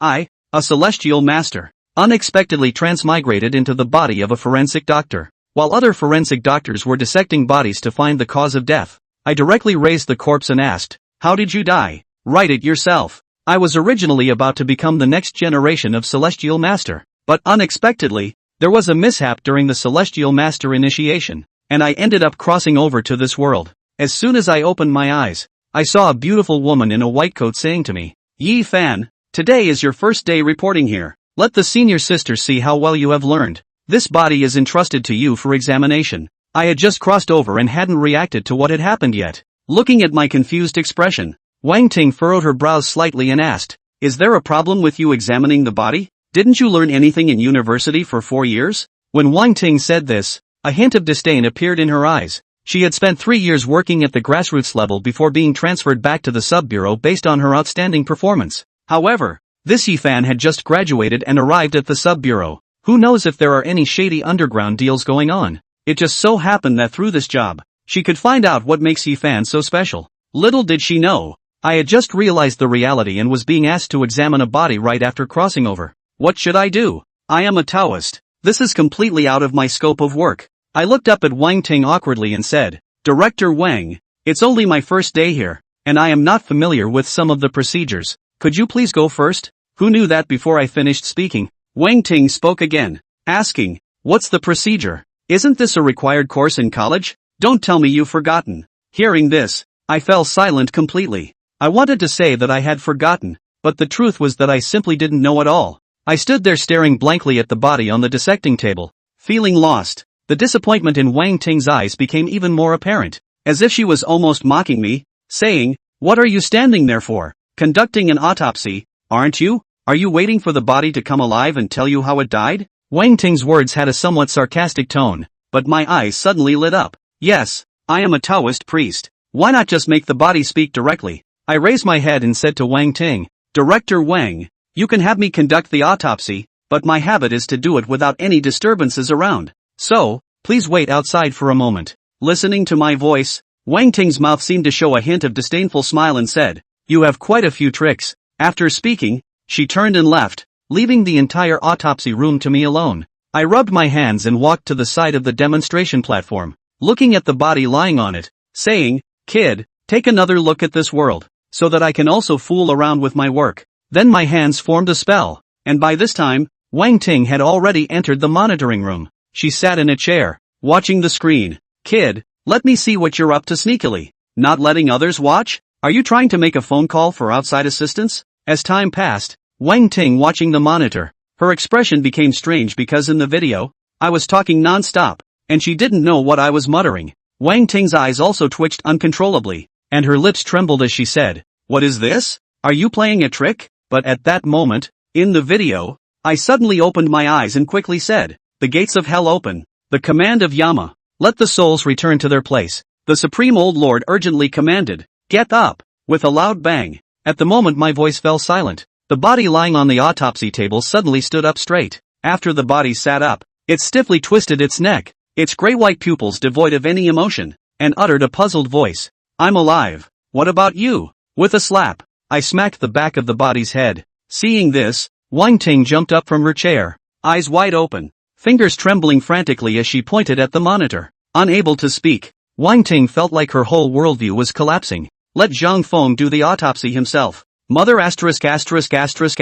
A celestial master, unexpectedly transmigrated into the body of a forensic doctor. While other forensic doctors were dissecting bodies to find the cause of death, I directly raised the corpse and asked, "How did you die? Write it yourself." I was originally about to become the next generation of celestial master, but unexpectedly, there was a mishap during the celestial master initiation, and I ended up crossing over to this world. As soon as I opened my eyes, I saw a beautiful woman in a white coat saying to me, "Yi Fan, today is your first day reporting here. Let the senior sister see how well you have learned. This body is entrusted to you for examination." I had just crossed over and hadn't reacted to what had happened yet. Looking at my confused expression, Wang Ting furrowed her brows slightly and asked, "Is there a problem with you examining the body? Didn't you learn anything in university for 4 years?" When Wang Ting said this, a hint of disdain appeared in her eyes. She had spent 3 years working at the grassroots level before being transferred back to the sub-bureau based on her outstanding performance. However, this Yi Fan had just graduated and arrived at the sub-bureau. Who knows if there are any shady underground deals going on? It just so happened that through this job, she could find out what makes Yi Fan so special. Little did she know, I had just realized the reality and was being asked to examine a body right after crossing over. What should I do? I am a Taoist. This is completely out of my scope of work. I looked up at Wang Ting awkwardly and said, "Director Wang, it's only my first day here, and I am not familiar with some of the procedures. Could you please go first?" Who knew that before I finished speaking, Wang Ting spoke again, asking, "What's the procedure? Isn't this a required course in college? Don't tell me you've forgotten." Hearing this, I fell silent completely. I wanted to say that I had forgotten, but the truth was that I simply didn't know at all. I stood there staring blankly at the body on the dissecting table, feeling lost. The disappointment in Wang Ting's eyes became even more apparent, as if she was almost mocking me, saying, "What are you standing there for? Conducting an autopsy, aren't you? Are you waiting for the body to come alive and tell you how it died?" Wang Ting's words had a somewhat sarcastic tone, but my eyes suddenly lit up. Yes, I am a Taoist priest. Why not just make the body speak directly? I raised my head and said to Wang Ting, "Director Wang, you can have me conduct the autopsy, but my habit is to do it without any disturbances around. So, please wait outside for a moment." Listening to my voice, Wang Ting's mouth seemed to show a hint of disdainful smile and said, "You have quite a few tricks." After speaking, she turned and left, leaving the entire autopsy room to me alone. I rubbed my hands and walked to the side of the demonstration platform, looking at the body lying on it, saying, "Kid, take another look at this world, so that I can also fool around with my work." Then my hands formed a spell, and by this time, Wang Ting had already entered the monitoring room. She sat in a chair, watching the screen. "Kid, let me see what you're up to sneakily. Not letting others watch? Are you trying to make a phone call for outside assistance?" As time passed, Wang Ting watching the monitor, her expression became strange because in the video, I was talking non-stop, and she didn't know what I was muttering. Wang Ting's eyes also twitched uncontrollably, and her lips trembled as she said, "What is this? Are you playing a trick?" But at that moment, in the video, I suddenly opened my eyes and quickly said, "The gates of hell open. The command of Yama. Let the souls return to their place." The Supreme Old Lord urgently commanded, "Get up!" With a loud bang. At the moment my voice fell silent. The body lying on the autopsy table suddenly stood up straight. After the body sat up, it stiffly twisted its neck, its gray-white pupils devoid of any emotion, and uttered a puzzled voice, "I'm alive. What about you?" With a slap, I smacked the back of the body's head. Seeing this, Wang Ting jumped up from her chair, eyes wide open, fingers trembling frantically as she pointed at the monitor. Unable to speak, Wang Ting felt like her whole worldview was collapsing. Let Zhang Feng do the autopsy himself. Mother ******* Zhang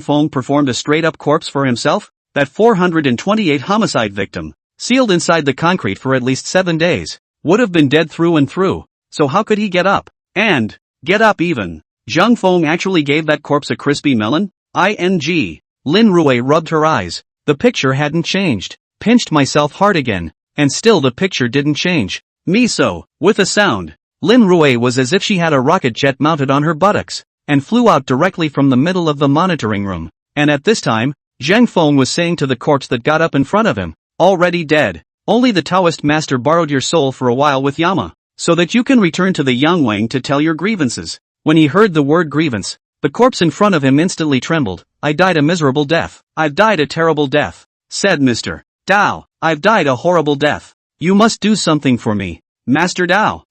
Feng performed a straight-up corpse for himself? That 428 homicide victim, sealed inside the concrete for at least 7 days, would have been dead through and through. So how could he get up? And get up even? Zhang Feng actually gave that corpse a crispy melon? Lin Rui rubbed her eyes. The picture hadn't changed. Pinched myself hard again, and still the picture didn't change. Miso, with a sound. Lin Rui was as if she had a rocket jet mounted on her buttocks, and flew out directly from the middle of the monitoring room. And at this time, Zhang Feng was saying to the corpse that got up in front of him, "Already dead. Only the Taoist master borrowed your soul for a while with Yama, so that you can return to the Yangwang to tell your grievances." When he heard the word grievance, the corpse in front of him instantly trembled. "I died a miserable death. I've died a terrible death," said Mr. Dao. "I've died a horrible death. You must do something for me, Master Dao."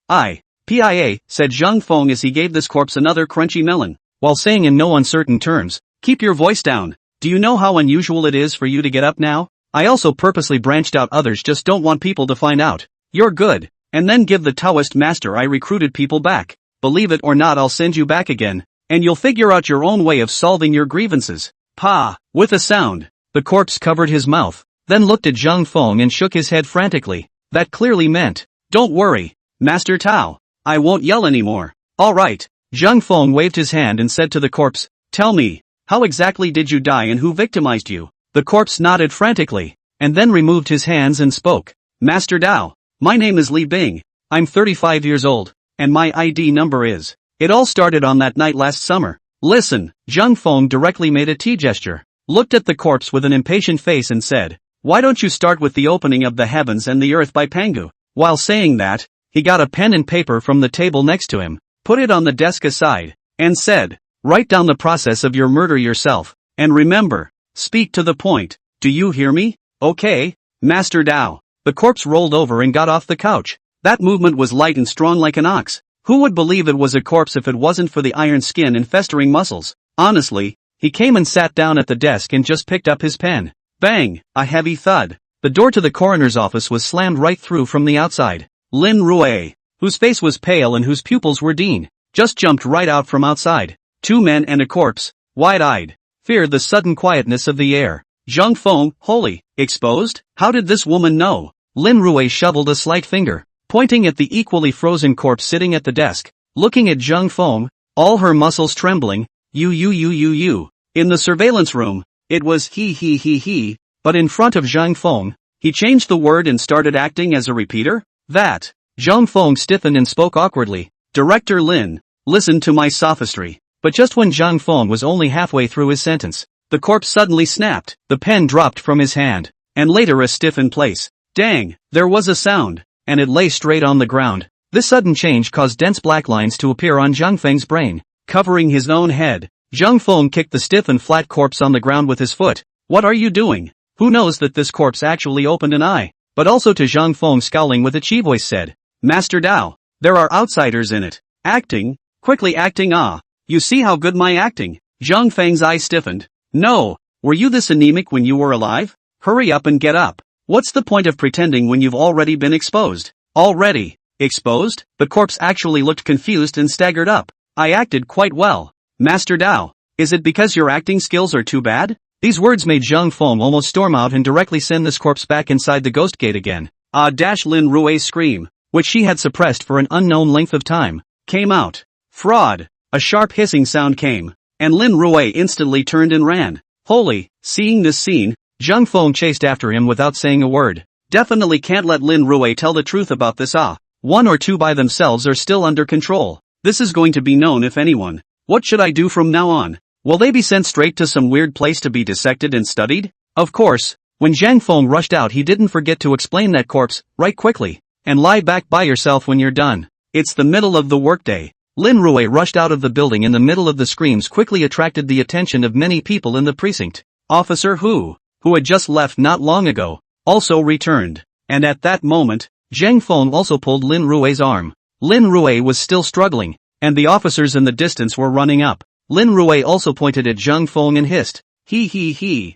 PIA, said Zhang Feng as he gave this corpse another crunchy melon, while saying in no uncertain terms, Keep your voice down. Do you know how unusual it is for you to get up now? I also purposely branched out, others just don't want people to find out. You're good. And then give the Taoist master I recruited people back. Believe it or not, I'll send you back again. And you'll figure out your own way of solving your grievances. Pa! With a sound, the corpse covered his mouth, then looked at Zhang Feng and shook his head frantically. That clearly meant, don't worry, Master Tao. I won't yell anymore. Alright. Zhang Feng waved his hand and said to the corpse, tell me, how exactly did you die and who victimized you? The corpse nodded frantically, and then removed his hands and spoke. Master Tao, my name is Li Bing. I'm 35 years old, and my ID number is. It all started on that night last summer. Listen, Zhang Feng directly made a T gesture, looked at the corpse with an impatient face and said, why don't you start with the opening of the heavens and the earth by Pangu? While saying that, he got a pen and paper from the table next to him, put it on the desk aside, and said, write down the process of your murder yourself, and remember, speak to the point. Do you hear me? Okay, Master Tao. The corpse rolled over and got off the couch. That movement was light and strong like an ox. Who would believe it was a corpse if it wasn't for the iron skin and festering muscles? Honestly, he came and sat down at the desk and just picked up his pen. Bang! A heavy thud. The door to the coroner's office was slammed right through from the outside. Lin Rui, whose face was pale and whose pupils were dim, just jumped right out from outside. Two men and a corpse, wide-eyed, feared the sudden quietness of the air. Zhang Feng, holy, exposed? How did this woman know? Lin Rui shoveled a slight finger, pointing at the equally frozen corpse sitting at the desk, looking at Zhang Feng, all her muscles trembling. You. In the surveillance room, it was he, but in front of Zhang Feng, he changed the word and started acting as a repeater? That. Zhang Feng stiffened and spoke awkwardly. Director Lin, listen to my sophistry. But just when Zhang Feng was only halfway through his sentence, the corpse suddenly snapped, the pen dropped from his hand, and later a stiff in place. Dang, there was a sound, and it lay straight on the ground. This sudden change caused dense black lines to appear on Zhang Feng's brain, covering his own head. Zhang Feng kicked the stiff and flat corpse on the ground with his foot. What are you doing? Who knows that this corpse actually opened an eye? But also to Zhang Feng, scowling with a chi voice, said, Master Tao, there are outsiders in it. Acting? Quickly acting? Ah. You see how good my acting? Zhang Feng's eyes stiffened. No, were you this anemic when you were alive? Hurry up and get up. What's the point of pretending when you've already been exposed? Already? Exposed? The corpse actually looked confused and staggered up. I acted quite well. Master Tao, is it because your acting skills are too bad? These words made Zhang Feng almost storm out and directly send this corpse back inside the ghost gate again. Lin Rui's scream, which she had suppressed for an unknown length of time, came out. Fraud! A sharp hissing sound came, and Lin Rui instantly turned and ran. Holy! Seeing this scene, Zhang Feng chased after him without saying a word. Definitely can't let Lin Rui tell the truth about this. One or two by themselves are still under control. This is going to be known if anyone. What should I do from now on? Will they be sent straight to some weird place to be dissected and studied? Of course, when Zhang Feng rushed out, he didn't forget to explain that corpse, write quickly, and lie back by yourself when you're done. It's the middle of the workday. Lin Rui rushed out of the building in the middle of the screams, quickly attracted the attention of many people in the precinct. Officer who had just left not long ago, also returned. And at that moment, Zhang Feng also pulled Lin Rui's arm. Lin Rui was still struggling, and the officers in the distance were running up. Lin Rui also pointed at Zhang Feng and hissed, he.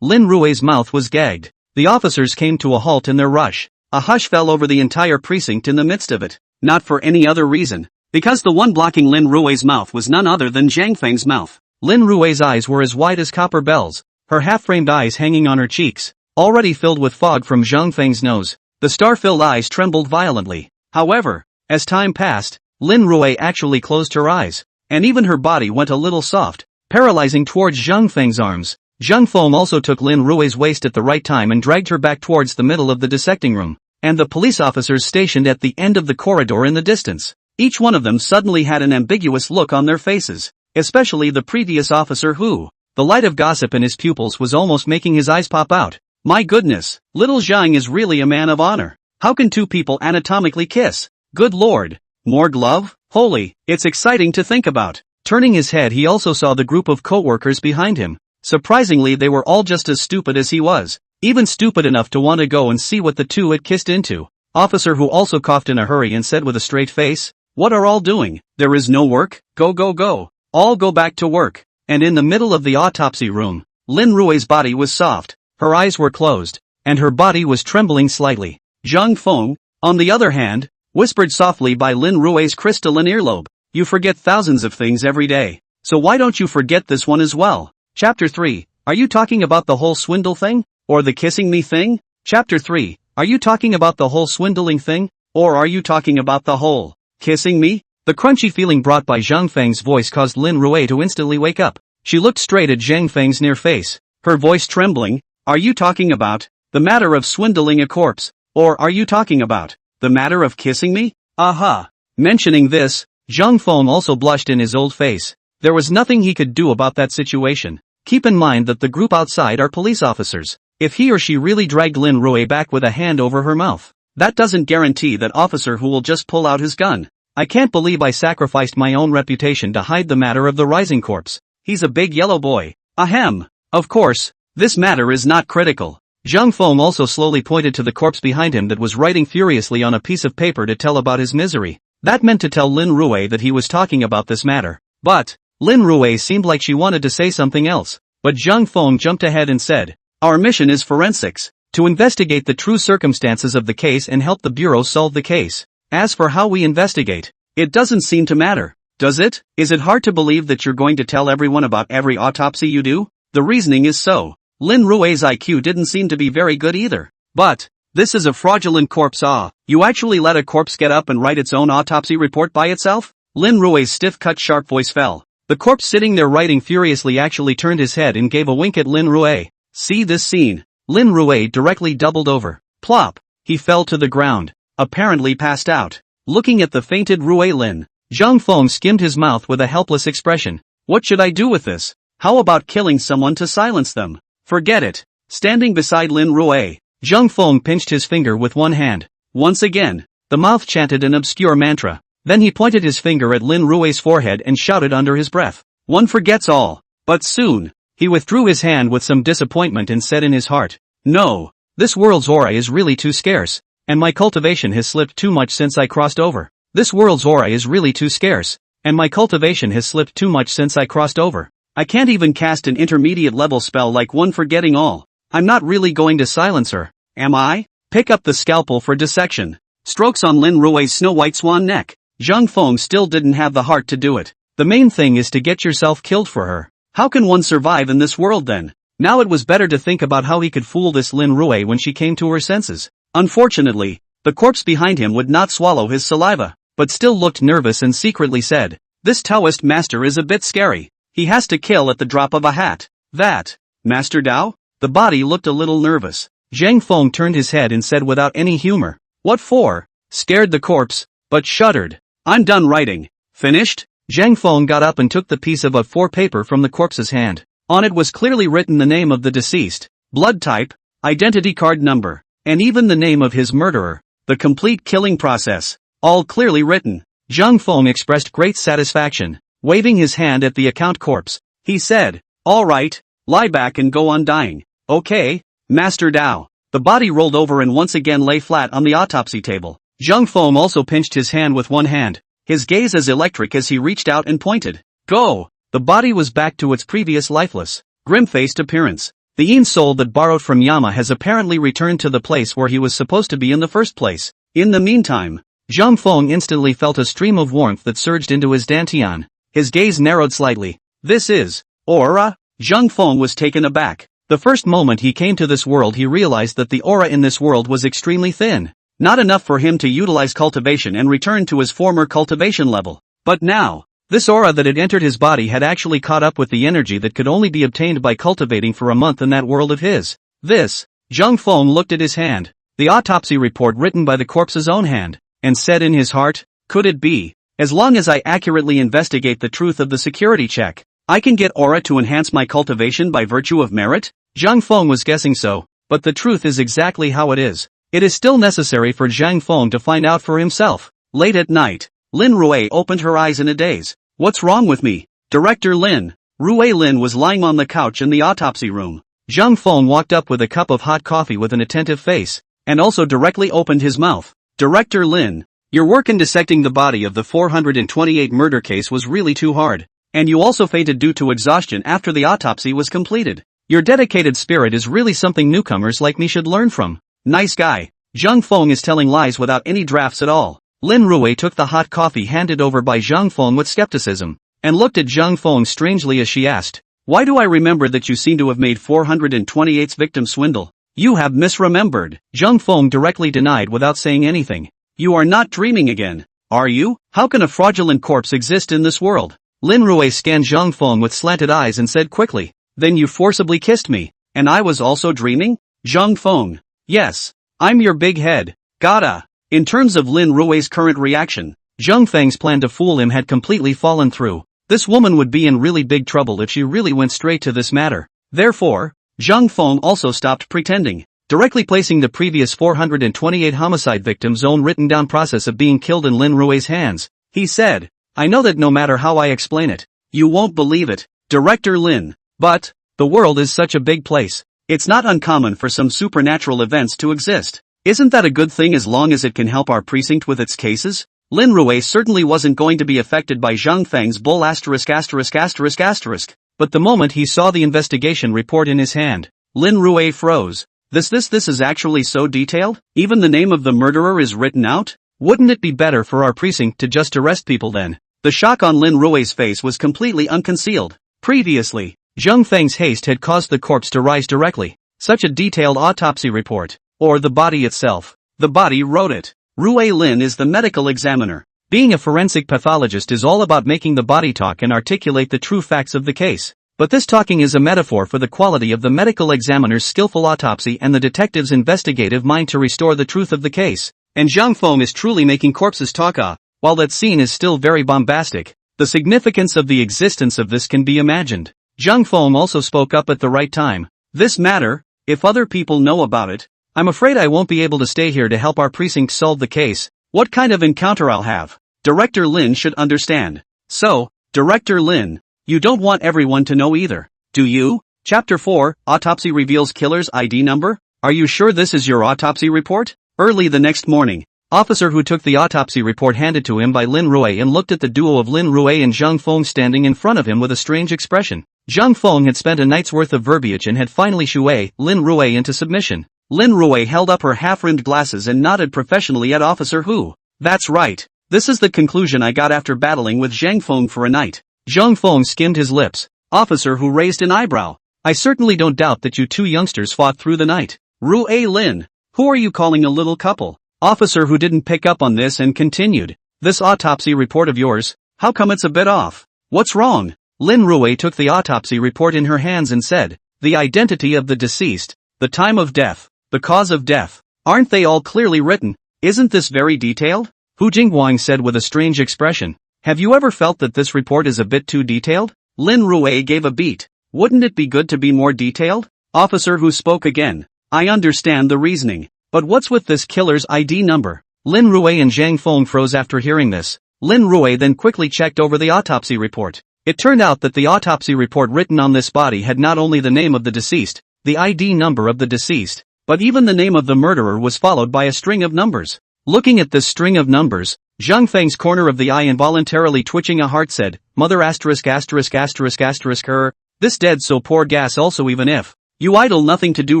Lin Rui's mouth was gagged. The officers came to a halt in their rush. A hush fell over the entire precinct in the midst of it, not for any other reason, because the one blocking Lin Rui's mouth was none other than Zhang Feng's mouth. Lin Rui's eyes were as wide as copper bells, her half-framed eyes hanging on her cheeks, already filled with fog from Zhang Feng's nose. The star-filled eyes trembled violently. However, as time passed, Lin Rui actually closed her eyes, and even her body went a little soft, paralyzing towards Zhang Feng's arms. Zhang Feng also took Lin Rui's waist at the right time and dragged her back towards the middle of the dissecting room, and the police officers stationed at the end of the corridor in the distance. Each one of them suddenly had an ambiguous look on their faces, especially the previous officer who, the light of gossip in his pupils was almost making his eyes pop out. My goodness, little Zhang is really a man of honor. How can two people anatomically kiss? Good lord. More glove? Holy, it's exciting to think about. Turning his head, he also saw the group of co-workers behind him. Surprisingly, they were all just as stupid as he was, even stupid enough to want to go and see what the two had kissed into. Officer who also coughed in a hurry and said with a straight face, "What are all doing? There is no work? Go. All go back to work." and in the middle of the autopsy room, Lin Rui's body was soft, her eyes were closed, and her body was trembling slightly. Zhang Feng, on the other hand, whispered softly by Lin Rui's crystalline earlobe, "You forget thousands of things every day, so why don't you forget this one as well?" Chapter 3, are you talking about the whole swindle thing? Or the kissing me thing? Chapter 3, are you talking about the whole swindling thing? Or are you talking about the whole kissing me? The crunchy feeling brought by Zhang Feng's voice caused Lin Rui to instantly wake up. She looked straight at Zhang Feng's near face, her voice trembling. Are you talking about the matter of swindling a corpse? Or are you talking about the matter of kissing me? Aha! Mentioning this, Zhang Feng also blushed in his old face. There was nothing he could do about that situation. Keep in mind that the group outside are police officers. If he or she really dragged Lin Rui back with a hand over her mouth, that doesn't guarantee that officer who will just pull out his gun. I can't believe I sacrificed my own reputation to hide the matter of the rising corpse. He's a big yellow boy. Ahem. Of course, this matter is not critical. Zhang Feng also slowly pointed to the corpse behind him that was writing furiously on a piece of paper to tell about his misery. That meant to tell Lin Rui that he was talking about this matter. But Lin Rui seemed like she wanted to say something else. But Zhang Feng jumped ahead and said, "Our mission is forensics, to investigate the true circumstances of the case and help the Bureau solve the case. As for how we investigate, it doesn't seem to matter, does it? Is it hard to believe that you're going to tell everyone about every autopsy you do? The reasoning is so." Lin Rui's IQ didn't seem to be very good either. But this is a fraudulent corpse. You actually let a corpse get up and write its own autopsy report by itself? Lin Rui's stiff-cut sharp voice fell. The corpse sitting there writing furiously actually turned his head and gave a wink at Lin Rui. See this scene. Lin Rui directly doubled over. Plop. He fell to the ground, apparently passed out. Looking at the fainted Rui Lin, Zhang Feng skimmed his mouth with a helpless expression. What should I do with this? How about killing someone to silence them? Forget it. Standing beside Lin Rui, Zhang Feng pinched his finger with one hand. Once again, the mouth chanted an obscure mantra. Then he pointed his finger at Lin Rui's forehead and shouted under his breath. One forgets all. But soon, he withdrew his hand with some disappointment and said in his heart, "No, this world's aura is really too scarce, and my cultivation has slipped too much since I crossed over. This world's aura is really too scarce, and my cultivation has slipped too much since I crossed over. I can't even cast an intermediate level spell like one forgetting all. I'm not really going to silence her, am I?" Pick up the scalpel for dissection. Strokes on Lin Rui's snow-white swan neck. Zhang Feng still didn't have the heart to do it. The main thing is to get yourself killed for her. How can one survive in this world then? Now it was better to think about how he could fool this Lin Rui when she came to her senses. Unfortunately, the corpse behind him would not swallow his saliva, but still looked nervous and secretly said, "This Taoist master is a bit scary. He has to kill at the drop of a hat." That, Master Dao? The body looked a little nervous. Zhang Feng turned his head and said without any humor, "What for?" Scared the corpse, but shuddered. "I'm done writing." Finished? Zhang Feng got up and took the piece of A4 paper from the corpse's hand. On it was clearly written the name of the deceased, blood type, identity card number, and even the name of his murderer. The complete killing process, all clearly written. Zhang Feng expressed great satisfaction. Waving his hand at the account corpse, he said, "All right, lie back and go on dying." "Okay, Master Dao." The body rolled over and once again lay flat on the autopsy table. Zhang Feng also pinched his hand with one hand, his gaze as electric as he reached out and pointed. "Go!" The body was back to its previous lifeless, grim-faced appearance. The Yin soul that borrowed from Yama has apparently returned to the place where he was supposed to be in the first place. In the meantime, Zhang Feng instantly felt a stream of warmth that surged into his dantian. His gaze narrowed slightly. "This is aura?" Zhang Feng was taken aback. The first moment he came to this world he realized that the aura in this world was extremely thin. Not enough for him to utilize cultivation and return to his former cultivation level. But now, this aura that had entered his body had actually caught up with the energy that could only be obtained by cultivating for a month in that world of his. Zhang Feng looked at his hand, the autopsy report written by the corpse's own hand, and said in his heart, "Could it be? As long as I accurately investigate the truth of the security check, I can get aura to enhance my cultivation by virtue of merit?" Zhang Feng was guessing so, but the truth is exactly how it is. It is still necessary for Zhang Feng to find out for himself. Late at night, Lin Rui opened her eyes in a daze. "What's wrong with me? Director Lin?" Rui Lin was lying on the couch in the autopsy room. Zhang Feng walked up with a cup of hot coffee with an attentive face, and also directly opened his mouth. "Director Lin, your work in dissecting the body of the 428 murder case was really too hard. And you also fainted due to exhaustion after the autopsy was completed. Your dedicated spirit is really something newcomers like me should learn from. Nice guy. Zhang Feng is telling lies without any drafts at all. Lin Rui took the hot coffee handed over by Zhang Feng with skepticism, and looked at Zhang Feng strangely as she asked, "Why do I remember that you seem to have made 428's victim swindle?" "You have misremembered," Zhang Feng directly denied without saying anything. "You are not dreaming again, are you? How can a fraudulent corpse exist in this world?" Lin Rui scanned Zhang Feng with slanted eyes and said quickly, "Then you forcibly kissed me, and I was also dreaming?" Zhang Feng, "Yes. I'm your big head. Gotta." In terms of Lin Rui's current reaction, Zhang Feng's plan to fool him had completely fallen through. This woman would be in really big trouble if she really went straight to this matter. Therefore, Zhang Feng also stopped pretending, directly placing the previous 428 homicide victims' own written down process of being killed in Lin Rui's hands. He said, "I know that no matter how I explain it, you won't believe it, Director Lin. But, the world is such a big place. It's not uncommon for some supernatural events to exist. Isn't that a good thing as long as it can help our precinct with its cases?" Lin Rui certainly wasn't going to be affected by Zhang Feng's bull *******, but the moment he saw the investigation report in his hand, Lin Rui froze. This is actually so detailed? Even the name of the murderer is written out? Wouldn't it be better for our precinct to just arrest people then? The shock on Lin Rui's face was completely unconcealed. Previously, Zhang Feng's haste had caused the corpse to rise directly. Such a detailed autopsy report. Or the body itself. The body wrote it. Rui Lin is the medical examiner. Being a forensic pathologist is all about making the body talk and articulate the true facts of the case. But this talking is a metaphor for the quality of the medical examiner's skillful autopsy and the detective's investigative mind to restore the truth of the case. And Zhang Feng is truly making corpses talk. While that scene is still very bombastic, the significance of the existence of this can be imagined. Zhang Feng also spoke up at the right time. "This matter, if other people know about it, I'm afraid I won't be able to stay here to help our precinct solve the case. What kind of encounter I'll have, Director Lin should understand." "So, Director Lin, you don't want everyone to know either, do you?" Chapter 4, Autopsy Reveals Killer's ID Number? "Are you sure this is your autopsy report?" Early the next morning, officer who took the autopsy report handed to him by Lin Rui and looked at the duo of Lin Rui and Zhang Feng standing in front of him with a strange expression. Zhang Feng had spent a night's worth of verbiage and had finally shuai Lin Rui into submission. Lin Rui held up her half-rimmed glasses and nodded professionally at Officer Hu. "That's right. This is the conclusion I got after battling with Zhang Feng for a night." Zhang Feng skimmed his lips. Officer Hu raised an eyebrow. "I certainly don't doubt that you two youngsters fought through the night. Rui Lin, who are you calling a little couple?" Officer Hu didn't pick up on this and continued. "This autopsy report of yours, how come it's a bit off? What's wrong?" Lin Rui took the autopsy report in her hands and said, "The identity of the deceased, the time of death, the cause of death, aren't they all clearly written? Isn't this very detailed?" Hu Jingguang said with a strange expression. "Have you ever felt that this report is a bit too detailed?" Lin Rui gave a beat. "Wouldn't it be good to be more detailed?" Officer Hu spoke again. "I understand the reasoning, but what's with this killer's ID number?" Lin Rui and Zhang Feng froze after hearing this. Lin Rui then quickly checked over the autopsy report. It turned out that the autopsy report written on this body had not only the name of the deceased, the ID number of the deceased, but even the name of the murderer was followed by a string of numbers. Looking at this string of numbers, Zhang Feng's corner of the eye involuntarily twitching a heart said, "Mother asterisk asterisk asterisk asterisk her, this dead so poor gas also even if you idle nothing to do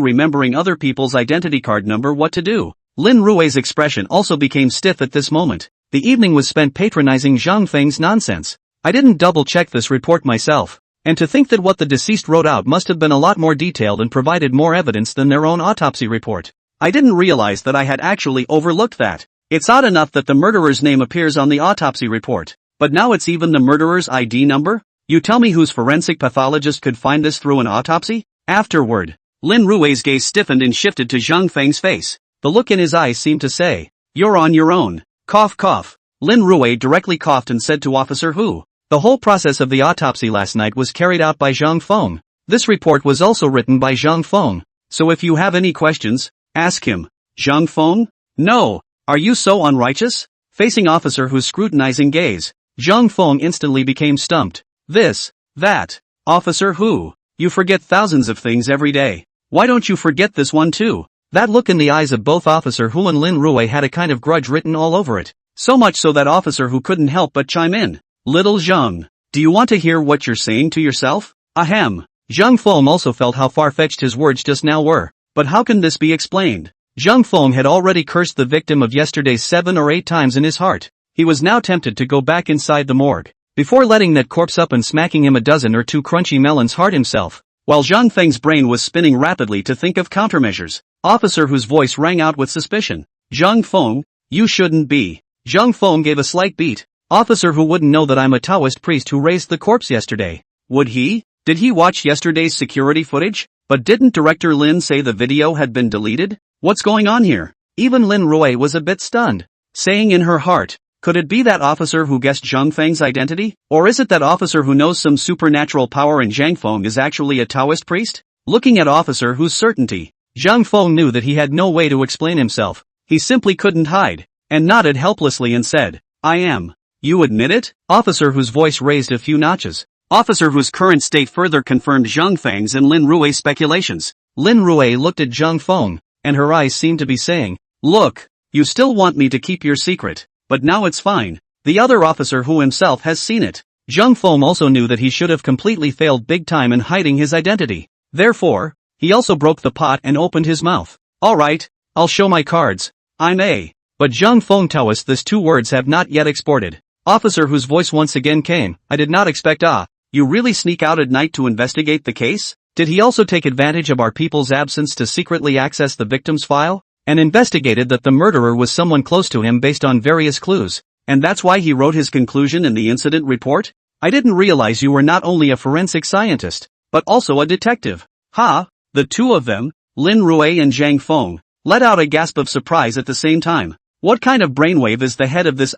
remembering other people's identity card number what to do." Lin Rui's expression also became stiff at this moment. The evening was spent patronizing Zhang Feng's nonsense. "I didn't double check this report myself. And to think that what the deceased wrote out must have been a lot more detailed and provided more evidence than their own autopsy report. I didn't realize that I had actually overlooked that. It's odd enough that the murderer's name appears on the autopsy report, but now it's even the murderer's ID number? You tell me whose forensic pathologist could find this through an autopsy?" Afterward, Lin Rui's gaze stiffened and shifted to Zhang Feng's face. The look in his eyes seemed to say, "You're on your own." Cough cough. Lin Rui directly coughed and said to Officer Hu, "The whole process of the autopsy last night was carried out by Zhang Feng. This report was also written by Zhang Feng. So if you have any questions, ask him." "Zhang Feng? No. Are you so unrighteous?" Facing Officer Hu's scrutinizing gaze, Zhang Feng instantly became stumped. "This, that. Officer Hu, you forget thousands of things every day. Why don't you forget this one too?" That look in the eyes of both Officer Hu and Lin Rui had a kind of grudge written all over it. So much so that Officer Hu couldn't help but chime in. "Little Zhang, Do you want to hear what you're saying to yourself? Ahem. Zhang Feng also felt how far-fetched his words just now were. But how can this be explained? Zhang Feng had already cursed the victim of yesterday's 7 or 8 times in his heart. He was now tempted to go back inside the morgue, before letting that corpse up and smacking him a dozen or 2 crunchy melons hard himself. While Zhang Feng's brain was spinning rapidly to think of countermeasures, officer whose voice rang out with suspicion. Zhang Feng, you shouldn't be. Zhang Feng gave a slight beat. Officer who wouldn't know that I'm a Taoist priest who raised the corpse yesterday. Would he? Did he watch yesterday's security footage? But didn't director Lin say the video had been deleted? What's going on here? Even Lin Rui was a bit stunned, saying in her heart, could it be that officer who guessed Zhang Feng's identity? Or is it that officer who knows some supernatural power and Zhang Feng is actually a Taoist priest? Looking at officer whose certainty, Zhang Feng knew that he had no way to explain himself. He simply couldn't hide, and nodded helplessly and said, I am. You admit it? Officer whose voice raised a few notches. Officer whose current state further confirmed Zhang Feng's and Lin Rui's speculations. Lin Rui looked at Zhang Feng, and her eyes seemed to be saying, look, you still want me to keep your secret, but now it's fine. The other officer who himself has seen it. Zhang Feng also knew that he should have completely failed big time in hiding his identity. Therefore, he also broke the pot and opened his mouth. Alright, I'll show my cards. I'm a. But Zhang Feng Taoist, these 2 words have not yet exported. Officer whose voice once again came, I did not expect you really sneak out at night to investigate the case? Did he also take advantage of our people's absence to secretly access the victim's file? And investigated that the murderer was someone close to him based on various clues, and that's why he wrote his conclusion in the incident report? I didn't realize you were not only a forensic scientist, but also a detective. Ha! The 2 of them, Lin Rui and Zhang Feng, let out a gasp of surprise at the same time. What kind of brainwave is the head of this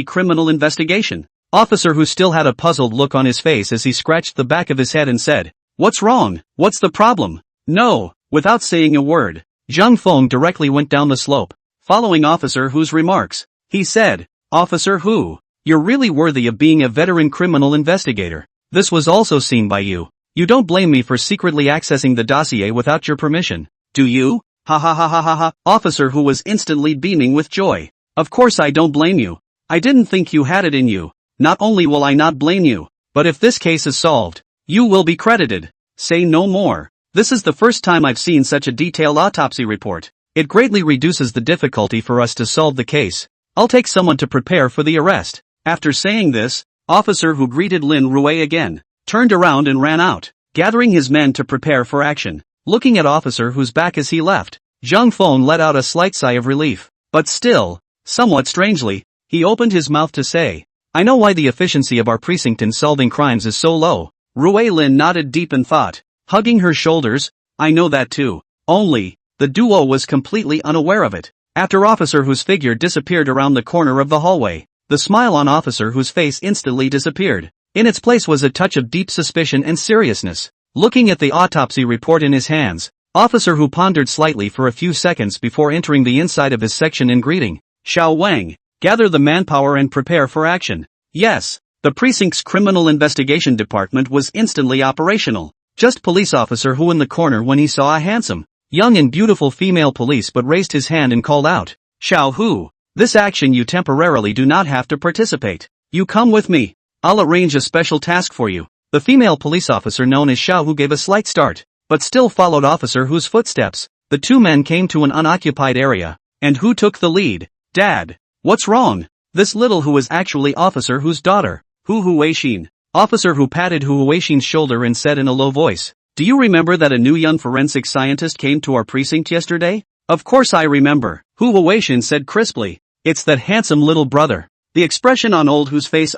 criminal investigation? Officer who still had a puzzled look on his face as he scratched the back of his head and said, what's wrong? What's the problem? No. Without saying a word, Zhang Feng directly went down the slope, following Officer Hu's remarks. He said, Officer Hu, you're really worthy of being a veteran criminal investigator. This was also seen by you. You don't blame me for secretly accessing the dossier without your permission, do you? Ha ha ha ha ha ha. Officer Hu was instantly beaming with joy. Of course I don't blame you. I didn't think you had it in you. Not only will I not blame you, but if this case is solved, you will be credited. Say no more. This is the first time I've seen such a detailed autopsy report. It greatly reduces the difficulty for us to solve the case. I'll take someone to prepare for the arrest. After saying this, Officer Hu greeted Lin Rui again, turned around and ran out, gathering his men to prepare for action. Looking at Officer Hu's back as he left, Zhang Feng let out a slight sigh of relief. But still, somewhat strangely, he opened his mouth to say, I know why the efficiency of our precinct in solving crimes is so low. Rui Lin nodded deep in thought, hugging her shoulders. I know that too. Only, the duo was completely unaware of it. After Officer Hu's figure disappeared around the corner of the hallway, the smile on Officer Hu's face instantly disappeared. In its place was a touch of deep suspicion and seriousness. Looking at the autopsy report in his hands, Officer Hu pondered slightly for a few seconds before entering the inside of his section and greeting. Xiao Wang, gather the manpower and prepare for action. Yes, the precinct's criminal investigation department was instantly operational. Just Police Officer Hu in the corner when he saw a handsome, young and beautiful female police but raised his hand and called out, Xiao Hu, this action you temporarily do not have to participate. You come with me. I'll arrange a special task for you. The female police officer known as Xiao Hu gave a slight start, but still followed Officer Hu's footsteps. The 2 men came to an unoccupied area, and Hu took the lead. Dad, what's wrong? This little Hu is actually Officer Hu's daughter, Hu Huixin. Officer Hu patted Hu Huixin's shoulder and said in a low voice, do you remember that a new young forensic scientist came to our precinct yesterday? Of course I remember, Hu Huixin said crisply. It's that handsome little brother. The expression on old Hu's face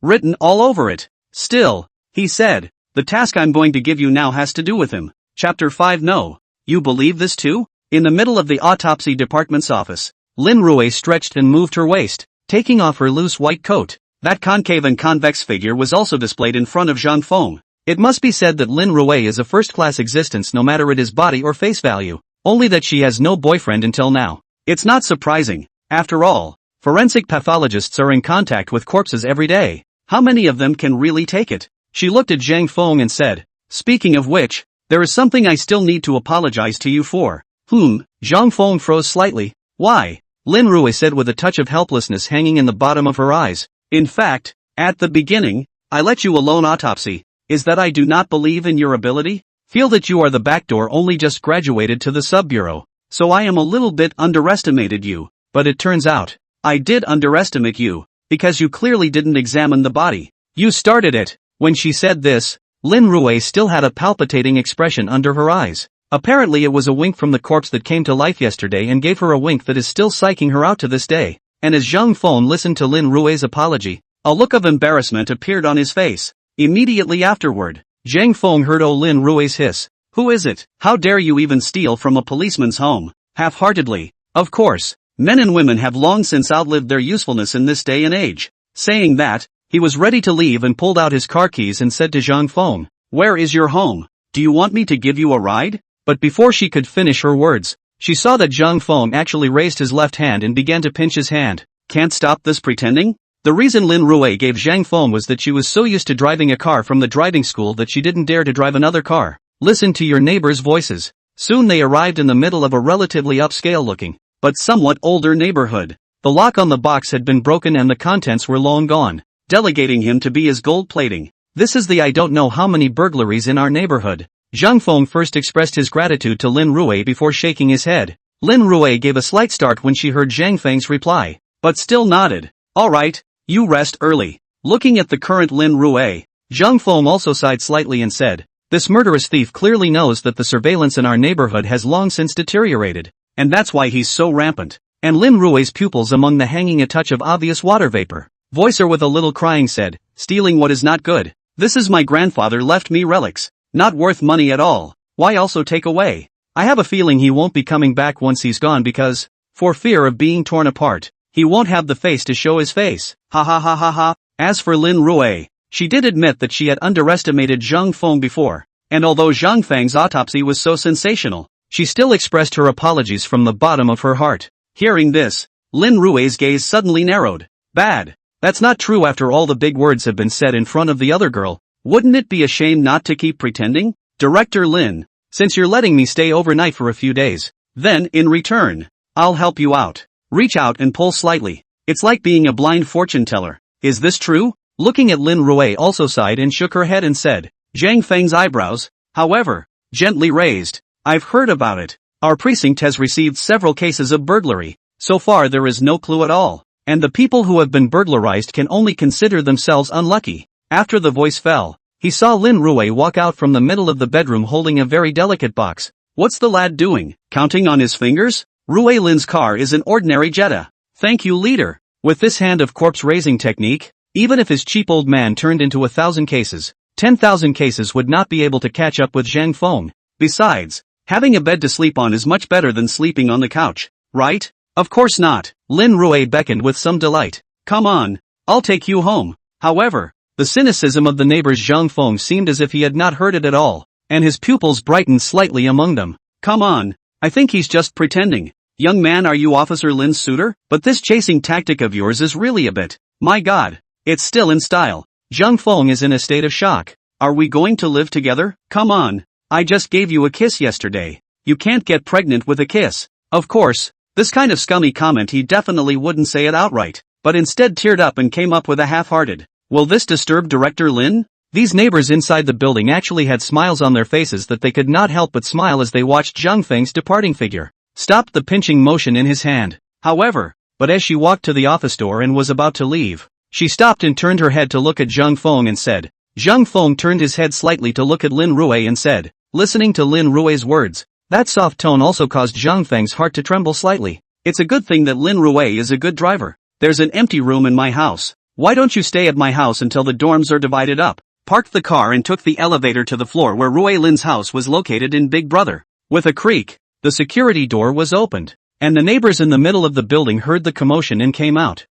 written all over it. Still, he said, the task I'm going to give you now has to do with him. Chapter 5. No. You believe this too? In the middle of the autopsy department's office, Lin Rui stretched and moved her waist, taking off her loose white coat. That concave and convex figure was also displayed in front of Zhang Feng. It must be said that Lin Rui is a first-class existence no matter it is body or face value, only that she has no boyfriend until now. It's not surprising. After all, forensic pathologists are in contact with corpses every day. How many of them can really take it? She looked at Zhang Feng and said, speaking of which, there is something I still need to apologize to you for. Zhang Feng froze slightly. Why? Lin Rui said with a touch of helplessness hanging in the bottom of her eyes. In fact, at the beginning, I let you alone autopsy. Is that I do not believe in your ability? Feel that you are the backdoor only just graduated to the sub-bureau. So I am a little bit underestimated you, but it turns out, I did underestimate you, because you clearly didn't examine the body. You started it. When she said this, Lin Rui still had a palpitating expression under her eyes. Apparently it was a wink from the corpse that came to life yesterday and gave her a wink that is still psyching her out to this day. And as Zhang Feng listened to Lin Rui's apology, a look of embarrassment appeared on his face. Immediately afterward, Zhang Feng heard Lin Rui's hiss. Who is it? How dare you even steal from a policeman's home? Half-heartedly. Of course, men and women have long since outlived their usefulness in this day and age. Saying that, he was ready to leave and pulled out his car keys and said to Zhang Feng, "Where is your home? Do you want me to give you a ride?" But before she could finish her words, she saw that Zhang Feng actually raised his left hand and began to pinch his hand. Can't stop this pretending? The reason Lin Rui gave Zhang Feng was that she was so used to driving a car from the driving school that she didn't dare to drive another car. Listen to your neighbors' voices. Soon they arrived in the middle of a relatively upscale-looking, but somewhat older neighborhood. The lock on the box had been broken and the contents were long gone, delegating him to be his gold plating. This is the I don't know how many burglaries in our neighborhood. Zhang Feng first expressed his gratitude to Lin Rui before shaking his head. Lin Rui gave a slight start when she heard Zhang Feng's reply, but still nodded. Alright, you rest early. Looking at the current Lin Rui, Zhang Feng also sighed slightly and said, this murderous thief clearly knows that the surveillance in our neighborhood has long since deteriorated, and that's why he's so rampant. And Lin Rui's pupils among the hanging a touch of obvious water vapor. Voicer with a little crying said, stealing what is not good. This is my grandfather left me relics. Not worth money at all. Why also take away? I have a feeling he won't be coming back once he's gone because, for fear of being torn apart, he won't have the face to show his face. Ha ha ha ha ha. As for Lin Rui, she did admit that she had underestimated Zhang Feng before, and although Zhang Feng's autopsy was so sensational, she still expressed her apologies from the bottom of her heart. Hearing this, Lin Rui's gaze suddenly narrowed. Bad. That's not true after all the big words have been said in front of the other girl. Wouldn't it be a shame not to keep pretending? Director Lin, since you're letting me stay overnight for a few days, then, in return, I'll help you out. Reach out and pull slightly. It's like being a blind fortune teller. Is this true? Looking at Lin Rui also sighed and shook her head and said, Zhang Feng's eyebrows, however, gently raised. I've heard about it. Our precinct has received several cases of burglary. So far there is no clue at all. And the people who have been burglarized can only consider themselves unlucky. After the voice fell, he saw Lin Rui walk out from the middle of the bedroom holding a very delicate box. What's the lad doing? Counting on his fingers? Rui Lin's car is an ordinary Jetta. Thank you, leader. With this hand of corpse raising technique, even if his cheap old man turned into 1,000 cases, 10,000 cases would not be able to catch up with Zhang Feng. Besides, having a bed to sleep on is much better than sleeping on the couch, right? Of course not. Lin Rui beckoned with some delight. Come on, I'll take you home. However, the cynicism of the neighbors Zhang Feng seemed as if he had not heard it at all, and his pupils brightened slightly among them. Come on, I think he's just pretending. Young man, are you Officer Lin's suitor? But this chasing tactic of yours is really a bit, my god, it's still in style. Zhang Feng is in a state of shock. Are we going to live together? Come on, I just gave you a kiss yesterday. You can't get pregnant with a kiss. Of course, this kind of scummy comment he definitely wouldn't say it outright, but instead teared up and came up with a half-hearted, will this disturb Director Lin? These neighbors inside the building actually had smiles on their faces that they could not help but smile as they watched Zhang Feng's departing figure. Stopped the pinching motion in his hand. However, but as she walked to the office door and was about to leave, she stopped and turned her head to look at Zhang Feng and said, Zhang Feng turned his head slightly to look at Lin Rui and said, listening to Lin Rui's words, that soft tone also caused Zhang Feng's heart to tremble slightly. It's a good thing that Lin Rui is a good driver. There's an empty room in my house. Why don't you stay at my house until the dorms are divided up? Parked the car and took the elevator to the floor where Rui Lin's house was located in Big Brother. With a creak, the security door was opened, and the neighbors in the middle of the building heard the commotion and came out.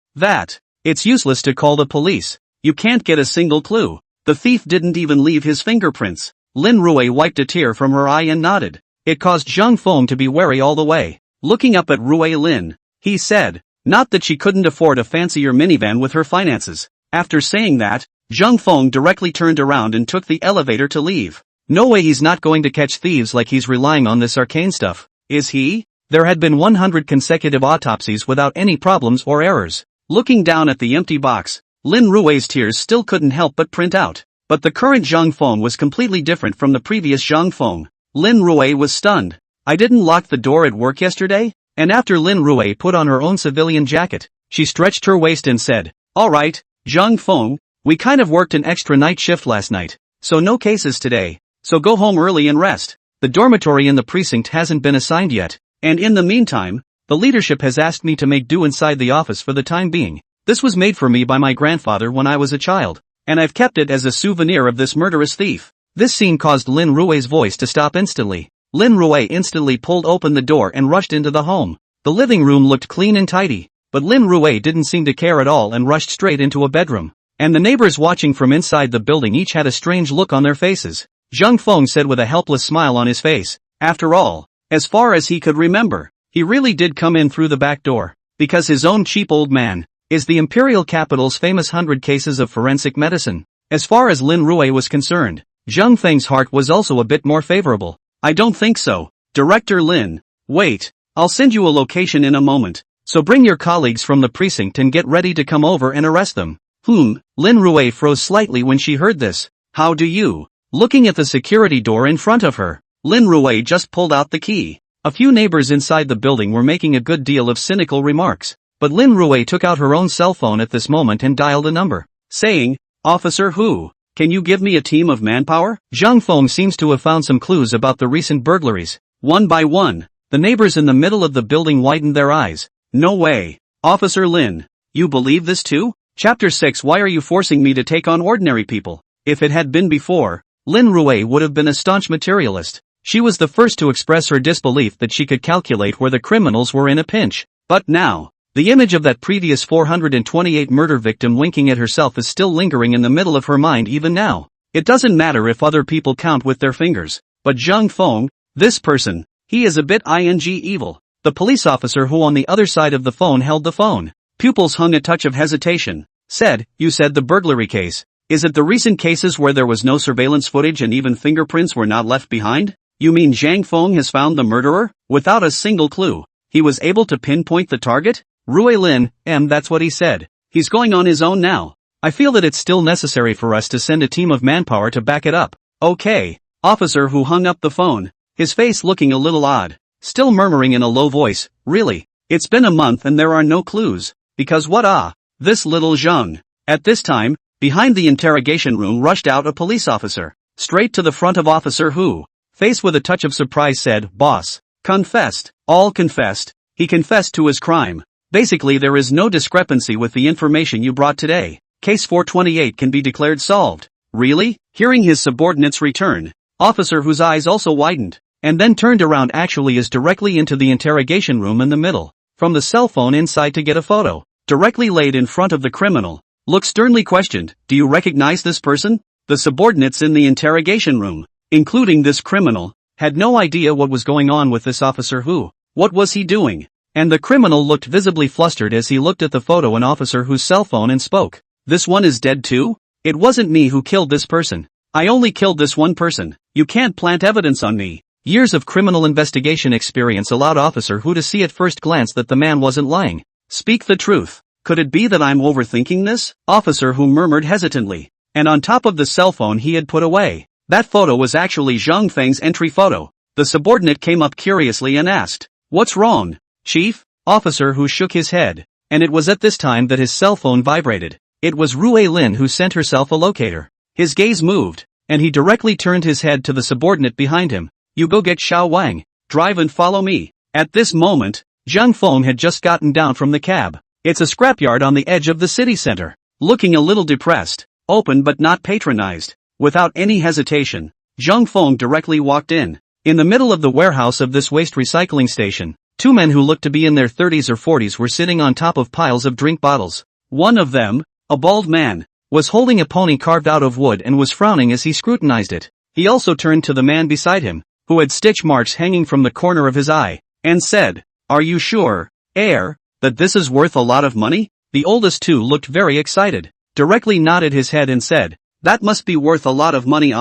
It's useless to call the police. You can't get a single clue. The thief didn't even leave his fingerprints. Lin Rui wiped a tear from her eye and nodded. It caused Zhang Feng to be wary all the way. Looking up at Rui Lin, he said, not that she couldn't afford a fancier minivan with her finances. After saying that, Zhang Feng directly turned around and took the elevator to leave. No way, he's not going to catch thieves like he's relying on this arcane stuff, is he? There had been 100 consecutive autopsies without any problems or errors. Looking down at the empty box, Lin Rui's tears still couldn't help but print out. But the current Zhang Feng was completely different from the previous Zhang Feng. Lin Rui was stunned. I didn't lock the door at work yesterday? And after Lin Rui put on her own civilian jacket, she stretched her waist and said, alright, Zhang Feng, we kind of worked an extra night shift last night, so no cases today. So go home early and rest. The dormitory in the precinct hasn't been assigned yet, and in the meantime, the leadership has asked me to make do inside the office for the time being. This was made for me by my grandfather when I was a child, and I've kept it as a souvenir of this murderous thief. This scene caused Lin Rui's voice to stop instantly. Lin Rui instantly pulled open the door and rushed into the home. The living room looked clean and tidy, but Lin Rui didn't seem to care at all and rushed straight into a bedroom. And the neighbors watching from inside the building each had a strange look on their faces. Zhang Feng said with a helpless smile on his face, after all, as far as he could remember, he really did come in through the back door, because his own cheap old man is the imperial capital's famous 100 cases of forensic medicine. As far as Lin Rui was concerned, Zhang Feng's heart was also a bit more favorable. I don't think so, Director Lin. Wait, I'll send you a location in a moment, so bring your colleagues from the precinct and get ready to come over and arrest them. Lin Rui froze slightly when she heard this. How do you? Looking at the security door in front of her, Lin Rui just pulled out the key. A few neighbors inside the building were making a good deal of cynical remarks. But Lin Rui took out her own cell phone at this moment and dialed a number, saying, Officer Hu, can you give me a team of manpower? Zhang Feng seems to have found some clues about the recent burglaries. One by one, the neighbors in the middle of the building widened their eyes. No way. Officer Lin, you believe this too? Chapter 6. Why are you forcing me to take on ordinary people? If it had been before, Lin Rui would have been a staunch materialist. She was the first to express her disbelief that she could calculate where the criminals were in a pinch. But now, the image of that previous 428 murder victim winking at herself is still lingering in the middle of her mind even now. It doesn't matter if other people count with their fingers, but Zhang Feng, this person, he is a bit evil. The police officer who on the other side of the phone held the phone, pupils hung a touch of hesitation, said, you said the burglary case. Is it the recent cases where there was no surveillance footage and even fingerprints were not left behind? You mean Zhang Feng has found the murderer? Without a single clue, he was able to pinpoint the target? Rui Lin, that's what he said. He's going on his own now. I feel that it's still necessary for us to send a team of manpower to back it up. Okay. Officer who hung up the phone, his face looking a little odd, still murmuring in a low voice, really? It's been a month and there are no clues. Because what this little Zhang. At this time, behind the interrogation room rushed out a police officer, straight to the front of Officer Hu, faced with a touch of surprise said, Boss, confessed. All confessed. He confessed to his crime. Basically there is no discrepancy with the information you brought today. Case 428 can be declared solved. Really? Hearing his subordinate's return, Officer whose eyes also widened, and then turned around actually is directly into the interrogation room in the middle, from the cell phone inside to get a photo, directly laid in front of the criminal. Look sternly questioned, do you recognize this person? The subordinates in the interrogation room, including this criminal, had no idea what was going on with this Officer Hu. What was he doing? And the criminal looked visibly flustered as he looked at the photo and Officer Hu's cell phone and spoke. This one is dead too? It wasn't me who killed this person. I only killed this one person. You can't plant evidence on me. Years of criminal investigation experience allowed Officer Hu to see at first glance that the man wasn't lying. Speak the truth. Could it be that I'm overthinking this? Officer Hu murmured hesitantly. And on top of the cell phone he had put away, that photo was actually Zhang Feng's entry photo. The subordinate came up curiously and asked, What's wrong, Chief? Officer Hu shook his head, and it was at this time that his cell phone vibrated. It was Rui Lin who sent herself a locator. His gaze moved, and he directly turned his head to the subordinate behind him. You go get Xiao Wang. Drive and follow me. At this moment, Zhang Feng had just gotten down from the cab. It's a scrapyard on the edge of the city center. Looking a little depressed, open but not patronized. Without any hesitation, Zhang Feng directly walked in. In the middle of the warehouse of this waste recycling station, two men who looked to be in their 30s or 40s were sitting on top of piles of drink bottles. One of them, a bald man, was holding a pony carved out of wood and was frowning as he scrutinized it. He also turned to the man beside him, who had stitch marks hanging from the corner of his eye, and said, Are you sure, that this is worth a lot of money? The oldest two looked very excited, directly nodded his head and said, That must be worth a lot of money.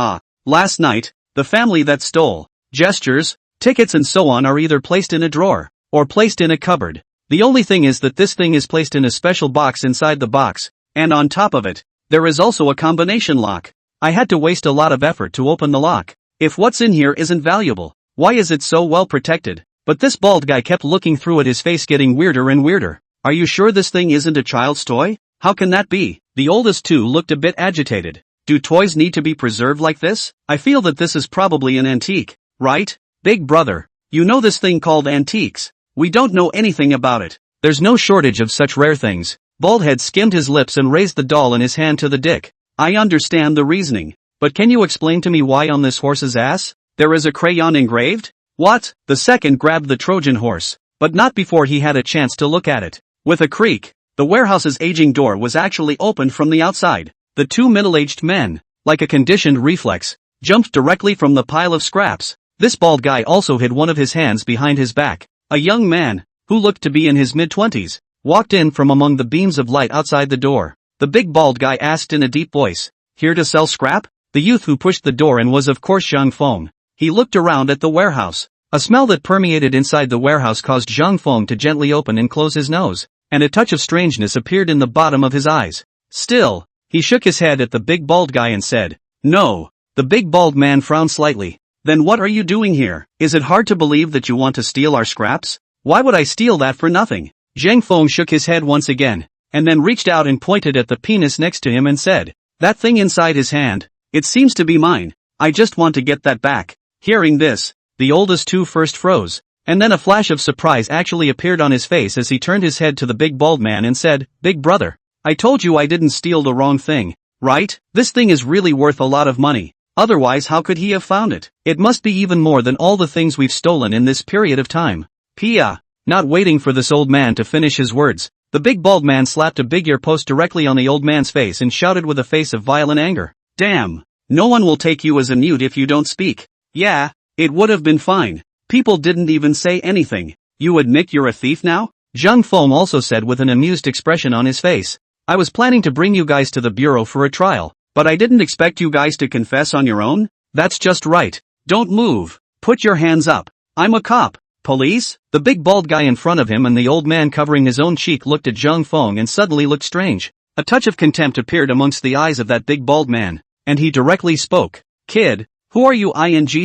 Last night, the family that stole gestures, tickets and so on are either placed in a drawer, or placed in a cupboard. The only thing is that this thing is placed in a special box inside the box. And on top of it, there is also a combination lock. I had to waste a lot of effort to open the lock. If what's in here isn't valuable, why is it so well protected? But this bald guy kept looking through it, his face getting weirder and weirder. Are you sure this thing isn't a child's toy? How can that be? The oldest two looked a bit agitated. Do toys need to be preserved like this? I feel that this is probably an antique, right? Big brother, you know this thing called antiques. We don't know anything about it. There's no shortage of such rare things. Baldhead skimmed his lips and raised the doll in his hand to the dick. I understand the reasoning, but can you explain to me why on this horse's ass there is a crayon engraved? What? The second grabbed the Trojan horse, but not before he had a chance to look at it. With a creak, the warehouse's aging door was actually opened from the outside. The two middle-aged men, like a conditioned reflex, jumped directly from the pile of scraps. This bald guy also hid one of his hands behind his back. A young man, who looked to be in his mid-20s, walked in from among the beams of light outside the door. The big bald guy asked in a deep voice, "Here to sell scrap?" The youth who pushed the door in was of course Zhang Feng. He looked around at the warehouse. A smell that permeated inside the warehouse caused Zhang Feng to gently open and close his nose, and a touch of strangeness appeared in the bottom of his eyes. Still, he shook his head at the big bald guy and said, "No." The big bald man frowned slightly. "Then what are you doing here? Is it hard to believe that you want to steal our scraps? Why would I steal that for nothing?" Zhang Feng shook his head once again, and then reached out and pointed at the penis next to him and said, "That thing inside his hand, it seems to be mine. I just want to get that back." Hearing this, the oldest two first froze, and then a flash of surprise actually appeared on his face as he turned his head to the big bald man and said, "Big brother, I told you I didn't steal the wrong thing, right? This thing is really worth a lot of money. Otherwise how could he have found it? It must be even more than all the things we've stolen in this period of time." Pia. Not waiting for this old man to finish his words, the big bald man slapped a big ear-post directly on the old man's face and shouted with a face of violent anger, "Damn! No one will take you as a mute if you don't speak." "Yeah, it would have been fine. People didn't even say anything. You admit you're a thief now?" Zhang Feng also said with an amused expression on his face. "I was planning to bring you guys to the bureau for a trial, but I didn't expect you guys to confess on your own. That's just right. Don't move. Put your hands up. I'm a cop." "Police?" The big bald guy in front of him and the old man covering his own cheek looked at Zhang Feng and suddenly looked strange. A touch of contempt appeared amongst the eyes of that big bald man, and he directly spoke. "Kid, who are you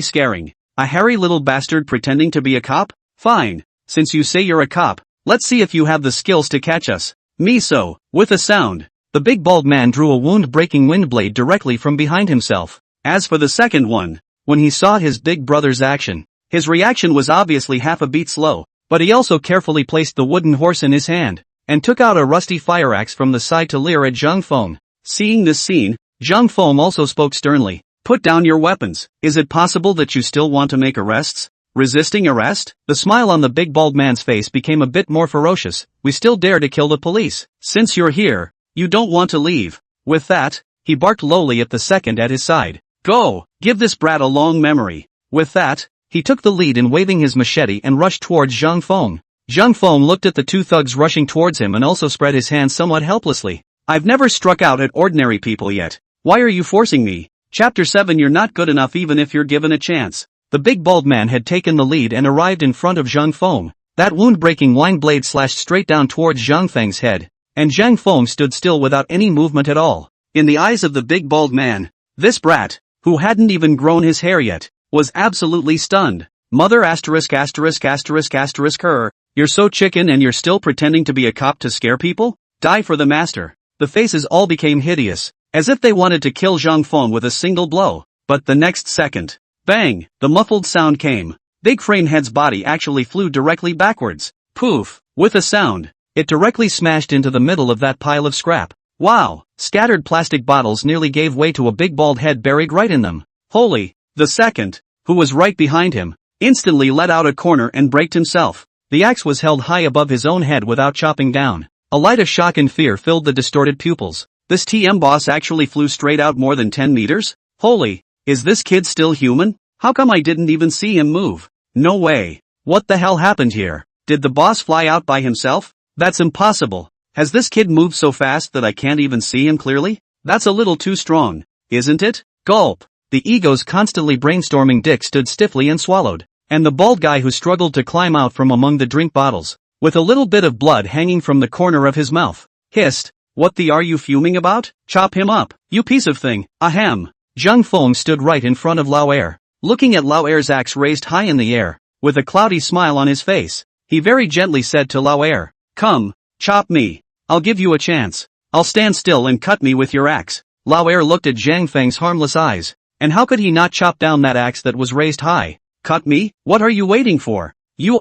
scaring? A hairy little bastard pretending to be a cop? Fine, since you say you're a cop, let's see if you have the skills to catch us." "Miso." With a sound, the big bald man drew a wound-breaking wind blade directly from behind himself. As for the second one, when he saw his big brother's action, his reaction was obviously half a beat slow, but he also carefully placed the wooden horse in his hand, and took out a rusty fire axe from the side to leer at Zhang Feng. Seeing this scene, Zhang Feng also spoke sternly. "Put down your weapons. Is it possible that you still want to make arrests? Resisting arrest?" The smile on the big bald man's face became a bit more ferocious. "We still dare to kill the police. Since you're here, you don't want to leave." With that, he barked lowly at the second at his side. "Go, give this brat a long memory." With that, he took the lead in waving his machete and rushed towards Zhang Feng. Zhang Feng looked at the two thugs rushing towards him and also spread his hands somewhat helplessly. "I've never struck out at ordinary people yet. Why are you forcing me?" Chapter 7. You're not good enough even if you're given a chance. The big bald man had taken the lead and arrived in front of Zhang Feng. That wound-breaking wine blade slashed straight down towards Zhang Feng's head, and Zhang Feng stood still without any movement at all. In the eyes of the big bald man, this brat, who hadn't even grown his hair yet, was absolutely stunned. "Mother her, you're so chicken and you're still pretending to be a cop to scare people? Die for the master." The faces all became hideous, as if they wanted to kill Zhang Feng with a single blow. But the next second, bang, the muffled sound came. Big Framehead's body actually flew directly backwards. Poof! With a sound, it directly smashed into the middle of that pile of scrap. Wow! Scattered plastic bottles nearly gave way to a big bald head buried right in them. Holy! The second, who was right behind him, instantly let out a corner and braked himself. The axe was held high above his own head without chopping down. A light of shock and fear filled the distorted pupils. This TM boss actually flew straight out more than 10 meters? Holy! Is this kid still human? How come I didn't even see him move? No way. What the hell happened here? Did the boss fly out by himself? That's impossible. Has this kid moved so fast that I can't even see him clearly? That's a little too strong, isn't it? Gulp. The ego's constantly brainstorming dick stood stiffly and swallowed. And the bald guy who struggled to climb out from among the drink bottles, with a little bit of blood hanging from the corner of his mouth, hissed, What the are you fuming about? Chop him up, you piece of thing, ahem. Zhang Feng stood right in front of Lao Er, looking at Lao Er's axe raised high in the air, with a cloudy smile on his face. He very gently said to Lao Er, "Come, chop me. I'll give you a chance. I'll stand still and cut me with your axe." Lao Er looked at Zhang Feng's harmless eyes. And how could he not chop down that axe that was raised high? Cut me? What are you waiting for? Do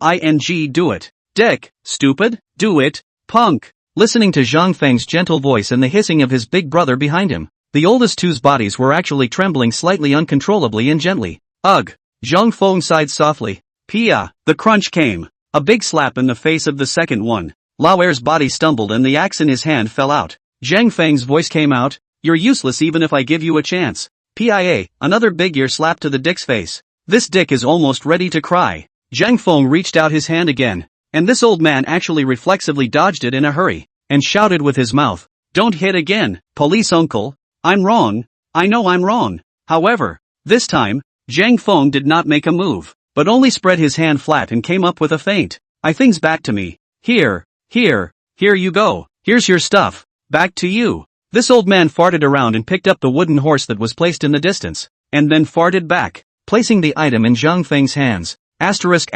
it. Dick, stupid, do it, punk. Listening to Zhang Feng's gentle voice and the hissing of his big brother behind him, the oldest two's bodies were actually trembling slightly uncontrollably and gently. Ugh. Zhang Feng sighed softly. Pia. The crunch came. A big slap in the face of the second one. Lao Er's body stumbled and the axe in his hand fell out. Zhang Feng's voice came out. You're useless even if I give you a chance. Pia. Another big ear slap to the dick's face. This dick is almost ready to cry. Zhang Feng reached out his hand again, and this old man actually reflexively dodged it in a hurry, and shouted with his mouth, "Don't hit again, police uncle. I'm wrong. I know I'm wrong." However, this time, Zhang Feng did not make a move, but only spread his hand flat and came up with a feint. "I things back to me. Here you go. Here's your stuff. Back to you." This old man farted around and picked up the wooden horse that was placed in the distance, and then farted back, placing the item in Zhang Feng's hands. Asterisk.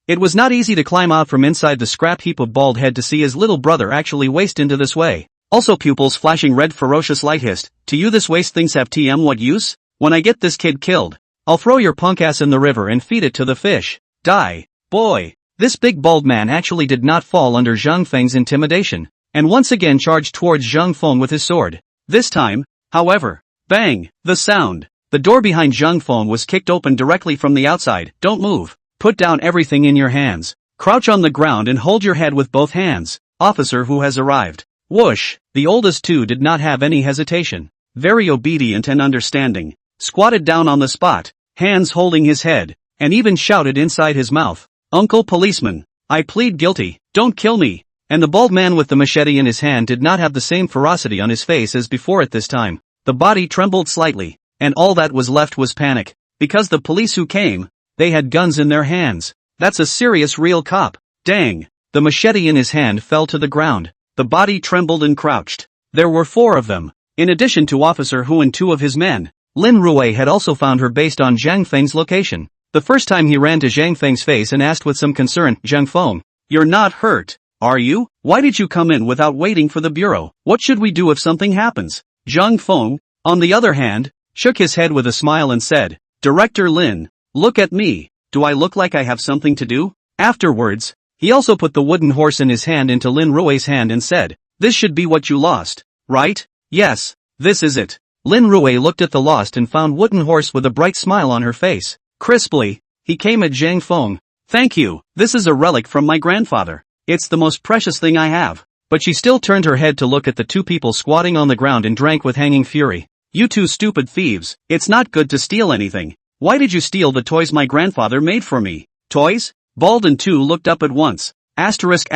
It was not easy to climb out from inside the scrap heap of bald head to see his little brother actually waste into this way. Also pupils flashing red ferocious light hissed, "To you this waste things have TM what use? When I get this kid killed, I'll throw your punk ass in the river and feed it to the fish. Die, boy." This big bald man actually did not fall under Zhang Feng's intimidation, and once again charged towards Zhang Feng with his sword. This time, however, bang, the sound. The door behind Zhang Feng was kicked open directly from the outside. "Don't move. Put down everything in your hands. Crouch on the ground and hold your head with both hands. Officer who has arrived." Whoosh! The oldest two did not have any hesitation. Very obedient and understanding. Squatted down on the spot, hands holding his head, and even shouted inside his mouth, "Uncle policeman, I plead guilty, don't kill me." And the bald man with the machete in his hand did not have the same ferocity on his face as before at this time. The body trembled slightly, and all that was left was panic. Because the police who came, they had guns in their hands. That's a serious real cop. Dang. The machete in his hand fell to the ground. The body trembled and crouched. There were 4 of them. In addition to Officer Hu and 2 of his men, Lin Rui had also found her based on Zhang Feng's location. The first time he ran to Zhang Feng's face and asked with some concern, "Zhang Feng, you're not hurt, are you? Why did you come in without waiting for the bureau? What should we do if something happens?" Zhang Feng, on the other hand, shook his head with a smile and said, "Director Lin, look at me. Do I look like I have something to do?" Afterwards, he also put the wooden horse in his hand into Lin Rui's hand and said, "This should be what you lost, right?" "Yes, this is it." Lin Rui looked at the lost and found wooden horse with a bright smile on her face. Crisply, he came at Zhang Feng. "Thank you, this is a relic from my grandfather. It's the most precious thing I have." But she still turned her head to look at the 2 people squatting on the ground and drank with hanging fury. "You 2 stupid thieves, it's not good to steal anything. Why did you steal the toys my grandfather made for me?" "Toys?" Bald and 2 looked up at once. Asterisk.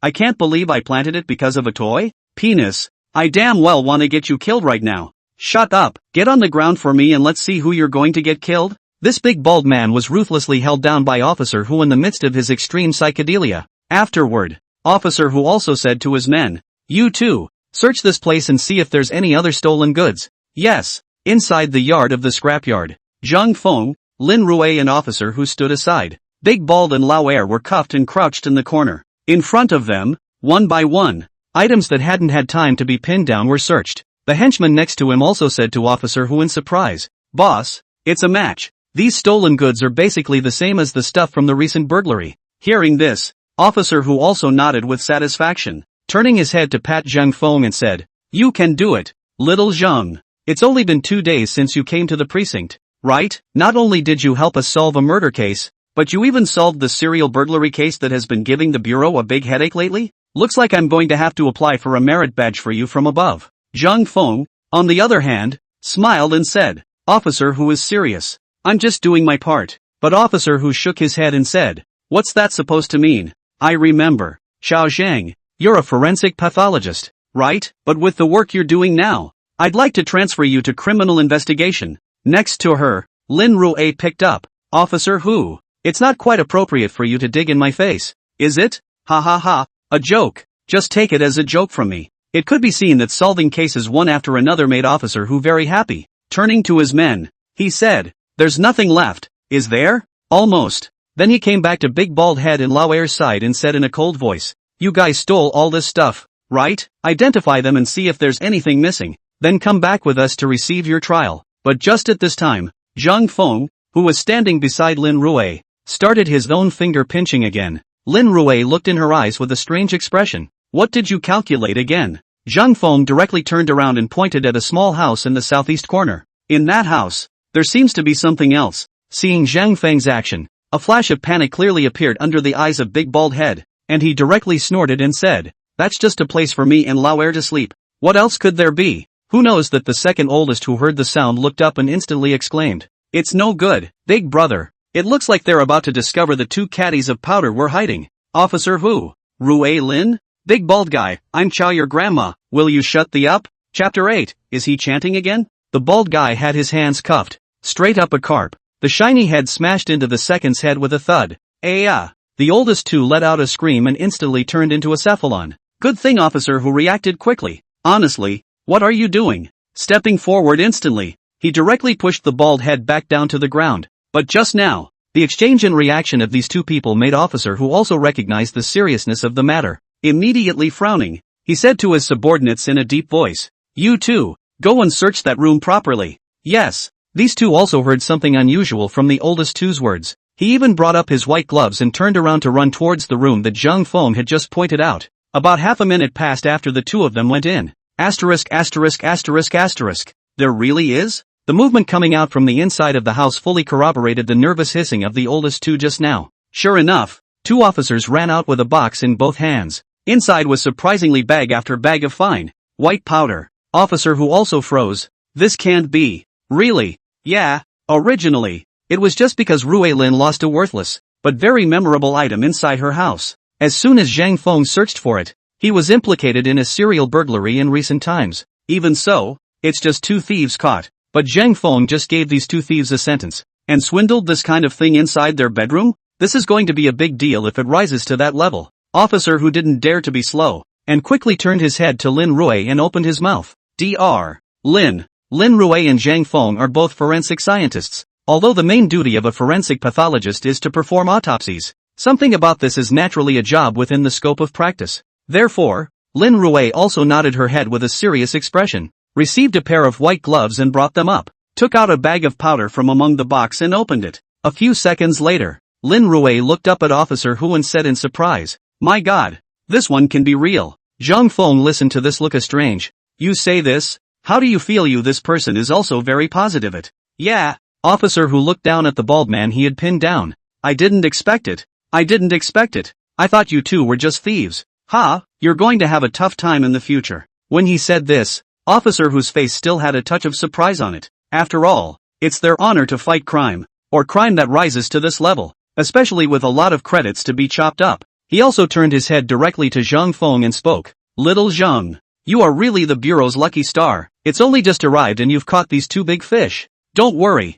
"I can't believe I planted it because of a toy? Penis. I damn well wanna get you killed right now." "Shut up, get on the ground for me and let's see who you're going to get killed." This big bald man was ruthlessly held down by Officer Hu in the midst of his extreme psychedelia. Afterward, Officer Hu also said to his men, "You 2, search this place and see if there's any other stolen goods." Yes, inside the yard of the scrapyard, Zhang Feng, Lin Rui and Officer Hu stood aside. Big Bald and Lao Er were cuffed and crouched in the corner. In front of them, one by one, items that hadn't had time to be pinned down were searched. The henchman next to him also said to Officer Hu in surprise, "Boss, it's a match. These stolen goods are basically the same as the stuff from the recent burglary." Hearing this, Officer Hu also nodded with satisfaction, turning his head to pat Zhang Feng and said, "You can do it, little Zhang. It's only been 2 days since you came to the precinct, right? Not only did you help us solve a murder case, but you even solved the serial burglary case that has been giving the bureau a big headache lately? Looks like I'm going to have to apply for a merit badge for you from above." Zhang Feng, on the other hand, smiled and said, "Officer Hu is serious. I'm just doing my part." But Officer Hu shook his head and said, "What's that supposed to mean?" "I remember. Xiao Zhang, you're a forensic pathologist, right? But with the work you're doing now, I'd like to transfer you to criminal investigation." Next to her, Lin Rui picked up, "Officer Hu, it's not quite appropriate for you to dig in my face, is it? Ha ha ha, A joke. Just take it as a joke from me. It could be seen that solving cases one after another made Officer Who very happy. Turning to his men, he said, "There's nothing left, is there?" "Almost." Then he came back to Big Bald Head and Lao Air's side and said in a cold voice, "You guys stole all this stuff, right? Identify them and see if there's anything missing. Then come back with us to receive your trial." But just at this time, Zhang Feng, who was standing beside Lin Rui, started his own finger pinching again. Lin Rui looked in her eyes with a strange expression. "What did you calculate again?" Zhang Feng directly turned around and pointed at a small house in the southeast corner. "In that house, there seems to be something else." Seeing Zhang Feng's action, a flash of panic clearly appeared under the eyes of Big Bald Head, and he directly snorted and said, "That's just a place for me and Lao Air to sleep. What else could there be?" Who knows that the second oldest who heard the sound looked up and instantly exclaimed, "It's no good, Big Brother. It looks like they're about to discover the 2 caddies of powder we're hiding." "Officer Who? Rui Lin? Big Bald Guy, I'm Chow your grandma, will you shut the up?" Chapter 8, is he chanting again? The bald guy had his hands cuffed, straight up a carp. The shiny head smashed into the second's head with a thud. "Ah!" The oldest 2 let out a scream and instantly turned into a cephalon. Good thing Officer Who reacted quickly. "Honestly, what are you doing?" Stepping forward instantly, he directly pushed the bald head back down to the ground. But just now, the exchange and reaction of these 2 people made Officer Who also recognize the seriousness of the matter. Immediately frowning, he said to his subordinates in a deep voice, "You 2, go and search that room properly." Yes, these 2 also heard something unusual from the oldest 2's words. He even brought up his white gloves and turned around to run towards the room that Zhang Feng had just pointed out. About half a minute passed after the 2 of them went in. Asterisk asterisk asterisk asterisk. There really is? The movement coming out from the inside of the house fully corroborated the nervous hissing of the oldest 2 just now. Sure enough, 2 officers ran out with a box in both hands. Inside was surprisingly bag after bag of fine, white powder. Officer Who also froze. This can't be. Really? Yeah, originally, it was just because Rui Lin lost a worthless, but very memorable item inside her house. As soon as Zhang Feng searched for it, he was implicated in a serial burglary in recent times. Even so, it's just 2 thieves caught, but Zhang Feng just gave these 2 thieves a sentence, and swindled this kind of thing inside their bedroom? This is going to be a big deal if it rises to that level. Officer Who didn't dare to be slow, and quickly turned his head to Lin Rui and opened his mouth. Dr. Lin Rui and Zhang Feng are both forensic scientists, although the main duty of a forensic pathologist is to perform autopsies. Something about this is naturally a job within the scope of practice. Therefore, Lin Rui also nodded her head with a serious expression, received a pair of white gloves and brought them up, took out a bag of powder from among the box and opened it. A few seconds later, Lin Rui looked up at Officer Who and said in surprise, "My God, this one can be real." Zhang Feng listened to this look strange. "You say this? How do you feel?" This person is also very positive it. "Yeah." Officer Who looked down at the bald man he had pinned down. I didn't expect it. I thought you 2 were just thieves. Ha, you're going to have a tough time in the future." When he said this, Officer Whose face still had a touch of surprise on it. After all, it's their honor to fight crime, or crime that rises to this level, especially with a lot of credits to be chopped up. He also turned his head directly to Zhang Feng and spoke. "Little Zhang, you are really the Bureau's lucky star. It's only just arrived and you've caught these 2 big fish. Don't worry,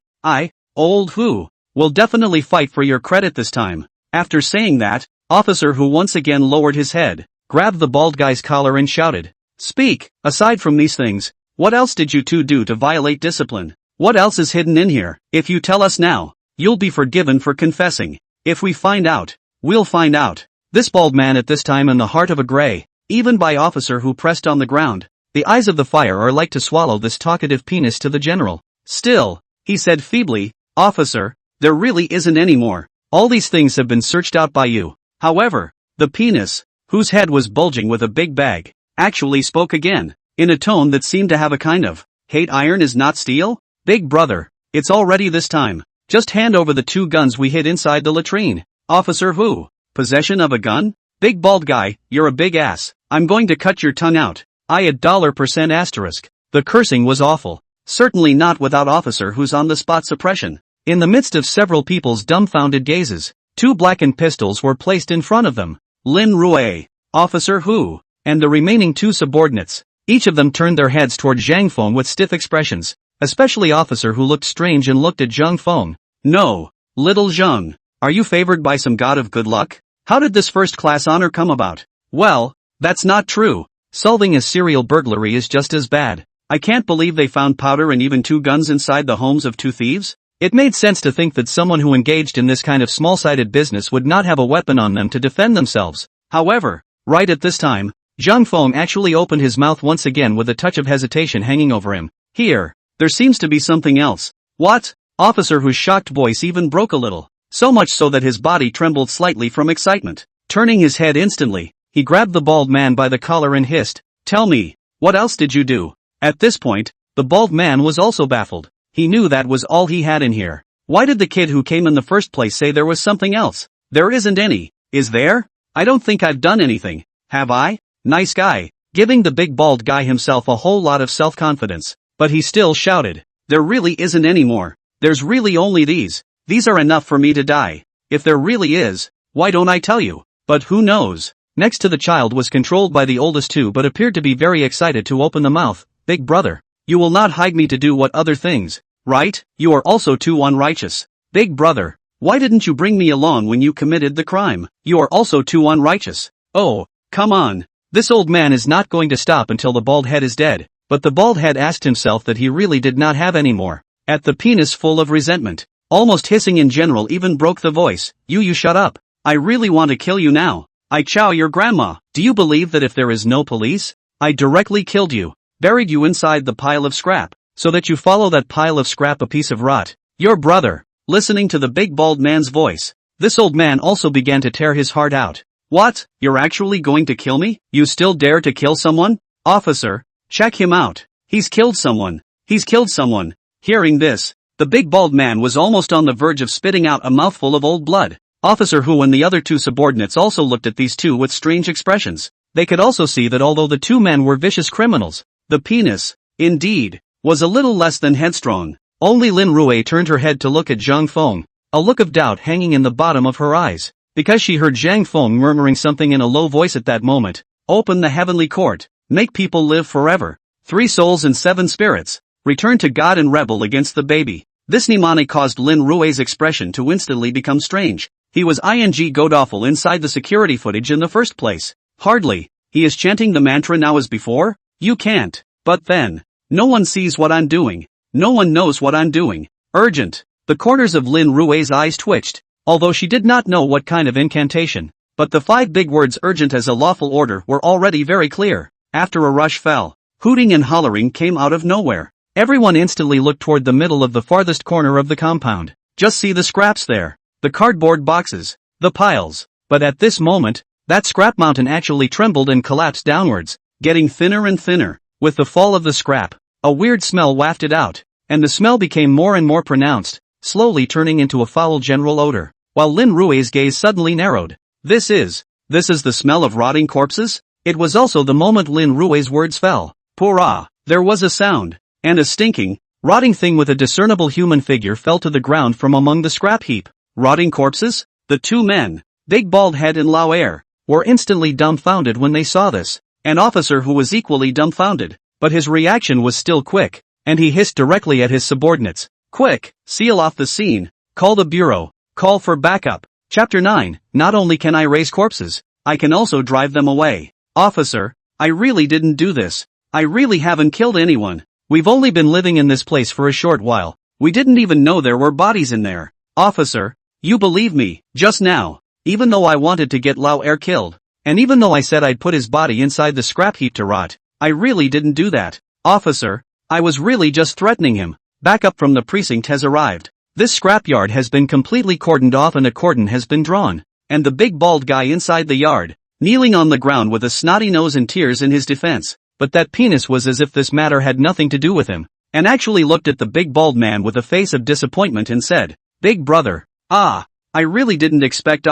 Old Who, will definitely fight for your credit this time." After saying that, Officer Who once again lowered his head, grabbed the bald guy's collar and shouted, "Speak, aside from these things, what else did you 2 do to violate discipline? What else is hidden in here? If you tell us now, you'll be forgiven for confessing. If we find out, we'll find out." This bald man at this time in the heart of a gray, even by Officer Who pressed on the ground. The eyes of the fire are like to swallow this talkative penis to the general. "Still," he said feebly, "Officer, there really isn't any more. All these things have been searched out by you." However, the penis, whose head was bulging with a big bag, actually spoke again, in a tone that seemed to have a kind of, "Hate iron is not steel? Big brother, it's all ready this time. Just hand over the 2 guns we hid inside the latrine." Officer Who, possession of a gun? Big bald guy, you're a big ass. I'm going to cut your tongue out. $100% asterisk. The cursing was awful. Certainly not without Officer Who's on-the-spot suppression. In the midst of several people's dumbfounded gazes, 2 blackened pistols were placed in front of them. Lin Rui, Officer Who, and the remaining 2 subordinates. Each of them turned their heads toward Zhang Feng with stiff expressions, especially Officer Who looked strange and looked at Zhang Feng. "No, little Zhang, are you favored by some god of good luck? How did this first-class honor come about?" Well, that's not true. Solving a serial burglary is just as bad. I can't believe they found powder and even 2 guns inside the homes of 2 thieves. It made sense to think that someone who engaged in this kind of small-sided business would not have a weapon on them to defend themselves. However, right at this time, Zhang Feng actually opened his mouth once again with a touch of hesitation hanging over him. Here, there seems to be something else. What? Officer whose shocked voice even broke a little. So much so that his body trembled slightly from excitement. Turning his head instantly, he grabbed the bald man by the collar and hissed, "Tell me, what else did you do?" At this point, the bald man was also baffled. He knew that was all he had in here. Why did the kid who came in the first place say there was something else? There isn't any. Is there? I don't think I've done anything. Have I? Nice guy. Giving the big bald guy himself a whole lot of self-confidence. But he still shouted, "There really isn't any more. There's really only these. These are enough for me to die. If there really is, why don't I tell you?" But who knows? Next to the child was controlled by the oldest two but appeared to be very excited to open the mouth. "Big brother, you will not hide me to do what other things, right? You are also too unrighteous. Big brother, why didn't you bring me along when you committed the crime? You are also too unrighteous. Oh, come on." This old man is not going to stop until the bald head is dead, but the bald head asked himself that he really did not have any more. At the penis full of resentment, almost hissing in general even broke the voice, You shut up. I really want to kill you now. I chow your grandma. Do you believe that if there is no police, I directly killed you, buried you inside the pile of scrap, so that you follow that pile of scrap a piece of rot? Your brother." Listening to the big bald man's voice, this old man also began to tear his heart out. "What? You're actually going to kill me? You still dare to kill someone? Officer, check him out. He's killed someone. He's killed someone." Hearing this, the big bald man was almost on the verge of spitting out a mouthful of old blood. Officer Hu and the other 2 subordinates also looked at these 2 with strange expressions. They could also see that although the 2 men were vicious criminals, the penis, indeed, was a little less than headstrong. Only Lin Rui turned her head to look at Zhang Feng, a look of doubt hanging in the bottom of her eyes, because she heard Zhang Feng murmuring something in a low voice at that moment. "Open the heavenly court, make people live forever. 3 souls and 7 spirits, return to God and rebel against the baby." This mnemonic caused Lin Rui's expression to instantly become strange. He was god-awful inside the security footage in the first place. Hardly. He is chanting the mantra now as before? You can't. But then, no one sees what I'm doing. No one knows what I'm doing. Urgent. The corners of Lin Rui's eyes twitched, although she did not know what kind of incantation. But the 5 big words urgent as a lawful order were already very clear. After a rush fell, hooting and hollering came out of nowhere. Everyone instantly looked toward the middle of the farthest corner of the compound. Just see the scraps there. The cardboard boxes. The piles. But at this moment, that scrap mountain actually trembled and collapsed downwards, getting thinner and thinner. With the fall of the scrap, a weird smell wafted out, and the smell became more and more pronounced, slowly turning into a foul general odor, while Lin Rui's gaze suddenly narrowed. This is the smell of rotting corpses? It was also the moment Lin Rui's words fell. Purah! There was a sound, and a stinking, rotting thing with a discernible human figure fell to the ground from among the scrap heap. Rotting corpses? The 2 men, Big Bald Head and Lao Air, were instantly dumbfounded when they saw this. An officer who was equally dumbfounded, but his reaction was still quick, and he hissed directly at his subordinates. "Quick, seal off the scene, call the bureau, call for backup." Chapter 9, Not only can I raise corpses, I can also drive them away. "Officer, I really didn't do this. I really haven't killed anyone. We've only been living in this place for a short while. We didn't even know there were bodies in there." "Officer, you believe me, just now, even though I wanted to get Lao Air killed, and even though I said I'd put his body inside the scrap heap to rot, I really didn't do that. Officer, I was really just threatening him." Backup from the precinct has arrived. This scrapyard has been completely cordoned off and a cordon has been drawn, and the big bald guy inside the yard, kneeling on the ground with a snotty nose and tears in his defense, but that penis was as if this matter had nothing to do with him, and actually looked at the big bald man with a face of disappointment and said, "Big brother, I really didn't expect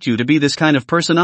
you to be this kind of person.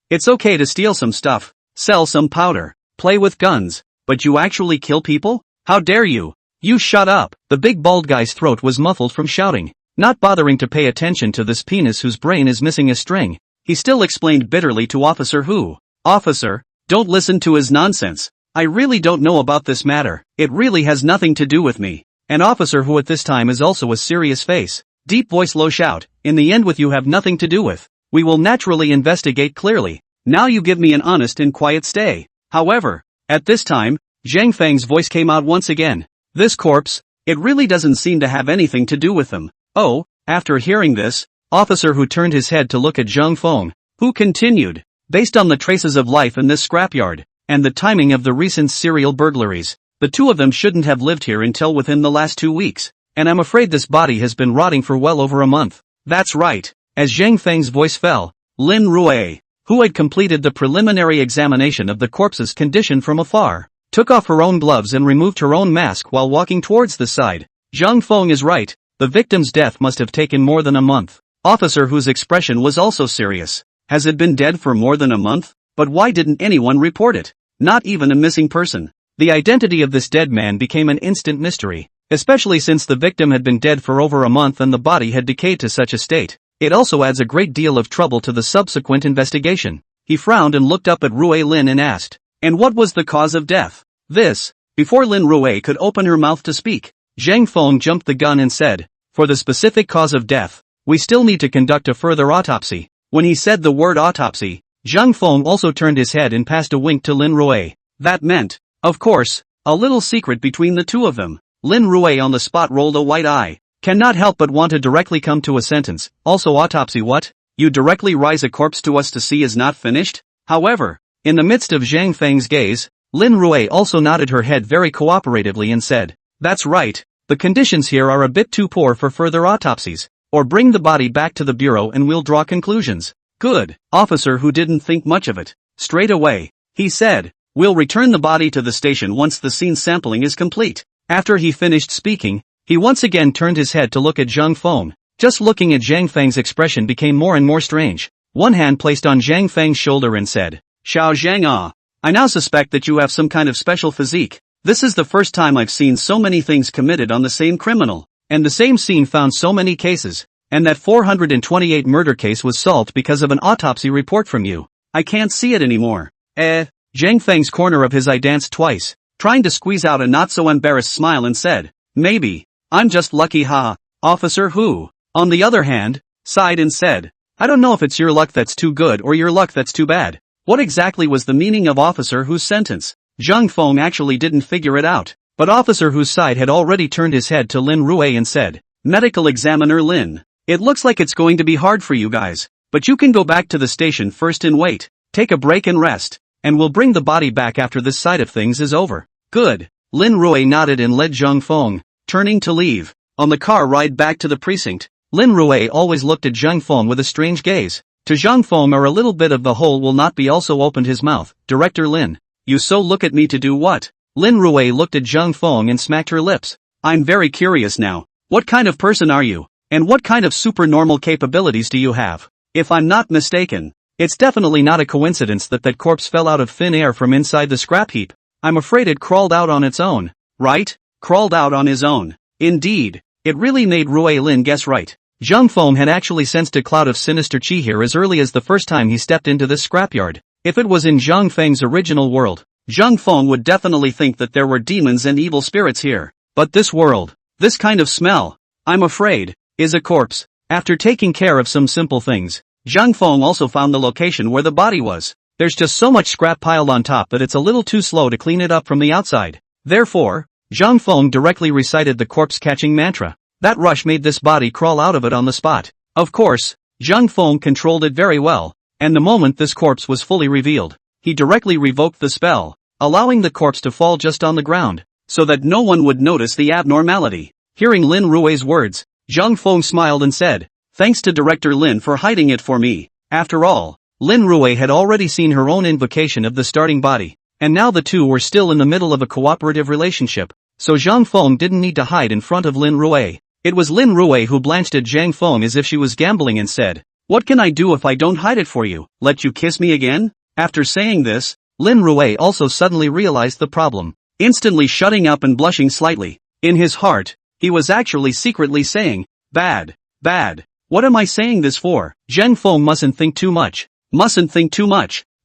It's okay to steal some stuff, sell some powder, play with guns, but you actually kill people? How dare you? You shut up." The big bald guy's throat was muffled from shouting, not bothering to pay attention to this penis whose brain is missing a string. He still explained bitterly to Officer Hu, "Officer, don't listen to his nonsense. I really don't know about this matter. It really has nothing to do with me." An officer who at this time is also a serious face, deep voice low shout, "In the end with you have nothing to do with. We will naturally investigate clearly. Now you give me an honest and quiet stay. However, at this time, Zhang Feng's voice came out once again. This corpse, it really doesn't seem to have anything to do with them. Oh, after hearing this, officer who turned his head to look at Zhang Feng, who continued, based on the traces of life in this scrapyard, and the timing of the recent serial burglaries, the two of them shouldn't have lived here until within the last 2 weeks, and I'm afraid this body has been rotting for well over a month. That's right. As Zhang Feng's voice fell, Lin Rui, who had completed the preliminary examination of the corpse's condition from afar, took off her own gloves and removed her own mask while walking towards the side. Zhang Feng is right, the victim's death must have taken more than a month. Officer whose expression was also serious. Has it been dead for more than a month? But why didn't anyone report it? Not even a missing person. The identity of this dead man became an instant mystery, especially since the victim had been dead for over a month and the body had decayed to such a state. It also adds a great deal of trouble to the subsequent investigation. He frowned and looked up at Rui Lin and asked, and what was the cause of death? This, before Lin Rui could open her mouth to speak, Zhang Feng jumped the gun and said, for the specific cause of death, we still need to conduct a further autopsy. When he said the word autopsy, Zhang Feng also turned his head and passed a wink to Lin Rui. That meant, of course, a little secret between the two of them. Lin Rui on the spot rolled a white eye. Cannot help but want to directly come to a sentence. Also autopsy what? You directly rise a corpse to us to see is not finished? However, in the midst of Zhang Feng's gaze, Lin Rui also nodded her head very cooperatively and said, that's right, the conditions here are a bit too poor for further autopsies. Or bring the body back to the bureau and we'll draw conclusions. Good. Officer who didn't think much of it. Straight away, he said, we'll return the body to the station once the scene sampling is complete. After he finished speaking, he once again turned his head to look at Zhang Feng. Just looking at Zhang Feng's expression became more and more strange. One hand placed on Zhang Feng's shoulder and said, Xiao Zhang Ah, I now suspect that you have some kind of special physique. This is the first time I've seen so many things committed on the same criminal. And the same scene found so many cases, and that 428 murder case was solved because of an autopsy report from you. I can't see it anymore. Zhang Feng's corner of his eye danced twice, trying to squeeze out a not-so-embarrassed smile and said, maybe, I'm just lucky ha. Officer who, on the other hand, sighed and said, I don't know if it's your luck that's too good or your luck that's too bad. What exactly was the meaning of Officer whose sentence? Zhang Feng actually didn't figure it out. But Officer whose side had already turned his head to Lin Rui and said, Medical Examiner Lin, it looks like it's going to be hard for you guys, but you can go back to the station first and wait, take a break and rest, and we'll bring the body back after this side of things is over. Good. Lin Rui nodded and led Zhang Feng, turning to leave. On the car ride back to the precinct, Lin Rui always looked at Zhang Feng with a strange gaze. To Zhang Feng or a little bit of the whole will not be also opened his mouth. Director Lin, you so look at me to do what? Lin Rui looked at Zhang Feng and smacked her lips. I'm very curious now. What kind of person are you? And what kind of supernormal capabilities do you have? If I'm not mistaken, it's definitely not a coincidence that that corpse fell out of thin air from inside the scrap heap. I'm afraid it crawled out on its own. Right? Crawled out on his own. Indeed. It really made Rui Lin guess right. Zhang Feng had actually sensed a cloud of sinister chi here as early as the first time he stepped into this scrapyard. If it was in Zhang Feng's original world, Zhang Feng would definitely think that there were demons and evil spirits here. But this world, this kind of smell, I'm afraid, is a corpse. After taking care of some simple things, Zhang Feng also found the location where the body was. There's just so much scrap piled on top that it's a little too slow to clean it up from the outside. Therefore, Zhang Feng directly recited the corpse-catching mantra. That rush made this body crawl out of it on the spot. Of course, Zhang Feng controlled it very well, and the moment this corpse was fully revealed, he directly revoked the spell, allowing the corpse to fall just on the ground, so that no one would notice the abnormality. Hearing Lin Rui's words, Zhang Feng smiled and said, thanks to Director Lin for hiding it for me. After all, Lin Rui had already seen her own invocation of the starting body, and now the two were still in the middle of a cooperative relationship, so Zhang Feng didn't need to hide in front of Lin Rui. It was Lin Rui who blanched at Zhang Feng as if she was gambling and said, what can I do if I don't hide it for you? Let you kiss me again? After saying this, Lin Rui also suddenly realized the problem, instantly shutting up and blushing slightly. In his heart, he was actually secretly saying, bad. What am I saying this for? Zhang Feng mustn't think too much.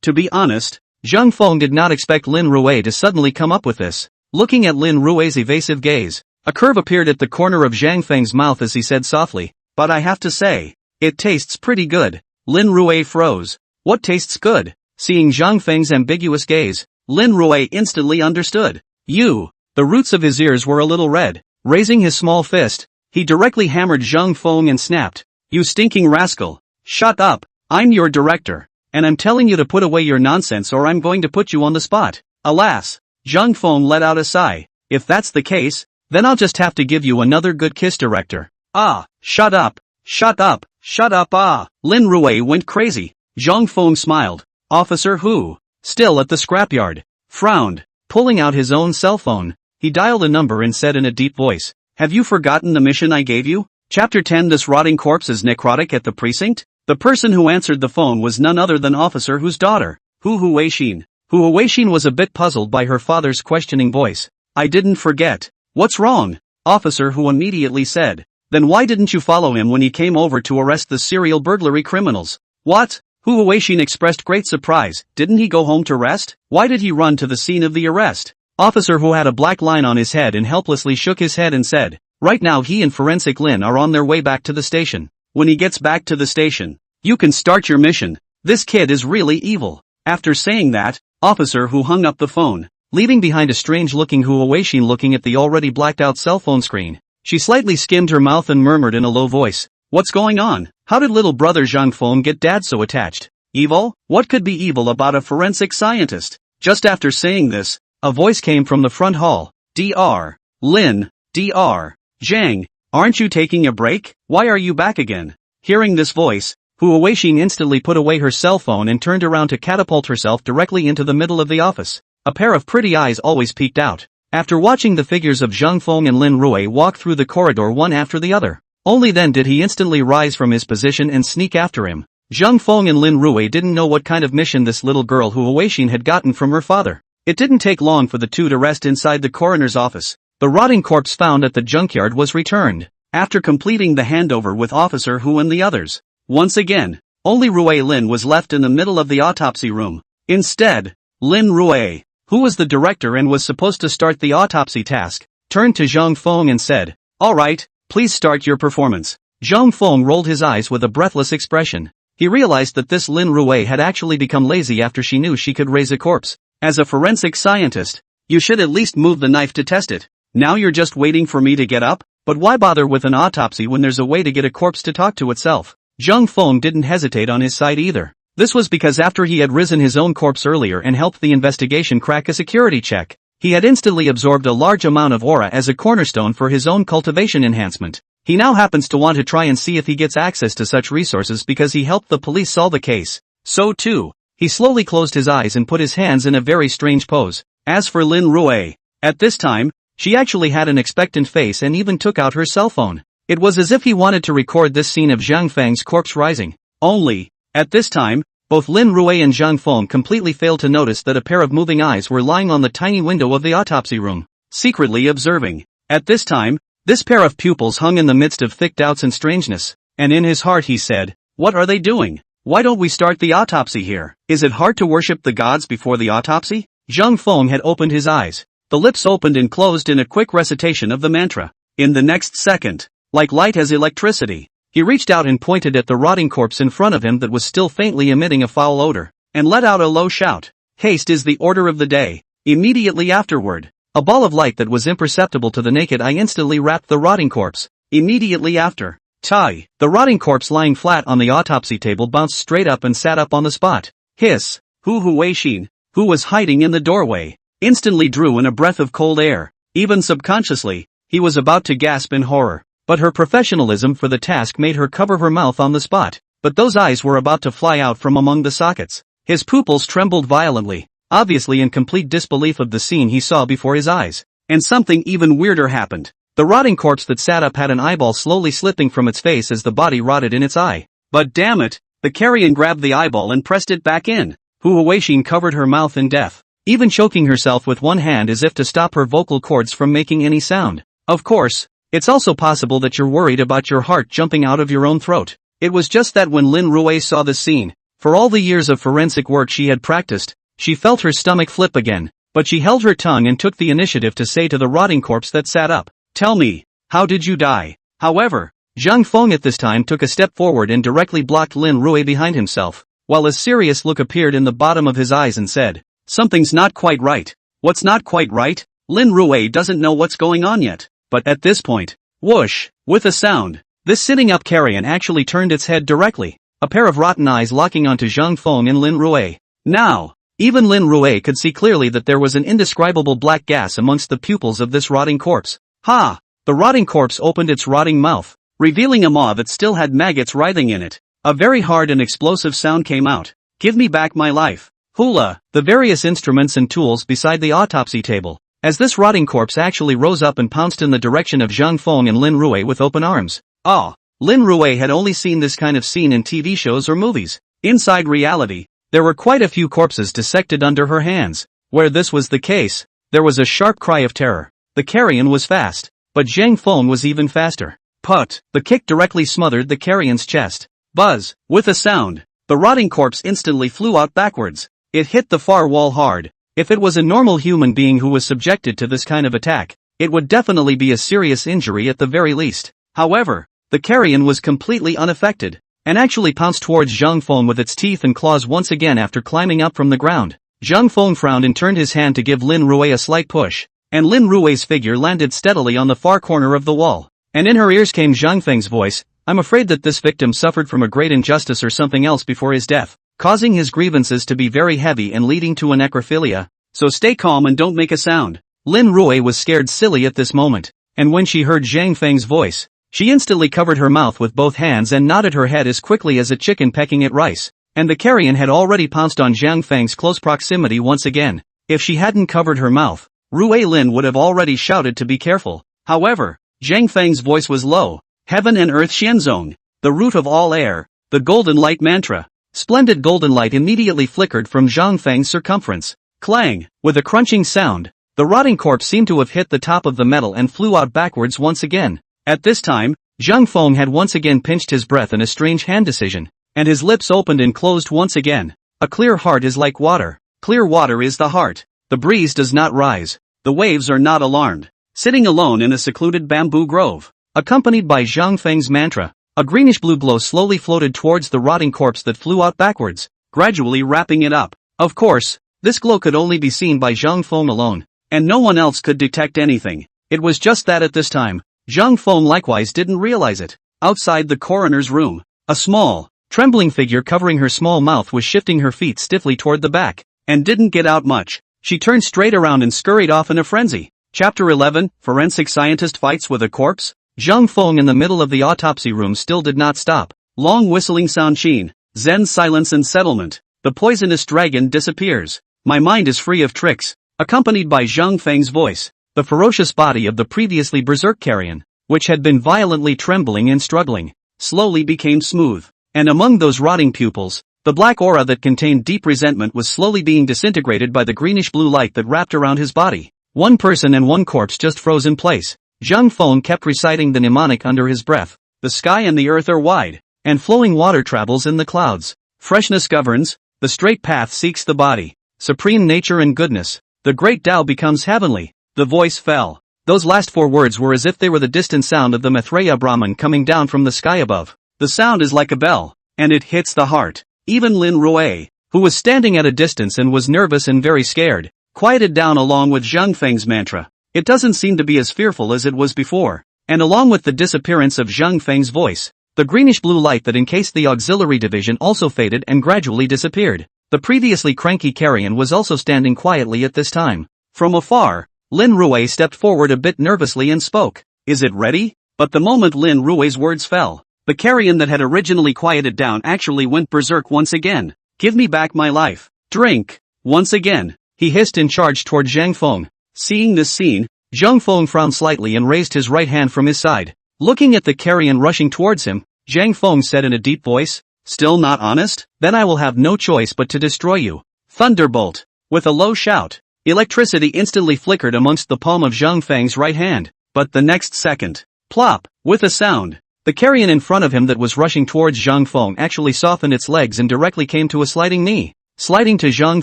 To be honest, Zhang Feng did not expect Lin Rui to suddenly come up with this. Looking at Lin Rui's evasive gaze, a curve appeared at the corner of Zhang Feng's mouth as he said softly, but I have to say, it tastes pretty good. Lin Rui froze. What tastes good? Seeing Zhang Feng's ambiguous gaze, Lin Rui instantly understood. You! The roots of his ears were a little red. Raising his small fist, he directly hammered Zhang Feng and snapped. You stinking rascal! Shut up! I'm your director, and I'm telling you to put away your nonsense or I'm going to put you on the spot. Alas! Zhang Feng let out a sigh. If that's the case, then I'll just have to give you another good kiss, director. Ah! Shut up! Shut up! Shut up! Ah! Lin Rui went crazy. Zhang Feng smiled. Officer Hu, still at the scrapyard, frowned. Pulling out his own cell phone, he dialed a number and said in a deep voice, Have you forgotten the mission I gave you? Chapter 10 This rotting corpse is necrotic at the precinct? The person who answered the phone was none other than Officer Hu's daughter, Hu Huixin. Hu Huixin was a bit puzzled by her father's questioning voice. I didn't forget. What's wrong? Officer Hu immediately said. Then why didn't you follow him when he came over to arrest the serial burglary criminals? What? Hu Huixin expressed great surprise. Didn't he go home to rest? Why did he run to the scene of the arrest? Officer Hu had a black line on his head and helplessly shook his head and said, Right now he and Forensic Lin are on their way back to the station. When he gets back to the station, you can start your mission. This kid is really evil. After saying that, Officer Hu hung up the phone, leaving behind a strange-looking Hu Huixin looking at the already blacked-out cell phone screen. She slightly skimmed her mouth and murmured in a low voice, What's going on? How did little brother Zhang Feng get dad so attached? Evil? What could be evil about a forensic scientist? Just after saying this, a voice came from the front hall. Dr. Lin, Dr. Zhang, aren't you taking a break? Why are you back again? Hearing this voice, Hu Huixin instantly put away her cell phone and turned around to catapult herself directly into the middle of the office. A pair of pretty eyes always peeked out. After watching the figures of Zhang Feng and Lin Rui walk through the corridor one after the other, only then did he instantly rise from his position and sneak after him. Zhang Feng and Lin Rui didn't know what kind of mission this little girl Hu Huixin had gotten from her father. It didn't take long for the two to rest inside the coroner's office. The rotting corpse found at the junkyard was returned, after completing the handover with Officer Hu and the others. Once again, only Rui Lin was left in the middle of the autopsy room. Instead, Lin Rui, who was the director and was supposed to start the autopsy task, turned to Zhang Feng and said, All right, please start your performance. Zhang Feng rolled his eyes with a breathless expression. He realized that this Lin Rui had actually become lazy after she knew she could raise a corpse. As a forensic scientist, you should at least move the knife to test it. Now you're just waiting for me to get up? But why bother with an autopsy when there's a way to get a corpse to talk to itself? Zhang Feng didn't hesitate on his side either. This was because after he had risen his own corpse earlier and helped the investigation crack a security check, he had instantly absorbed a large amount of aura as a cornerstone for his own cultivation enhancement. He now happens to want to try and see if he gets access to such resources because he helped the police solve the case. So too, he slowly closed his eyes and put his hands in a very strange pose. As for Lin Rui, at this time, she actually had an expectant face and even took out her cell phone. It was as if he wanted to record this scene of Zhang Feng's corpse rising. Only, at this time, both Lin Rui and Zhang Feng completely failed to notice that a pair of moving eyes were lying on the tiny window of the autopsy room, secretly observing. At this time, this pair of pupils hung in the midst of thick doubts and strangeness, and in his heart he said, What are they doing? Why don't we start the autopsy here? Is it hard to worship the gods before the autopsy? Zhang Feng had opened his eyes. The lips opened and closed in a quick recitation of the mantra. In the next second, like light as electricity, he reached out and pointed at the rotting corpse in front of him that was still faintly emitting a foul odor, and let out a low shout. Haste is the order of the day. Immediately afterward, a ball of light that was imperceptible to the naked eye instantly wrapped the rotting corpse. Immediately after, the rotting corpse lying flat on the autopsy table bounced straight up and sat up on the spot. Hiss! Hu Huixin, who was hiding in the doorway, instantly drew in a breath of cold air. Even subconsciously, he was about to gasp in horror. But her professionalism for the task made her cover her mouth on the spot. But those eyes were about to fly out from among the sockets. His pupils trembled violently, obviously in complete disbelief of the scene he saw before his eyes. And something even weirder happened. The rotting corpse that sat up had an eyeball slowly slipping from its face as the body rotted in its eye. But damn it, the carrion grabbed the eyeball and pressed it back in. Hu Huixin covered her mouth in death, even choking herself with one hand as if to stop her vocal cords from making any sound. Of course, it's also possible that you're worried about your heart jumping out of your own throat. It was just that when Lin Rui saw the scene, for all the years of forensic work she had practiced, she felt her stomach flip again, but she held her tongue and took the initiative to say to the rotting corpse that sat up, Tell me, how did you die? However, Zhang Feng at this time took a step forward and directly blocked Lin Rui behind himself. while a serious look appeared in the bottom of his eyes and said, "Something's not quite right." "What's not quite right?" Lin Rui doesn't know what's going on yet. But at this point, whoosh, with a sound, this sitting up carrion actually turned its head directly, a pair of rotten eyes locking onto Zhang Feng and Lin Rui. Now, even Lin Rui could see clearly that there was an indescribable black gas amongst the pupils of this rotting corpse. Ha! The rotting corpse opened its rotting mouth, revealing a maw that still had maggots writhing in it. A very hard and explosive sound came out. "Give me back my life." Hula, the various instruments and tools beside the autopsy table, as this rotting corpse actually rose up and pounced in the direction of Zhang Feng and Lin Rui with open arms. Ah! Lin Rui had only seen this kind of scene in TV shows or movies. Inside reality, there were quite a few corpses dissected under her hands. Where this was the case, there was a sharp cry of terror. The carrion was fast, but Zhang Feng was even faster. Put! The kick directly smothered the carrion's chest. Buzz! With a sound, the rotting corpse instantly flew out backwards. It hit the far wall hard. If it was a normal human being who was subjected to this kind of attack, it would definitely be a serious injury at the very least. However, the carrion was completely unaffected, and actually pounced towards Zhang Feng with its teeth and claws once again after climbing up from the ground. Zhang Feng frowned and turned his hand to give Lin Rui a slight push, and Lin Rui's figure landed steadily on the far corner of the wall. And in her ears came Zhang Feng's voice, "I'm afraid that this victim suffered from a great injustice or something else before his death, causing his grievances to be very heavy and leading to a necrophilia. So stay calm and don't make a sound." Lin Rui was scared silly at this moment, and when she heard Zhang Feng's voice, she instantly covered her mouth with both hands and nodded her head as quickly as a chicken pecking at rice. And the carrion had already pounced on Zhang Feng's close proximity once again. If she hadn't covered her mouth, Rui Lin would have already shouted to be careful. However, Zhang Feng's voice was low. "Heaven and earth Xianzong, the root of all air, the golden light mantra." Splendid golden light immediately flickered from Zhang Feng's circumference. Clang! With a crunching sound, the rotting corpse seemed to have hit the top of the metal and flew out backwards once again. At this time, Zhang Feng had once again pinched his breath in a strange hand decision, and his lips opened and closed once again. A clear heart is like water. Clear water is the heart. The breeze does not rise. The waves are not alarmed. Sitting alone in a secluded bamboo grove, accompanied by Zhang Feng's mantra, a greenish-blue glow slowly floated towards the rotting corpse that flew out backwards, gradually wrapping it up. Of course, this glow could only be seen by Zhang Feng alone, and no one else could detect anything. It was just that at this time, Zhang Feng likewise didn't realize it. Outside the coroner's room, a small, trembling figure covering her small mouth was shifting her feet stiffly toward the back, and didn't get out much. She turned straight around and scurried off in a frenzy. Chapter 11, Forensic Scientist Fights with a Corpse? Zhang Feng in the middle of the autopsy room still did not stop. Long whistling sound sheen, zen silence and settlement. The poisonous dragon disappears. My mind is free of tricks. Accompanied by Zhang Feng's voice, the ferocious body of the previously berserk carrion, which had been violently trembling and struggling, slowly became smooth. And among those rotting pupils, the black aura that contained deep resentment was slowly being disintegrated by the greenish-blue light that wrapped around his body. One person and one corpse just froze in place. Zhang Feng kept reciting the mnemonic under his breath. The sky and the earth are wide, and flowing water travels in the clouds. Freshness governs, the straight path seeks the body. Supreme nature and goodness, the great Tao becomes heavenly. The voice fell. Those last four words were as if they were the distant sound of the Maitreya Brahman coming down from the sky above. The sound is like a bell, and it hits the heart. Even Lin Rui, who was standing at a distance and was nervous and very scared, quieted down along with Zhang Feng's mantra. It doesn't seem to be as fearful as it was before. And along with the disappearance of Zhang Feng's voice, the greenish-blue light that encased the auxiliary division also faded and gradually disappeared. The previously cranky carrion was also standing quietly at this time. From afar, Lin Rui stepped forward a bit nervously and spoke. "Is it ready?" But the moment Lin Rui's words fell, the carrion that had originally quieted down actually went berserk once again. "Give me back my life. Drink." Once again, he hissed and charged toward Zhang Feng. Seeing this scene, Zhang Feng frowned slightly and raised his right hand from his side. Looking at the carrion rushing towards him, Zhang Feng said in a deep voice, "Still not honest? Then I will have no choice but to destroy you." Thunderbolt! With a low shout, electricity instantly flickered amongst the palm of Zhang Feng's right hand. But the next second, plop! With a sound, the carrion in front of him that was rushing towards Zhang Feng actually softened its legs and directly came to a sliding knee. Sliding to Zhang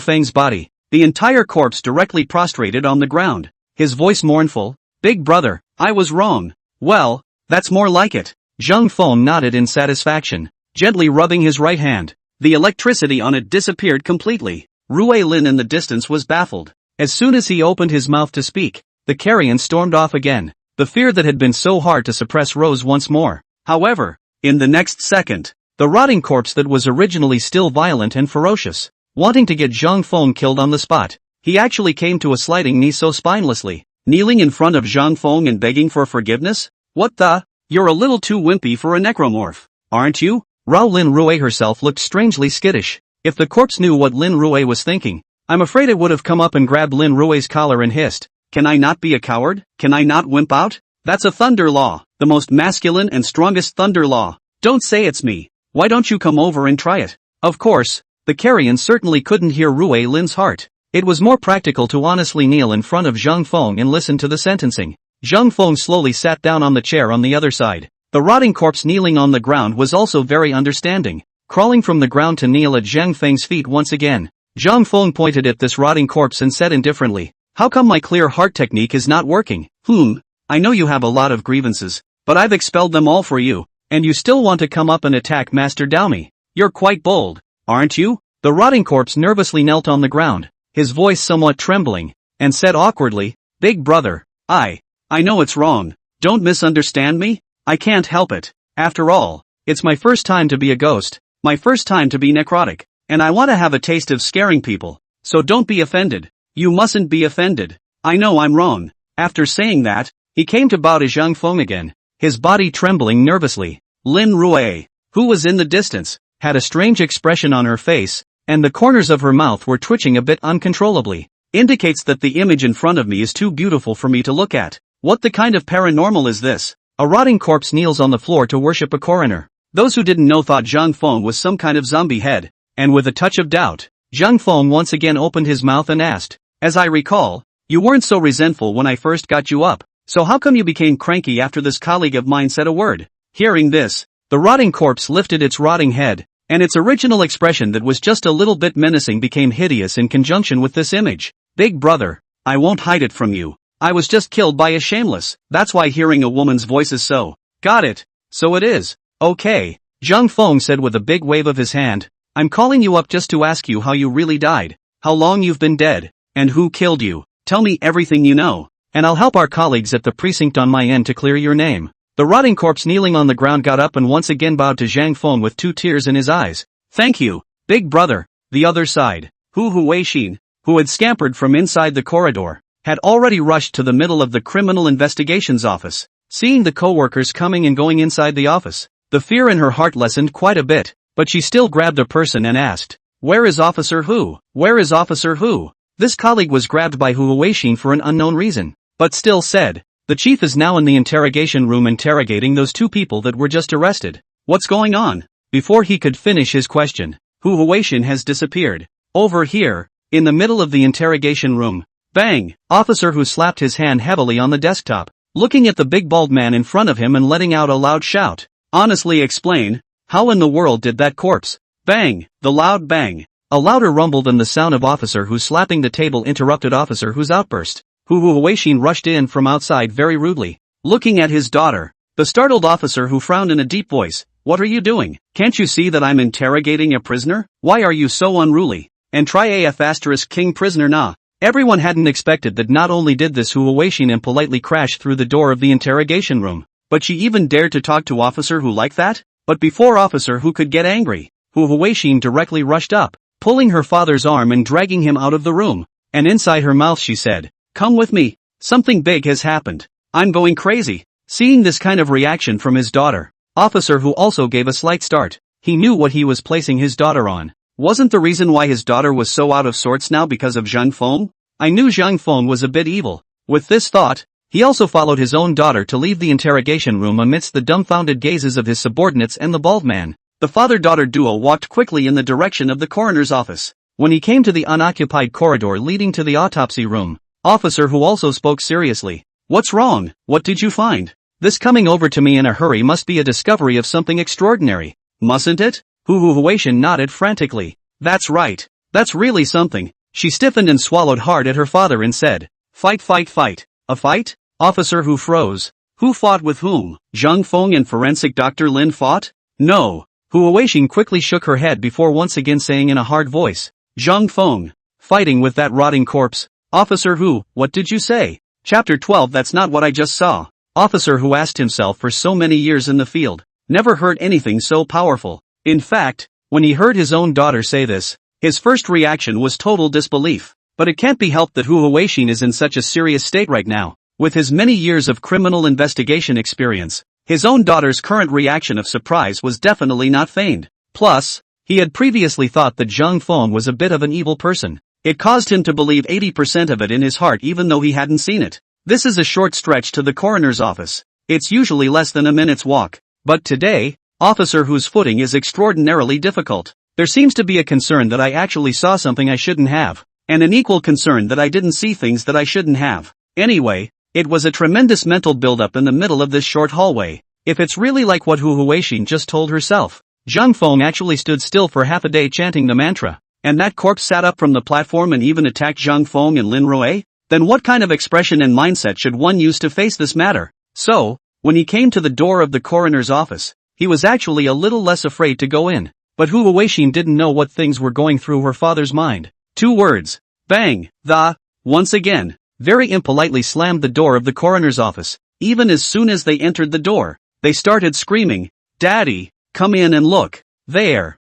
Feng's body, the entire corpse directly prostrated on the ground. His voice mournful, "Big brother, I was wrong." "Well, that's more like it." Zhang Feng nodded in satisfaction, gently rubbing his right hand. The electricity on it disappeared completely. Rue Lin in the distance was baffled. As soon as he opened his mouth to speak, the carrion stormed off again. The fear that had been so hard to suppress rose once more. However, in the next second, the rotting corpse that was originally still violent and ferocious, wanting to get Zhang Feng killed on the spot, he actually came to a sliding knee so spinelessly, kneeling in front of Zhang Feng and begging for forgiveness? What the? You're a little too wimpy for a necromorph, aren't you? Rao Lin Rue herself looked strangely skittish. If the corpse knew what Lin Rue was thinking, I'm afraid it would have come up and grabbed Lin Rue's collar and hissed, "Can I not be a coward? Can I not wimp out? That's a thunder law, the most masculine and strongest thunder law. Don't say it's me. Why don't you come over and try it?" Of course, the carrion certainly couldn't hear Rue Lin's heart. It was more practical to honestly kneel in front of Zhang Feng and listen to the sentencing. Zhang Feng slowly sat down on the chair on the other side. The rotting corpse kneeling on the ground was also very understanding, crawling from the ground to kneel at Zhang Feng's feet once again. Zhang Feng pointed at this rotting corpse and said indifferently, "How come my clear heart technique is not working? I know you have a lot of grievances, but I've expelled them all for you, and you still want to come up and attack Master Daomi. You're quite bold, aren't you?" The rotting corpse nervously knelt on the ground, his voice somewhat trembling, and said awkwardly, "Big brother, I know it's wrong. Don't misunderstand me. I can't help it. After all, it's my first time to be a ghost, my first time to be necrotic, and I want to have a taste of scaring people. So don't be offended. You mustn't be offended. I know I'm wrong." After saying that, he came to bow to Zhang Feng again, his body trembling nervously. Lin Rue, who was in the distance, had a strange expression on her face, and the corners of her mouth were twitching a bit uncontrollably. Indicates that the image in front of me is too beautiful for me to look at. What the kind of paranormal is this? A rotting corpse kneels on the floor to worship a coroner. Those who didn't know thought Zhang Feng was some kind of zombie head, and with a touch of doubt, Zhang Feng once again opened his mouth and asked, "As I recall, you weren't so resentful when I first got you up, so how come you became cranky after this colleague of mine said a word?" Hearing this, the rotting corpse lifted its rotting head, and its original expression that was just a little bit menacing became hideous in conjunction with this image. "Big brother, I won't hide it from you. I was just killed by a shameless. That's why hearing a woman's voice is so." "Got it. So it is. Okay," Zhang Feng said with a big wave of his hand. "I'm calling you up just to ask you how you really died, how long you've been dead, and who killed you. Tell me everything you know, and I'll help our colleagues at the precinct on my end to clear your name." The rotting corpse kneeling on the ground got up and once again bowed to Zhang Feng with 2 tears in his eyes. "Thank you, big brother." The other side, Hu Huixin, who had scampered from inside the corridor, had already rushed to the middle of the criminal investigations office. Seeing the co-workers coming and going inside the office, the fear in her heart lessened quite a bit, but she still grabbed a person and asked, "Where is Officer Hu? Where is Officer Hu?" This colleague was grabbed by Hu Huixin for an unknown reason, but still said, "The chief is now in the interrogation room interrogating those 2 people that were just arrested. What's going on?" Before he could finish his question, Hu Huixin has disappeared. Over here, in the middle of the interrogation room. Bang! Officer Hu slapped his hand heavily on the desktop, looking at the big bald man in front of him and letting out a loud shout. "Honestly explain, how in the world did that corpse?" Bang! The loud bang. A louder rumble than the sound of Officer Hu slapping the table interrupted Officer Hu's outburst. Hu Huixin rushed in from outside very rudely, looking at his daughter. The startled Officer Hu frowned in a deep voice. "What are you doing? Can't you see that I'm interrogating a prisoner? Why are you so unruly? And try AF** king prisoner na." Everyone hadn't expected that not only did this Hu Huixin impolitely crash through the door of the interrogation room, but she even dared to talk to Officer Hu like that? But before Officer Hu could get angry, Hu Huixin directly rushed up, pulling her father's arm and dragging him out of the room, and inside her mouth she said, "Come with me. Something big has happened. I'm going crazy." Seeing this kind of reaction from his daughter, Officer Hu also gave a slight start. He knew what he was placing his daughter on. Wasn't the reason why his daughter was so out of sorts now because of Zhang Feng? I knew Zhang Feng was a bit evil. With this thought, he also followed his own daughter to leave the interrogation room amidst the dumbfounded gazes of his subordinates and the bald man. The father-daughter duo walked quickly in the direction of the coroner's office. When he came to the unoccupied corridor leading to the autopsy room, Officer Hu also spoke seriously. "What's wrong? What did you find? This coming over to me in a hurry must be a discovery of something extraordinary, mustn't it?" Hu Huixin nodded frantically. "That's right. That's really something." She stiffened and swallowed hard at her father and said, "Fight, fight, fight. A fight?" Officer Hu froze. Who fought with whom? Zhang Feng and forensic Dr. Lin fought? No, Hu Weixin quickly shook her head before once again saying in a hard voice, Zhang Feng, fighting with that rotting corpse. Officer Hu, what did you say? Chapter 12. That's not what I just saw. Officer Hu asked himself for so many years in the field, never heard anything so powerful. In fact, when he heard his own daughter say this, his first reaction was total disbelief. But it can't be helped that Hu Weixin is in such a serious state right now. With his many years of criminal investigation experience, his own daughter's current reaction of surprise was definitely not feigned. Plus, he had previously thought that Zhang Feng was a bit of an evil person. It caused him to believe 80% of it in his heart even though he hadn't seen it. This is a short stretch to the coroner's office. It's usually less than a minute's walk. But today, Officer Hu's footing is extraordinarily difficult. There seems to be a concern that I actually saw something I shouldn't have, and an equal concern that I didn't see things that I shouldn't have. Anyway, it was a tremendous mental buildup in the middle of this short hallway. If it's really like what Hu Weixin just told herself, Zhang Feng actually stood still for half a day chanting the mantra, and that corpse sat up from the platform and even attacked Zhang Feng and Lin Rui? Then what kind of expression and mindset should one use to face this matter? So, when he came to the door of the coroner's office, he was actually a little less afraid to go in. But Hu Weixin didn't know what things were going through her father's mind. 2 words. Bang! Once again, very impolitely slammed the door of the coroner's office. Even as soon as they entered the door, they started screaming, Daddy, come in and look. There.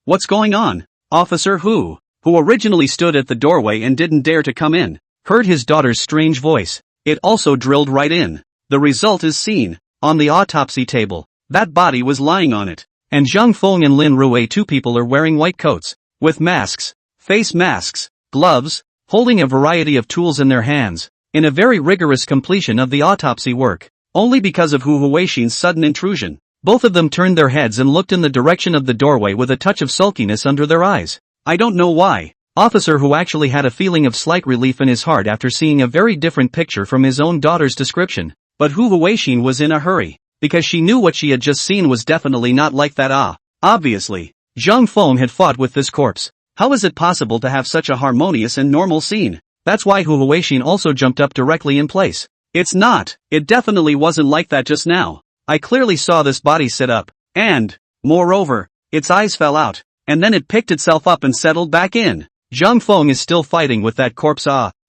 What's going on? Officer Hu, who originally stood at the doorway and didn't dare to come in, heard his daughter's strange voice. It also drilled right in. The result is seen. On the autopsy table, that body was lying on it. And Zhang Feng and Lin Rui, 2 people, are wearing white coats, with masks, face masks, gloves, holding a variety of tools in their hands, in a very rigorous completion of the autopsy work. Only because of Hu Weixin's sudden intrusion, both of them turned their heads and looked in the direction of the doorway with a touch of sulkiness under their eyes. I don't know why. Officer Hu actually had a feeling of slight relief in his heart after seeing a very different picture from his own daughter's description. But Hu Weixin was in a hurry, because she knew what she had just seen was definitely not like that. Obviously, Zhang Feng had fought with this corpse. How is it possible to have such a harmonious and normal scene? That's why Hu Weixin also jumped up directly in place. It's not. It definitely wasn't like that just now. I clearly saw this body sit up, and, moreover, its eyes fell out, and then it picked itself up and settled back in. Zhang Feng is still fighting with that corpse.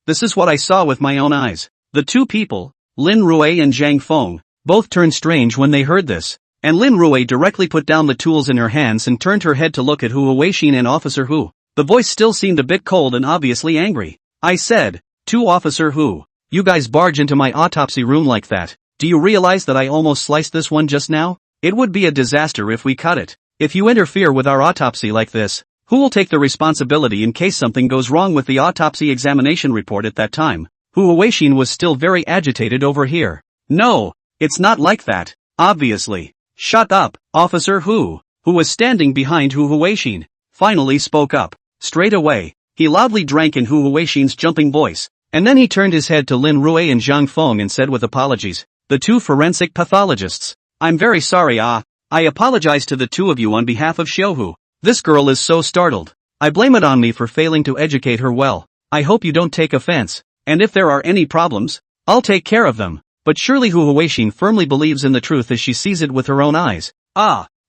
This is what I saw with my own eyes. The 2 people, Lin Rui and Zhang Feng, both turned strange when they heard this, and Lin Rui directly put down the tools in her hands and turned her head to look at Hu Weixin and Officer Hu. The voice still seemed a bit cold and obviously angry. I said, to Officer Hu, you guys barge into my autopsy room like that. Do you realize that I almost sliced this one just now? It would be a disaster if we cut it. If you interfere with our autopsy like this, who will take the responsibility in case something goes wrong with the autopsy examination report at that time? Hu Weixin was still very agitated over here. No, it's not like that, obviously. Shut up, Officer Hu, who was standing behind Hu Weixin, finally spoke up. Straight away, he loudly drank in Hu Weixin's jumping voice, and then he turned his head to Lin Rui and Zhang Feng and said with apologies, the 2 forensic pathologists. I'm very sorry. I apologize to the 2 of you on behalf of Xiaohu. This girl is so startled. I blame it on me for failing to educate her well. I hope you don't take offense, and if there are any problems, I'll take care of them. But surely Hu Weixin firmly believes in the truth as she sees it with her own eyes.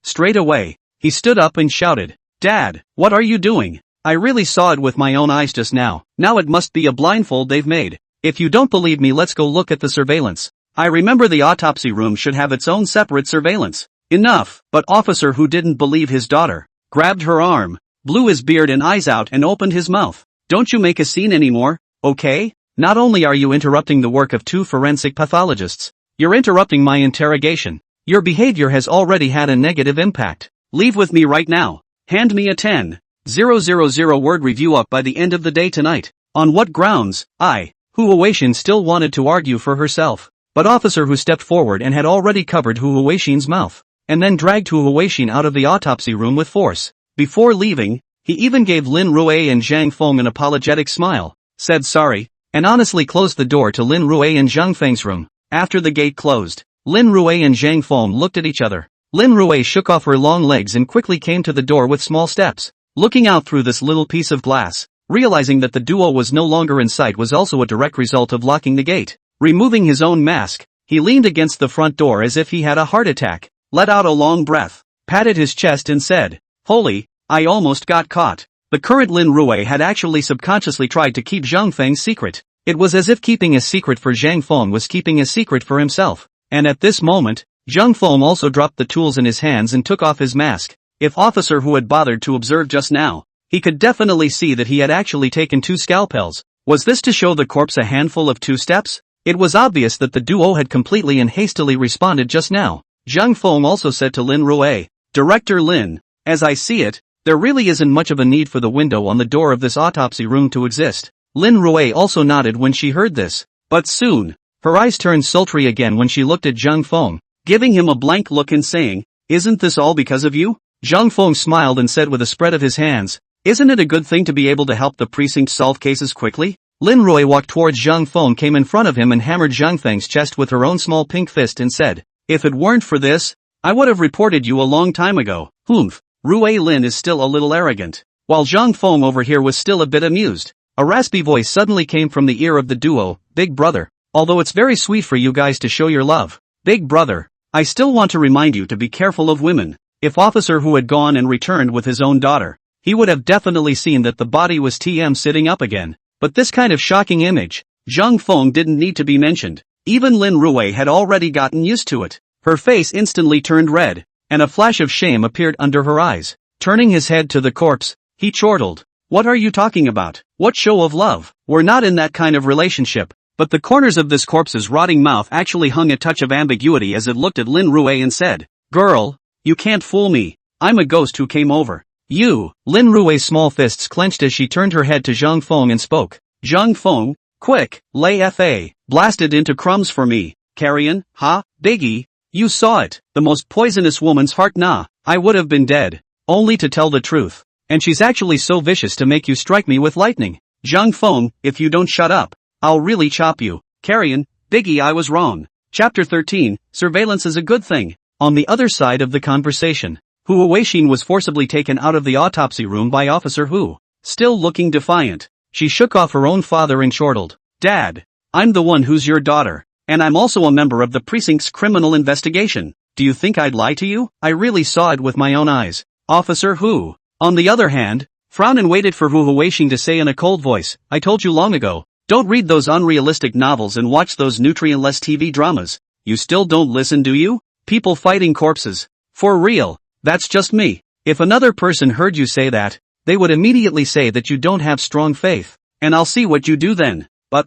Straight away, he stood up and shouted, Dad, what are you doing? I really saw it with my own eyes just now. Now it must be a blindfold they've made. If you don't believe me, let's go look at the surveillance. I remember the autopsy room should have its own separate surveillance. Enough. But Officer Hu didn't believe his daughter, grabbed her arm, blew his beard and eyes out and opened his mouth. Don't you make a scene anymore, okay? Not only are you interrupting the work of 2 forensic pathologists, you're interrupting my interrogation. Your behavior has already had a negative impact. Leave with me right now. Hand me a 10,000 word review up by the end of the day tonight. On what grounds? Hu Weixin still wanted to argue for herself, but Officer Hu stepped forward and had already covered Hu Weixin's mouth, and then dragged Hu Weixin out of the autopsy room with force. Before leaving, he even gave Lin Rui and Zhang Feng an apologetic smile, said sorry, and honestly closed the door to Lin Rui and Zhang Feng's room. After the gate closed, Lin Rui and Zhang Feng looked at each other. Lin Rui shook off her long legs and quickly came to the door with small steps. Looking out through this little piece of glass, realizing that the duo was no longer in sight was also a direct result of locking the gate. Removing his own mask, he leaned against the front door as if he had a heart attack, let out a long breath, patted his chest and said, "Holy, I almost got caught." The current Lin Rui had actually subconsciously tried to keep Zhang Feng's secret. It was as if keeping a secret for Zhang Feng was keeping a secret for himself. And at this moment, Zhang Feng also dropped the tools in his hands and took off his mask. If officer who had bothered to observe just now, he could definitely see that he had actually taken 2 scalpels. Was this to show the corpse a handful of 2 steps? It was obvious that the duo had completely and hastily responded just now. Zhang Feng also said to Lin Rui, "Director Lin, as I see it, there really isn't much of a need for the window on the door of this autopsy room to exist." Lin Rui also nodded when she heard this, but soon, her eyes turned sultry again when she looked at Zhang Feng, giving him a blank look and saying, "Isn't this all because of you?" Zhang Feng smiled and said with a spread of his hands, "Isn't it a good thing to be able to help the precinct solve cases quickly?" Lin Rui walked towards Zhang Feng, came in front of him and hammered Zhang Feng's chest with her own small pink fist and said, "If it weren't for this, I would have reported you a long time ago." Humph. Rui Lin is still a little arrogant. While Zhang Feng over here was still a bit amused, a raspy voice suddenly came from the ear of the duo, "Big brother, although it's very sweet for you guys to show your love, big brother, I still want to remind you to be careful of women." If officer who had gone and returned with his own daughter, he would have definitely seen that the body was sitting up again. But this kind of shocking image, Zhang Feng didn't need to be mentioned. Even Lin Rui had already gotten used to it. Her face instantly turned red, and a flash of shame appeared under her eyes. Turning his head to the corpse, he chortled, "What are you talking about? What show of love? We're not in that kind of relationship." But the corners of this corpse's rotting mouth actually hung a touch of ambiguity as it looked at Lin Rui and said, "Girl, you can't fool me. I'm a ghost who came over." "You." Lin Rui's small fists clenched as she turned her head to Zhang Feng and spoke. "Zhang Feng, quick, lay F.A. blasted into crumbs for me. Carrion, ha, Biggie. You saw it. The most poisonous woman's heart, nah. I would have been dead. Only to tell the truth. And she's actually so vicious to make you strike me with lightning. Zhang Feng, if you don't shut up, I'll really chop you. Carrion, Biggie, I was wrong." Chapter 13, Surveillance is a good thing. On the other side of the conversation, Hu Weixin was forcibly taken out of the autopsy room by Officer Hu. Still looking defiant, she shook off her own father and chortled, "Dad, I'm the one who's your daughter, and I'm also a member of the precinct's criminal investigation. Do you think I'd lie to you? I really saw it with my own eyes." Officer Hu, on the other hand, frowned and waited for Hu Weixin to say in a cold voice, "I told you long ago, don't read those unrealistic novels and watch those nutrient-less TV dramas. You still don't listen, do you? People fighting corpses. For real. That's just me. If another person heard you say that, they would immediately say that you don't have strong faith, and I'll see what you do then." But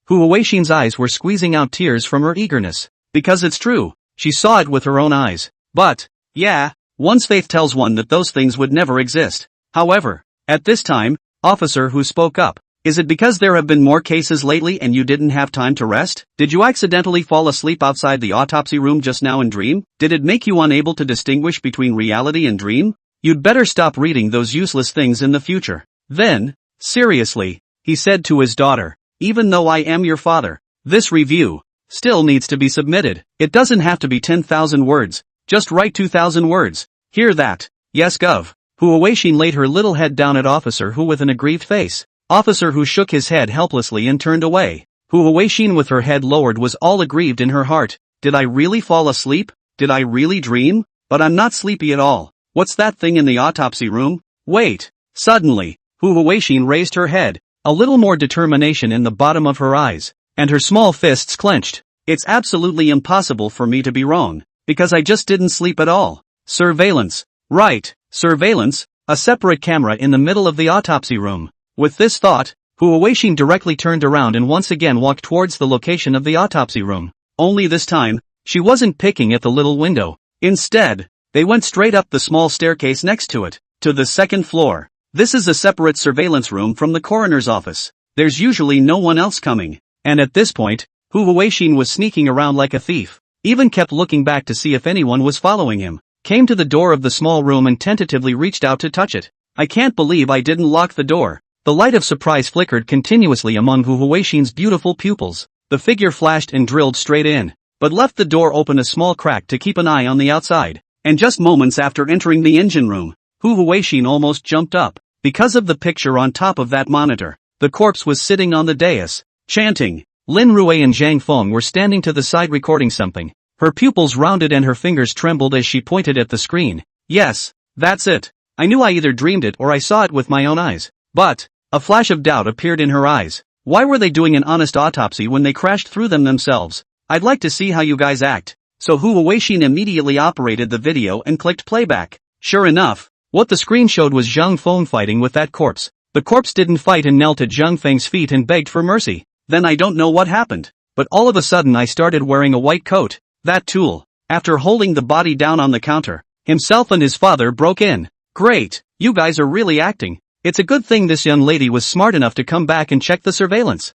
Hu Weixin's eyes were squeezing out tears from her eagerness. Because it's true, she saw it with her own eyes. But, yeah, one's faith tells one that those things would never exist. However, at this time, Officer Hu spoke up. "Is it because there have been more cases lately and you didn't have time to rest? Did you accidentally fall asleep outside the autopsy room just now and dream? Did it make you unable to distinguish between reality and dream? You'd better stop reading those useless things in the future." Then, seriously, he said to his daughter, "Even though I am your father, this review still needs to be submitted. It doesn't have to be 10,000 words, just write 2,000 words. Hear that? Yes, Gov." Hu Weixin laid her little head down at Officer Hu with an aggrieved face. Officer Hu shook his head helplessly and turned away. Hu Weixin with her head lowered was all aggrieved in her heart. Did I really fall asleep? Did I really dream? But I'm not sleepy at all. What's that thing in the autopsy room? Wait. Suddenly, Hu Weixin raised her head, a little more determination in the bottom of her eyes, and her small fists clenched. "It's absolutely impossible for me to be wrong, because I just didn't sleep at all. Surveillance. Right, surveillance, a separate camera in the middle of the autopsy room." With this thought, Hu Weixin directly turned around and once again walked towards the location of the autopsy room. Only this time, she wasn't picking at the little window. Instead, they went straight up the small staircase next to it, to the second floor. This is a separate surveillance room from the coroner's office. There's usually no one else coming. And at this point, Hu Weixin was sneaking around like a thief. Even kept looking back to see if anyone was following him. Came to the door of the small room and tentatively reached out to touch it. "I can't believe I didn't lock the door." The light of surprise flickered continuously among Hu Weixin's beautiful pupils. The figure flashed and drilled straight in, but left the door open a small crack to keep an eye on the outside. And just moments after entering the engine room, Hu Weixin almost jumped up. Because of the picture on top of that monitor, the corpse was sitting on the dais, chanting. Lin Rui and Zhang Feng were standing to the side recording something. Her pupils rounded and her fingers trembled as she pointed at the screen. Yes, that's it. I knew I either dreamed it or I saw it with my own eyes. But, a flash of doubt appeared in her eyes. Why were they doing an honest autopsy when they crashed through them themselves? I'd like to see how you guys act. So Hu Weixin immediately operated the video and clicked playback. Sure enough, what the screen showed was Zhang Feng fighting with that corpse. The corpse didn't fight and knelt at Zhang Feng's feet and begged for mercy. Then I don't know what happened, but all of a sudden I started wearing a white coat. That tool, after holding the body down on the counter, himself and his father broke in. Great, you guys are really acting. It's a good thing this young lady was smart enough to come back and check the surveillance.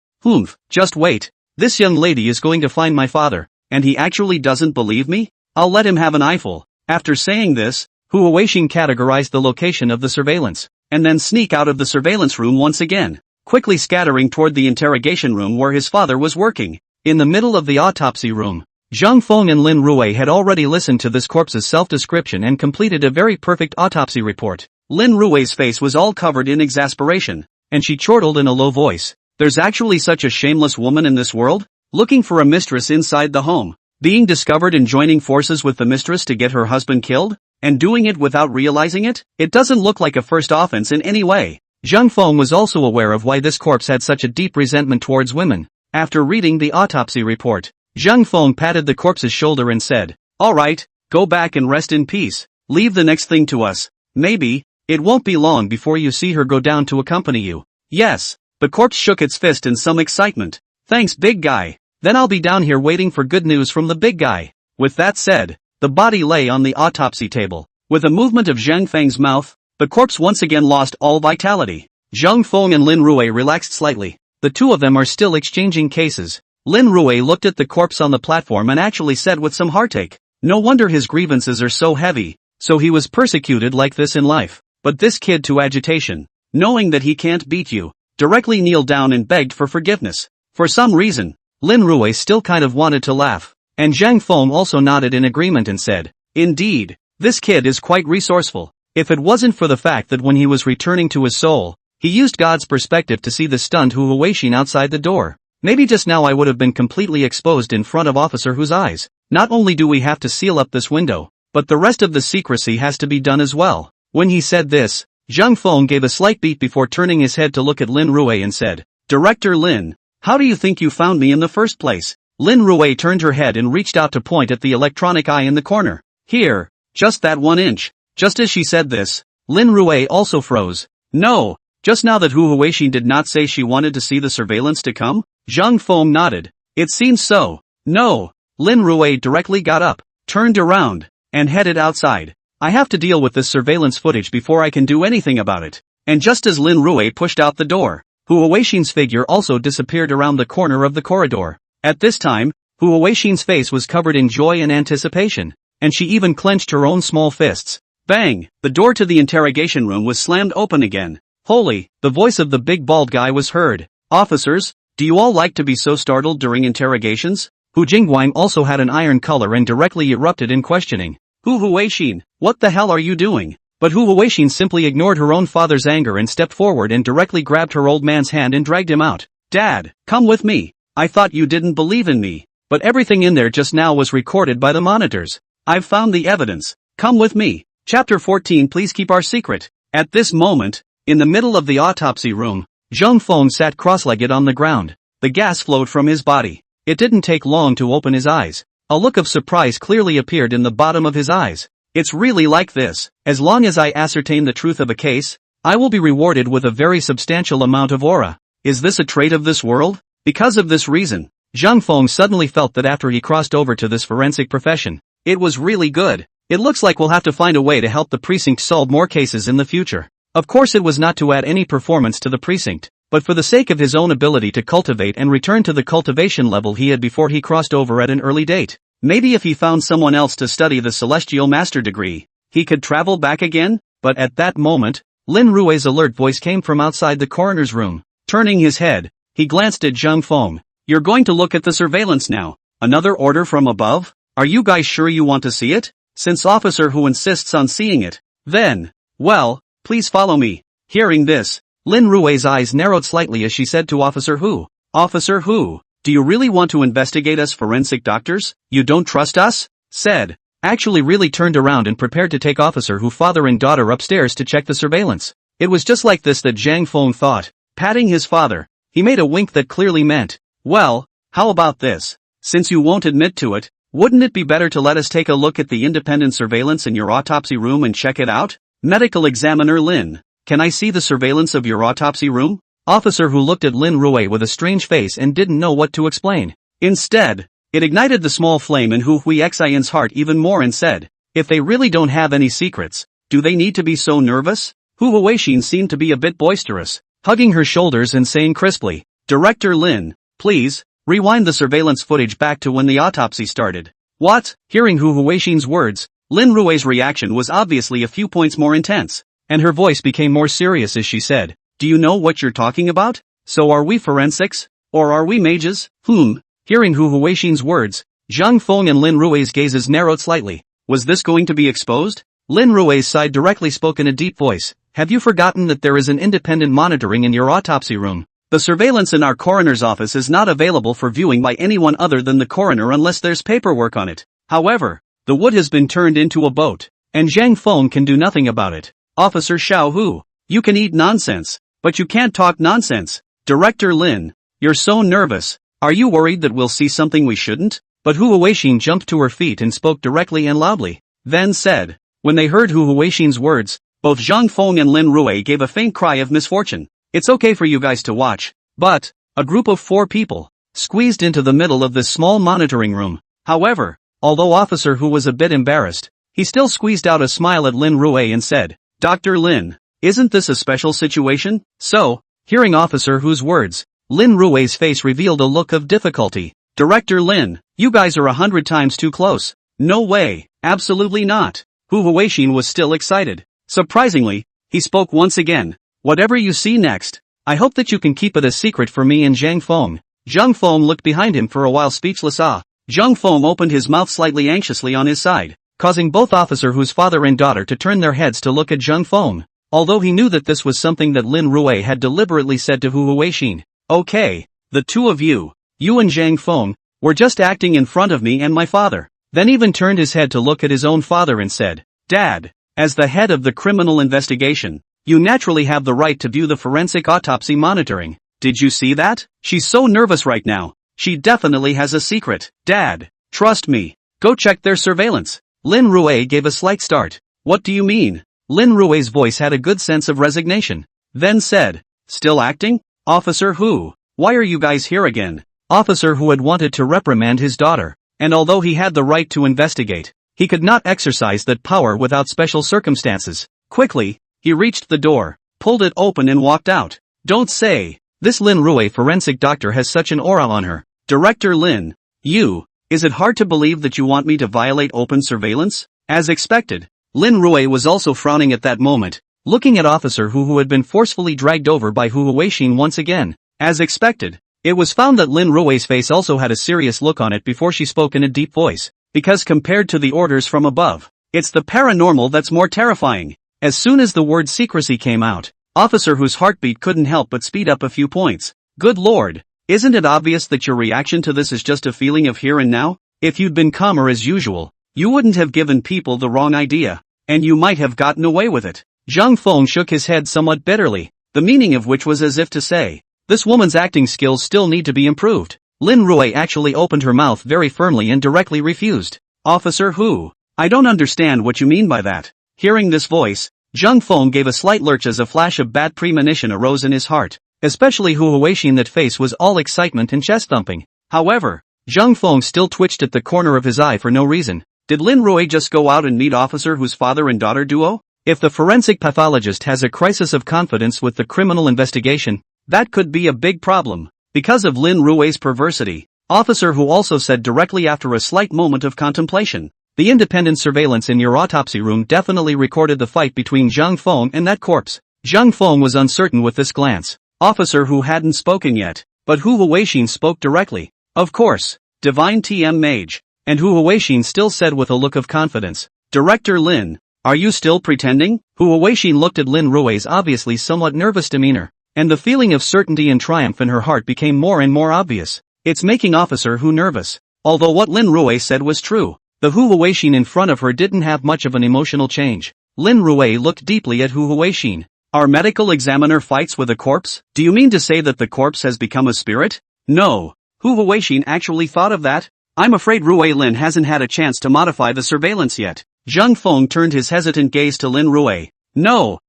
Just wait. This young lady is going to find my father, and he actually doesn't believe me? I'll let him have an eyeful. After saying this, Hu Weixin categorized the location of the surveillance, and then sneak out of the surveillance room once again, quickly scattering toward the interrogation room where his father was working. In the middle of the autopsy room, Zhang Feng and Lin Ruwei had already listened to this corpse's self-description and completed a very perfect autopsy report. Lin Ruwei's face was all covered in exasperation, and she chortled in a low voice. There's actually such a shameless woman in this world? Looking for a mistress inside the home, being discovered and joining forces with the mistress to get her husband killed? And doing it without realizing it? It doesn't look like a first offense in any way. Zhang Feng was also aware of why this corpse had such a deep resentment towards women. After reading the autopsy report, Zhang Feng patted the corpse's shoulder and said, "Alright, go back and rest in peace. Leave the next thing to us. Maybe, it won't be long before you see her go down to accompany you." Yes, the corpse shook its fist in some excitement. "Thanks, big guy. Then I'll be down here waiting for good news from the big guy." With that said, the body lay on the autopsy table. With a movement of Zhang Feng's mouth, the corpse once again lost all vitality. Zhang Feng and Lin Ruwei relaxed slightly. The two of them are still exchanging cases. Lin Ruwei looked at the corpse on the platform and actually said with some heartache, "No wonder his grievances are so heavy, so he was persecuted like this in life. But this kid to agitation, knowing that he can't beat you, directly kneeled down and begged for forgiveness." For some reason, Lin Ruwei still kind of wanted to laugh, and Zhang Feng also nodded in agreement and said, "Indeed, this kid is quite resourceful. If it wasn't for the fact that when he was returning to his soul, he used God's perspective to see the stunned Hu Weixin outside the door. Maybe just now I would have been completely exposed in front of Officer Hu's eyes. Not only do we have to seal up this window, but the rest of the secrecy has to be done as well." When he said this, Zhang Feng gave a slight beat before turning his head to look at Lin Ruwei and said, "Director Lin, how do you think you found me in the first place?" Lin Ruwei turned her head and reached out to point at the electronic eye in the corner. "Here, just that 1 inch." Just as she said this, Lin Ruwei also froze. "No, just now that Hu Weixin did not say she wanted to see the surveillance to come?" Zhang Feng nodded. "It seems so." "No." Lin Ruwei directly got up, turned around, and headed outside. "I have to deal with this surveillance footage before I can do anything about it." And just as Lin Ruwei pushed out the door, Hu Weixin's figure also disappeared around the corner of the corridor. At this time, Hu Weixin's face was covered in joy and anticipation, and she even clenched her own small fists. Bang! The door to the interrogation room was slammed open again. Holy, the voice of the big bald guy was heard. "Officers, do you all like to be so startled during interrogations?" Hu Jingguang also had an iron color and directly erupted in questioning. Hu Weixin, what the hell are you doing?" But Hu Weixin simply ignored her own father's anger and stepped forward and directly grabbed her old man's hand and dragged him out. "Dad, come with me. I thought you didn't believe in me, but everything in there just now was recorded by the monitors. I've found the evidence. Come with me." Chapter 14. Please keep our secret. At this moment, in the middle of the autopsy room, Zhang Feng sat cross-legged on the ground. The gas flowed from his body. It didn't take long to open his eyes. A look of surprise clearly appeared in the bottom of his eyes. "It's really like this. As long as I ascertain the truth of a case, I will be rewarded with a very substantial amount of aura. Is this a trait of this world?" Because of this reason, Zhang Feng suddenly felt that after he crossed over to this forensic profession, it was really good. It looks like we'll have to find a way to help the precinct solve more cases in the future. Of course it was not to add any performance to the precinct, but for the sake of his own ability to cultivate and return to the cultivation level he had before he crossed over at an early date. Maybe if he found someone else to study the Celestial Master degree, he could travel back again? But at that moment, Lin Ruwei's alert voice came from outside the coroner's room. Turning his head, he glanced at Zhang Feng. "You're going to look at the surveillance now. Another order from above? Are you guys sure you want to see it? Since Officer Hu insists on seeing it, then, well, please follow me." Hearing this, Lin Ruwei's eyes narrowed slightly as she said to Officer Hu, "Officer Hu, do you really want to investigate us forensic doctors? You don't trust us?" Said, actually really turned around and prepared to take Officer Hu father and daughter upstairs to check the surveillance. It was just like this that Zhang Feng thought. Patting his father, he made a wink that clearly meant, well, how about this? Since you won't admit to it, wouldn't it be better to let us take a look at the independent surveillance in your autopsy room and check it out? Medical Examiner Lin, can I see the surveillance of your autopsy room? Officer Hu looked at Lin Rui with a strange face and didn't know what to explain. Instead, it ignited the small flame in Hu Huixian's heart even more and said, if they really don't have any secrets, do they need to be so nervous? Hu Huixin seemed to be a bit boisterous, hugging her shoulders and saying crisply, Director Lin, please, rewind the surveillance footage back to when the autopsy started. What? Hearing Hu Huixin's words, Lin Rui's reaction was obviously a few points more intense, and her voice became more serious as she said, do you know what you're talking about? So are we forensics? Or are we mages? Hearing Hu Huixin's words, Zhang Feng and Lin Rui's gazes narrowed slightly. Was this going to be exposed? Lin Rui's side directly spoke in a deep voice, have you forgotten that there is an independent monitoring in your autopsy room? The surveillance in our coroner's office is not available for viewing by anyone other than the coroner unless there's paperwork on it. However, the wood has been turned into a boat, and Zhang Feng can do nothing about it. Officer Xiao Hu, you can eat nonsense, but you can't talk nonsense. Director Lin, you're so nervous. Are you worried that we'll see something we shouldn't? But Hu Huixin jumped to her feet and spoke directly and loudly, then said, when they heard Hu Huixin's words, both Zhang Feng and Lin Rui gave a faint cry of misfortune. It's okay for you guys to watch, but, a group of 4 people, squeezed into the middle of this small monitoring room. However, although Officer Hu was a bit embarrassed, he still squeezed out a smile at Lin Rui and said, Dr. Lin, isn't this a special situation? So, hearing Officer Hu's words, Lin Rui's face revealed a look of difficulty. Director Lin, you guys are 100 times too close. No way, absolutely not. Hu Huixin was still excited. Surprisingly, he spoke once again. Whatever you see next, I hope that you can keep it a secret for me and Zhang Feng. Zhang Feng looked behind him for a while speechless. Zhang Feng opened his mouth slightly anxiously on his side, causing both Officer Hu's father and daughter to turn their heads to look at Zhang Feng, although he knew that this was something that Lin Rui had deliberately said to Hu Huixin. Okay, the two of you and Zhang Feng, were just acting in front of me and my father. Then even turned his head to look at his own father and said, Dad, as the head of the criminal investigation, you naturally have the right to view the forensic autopsy monitoring. Did you see that? She's so nervous right now. She definitely has a secret. Dad, trust me. Go check their surveillance. Lin Rui gave a slight start. What do you mean? Lin Rui's voice had a good sense of resignation. Then said, still acting? Officer Hu, why are you guys here again? Officer Hu had wanted to reprimand his daughter, and although he had the right to investigate, he could not exercise that power without special circumstances. Quickly, he reached the door, pulled it open and walked out. Don't say, this Lin Rui forensic doctor has such an aura on her. Director Lin, is it hard to believe that you want me to violate open surveillance? As expected, Lin Rui was also frowning at that moment, looking at Officer Hu had been forcefully dragged over by Hu Huixin once again. As expected, it was found that Lin Rui's face also had a serious look on it before she spoke in a deep voice, because compared to the orders from above, it's the paranormal that's more terrifying. As soon as the word secrecy came out, Officer Hu's heartbeat couldn't help but speed up a few points. Good lord, isn't it obvious that your reaction to this is just a feeling of here and now? If you'd been calmer as usual, you wouldn't have given people the wrong idea, and you might have gotten away with it. Zhang Feng shook his head somewhat bitterly, the meaning of which was as if to say, this woman's acting skills still need to be improved. Lin Rui actually opened her mouth very firmly and directly refused. Officer Hu, I don't understand what you mean by that. Hearing this voice, Zhang Feng gave a slight lurch as a flash of bad premonition arose in his heart, especially Hu Huixin. That face was all excitement and chest thumping. However, Zhang Feng still twitched at the corner of his eye for no reason. Did Lin Rui just go out and meet Officer Hu's father and daughter duo? If the forensic pathologist has a crisis of confidence with the criminal investigation, that could be a big problem. Because of Lin Rui's perversity, Officer Hu also said directly after a slight moment of contemplation, the independent surveillance in your autopsy room definitely recorded the fight between Zhang Feng and that corpse. Zhang Feng was uncertain with this glance. Officer Hu hadn't spoken yet, but Hu Huixin spoke directly. Of course, Divine TM Mage. And Hu Huixin still said with a look of confidence, Director Lin, are you still pretending? Hu Huixin looked at Lin Rui's obviously somewhat nervous demeanor, and the feeling of certainty and triumph in her heart became more and more obvious. It's making Officer Hu nervous. Although what Lin Rui said was true, The Hu Huixin in front of her didn't have much of an emotional change. Lin Rui looked deeply at Hu Huixin. Our medical examiner fights with a corpse? Do you mean to say that the corpse has become a spirit? No. Hu Huixin actually thought of that? I'm afraid Rui Lin hasn't had a chance to modify the surveillance yet. Zhang Feng turned his hesitant gaze to Lin Rui. No.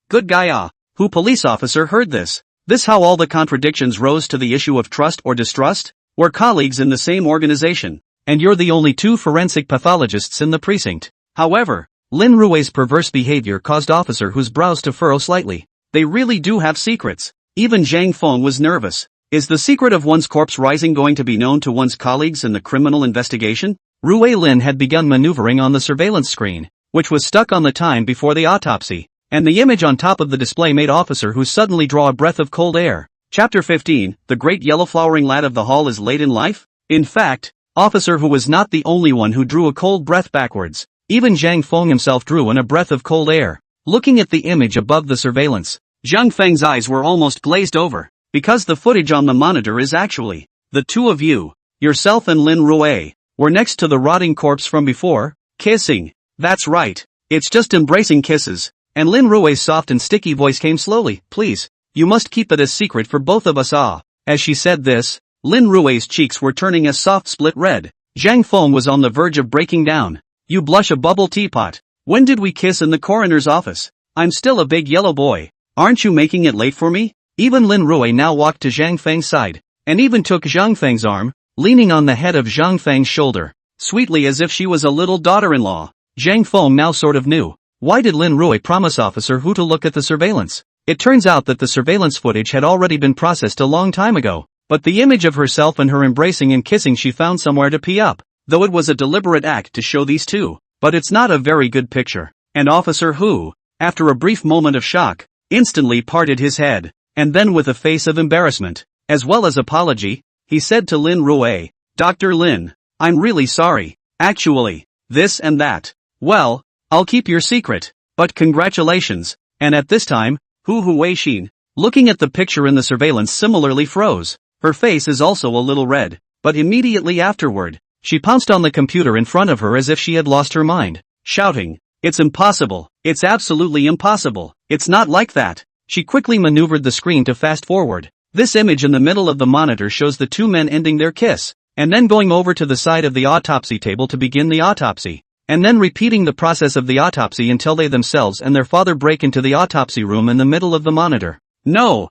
Good guy ah. Hu police officer heard this. This how all the contradictions rose to the issue of trust or distrust? We're colleagues in the same organization. And you're the only two forensic pathologists in the precinct. However, Lin Rui's perverse behavior caused Officer Hu's brows to furrow slightly. They really do have secrets. Even Zhang Feng was nervous. Is the secret of one's corpse rising going to be known to one's colleagues in the criminal investigation? Rui Lin had begun maneuvering on the surveillance screen, which was stuck on the time before the autopsy, and the image on top of the display made Officer Hu suddenly draw a breath of cold air. Chapter 15, The Great Yellow Flowering Lad of the Hall is late in life? In fact, Officer Hu was not the only one who drew a cold breath backwards. Even Zhang Feng himself drew in a breath of cold air. Looking at the image above the surveillance, Zhang Feng's eyes were almost glazed over, because the footage on the monitor is actually the two of you, yourself and Lin Rui, were next to the rotting corpse from before, kissing. That's right. It's just embracing kisses. And Lin Rui's soft and sticky voice came slowly. Please, you must keep it a secret for both of us ah. As she said this, Lin Rui's cheeks were turning a soft split red. Zhang Feng was on the verge of breaking down. You blush a bubble teapot. When did we kiss in the coroner's office? I'm still a big yellow boy. Aren't you making it late for me? Even Lin Rui now walked to Zhang Feng's side, and even took Zhang Feng's arm, leaning on the head of Zhang Feng's shoulder, sweetly as if she was a little daughter-in-law. Zhang Feng now sort of knew. Why did Lin Rui promise Officer Hu to look at the surveillance? It turns out that the surveillance footage had already been processed a long time ago, but the image of herself and her embracing and kissing she found somewhere to pee up, though it was a deliberate act to show these two. But it's not a very good picture. And Officer Hu, after a brief moment of shock, instantly parted his head, and then with a face of embarrassment, as well as apology, he said to Lin Rui, Dr. Lin, I'm really sorry, actually, this and that. Well, I'll keep your secret, but congratulations. And at this time, Hu Huixin, looking at the picture in the surveillance similarly froze. Her face is also a little red, but immediately afterward, she pounced on the computer in front of her as if she had lost her mind, shouting, It's impossible, it's absolutely impossible, it's not like that. She quickly maneuvered the screen to fast forward. This image in the middle of the monitor shows the two men ending their kiss, and then going over to the side of the autopsy table to begin the autopsy, and then repeating the process of the autopsy until they themselves and their father break into the autopsy room in the middle of the monitor. No.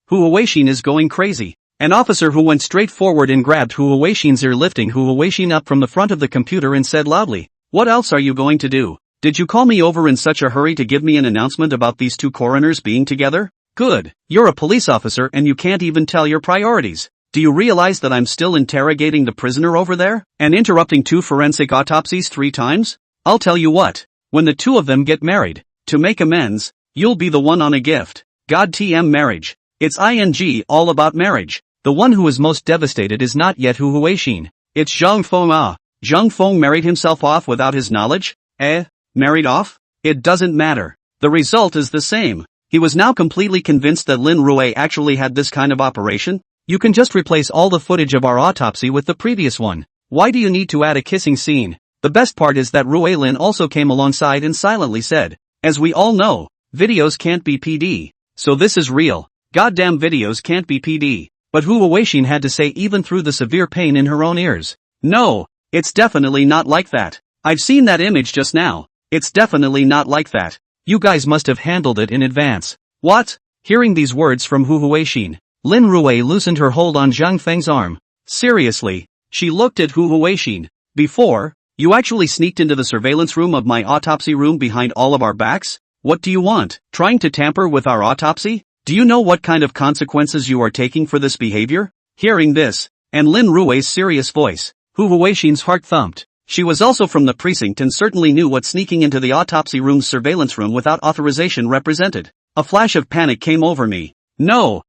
Hu Huixin is going crazy. An officer who went straight forward and grabbed Hu Huixin's ear, lifting Hu Huixin up from the front of the computer and said loudly, What else are you going to do? Did you call me over in such a hurry to give me an announcement about these two coroners being together? Good. You're a police officer and you can't even tell your priorities. Do you realize that I'm still interrogating the prisoner over there? And interrupting 2 forensic autopsies 3 times? I'll tell you what. When the 2 of them get married, to make amends, you'll be the one on a gift. God TM marriage. It's ing all about marriage. The one who is most devastated is not yet Hu Huixin. It's Zhang Feng ah. Zhang Feng married himself off without his knowledge? Married off? It doesn't matter. The result is the same. He was now completely convinced that Lin Rui actually had this kind of operation. You can just replace all the footage of our autopsy with the previous one. Why do you need to add a kissing scene? The best part is that Rui Lin also came alongside and silently said, As we all know, videos can't be PD. So this is real. Goddamn videos can't be PD. But Hu Huixin had to say even through the severe pain in her own ears. No, it's definitely not like that. I've seen that image just now. It's definitely not like that. You guys must have handled it in advance. What? Hearing these words from Hu Huixin, Lin Rui loosened her hold on Zhang Feng's arm. Seriously? She looked at Hu Huixin. Before, you actually sneaked into the surveillance room of my autopsy room behind all of our backs? What do you want? Trying to tamper with our autopsy? Do you know what kind of consequences you are taking for this behavior? Hearing this, and Lin Rui's serious voice, Hu Huixin's heart thumped. She was also from the precinct and certainly knew what sneaking into the autopsy room's surveillance room without authorization represented. A flash of panic came over me. No.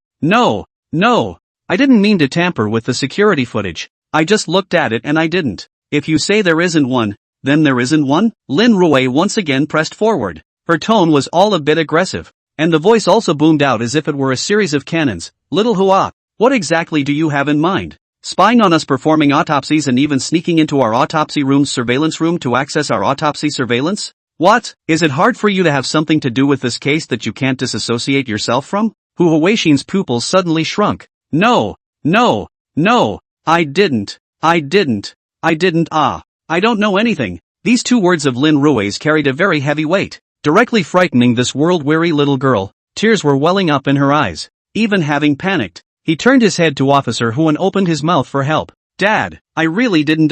I didn't mean to tamper with the security footage. I just looked at it and I didn't. If you say there isn't one, then there isn't one? Lin Rui once again pressed forward. Her tone was all a bit aggressive, and the voice also boomed out as if it were a series of cannons. Little Hua, what exactly do you have in mind? Spying on us, performing autopsies, and even sneaking into our autopsy room's surveillance room to access our autopsy surveillance? What? Is it hard for you to have something to do with this case that you can't disassociate yourself from? Hu Huaxin's pupils suddenly shrunk. No, I didn't. I don't know anything. These two words of Lin Rui's carried a very heavy weight, directly frightening this world-weary little girl. Tears were welling up in her eyes. Even having panicked, he turned his head to Officer Hu and opened his mouth for help. Dad, I really didn't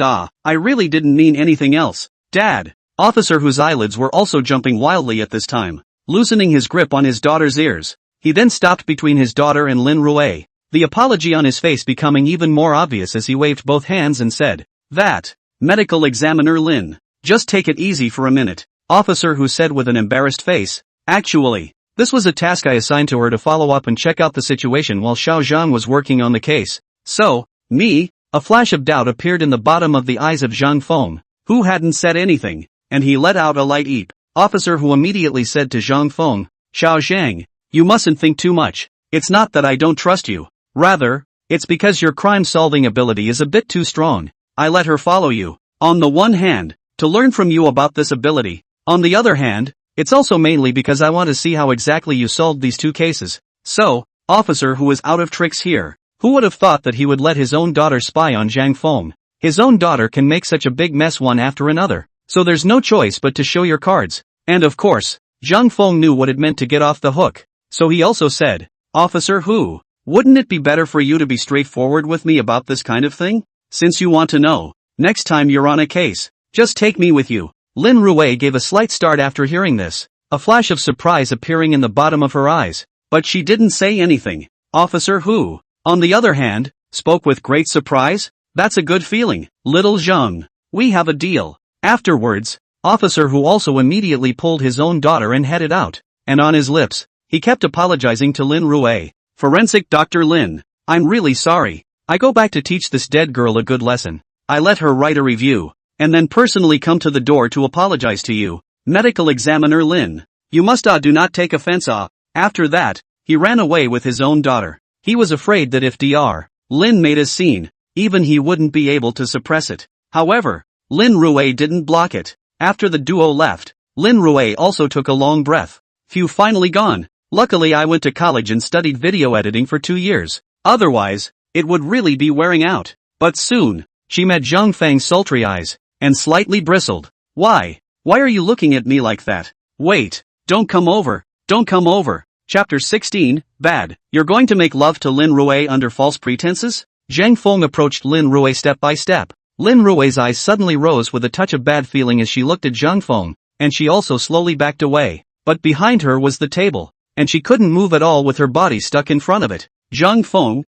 mean anything else. Dad. Officer Hu's eyelids were also jumping wildly at this time, loosening his grip on his daughter's ears. He then stopped between his daughter and Lin Rui, the apology on his face becoming even more obvious as he waved both hands and said, "That, Medical Examiner Lin, just take it easy for a minute," Officer Hu said with an embarrassed face. Actually, this was a task I assigned to her to follow up and check out the situation while Xiao Zhang was working on the case. So, me? A flash of doubt appeared in the bottom of the eyes of Zhang Feng, who hadn't said anything, and he let out a light eep. Officer Hu immediately said to Zhang Feng, "Xiao Zhang, you mustn't think too much. It's not that I don't trust you. Rather, it's because your crime-solving ability is a bit too strong. I let her follow you, on the one hand, to learn from you about this ability. On the other hand, it's also mainly because I want to see how exactly you solved these two cases." So, Officer Hu is out of tricks here. Who would have thought that he would let his own daughter spy on Zhang Feng? His own daughter can make such a big mess one after another, so there's no choice but to show your cards. And of course, Zhang Feng knew what it meant to get off the hook. So he also said, "Officer Hu, wouldn't it be better for you to be straightforward with me about this kind of thing? Since you want to know, next time you're on a case, just take me with you." Lin Rui gave a slight start after hearing this, a flash of surprise appearing in the bottom of her eyes, but she didn't say anything. Officer Hu, on the other hand, spoke with great surprise. "That's a good feeling, little Zhang. We have a deal." Afterwards, Officer Hu also immediately pulled his own daughter and headed out, and on his lips, he kept apologizing to Lin Rui. "Forensic Dr. Lin, I'm really sorry. I go back to teach this dead girl a good lesson. I let her write a review, and then personally come to the door to apologize to you, Medical Examiner Lin. You must do not take offense. After that, he ran away with his own daughter. He was afraid that if Dr. Lin made a scene, even he wouldn't be able to suppress it. However, Lin Rui didn't block it. After the duo left, Lin Rui also took a long breath. Phew, finally gone. Luckily I went to college and studied video editing for 2 years. Otherwise, it would really be wearing out. But soon, she met Zhang Feng's sultry eyes, and slightly bristled. Why are you looking at me like that? Wait, don't come over. Chapter 16, Bad. You're going to make love to Lin Rui under false pretenses? Zhang Feng approached Lin Rui step by step. Lin Rui's eyes suddenly rose with a touch of bad feeling as she looked at Zhang Feng, and she also slowly backed away. But behind her was the table, and she couldn't move at all with her body stuck in front of it. "Zhang Feng,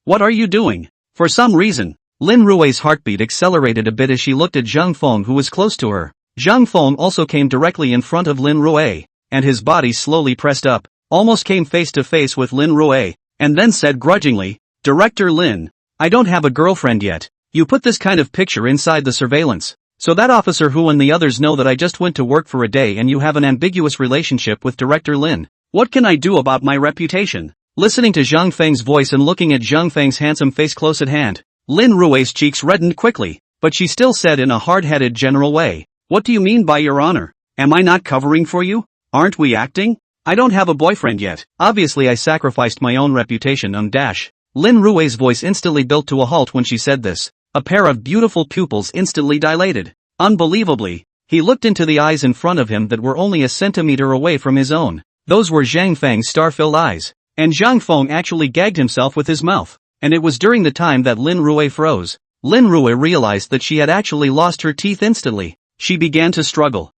what are you doing?" For some reason, Lin Rui's heartbeat accelerated a bit as she looked at Zhang Feng, who was close to her. Zhang Feng also came directly in front of Lin Rui, and his body slowly pressed up, almost came face to face with Lin Rui, and then said grudgingly, "Director Lin, I don't have a girlfriend yet. You put this kind of picture inside the surveillance, so that Officer Hu and the others know that I just went to work for a day and you have an ambiguous relationship with Director Lin. What can I do about my reputation?" Listening to Zhang Feng's voice and looking at Zhang Feng's handsome face close at hand, Lin Rui's cheeks reddened quickly, but she still said in a hard-headed general way, "What do you mean by your honor? Am I not covering for you? Aren't we acting? I don't have a boyfriend yet. Obviously I sacrificed my own reputation on dash." Lin Rui's voice instantly built to a halt when she said this. A pair of beautiful pupils instantly dilated. Unbelievably, he looked into the eyes in front of him that were only a centimeter away from his own. Those were Zhang Feng's star-filled eyes. And Zhang Feng actually gagged himself with his mouth. And it was during the time that Lin Rui froze. Lin Rui realized that she had actually lost her teeth instantly. She began to struggle.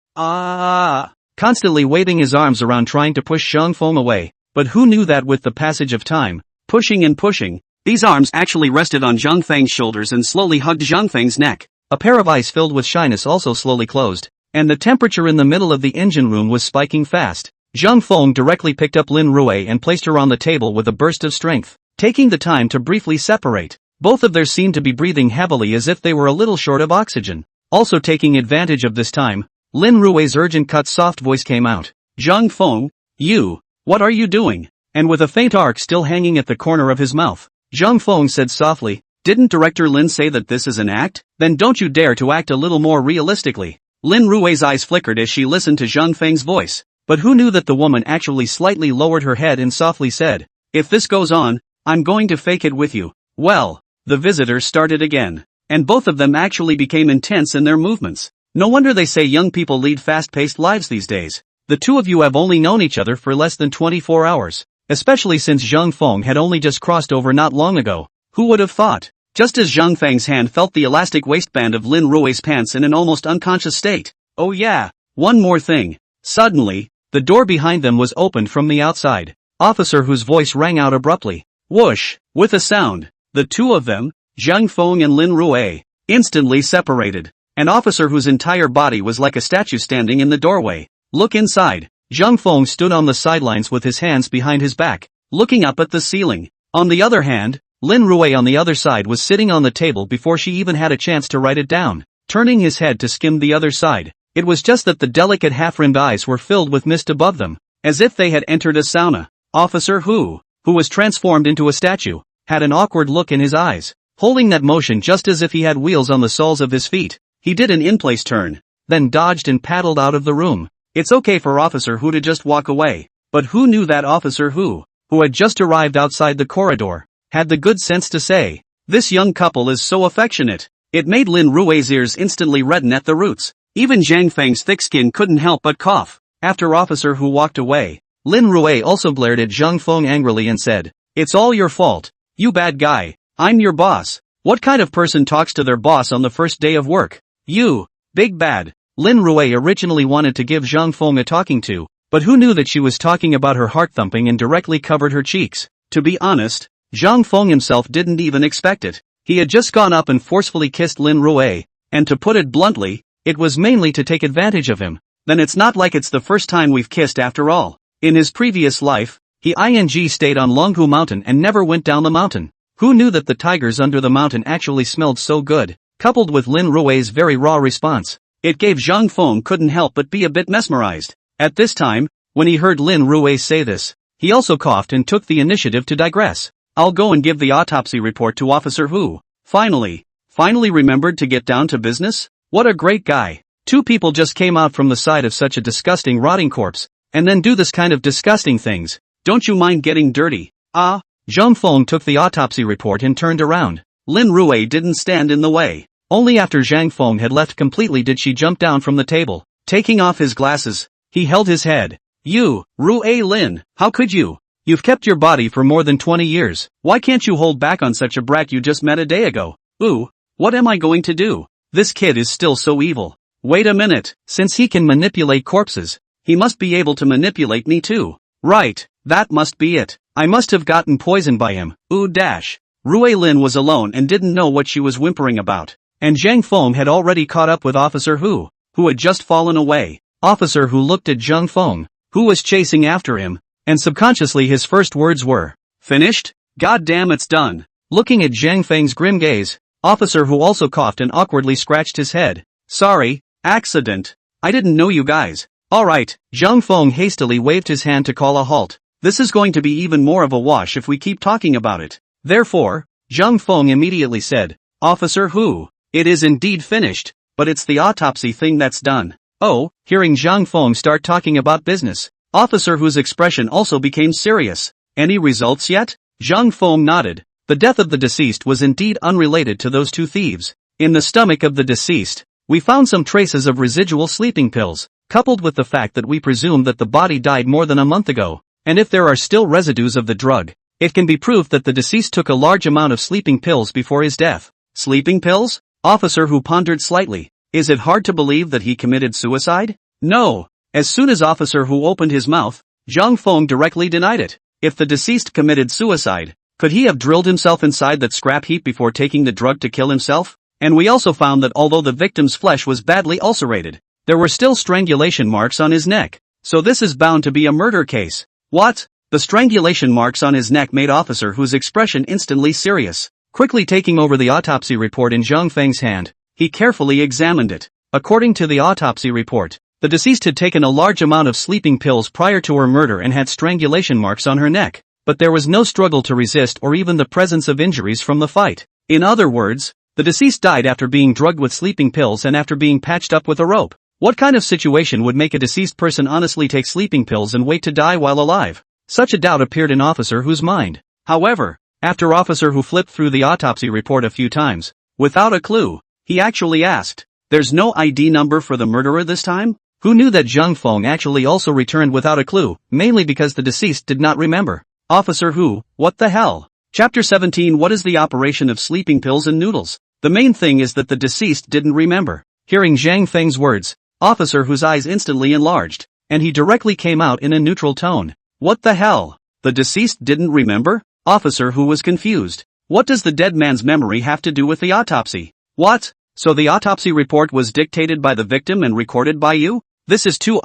Constantly waving his arms around trying to push Zhang Feng away. But who knew that with the passage of time, pushing and pushing, these arms actually rested on Zhang Feng's shoulders and slowly hugged Zhang Feng's neck. A pair of eyes filled with shyness also slowly closed, and the temperature in the middle of the engine room was spiking fast. Zhang Feng directly picked up Lin Rui and placed her on the table with a burst of strength. taking the time to briefly separate. Both of them seemed to be breathing heavily as if they were a little short of oxygen. Also taking advantage of this time, Lin Rui's urgent cut soft voice came out. Zhang Feng, you, what are you doing? And with a faint arc still hanging at the corner of his mouth, Zhang Feng said softly, didn't Director Lin say that this is an act? Then don't you dare to act a little more realistically. Lin Rui's eyes flickered as she listened to Zhang Feng's voice. But who knew that the woman actually slightly lowered her head and softly said, if this goes on, I'm going to fake it with you. Well, the visitors started again. And both of them actually became intense in their movements. No wonder they say young people lead fast-paced lives these days. The two of you have only known each other for less than 24 hours. Especially since Zhang Feng had only just crossed over not long ago. Who would have thought? Just as Zhang Feng's hand felt the elastic waistband of Lin Rui's pants in an almost unconscious state. Oh yeah, one more thing. Suddenly, the door behind them was opened from the outside. Officer whose voice rang out abruptly. Whoosh! With a sound, the two of them, Zhang Feng and Lin Rui, instantly separated. An officer whose entire body was like a statue standing in the doorway. Look inside. Zhang Feng stood on the sidelines with his hands behind his back, looking up at the ceiling. On the other hand, Lin Rui on the other side was sitting on the table before she even had a chance to write it down. Turning his head to skim the other side, it was just that the delicate half-rimmed eyes were filled with mist above them, as if they had entered a sauna. Officer who was transformed into a statue, had an awkward look in his eyes, holding that motion just as if he had wheels on the soles of his feet. He did an in-place turn, then dodged and paddled out of the room. It's okay for Officer Hu to just walk away, but who knew that Officer Hu had just arrived outside the corridor, had the good sense to say, this young couple is so affectionate. It made Lin Rui's ears instantly redden at the roots. Even Zhang Feng's thick skin couldn't help but cough. After Officer Hu walked away, Lin Rui also glared at Zhang Feng angrily and said, it's all your fault. You bad guy. I'm your boss. What kind of person talks to their boss on the first day of work? You, big bad. Lin Rui originally wanted to give Zhang Feng a talking to, but who knew that she was talking about her heart thumping and directly covered her cheeks. To be honest, Zhang Feng himself didn't even expect it. He had just gone up and forcefully kissed Lin Rui, and to put it bluntly, it was mainly to take advantage of him. Then it's not like it's the first time we've kissed after all. In his previous life, he stayed on Longhu Mountain and never went down the mountain. Who knew that the tigers under the mountain actually smelled so good? Coupled with Lin Rui's very raw response, it gave Zhang Feng couldn't help but be a bit mesmerized. At this time, when he heard Lin Rui say this, he also coughed and took the initiative to digress. I'll go and give the autopsy report to Officer Hu. Finally remembered to get down to business? What a great guy. Two people just came out from the side of such a disgusting rotting corpse, and then do this kind of disgusting things. Don't you mind getting dirty? Zhang Feng took the autopsy report and turned around. Lin Rui didn't stand in the way. Only after Zhang Feng had left completely did she jump down from the table. Taking off his glasses, he held his head. You, Rui Lin, how could you? You've kept your body for more than 20 years. Why can't you hold back on such a brat you just met a day ago? Ooh, what am I going to do? This kid is still so evil. Wait a minute, since he can manipulate corpses, he must be able to manipulate me too. Right, that must be it. I must have gotten poisoned by him. Rui Lin was alone and didn't know what she was whimpering about. And Zhang Feng had already caught up with Officer Hu had just fallen away. Officer Hu looked at Zhang Feng, who was chasing after him, and subconsciously his first words were, finished? God damn, it's done. Looking at Zhang Feng's grim gaze, Officer Hu also coughed and awkwardly scratched his head. Sorry, accident. I didn't know you guys. Alright, Zhang Feng hastily waved his hand to call a halt. This is going to be even more of a wash if we keep talking about it. Therefore, Zhang Feng immediately said, Officer Hu, it is indeed finished, but it's the autopsy thing that's done. Oh, hearing Zhang Feng start talking about business, Officer Hu's expression also became serious. Any results yet? Zhang Feng nodded. The death of the deceased was indeed unrelated to those two thieves. In the stomach of the deceased, we found some traces of residual sleeping pills, coupled with the fact that we presume that the body died more than a month ago, and if there are still residues of the drug, it can be proved that the deceased took a large amount of sleeping pills before his death. Sleeping pills? Officer Hu pondered slightly. Is it hard to believe that he committed suicide? No. As soon as Officer Hu opened his mouth, Zhang Feng directly denied it. If the deceased committed suicide, could he have drilled himself inside that scrap heap before taking the drug to kill himself? And we also found that although the victim's flesh was badly ulcerated, there were still strangulation marks on his neck. So this is bound to be a murder case. What? The strangulation marks on his neck made Officer Hu's expression instantly serious. Quickly taking over the autopsy report in Zhang Feng's hand, he carefully examined it. According to the autopsy report, the deceased had taken a large amount of sleeping pills prior to her murder and had strangulation marks on her neck, but there was no struggle to resist or even the presence of injuries from the fight. In other words, the deceased died after being drugged with sleeping pills and after being patched up with a rope. What kind of situation would make a deceased person honestly take sleeping pills and wait to die while alive? Such a doubt appeared in Officer Hu's mind. However, after Officer Hu flipped through the autopsy report a few times, without a clue, he actually asked, "There's no ID number for the murderer this time?" Who knew that Zhang Feng actually also returned without a clue, mainly because the deceased did not remember. Officer Hu, what the hell? Chapter 17. What is the operation of sleeping pills and noodles? The main thing is that the deceased didn't remember. Hearing Zhang Feng's words, Officer Hu's eyes instantly enlarged, and he directly came out in a neutral tone. What the hell? The deceased didn't remember? Officer Hu was confused. What does the dead man's memory have to do with the autopsy? What? So the autopsy report was dictated by the victim and recorded by you? This is too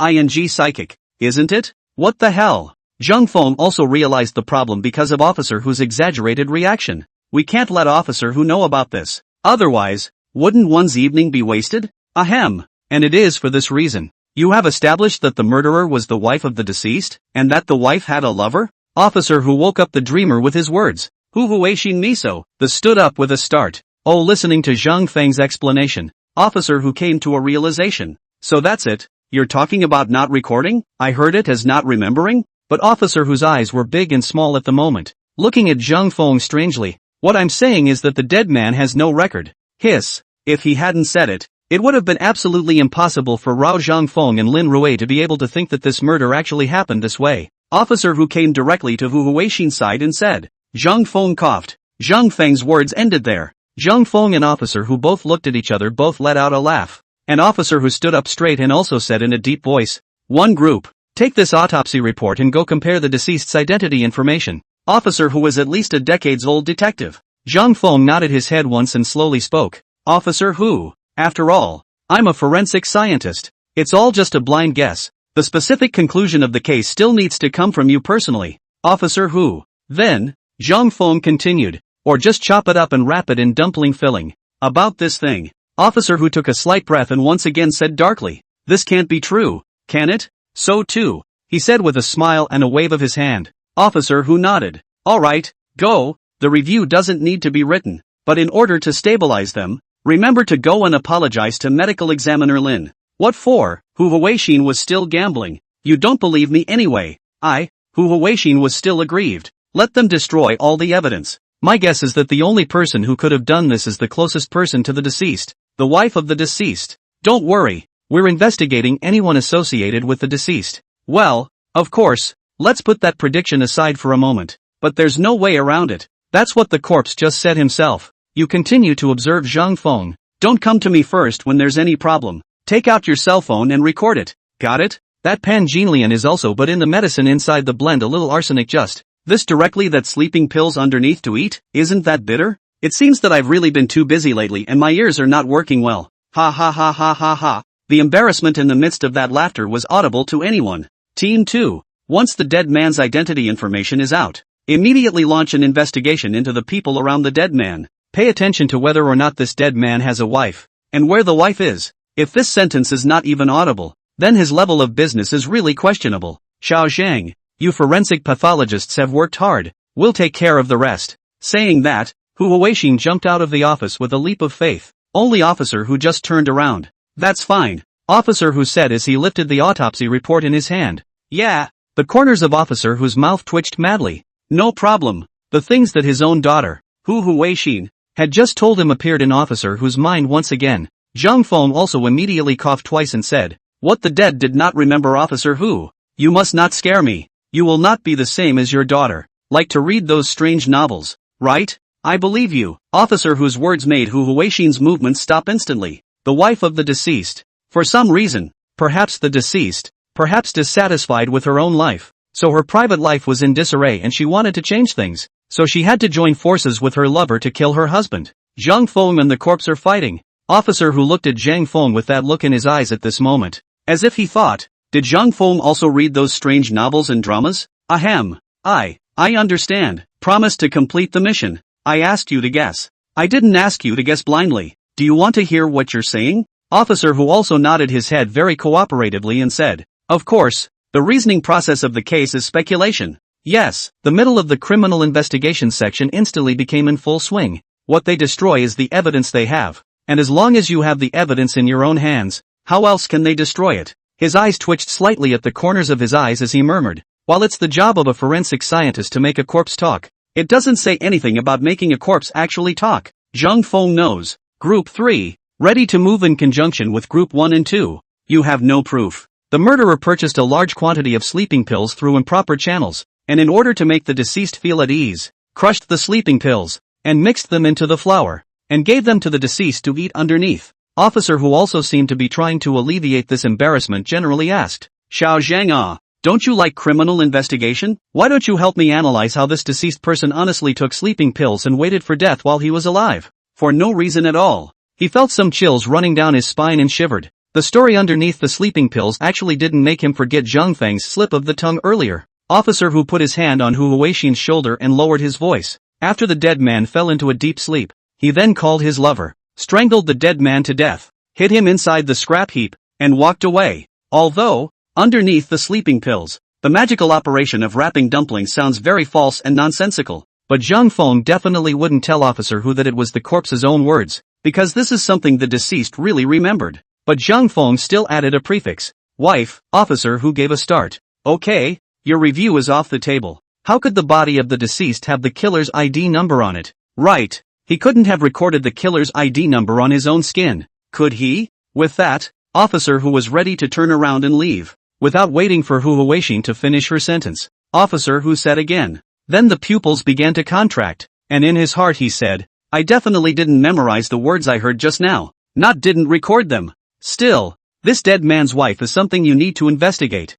psychic, isn't it? What the hell? Zhang Feng also realized the problem because of Officer Hu's exaggerated reaction. We can't let Officer Hu know about this. Otherwise, wouldn't one's evening be wasted? Ahem. And it is for this reason. You have established that the murderer was the wife of the deceased, and that the wife had a lover? Officer Hu woke up the dreamer with his words. Hu Huaixin Miso. The stood up with a start. Oh, listening to Zhang Feng's explanation, Officer Hu came to a realization. So that's it? You're talking about not recording? I heard it as not remembering? But Officer Hu's eyes were big and small at the moment, looking at Zhang Feng strangely. What I'm saying is that the dead man has no record. Hiss. If he hadn't said it, it would have been absolutely impossible for Rao Zhangfeng and Lin Rui to be able to think that this murder actually happened this way. Officer Hu came directly to Hu Huaixin's side and said. Zhang Feng coughed. Zhang Feng's words ended there. Zhang Feng and Officer Hu both looked at each other, both let out a laugh. And Officer Hu stood up straight and also said in a deep voice, "One group, take this autopsy report and go compare the deceased's identity information." Officer Hu was at least a decades-old detective. Zhang Feng nodded his head once and slowly spoke. Officer Hu, after all, I'm a forensic scientist. It's all just a blind guess. The specific conclusion of the case still needs to come from you personally. Officer Hu. Then, Zhang Feng continued, or just chop it up and wrap it in dumpling filling. About this thing. Officer Hu took a slight breath and once again said darkly, "This can't be true, can it?" "So too," he said with a smile and a wave of his hand. Officer Hu nodded. "All right, go. The review doesn't need to be written, but in order to stabilize them, remember to go and apologize to Medical Examiner Lin." "What for?" Hu Huaixin was still gambling. "You don't believe me anyway." Hu Huaixin was still aggrieved. "Let them destroy all the evidence. My guess is that the only person who could have done this is the closest person to the deceased, the wife of the deceased. Don't worry, we're investigating anyone associated with the deceased." "Well, of course, let's put that prediction aside for a moment. But there's no way around it. That's what the corpse just said himself." You continue to observe Zhang Feng. "Don't come to me first when there's any problem. Take out your cell phone and record it. Got it? That Panjinlian is also but in the medicine inside the blend a little arsenic just. This directly that sleeping pills underneath to eat, isn't that bitter? It seems that I've really been too busy lately and my ears are not working well." Ha ha ha ha ha ha. The embarrassment in the midst of that laughter was audible to anyone. Team 2. Once the dead man's identity information is out, immediately launch an investigation into the people around the dead man. Pay attention to whether or not this dead man has a wife, and where the wife is. If this sentence is not even audible, then his level of business is really questionable. Xiao Zhang, you forensic pathologists have worked hard, we'll take care of the rest. Saying that, Hu Huaixin jumped out of the office with a leap of faith. Only Officer Hu just turned around. "That's fine," Officer Hu said as he lifted the autopsy report in his hand. "Yeah." The corners of Officer Hu's mouth twitched madly. "No problem." The things that his own daughter, Hu Huaixin, had just told him appeared in Officer Hu's mind once again. Zhang Feng also immediately coughed twice and said, "What the dead did not remember Officer Hu? You must not scare me. You will not be the same as your daughter. Like to read those strange novels, right? I believe you." Officer Hu's words made Hu Huaixin's movements stop instantly. The wife of the deceased. For some reason, perhaps the deceased, perhaps dissatisfied with her own life, so her private life was in disarray and she wanted to change things, so she had to join forces with her lover to kill her husband. Zhang Feng and the corpse are fighting. Officer Hu looked at Zhang Feng with that look in his eyes at this moment, as if he thought, did Zhang Feng also read those strange novels and dramas? Ahem. I understand. Promise to complete the mission. I asked you to guess. I didn't ask you to guess blindly. Do you want to hear what you're saying? Officer who also nodded his head very cooperatively and said, of course, the reasoning process of the case is speculation. Yes, the middle of the criminal investigation section instantly became in full swing. What they destroy is the evidence they have. And as long as you have the evidence in your own hands, how else can they destroy it? His eyes twitched slightly at the corners of his eyes as he murmured, while it's the job of a forensic scientist to make a corpse talk, it doesn't say anything about making a corpse actually talk. Zhang Feng knows. Group 3, ready to move in conjunction with Group 1 and 2. You have no proof. The murderer purchased a large quantity of sleeping pills through improper channels, and in order to make the deceased feel at ease, crushed the sleeping pills, and mixed them into the flour, and gave them to the deceased to eat underneath. Officer who also seemed to be trying to alleviate this embarrassment generally asked, Xiao Zhang, don't you like criminal investigation? Why don't you help me analyze how this deceased person honestly took sleeping pills and waited for death while he was alive? For no reason at all. He felt some chills running down his spine and shivered. The story underneath the sleeping pills actually didn't make him forget Zhang Feng's slip of the tongue earlier. Officer who put his hand on Hu Huixin's shoulder and lowered his voice. After the dead man fell into a deep sleep, he then called his lover, strangled the dead man to death, hid him inside the scrap heap, and walked away. Although, underneath the sleeping pills, the magical operation of wrapping dumplings sounds very false and nonsensical. But Zhang Feng definitely wouldn't tell Officer Hu that it was the corpse's own words, because this is something the deceased really remembered. But Zhang Feng still added a prefix. Wife, Officer Hu gave a start. Okay, your review is off the table. How could the body of the deceased have the killer's ID number on it? Right, he couldn't have recorded the killer's ID number on his own skin, could he? With that, Officer Hu was ready to turn around and leave, without waiting for Hu Huixin to finish her sentence. Officer Hu said again. Then the pupils began to contract, and in his heart he said, I definitely didn't memorize the words I heard just now, not didn't record them. Still, this dead man's wife is something you need to investigate.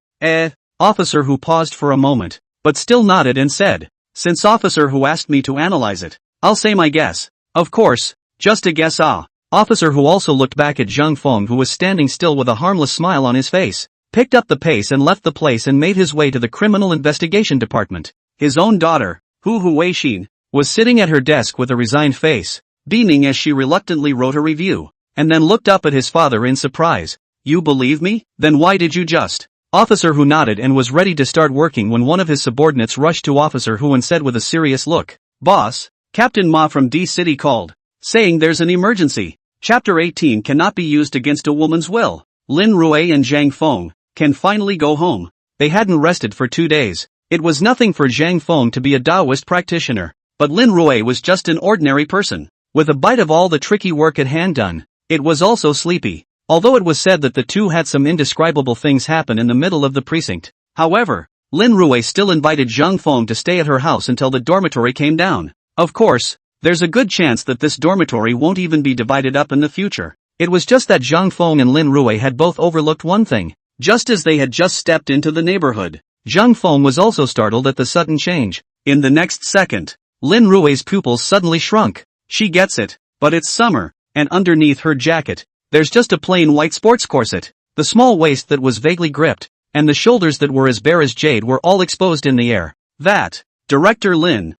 Officer Hu paused for a moment, but still nodded and said, since Officer Hu asked me to analyze it, I'll say my guess. Of course, just a guess. Officer Hu also looked back at Zhang Feng who was standing still with a harmless smile on his face, picked up the pace and left the place and made his way to the criminal investigation department. His own daughter, Hu Huixin, was sitting at her desk with a resigned face, beaming as she reluctantly wrote a review, and then looked up at his father in surprise. You believe me? Then why did you just? Officer Hu nodded and was ready to start working when one of his subordinates rushed to Officer Hu and said with a serious look, Boss, Captain Ma from D City called, saying there's an emergency. Chapter 18 cannot be used against a woman's will. Lin Rui and Zhang Feng can finally go home. They hadn't rested for 2 days. It was nothing for Zhang Feng to be a Taoist practitioner, but Lin Rui was just an ordinary person, with a bite of all the tricky work at hand done. It was also sleepy, although it was said that the two had some indescribable things happen in the middle of the precinct. However, Lin Rui still invited Zhang Feng to stay at her house until the dormitory came down. Of course, there's a good chance that this dormitory won't even be divided up in the future. It was just that Zhang Feng and Lin Rui had both overlooked one thing, just as they had just stepped into the neighborhood. Zhang Feng was also startled at the sudden change. In the next second, Lin Rui's pupils suddenly shrunk. She gets it, but it's summer, and underneath her jacket, there's just a plain white sports corset. The small waist that was vaguely gripped, and the shoulders that were as bare as jade were all exposed in the air. That, Director Lin,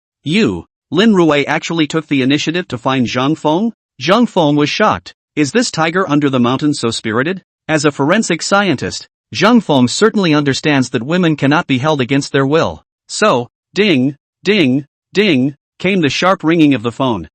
Lin Rui actually took the initiative to find Zhang Feng? Zhang Feng was shocked. Is this tiger under the mountain so spirited? As a forensic scientist, Zhang Feng certainly understands that women cannot be held against their will. So, ding, ding, ding, came the sharp ringing of the phone.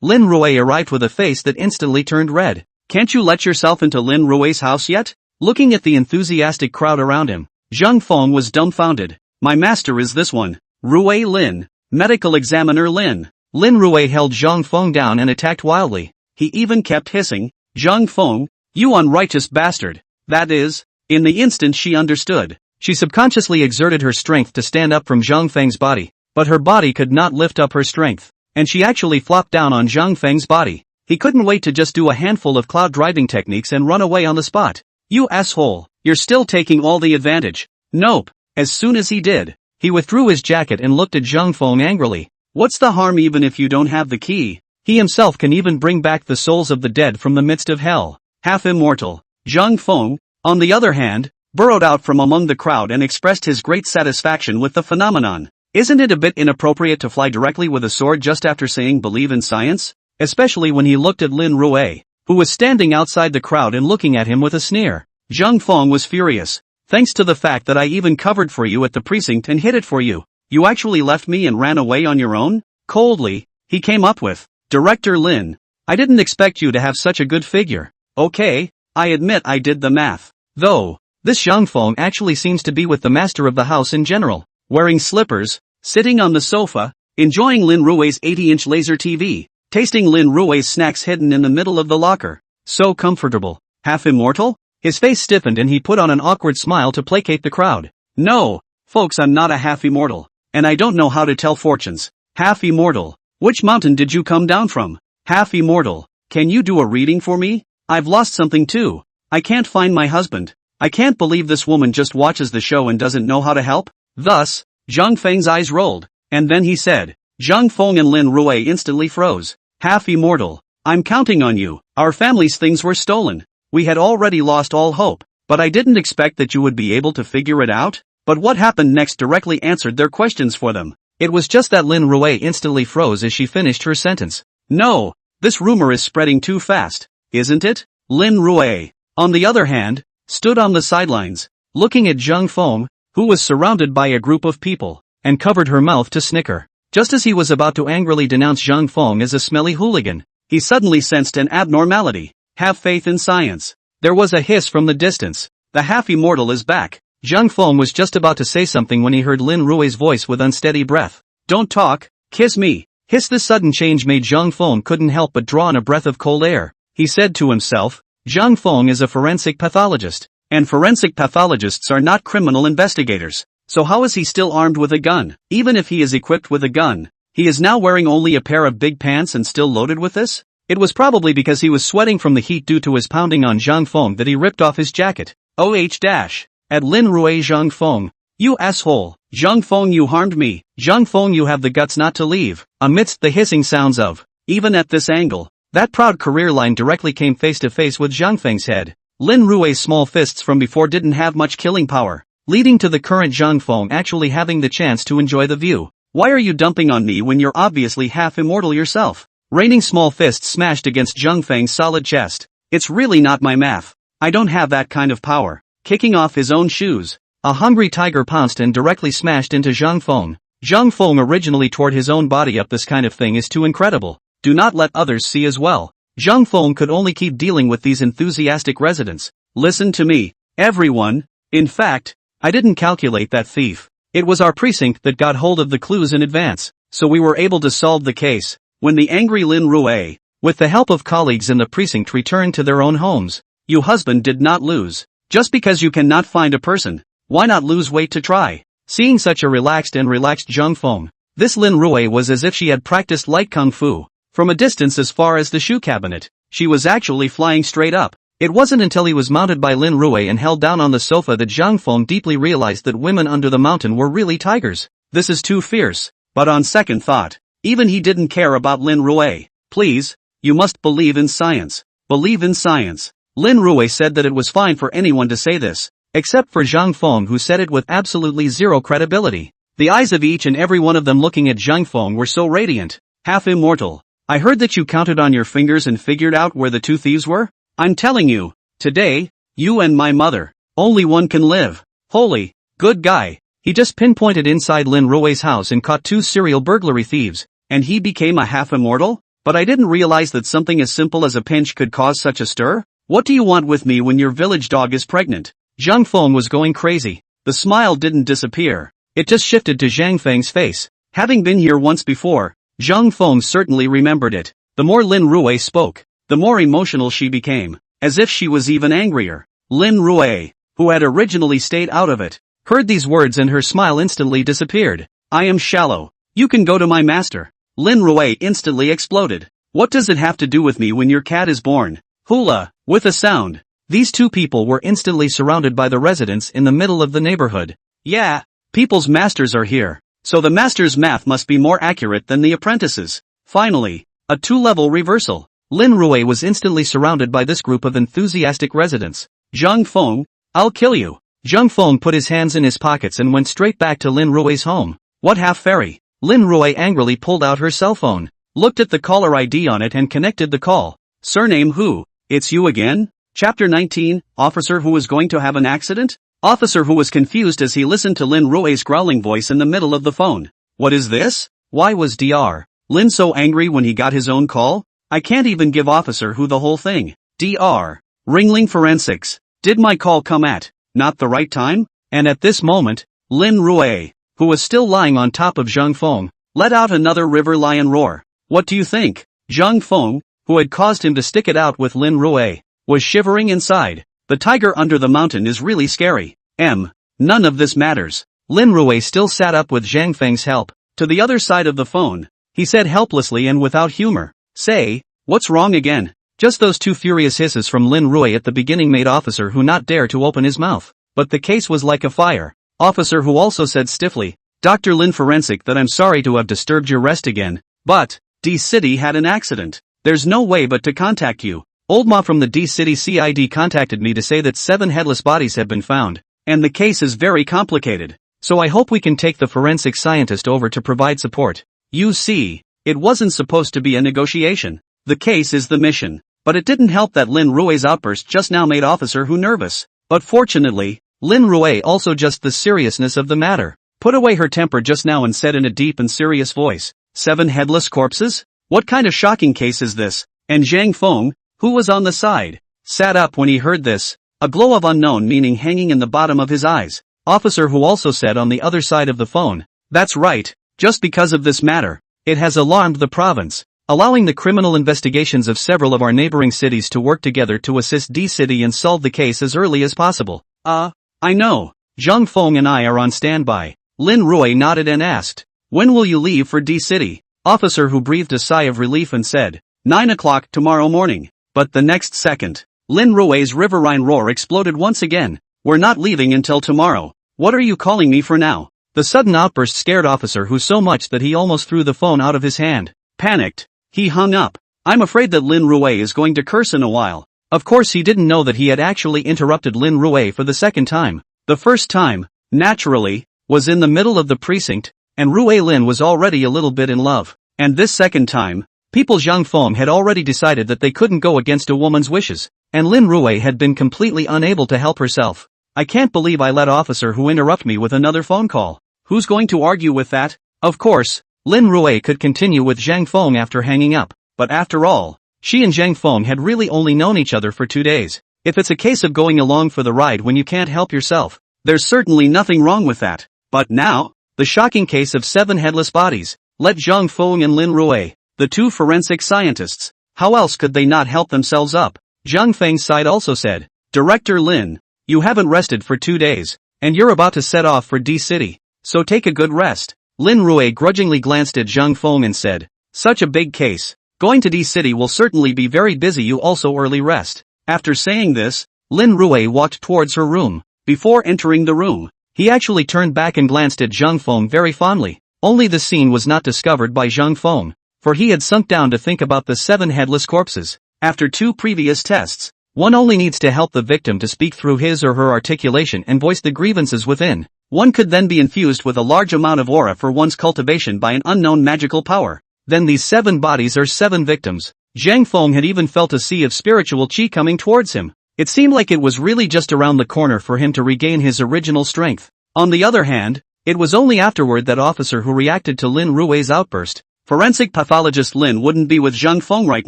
Lin Rui arrived with a face that instantly turned red. Can't you let yourself into Lin Rui's house yet? Looking at the enthusiastic crowd around him, Zhang Feng was dumbfounded. My master is this one, Rui Lin, medical examiner Lin. Lin Rui held Zhang Feng down and attacked wildly. He even kept hissing, Zhang Feng, you unrighteous bastard. That is, in the instant she understood. She subconsciously exerted her strength to stand up from Zhang Feng's body, but her body could not lift up her strength, and she actually flopped down on Zhang Feng's body. He couldn't wait to just do a handful of cloud driving techniques and run away on the spot. You asshole, you're still taking all the advantage. Nope. As soon as he did, he withdrew his jacket and looked at Zhang Feng angrily. What's the harm even if you don't have the key? He himself can even bring back the souls of the dead from the midst of hell. Half immortal. Zhang Feng, on the other hand, burrowed out from among the crowd and expressed his great satisfaction with the phenomenon. Isn't it a bit inappropriate to fly directly with a sword just after saying believe in science? Especially when he looked at Lin Ruei, who was standing outside the crowd and looking at him with a sneer. Zhang Feng was furious. Thanks to the fact that I even covered for you at the precinct and hid it for you, you actually left me and ran away on your own? Coldly, he came up with, Director Lin, I didn't expect you to have such a good figure. Okay, I admit I did the math. Though, this Zhang Feng actually seems to be with the master of the house in general, wearing slippers, sitting on the sofa, enjoying Lin Rui's 80-inch laser TV, tasting Lin Rui's snacks hidden in the middle of the locker. So comfortable. Half immortal? His face stiffened and he put on an awkward smile to placate the crowd. No, folks, I'm not a half immortal. And I don't know how to tell fortunes. Half immortal. Which mountain did you come down from? Half immortal. Can you do a reading for me? I've lost something too. I can't find my husband. I can't believe this woman just watches the show and doesn't know how to help. Thus, Zhang Feng's eyes rolled. And then he said. Zhang Feng and Lin Ruei instantly froze. Half immortal. I'm counting on you. Our family's things were stolen. We had already lost all hope. But I didn't expect that you would be able to figure it out. But what happened next directly answered their questions for them. It was just that Lin Ruei instantly froze as she finished her sentence. No, this rumor is spreading too fast, isn't it? Lin Ruei, on the other hand, stood on the sidelines, looking at Zhang Feng, who was surrounded by a group of people, and covered her mouth to snicker. Just as he was about to angrily denounce Zhang Feng as a smelly hooligan, he suddenly sensed an abnormality. Have faith in science. There was a hiss from the distance. The half-immortal is back. Zhang Feng was just about to say something when he heard Lin Rui's voice with unsteady breath. Don't talk, kiss me. Hiss. This sudden change made Zhang Feng couldn't help but draw in a breath of cold air. He said to himself, Zhang Feng is a forensic pathologist, and forensic pathologists are not criminal investigators. So how is he still armed with a gun? Even if he is equipped with a gun, he is now wearing only a pair of big pants and still loaded with this? It was probably because he was sweating from the heat due to his pounding on Zhang Feng that he ripped off his jacket. At Lin Ruei. Zhang Feng, you asshole. Zhang Feng, you harmed me. Zhang Feng, you have the guts not to leave. Amidst the hissing sounds of, even at this angle, that proud career line directly came face to face with Zhang Feng's head. Lin Rui's small fists from before didn't have much killing power, leading to the current Zhang Feng actually having the chance to enjoy the view. Why are you dumping on me when you're obviously half immortal yourself? Raining small fists smashed against Zhang Feng's solid chest. It's really not my math. I don't have that kind of power. Kicking off his own shoes, a hungry tiger pounced and directly smashed into Zhang Feng. Zhang Feng originally tore his own body up. This kind of thing is too incredible. Do not let others see as well. Zhang Feng could only keep dealing with these enthusiastic residents. Listen to me, everyone. In fact, I didn't calculate that thief. It was our precinct that got hold of the clues in advance, so we were able to solve the case. When the angry Lin Ruei, with the help of colleagues in the precinct, returned to their own homes, you husband did not lose. Just because you cannot find a person, why not lose weight to try? Seeing such a relaxed Zhang Feng, this Lin Ruei was as if she had practiced light kung fu. From a distance as far as the shoe cabinet, she was actually flying straight up. It wasn't until he was mounted by Lin Ruei and held down on the sofa that Zhang Feng deeply realized that women under the mountain were really tigers. This is too fierce. But on second thought, even he didn't care about Lin Ruei. Please, you must believe in science. Believe in science. Lin Ruei said that it was fine for anyone to say this, except for Zhang Feng, who said it with absolutely zero credibility. The eyes of each and every one of them looking at Zhang Feng were so radiant. Half immortal. I heard that you counted on your fingers and figured out where the two thieves were? I'm telling you, today, you and my mother, only one can live. Holy, good guy. He just pinpointed inside Lin Ruei's house and caught two serial burglary thieves, and he became a half immortal? But I didn't realize that something as simple as a pinch could cause such a stir. What do you want with me when your village dog is pregnant? Zhang Feng was going crazy. The smile didn't disappear. It just shifted to Zhang Feng's face. Having been here once before, Zhang Feng certainly remembered it. The more Lin Ruei spoke, the more emotional she became, as if she was even angrier. Lin Ruei, who had originally stayed out of it, heard these words and her smile instantly disappeared. I am shallow. You can go to my master. Lin Ruei instantly exploded. What does it have to do with me when your cat is born? Hula, with a sound. These two people were instantly surrounded by the residents in the middle of the neighborhood. Yeah, people's masters are here, so the master's math must be more accurate than the apprentice's. Finally, a two-level reversal. Lin Ruei was instantly surrounded by this group of enthusiastic residents. Zhang Feng, I'll kill you. Zhang Feng put his hands in his pockets and went straight back to Lin Rui's home. What half-fairy? Lin Rui angrily pulled out her cell phone, looked at the caller ID on it and connected the call. Surname who? It's you again? Chapter 19, Officer who was going to have an accident? Officer who was confused as he listened to Lin Rui's growling voice in the middle of the phone. What is this? Why was Dr. Lin so angry when he got his own call? I can't even give Officer who the whole thing. Dr. Ringling Forensics. Did my call come at not the right time? And at this moment, Lin Rui, who was still lying on top of Zhang Feng, let out another river lion roar. What do you think? Zhang Feng, who had caused him to stick it out with Lin Rui, was shivering inside. The tiger under the mountain is really scary. None of this matters. Lin Rui still sat up with Zhang Feng's help. To the other side of the phone, he said helplessly and without humor. Say, what's wrong again? Just those two furious hisses from Lin Rui at the beginning made Officer who not dare to open his mouth. But the case was like a fire. Officer who also said stiffly, Dr. Lin Forensic, that I'm sorry to have disturbed your rest again, but D-City had an accident. There's no way but to contact you. Old Ma from the D-City CID contacted me to say that 7 headless bodies have been found, and the case is very complicated. So I hope we can take the forensic scientist over to provide support. You see, it wasn't supposed to be a negotiation. The case is the mission. But it didn't help that Lin Rui's outburst just now made Officer who nervous. But fortunately, Lin Rui also just the seriousness of the matter put away her temper just now and said in a deep and serious voice, 7 headless corpses? What kind of shocking case is this? And Zhang Feng, who was on the side, sat up when he heard this, a glow of unknown meaning hanging in the bottom of his eyes. Officer who also said on the other side of the phone, that's right, just because of this matter, it has alarmed the province, allowing the criminal investigations of several of our neighboring cities to work together to assist D-City and solve the case as early as possible. I know. Zhang Feng and I are on standby. Lin Rui nodded and asked, when will you leave for D-City? Officer who breathed a sigh of relief and said, 9 o'clock tomorrow morning. But the next second, Lin Rui's riverine roar exploded once again. We're not leaving until tomorrow. What are you calling me for now? The sudden outburst scared Officer who so much that he almost threw the phone out of his hand. Panicked, he hung up. I'm afraid that Lin Rui is going to curse in a while. Of course he didn't know that he had actually interrupted Lin Rui for the second time. The first time, naturally, was in the middle of the precinct, and Rui Lin was already a little bit in love. And this second time, people Zhang Feng had already decided that they couldn't go against a woman's wishes, and Lin Rui had been completely unable to help herself. I can't believe I let Officer who interrupt me with another phone call. Who's going to argue with that? Of course, Lin Rui could continue with Zhang Feng after hanging up, but after all, she and Zhang Feng had really only known each other for 2 days. If it's a case of going along for the ride when you can't help yourself, there's certainly nothing wrong with that. But now, the shocking case of 7 headless bodies, let Zhang Feng and Lin Rui, the 2 forensic scientists, how else could they not help themselves up? Zhang Feng's side also said, Director Lin, you haven't rested for 2 days, and you're about to set off for D-City, so take a good rest. Lin Rui grudgingly glanced at Zhang Feng and said, such a big case. Going to D-City will certainly be very busy, you also early rest. After saying this, Lin Rui walked towards her room. Before entering the room, he actually turned back and glanced at Zhang Feng very fondly. Only the scene was not discovered by Zhang Feng, for he had sunk down to think about the 7 headless corpses. After 2 previous tests, one only needs to help the victim to speak through his or her articulation and voice the grievances within. One could then be infused with a large amount of aura for one's cultivation by an unknown magical power. Then these 7 bodies are 7 victims. Zhang Feng had even felt a sea of spiritual qi coming towards him. It seemed like it was really just around the corner for him to regain his original strength. On the other hand, it was only afterward that Officer who reacted to Lin Rui's outburst. Forensic pathologist Lin wouldn't be with Zhang Feng right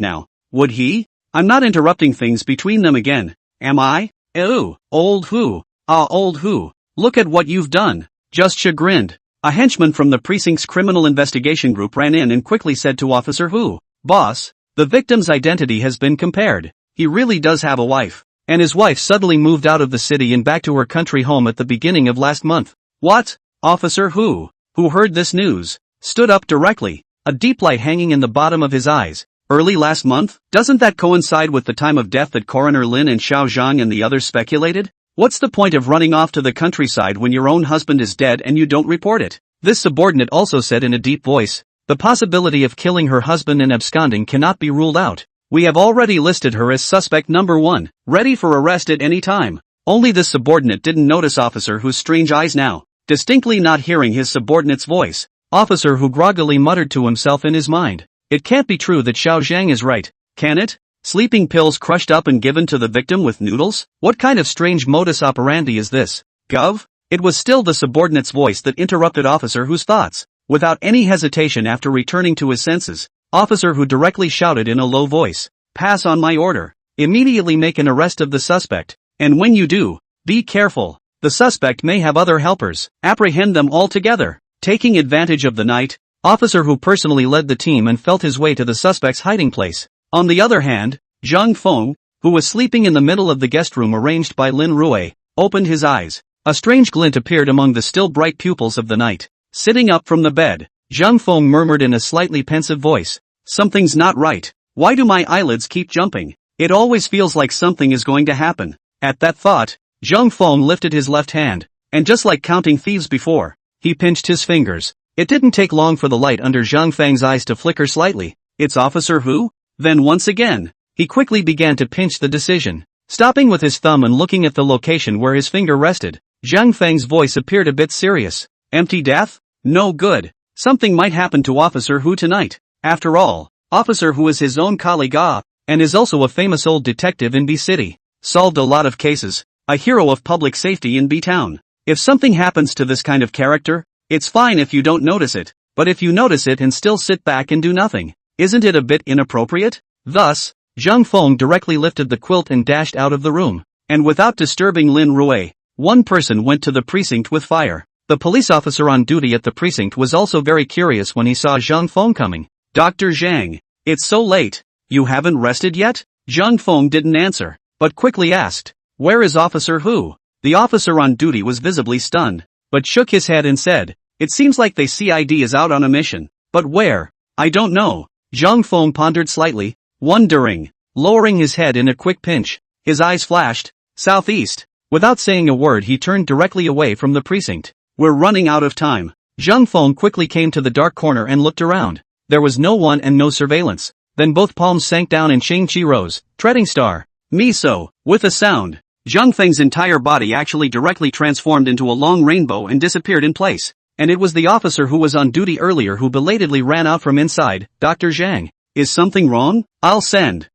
now, would he? I'm not interrupting things between them again, am I? Ew, old who? Old who? Look at what you've done. Just chagrined. A henchman from the precinct's criminal investigation group ran in and quickly said to Officer Hu, Boss, the victim's identity has been compared. He really does have a wife. And his wife suddenly moved out of the city and back to her country home at the beginning of last month. What? Officer Hu, who heard this news, stood up directly, a deep light hanging in the bottom of his eyes. Early last month? Doesn't that coincide with the time of death that Coroner Lin and Xiao Zhang and the others speculated? What's the point of running off to the countryside when your own husband is dead and you don't report it? This subordinate also said in a deep voice, the possibility of killing her husband and absconding cannot be ruled out. We have already listed her as suspect number 1, ready for arrest at any time. Only this subordinate didn't notice Officer Hu's strange eyes now, distinctly not hearing his subordinate's voice. Officer Hu groggily muttered to himself in his mind. It can't be true that Xiao Zhang is right, can it? Sleeping pills crushed up and given to the victim with noodles? What kind of strange modus operandi is this? Gov? It was still the subordinate's voice that interrupted Officer Hu's thoughts. Without any hesitation after returning to his senses, Officer Hu directly shouted in a low voice, "Pass on my order. Immediately make an arrest of the suspect, and when you do, be careful. The suspect may have other helpers. Apprehend them all together." Taking advantage of the night, Officer Hu personally led the team and felt his way to the suspect's hiding place. On the other hand, Zhang Feng, who was sleeping in the middle of the guest room arranged by Lin Rui, opened his eyes. A strange glint appeared among the still bright pupils of the night. Sitting up from the bed, Zhang Feng murmured in a slightly pensive voice, "Something's not right. Why do my eyelids keep jumping? It always feels like something is going to happen." At that thought, Zhang Feng lifted his left hand, and just like counting thieves before, he pinched his fingers. It didn't take long for the light under Zhang Feng's eyes to flicker slightly. "It's Officer Hu?" Then once again, he quickly began to pinch the decision. Stopping with his thumb and looking at the location where his finger rested, Zhang Feng's voice appeared a bit serious. "Empty death? No good. Something might happen to Officer Hu tonight. After all, Officer Hu is his own colleague and is also a famous old detective in B City. Solved a lot of cases, a hero of public safety in B Town. If something happens to this kind of character, it's fine if you don't notice it, but if you notice it and still sit back and do nothing, isn't it a bit inappropriate?" Thus, Zhang Feng directly lifted the quilt and dashed out of the room. And without disturbing Lin Rui, one person went to the precinct with fire. The police officer on duty at the precinct was also very curious when he saw Zhang Feng coming. "Dr. Zhang, it's so late. You haven't rested yet?" Zhang Feng didn't answer, but quickly asked, "Where is Officer Hu?" The officer on duty was visibly stunned, but shook his head and said, "It seems like the CID is out on a mission. But where? I don't know." Zhang Feng pondered slightly, wondering. Lowering his head in a quick pinch, his eyes flashed, "Southeast." Without saying a word he turned directly away from the precinct. "We're running out of time." Zhang Feng quickly came to the dark corner and looked around. There was no one and no surveillance. Then both palms sank down and Shang Chi rose, treading star. Miso, with a sound. Zhang Feng's entire body actually directly transformed into a long rainbow and disappeared in place. And it was the officer who was on duty earlier who belatedly ran out from inside. "Dr. Zhang, is something wrong? I'll send."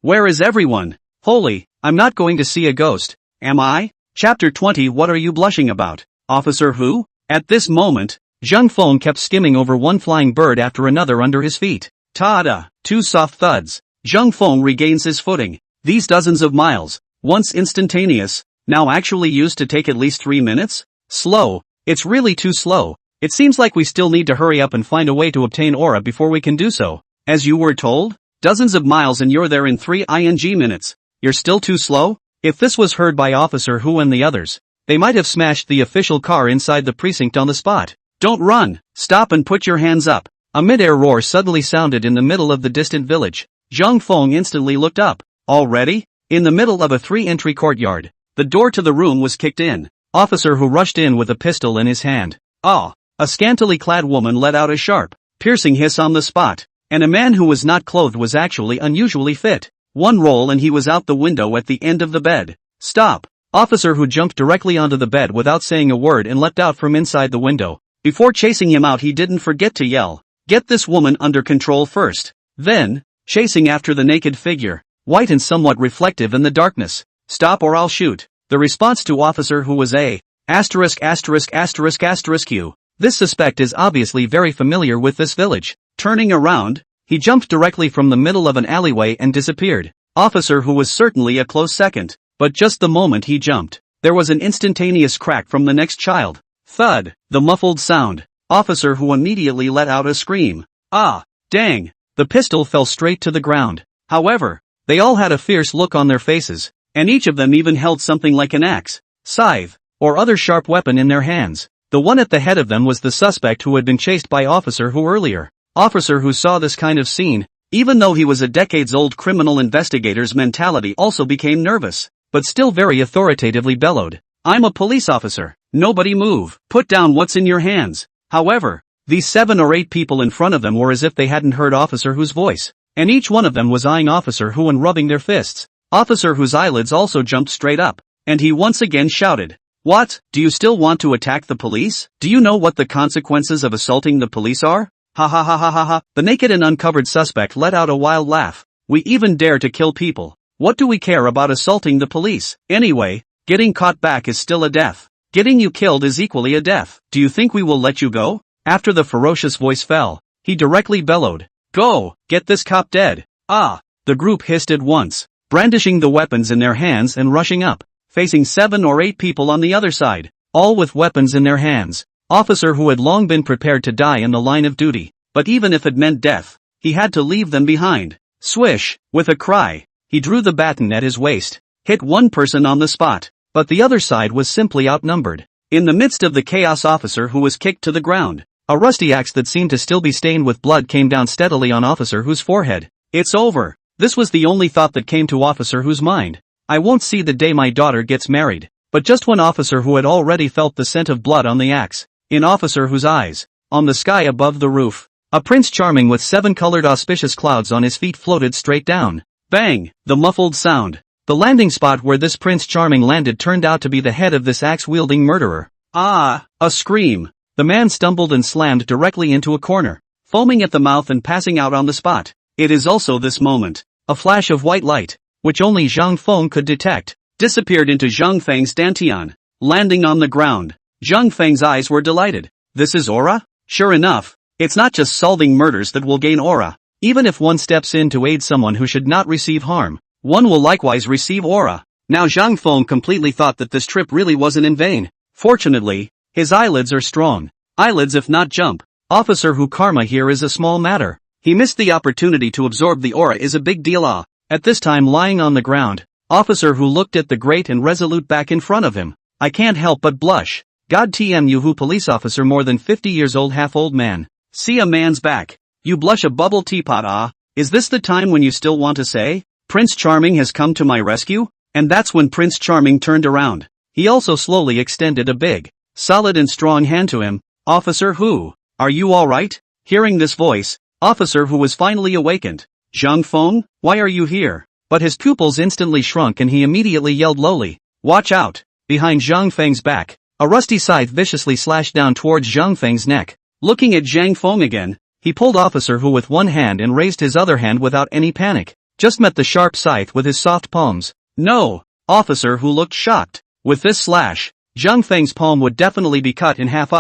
Where is everyone? Holy, I'm not going to see a ghost, am I? Chapter 20. What are you blushing about, Officer Hu? At this moment, Zhang Feng kept skimming over one flying bird after another under his feet. Ta-da! Two soft thuds. Zhang Feng regains his footing. These dozens of miles, once instantaneous, now actually used to take at least 3 minutes? Slow. It's really too slow. It seems like we still need to hurry up and find a way to obtain aura before we can do so. As you were told? Dozens of miles and you're there in 3 minutes. You're still too slow? If this was heard by Officer Hu and the others, they might have smashed the official car inside the precinct on the spot. "Don't run! Stop and put your hands up!" A mid-air roar suddenly sounded in the middle of the distant village. Zhang Feng instantly looked up. Already? In the middle of a 3-entry courtyard, the door to the room was kicked in. Officer Hu rushed in with a pistol in his hand. A scantily clad woman let out a sharp, piercing hiss on the spot, and a man who was not clothed was actually unusually fit. One roll and he was out the window at the end of the bed. "Stop!" Officer Hu jumped directly onto the bed without saying a word and leapt out from inside the window. Before chasing him out he didn't forget to yell, "Get this woman under control first." Then, chasing after the naked figure, white and somewhat reflective in the darkness, "Stop or I'll shoot." The response to Officer Hu was a ***********. This suspect is obviously very familiar with this village. Turning around, he jumped directly from the middle of an alleyway and disappeared. Officer Hu was certainly a close second, but just the moment he jumped, there was an instantaneous crack from the next child. Thud, the muffled sound. Officer Hu immediately let out a scream. "Ah, dang!" The pistol fell straight to the ground. However, they all had a fierce look on their faces, and each of them even held something like an axe, scythe, or other sharp weapon in their hands. The one at the head of them was the suspect who had been chased by Officer Hu earlier. Officer Hu saw this kind of scene. Even though he was a decades-old criminal investigator's mentality also became nervous, but still very authoritatively bellowed, "I'm a police officer. Nobody move. Put down what's in your hands." However, these 7 or 8 people in front of them were as if they hadn't heard Officer Hu's voice, and each one of them was eyeing Officer Hu and rubbing their fists. Officer Hu's eyelids also jumped straight up, and he once again shouted, "What? Do you still want to attack the police? Do you know what the consequences of assaulting the police are? Ha ha ha ha ha ha." The naked and uncovered suspect let out a wild laugh. "We even dare to kill people. What do we care about assaulting the police? Anyway, getting caught back is still a death. Getting you killed is equally a death. Do you think we will let you go?" After the ferocious voice fell, he directly bellowed, "Go, get this cop dead." "Ah!" The group hissed at once, brandishing the weapons in their hands and rushing up, facing 7 or 8 people on the other side, all with weapons in their hands. Officer who had long been prepared to die in the line of duty, but even if it meant death, he had to leave them behind. Swish! With a cry, he drew the baton at his waist, hit one person on the spot, but the other side was simply outnumbered. In the midst of the chaos, officer who was kicked to the ground. A rusty axe that seemed to still be stained with blood came down steadily on Officer Who's forehead. "It's over." This was the only thought that came to Officer Who's mind. "I won't see the day my daughter gets married." But just when Officer Who had already felt the scent of blood on the axe, in Officer Who's eyes, on the sky above the roof, a Prince Charming with 7-colored auspicious clouds on his feet floated straight down. Bang! The muffled sound. The landing spot where this Prince Charming landed turned out to be the head of this axe-wielding murderer. Ah! A scream. The man stumbled and slammed directly into a corner, foaming at the mouth and passing out on the spot. It is also this moment, a flash of white light, which only Zhang Feng could detect, disappeared into Zhang Feng's dantian, landing on the ground. Zhang Feng's eyes were delighted. This is aura? Sure enough, it's not just solving murders that will gain aura. Even if one steps in to aid someone who should not receive harm, one will likewise receive aura. Now Zhang Feng completely thought that this trip really wasn't in vain. Fortunately, his eyelids are strong. Eyelids if not jump. Officer Who karma here is a small matter. He missed the opportunity to absorb the aura is a big deal. At this time lying on the ground, Officer Who looked at the great and resolute back in front of him. I can't help but blush. God TM you who police officer more than 50 years old half-old man. See a man's back. You blush a bubble teapot. Is this the time when you still want to say, Prince Charming has come to my rescue? And that's when Prince Charming turned around. He also slowly extended a big, solid and strong hand to him. Officer Who, are you alright? Hearing this voice, Officer Who was finally awakened. Zhang Feng, why are you here? But his pupils instantly shrunk and he immediately yelled lowly, "Watch out!" Behind Zhang Feng's back, a rusty scythe viciously slashed down towards Zhang Feng's neck. Looking at Zhang Feng again, he pulled Officer Who with one hand and raised his other hand without any panic. Just met the sharp scythe with his soft palms. No! Officer Who looked shocked. With this slash, Zhang Feng's palm would definitely be cut in half.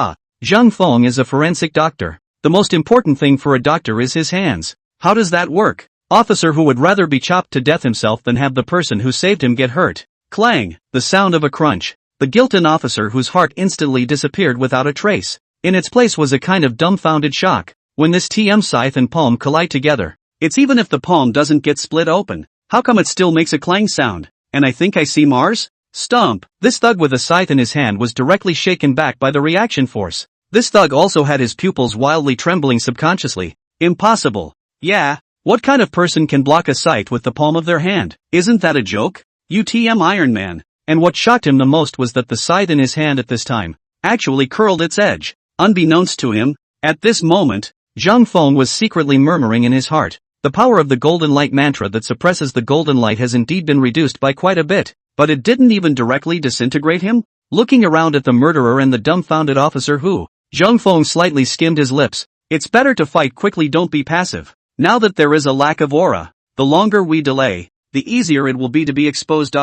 Zhang Feng is a forensic doctor. The most important thing for a doctor is his hands. How does that work? Officer Who would rather be chopped to death himself than have the person who saved him get hurt. Clang! The sound of a crunch. The guilty Officer Whose heart instantly disappeared without a trace. In its place was a kind of dumbfounded shock. When this TM scythe and palm collide together, it's even if the palm doesn't get split open, how come it still makes a clang sound? And I think I see Mars? Stomp! This thug with a scythe in his hand was directly shaken back by the reaction force. This thug also had his pupils wildly trembling subconsciously. Impossible. Yeah, what kind of person can block a scythe with the palm of their hand? Isn't that a joke? UTM Iron Man. And what shocked him the most was that the scythe in his hand at this time actually curled its edge. Unbeknownst to him, at this moment, Zhang Feng was secretly murmuring in his heart. The power of the golden light mantra that suppresses the golden light has indeed been reduced by quite a bit, but it didn't even directly disintegrate him? Looking around at the murderer and the dumbfounded Officer Who, Zhang Feng slightly skimmed his lips. It's better to fight quickly, don't be passive. Now that there is a lack of aura, the longer we delay, the easier it will be to be exposed.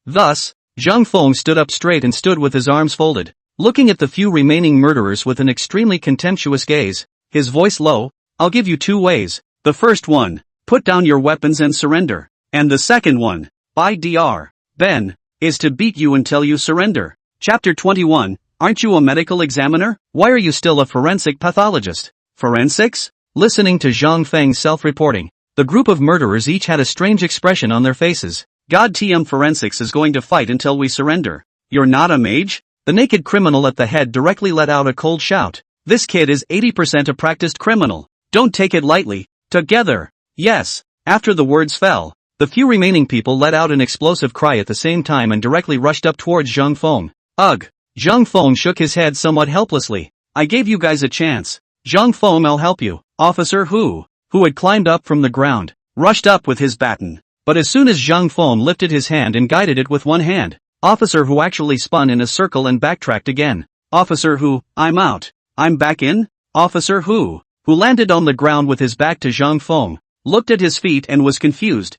Thus, Zhang Feng stood up straight and stood with his arms folded, looking at the few remaining murderers with an extremely contemptuous gaze, his voice low. I'll give you 2 ways. The first one, put down your weapons and surrender. And the second one, by Dr. Ben, is to beat you until you surrender. Chapter 21, aren't you a medical examiner? Why are you still a forensic pathologist? Forensics? Listening to Zhang Feng's self-reporting, the group of murderers each had a strange expression on their faces. God TM Forensics is going to fight until we surrender. You're not a mage? The naked criminal at the head directly let out a cold shout. This kid is 80% a practiced criminal. Don't take it lightly. Together. Yes. After the words fell, the few remaining people let out an explosive cry at the same time and directly rushed up towards Zhang Feng. Ugh. Zhang Feng shook his head somewhat helplessly. I gave you guys a chance. Zhang Feng, I'll help you. Officer who had climbed up from the ground, rushed up with his baton. But as soon as Zhang Feng lifted his hand and guided it with one hand, Officer Who actually spun in a circle and backtracked again. Officer Who, I'm out. I'm back in? Officer Who landed on the ground with his back to Zhang Feng, looked at his feet and was confused.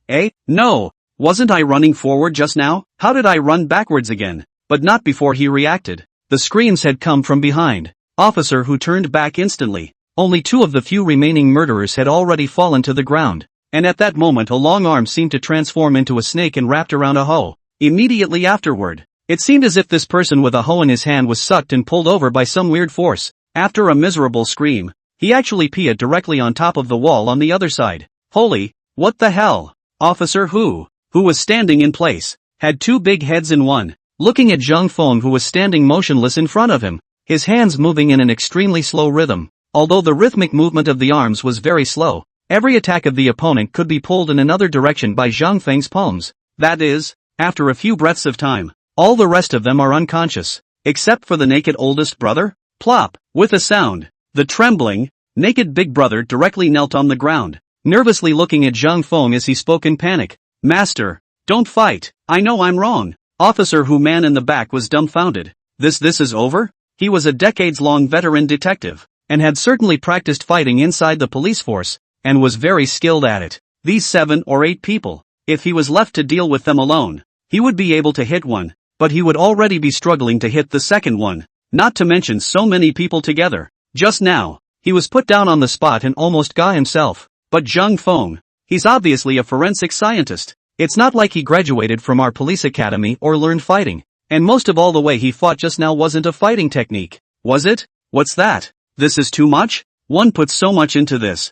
No, wasn't I running forward just now? How did I run backwards again? But not before he reacted. The screams had come from behind. Officer Who turned back instantly. Only 2 of the few remaining murderers had already fallen to the ground, and at that moment a long arm seemed to transform into a snake and wrapped around a hoe. Immediately afterward, it seemed as if this person with a hoe in his hand was sucked and pulled over by some weird force. After a miserable scream, he actually peed directly on top of the wall on the other side. Holy, what the hell? Officer Who was standing in place, had 2 big heads in one, looking at Zhang Feng, who was standing motionless in front of him, his hands moving in an extremely slow rhythm. Although the rhythmic movement of the arms was very slow, every attack of the opponent could be pulled in another direction by Zhang Feng's palms. That is, after a few breaths of time, all the rest of them are unconscious, except for the naked oldest brother. Plop! With a sound, the trembling, naked big brother directly knelt on the ground, nervously looking at Zhang Feng as he spoke in panic. Master, don't fight. I know I'm wrong. Officer Who man in the back was dumbfounded. This is over? He was a decades-long veteran detective, and had certainly practiced fighting inside the police force, and was very skilled at it. These 7 or 8 people, if he was left to deal with them alone, he would be able to hit one, but he would already be struggling to hit the second one, not to mention so many people together. Just now, he was put down on the spot and almost got himself. But Zhang Feng, he's obviously a forensic scientist. It's not like he graduated from our police academy or learned fighting, and most of all the way he fought just now wasn't a fighting technique. Was it? What's that? This is too much? One puts so much into this.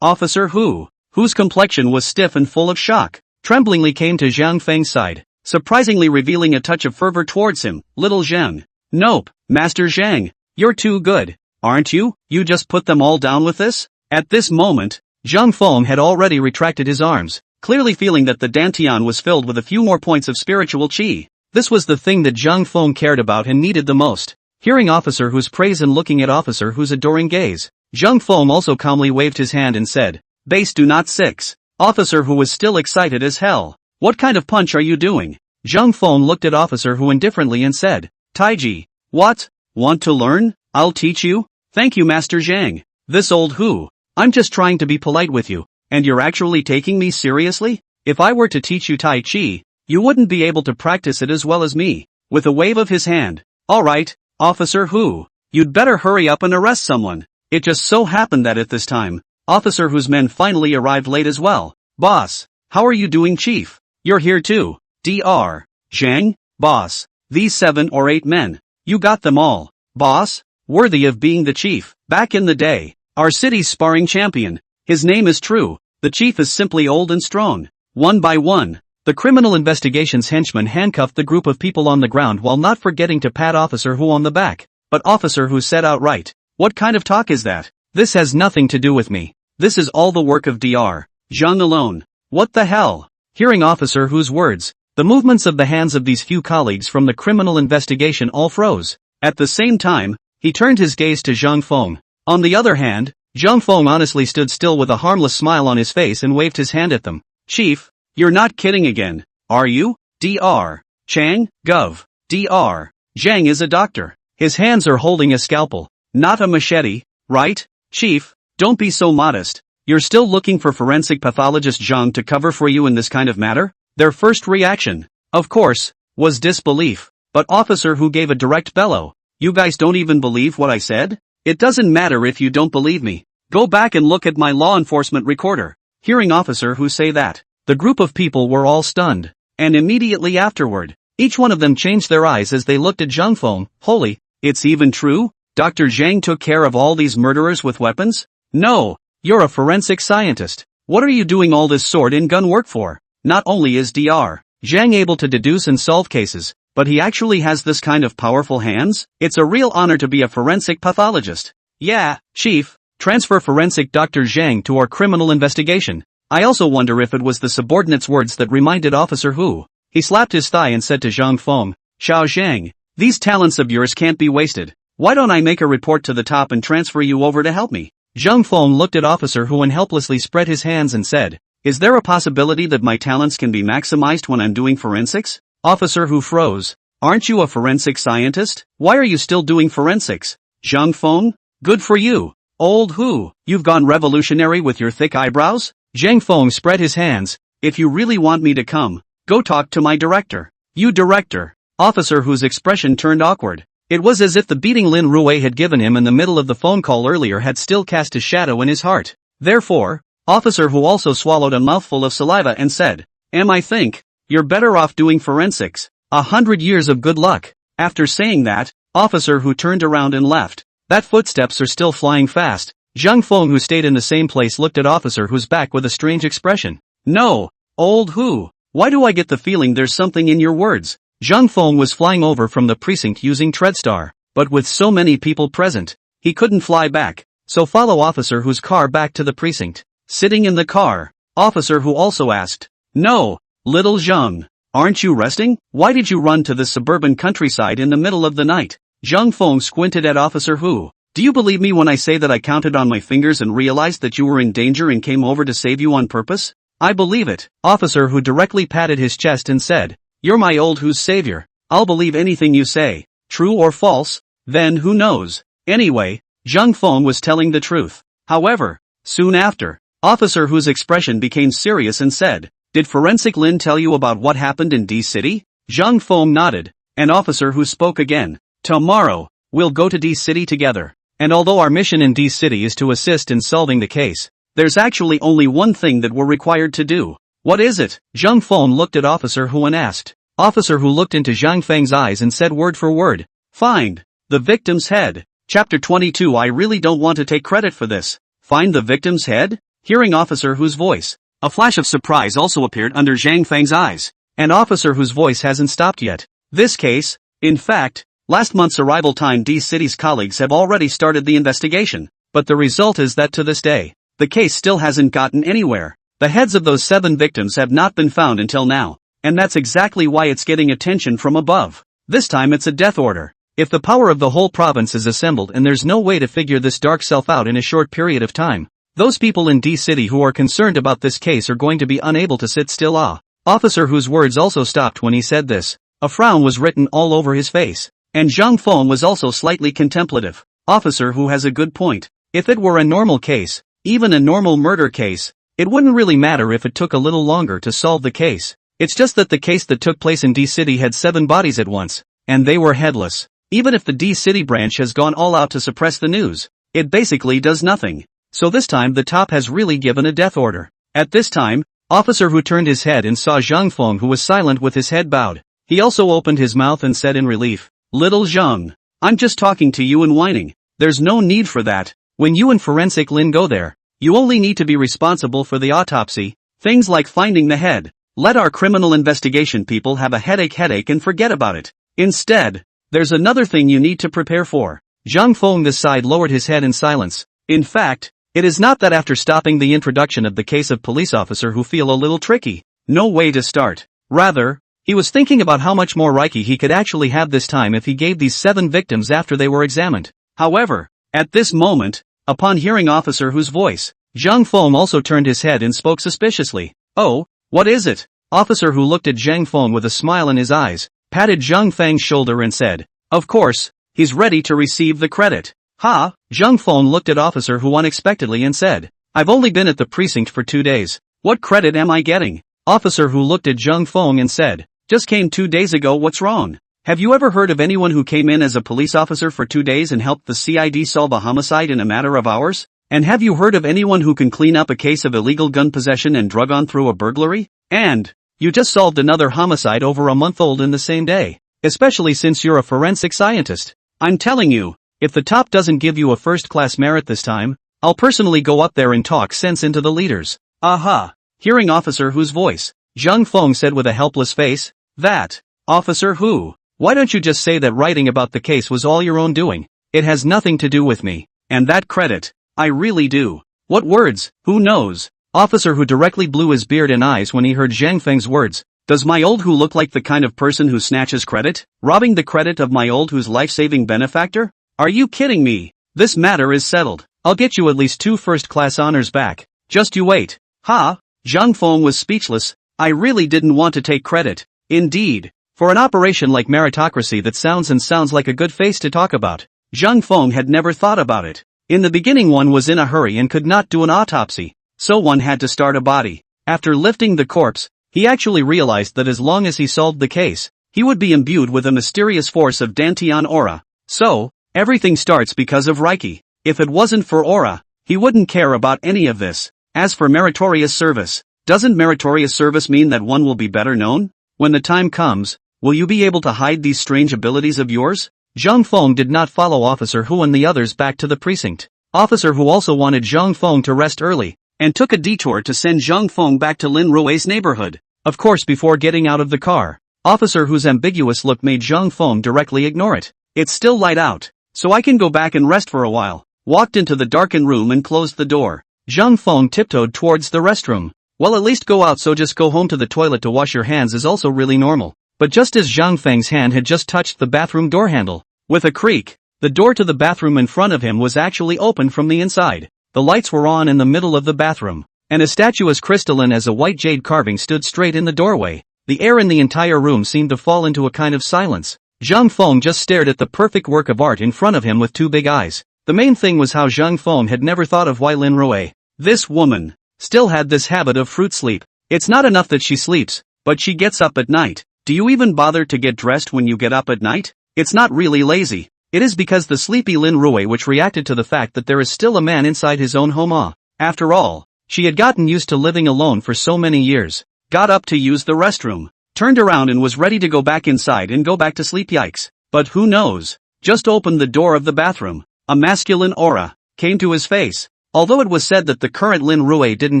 Officer whose complexion was stiff and full of shock, tremblingly came to Zhang Feng's side, surprisingly revealing a touch of fervor towards him. Little Zhang. Nope, Master Zhang, you're too good, aren't you? You just put them all down with this? At this moment, Zhang Feng had already retracted his arms, clearly feeling that the dantian was filled with a few more points of spiritual qi. This was the thing that Zhang Feng cared about and needed the most. Hearing Officer Who's praise and looking at Officer Who's adoring gaze, Zhang Feng also calmly waved his hand and said, "Base do not 6. Officer Who was still excited as hell. What kind of punch are you doing? Zhang Feng looked at Officer Who indifferently and said, Taiji. What? Want to learn? I'll teach you? Thank you Master Zhang. This old Who. I'm just trying to be polite with you, and you're actually taking me seriously? If I were to teach you Tai Chi, you wouldn't be able to practice it as well as me. With a wave of his hand. Alright, Officer Who. You'd better hurry up and arrest someone. It just so happened that at this time, Officer Who's men finally arrived late as well. Boss, how are you doing Chief? You're here too. Dr. Zhang, boss, these 7 or 8 men, you got them all, boss, worthy of being the chief. Back in the day, our city's sparring champion, his name is True, the chief is simply old and strong. One by one, the criminal investigations henchman handcuffed the group of people on the ground while not forgetting to pat Officer Who on the back. But Officer Who said outright, what kind of talk is that? This has nothing to do with me. This is all the work of Dr. Zhang alone. What the hell? Hearing Officer Who's words, the movements of the hands of these few colleagues from the criminal investigation all froze. At the same time, he turned his gaze to Zhang Feng. On the other hand, Zhang Feng honestly stood still with a harmless smile on his face and waved his hand at them. Chief, you're not kidding again, are you? Dr. Chang, Gov. Dr. Zhang is a doctor. His hands are holding a scalpel, not a machete, right? Chief, don't be so modest. You're still looking for forensic pathologist Zhang to cover for you in this kind of matter? Their first reaction, of course, was disbelief. But Officer Who gave a direct bellow. You guys don't even believe what I said? It doesn't matter if you don't believe me. Go back and look at my law enforcement recorder. Hearing Officer Who say that, the group of people were all stunned. And immediately afterward, each one of them changed their eyes as they looked at Zhang Feng. Holy, it's even true? Dr. Zhang took care of all these murderers with weapons? No, you're a forensic scientist. What are you doing all this sword and gun work for? Not only is Dr. Zhang able to deduce and solve cases, but he actually has this kind of powerful hands? It's a real honor to be a forensic pathologist. Yeah, Chief, transfer forensic Dr. Zhang to our criminal investigation. I also wonder if it was the subordinate's words that reminded Officer Who. He slapped his thigh and said to Zhang Feng, Xiao Zhang, these talents of yours can't be wasted. Why don't I make a report to the top and transfer you over to help me? Zhang Feng looked at Officer Who and helplessly spread his hands and said, is there a possibility that my talents can be maximized when I'm doing forensics? Officer Hu froze. Aren't you a forensic scientist? Why are you still doing forensics? Zhang Feng? Good for you. Old Hu, you've gone revolutionary with your thick eyebrows? Zhang Feng spread his hands. If you really want me to come, go talk to my director. You director. Officer Hu's expression turned awkward. It was as if the beating Lin Rui had given him in the middle of the phone call earlier had still cast a shadow in his heart. Therefore, Officer Hu also swallowed a mouthful of saliva and said, I think, you're better off doing forensics. 100 years of good luck. After saying that, Officer Hu turned around and left. That footsteps are still flying fast. Zhang Feng, who stayed in the same place, looked at Officer Hu's back with a strange expression. No, old Hu, why do I get the feeling there's something in your words? Zhang Feng was flying over from the precinct using Treadstar, but with so many people present, he couldn't fly back, so follow Officer Hu's car back to the precinct. Sitting in the car, Officer Hu also asked, No, little Zhang, aren't you resting? Why did you run to the suburban countryside in the middle of the night? Zhang Feng squinted at Officer Hu. Do you believe me when I say that I counted on my fingers and realized that you were in danger and came over to save you on purpose? I believe it. Officer Hu directly patted his chest and said, You're my old Hu's savior. I'll believe anything you say. True or false? Then who knows? Anyway, Zhang Feng was telling the truth. However, soon after, Officer Hu's expression became serious and said, Did Forensic Lin tell you about what happened in D City? Zhang Feng nodded, and Officer Hu spoke again. Tomorrow, we'll go to D City together. And although our mission in D City is to assist in solving the case, there's actually only one thing that we're required to do. What is it? Zhang Feng looked at Officer Hu and asked. Officer Hu looked into Zhang Feng's eyes and said word for word, Find the victim's head. Chapter 22. I really don't want to take credit for this. Find the victim's head? Hearing Officer Hu's voice, a flash of surprise also appeared under Zhang Feng's eyes. And Officer Hu's voice hasn't stopped yet. This case, in fact, last month's arrival time D City's colleagues have already started the investigation, but the result is that to this day, the case still hasn't gotten anywhere. The heads of those 7 victims have not been found until now, and that's exactly why it's getting attention from above. This time it's a death order. If the power of the whole province is assembled and there's no way to figure this dark self out in a short period of time, those people in D City who are concerned about this case are going to be unable to sit still. Officer Hu's words also stopped when he said this. A frown was written all over his face. And Zhang Feng was also slightly contemplative. Officer Hu has a good point. If it were a normal case, even a normal murder case, it wouldn't really matter if it took a little longer to solve the case. It's just that the case that took place in D City had 7 bodies at once, and they were headless. Even if the D City branch has gone all out to suppress the news, it basically does nothing. So this time the top has really given a death order. At this time, Officer Hu turned his head and saw Zhang Feng, who was silent with his head bowed. He also opened his mouth and said in relief, Little Zhang, I'm just talking to you and whining. There's no need for that. When you and Forensic Lin go there, you only need to be responsible for the autopsy, things like finding the head. Let our criminal investigation people have a headache and forget about it. Instead, there's another thing you need to prepare for. Zhang Feng this side lowered his head in silence. In fact, it is not that after stopping the introduction of the case of police officer who feel a little tricky. No way to start. Rather, he was thinking about how much more Reiki he could actually have this time if he gave these 7 victims after they were examined. However, at this moment, upon hearing Officer Hu's voice, Zhang Feng also turned his head and spoke suspiciously. Oh, what is it? Officer Hu looked at Zhang Feng with a smile in his eyes, patted Zhang Feng's shoulder and said, Of course, he's ready to receive the credit. Ha! Zhang Feng looked at Officer Hu unexpectedly and said, I've only been at the precinct for 2 days. What credit am I getting? Officer Hu looked at Zhang Feng and said, Just came 2 days ago, what's wrong? Have you ever heard of anyone who came in as a police officer for 2 days and helped the CID solve a homicide in a matter of hours? And have you heard of anyone who can clean up a case of illegal gun possession and drug on through a burglary? And you just solved another homicide over a month old in the same day. Especially since you're a forensic scientist. I'm telling you, if the top doesn't give you a first-class merit this time, I'll personally go up there and talk sense into the leaders. Aha! Hearing Officer Hu's voice, Zhang Feng said with a helpless face, That, Officer Hu, why don't you just say that writing about the case was all your own doing? It has nothing to do with me. And that credit, I really do. What words? Who knows? Officer Hu directly blew his beard and eyes when he heard Zhang Feng's words. Does my old Hu look like the kind of person who snatches credit? Robbing the credit of my old Hu's life-saving benefactor? Are you kidding me? This matter is settled. I'll get you at least 2 first-class honors back. Just you wait. Ha! Zhang Feng was speechless. I really didn't want to take credit. Indeed, For an operation like meritocracy that sounds like a good face to talk about, Zhang Feng had never thought about it. In the beginning one was in a hurry and could not do an autopsy, so one had to start a body. After lifting the corpse, he actually realized that as long as he solved the case, he would be imbued with a mysterious force of Dantian aura. So, everything starts because of Reiki. If it wasn't for aura, he wouldn't care about any of this. As for meritorious service, doesn't meritorious service mean that one will be better known? When the time comes, will you be able to hide these strange abilities of yours? Zhang Feng did not follow Officer Hu and the others back to the precinct. Officer Hu also wanted Zhang Feng to rest early, and took a detour to send Zhang Feng back to Lin Rui's neighborhood. Of course, before getting out of the car, Officer Hu's ambiguous look made Zhang Feng directly ignore it. It's still light out, so I can go back and rest for a while. Walked into the darkened room and closed the door. Zhang Feng tiptoed towards the restroom. Well, at least go out, so just go home to the toilet to wash your hands is also really normal. But just as Zhang Feng's hand had just touched the bathroom door handle, with a creak, the door to the bathroom in front of him was actually open from the inside. The lights were on in the middle of the bathroom, and a statue as crystalline as a white jade carving stood straight in the doorway. The air in the entire room seemed to fall into a kind of silence. Zhang Feng just stared at the perfect work of art in front of him with two big eyes. The main thing was how Zhang Feng had never thought of why Lin Rui, this woman, still had this habit of fruit sleep. It's not enough that she sleeps, but she gets up at night. Do you even bother to get dressed when you get up at night? It's not really lazy. It is because the sleepy Lin Rui which reacted to the fact that there is still a man inside his own home. After all, she had gotten used to living alone for so many years. Got up to use the restroom, turned around and was ready to go back inside and go back to sleep. Yikes. But who knows? Just opened the door of the bathroom. A masculine aura came to his face. Although it was said that the current Lin Rui didn't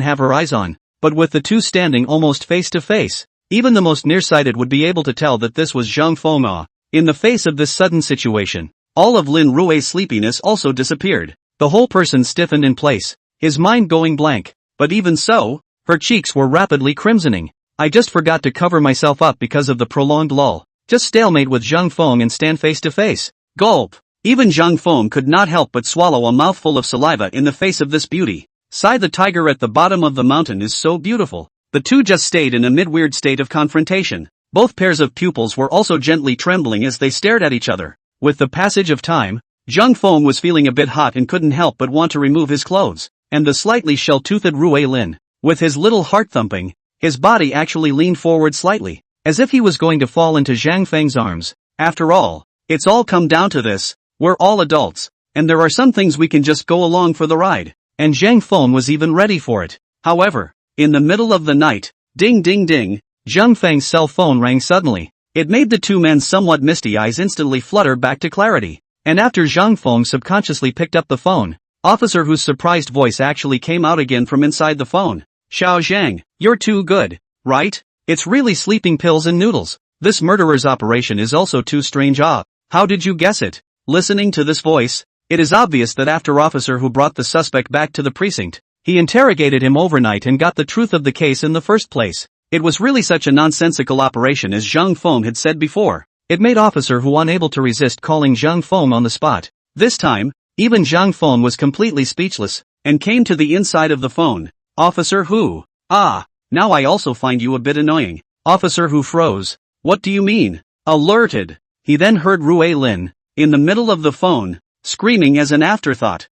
have her eyes on, but with the two standing almost face to face, even the most nearsighted would be able to tell that this was Zhang Feng. In the face of this sudden situation, all of Lin Rui's sleepiness also disappeared. The whole person stiffened in place, his mind going blank. But even so, her cheeks were rapidly crimsoning. I just forgot to cover myself up because of the prolonged lull. Just stalemate with Zhang Feng and stand face to face. Gulp. Even Zhang Feng could not help but swallow a mouthful of saliva in the face of this beauty. Sigh, the tiger at the bottom of the mountain is so beautiful. The two just stayed in a mid-weird state of confrontation. Both pairs of pupils were also gently trembling as they stared at each other. With the passage of time, Zhang Feng was feeling a bit hot and couldn't help but want to remove his clothes. And the slightly shell-toothed Rui Lin, with his little heart thumping, his body actually leaned forward slightly, as if he was going to fall into Zhang Feng's arms. After all, it's all come down to this. We're all adults, and there are some things we can just go along for the ride. And Zhang Feng was even ready for it. However, in the middle of the night, ding ding ding, Zhang Feng's cell phone rang suddenly. It made the two men's somewhat misty eyes instantly flutter back to clarity. And after Zhang Feng subconsciously picked up the phone, Officer Hu's surprised voice actually came out again from inside the phone. Xiao Zhang, you're too good, right? It's really sleeping pills and noodles. This murderer's operation is also too strange. How did you guess it? Listening to this voice, it is obvious that after Officer Hu brought the suspect back to the precinct, he interrogated him overnight and got the truth of the case in the first place. It was really such a nonsensical operation as Zhang Feng had said before. It made Officer Hu unable to resist calling Zhang Feng on the spot. This time, even Zhang Feng was completely speechless, and came to the inside of the phone. Officer Hu. Now I also find you a bit annoying. Officer Hu froze. What do you mean? Alerted. He then heard Rui Lin, in the middle of the phone, screaming as an afterthought.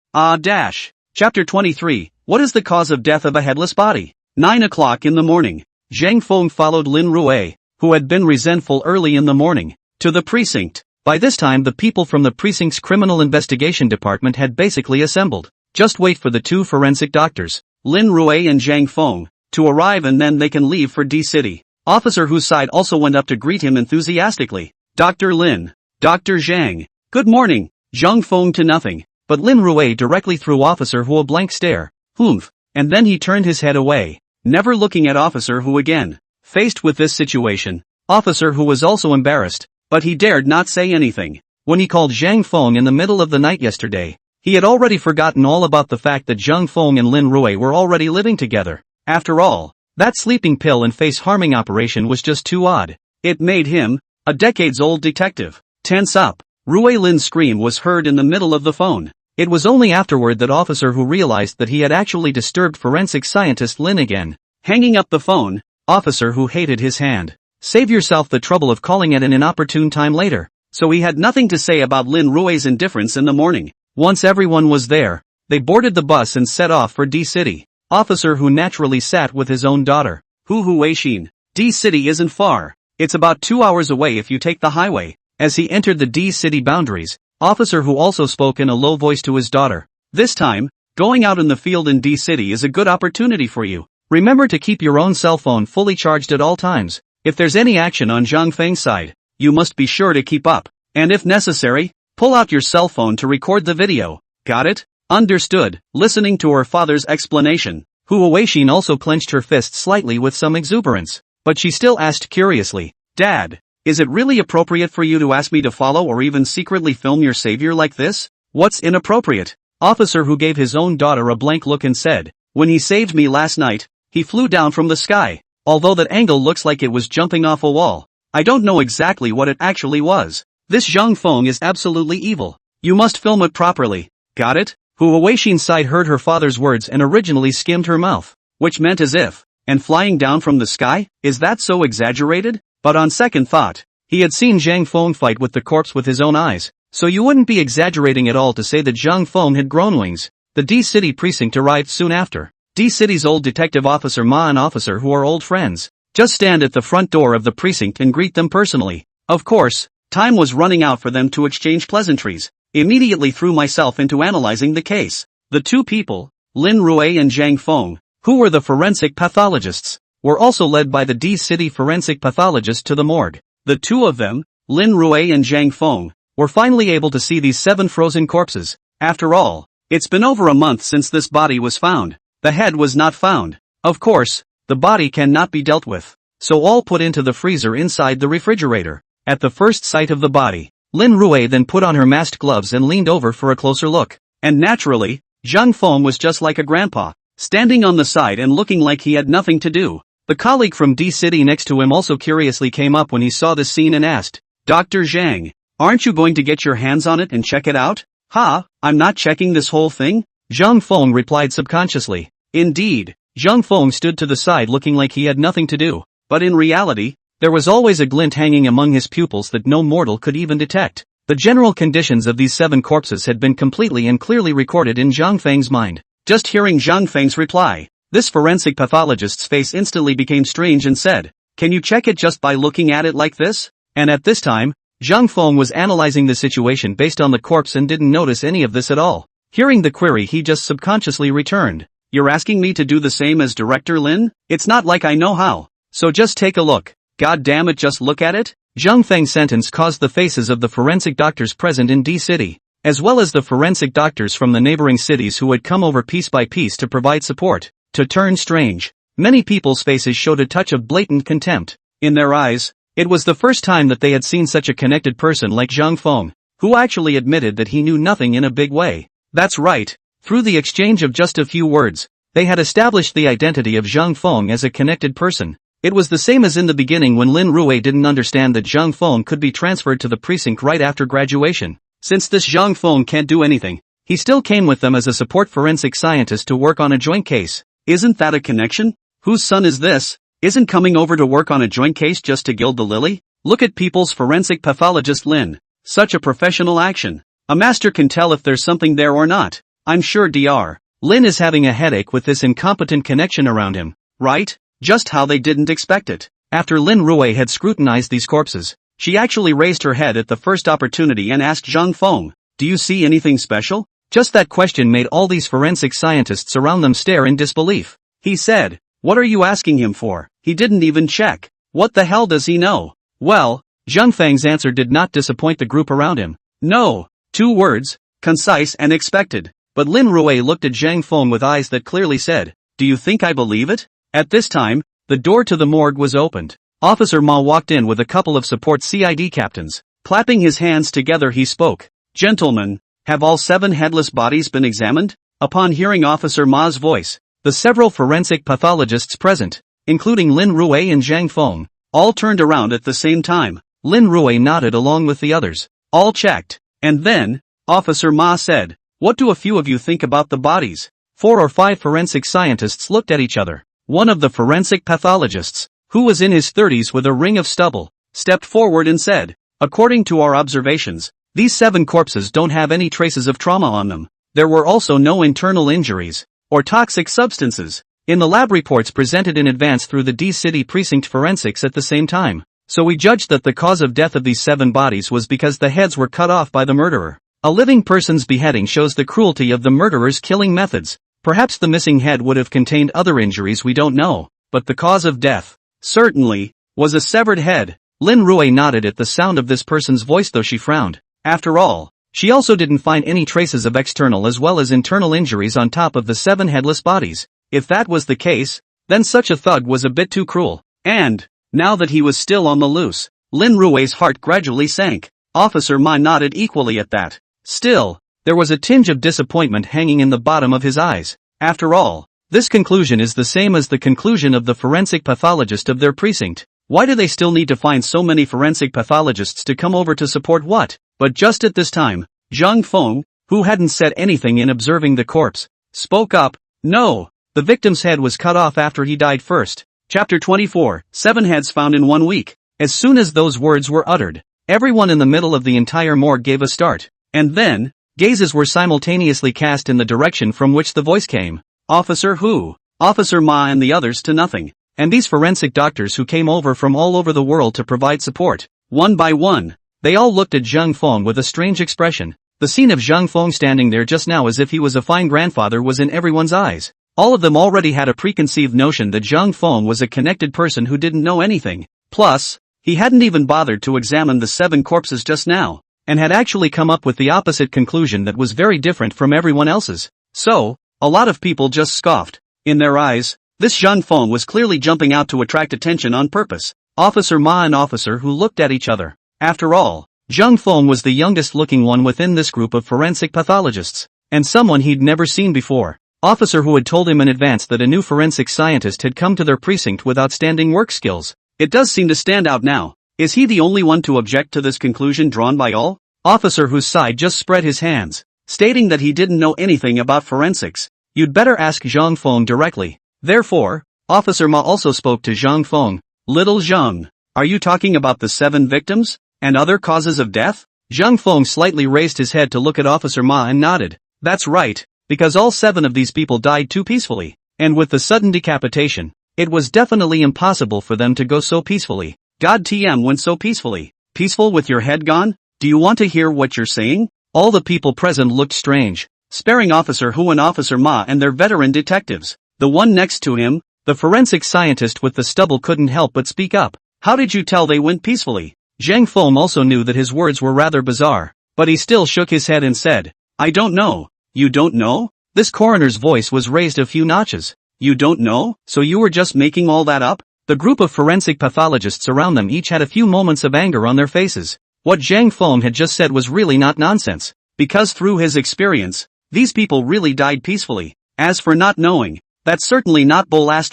Chapter 23, What is the cause of death of a headless body? 9 o'clock in the morning. Zhang Feng followed Lin Rui, who had been resentful early in the morning, to the precinct. By this time the people from the precinct's criminal investigation department had basically assembled. Just wait for the two forensic doctors, Lin Rui and Zhang Feng, to arrive and then they can leave for D-City. Officer Hu's side also went up to greet him enthusiastically. Dr. Lin. Dr. Zhang. Good morning. Zhang Feng to nothing, but Lin Rui directly threw Officer Hu a blank stare. Humph. And then he turned his head away, never looking at Officer Hu again. Faced with this situation, Officer Hu was also embarrassed, but he dared not say anything. When he called Zhang Feng in the middle of the night yesterday, he had already forgotten all about the fact that Zhang Feng and Lin Rui were already living together. After all, that sleeping pill and face-harming operation was just too odd. It made him, a decades-old detective, tense up. Rui Lin's scream was heard in the middle of the phone. It was only afterward that Officer Hu realized that he had actually disturbed forensic scientist Lin again. Hanging up the phone, Officer Hu hated his hand. Save yourself the trouble of calling at an inopportune time later. So he had nothing to say about Lin Rui's indifference in the morning. Once everyone was there, they boarded the bus and set off for D-City. Officer who naturally sat with his own daughter. Hu Huixin. D-City isn't far. It's about 2 hours away if you take the highway. As he entered the D-City boundaries, Officer who also spoke in a low voice to his daughter. This time, going out in the field in D-City is a good opportunity for you. Remember to keep your own cell phone fully charged at all times. If there's any action on Zhang Feng's side, you must be sure to keep up. And if necessary, pull out your cell phone to record the video. Got it? Understood. Listening to her father's explanation, Hu Huixin also clenched her fist slightly with some exuberance. But she still asked curiously, Dad, is it really appropriate for you to ask me to follow or even secretly film your savior like this? What's inappropriate? Officer who gave his own daughter a blank look and said, when he saved me last night, he flew down from the sky. Although that angle looks like it was jumping off a wall, I don't know exactly what it actually was. This Zhang Feng is absolutely evil. You must film it properly. Got it? Hu Huixin's side heard her father's words and originally skimmed her mouth, which meant as if, and flying down from the sky, is that so exaggerated? But on second thought, he had seen Zhang Feng fight with the corpse with his own eyes, so you wouldn't be exaggerating at all to say that Zhang Feng had grown wings. The D-City precinct arrived soon after. D-City's old detective officer Ma and officer who are old friends, just stand at the front door of the precinct and greet them personally. Of course, time was running out for them to exchange pleasantries. Immediately threw myself into analyzing the case. The two people, Lin Rui and Zhang Feng, who were the forensic pathologists, were also led by the D-City forensic pathologist to the morgue. The two of them, Lin Rui and Zhang Feng, were finally able to see these 7 frozen corpses. After all, it's been over a month since this body was found. The head was not found. Of course, the body cannot be dealt with. So all put into the freezer inside the refrigerator. At the first sight of the body, Lin Rui then put on her masked gloves and leaned over for a closer look. And naturally, Zhang Feng was just like a grandpa, standing on the side and looking like he had nothing to do. The colleague from D-City next to him also curiously came up when he saw this scene and asked, Dr. Zhang, aren't you going to get your hands on it and check it out? Ha, I'm not checking this whole thing? Zhang Feng replied subconsciously. Indeed, Zhang Feng stood to the side looking like he had nothing to do, but in reality, there was always a glint hanging among his pupils that no mortal could even detect. The general conditions of these 7 corpses had been completely and clearly recorded in Zhang Feng's mind. Just hearing Zhang Feng's reply, this forensic pathologist's face instantly became strange and said, can you check it just by looking at it like this? And at this time, Zhang Feng was analyzing the situation based on the corpse and didn't notice any of this at all. Hearing the query, he just subconsciously returned, you're asking me to do the same as Director Lin? It's not like I know how. So just take a look. God damn it, just look at it? Zhang Feng's sentence caused the faces of the forensic doctors present in D-City, as well as the forensic doctors from the neighboring cities who had come over piece by piece to provide support, to turn strange. Many people's faces showed a touch of blatant contempt. In their eyes, it was the first time that they had seen such a connected person like Zhang Feng, who actually admitted that he knew nothing in a big way. That's right, through the exchange of just a few words, they had established the identity of Zhang Feng as a connected person. It was the same as in the beginning when Lin Rui didn't understand that Zhang Feng could be transferred to the precinct right after graduation. Since this Zhang Feng can't do anything, he still came with them as a support forensic scientist to work on a joint case. Isn't that a connection? Whose son is this? Isn't coming over to work on a joint case just to gild the lily? Look at people's forensic pathologist Lin. Such a professional action. A master can tell if there's something there or not. I'm sure Dr. Lin is having a headache with this incompetent connection around him, right? Just how they didn't expect it. After Lin Rui had scrutinized these corpses, she actually raised her head at the first opportunity and asked Zhang Feng, do you see anything special? Just that question made all these forensic scientists around them stare in disbelief. He said, what are you asking him for? He didn't even check. What the hell does he know? Well, Zhang Feng's answer did not disappoint the group around him. No. 2 words, concise and expected. But Lin Rui looked at Zhang Feng with eyes that clearly said, do you think I believe it? At this time, the door to the morgue was opened. Officer Ma walked in with a couple of support CID captains. Clapping his hands together he spoke. Gentlemen, have all 7 headless bodies been examined? Upon hearing Officer Ma's voice, the several forensic pathologists present, including Lin Rui and Zhang Feng, all turned around at the same time. Lin Rui nodded along with the others. All checked. And then, Officer Ma said, what do a few of you think about the bodies? 4 or 5 forensic scientists looked at each other. One of the forensic pathologists, who was in his 30s with a ring of stubble, stepped forward and said, "According to our observations, these 7 corpses don't have any traces of trauma on them. There were also no internal injuries or toxic substances in the lab reports presented in advance through the D-City Precinct Forensics at the same time. So we judged that the cause of death of these 7 bodies was because the heads were cut off by the murderer. A living person's beheading shows the cruelty of the murderer's killing methods. Perhaps the missing head would have contained other injuries we don't know, but the cause of death, certainly, was a severed head." Lin Rui nodded at the sound of this person's voice, though she frowned. After all, she also didn't find any traces of external as well as internal injuries on top of the 7 headless bodies. If that was the case, then such a thug was a bit too cruel. And, now that he was still on the loose, Lin Rui's heart gradually sank. Officer Ma nodded equally at that. Still, there was a tinge of disappointment hanging in the bottom of his eyes. After all, this conclusion is the same as the conclusion of the forensic pathologist of their precinct. Why do they still need to find so many forensic pathologists to come over to support what? But just at this time, Zhang Feng, who hadn't said anything in observing the corpse, spoke up. "No, the victim's head was cut off after he died first." Chapter 24, 7 heads found in 1 week. As soon as those words were uttered, everyone in the middle of the entire morgue gave a start. And then, gazes were simultaneously cast in the direction from which the voice came. Officer Hu, Officer Ma and the others to nothing. And these forensic doctors who came over from all over the world to provide support. One by one, they all looked at Zhang Feng with a strange expression. The scene of Zhang Feng standing there just now as if he was a fine grandfather was in everyone's eyes. All of them already had a preconceived notion that Zhang Feng was a connected person who didn't know anything. Plus, he hadn't even bothered to examine the 7 corpses just now, and had actually come up with the opposite conclusion that was very different from everyone else's. So, a lot of people just scoffed. In their eyes, this Zhang Feng was clearly jumping out to attract attention on purpose. Officer Ma and Officer Hu looked at each other. After all, Zhang Feng was the youngest looking one within this group of forensic pathologists, and someone he'd never seen before. Officer Hu had told him in advance that a new forensic scientist had come to their precinct with outstanding work skills. It does seem to stand out now. Is he the only one to object to this conclusion drawn by all? Officer Hu's side just spread his hands, stating that he didn't know anything about forensics. You'd better ask Zhang Feng directly. Therefore, Officer Ma also spoke to Zhang Feng. Little Zhang, are you talking about the 7 victims, and other causes of death? Zhang Feng slightly raised his head to look at Officer Ma and nodded. That's right, because all 7 of these people died too peacefully, and with the sudden decapitation, it was definitely impossible for them to go so peacefully. God TM went so peacefully. Peaceful with your head gone? Do you want to hear what you're saying? All the people present looked strange, sparing Officer Hu and Officer Ma and their veteran detectives. The one next to him, the forensic scientist with the stubble, couldn't help but speak up. How did you tell they went peacefully? Zhang Feng also knew that his words were rather bizarre, but he still shook his head and said, I don't know. You don't know? This coroner's voice was raised a few notches. You don't know? So you were just making all that up? The group of forensic pathologists around them each had a few moments of anger on their faces. What Zhang Feng had just said was really not nonsense, because through his experience, these people really died peacefully. As for not knowing, that's certainly not bull *******,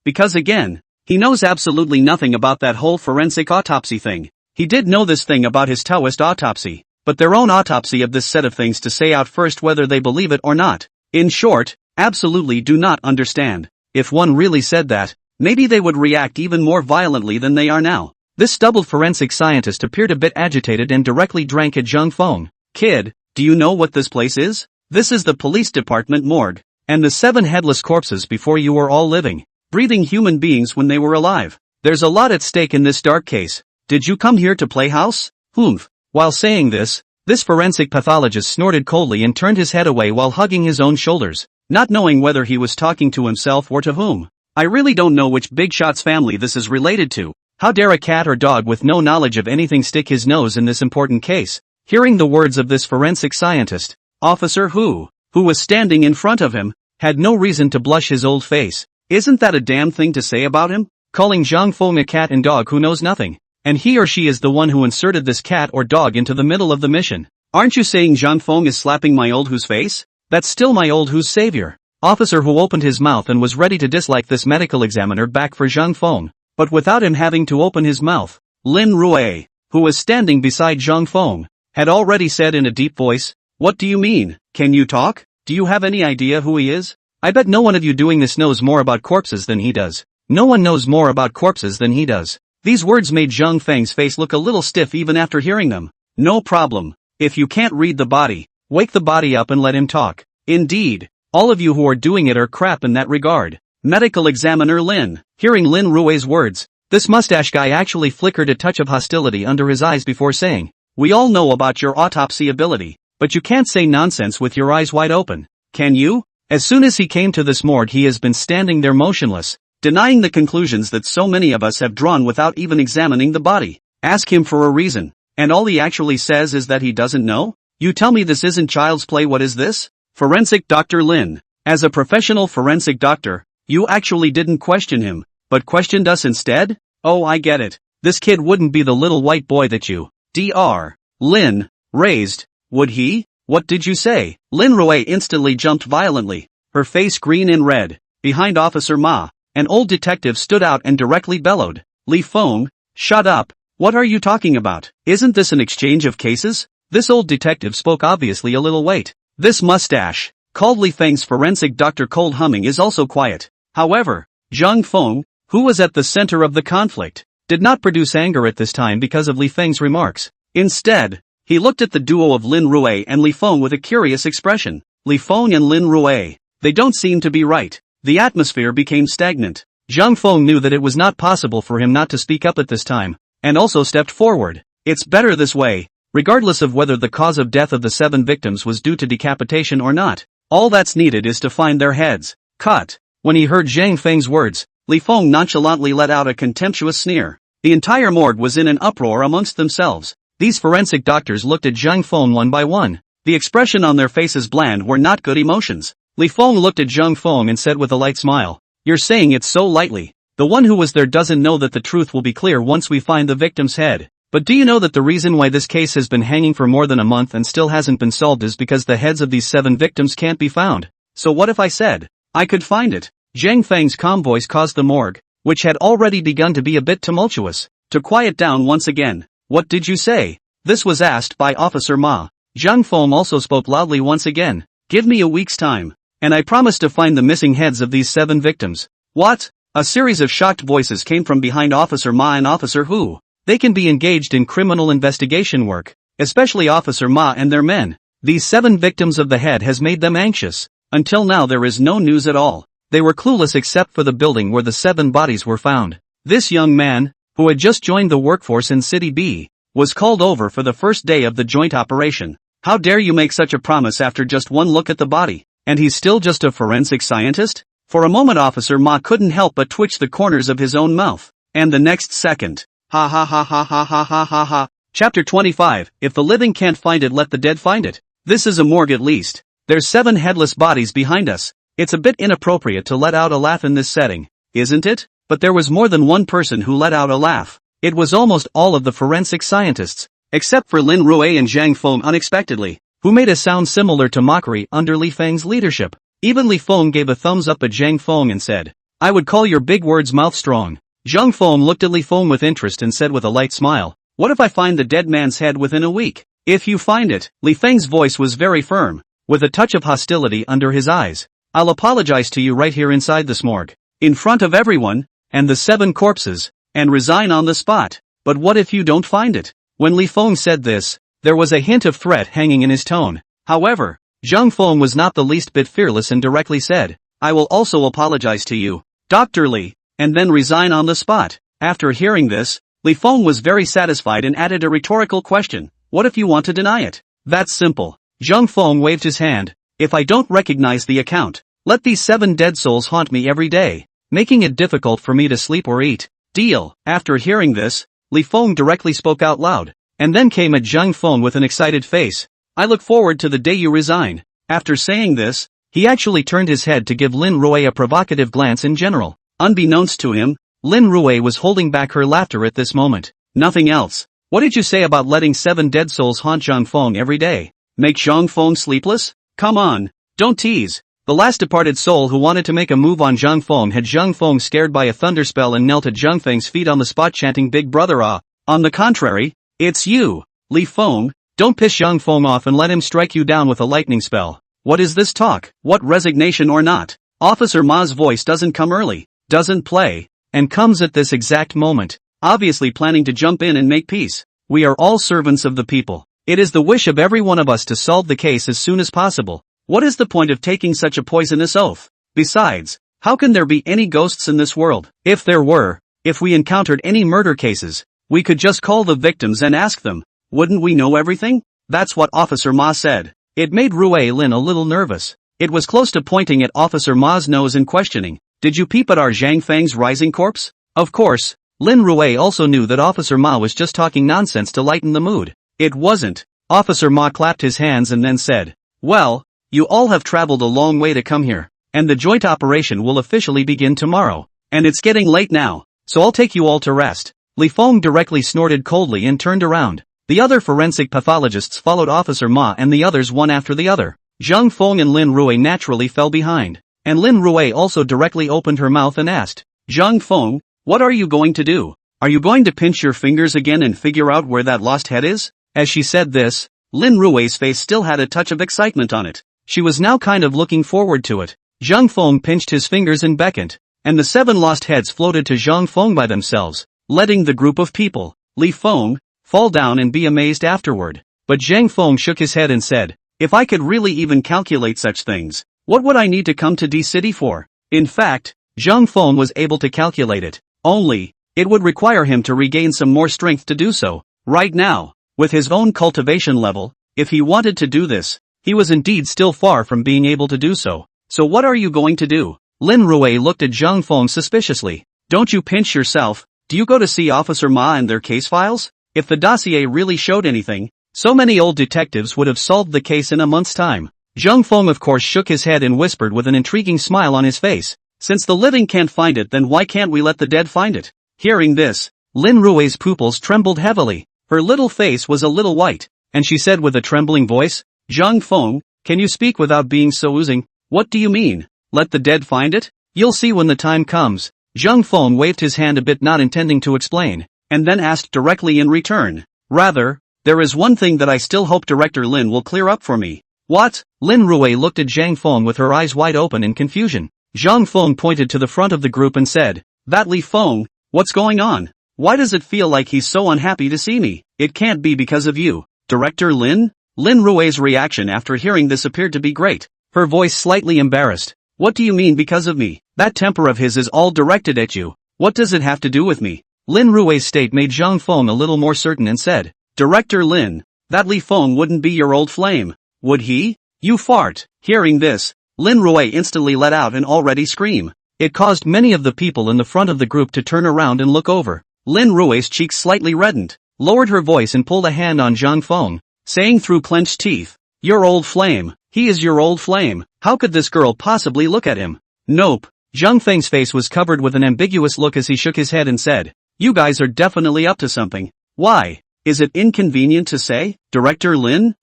because again, he knows absolutely nothing about that whole forensic autopsy thing. He did know this thing about his Taoist autopsy, but their own autopsy of this set of things to say out first whether they believe it or not. In short, absolutely do not understand. If one really said that, maybe they would react even more violently than they are now. This stubbled forensic scientist appeared a bit agitated and directly drank at Zhang Feng. Kid, do you know what this place is? This is the police department morgue, and the 7 headless corpses before you were all living, breathing human beings when they were alive. There's a lot at stake in this dark case. Did you come here to play house? Humph. While saying this forensic pathologist snorted coldly and turned his head away while hugging his own shoulders, not knowing whether he was talking to himself or to whom. I really don't know which big shot's family this is related to. How dare a cat or dog with no knowledge of anything stick his nose in this important case? Hearing the words of this forensic scientist, Officer Hu, who was standing in front of him, had no reason to blush his old face. Isn't that a damn thing to say about him? Calling Zhang Feng a cat and dog who knows nothing. And he or she is the one who inserted this cat or dog into the middle of the mission. Aren't you saying Zhang Feng is slapping my old Hu's face? That's still my old Hu's savior. Officer Hu opened his mouth and was ready to dislike this medical examiner back for Zhang Feng, but without him having to open his mouth, Lin Rui, who was standing beside Zhang Feng, had already said in a deep voice, What do you mean? Can you talk? Do you have any idea who he is? I bet no one of you doing this knows more about corpses than he does. No one knows more about corpses than he does. These words made Zhang Feng's face look a little stiff even after hearing them. No problem. If you can't read the body, wake the body up and let him talk. Indeed, all of you who are doing it are crap in that regard. Medical examiner Lin. Hearing Lin Rui's words, this mustache guy actually flickered a touch of hostility under his eyes before saying, we all know about your autopsy ability, but you can't say nonsense with your eyes wide open, can you? As soon as he came to this morgue he has been standing there motionless, denying the conclusions that so many of us have drawn without even examining the body. Ask him for a reason, and all he actually says is that he doesn't know? You tell me this isn't child's play. What is this? Forensic Dr. Lin. As a professional forensic doctor, you actually didn't question him, but questioned us instead? Oh, I get it. This kid wouldn't be the little white boy that you, Dr. Lin, raised, would he? What did you say? Lin Rui instantly jumped violently, her face green and red. Behind Officer Ma, an old detective stood out and directly bellowed, Li Feng, shut up. What are you talking about? Isn't this an exchange of cases? This old detective spoke obviously a little late. This mustache, called Li Feng's forensic Dr. Cold Humming, is also quiet. However, Zhang Feng, who was at the center of the conflict, did not produce anger at this time because of Li Feng's remarks. Instead, he looked at the duo of Lin Rui and Li Feng with a curious expression. Li Feng and Lin Rui, they don't seem to be right. The atmosphere became stagnant. Zhang Feng knew that it was not possible for him not to speak up at this time, and also stepped forward. It's better this way, regardless of whether the cause of death of the 7 victims was due to decapitation or not. All that's needed is to find their heads. Cut. When he heard Zhang Feng's words, Li Feng nonchalantly let out a contemptuous sneer. The entire morgue was in an uproar amongst themselves. These forensic doctors looked at Zhang Feng one by one. The expression on their faces bland were not good emotions. Li Feng looked at Zhang Feng and said with a light smile, you're saying it so lightly. The one who was there doesn't know that the truth will be clear once we find the victim's head. But do you know that the reason why this case has been hanging for more than a month and still hasn't been solved is because the heads of these 7 victims can't be found? So what if I said I could find it? Zhang Feng's calm voice caused the morgue, which had already begun to be a bit tumultuous, to quiet down once again. What did you say? This was asked by Officer Ma. Zhang Feng also spoke loudly once again. Give me a week's time, and I promise to find the missing heads of these 7 victims. What? A series of shocked voices came from behind Officer Ma and Officer Hu. They can be engaged in criminal investigation work, especially Officer Ma and their men. These 7 victims of the head has made them anxious. Until now there is no news at all. They were clueless except for the building where the 7 bodies were found. This young man, who had just joined the workforce in City B, was called over for the first day of the joint operation. How dare you make such a promise after just one look at the body? And he's still just a forensic scientist? For a moment Officer Ma couldn't help but twitch the corners of his own mouth. And the next second, ha ha ha ha ha ha ha ha ha. Chapter 25, If the living can't find it, let the dead find it. This is a morgue at least. There's 7 headless bodies behind us. It's a bit inappropriate to let out a laugh in this setting, isn't it? But there was more than one person who let out a laugh. It was almost all of the forensic scientists, except for Lin Rui and Zhang Feng unexpectedly, who made a sound similar to mockery under Li Feng's leadership. Even Li Feng gave a thumbs up at Zhang Feng and said, I would call your big words mouth strong. Zhang Feng looked at Li Feng with interest and said with a light smile, what if I find the dead man's head within a week? If you find it, Li Feng's voice was very firm, with a touch of hostility under his eyes. I'll apologize to you right here inside this morgue, in front of everyone, and the 7 corpses, and resign on the spot. But what if you don't find it? When Li Feng said this, there was a hint of threat hanging in his tone. However, Zhang Feng was not the least bit fearless and directly said, I will also apologize to you, Dr. Li, and then resign on the spot. After hearing this, Li Feng was very satisfied and added a rhetorical question, what if you want to deny it? That's simple. Zhang Feng waved his hand. If I don't recognize the account, let these 7 dead souls haunt me every day, making it difficult for me to sleep or eat. Deal. After hearing this, Li Feng directly spoke out loud, and then came at Zhang Feng with an excited face. I look forward to the day you resign. After saying this, he actually turned his head to give Lin Rui a provocative glance in general. Unbeknownst to him, Lin Rui was holding back her laughter at this moment. Nothing else. What did you say about letting 7 dead souls haunt Zhang Feng every day? Make Zhang Feng sleepless? Come on, don't tease. The last departed soul who wanted to make a move on Zhang Feng had Zhang Feng scared by a thunderspell and knelt at Zhang Feng's feet on the spot chanting Big Brother ah. On the contrary, it's you, Li Feng. Don't piss Zhang Feng off and let him strike you down with a lightning spell. What is this talk? What, resignation or not? Officer Ma's voice doesn't come early, doesn't play, and comes at this exact moment, obviously planning to jump in and make peace. We are all servants of the people. It is the wish of every one of us to solve the case as soon as possible. What is the point of taking such a poisonous oath? Besides, how can there be any ghosts in this world? If there were, if we encountered any murder cases, we could just call the victims and ask them. Wouldn't we know everything? That's what Officer Ma said. It made Rui Lin a little nervous. It was close to pointing at Officer Ma's nose and questioning, "Did you peep at our Zhang Feng's rising corpse?" Of course, Lin Rui also knew that Officer Ma was just talking nonsense to lighten the mood. It wasn't. Officer Ma clapped his hands and then said, "Well, you all have traveled a long way to come here, and the joint operation will officially begin tomorrow. And it's getting late now, so I'll take you all to rest." Li Feng directly snorted coldly and turned around. The other forensic pathologists followed Officer Ma and the others one after the other. Zhang Feng and Lin Rui naturally fell behind, and Lin Rui also directly opened her mouth and asked, "Zhang Feng, what are you going to do? Are you going to pinch your fingers again and figure out where that lost head is?" As she said this, Lin Rui's face still had a touch of excitement on it. She was now kind of looking forward to it. Zhang Feng pinched his fingers and beckoned, and the 7 lost heads floated to Zhang Feng by themselves, letting the group of people, Li Feng, fall down and be amazed afterward. But Zhang Feng shook his head and said, "If I could really even calculate such things, what would I need to come to D City for?" In fact, Zhang Feng was able to calculate it, only, it would require him to regain some more strength to do so. Right now, with his own cultivation level, if he wanted to do this, he was indeed still far from being able to do so. "So what are you going to do?" Lin Rui looked at Zhang Feng suspiciously. "Don't you pinch yourself? Do you go to see Officer Ma and their case files? If the dossier really showed anything, so many old detectives would have solved the case in a month's time." Zhang Feng of course shook his head and whispered with an intriguing smile on his face, "Since the living can't find it, then why can't we let the dead find it?" Hearing this, Lin Rui's pupils trembled heavily. Her little face was a little white, and she said with a trembling voice, "Zhang Feng, can you speak without being so oozing? What do you mean? Let the dead find it? You'll see when the time comes." Zhang Feng waved his hand a bit, not intending to explain, and then asked directly in return, "Rather, there is one thing that I still hope Director Lin will clear up for me." "What?" Lin Rui looked at Zhang Feng with her eyes wide open in confusion. Zhang Feng pointed to the front of the group and said, "That Li Feng, what's going on? Why does it feel like he's so unhappy to see me? It can't be because of you, Director Lin?" Lin Rui's reaction after hearing this appeared to be great, her voice slightly embarrassed. "What do you mean because of me? That temper of his is all directed at you. What does it have to do with me?" Lin Rui's state made Zhang Feng a little more certain and said, "Director Lin, that Li Feng wouldn't be your old flame, would he? You fart." Hearing this, Lin Rui instantly let out an already scream. It caused many of the people in the front of the group to turn around and look over. Lin Rui's cheeks slightly reddened, lowered her voice and pulled a hand on Zhang Feng, saying through clenched teeth, "Your old flame, he is your old flame. How could this girl possibly look at him?" "Nope." Zhang Feng's face was covered with an ambiguous look as he shook his head and said, "You guys are definitely up to something. Why? Is it inconvenient to say, Director Lin?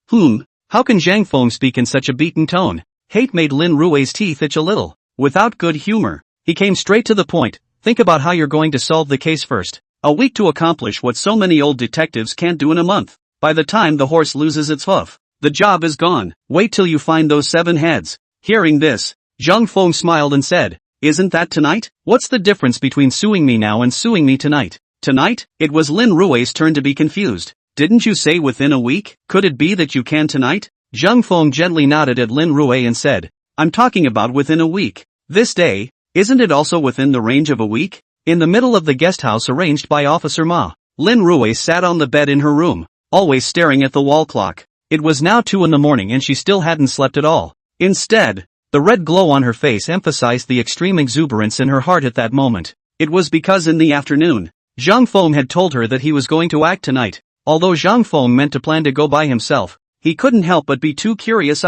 How can Zhang Feng speak in such a beaten tone?" Hate made Lin Rui's teeth itch a little. Without good humor, he came straight to the point. "Think about how you're going to solve the case first. A week to accomplish what so many old detectives can't do in a month. By the time the horse loses its hoof, the job is gone. Wait till you find those 7 heads. Hearing this, Zhang Feng smiled and said, "Isn't that tonight? What's the difference between suing me now and suing me tonight?" Tonight? It was Lin Rui's turn to be confused. "Didn't you say within a week? Could it be that you can tonight?" Zhang Feng gently nodded at Lin Rui and said, "I'm talking about within a week. This day, isn't it also within the range of a week?" In the middle of the guest house arranged by Officer Ma, Lin Rui sat on the bed in her room, always staring at the wall clock. It was now 2 in the morning and she still hadn't slept at all. Instead, the red glow on her face emphasized the extreme exuberance in her heart at that moment. It was because in the afternoon, Zhang Feng had told her that he was going to act tonight. Although Zhang Feng meant to plan to go by himself, he couldn't help but be too curious.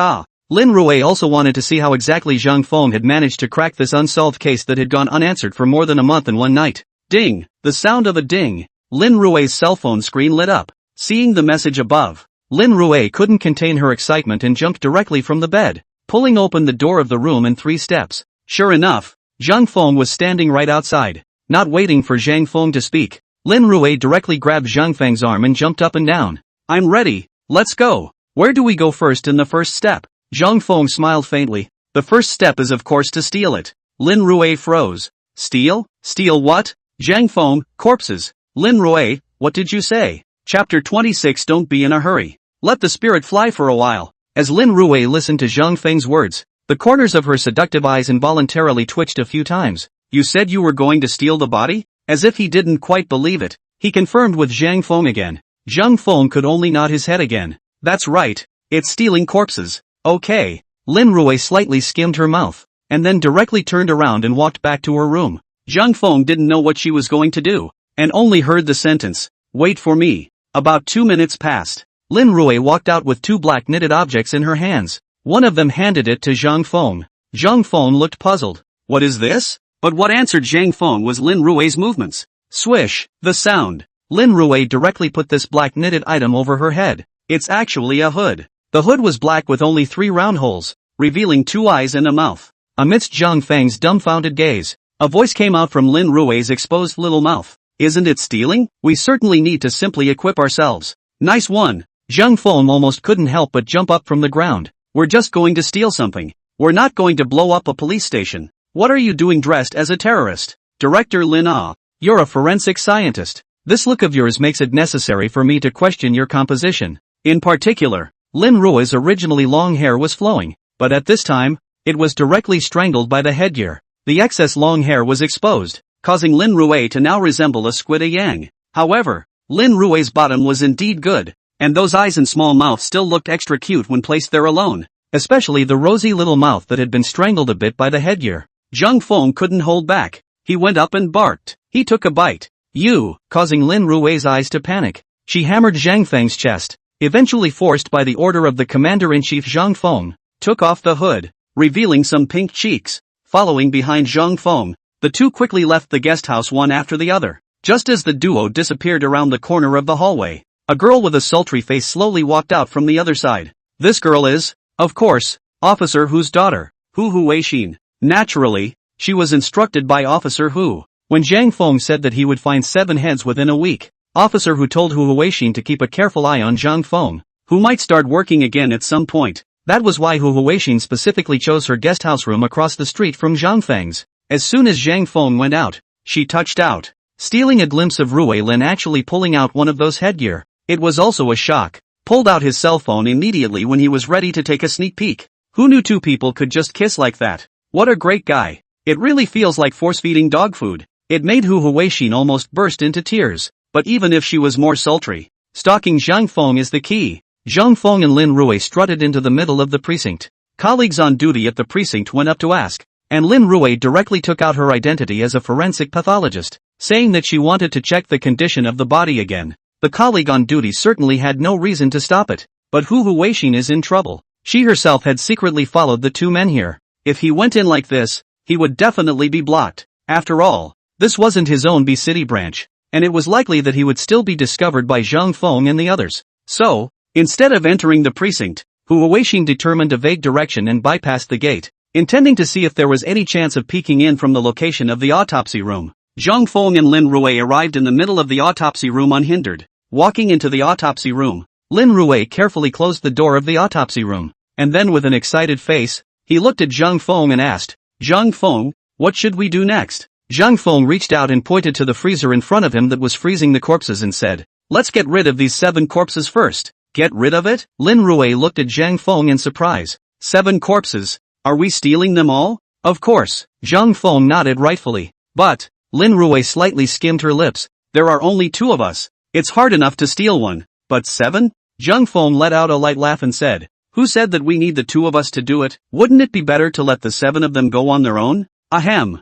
Lin Rui also wanted to see how exactly Zhang Feng had managed to crack this unsolved case that had gone unanswered for more than a month and one night. Ding! The sound of a ding. Lin Rui's cell phone screen lit up. Seeing the message above, Lin Rui couldn't contain her excitement and jumped directly from the bed, pulling open the door of the room in 3 steps. Sure enough, Zhang Feng was standing right outside. Not waiting for Zhang Feng to speak, Lin Rui directly grabbed Zhang Feng's arm and jumped up and down. "I'm ready, let's go. Where do we go first in the first step?" Zhang Feng smiled faintly. "The first step is of course to steal it." Lin Rui froze. "Steal? Steal what? Zhang Feng, corpses. Lin Rui, what did you say? Chapter 26. Don't be in a hurry. Let the spirit fly for a while. As Lin Rui listened to Zhang Feng's words, the corners of her seductive eyes involuntarily twitched a few times. You said you were going to steal the body? As if he didn't quite believe it, he confirmed with Zhang Feng again. Zhang Feng could only nod his head again. That's right. It's stealing corpses. Okay. Lin Rui slightly skimmed her mouth, and then directly turned around and walked back to her room. Zhang Feng didn't know what she was going to do, and only heard the sentence, "Wait for me." About 2 minutes passed. Lin Rui walked out with 2 black knitted objects in her hands. One of them handed it to Zhang Feng. Zhang Feng looked puzzled. What is this? But what answered Zhang Feng was Lin Rui's movements. Swish, the sound. Lin Rui directly put this black knitted item over her head. It's actually a hood. The hood was black with only 3 round holes, revealing 2 eyes and a mouth. Amidst Zhang Feng's dumbfounded gaze, a voice came out from Lin Rui's exposed little mouth. Isn't it stealing? We certainly need to simply equip ourselves. Nice one. Zhang Feng almost couldn't help but jump up from the ground. We're just going to steal something. We're not going to blow up a police station. What are you doing dressed as a terrorist? Director Lin Ah, you're a forensic scientist. This look of yours makes it necessary for me to question your composition. In particular, Lin Rui's originally long hair was flowing, but at this time, it was directly strangled by the headgear. The excess long hair was exposed, causing Lin Rui to now resemble a squid a yang. However, Lin Rui's bottom was indeed good, and those eyes and small mouth still looked extra cute when placed there alone, especially the rosy little mouth that had been strangled a bit by the headgear. Zhang Feng couldn't hold back. He went up and barked. He took a bite. You, causing Lin Rui's eyes to panic. She hammered Zhang Feng's chest, eventually forced by the order of the Commander-in-Chief Zhang Feng, took off the hood, revealing some pink cheeks. Following behind Zhang Feng, the two quickly left the guest house one after the other. Just as the duo disappeared around the corner of the hallway, a girl with a sultry face slowly walked out from the other side. This girl is, of course, Officer Hu's daughter, Hu Huixin. Naturally, she was instructed by Officer Hu. When Zhang Feng said that he would find 7 heads within a week, Officer Hu told Hu Huixin to keep a careful eye on Zhang Feng, who might start working again at some point. That was why Hu Huixin specifically chose her guest house room across the street from Zhang Feng's. As soon as Zhang Feng went out, she touched out, stealing a glimpse of Rui Lin actually pulling out one of those headgear. It was also a shock. Pulled out his cell phone immediately when he was ready to take a sneak peek. Who knew 2 people could just kiss like that? What a great guy. It really feels like force-feeding dog food. It made Hu Huixin almost burst into tears. But even if she was more sultry, stalking Zhang Feng is the key. Zhang Feng and Lin Rui strutted into the middle of the precinct. Colleagues on duty at the precinct went up to ask, and Lin Rui directly took out her identity as a forensic pathologist, saying that she wanted to check the condition of the body again. The colleague on duty certainly had no reason to stop it, but Hu Huixin is in trouble. She herself had secretly followed the 2 men here. If he went in like this, he would definitely be blocked. After all, this wasn't his own B City branch, and it was likely that he would still be discovered by Zhang Feng and the others. So, instead of entering the precinct, Hu Huixin determined a vague direction and bypassed the gate, intending to see if there was any chance of peeking in from the location of the autopsy room. Zhang Feng and Lin Rui arrived in the middle of the autopsy room unhindered. Walking into the autopsy room, Lin Rui carefully closed the door of the autopsy room, and then with an excited face, he looked at Zhang Feng and asked, Zhang Feng, what should we do next? Zhang Feng reached out and pointed to the freezer in front of him that was freezing the corpses and said, let's get rid of these 7 corpses first. Get rid of it? Lin Rui looked at Zhang Feng in surprise. 7 corpses? Are we stealing them all? Of course. Zhang Feng nodded rightfully. But, Lin Rui slightly skimmed her lips, there are only 2 of us. It's hard enough to steal one, but 7? Zhang Feng let out a light laugh and said, who said that we need the 2 of us to do it? Wouldn't it be better to let the 7 of them go on their own? Ahem.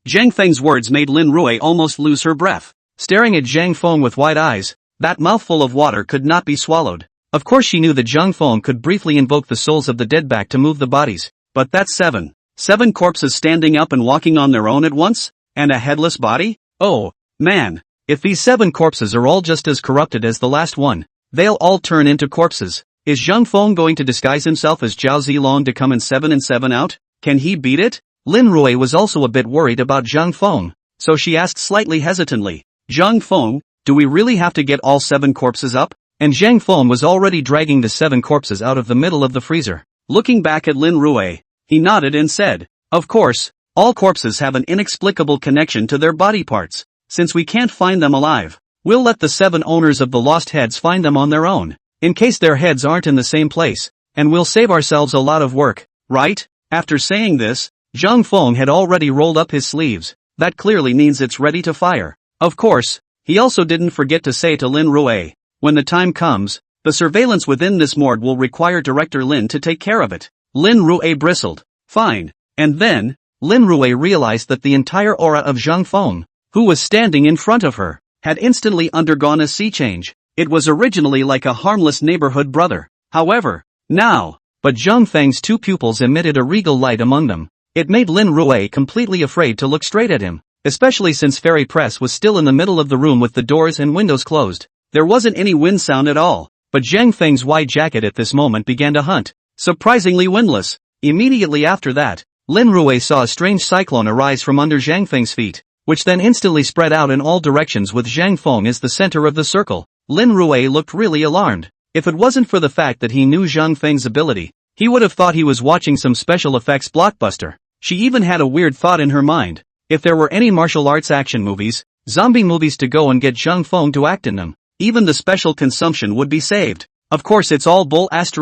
Zhang Feng's words made Lin Rui almost lose her breath. Staring at Zhang Feng with wide eyes, that mouthful of water could not be swallowed. Of course she knew that Zhang Feng could briefly invoke the souls of the dead back to move the bodies, but that's 7. 7 corpses standing up and walking on their own at once? And a headless body? Oh, man. If these 7 corpses are all just as corrupted as the last one, they'll all turn into corpses. Is Zhang Feng going to disguise himself as Zhao Zilong to come in 7 and 7 out? Can he beat it? Lin Rui was also a bit worried about Zhang Feng, so she asked slightly hesitantly, Zhang Feng, do we really have to get all 7 corpses up? And Zhang Feng was already dragging the 7 corpses out of the middle of the freezer. Looking back at Lin Rui, he nodded and said, of course, All corpses have an inexplicable connection to their body parts. Since we can't find them alive, we'll let the 7 owners of the lost heads find them on their own, in case their heads aren't in the same place, and we'll save ourselves a lot of work, right? After saying this, Zhang Feng had already rolled up his sleeves. That clearly means it's ready to fire. Of course, he also didn't forget to say to Lin Rui, when the time comes, the surveillance within this morgue will require Director Lin to take care of it. Lin Rui bristled. Fine. And then, Lin Rui realized that the entire aura of Zhang Feng, who was standing in front of her, had instantly undergone a sea change. It was originally like a harmless neighborhood brother. However, now, but Zhang Feng's 2 pupils emitted a regal light among them. It made Lin Rui completely afraid to look straight at him, especially since Fairy Press was still in the middle of the room with the doors and windows closed. There wasn't any wind sound at all, but Zhang Feng's white jacket at this moment began to hunt, surprisingly windless. Immediately after that, Lin Rui saw a strange cyclone arise from under Zhang Feng's feet, which then instantly spread out in all directions with Zhang Feng as the center of the circle. Lin Rui looked really alarmed. If it wasn't for the fact that he knew Zhang Feng's ability, he would have thought he was watching some special effects blockbuster. She even had a weird thought in her mind. If there were any martial arts action movies, zombie movies to go and get Zhang Feng to act in them, even the special consumption would be saved. Of course it's all bull ********.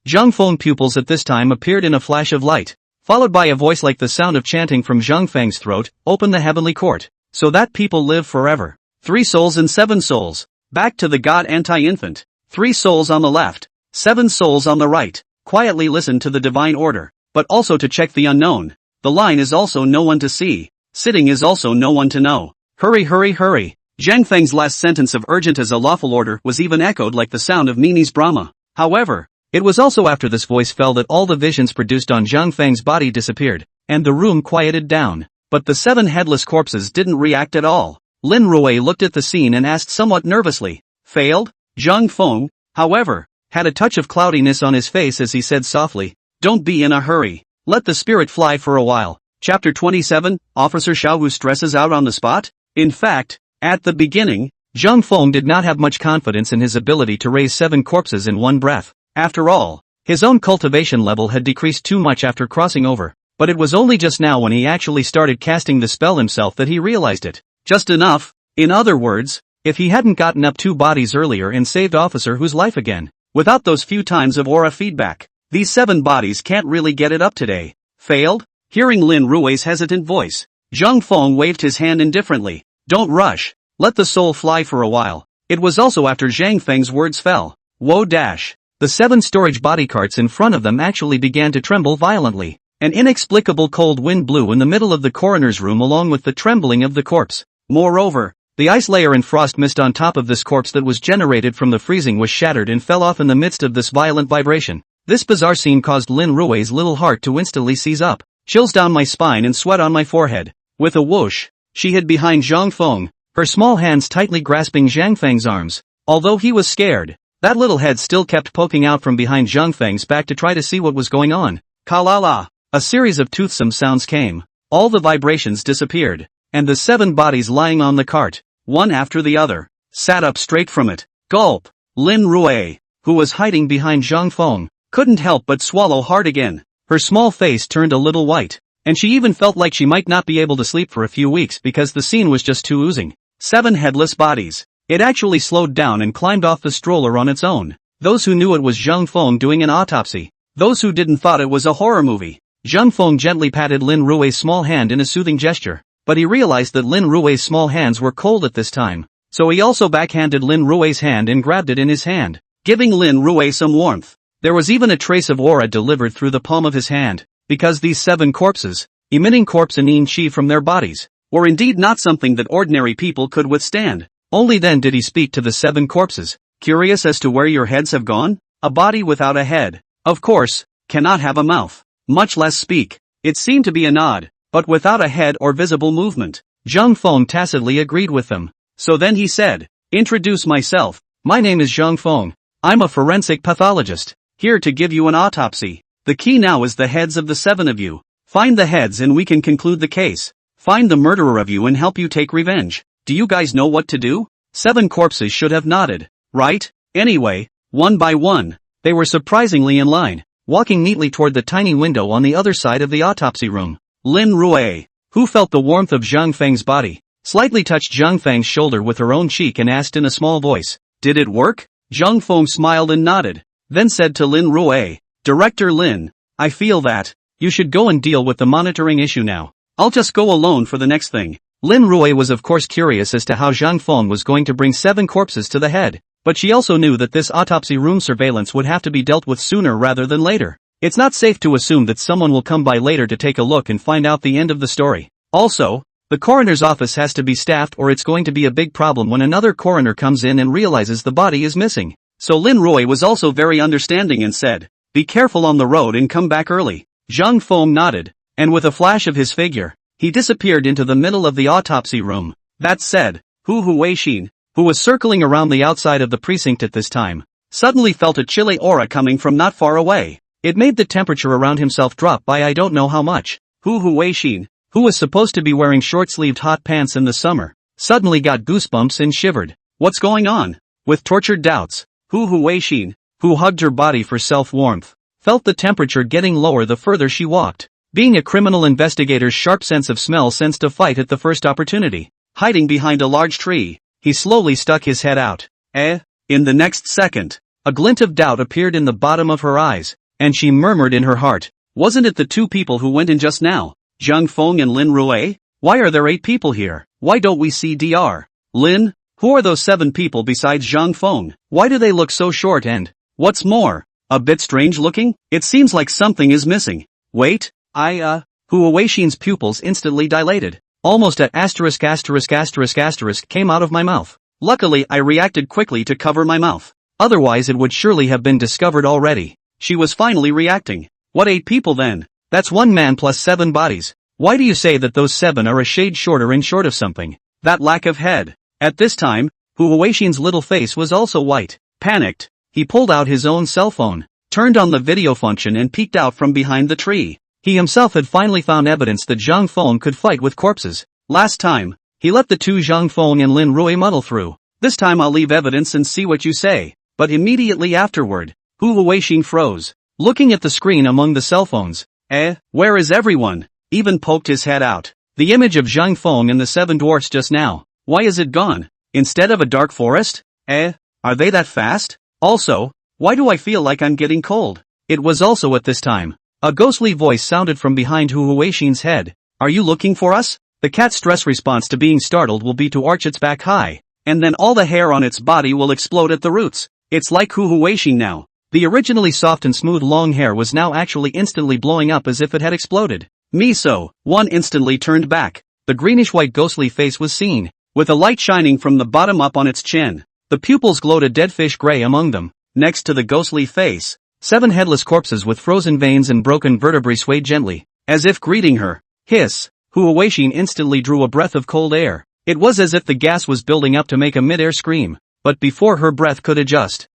Zhang Feng pupils at this time appeared in a flash of light, followed by a voice like the sound of chanting from Zhang Feng's throat, open the heavenly court, so that people live forever. 3 souls and 7 souls. Back to the god anti-infant. 3 souls on the left, 7 souls on the right. Quietly listen to the divine order, but also to check the unknown. The line is also no one to see. Sitting is also no one to know. Hurry hurry hurry. Zhang Feng's last sentence of urgent as a lawful order was even echoed like the sound of Nini's Brahma. However, it was also after this voice fell that all the visions produced on Zhang Feng's body disappeared, and the room quieted down. But the 7 headless corpses didn't react at all. Lin Rui looked at the scene and asked somewhat nervously, failed? Zhang Feng, however, had a touch of cloudiness on his face as he said softly, don't be in a hurry. Let the spirit fly for a while. Chapter 27, Officer Xiaowu stresses out on the spot? In fact, at the beginning, Zhang Feng did not have much confidence in his ability to raise 7 corpses in one breath. After all, his own cultivation level had decreased too much after crossing over, but it was only just now when he actually started casting the spell himself that he realized it. Just enough. In other words, if he hadn't gotten up 2 bodies earlier and saved Officer Hu's life again, without those few times of aura feedback, these 7 bodies can't really get it up today. Failed? Hearing Lin Rui's hesitant voice, Zhang Feng waved his hand indifferently. Don't rush. Let the soul fly for a while. It was also after Zhang Feng's words fell. Whoa dash. The 7 storage body carts in front of them actually began to tremble violently. An inexplicable cold wind blew in the middle of the coroner's room along with the trembling of the corpse. Moreover, the ice layer and frost mist on top of this corpse that was generated from the freezing was shattered and fell off in the midst of this violent vibration. This bizarre scene caused Lin Rui's little heart to instantly seize up, chills down my spine and sweat on my forehead. With a whoosh, she hid behind Zhang Feng, her small hands tightly grasping Zhang Feng's arms. Although he was scared, that little head still kept poking out from behind Zhang Feng's back to try to see what was going on. Ka-la-la. A series of toothsome sounds came. All the vibrations disappeared, and the 7 bodies lying on the cart, one after the other, sat up straight from it. Gulp. Lin Rui, who was hiding behind Zhang Feng, couldn't help but swallow hard again. Her small face turned a little white, and she even felt like she might not be able to sleep for a few weeks because the scene was just too oozing. 7 headless bodies. It actually slowed down and climbed off the stroller on its own. Those who knew it was Zhang Feng doing an autopsy. Those who didn't thought it was a horror movie. Zhang Feng gently patted Lin Rui's small hand in a soothing gesture, but he realized that Lin Rui's small hands were cold at this time, so he also backhanded Lin Rui's hand and grabbed it in his hand, giving Lin Rui some warmth. There was even a trace of aura delivered through the palm of his hand, because these 7 corpses, emitting corpse and chi from their bodies, were indeed not something that ordinary people could withstand. Only then did he speak to the 7 corpses. Curious as to where your heads have gone? A body without a head, of course, cannot have a mouth, much less speak. It seemed to be a nod, but without a head or visible movement. Zhang Feng tacitly agreed with them. So then he said, introduce myself. My name is Zhang Feng. I'm a forensic pathologist, here to give you an autopsy. The key now is the heads of the 7 of you. Find the heads and we can conclude the case. Find the murderer of you and help you take revenge. Do you guys know what to do? 7 corpses should have nodded, right? Anyway, one by one, they were surprisingly in line. walking neatly toward the tiny window on the other side of the autopsy room. Lin Rui, who felt the warmth of Zhang Feng's body, slightly touched Zhang Feng's shoulder with her own cheek and asked in a small voice, "Did it work?" Zhang Feng smiled and nodded, then said to Lin Rui, "Director Lin, I feel that you should go and deal with the monitoring issue now. I'll just go alone for the next thing." Lin Rui was of course curious as to how Zhang Feng was going to bring 7 corpses to the head, but she also knew that this autopsy room surveillance would have to be dealt with sooner rather than later. It's not safe to assume that someone will come by later to take a look and find out the end of the story. Also, the coroner's office has to be staffed or it's going to be a big problem when another coroner comes in and realizes the body is missing. So Lin Rui was also very understanding and said, "Be careful on the road and come back early." Zhang Feng nodded, and with a flash of his figure, he disappeared into the middle of the autopsy room. That said, Hu Huixin, who was circling around the outside of the precinct at this time, suddenly felt a chilly aura coming from not far away. It made the temperature around himself drop by I don't know how much. Hu Huixin, who was supposed to be wearing short-sleeved hot pants in the summer, suddenly got goosebumps and shivered. What's going on? With tortured doubts, Hu Huixin, who hugged her body for self-warmth, felt the temperature getting lower the further she walked. Being a criminal investigator's sharp sense of smell sensed a fight at the first opportunity. Hiding behind a large tree, he slowly stuck his head out. In the next second, a glint of doubt appeared in the bottom of her eyes, and she murmured in her heart, "Wasn't it the 2 people who went in just now? Zhang Feng and Lin Rui? Why are there 8 people here? Why don't we see Dr. Lin? Who are those 7 people besides Zhang Feng? Why do they look so short and, what's more, a bit strange looking? It seems like something is missing. Wait, Hu Huixin's pupils instantly dilated. Almost a **** came out of my mouth. Luckily I reacted quickly to cover my mouth. Otherwise it would surely have been discovered already. She was finally reacting. What 8 people then? That's 1 man plus 7 bodies. Why do you say that those 7 are a shade shorter and short of something? That lack of head. At this time, Hu Huixin's little face was also white. Panicked, he pulled out his own cell phone, turned on the video function and peeked out from behind the tree. He himself had finally found evidence that Zhang Feng could fight with corpses. Last time, he let the 2 Zhang Feng and Lin Rui muddle through. This time I'll leave evidence and see what you say. But immediately afterward, Hu Huixin froze, looking at the screen among the cell phones. Where is everyone? Even poked his head out. The image of Zhang Feng and the 7 dwarfs just now. Why is it gone? Instead of a dark forest? Are they that fast? Also, why do I feel like I'm getting cold? It was also at this time. A ghostly voice sounded from behind Hu Huixin's head. Are you looking for us? The cat's stress response to being startled will be to arch its back high, and then all the hair on its body will explode at the roots. It's like Hu Huixin now. The originally soft and smooth long hair was now actually instantly blowing up as if it had exploded. Miso, one instantly turned back. The greenish-white ghostly face was seen, with a light shining from the bottom up on its chin. The pupils glowed a dead fish gray among them. Next to the ghostly face, 7 headless corpses with frozen veins and broken vertebrae swayed gently, as if greeting her. Hiss! Hu Huixin instantly drew a breath of cold air. It was as if the gas was building up to make a mid-air scream, but before her breath could adjust,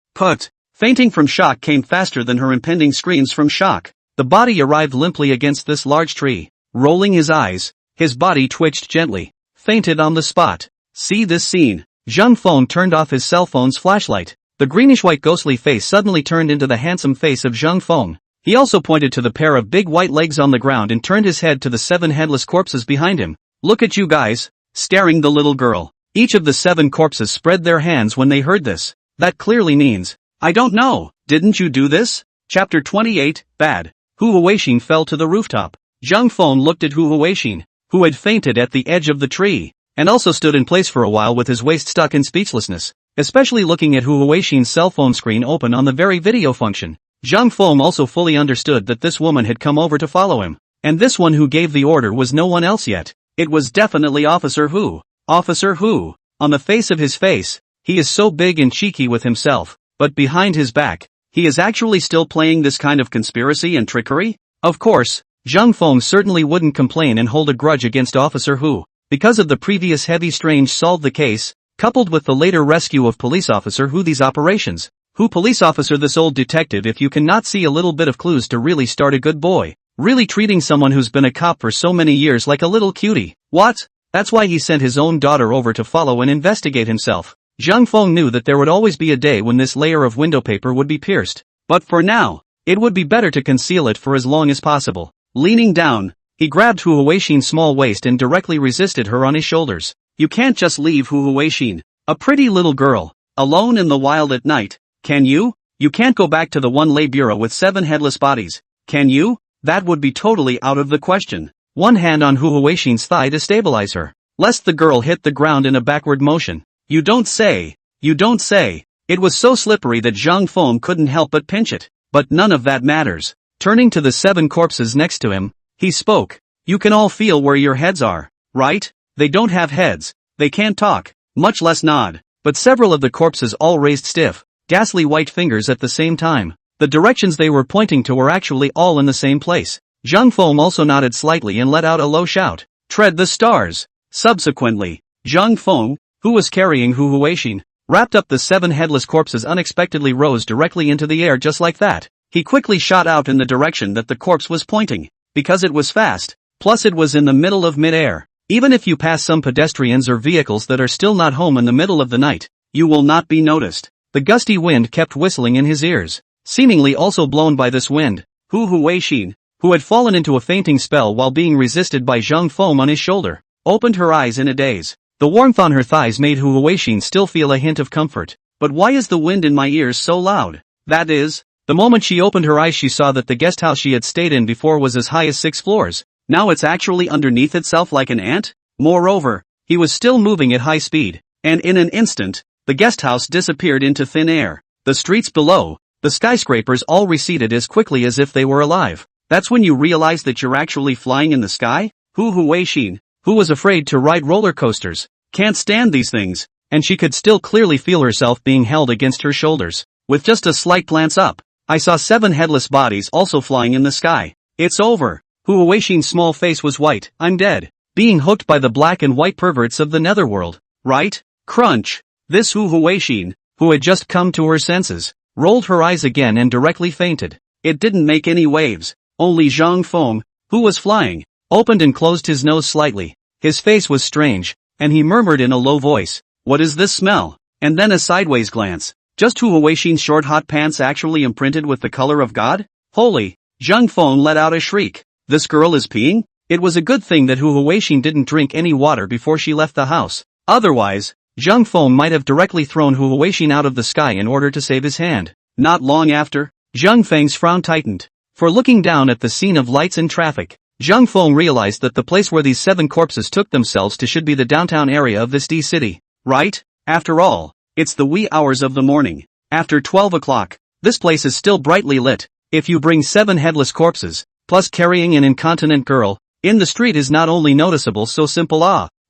fainting from shock came faster than her impending screams from shock. The body arrived limply against this large tree. Rolling his eyes, his body twitched gently, fainted on the spot. See this scene. Zhang Feng turned off his cell phone's flashlight. The greenish-white ghostly face suddenly turned into the handsome face of Zhang Feng. He also pointed to the pair of big white legs on the ground and turned his head to the 7 headless corpses behind him. Look at you guys, staring the little girl. Each of the 7 corpses spread their hands when they heard this. That clearly means, I don't know, didn't you do this? Chapter 28, Bad. Hu Huixin fell to the rooftop. Zhang Feng looked at Hu Huixin, who had fainted at the edge of the tree, and also stood in place for a while with his waist stuck in speechlessness, especially looking at Hu Huixin's cell phone screen open on the very video function. Zhang Feng also fully understood that this woman had come over to follow him, and this one who gave the order was no one else yet. It was definitely Officer Hu. Officer Hu. On the face of his face, he is so big and cheeky with himself, but behind his back, he is actually still playing this kind of conspiracy and trickery? Of course, Zhang Feng certainly wouldn't complain and hold a grudge against Officer Hu, because of the previous heavy strange solved the case, coupled with the later rescue of Police Officer Hu. These operations. Who police officer, this old detective, if you cannot see a little bit of clues to really start a good boy, really treating someone who's been a cop for so many years like a little cutie. What? That's why he sent his own daughter over to follow and investigate himself. Zhang Feng knew that there would always be a day when this layer of window paper would be pierced. But for now, It would be better to conceal it for as long as possible. Leaning down, he grabbed Hu Huixin's small waist and directly resisted her on his shoulders. You can't just leave Hu Huixin, a pretty little girl, alone in the wild at night, can you? You can't go back to the one-lay bureau with 7 headless bodies, can you? That would be totally out of the question. One hand on Hu Huixin's thigh to stabilize her, lest the girl hit the ground in a backward motion. You don't say. You don't say. It was so slippery that Zhang Feng couldn't help but pinch it. But none of that matters. Turning to the 7 corpses next to him, he spoke. You can all feel where your heads are, right? They don't have heads. They can't talk, much less nod. But several of the corpses all raised stiff, ghastly white fingers at the same time. The directions they were pointing to were actually all in the same place. Zhang Feng also nodded slightly and let out a low shout. Tread the stars. Subsequently, Zhang Feng, who was carrying Hu Huixin, wrapped up the 7 headless corpses unexpectedly rose directly into the air just like that. He quickly shot out in the direction that the corpse was pointing, because it was fast, plus it was in the middle of mid-air. Even if you pass some pedestrians or vehicles that are still not home in the middle of the night, you will not be noticed. The gusty wind kept whistling in his ears. Seemingly also blown by this wind, Hu Huixin, who had fallen into a fainting spell while being resisted by Zhang Feng on his shoulder, opened her eyes in a daze. The warmth on her thighs made Hu Huixin still feel a hint of comfort. But why is the wind in my ears so loud? That is, the moment she opened her eyes she saw that the guest house she had stayed in before was as high as 6 floors. Now it's actually underneath itself like an ant? Moreover, he was still moving at high speed, and in an instant, the guest house disappeared into thin air. The streets below, the skyscrapers all receded as quickly as if they were alive. That's when you realize that you're actually flying in the sky? Hu Huixin, who was afraid to ride roller coasters, can't stand these things, and she could still clearly feel herself being held against her shoulders. With just a slight glance up, I saw 7 headless bodies also flying in the sky. It's over. Hu Huixin's small face was white. I'm dead. Being hooked by the black and white perverts of the netherworld. Right? Crunch. This Hu Huixin, who had just come to her senses, rolled her eyes again and directly fainted. It didn't make any waves. Only Zhang Feng, who was flying, opened and closed his nose slightly. His face was strange, and he murmured in a low voice, "What is this smell?" And then a sideways glance. Just Hu Huixin's short hot pants actually imprinted with the color of God? Holy! Zhang Feng let out a shriek. This girl is peeing? It was a good thing that Hu Huixin didn't drink any water before she left the house. Otherwise, Zhang Feng might have directly thrown Hu Huixin out of the sky in order to save his hand. Not long after, Zhang Feng's frown tightened. For looking down at the scene of lights and traffic, Zhang Feng realized that the place where these 7 corpses took themselves to should be the downtown area of this D city. Right? After all, it's the wee hours of the morning. After 12 o'clock, this place is still brightly lit. If you bring 7 headless corpses, plus carrying an incontinent girl, in the street is not only noticeable so simple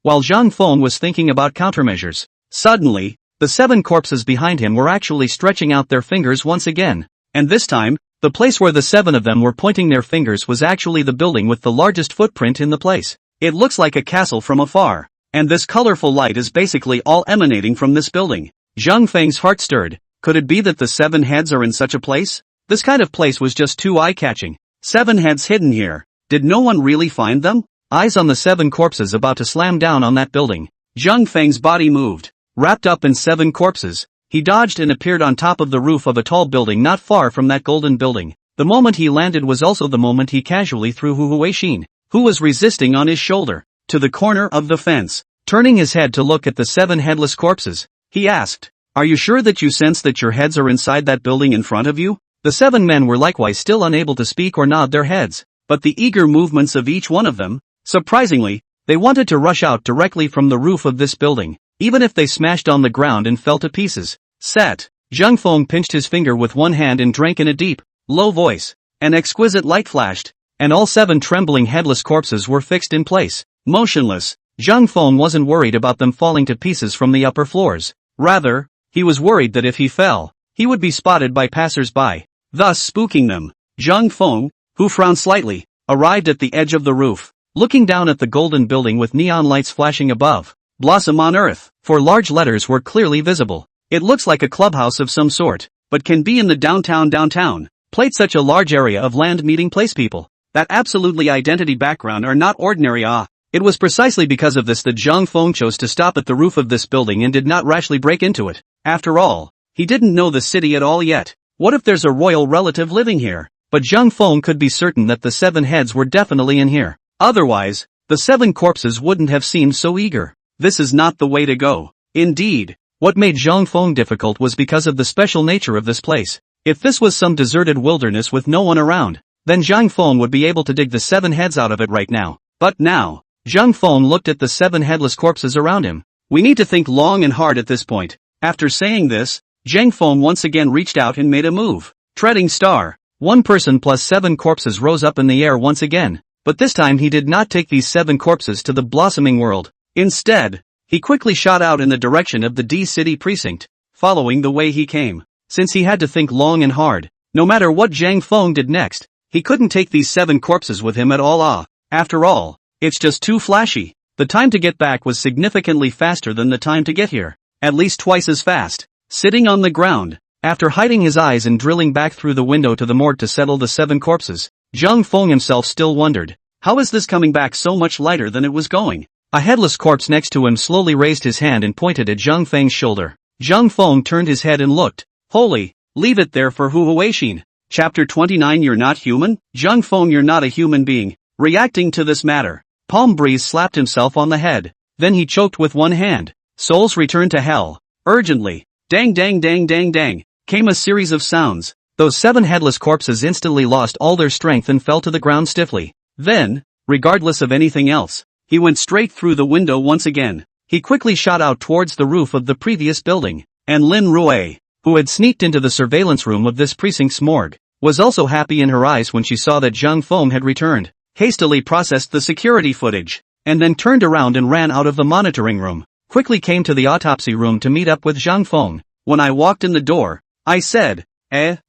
While Zhang Feng was thinking about countermeasures, suddenly, the 7 corpses behind him were actually stretching out their fingers once again. And this time, the place where the 7 of them were pointing their fingers was actually the building with the largest footprint in the place. It looks like a castle from afar. And this colorful light is basically all emanating from this building. Zhang Feng's heart stirred. Could it be that the 7 heads are in such a place? This kind of place was just too eye-catching. 7 heads hidden here. Did no one really find them? Eyes on the 7 corpses about to slam down on that building. Zhang Feng's body moved. Wrapped up in 7 corpses, he dodged and appeared on top of the roof of a tall building not far from that golden building. The moment he landed was also the moment he casually threw Hu Huixin, who was resisting on his shoulder, to the corner of the fence. Turning his head to look at the 7 headless corpses, he asked, "Are you sure that you sense that your heads are inside that building in front of you?" The 7 men were likewise still unable to speak or nod their heads, but the eager movements of each one of them, surprisingly, they wanted to rush out directly from the roof of this building, even if they smashed on the ground and fell to pieces. Set. Zhang Feng pinched his finger with one hand and drank in a deep, low voice. An exquisite light flashed, and all 7 trembling headless corpses were fixed in place, motionless. Zhang Feng wasn't worried about them falling to pieces from the upper floors. Rather, he was worried that if he fell, he would be spotted by passers-by, thus spooking them. Zhang Feng, who frowned slightly, arrived at the edge of the roof, looking down at the golden building with neon lights flashing above. Blossom on Earth. 4 large letters were clearly visible. It looks like a clubhouse of some sort, but can be in the downtown. Played such a large area of land meeting place people. That absolutely identity background are not ordinary It was precisely because of this that Zhang Feng chose to stop at the roof of this building and did not rashly break into it. After all, he didn't know the city at all yet. What if there's a royal relative living here? But Zhang Feng could be certain that the 7 heads were definitely in here. Otherwise, the 7 corpses wouldn't have seemed so eager. This is not the way to go. Indeed, what made Zhang Feng difficult was because of the special nature of this place. If this was some deserted wilderness with no one around, then Zhang Feng would be able to dig the 7 heads out of it right now. But now, Zhang Feng looked at the 7 headless corpses around him. We need to think long and hard at this point. After saying this, Zhang Feng once again reached out and made a move. Treading star. 1 person plus 7 corpses rose up in the air once again. But this time he did not take these 7 corpses to the blossoming world. Instead, he quickly shot out in the direction of the D City precinct, following the way he came. Since he had to think long and hard, no matter what Zhang Feng did next, he couldn't take these 7 corpses with him at all. After all, it's just too flashy. The time to get back was significantly faster than the time to get here. At least twice as fast. Sitting on the ground, after hiding his eyes and drilling back through the window to the morgue to settle the 7 corpses, Zhang Feng himself still wondered, how is this coming back so much lighter than it was going? A headless corpse next to him slowly raised his hand and pointed at Zhang Feng's shoulder. Zhang Feng turned his head and looked. Holy, leave it there for Hu Huixin. Chapter 29. You're not human? Zhang Feng, you're not a human being. Reacting to this matter, Palm Breeze slapped himself on the head. Then he choked with one hand. Souls return to hell. Urgently. Dang dang dang dang dang. Came a series of sounds. Those 7 headless corpses instantly lost all their strength and fell to the ground stiffly. Then, regardless of anything else, he went straight through the window once again. He quickly shot out towards the roof of the previous building. And Lin Rui, who had sneaked into the surveillance room of this precinct's morgue, was also happy in her eyes when she saw that Zhang Feng had returned, hastily processed the security footage, and then turned around and ran out of the monitoring room. Quickly came to the autopsy room to meet up with Zhang Feng. When I walked in the door, I said,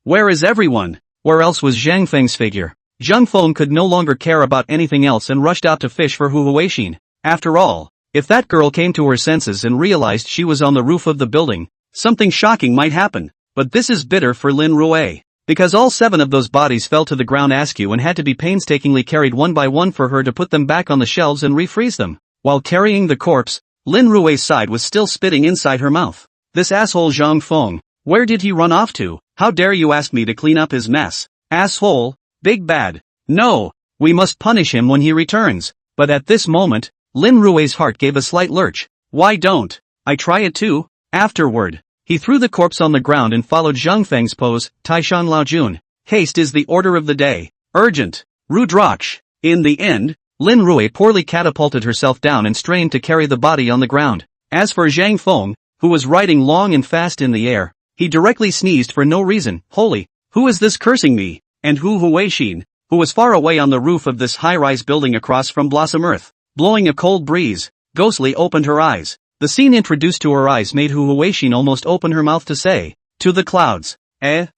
where is everyone? Where else was Zhang Feng's figure? Zhang Feng could no longer care about anything else and rushed out to fish for Hu Huixin. After all, if that girl came to her senses and realized she was on the roof of the building, something shocking might happen. But this is bitter for Lin Rui, because all 7 of those bodies fell to the ground askew and had to be painstakingly carried one by one for her to put them back on the shelves and refreeze them. While carrying the corpse, Lin Rui's side was still spitting inside her mouth. This asshole Zhang Feng, where did he run off to? How dare you ask me to clean up his mess? Asshole, big bad. No, we must punish him when he returns. But at this moment, Lin Rui's heart gave a slight lurch. Why don't I try it too? Afterward, he threw the corpse on the ground and followed Zhang Feng's pose. Taishan Laojun. Haste is the order of the day. Urgent. Rudraksh. In the end, Lin Rui poorly catapulted herself down and strained to carry the body on the ground. As for Zhang Feng, who was riding long and fast in the air, he directly sneezed for no reason. Holy, who is this cursing me? And Hu Huixin, who was far away on the roof of this high-rise building across from Blossom Earth, blowing a cold breeze, ghostly opened her eyes. The scene introduced to her eyes made Hu Huixin almost open her mouth to say, to the clouds.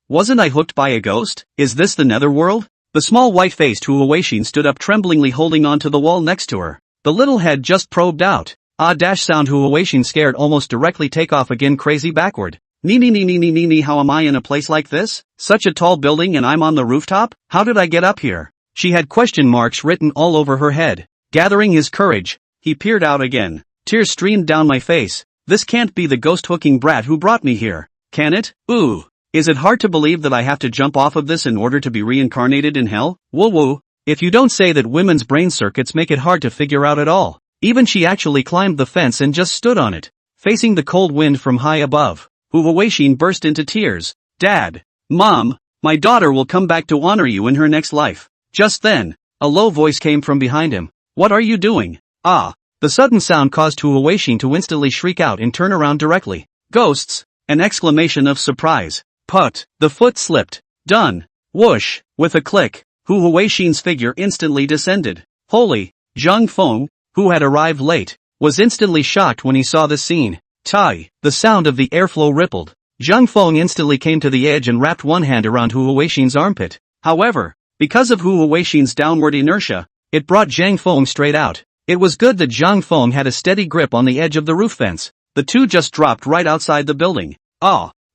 Wasn't I hooked by a ghost? Is this the netherworld? The small white-faced Hu Huixin stood up tremblingly holding on to the wall next to her. The little head just probed out. Sound Hu Huixin scared almost directly take off again crazy backward. Nee, how am I in a place like this? Such a tall building and I'm on the rooftop? How did I get up here? She had question marks written all over her head. Gathering his courage, he peered out again. Tears streamed down my face. This can't be the ghost-hooking brat who brought me here. Can it? Ooh. Is it hard to believe that I have to jump off of this in order to be reincarnated in hell? Woo. If you don't say that women's brain circuits make it hard to figure out at all. Even she actually climbed the fence and just stood on it, facing the cold wind from high above. Hu Huixin burst into tears. Dad. Mom, my daughter will come back to honor you in her next life. Just then, a low voice came from behind him. What are you doing? The sudden sound caused Hu Huixin to instantly shriek out and turn around directly. Ghosts! An exclamation of surprise. Put. The foot slipped. Done. Whoosh. With a click, Hu Huixin's figure instantly descended. Holy. Zhang Feng, who had arrived late, was instantly shocked when he saw this scene. Tai. The sound of the airflow rippled. Zhang Feng instantly came to the edge and wrapped one hand around Hu Huixin's armpit. However, because of Hu Huixin's downward inertia, it brought Zhang Feng straight out. It was good that Zhang Feng had a steady grip on the edge of the roof fence. The two just dropped right outside the building.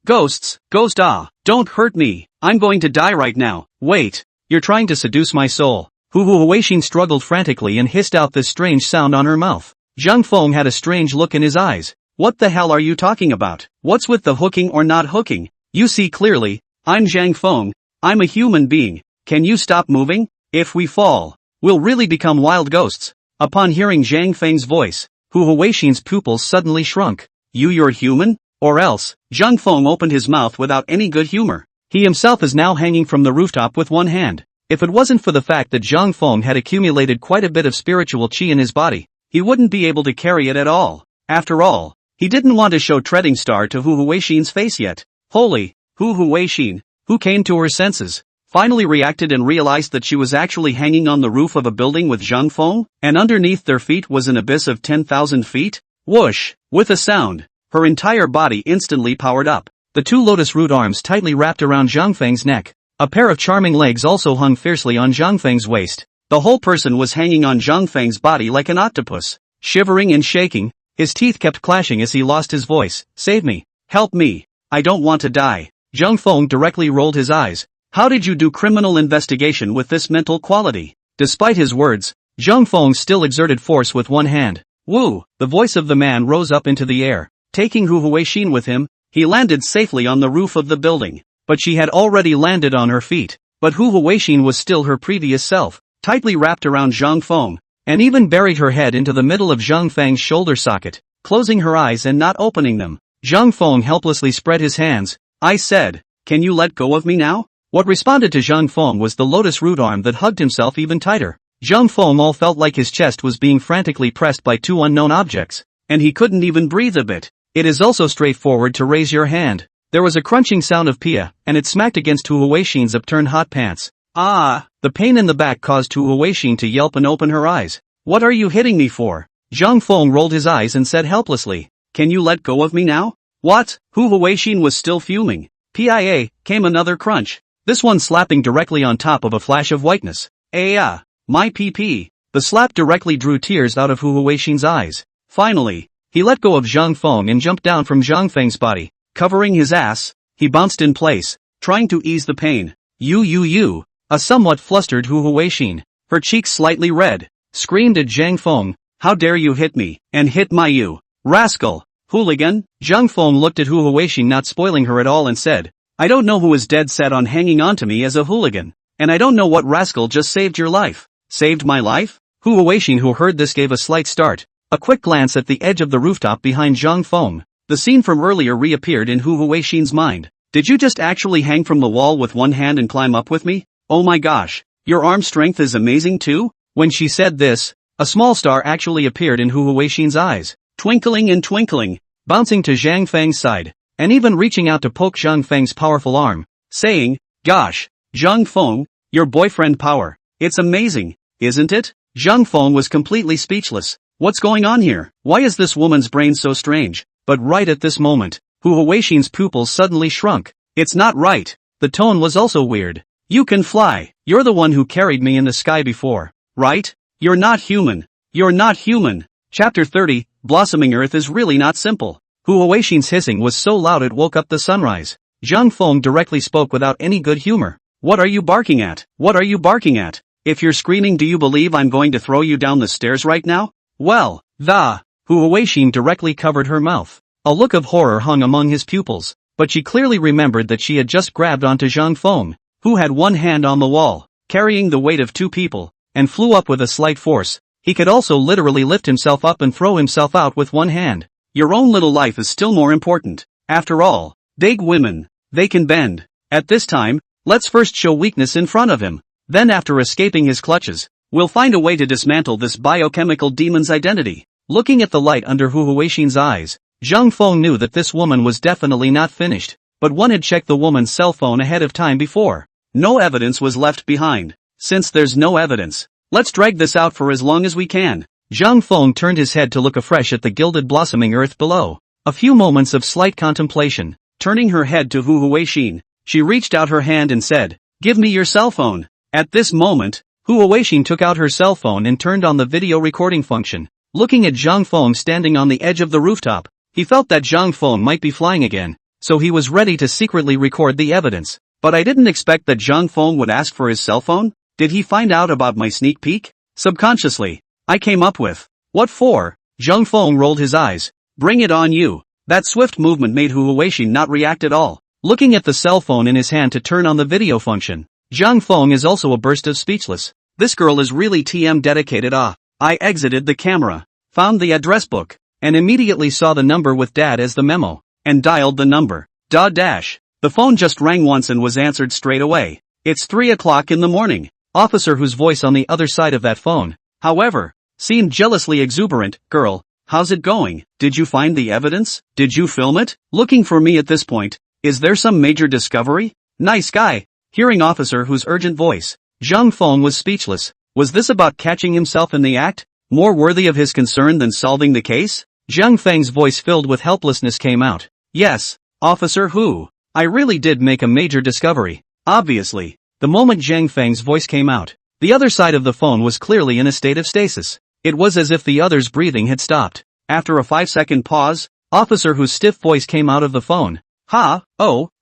Ghosts, don't hurt me. I'm going to die right now. Wait, you're trying to seduce my soul. Hu Huixin struggled frantically and hissed out this strange sound on her mouth. Zhang Feng had a strange look in his eyes. What the hell are you talking about? What's with the hooking or not hooking? You see clearly, I'm Zhang Feng. I'm a human being. Can you stop moving? If we fall, we'll really become wild ghosts. Upon hearing Zhang Feng's voice, Hu Huixin's pupils suddenly shrunk. You're human? Or else? Zhang Feng opened his mouth without any good humor. He himself is now hanging from the rooftop with one hand. If it wasn't for the fact that Zhang Feng had accumulated quite a bit of spiritual qi in his body, he wouldn't be able to carry it at all. After all, he didn't want to show treading star to Hu Huixin's face yet. Holy, Hu Huixin, who came to her senses, finally reacted and realized that she was actually hanging on the roof of a building with Zhang Feng, and underneath their feet was an abyss of 10,000 feet. Whoosh! With a sound, her entire body instantly powered up. The two lotus root arms tightly wrapped around Zhang Feng's neck. A pair of charming legs also hung fiercely on Zhang Feng's waist. The whole person was hanging on Zhang Feng's body like an octopus. Shivering and shaking, his teeth kept clashing as he lost his voice. Save me! Help me! I don't want to die. Zhang Feng directly rolled his eyes. How did you do criminal investigation with this mental quality? Despite his words, Zhang Feng still exerted force with one hand. Woo! The voice of the man rose up into the air. Taking Hu Huixin with him, he landed safely on the roof of the building. But she had already landed on her feet. But Hu Huixin was still her previous self, tightly wrapped around Zhang Feng, and even buried her head into the middle of Zhang Feng's shoulder socket, closing her eyes and not opening them. Zhang Feng helplessly spread his hands. I said, can you let go of me now? What responded to Zhang Feng was the lotus root arm that hugged himself even tighter. Zhang Feng all felt like his chest was being frantically pressed by two unknown objects, and he couldn't even breathe a bit. It is also straightforward to raise your hand. There was a crunching sound of pia, and it smacked against Hu Huixin's upturned hot pants. Ah! The pain in the back caused Hu Huixin to yelp and open her eyes. What are you hitting me for? Zhang Feng rolled his eyes and said helplessly, can you let go of me now? What? Hu Huixin was still fuming. Pia, came another crunch. This one slapping directly on top of a flash of whiteness. My PP. The slap directly drew tears out of Hu Huixin's eyes. Finally, he let go of Zhang Feng and jumped down from Zhang Feng's body. Covering his ass, he bounced in place, trying to ease the pain. You. A somewhat flustered Hu Huixin, her cheeks slightly red, screamed at Zhang Feng, how dare you hit me, and hit my you, rascal, hooligan? Zhang Feng looked at Hu Huixin, not spoiling her at all, and said, I don't know who is dead set on hanging on to me as a hooligan, and I don't know what rascal just saved your life. Saved my life? Hu Huixin, who heard this, gave a slight start, a quick glance at the edge of the rooftop behind Zhang Feng. The scene from earlier reappeared in Hu Huixin's mind. Did you just actually hang from the wall with one hand and climb up with me? Oh my gosh, your arm strength is amazing too? When she said this, a small star actually appeared in Hu Huixin's eyes, twinkling and twinkling, bouncing to Zhang Feng's side, and even reaching out to poke Zhang Feng's powerful arm, saying, gosh, Zhang Feng, your boyfriend power, it's amazing, isn't it? Zhang Feng was completely speechless. What's going on here? Why is this woman's brain so strange? But right at this moment, Hu Huixin's pupils suddenly shrunk. It's not right. The tone was also weird. You can fly. You're the one who carried me in the sky before, right? You're not human. You're not human. Chapter 30, Blossoming Earth is really not simple. Hu Huixin's hissing was so loud it woke up the sunrise. Zhang Feng directly spoke without any good humor. What are you barking at? What are you barking at? If you're screaming, do you believe I'm going to throw you down the stairs right now? Well, Hu Huixin directly covered her mouth. A look of horror hung among his pupils, but she clearly remembered that she had just grabbed onto Zhang Feng, who had one hand on the wall, carrying the weight of two people, and flew up with a slight force. He could also literally lift himself up and throw himself out with one hand. Your own little life is still more important. After all, big women, they can bend. At this time, let's first show weakness in front of him. Then after escaping his clutches, we'll find a way to dismantle this biochemical demon's identity. Looking at the light under Hu Huixin's eyes, Zhang Feng knew that this woman was definitely not finished, but one had checked the woman's cell phone ahead of time before. No evidence was left behind. Since there's no evidence, let's drag this out for as long as we can. Zhang Feng turned his head to look afresh at the gilded blossoming earth below. A few moments of slight contemplation. Turning her head to Hu Huixin, she reached out her hand and said, give me your cell phone. At this moment, Hu Huixin took out her cell phone and turned on the video recording function. Looking at Zhang Feng standing on the edge of the rooftop, he felt that Zhang Feng might be flying again, so he was ready to secretly record the evidence. But I didn't expect that Zhang Feng would ask for his cell phone. Did he find out about my sneak peek? Subconsciously, I came up with, what for? Zhang Feng rolled his eyes. Bring it on you. That swift movement made Hu Huixin not react at all. looking at the cell phone in his hand to turn on the video function. Zhang Feng is also a burst of speechless. This girl is really TM dedicated. I exited the camera, found the address book, and immediately saw the number with dad as the memo, and dialed the number. The phone just rang once and was answered straight away. It's 3 o'clock in the morning. Officer whose voice on the other side of that phone, however, seemed jealously exuberant. Girl, how's it going? Did you find the evidence? Did you film it? Looking for me at this point? Is there some major discovery? Nice guy. Hearing officer whose urgent voice, Zhang Feng was speechless. Was this about catching himself in the act? More worthy of his concern than solving the case? Zhang Feng's voice filled with helplessness came out. Yes, Officer Hu. I really did make a major discovery. Obviously. The moment Zhang Feng's voice came out, the other side of the phone was clearly in a state of stasis. It was as if the other's breathing had stopped. After a 5-second pause, Officer Hu's stiff voice came out of the phone. Xiao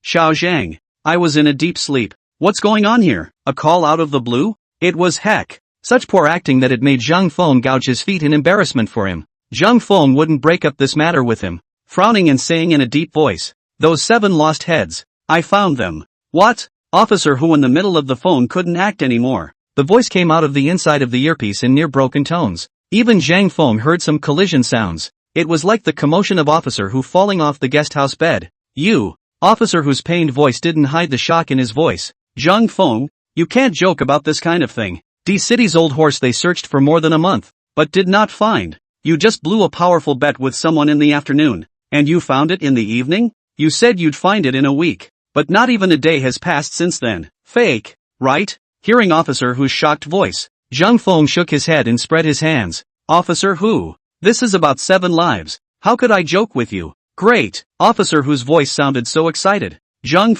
Zhang. I was in a deep sleep. What's going on here? A call out of the blue? It was heck. Such poor acting that it made Zhang Feng gouge his feet in embarrassment for him. Zhang Feng wouldn't break up this matter with him, frowning and saying in a deep voice, those 7 lost heads. I found them. What? Officer Hu in the middle of the phone couldn't act anymore. The voice came out of the inside of the earpiece in near broken tones. Even Zhang Feng heard some collision sounds. It was like the commotion of Officer Hu falling off the guest house bed. You. Officer Hu's pained voice didn't hide the shock in his voice. Zhang Feng, you can't joke about this kind of thing. D-City's old horse they searched for more than a month, but did not find. You just blew a powerful bet with someone in the afternoon, and you found it in the evening? You said you'd find it in a week, but not even a day has passed since then. Fake, right? Hearing Officer Hu's shocked voice, Zhang Feng shook his head and spread his hands. Officer Hu, this is about 7 lives. How could I joke with you? Great. Officer Hu's voice sounded so excited. Zhang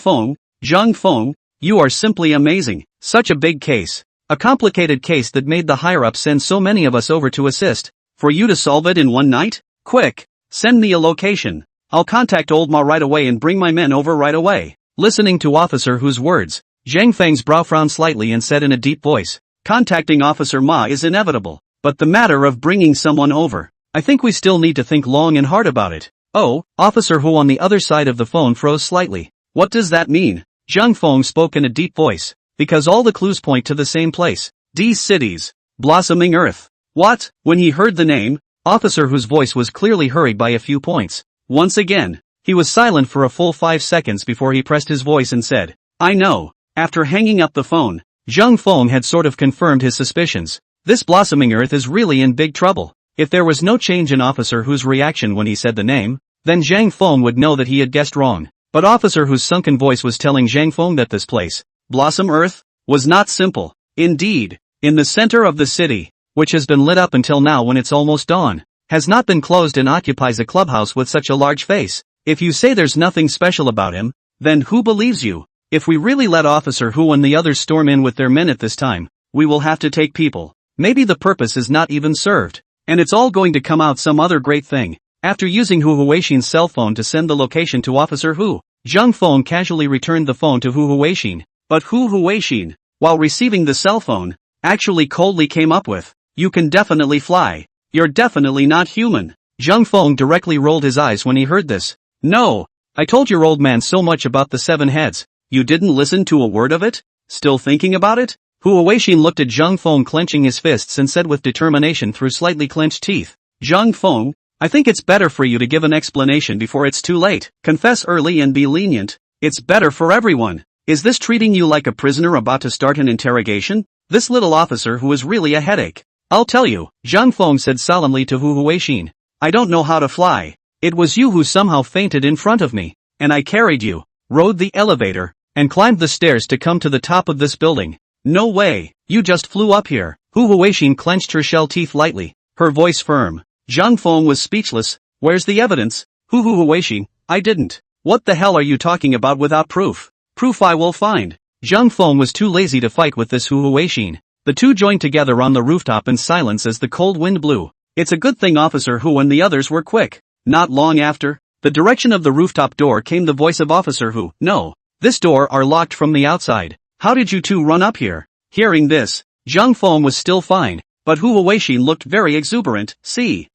Feng, you are simply amazing. Such a big case. A complicated case that made the higher-ups send so many of us over to assist. For you to solve it in one night? Quick. Send me a location. I'll contact Old Ma right away and bring my men over right away. Listening to Officer Hu's words, Zhang Feng's brow frowned slightly and said in a deep voice, contacting Officer Ma is inevitable, but the matter of bringing someone over, I think we still need to think long and hard about it. Oh, Officer Hu on the other side of the phone froze slightly. What does that mean? Zhang Feng spoke in a deep voice, because all the clues point to the same place. D-Cities. Blossoming Earth. What? When he heard the name, Officer Hu's voice was clearly hurried by a few points. Once again, he was silent for a full 5 seconds before he pressed his voice and said, I know. After hanging up the phone, Zhang Feng had sort of confirmed his suspicions. This Blossoming Earth is really in big trouble. If there was no change in Officer Hu's reaction when he said the name, then Zhang Feng would know that he had guessed wrong. But Officer Hu's sunken voice was telling Zhang Feng that this place, Blossom Earth, was not simple. Indeed, in the center of the city, which has been lit up until now when it's almost dawn, has not been closed and occupies a clubhouse with such a large face. If you say there's nothing special about him, then who believes you? If we really let Officer Hu and the others storm in with their men at this time, we will have to take people. Maybe the purpose is not even served, and it's all going to come out some other great thing. After using Hu Huixin's cell phone to send the location to Officer Hu, Zhang Feng casually returned the phone to Hu Huixin. But Hu Huixin, while receiving the cell phone, actually coldly came up with, you can definitely fly. You're definitely not human. Zhang Feng directly rolled his eyes when he heard this. No. I told your old man so much about the 7 heads. You didn't listen to a word of it? Still thinking about it? Hu Huixin looked at Zhang Feng clenching his fists and said with determination through slightly clenched teeth. Zhang Feng, I think it's better for you to give an explanation before it's too late. Confess early and be lenient. It's better for everyone. Is this treating you like a prisoner about to start an interrogation? This little officer who is really a headache. I'll tell you, Zhang Feng said solemnly to Hu Huixin. I don't know how to fly. It was you who somehow fainted in front of me, and I carried you, rode the elevator, and climbed the stairs to come to the top of this building. No way, you just flew up here. Hu Huixin clenched her shell teeth lightly, her voice firm. Zhang Feng was speechless. Where's the evidence? Hu Huixin, I didn't. What the hell are you talking about without proof? Proof I will find. Zhang Feng was too lazy to fight with this Hu Huixin. The two joined together on the rooftop in silence as the cold wind blew. It's a good thing Officer Hu and the others were quick. Not long after, the direction of the rooftop door came the voice of Officer Hu. No. This door are locked from the outside. How did you two run up here? Hearing this, Zhang Feng was still fine, but Hu Huixin looked very exuberant. See,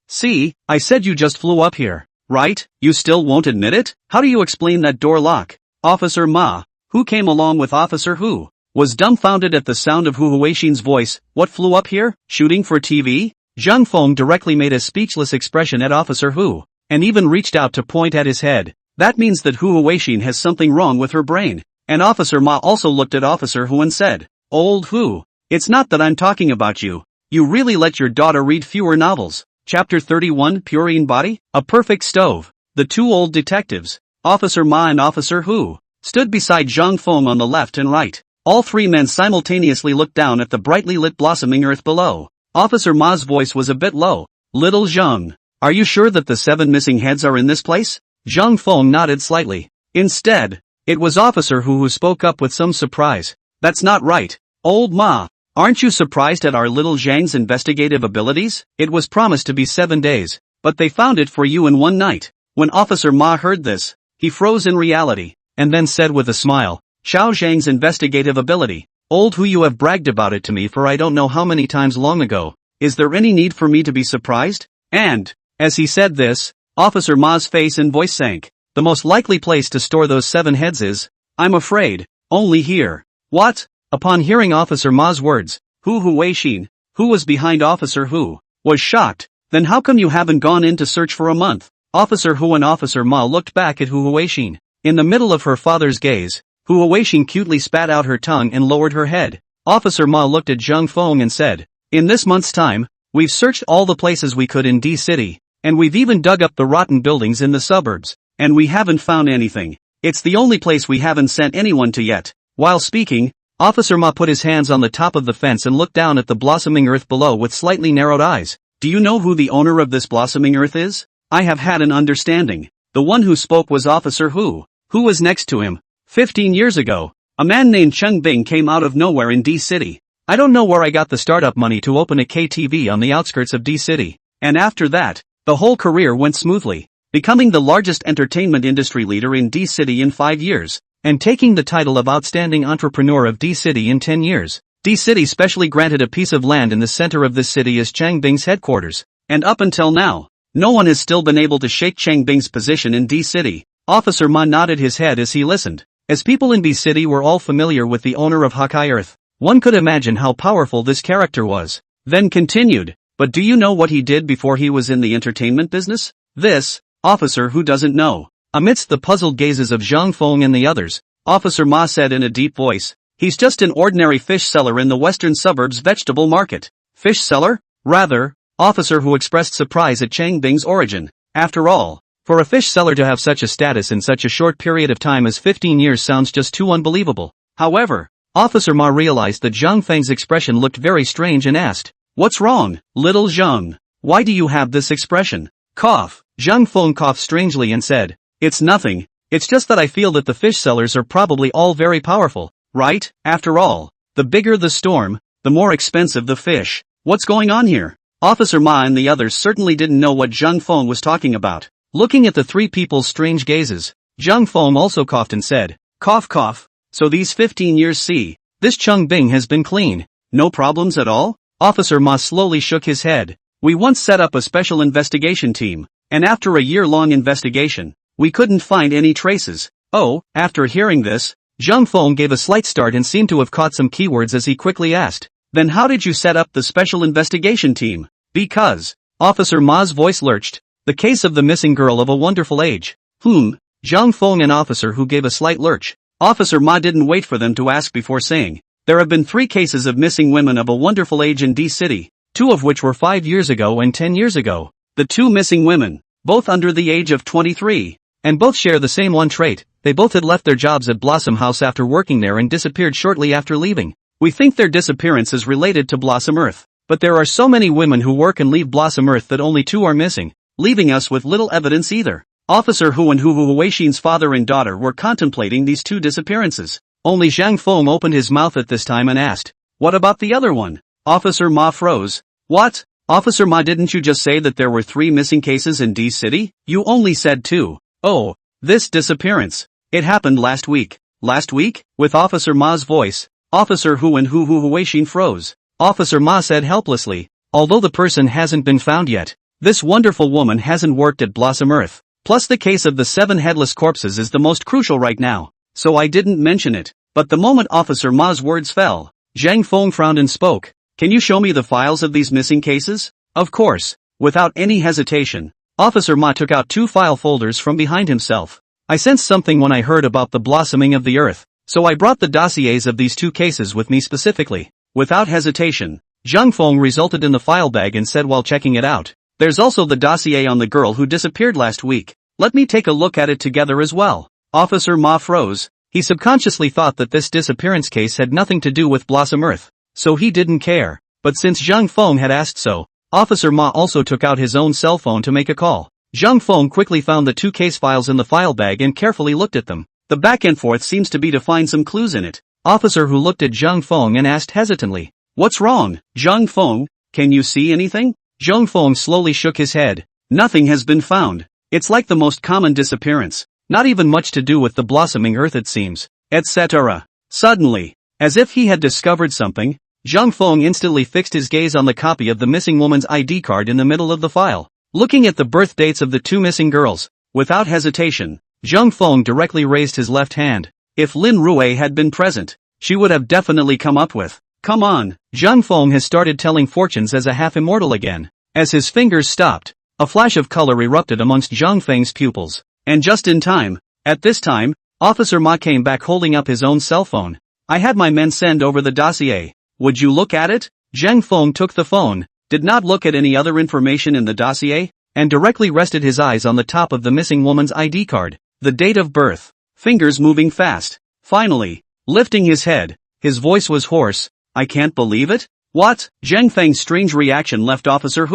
I said you just flew up here, right? You still won't admit it? How do you explain that door lock? Officer Ma, who came along with Officer Hu, was dumbfounded at the sound of Hu Huixin's voice. What flew up here? Shooting for TV? Zhang Feng directly made a speechless expression at Officer Hu, and even reached out to point at his head. That means that Hu Huixin has something wrong with her brain. And Officer Ma also looked at Officer Hu and said, Old Hu, it's not that I'm talking about you. You really let your daughter read fewer novels. Chapter 31 Purine Body? A Perfect Stove. The two old detectives, Officer Ma and Officer Hu, stood beside Zhang Feng on the left and right. All three men simultaneously looked down at the brightly lit blossoming earth below. Officer Ma's voice was a bit low. Little Zhang, are you sure that the 7 missing heads are in this place? Zhang Feng nodded slightly. Instead, it was Officer Hu who spoke up with some surprise. That's not right. Old Ma, aren't you surprised at our little Zhang's investigative abilities? It was promised to be 7 days, but they found it for you in 1 night. When Officer Ma heard this, he froze in reality, and then said with a smile, Xiao Zhang's investigative ability. Old Hu, you have bragged about it to me for I don't know how many times long ago. Is there any need for me to be surprised? And, as he said this, Officer Ma's face and voice sank. The most likely place to store those 7 heads is, I'm afraid, only here. What? Upon hearing Officer Ma's words, Hu Huixin, who was behind Officer Hu, was shocked. Then how come you haven't gone in to search for a month? Officer Hu and Officer Ma looked back at Hu Huixin. In the middle of her father's gaze, Hu Huixin cutely spat out her tongue and lowered her head. Officer Ma looked at Zhang Feng and said, In this month's time, we've searched all the places we could in D City, and we've even dug up the rotten buildings in the suburbs, and we haven't found anything. It's the only place we haven't sent anyone to yet. While speaking, Officer Ma put his hands on the top of the fence and looked down at the blossoming earth below with slightly narrowed eyes. Do you know who the owner of this blossoming earth is? I have had an understanding. The one who spoke was Officer Hu. Who was next to him? 15 years ago, a man named Cheng Bing came out of nowhere in D City. I don't know where I got the startup money to open a KTV on the outskirts of D City. And after that, the whole career went smoothly, becoming the largest entertainment industry leader in D City in 5 years, and taking the title of Outstanding Entrepreneur of D City in 10 years. D City specially granted a piece of land in the center of this city as Cheng Bing's headquarters. And up until now, no one has still been able to shake Cheng Bing's position in D City. Officer Ma nodded his head as he listened. As people in D City were all familiar with the owner of Hawkeye Earth, one could imagine how powerful this character was. Then continued, but do you know what he did before he was in the entertainment business? This, Officer Hu doesn't know. Amidst the puzzled gazes of Zhang Feng and the others, Officer Ma said in a deep voice, he's just an ordinary fish seller in the western suburbs vegetable market. Fish seller? Rather, Officer Hu expressed surprise at Cheng Bing's origin. After all, for a fish seller to have such a status in such a short period of time as 15 years sounds just too unbelievable. However, Officer Ma realized that Zhang Feng's expression looked very strange and asked, What's wrong, little Zhang? Why do you have this expression? Cough. Zhang Feng coughed strangely and said, It's nothing, it's just that I feel that the fish sellers are probably all very powerful, right? After all, the bigger the storm, the more expensive the fish. What's going on here? Officer Ma and the others certainly didn't know what Zhang Feng was talking about. Looking at the 3 people's strange gazes, Zhang Feng also coughed and said, Cough cough, so these 15 years see, this Cheng Bing has been clean, no problems at all? Officer Ma slowly shook his head. We once set up a special investigation team, and after a year-long investigation, we couldn't find any traces. Oh, after hearing this, Zhang Feng gave a slight start and seemed to have caught some keywords as he quickly asked, Then how did you set up the special investigation team? Because, Officer Ma's voice lurched, the case of the missing girl of a wonderful age. Zhang Feng and Officer Hu gave a slight lurch. Officer Ma didn't wait for them to ask before saying, There have been 3 cases of missing women of a wonderful age in D City, 2 of which were 5 years ago and 10 years ago. The 2 missing women, both under the age of 23, and both share the same one trait, they both had left their jobs at Blossom House after working there and disappeared shortly after leaving. We think their disappearance is related to Blossom Earth, but there are so many women who work and leave Blossom Earth that only 2 are missing, leaving us with little evidence either. Officer Hu and Hu Huixin's father and daughter were contemplating these 2 disappearances. Only Zhang Feng opened his mouth at this time and asked, What about the other one? Officer Ma froze. What? Officer Ma, didn't you just say that there were 3 missing cases in D City? You only said 2. Oh, this disappearance. It happened last week. Last week? With Officer Ma's voice, Officer Hu and Hu Huixin froze. Officer Ma said helplessly, Although the person hasn't been found yet, this wonderful woman hasn't worked at Blossom Earth. Plus the case of the 7 headless corpses is the most crucial right now. so I didn't mention it. But the moment Officer Ma's words fell, Zhang Feng frowned and spoke. Can you show me the files of these missing cases? Of course. Without any hesitation, Officer Ma took out 2 file folders from behind himself. I sensed something when I heard about the blossoming of the earth, so I brought the dossiers of these 2 cases with me specifically. Without hesitation, Zhang Feng resulted in the file bag and said while checking it out, there's also the dossier on the girl who disappeared last week. Let me take a look at it together as well. Officer Ma froze. He subconsciously thought that this disappearance case had nothing to do with Blossom Earth, so he didn't care. But since Zhang Feng had asked so, Officer Ma also took out his own cell phone to make a call. Zhang Feng quickly found the 2 case files in the file bag and carefully looked at them. The back and forth seems to be to find some clues in it. Officer who looked at Zhang Feng and asked hesitantly, "What's wrong, Zhang Feng? Can you see anything?" Zhang Feng slowly shook his head. Nothing has been found. It's like the most common disappearance. Not even much to do with the blossoming earth it seems, etc. Suddenly, as if he had discovered something, Zhang Feng instantly fixed his gaze on the copy of the missing woman's ID card in the middle of the file. Looking at the birth dates of the 2 missing girls, without hesitation, Zhang Feng directly raised his left hand. If Lin Rui had been present, she would have definitely come up with, "Come on." Zhang Feng has started telling fortunes as a half-immortal again. As his fingers stopped, a flash of color erupted amongst Zhang Feng's pupils. And just in time. At this time, Officer Ma came back holding up his own cell phone. "I had my men send over the dossier. Would you look at it?" Zhang Feng took the phone, did not look at any other information in the dossier, and directly rested his eyes on the top of the missing woman's ID card, the date of birth, fingers moving fast. Finally, lifting his head, his voice was hoarse, "I can't believe it." "What?" Zhang Feng's strange reaction left Officer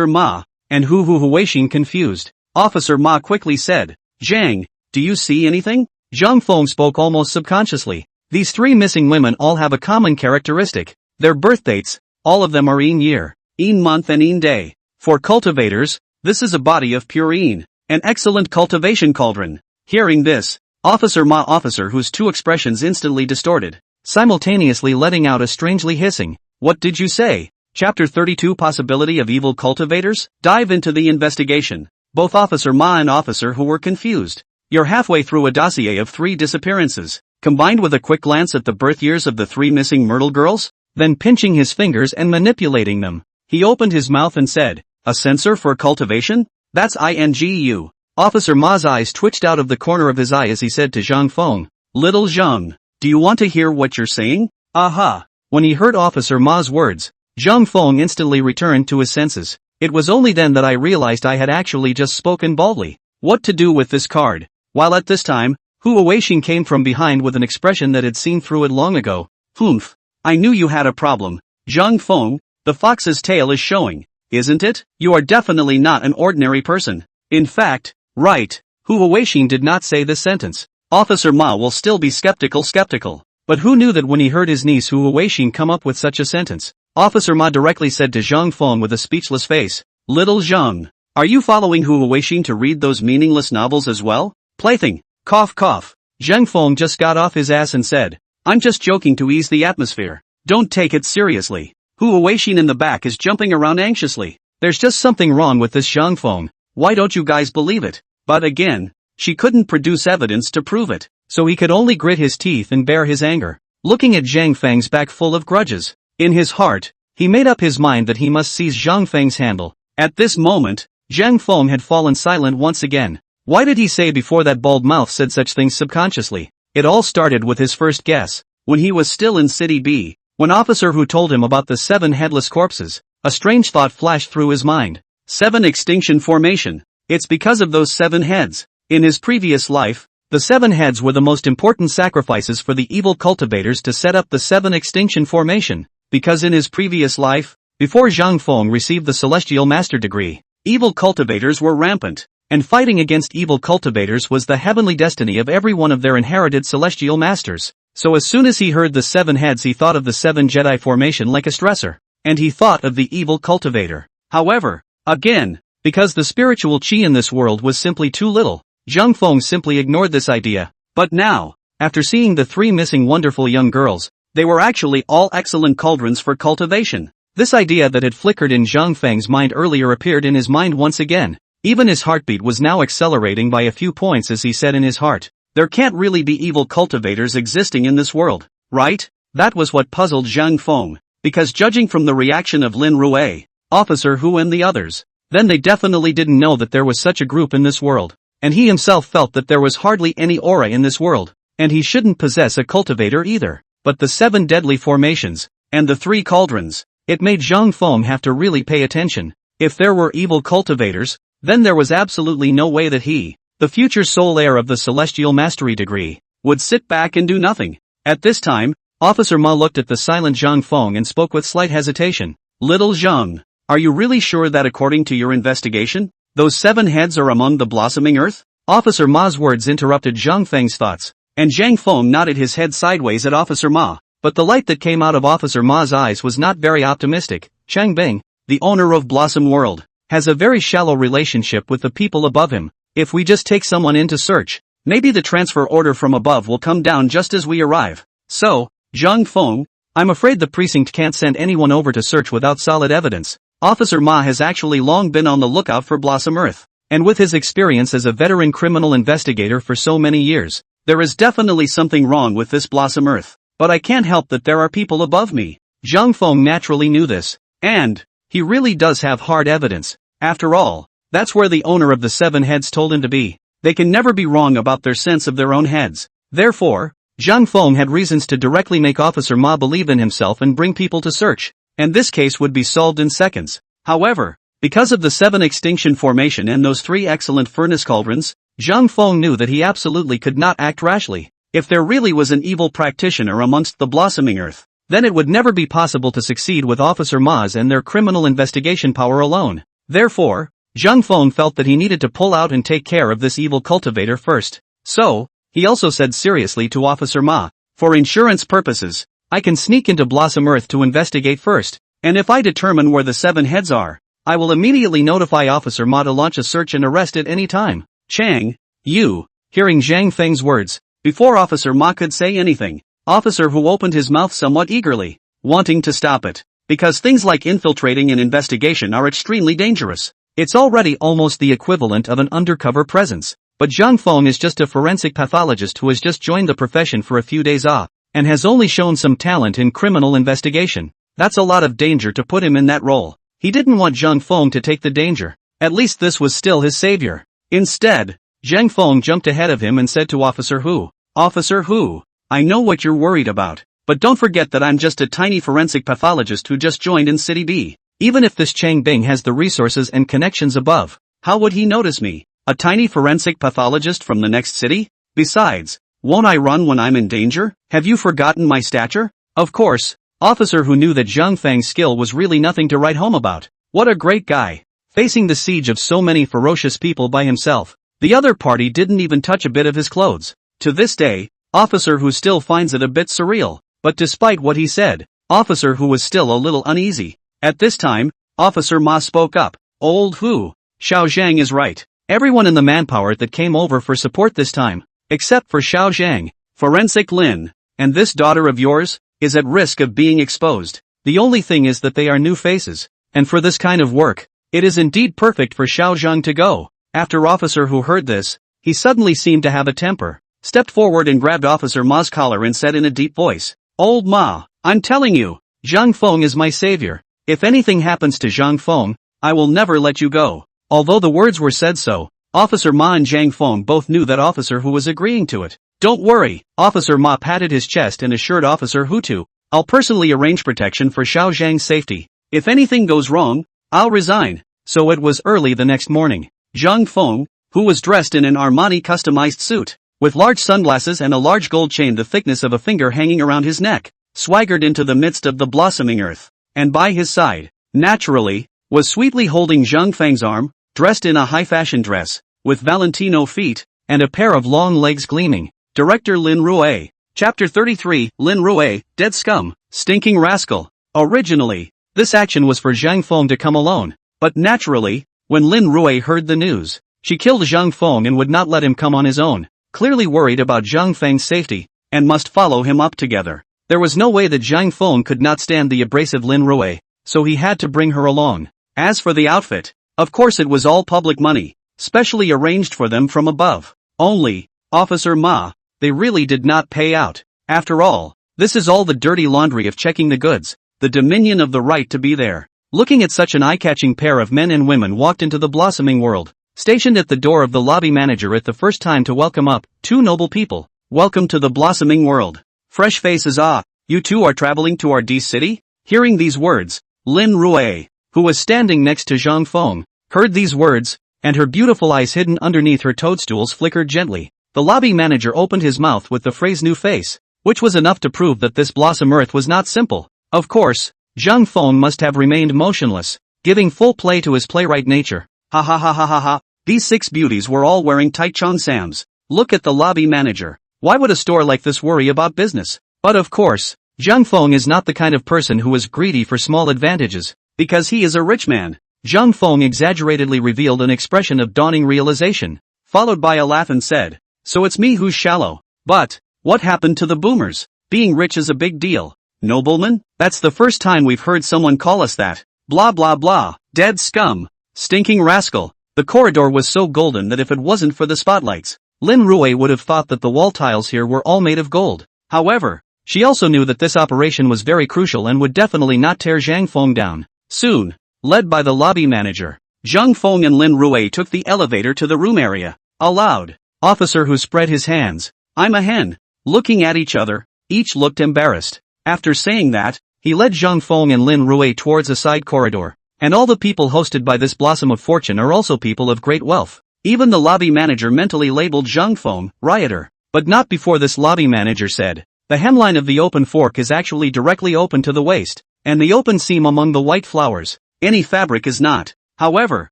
Ma, and Hu Huixing confused. Officer Ma quickly said, "Zhang, do you see anything?" Zhang Feng spoke almost subconsciously. These 3 missing women all have a common characteristic. Their birth dates, all of them are in year, in month and in day. For cultivators, this is a body of pure yin, an excellent cultivation cauldron. Hearing this, Officer Ma whose 2 expressions instantly distorted, simultaneously letting out a strangely hissing, "What did you say?" Chapter 32 Possibility of Evil Cultivators? Dive into the investigation. Both Officer Ma and Officer Hu were confused. You're halfway through a dossier of 3 disappearances, combined with a quick glance at the birth years of the 3 missing Myrtle girls, then pinching his fingers and manipulating them. He opened his mouth and said, "A sensor for cultivation? That's INGU. Officer Ma's eyes twitched out of the corner of his eye as he said to Zhang Feng, "Little Zhang, do you want to hear what you're saying?" Aha! When he heard Officer Ma's words, Zhang Feng instantly returned to his senses. It was only then that I realized I had actually just spoken baldly. What to do with this card? While at this time, Hu Huixing came from behind with an expression that had seen through it long ago. "Humph. I knew you had a problem. Zhang Feng, the fox's tail is showing, isn't it? You are definitely not an ordinary person. In fact, right." Hu Huixing did not say this sentence. Officer Ma will still be skeptical. But who knew that when he heard his niece Hu Huixing come up with such a sentence? Officer Ma directly said to Zhang Feng with a speechless face, "Little Zhang, are you following Hu Huixing to read those meaningless novels as well?" Plaything. Cough cough. Zhang Feng just got off his ass and said, "I'm just joking to ease the atmosphere. Don't take it seriously." Hu Huixing in the back is jumping around anxiously. There's just something wrong with this Zhang Feng. Why don't you guys believe it? But again, she couldn't produce evidence to prove it, so he could only grit his teeth and bear his anger, looking at Zhang Feng's back full of grudges. In his heart, he made up his mind that he must seize Zhang Feng's handle. At this moment, Zhang Feng had fallen silent once again. Why did he say before that bald mouth said such things subconsciously? It all started with his first guess, when he was still in City B, when Officer Hu told him about the 7 headless corpses. A strange thought flashed through his mind. 7 extinction formation. It's because of those 7 heads. In his previous life, the 7 heads were the most important sacrifices for the evil cultivators to set up the 7 extinction formation. Because in his previous life, before Zhang Feng received the Celestial Master degree, evil cultivators were rampant, and fighting against evil cultivators was the heavenly destiny of every one of their inherited Celestial Masters. So as soon as he heard the 7 heads he thought of the 7 Jedi formation like a stressor, and he thought of the evil cultivator. However, again, because the spiritual chi in this world was simply too little, Zhang Feng simply ignored this idea. But now, after seeing the 3 missing wonderful young girls, they were actually all excellent cauldrons for cultivation. This idea that had flickered in Zhang Feng's mind earlier appeared in his mind once again. Even his heartbeat was now accelerating by a few points as he said in his heart, There can't really be evil cultivators existing in this world, right? That was what puzzled Zhang Feng, because judging from the reaction of Lin Rui, Officer Hu and the others, then they definitely didn't know that there was such a group in this world, and he himself felt that there was hardly any aura in this world, and he shouldn't possess a cultivator either. But the 7 deadly formations, and the 3 cauldrons, it made Zhang Feng have to really pay attention. If there were evil cultivators, then there was absolutely no way that he, the future sole heir of the Celestial Mastery degree, would sit back and do nothing. At this time, Officer Ma looked at the silent Zhang Feng and spoke with slight hesitation. Little Zhang, are you really sure that according to your investigation, those 7 heads are among the blossoming earth? Officer Ma's words interrupted Zhang Feng's thoughts, and Zhang Feng nodded his head sideways at Officer Ma, but the light that came out of Officer Ma's eyes was not very optimistic. Chang Bing, the owner of Blossom World, has a very shallow relationship with the people above him. If we just take someone in to search, maybe the transfer order from above will come down just as we arrive. So, Zhang Feng, I'm afraid the precinct can't send anyone over to search without solid evidence. Officer Ma has actually long been on the lookout for Blossom Earth, and with his experience as a veteran criminal investigator for so many years, there is definitely something wrong with this Blossom Earth. But I can't help that there are people above me. Zhang Feng naturally knew this, and he really does have hard evidence. After all, that's where the owner of the 7 heads told him to be. They can never be wrong about their sense of their own heads. Therefore, Zhang Feng had reasons to directly make Officer Ma believe in himself and bring people to search, and this case would be solved in seconds. However, because of the 7 extinction formation and those 3 excellent furnace cauldrons, Zhang Feng knew that he absolutely could not act rashly. If there really was an evil practitioner amongst the blossoming earth, then it would never be possible to succeed with Officer Ma's and their criminal investigation power alone. Therefore, Zhang Feng felt that he needed to pull out and take care of this evil cultivator first. So, he also said seriously to Officer Ma, for insurance purposes, I can sneak into Blossom Earth to investigate first, and if I determine where the 7 heads are, I will immediately notify Officer Ma to launch a search and arrest at any time. Chang, you, hearing Zhang Feng's words, before Officer Ma could say anything, Officer Hu opened his mouth somewhat eagerly, wanting to stop it, because things like infiltrating an investigation are extremely dangerous. It's already almost the equivalent of an undercover presence. But Zhang Feng is just a forensic pathologist who has just joined the profession for a few days and has only shown some talent in criminal investigation. That's a lot of danger to put him in that role. He didn't want Zhang Feng to take the danger. At least this was still his savior. Instead, Zhang Feng jumped ahead of him and said to Officer Hu, Officer Hu, I know what you're worried about, but don't forget that I'm just a tiny forensic pathologist who just joined in City B. Even if this Chang Bing has the resources and connections above, how would he notice me? A tiny forensic pathologist from the next city? Besides, won't I run when I'm in danger? Have you forgotten my stature? Of course, Officer Hu knew that Zhang Feng's skill was really nothing to write home about. What a great guy, facing the siege of so many ferocious people by himself. The other party didn't even touch a bit of his clothes. To this day, Officer Hu still finds it a bit surreal, but despite what he said, Officer Hu was still a little uneasy. At this time, Officer Ma spoke up. Old Hu, Xiao Zhang is right. Everyone in the manpower that came over for support this time, except for Xiao Zhang, Forensic Lin, and this daughter of yours, is at risk of being exposed. The only thing is that they are new faces, and for this kind of work, it is indeed perfect for Xiao Zhang to go. After Officer Hu heard this, he suddenly seemed to have a temper, stepped forward and grabbed Officer Ma's collar and said in a deep voice, Old Ma, I'm telling you, Zhang Feng is my savior. If anything happens to Zhang Feng, I will never let you go. Although the words were said so, Officer Ma and Zhang Feng both knew that Officer Hu was agreeing to it. Don't worry, Officer Ma patted his chest and assured Officer Hu to, I'll personally arrange protection for Xiao Zhang's safety. If anything goes wrong, I'll resign. So it was early the next morning. Zhang Feng, who was dressed in an Armani customized suit, with large sunglasses and a large gold chain the thickness of a finger hanging around his neck, swaggered into the midst of the blossoming earth, and by his side, naturally, was sweetly holding Zhang Feng's arm, dressed in a high-fashion dress, with Valentino feet, and a pair of long legs gleaming. Director Lin Rui. Chapter 33, Lin Rui, Dead Scum, Stinking Rascal. Originally, this action was for Zhang Feng to come alone, but naturally, when Lin Rui heard the news, she killed Zhang Feng and would not let him come on his own, clearly worried about Zhang Feng's safety, and must follow him up together. There was no way that Zhang Feng could not stand the abrasive Lin Rui, so he had to bring her along. As for the outfit, of course it was all public money, specially arranged for them from above. Only, Officer Ma, they really did not pay out. After all, this is all the dirty laundry of checking the goods, the dominion of the right to be there. Looking at such an eye-catching pair of men and women walked into the blossoming world, stationed at the door of the lobby manager at the first time to welcome up, two noble people. Welcome to the blossoming world. Fresh faces. Ah, you two are traveling to our D city? Hearing these words, Lin Rui, who was standing next to Zhang Feng, heard these words, and her beautiful eyes hidden underneath her toadstools flickered gently. The lobby manager opened his mouth with the phrase new face, which was enough to prove that this blossom earth was not simple. Of course, Zhang Feng must have remained motionless, giving full play to his playwright nature. Ha ha ha ha ha ha. These six beauties were all wearing tight cheongsams. Look at the lobby manager. Why would a store like this worry about business? But of course, Zhang Feng is not the kind of person who is greedy for small advantages, because he is a rich man. Zhang Feng exaggeratedly revealed an expression of dawning realization, followed by a laugh and said, so it's me who's shallow. But, what happened to the boomers? Being rich is a big deal. Nobleman? That's the first time we've heard someone call us that. Blah blah blah. Dead scum. Stinking rascal. The corridor was so golden that if it wasn't for the spotlights, Lin Rui would have thought that the wall tiles here were all made of gold. However, she also knew that this operation was very crucial and would definitely not tear Zhang Feng down. Soon, led by the lobby manager, Zhang Feng and Lin Rui took the elevator to the room area. Aloud, officer who spread his hands, I'm a hen. Looking at each other, each looked embarrassed. After saying that, he led Zhang Feng and Lin Rui towards a side corridor. And all the people hosted by this blossom of fortune are also people of great wealth. Even the lobby manager mentally labeled Zhang Feng, rioter. But not before this lobby manager said, the hemline of the open fork is actually directly open to the waist, and the open seam among the white flowers. Any fabric is not. However,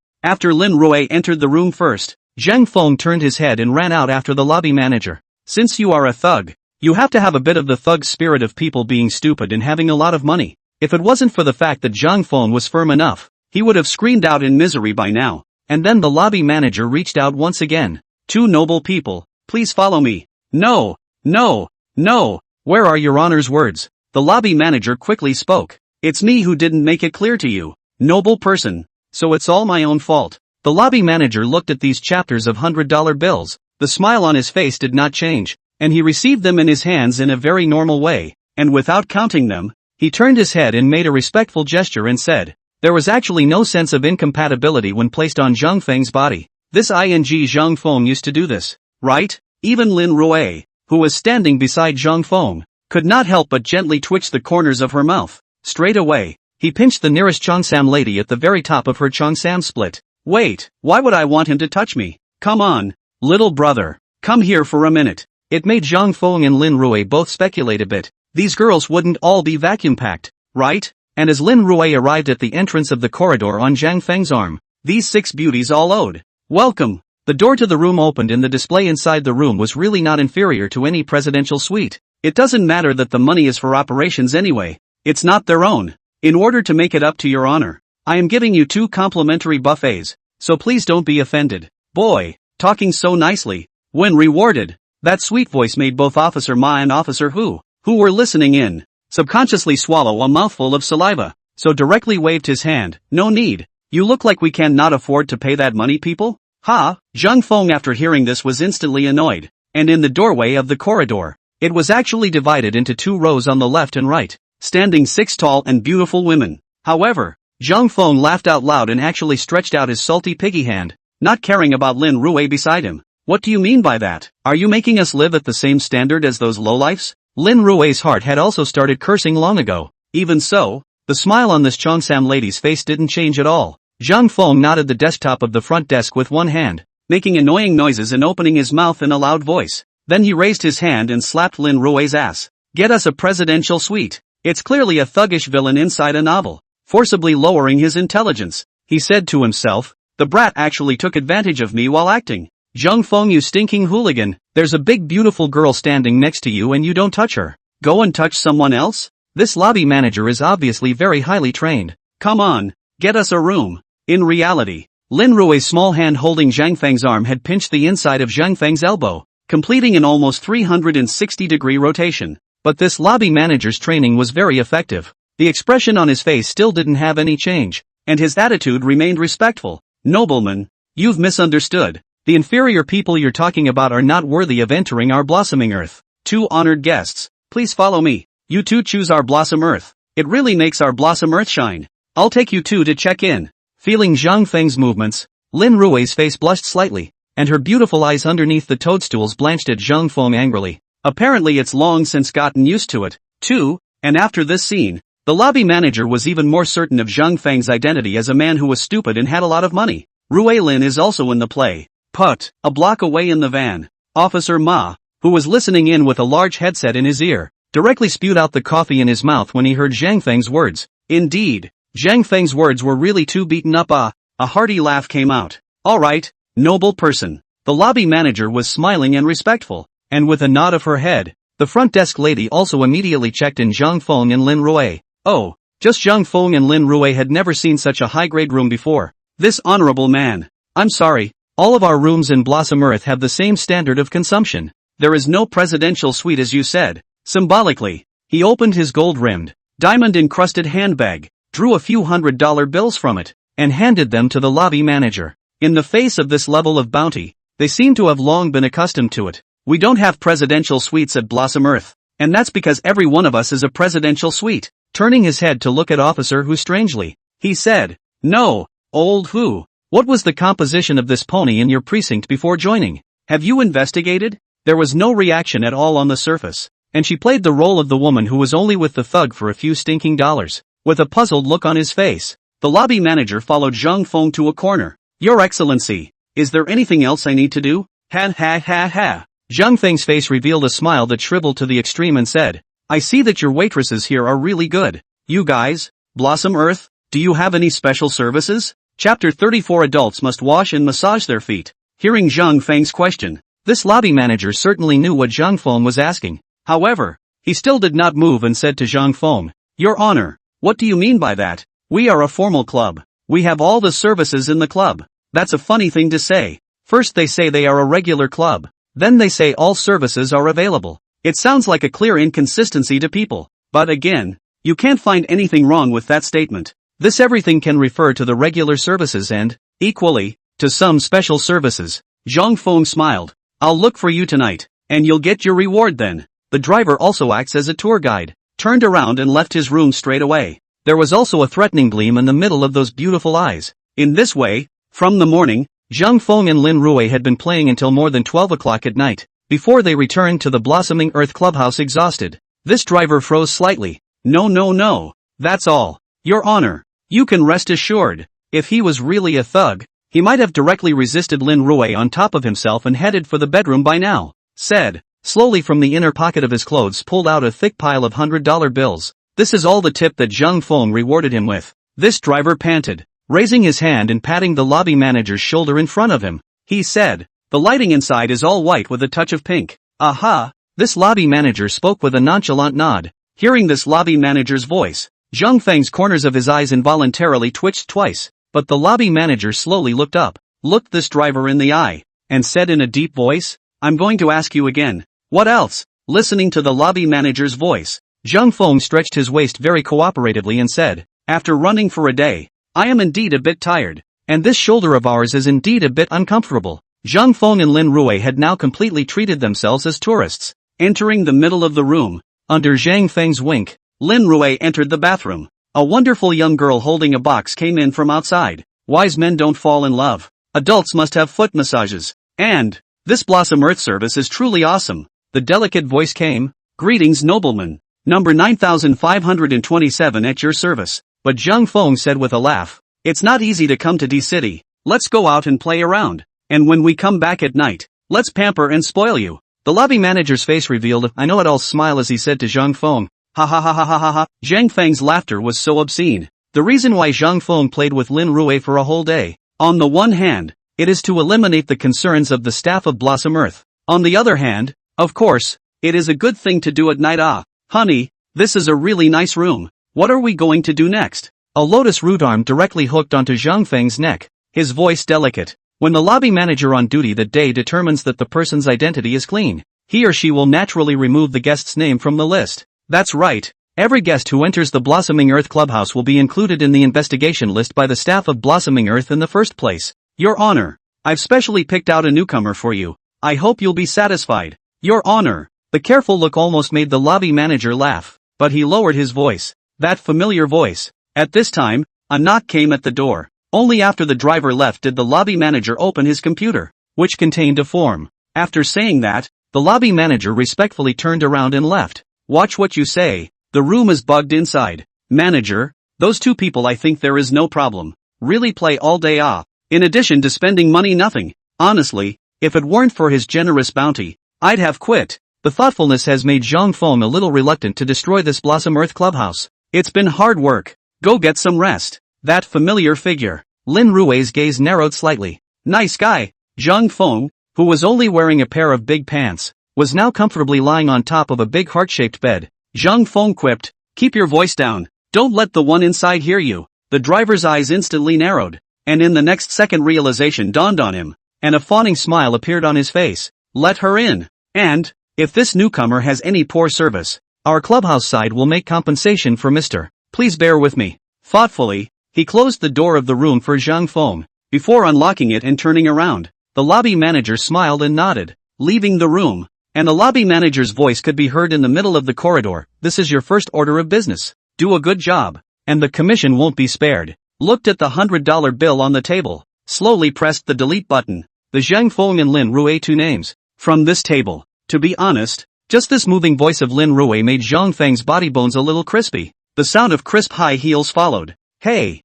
after Lin Rui entered the room first, Zhang Feng turned his head and ran out after the lobby manager. Since you are a thug, you have to have a bit of the thug spirit of people being stupid and having a lot of money. If it wasn't for the fact that Zhang Feng was firm enough, he would have screamed out in misery by now. And then the lobby manager reached out once again. Two noble people, please follow me. No, no, no, where are your honor's words? The lobby manager quickly spoke. It's me who didn't make it clear to you, noble person, so it's all my own fault. The lobby manager looked at these chapters of $100 bills, the smile on his face did not change, and he received them in his hands in a very normal way, and without counting them, he turned his head and made a respectful gesture and said, there was actually no sense of incompatibility when placed on Zhang Feng's body. This ing Zhang Feng used to do this, right? Even Lin Rui, who was standing beside Zhang Feng, could not help but gently twitch the corners of her mouth. Straight away, he pinched the nearest cheongsam lady at the very top of her cheongsam split. Wait, why would I want him to touch me? Come on, little brother, come here for a minute. It made Zhang Feng and Lin Rui both speculate a bit. These girls wouldn't all be vacuum-packed, right? And as Lin Rui arrived at the entrance of the corridor on Zhang Feng's arm, these six beauties all owed welcome. The door to the room opened and the display inside the room was really not inferior to any presidential suite. It doesn't matter that the money is for operations anyway. It's not their own. In order to make it up to your honor, I am giving you 2 complimentary buffets, so please don't be offended. Boy, talking so nicely, when rewarded. That sweet voice made both Officer Ma and Officer Hu were listening in, subconsciously swallow a mouthful of saliva, so directly waved his hand, no need. You look like we cannot afford to pay that money, people? Ha! Zhang Feng after hearing this was instantly annoyed, and in the doorway of the corridor, it was actually divided into 2 rows on the left and right, standing 6 tall and beautiful women. However, Zhang Feng laughed out loud and actually stretched out his salty piggy hand, not caring about Lin Rui beside him. What do you mean by that? Are you making us live at the same standard as those lowlifes? Lin Rui's heart had also started cursing long ago. Even so, the smile on this cheongsam lady's face didn't change at all. Zhang Feng nodded the desktop of the front desk with one hand, making annoying noises and opening his mouth in a loud voice. Then he raised his hand and slapped Lin Rui's ass. Get us a presidential suite. It's clearly a thuggish villain inside a novel. Forcibly lowering his intelligence, he said to himself, the brat actually took advantage of me while acting. Zhang Feng, you stinking hooligan, there's a big beautiful girl standing next to you and you don't touch her. Go and touch someone else? This lobby manager is obviously very highly trained. Come on, get us a room. In reality, Lin Rui's small hand holding Zhang Feng's arm had pinched the inside of Zhang Feng's elbow, completing an almost 360-degree rotation. But this lobby manager's training was very effective. The expression on his face still didn't have any change, and his attitude remained respectful. Nobleman, you've misunderstood. The inferior people you're talking about are not worthy of entering our blossoming earth. 2 honored guests, please follow me. You two choose our blossom earth. It really makes our blossom earth shine. I'll take you two to check in. Feeling Zhang Feng's movements, Lin Rui's face blushed slightly, and her beautiful eyes underneath the toadstools blanched at Zhang Feng angrily. Apparently it's long since gotten used to it, too, and after this scene, the lobby manager was even more certain of Zhang Feng's identity as a man who was stupid and had a lot of money. Rui Lin is also in the play. Put, a block away in the van, Officer Ma, who was listening in with a large headset in his ear, directly spewed out the coffee in his mouth when he heard Zhang Feng's words. Indeed, Zhang Feng's words were really too beaten up. A hearty laugh came out. Alright, noble person. The lobby manager was smiling and respectful, and with a nod of her head, the front desk lady also immediately checked in Zhang Feng and Lin Rui. Oh, just Zhang Feng and Lin Rui had never seen such a high-grade room before. This honorable man. I'm sorry, all of our rooms in Blossom Earth have the same standard of consumption. There is no presidential suite as you said. Symbolically, he opened his gold-rimmed, diamond-encrusted handbag, drew a few $100 bills from it, and handed them to the lobby manager. In the face of this level of bounty, they seem to have long been accustomed to it. We don't have presidential suites at Blossom Earth, and that's because every one of us is a presidential suite. Turning his head to look at Officer Hu strangely, he said, No, old Hu, what was the composition of this pony in your precinct before joining? Have you investigated? There was no reaction at all on the surface, and she played the role of the woman who was only with the thug for a few stinking dollars. With a puzzled look on his face, the lobby manager followed Zhang Feng to a corner. Your Excellency, is there anything else I need to do? Ha ha ha ha. Zhang Feng's face revealed a smile that shriveled to the extreme and said, I see that your waitresses here are really good. You guys, Blossom Earth, do you have any special services? Chapter 34 Adults must wash and massage their feet. Hearing Zhang Feng's question, this lobby manager certainly knew what Zhang Feng was asking. However, he still did not move and said to Zhang Feng, Your Honor, what do you mean by that? We are a formal club. We have all the services in the club. That's a funny thing to say. First they say they are a regular club. Then they say all services are available. It sounds like a clear inconsistency to people. But again, you can't find anything wrong with that statement. This everything can refer to the regular services and, equally, to some special services. Zhang Feng smiled. I'll look for you tonight, and you'll get your reward then. The driver also acts as a tour guide, turned around and left his room straight away. There was also a threatening gleam in the middle of those beautiful eyes. In this way, from the morning, Zhang Feng and Lin Rui had been playing until more than 12 o'clock at night, before they returned to the Blossoming Earth clubhouse exhausted. This driver froze slightly. No, that's all. Your Honor, you can rest assured, if he was really a thug, he might have directly resisted Lin Rui on top of himself and headed for the bedroom by now. Said, slowly from the inner pocket of his clothes pulled out a thick pile of $100 bills. This is all the tip that Zhang Feng rewarded him with. This driver panted, raising his hand and patting the lobby manager's shoulder in front of him. He said, the lighting inside is all white with a touch of pink. Aha! This lobby manager spoke with a nonchalant nod. Hearing this lobby manager's voice, Zhang Feng's corners of his eyes involuntarily twitched twice, but the lobby manager slowly looked up, looked this driver in the eye, and said in a deep voice, I'm going to ask you again. What else? Listening to the lobby manager's voice, Zhang Feng stretched his waist very cooperatively and said, after running for a day, I am indeed a bit tired, and this shoulder of ours is indeed a bit uncomfortable. Zhang Feng and Lin Rui had now completely treated themselves as tourists. Entering the middle of the room, under Zhang Feng's wink, Lin Rui entered the bathroom. A wonderful young girl holding a box came in from outside. Wise men don't fall in love. Adults must have foot massages. And, this Blossom Earth service is truly awesome. The delicate voice came, Greetings nobleman. Number 9527 at your service. But Zhang Feng said with a laugh, It's not easy to come to D-City. Let's go out and play around. And when we come back at night, let's pamper and spoil you. The lobby manager's face revealed a I-know-it-all smile as he said to Zhang Feng, Ha ha ha ha ha ha ha. Zhang Feng's laughter was so obscene. The reason why Zhang Feng played with Lin Rui for a whole day. On the one hand, it is to eliminate the concerns of the staff of Blossom Earth. On the other hand, of course, it is a good thing to do at night. Honey, this is a really nice room. What are we going to do next? A lotus root arm directly hooked onto Zhang Feng's neck, his voice delicate. When the lobby manager on duty that day determines that the person's identity is clean, he or she will naturally remove the guest's name from the list. That's right, every guest who enters the Blossoming Earth clubhouse will be included in the investigation list by the staff of Blossoming Earth in the first place. Your Honor, I've specially picked out a newcomer for you. I hope you'll be satisfied. Your Honor. The careful look almost made the lobby manager laugh, but he lowered his voice. That familiar voice. At this time, a knock came at the door. Only after the driver left did the lobby manager open his computer, which contained a form. After saying that, the lobby manager respectfully turned around and left. Watch what you say. The room is bugged inside. Manager, those two people, I think there is no problem. Really play all day ah. In addition to spending money nothing. Honestly, if it weren't for his generous bounty, I'd have quit. The thoughtfulness has made Zhang Feng a little reluctant to destroy this Blossom Earth clubhouse. It's been hard work. Go get some rest. That familiar figure. Lin Rui's gaze narrowed slightly. Nice guy. Zhang Feng, who was only wearing a pair of big pants, was now comfortably lying on top of a big heart-shaped bed. Zhang Feng quipped, keep your voice down. Don't let the one inside hear you. The driver's eyes instantly narrowed, and in the next second realization dawned on him, and a fawning smile appeared on his face. Let her in. And, if this newcomer has any poor service, our clubhouse side will make compensation for Mr. Please bear with me. Thoughtfully, he closed the door of the room for Zhang Feng, before unlocking it and turning around. The lobby manager smiled and nodded, leaving the room, and the lobby manager's voice could be heard in the middle of the corridor. This is your first order of business. Do a good job, and the commission won't be spared. Looked at the $100 bill on the table, slowly pressed the delete button. The Zhang Feng and Lin Rui, two names from this table. To be honest, just this moving voice of Lin Rui made Zhang Feng's body bones a little crispy. The sound of crisp high heels followed. Hey,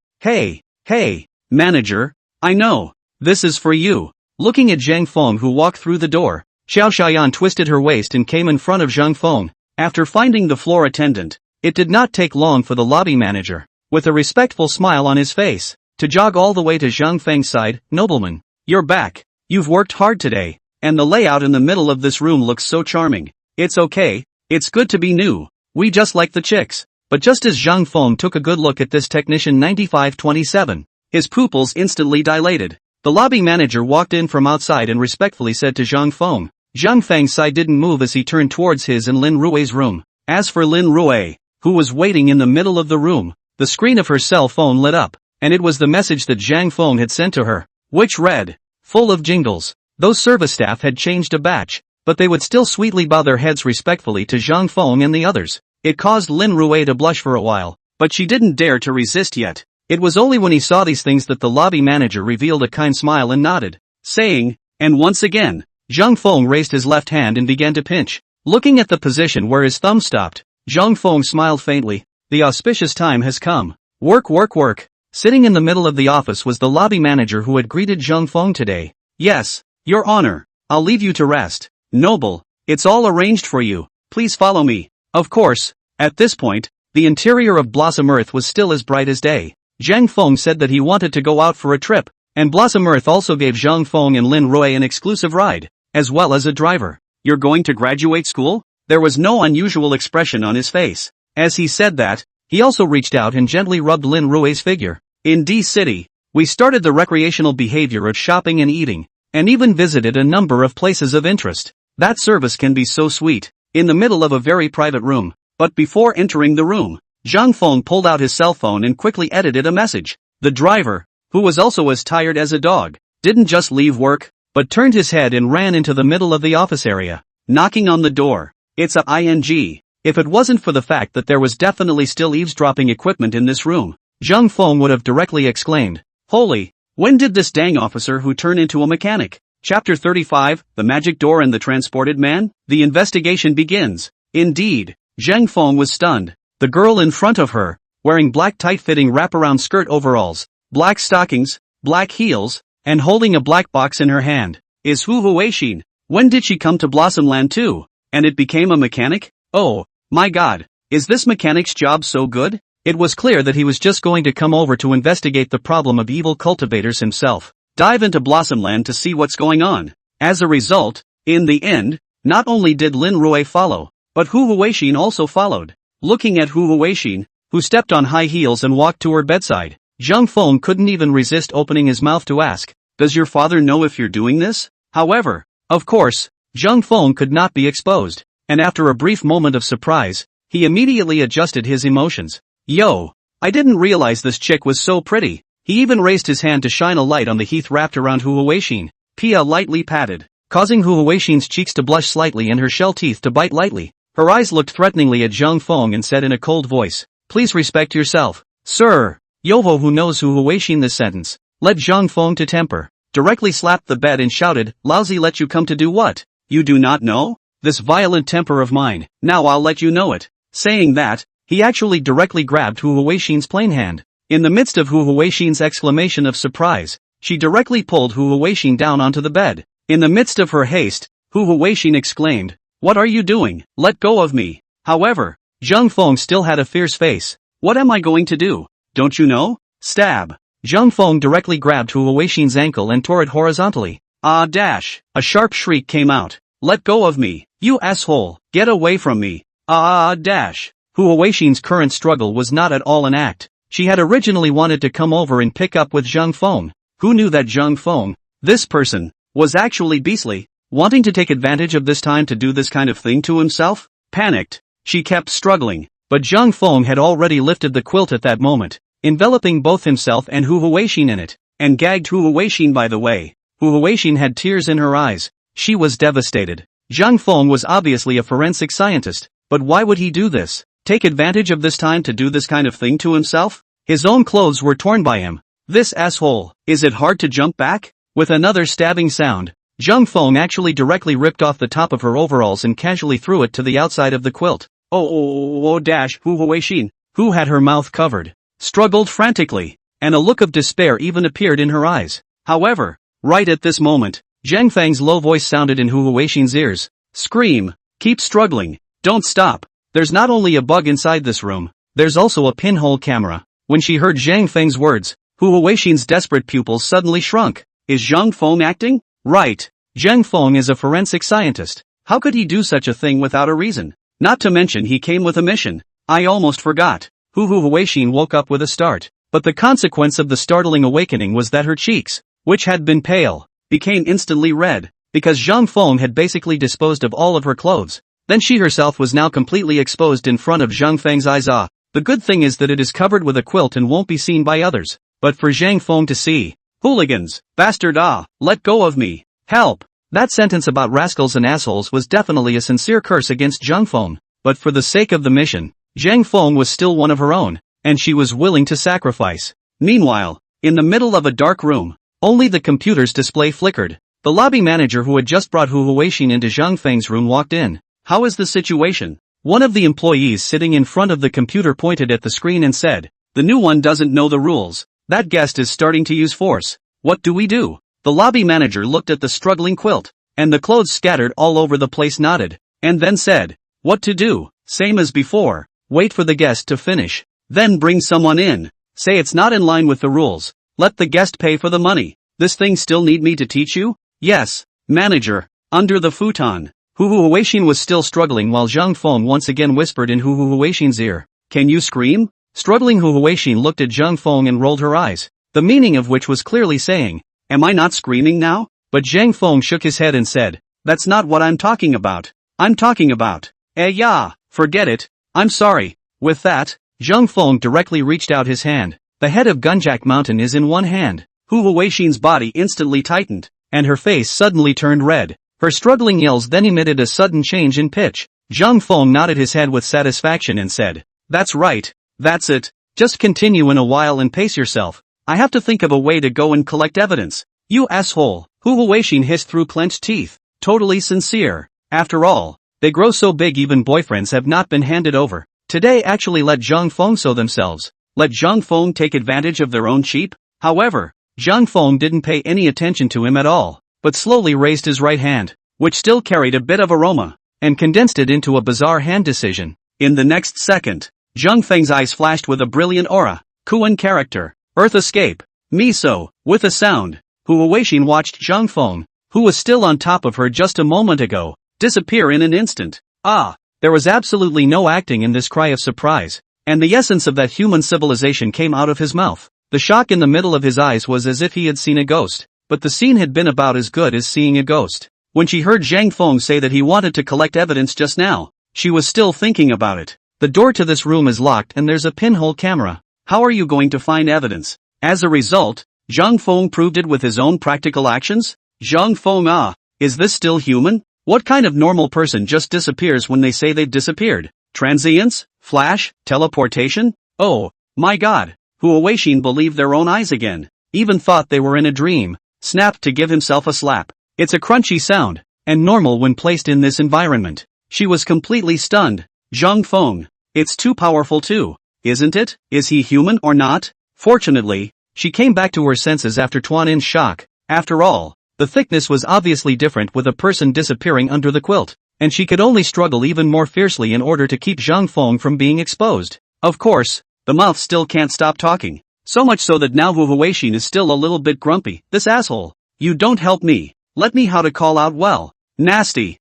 manager, I know, this is for you. Looking at Zhang Feng, who walked through the door, Xiao Xiaoyan twisted her waist and came in front of Zhang Feng. After finding the floor attendant, it did not take long for the lobby manager, with a respectful smile on his face, to jog all the way to Zhang Feng's side. Nobleman, you're back. You've worked hard today, and the layout in the middle of this room looks so charming. It's okay, it's good to be new. We just like the chicks. But just as Zhang Feng took a good look at this technician 9527, his pupils instantly dilated. The lobby manager walked in from outside and respectfully said to Zhang Feng. Zhang Feng's side didn't move as he turned towards his and Lin Rui's room. As for Lin Rui, who was waiting in the middle of the room, the screen of her cell phone lit up, and it was the message that Zhang Feng had sent to her, which read, full of jingles. Those service staff had changed a batch, but they would still sweetly bow their heads respectfully to Zhang Feng and the others. It caused Lin Rui to blush for a while, but she didn't dare to resist yet. It was only when he saw these things that the lobby manager revealed a kind smile and nodded, saying, and once again, Zhang Feng raised his left hand and began to pinch. Looking at the position where his thumb stopped, Zhang Feng smiled faintly. The auspicious time has come. Work. Sitting in the middle of the office was the lobby manager who had greeted Zhang Feng today. Yes, Your Honor, I'll leave you to rest. Noble, it's all arranged for you. Please follow me. Of course, at this point, the interior of Blossom Earth was still as bright as day. Zhang Feng said that he wanted to go out for a trip, and Blossom Earth also gave Zhang Feng and Lin Rui an exclusive ride, as well as a driver. You're going to graduate school? There was no unusual expression on his face. As he said that, he also reached out and gently rubbed Lin Rui's figure. In D City, we started the recreational behavior of shopping and eating, and even visited a number of places of interest. That service can be so sweet. In the middle of a very private room. But before entering the room, Zhang Feng pulled out his cell phone and quickly edited a message. The driver, who was also as tired as a dog, didn't just leave work, but turned his head and ran into the middle of the office area, knocking on the door. It's a ING. If it wasn't for the fact that there was definitely still eavesdropping equipment in this room, Zhang Feng would have directly exclaimed, holy, when did this dang officer who turn into a mechanic? Chapter 35, The Magic Door and the Transported Man? The investigation begins. Indeed, Zhang Feng was stunned. The girl in front of her, wearing black tight-fitting wraparound skirt overalls, black stockings, black heels, and holding a black box in her hand, is Hu Huixin. When did she come to Blossomland too? And it became a mechanic? Oh, my god, is this mechanic's job so good? It was clear that he was just going to come over to investigate the problem of evil cultivators himself. Dive into Blossomland to see what's going on. As a result, in the end, not only did Lin Rui follow, but Hu Huixin also followed. Looking at Hu Huixin, who stepped on high heels and walked to her bedside, Zhang Feng couldn't even resist opening his mouth to ask, does your father know if you're doing this? However, of course, Zhang Feng could not be exposed, and after a brief moment of surprise, he immediately adjusted his emotions. Yo, I didn't realize this chick was so pretty. He even raised his hand to shine a light on the heath wrapped around Hu Huixin. Pia lightly patted, causing Hu Huixin's cheeks to blush slightly and her shell teeth to bite lightly. Her eyes looked threateningly at Zhang Feng and said in a cold voice, "Please respect yourself, sir." Yovo, who knows Hu Huixin this sentence, led Zhang Feng to temper, directly slapped the bed and shouted, "Lousy, let you come to do what? You do not know? This violent temper of mine, now I'll let you know it." Saying that, he actually directly grabbed Hu Huixin's plain hand. In the midst of Hu Huixin's exclamation of surprise, she directly pulled Hu Huixin down onto the bed. In the midst of her haste, Hu Huixin exclaimed, "What are you doing? Let go of me." However, Zhang Feng still had a fierce face. "What am I going to do? Don't you know? Stab." Zhang Feng directly grabbed Hu Huixin's ankle and tore it horizontally. "Ah dash!" A sharp shriek came out. "Let go of me, you asshole! Get away from me! Ah dash!" Hu Huixin's current struggle was not at all an act. She had originally wanted to come over and pick up with Zhang Feng. Who knew that Zhang Feng, this person, was actually beastly, wanting to take advantage of this time to do this kind of thing to himself? Panicked, she kept struggling, but Zhang Feng had already lifted the quilt at that moment, enveloping both himself and Hu Huixin in it, and gagged Hu Huixin. By the way, Hu Huixin had tears in her eyes. She was devastated. Zhang Feng was obviously a forensic scientist, but why would he do this? Take advantage of this time to do this kind of thing to himself? His own clothes were torn by him. This asshole, is it hard to jump back? With another stabbing sound, Zhang Feng actually directly ripped off the top of her overalls and casually threw it to the outside of the quilt. Oh dash! Hu Huixin, who had her mouth covered, struggled frantically, and a look of despair even appeared in her eyes. However, right at this moment, Zhang Feng's low voice sounded in Hu Huixin's ears. "Scream! Keep struggling! Don't stop! There's not only a bug inside this room, there's also a pinhole camera." When she heard Zhang Feng's words, Hu Huixin's desperate pupils suddenly shrunk. Is Zhang Feng acting? Right. Zhang Feng is a forensic scientist. How could he do such a thing without a reason? Not to mention he came with a mission. I almost forgot. Hu Huixin woke up with a start. But the consequence of the startling awakening was that her cheeks, which had been pale, became instantly red, because Zhang Feng had basically disposed of all of her clothes. Then she herself was now completely exposed in front of Zhang Feng's eyes. The good thing is that it is covered with a quilt and won't be seen by others. But for Zhang Feng to see. "Hooligans, bastard, let go of me, help." That sentence about rascals and assholes was definitely a sincere curse against Zhang Feng. But for the sake of the mission, Zhang Feng was still one of her own, and she was willing to sacrifice. Meanwhile, in the middle of a dark room, only the computer's display flickered. The lobby manager who had just brought Hu Huixin into Zhang Feng's room walked in. "How is the situation?" One of the employees sitting in front of the computer pointed at the screen and said, "The new one doesn't know the rules. That guest is starting to use force. What do we do?" The lobby manager looked at the struggling quilt, and the clothes scattered all over the place, nodded, and then said, "What to do? Same as before. Wait for the guest to finish. Then bring someone in. Say it's not in line with the rules. Let the guest pay for the money. This thing still need me to teach you?" "Yes, manager." Under the futon, Hu Huixin was still struggling while Zhang Feng once again whispered in Hu Huixin's ear, "Can you scream?" Struggling Hu Huixin looked at Zhang Feng and rolled her eyes, the meaning of which was clearly saying, "Am I not screaming now?" But Zhang Feng shook his head and said, "That's not what I'm talking about. I'm talking about, yeah, forget it, I'm sorry." With that, Zhang Feng directly reached out his hand. The head of Gunjack Mountain is in one hand. Hu Huixin's body instantly tightened, and her face suddenly turned red. Her struggling yells then emitted a sudden change in pitch. Zhang Feng nodded his head with satisfaction and said, "That's right, that's it. Just continue in a while and pace yourself. I have to think of a way to go and collect evidence." "You asshole," Hu Huixin hissed through clenched teeth. Totally sincere. After all, they grow so big even boyfriends have not been handed over. Today actually let Zhang Feng show themselves. Let Zhang Feng take advantage of their own cheap? However, Zhang Feng didn't pay any attention to him at all, but slowly raised his right hand, which still carried a bit of aroma, and condensed it into a bizarre hand decision. In the next second, Zhang Feng's eyes flashed with a brilliant aura. Kuan character, Earth escape, Miso, with a sound. Hu Huixin watched Zhang Feng, who was still on top of her just a moment ago, disappear in an instant. There was absolutely no acting in this cry of surprise, and the essence of that human civilization came out of his mouth. The shock in the middle of his eyes was as if he had seen a ghost, but the scene had been about as good as seeing a ghost. When she heard Zhang Feng say that he wanted to collect evidence just now, she was still thinking about it. The door to this room is locked and there's a pinhole camera. How are you going to find evidence? As a result, Zhang Feng proved it with his own practical actions? Zhang Feng, is this still human? What kind of normal person just disappears when they say they've disappeared? Transience? Flash? Teleportation? Oh, my god. Hu Weishin believed their own eyes again. Even thought they were in a dream. Snapped to give himself a slap. It's a crunchy sound, and normal when placed in this environment. She was completely stunned. Zhang Feng. It's too powerful too, isn't it? Is he human or not? Fortunately, she came back to her senses after Tuanin's shock. After all, the thickness was obviously different with a person disappearing under the quilt, and she could only struggle even more fiercely in order to keep Zhang Feng from being exposed. Of course, the mouth still can't stop talking. So much so that now Hu Weishin is still a little bit grumpy. This asshole. You don't help me. Let me how to call out well. Nasty.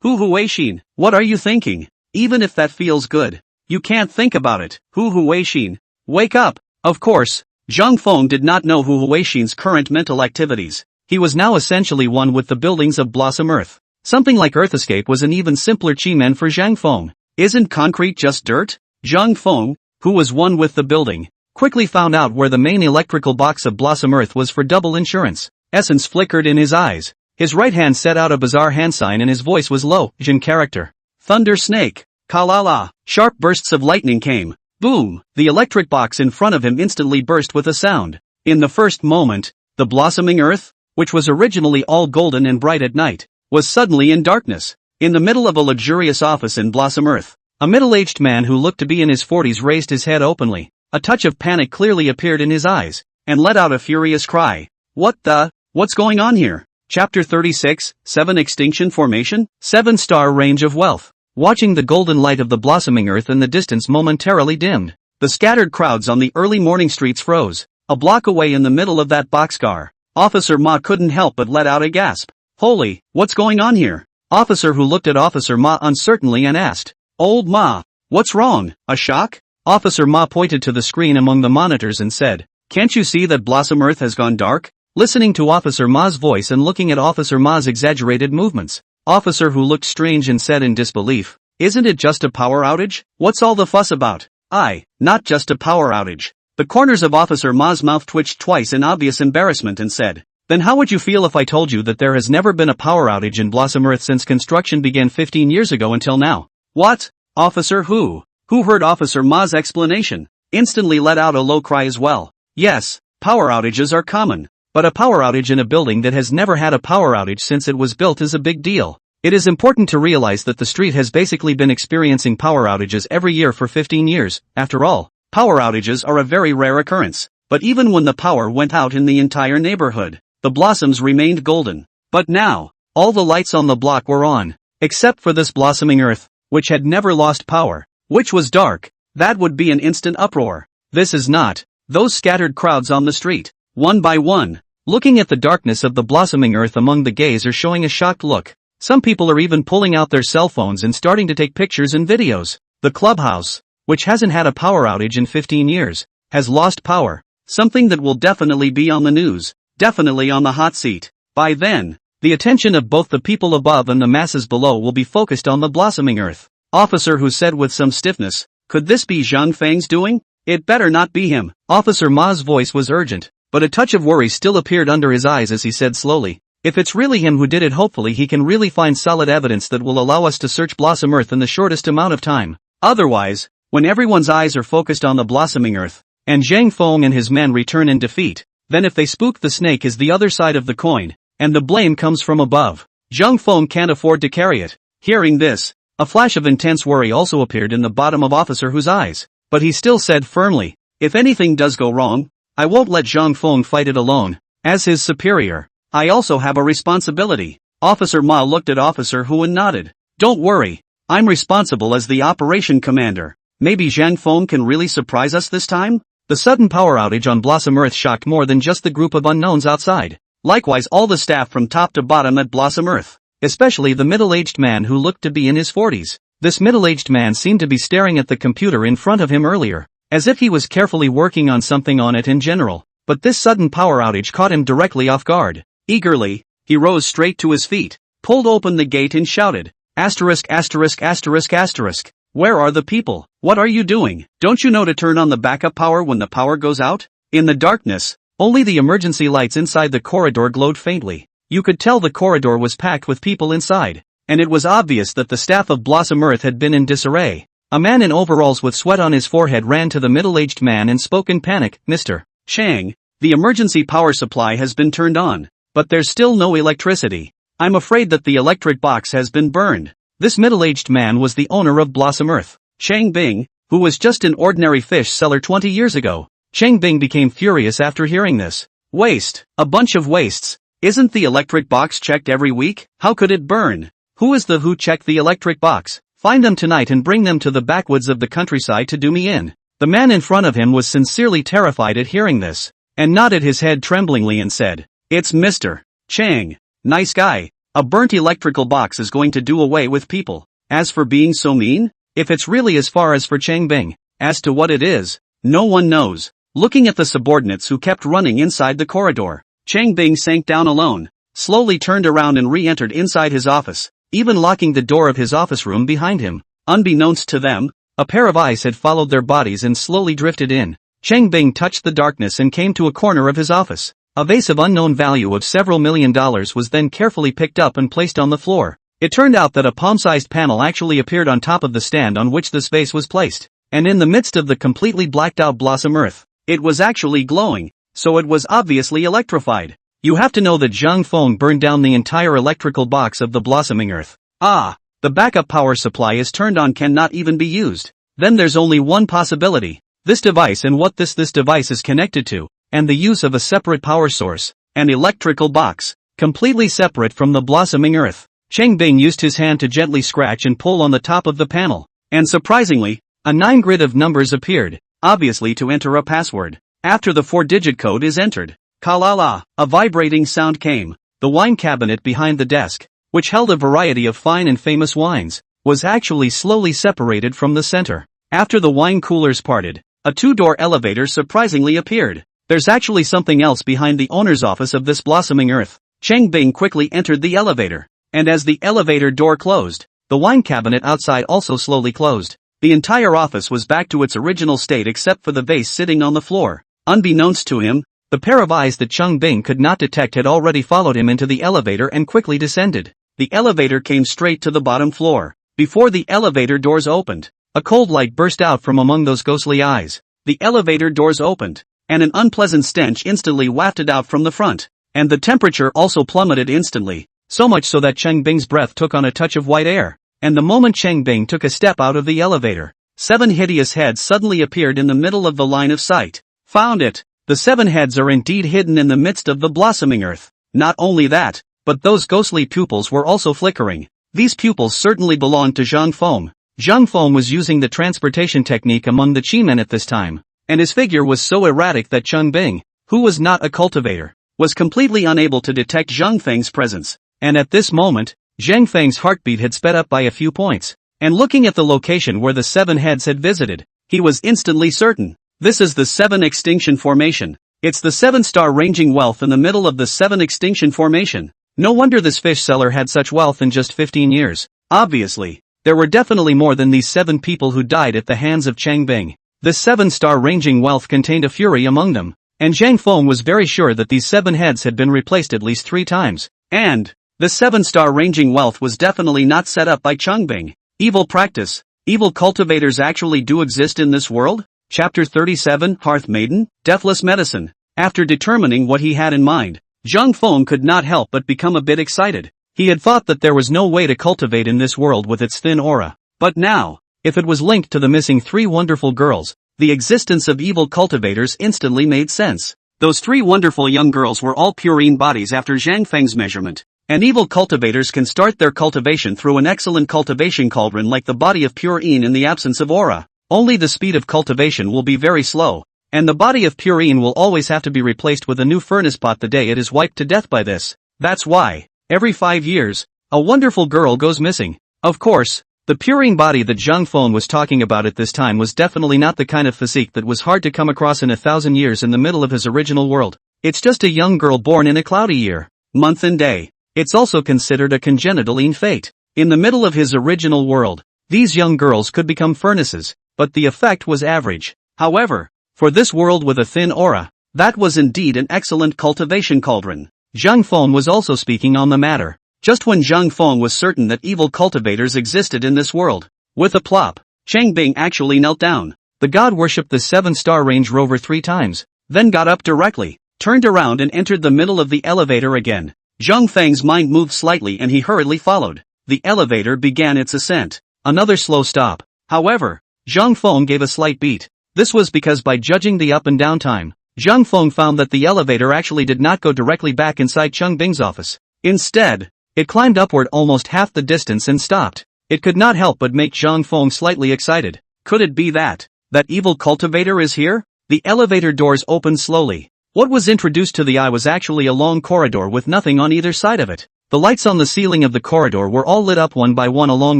Hu Weishin, what are you thinking? Even if that feels good, you can't think about it. Hu Weishin, wake up. Of course, Zhang Feng did not know Hu Weishin's current mental activities. He was now essentially one with the buildings of Blossom Earth. Something like Earth Escape was an even simpler Chi-Men for Zhang Feng. Isn't concrete just dirt? Zhang Feng, who was one with the building, quickly found out where the main electrical box of Blossom Earth was for double insurance. Essence flickered in his eyes. His right hand set out a bizarre hand sign and his voice was low, Jin character. Thunder Snake. Kalala. Sharp bursts of lightning came. Boom! The electric box in front of him instantly burst with a sound. In the first moment, the blossoming earth, which was originally all golden and bright at night, was suddenly in darkness. In the middle of a luxurious office in Blossom Earth, a middle-aged man who looked to be in his 40s raised his head openly. A touch of panic clearly appeared in his eyes, and let out a furious cry. What's going on here? Chapter 36, 7 Extinction Formation, 7-star range of wealth. Watching the golden light of the blossoming earth in the distance momentarily dimmed, the scattered crowds on the early morning streets froze. A block away in the middle of that boxcar, Officer Ma couldn't help but let out a gasp. Holy, what's going on here? Officer Hu looked at Officer Ma uncertainly and asked, Old Ma, what's wrong? A shock? Officer Ma pointed to the screen among the monitors and said, Can't you see that Blossom Earth has gone dark? Listening to Officer Ma's voice and looking at Officer Ma's exaggerated movements, Officer Hu looked strange and said in disbelief, Isn't it just a power outage? What's all the fuss about? Not just a power outage. The corners of Officer Ma's mouth twitched twice in obvious embarrassment and said, Then how would you feel if I told you that there has never been a power outage in Blossom Earth since construction began 15 years ago until now? What? Officer Hu heard Officer Ma's explanation, instantly let out a low cry as well. Yes, power outages are common. But a power outage in a building that has never had a power outage since it was built is a big deal. It is important to realize that the street has basically been experiencing power outages every year for 15 years. After all, power outages are a very rare occurrence. But even when the power went out in the entire neighborhood, the blossoms remained golden. But now, all the lights on the block were on, except for this blossoming earth, which had never lost power, which was dark. That would be an instant uproar. This is not. Those scattered crowds on the street, one by one, looking at the darkness of the blossoming earth among the gays are showing a shocked look. Some people are even pulling out their cell phones and starting to take pictures and videos. The clubhouse, which hasn't had a power outage in 15 years, has lost power. Something that will definitely be on the news, definitely on the hot seat. By then, the attention of both the people above and the masses below will be focused on the blossoming earth. Officer Hu said with some stiffness, Could this be Zhang Feng's doing? It better not be him. Officer Ma's voice was urgent, but a touch of worry still appeared under his eyes as he said slowly, If it's really him who did it, hopefully he can really find solid evidence that will allow us to search Blossom Earth in the shortest amount of time. Otherwise, when everyone's eyes are focused on the blossoming earth, and Zhang Feng and his men return in defeat, then if they spook the snake is the other side of the coin, and the blame comes from above. Zhang Feng can't afford to carry it. Hearing this, a flash of intense worry also appeared in the bottom of Officer Hu's eyes, but he still said firmly, If anything does go wrong, I won't let Zhang Feng fight it alone. As his superior, I also have a responsibility. Officer Ma looked at Officer Hu and nodded. Don't worry, I'm responsible as the operation commander. Maybe Zhang Feng can really surprise us this time? The sudden power outage on Blossom Earth shocked more than just the group of unknowns outside. Likewise all the staff from top to bottom at Blossom Earth, especially the middle-aged man who looked to be in his 40s. This middle-aged man seemed to be staring at the computer in front of him earlier, as if he was carefully working on something on it in general, but this sudden power outage caught him directly off guard. Eagerly, he rose straight to his feet, pulled open the gate and shouted, Asterisk asterisk asterisk asterisk. Where are the people? What are you doing? Don't you know to turn on the backup power when the power goes out? In the darkness, only the emergency lights inside the corridor glowed faintly. You could tell the corridor was packed with people inside, and it was obvious that the staff of Blossom Earth had been in disarray. A man in overalls with sweat on his forehead ran to the middle-aged man and spoke in panic. "Mr. Chang, the emergency power supply has been turned on, but there's still no electricity. I'm afraid that the electric box has been burned." This middle-aged man was the owner of Blossom Earth, Chang Bing, who was just an ordinary fish seller 20 years ago. Chang Bing became furious after hearing this. "Waste, a bunch of wastes. Isn't the electric box checked every week? How could it burn? Who is the who checked the electric box? Find them tonight and bring them to the backwoods of the countryside to do me in." The man in front of him was sincerely terrified at hearing this, and nodded his head tremblingly and said, "It's Mr. Chang. Nice guy. A burnt electrical box is going to do away with people. As for being so mean, if it's really as far as for Chang Bing, as to what it is, no one knows." Looking at the subordinates who kept running inside the corridor, Chang Bing sank down alone, slowly turned around and re-entered inside his office, even locking the door of his office room behind him. Unbeknownst to them, a pair of eyes had followed their bodies and slowly drifted in. Chang Bing touched the darkness and came to a corner of his office. A vase of unknown value of several $1 million was then carefully picked up and placed on the floor. It turned out that a palm-sized panel actually appeared on top of the stand on which this vase was placed, and in the midst of the completely blacked-out Blossom Earth, it was actually glowing, so it was obviously electrified. You have to know that Zhang Feng burned down the entire electrical box of the Blossoming Earth. Ah, the backup power supply is turned on, cannot even be used. Then there's only one possibility. This device and what this device is connected to, and the use of a separate power source, an electrical box, completely separate from the Blossoming Earth. Chang Bing used his hand to gently scratch and pull on the top of the panel, and surprisingly, a 9 grid of numbers appeared, obviously to enter a password. After the 4-digit code is entered, kalala, a vibrating sound came. The wine cabinet behind the desk, which held a variety of fine and famous wines, was actually slowly separated from the center. After the wine coolers parted, a 2-door elevator surprisingly appeared. There's actually something else behind the owner's office of this Blossoming Earth. Chang Bing quickly entered the elevator, and as the elevator door closed, the wine cabinet outside also slowly closed. The entire office was back to its original state except for the vase sitting on the floor. Unbeknownst to him, the pair of eyes that Chang Bing could not detect had already followed him into the elevator and quickly descended. The elevator came straight to the bottom floor. Before the elevator doors opened, a cold light burst out from among those ghostly eyes. The elevator doors opened, and an unpleasant stench instantly wafted out from the front, and the temperature also plummeted instantly, so much so that Chang Bing's breath took on a touch of white air. And the moment Chang Bing took a step out of the elevator, 7 hideous heads suddenly appeared in the middle of the line of sight. Found it! The 7 heads are indeed hidden in the midst of the Blossoming Earth. Not only that, but those ghostly pupils were also flickering. These pupils certainly belonged to Zhang Feng. Zhang Feng was using the transportation technique among the Chi-men at this time, and his figure was so erratic that Chang Bing, who was not a cultivator, was completely unable to detect Zhang Feng's presence. And at this moment, Zhang Feng's heartbeat had sped up by a few points, and looking at the location where the 7 heads had visited, he was instantly certain. This is the 7 extinction formation. It's the 7-star ranging wealth in the middle of the 7 extinction formation. No wonder this fish seller had such wealth in just 15 years. Obviously, there were definitely more than these 7 people who died at the hands of Chang Bing. This 7-star ranging wealth contained a fury among them, and Zhang Feng was very sure that these 7 heads had been replaced at least 3 times. And the 7-star ranging wealth was definitely not set up by Chang Bing. Evil practice. Evil cultivators actually do exist in this world? Chapter 37, Hearth Maiden, Deathless Medicine. After determining what he had in mind, Zhang Feng could not help but become a bit excited. He had thought that there was no way to cultivate in this world with its thin aura. But now, if it was linked to the missing 3 wonderful girls, the existence of evil cultivators instantly made sense. Those 3 wonderful young girls were all purine bodies after Zhang Feng's measurement. And evil cultivators can start their cultivation through an excellent cultivation cauldron like the body of purine in the absence of aura. Only the speed of cultivation will be very slow, and the body of purine will always have to be replaced with a new furnace pot the day it is wiped to death by this. That's why, every 5 years, a wonderful girl goes missing. Of course, the purine body that Zhang Feng was talking about at this time was definitely not the kind of physique that was hard to come across in 1,000 years in the middle of his original world. It's just a young girl born in a cloudy year, month and day. It's also considered a congenital fate. In the middle of his original world, these young girls could become furnaces, but the effect was average. However, for this world with a thin aura, That was indeed an excellent cultivation cauldron. Zhang Feng was also speaking on the matter. Just when Zhang Feng was certain that evil cultivators existed in this world. With a plop, Chang Bing actually knelt down. The god worshipped the 7-star Range Rover 3 times, then got up directly, turned around and entered the middle of the elevator again. Zhang Feng's mind moved slightly and he hurriedly followed. The elevator began its ascent. Another slow stop. However, Zhang Feng gave a slight beat. This was because by judging the up and down time, Zhang Feng found that the elevator actually did not go directly back inside Cheng Bing's office. Instead, it climbed upward almost half the distance and stopped. It could not help but make Zhang Feng slightly excited. Could it be that evil cultivator is here? The elevator doors opened slowly. What was introduced to the eye was actually a long corridor with nothing on either side of it. The lights on the ceiling of the corridor were all lit up one by one along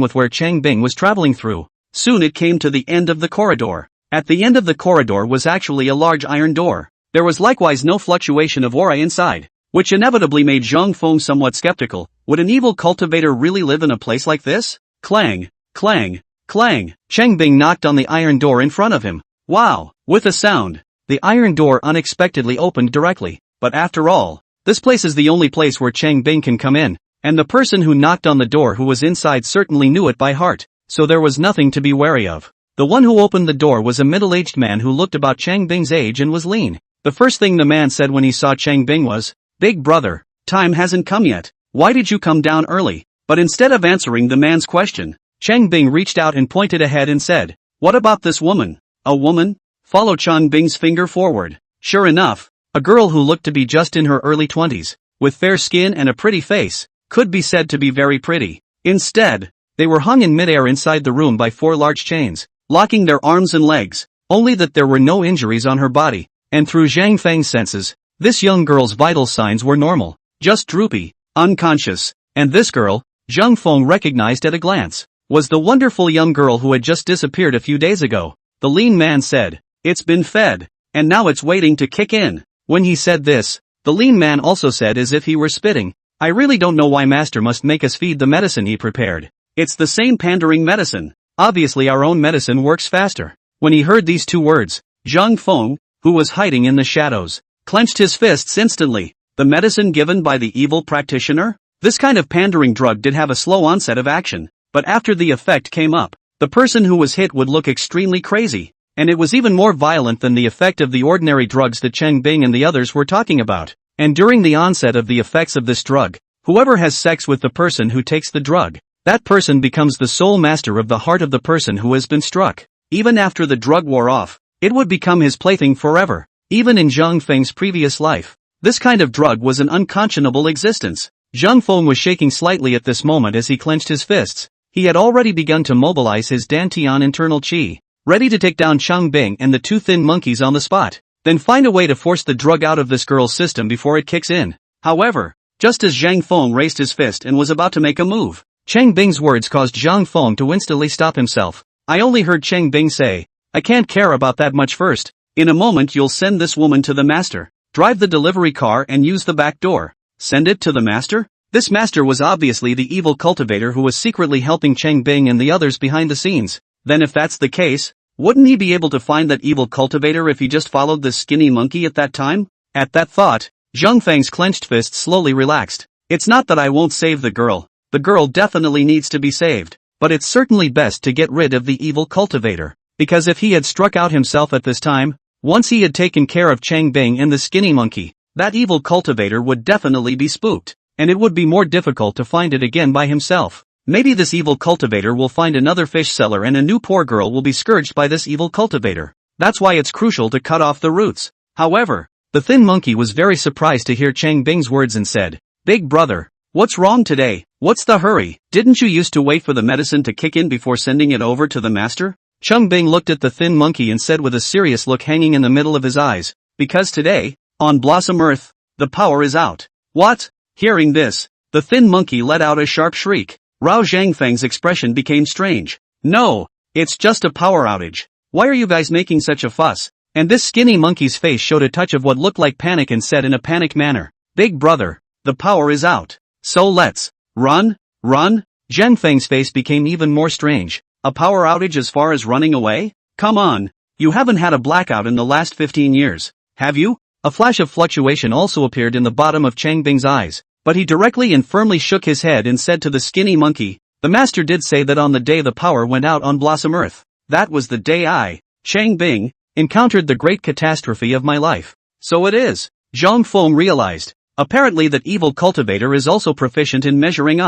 with where Chang Bing was traveling through. Soon it came to the end of the corridor. At the end of the corridor was actually a large iron door. There was likewise no fluctuation of aura inside, which inevitably made Zhang Feng somewhat skeptical. Would an evil cultivator really live in a place like this? Clang, clang, clang. Chang Bing knocked on the iron door in front of him. Wow! With a sound, the iron door unexpectedly opened directly. But after all, this place is the only place where Chang Bing can come in, and the person who knocked on the door who was inside certainly knew it by heart, so there was nothing to be wary of. The one who opened the door was a middle-aged man who looked about Chang Bing's age and was lean. The first thing the man said when he saw Chang Bing was, "Big brother, time hasn't come yet. Why did you come down early?" But instead of answering the man's question, Chang Bing reached out and pointed ahead and said, "What about this woman?" "A woman?" Followed Chang Bing's finger forward. Sure enough, a girl who looked to be just in her early 20s, with fair skin and a pretty face, could be said to be very pretty. Instead, they were hung in midair inside the room by 4 large chains, locking their arms and legs, only that there were no injuries on her body, and through Zhang Feng's senses, this young girl's vital signs were normal, just droopy, unconscious, and this girl, Zhang Feng recognized at a glance, was the wonderful young girl who had just disappeared a few days ago. The lean man said, "It's been fed, and now it's waiting to kick in." When he said this, the lean man also said as if he were spitting, "I really don't know why master must make us feed the medicine he prepared. It's the same pandering medicine. Obviously our own medicine works faster." When he heard these 2 words, Zhang Feng, who was hiding in the shadows, clenched his fists instantly. The medicine given by the evil practitioner? This kind of pandering drug did have a slow onset of action, but after the effect came up, the person who was hit would look extremely crazy, and it was even more violent than the effect of the ordinary drugs that Cheng Bing and the others were talking about. And during the onset of the effects of this drug, whoever has sex with the person who takes the drug, that person becomes the sole master of the heart of the person who has been struck. Even after the drug wore off, it would become his plaything forever. Even in Zhang Feng's previous life, this kind of drug was an unconscionable existence. Zhang Feng was shaking slightly at this moment as he clenched his fists. He had already begun to mobilize his Dantian internal qi, ready to take down Chang Bing and the 2 thin monkeys on the spot, then find a way to force the drug out of this girl's system before it kicks in. However, just as Zhang Feng raised his fist and was about to make a move, Chang Bing's words caused Zhang Feng to instantly stop himself. "I only heard Chang Bing say, I can't care about that much first. In a moment you'll send this woman to the master. Drive the delivery car and use the back door." Send it to the master? This master was obviously the evil cultivator who was secretly helping Chang Bing and the others behind the scenes. Then if that's the case, wouldn't he be able to find that evil cultivator if he just followed this skinny monkey at that time? At that thought, Zhang Feng's clenched fist slowly relaxed. "It's not that I won't save the girl definitely needs to be saved, but it's certainly best to get rid of the evil cultivator, because if he had struck out himself at this time, once he had taken care of Chang Bing and the skinny monkey, that evil cultivator would definitely be spooked, and it would be more difficult to find it again by himself. Maybe this evil cultivator will find another fish seller and a new poor girl will be scourged by this evil cultivator. That's why it's crucial to cut off the roots." However, the thin monkey was very surprised to hear Chang Bing's words and said, "Big brother, what's wrong today? What's the hurry? Didn't you used to wait for the medicine to kick in before sending it over to the master?" Chang Bing looked at the thin monkey and said with a serious look hanging in the middle of his eyes, "Because today, on Blossom Earth, the power is out." "What?" Hearing this, the thin monkey let out a sharp shriek. Rao Zhangfeng's expression became strange. "No, it's just a power outage. Why are you guys making such a fuss?" And this skinny monkey's face showed a touch of what looked like panic and said in a panic manner, "Big brother, the power is out. So let's run." Zhang Feng's face became even more strange. "A power outage as far as running away? Come on, you haven't had a blackout in the last 15 years, have you?" A flash of fluctuation also appeared in the bottom of Chang Bing's eyes, but he directly and firmly shook his head and said to the skinny monkey, "The master did say that on the day the power went out on Blossom Earth, that was the day I, Chang Bing, encountered the great catastrophe of my life." So it is, Zhang Feng realized. Apparently that evil cultivator is also proficient in measuring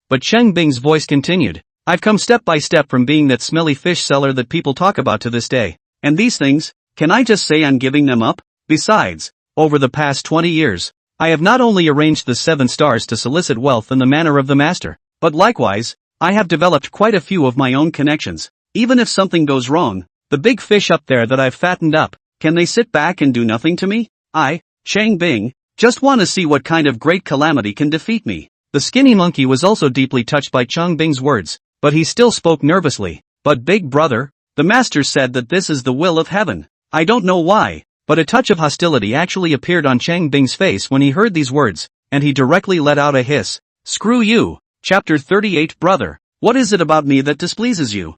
but Chang Bing's voice continued. "I've come step by step from being that smelly fish seller that people talk about to this day. And these things, can I just say I'm giving them up? Besides, over the past 20 years, I have not only arranged the 7 stars to solicit wealth in the manner of the master, but likewise, I have developed quite a few of my own connections. Even if something goes wrong, the big fish up there that I've fattened up, can they sit back and do nothing to me? I, Chang Bing, just want to see what kind of great calamity can defeat me." The skinny monkey was also deeply touched by Chang Bing's words, but he still spoke nervously. "But big brother, the master said that this is the will of heaven. I don't know why." But a touch of hostility actually appeared on Chang Bing's face when he heard these words, and he directly let out a hiss. "Screw you." Chapter 38 Brother, what is it about me that displeases you?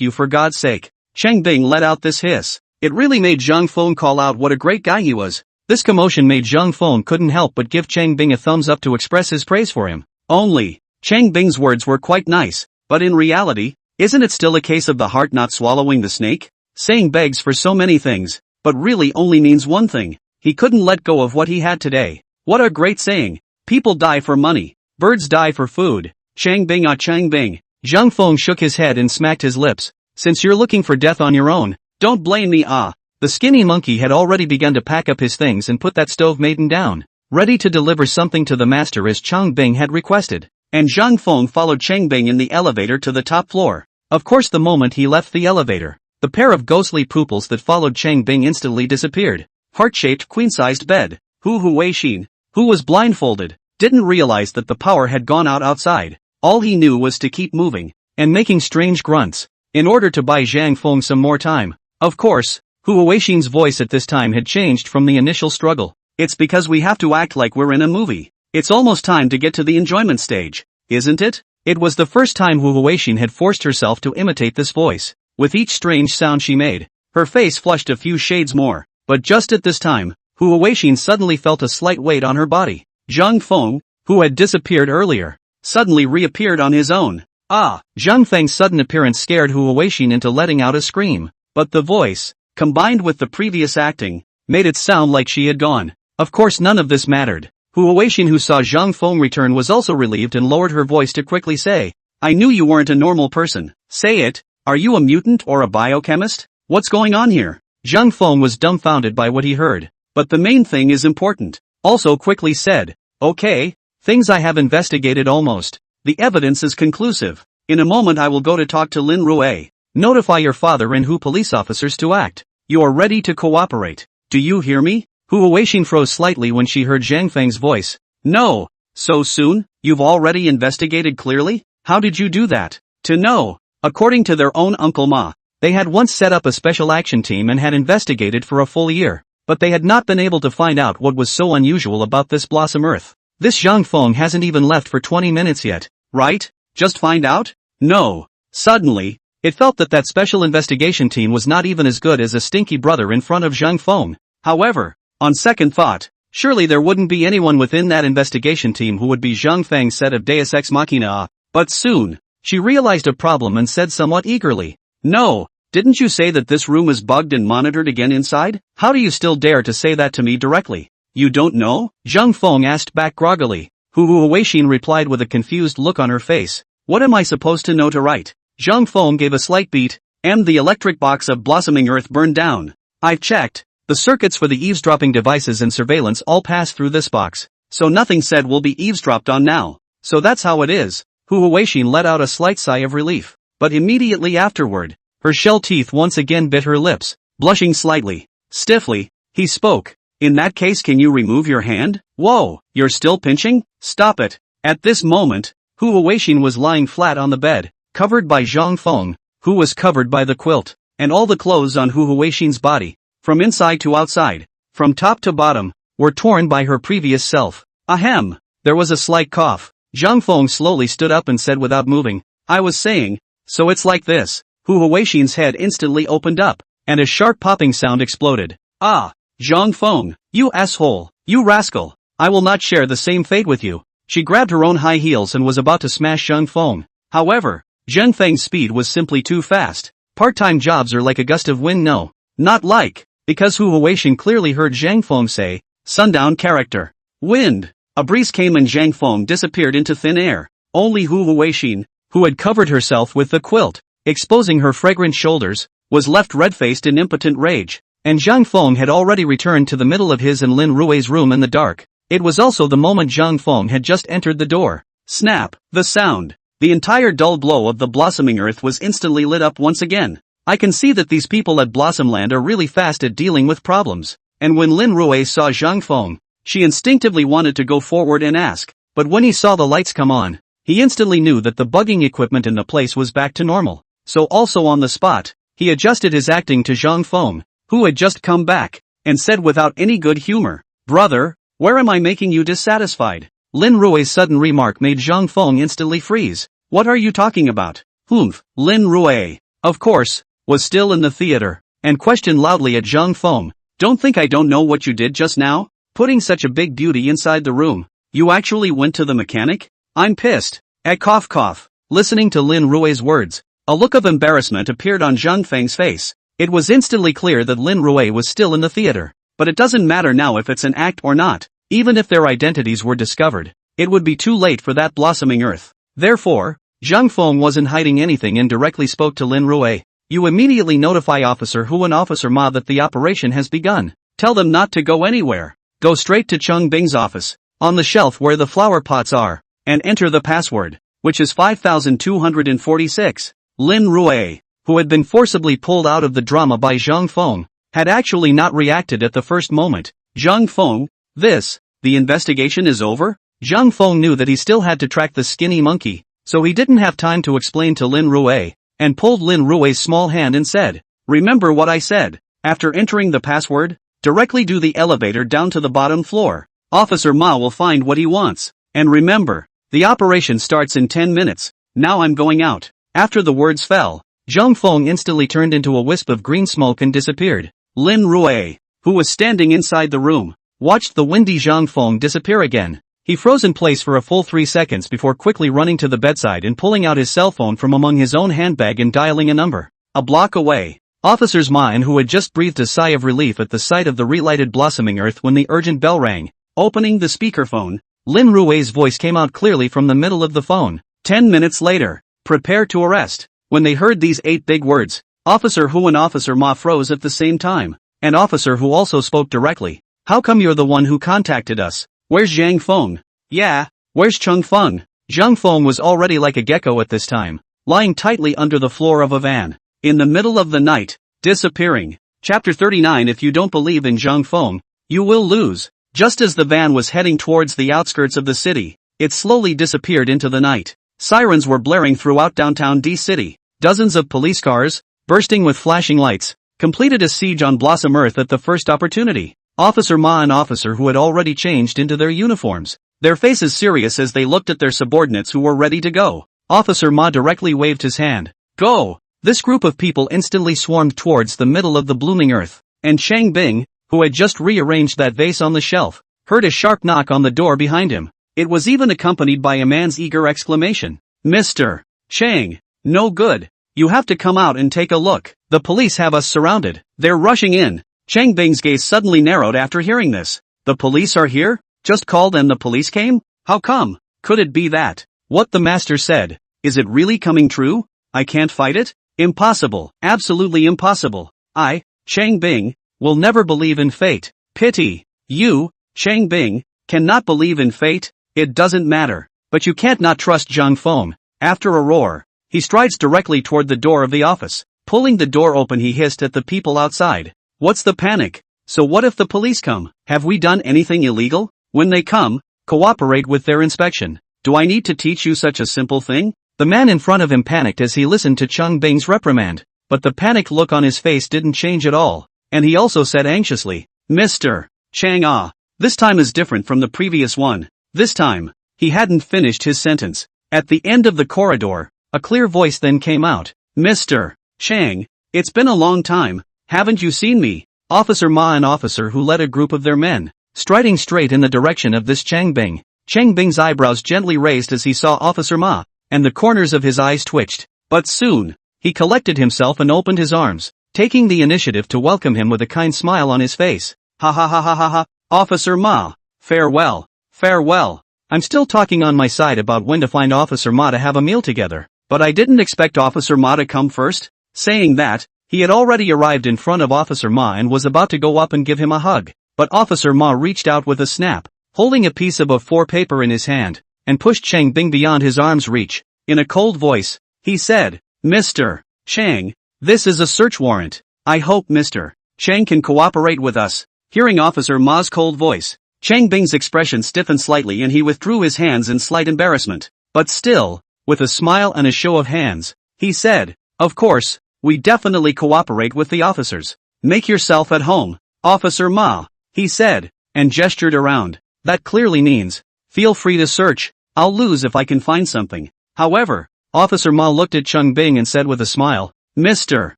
You for God's sake. Chang Bing let out this hiss. It really made Zhang Feng call out what a great guy he was. This commotion made Zhang Feng couldn't help but give Chang Bing a thumbs up to express his praise for him. Only, Chang Bing's words were quite nice, but in reality, isn't it still a case of the heart not swallowing the snake? Saying begs for so many things, but really only means one thing. He couldn't let go of what he had today. What a great saying. People die for money. Birds die for food. Chang Bing Chang Bing. Zhang Feng shook his head and smacked his lips. Since you're looking for death on your own, don't blame me The skinny monkey had already begun to pack up his things and put that stove maiden down, ready to deliver something to the master as Chang Bing had requested. And Zhang Feng followed Chang Bing in the elevator to the top floor. Of course the moment he left the elevator, the pair of ghostly pupils that followed Chang Bing instantly disappeared. Heart-shaped queen-sized bed. Hu Weixin, who was blindfolded, didn't realize that the power had gone out outside. All he knew was to keep moving, and making strange grunts, in order to buy Zhang Feng some more time. Of course, Hu Weixin's voice at this time had changed from the initial struggle. "It's because we have to act like we're in a movie. It's almost time to get to the enjoyment stage, isn't it?" It was the first time Hu Weixin had forced herself to imitate this voice. With each strange sound she made, her face flushed a few shades more, but just at this time, Hu Weixin suddenly felt a slight weight on her body. Zhang Feng, who had disappeared earlier, suddenly reappeared on his own. Zhang Feng's sudden appearance scared Hu Weixin into letting out a scream, but the voice, combined with the previous acting, made it sound like she had gone. Of course none of this mattered. Hu Weixin, who saw Zhang Feng return, was also relieved and lowered her voice to quickly say, "I knew you weren't a normal person. Say it. Are you a mutant or a biochemist? What's going on here?" Zhang Feng was dumbfounded by what he heard, but the main thing is important. Also quickly said, "Okay, things I have investigated almost. The evidence is conclusive. In a moment I will go to talk to Lin Rue. Notify your father and Hu police officers to act. You are ready to cooperate. Do you hear me?" Hu Weixin froze slightly when she heard Zhang Feng's voice. "No. So soon? You've already investigated clearly? How did you do that?" To know. According to their own Uncle Ma, they had once set up a special action team and had investigated for a full year, but they had not been able to find out what was so unusual about this Blossom Earth. This Zhang Feng hasn't even left for 20 minutes yet, right? Just find out? No. Suddenly, it felt that that special investigation team was not even as good as a stinky brother in front of Zhang Feng. However, on second thought, surely there wouldn't be anyone within that investigation team who would be Zhang Feng's set of Deus Ex Machina. But soon, she realized a problem and said somewhat eagerly, "No, didn't you say that this room is bugged and monitored again inside? How do you still dare to say that to me directly? You don't know?" Zhang Feng asked back groggily. Hu Weixin replied with a confused look on her face. "What am I supposed to know to write?" Zhang Feng gave a slight beat, and the electric box of blossoming earth burned down. "I've checked. The circuits for the eavesdropping devices and surveillance all pass through this box, so nothing said will be eavesdropped on now. So that's how it is." Hu Weixin let out a slight sigh of relief, but immediately afterward, her shell teeth once again bit her lips. Blushing slightly, stiffly, he spoke. "In that case, can you remove your hand?" "Whoa, you're still pinching? Stop it." At this moment, Hu Weixin was lying flat on the bed, covered by Zhang Feng, who was covered by the quilt, and all the clothes on Hu Weixin's body, from inside to outside, from top to bottom, were torn by her previous self. Ahem. There was a slight cough. Zhang Feng slowly stood up and said without moving, "I was saying, so it's like this." Hu Weixin's head instantly opened up, and a sharp popping sound exploded. Ah, Zhang Feng, you asshole, you rascal, I will not share the same fate with you. She grabbed her own high heels and was about to smash Zhang Feng. However, Zhang Feng's speed was simply too fast. Part-time jobs are like a gust of wind, no. Not like, because Hu Huixin clearly heard Zhang Feng say, sundown character. Wind. A breeze came and Zhang Feng disappeared into thin air. Only Hu Huixin, who had covered herself with the quilt, exposing her fragrant shoulders, was left red-faced in impotent rage. And Zhang Feng had already returned to the middle of his and Lin Rui's room in the dark. It was also the moment Zhang Feng had just entered the door. Snap, the sound. The entire dull glow of the blossoming earth was instantly lit up once again. I can see that these people at Blossomland are really fast at dealing with problems. And when Lin Rui saw Zhang Feng, she instinctively wanted to go forward and ask, but when he saw the lights come on, he instantly knew that the bugging equipment in the place was back to normal. So also on the spot, he adjusted his acting to Zhang Feng, who had just come back, and said without any good humor, brother, where am I making you dissatisfied? Lin Rui's sudden remark made Zhang Feng instantly freeze. What are you talking about? Lin Rui, of course, was still in the theater, and questioned loudly at Zhang Feng, don't think I don't know what you did just now? Putting such a big beauty inside the room. You actually went to the mechanic? I'm pissed. At cough cough. Listening to Lin Rui's words, a look of embarrassment appeared on Zhang Feng's face. It was instantly clear that Lin Rui was still in the theater. But it doesn't matter now if it's an act or not. Even if their identities were discovered, it would be too late for that blossoming earth. Therefore, Zhang Feng wasn't hiding anything and directly spoke to Lin Rui. You immediately notify Officer Hu and Officer Ma that the operation has begun. Tell them not to go anywhere. Go straight to Cheng Bing's office, on the shelf where the flower pots are, and enter the password, which is 5246. Lin Rui, who had been forcibly pulled out of the drama by Zhang Feng, had actually not reacted at the first moment. Zhang Feng, the investigation is over? Zhang Feng knew that he still had to track the skinny monkey, so he didn't have time to explain to Lin Rui, and pulled Lin Rui's small hand and said, remember what I said, after entering the password, directly do the elevator down to the bottom floor. Officer Ma will find what he wants. And remember, the operation starts in 10 minutes, now I'm going out. After the words fell, Zhang Feng instantly turned into a wisp of green smoke and disappeared. Lin Rui, who was standing inside the room, watched the windy Zhang Feng disappear again. He froze in place for a full 3 seconds before quickly running to the bedside and pulling out his cell phone from among his own handbag and dialing a number. A block away, Officers Ma and Hu had just breathed a sigh of relief at the sight of the relighted blossoming earth when the urgent bell rang. Opening the speakerphone, Lin Rui's voice came out clearly from the middle of the phone. 10 minutes later, prepare to arrest. When they heard these 8 big words, Officer Hu and Officer Ma froze at the same time. And Officer Hu also spoke directly. How come you're the one who contacted us? Where's Zhang Feng? Yeah, where's Cheng Feng? Zhang Feng was already like a gecko at this time, lying tightly under the floor of a van. In the middle of the night, disappearing. Chapter 39. If you don't believe in Zhang Feng, you will lose. Just as the van was heading towards the outskirts of the city, it slowly disappeared into the night. Sirens were blaring throughout downtown D-City. Dozens of police cars, bursting with flashing lights, completed a siege on Blossom Earth at the first opportunity. Officer Ma and Officer Hu had already changed into their uniforms, their faces serious as they looked at their subordinates who were ready to go. Officer Ma directly waved his hand. Go! This group of people instantly swarmed towards the middle of the blooming earth, and Chang Bing, who had just rearranged that vase on the shelf, heard a sharp knock on the door behind him. It was even accompanied by a man's eager exclamation. Mr. Chang, no good. You have to come out and take a look. The police have us surrounded. They're rushing in. Chang Bing's gaze suddenly narrowed after hearing this. The police are here? Just called and the police came? How come? Could it be that what the master said? Is it really coming true? I can't fight it? Impossible. Absolutely impossible. I, Chang Bing, will never believe in fate. Pity. You, Chang Bing, cannot believe in fate? It doesn't matter. But you can't not trust Zhang Feng. After a roar, he strides directly toward the door of the office. Pulling the door open, he hissed at the people outside. What's the panic? So what if the police come? Have we done anything illegal? When they come, cooperate with their inspection. Do I need to teach you such a simple thing? The man in front of him panicked as he listened to Cheng Bing's reprimand, but the panicked look on his face didn't change at all, and he also said anxiously, Mr. Chang this time is different from the previous one. This time, he hadn't finished his sentence. At the end of the corridor, a clear voice then came out. Mr. Chang, it's been a long time, haven't you seen me? Officer Ma, an officer who led a group of their men, striding straight in the direction of this Chang Bing. Chang Bing's eyebrows gently raised as he saw Officer Ma, and the corners of his eyes twitched. But soon, he collected himself and opened his arms, taking the initiative to welcome him with a kind smile on his face. Ha ha ha ha ha ha, Officer Ma, farewell, farewell. I'm still talking on my side about when to find Officer Ma to have a meal together, but I didn't expect Officer Ma to come first. Saying that, he had already arrived in front of Officer Ma and was about to go up and give him a hug, but Officer Ma reached out with a snap, holding a piece of A4 paper in his hand, and pushed Chang Bing beyond his arm's reach. In a cold voice, he said, Mr. Chang, this is a search warrant. I hope Mr. Chang can cooperate with us. Hearing Officer Ma's cold voice, Chang Bing's expression stiffened slightly and he withdrew his hands in slight embarrassment. But still, with a smile and a show of hands, he said, of course, we definitely cooperate with the officers. Make yourself at home, Officer Ma, he said, and gestured around. That clearly means, feel free to search, I'll lose if I can find something. However, Officer Ma looked at Chang Bing and said with a smile, Mr.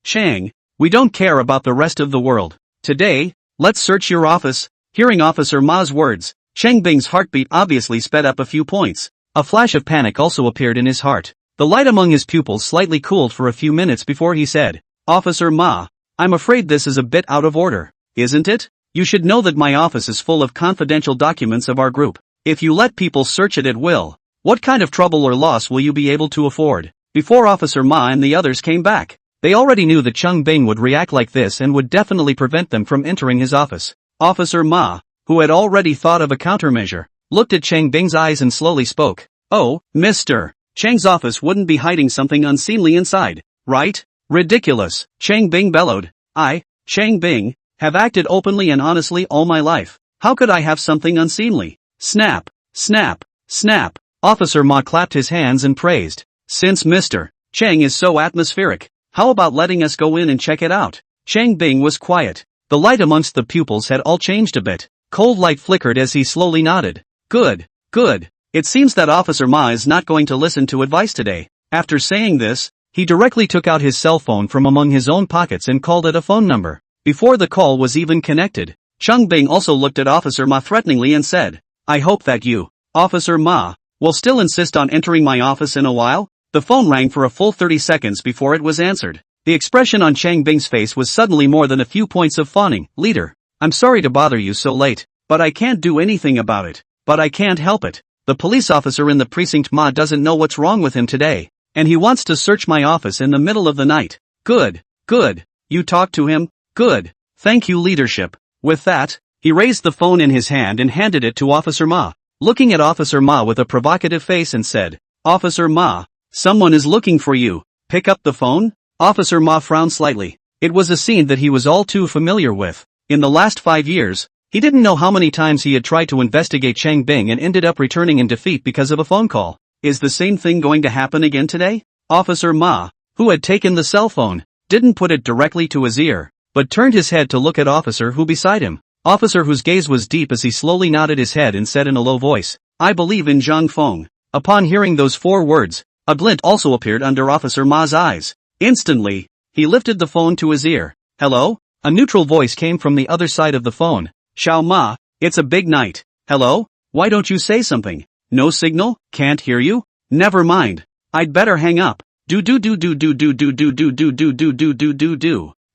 Chang, we don't care about the rest of the world. Today, let's search your office. Hearing Officer Ma's words, Chang Bing's heartbeat obviously sped up a few points. A flash of panic also appeared in his heart. The light among his pupils slightly cooled for a few minutes before he said, Officer Ma, I'm afraid this is a bit out of order, isn't it? You should know that my office is full of confidential documents of our group. If you let people search it at will, what kind of trouble or loss will you be able to afford? Before Officer Ma and the others came back, they already knew that Chang Bing would react like this and would definitely prevent them from entering his office. Officer Ma, who had already thought of a countermeasure, looked at Chang Bing's eyes and slowly spoke. Oh, Mr. Chang's office wouldn't be hiding something unseemly inside, right? Ridiculous, Chang Bing bellowed. I, Chang Bing, have acted openly and honestly all my life. How could I have something unseemly? Snap, snap, snap. Officer Ma clapped his hands and praised. Since Mr. Chang is so atmospheric, how about letting us go in and check it out? Chang Bing was quiet. The light amongst the pupils had all changed a bit. Cold light flickered as he slowly nodded. Good, good. It seems that Officer Ma is not going to listen to advice today. After saying this, he directly took out his cell phone from among his own pockets and called it a phone number. Before the call was even connected, Chang Bing also looked at Officer Ma threateningly and said, I hope that you, Officer Ma, will still insist on entering my office in a while? The phone rang for a full 30 seconds before it was answered. The expression on Chang Bing's face was suddenly more than a few points of fawning. Leader, I'm sorry to bother you so late, but I can't do anything about it. But I can't help it. The police officer in the precinct Ma doesn't know what's wrong with him today, and he wants to search my office in the middle of the night. Good, good. You talked to him? Good. Thank you, leadership. With that, he raised the phone in his hand and handed it to Officer Ma, looking at Officer Ma with a provocative face and said, Officer Ma, someone is looking for you. Pick up the phone? Officer Ma frowned slightly. It was a scene that he was all too familiar with. In the last 5 years, he didn't know how many times he had tried to investigate Chang Bing and ended up returning in defeat because of a phone call. Is the same thing going to happen again today? Officer Ma, who had taken the cell phone, didn't put it directly to his ear, but turned his head to look at Officer who beside him. Officer whose gaze was deep as he slowly nodded his head and said in a low voice, I believe in Zhang Feng. Upon hearing those 4 words, a glint also appeared under Officer Ma's eyes. Instantly, he lifted the phone to his ear. Hello? A neutral voice came from the other side of the phone. Xiao Ma, it's a big night. Hello? Why don't you say something? No signal? Can't hear you? Never mind. I'd better hang up. Do.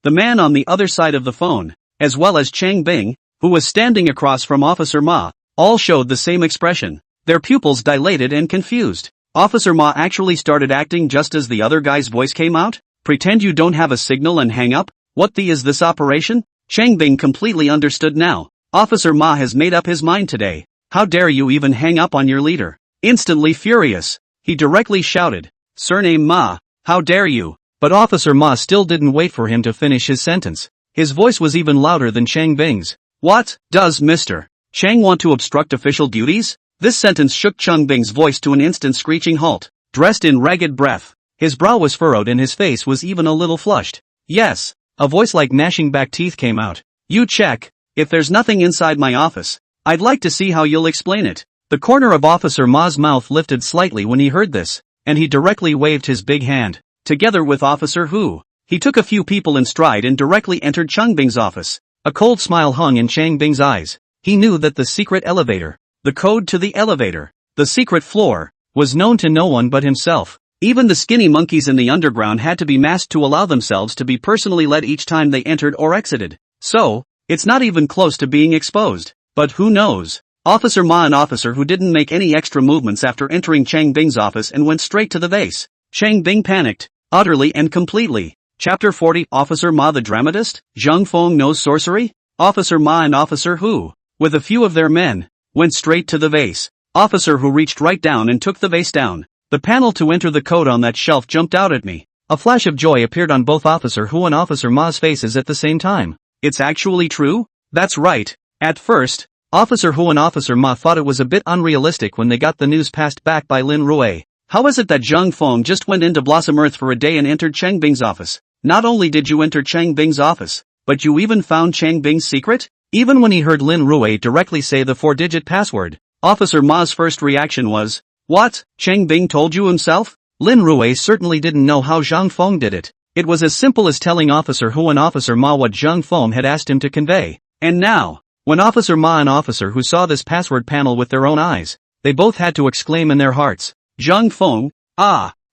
The man on the other side of the phone, as well as Chang Bing, who was standing across from Officer Ma, all showed the same expression. Their pupils dilated and confused. Officer Ma actually started acting just as the other guy's voice came out? Pretend you don't have a signal and hang up? What the is this operation? Chang Bing completely understood now. Officer Ma has made up his mind today. How dare you even hang up on your leader? Instantly furious, he directly shouted, Surname Ma, how dare you? But Officer Ma still didn't wait for him to finish his sentence. His voice was even louder than Chang Bing's. What, does Mr. Chang want to obstruct official duties? This sentence shook Chang Bing's voice to an instant screeching halt. Dressed in ragged breath, his brow was furrowed and his face was even a little flushed. Yes, a voice like gnashing back teeth came out. You check. If there's nothing inside my office, I'd like to see how you'll explain it. The corner of Officer Ma's mouth lifted slightly when he heard this, and he directly waved his big hand. Together with Officer Hu, he took a few people in stride and directly entered Chang Bing's office. A cold smile hung in Chang Bing's eyes. He knew that the secret elevator, the code to the elevator, the secret floor, was known to no one but himself. Even the skinny monkeys in the underground had to be masked to allow themselves to be personally led each time they entered or exited. So, it's not even close to being exposed. But who knows? Officer Ma, an officer who didn't make any extra movements after entering Chang Bing's office and went straight to the vase. Chang Bing panicked, utterly and completely. Chapter 40 Officer Ma the dramatist? Zhang Feng knows sorcery? Officer Ma and Officer Hu, with a few of their men, went straight to the vase. Officer Hu reached right down and took the vase down. The panel to enter the code on that shelf jumped out at me. A flash of joy appeared on both Officer Hu and Officer Ma's faces at the same time. It's actually true? That's right. At first, Officer Hu and Officer Ma thought it was a bit unrealistic when they got the news passed back by Lin Rui. How is it that Zhang Feng just went into Blossom Earth for a day and entered Chang Bing's office? Not only did you enter Chang Bing's office, but you even found Chang Bing's secret? Even when he heard Lin Rui directly say the 4-digit password, Officer Ma's first reaction was, "What? Chang Bing told you himself?" Lin Rui certainly didn't know how Zhang Feng did it. It was as simple as telling Officer Hu and Officer Ma what Zhang Feng had asked him to convey. And now, when Officer Ma and Officer Hu saw this password panel with their own eyes, they both had to exclaim in their hearts, "Zhang Feng,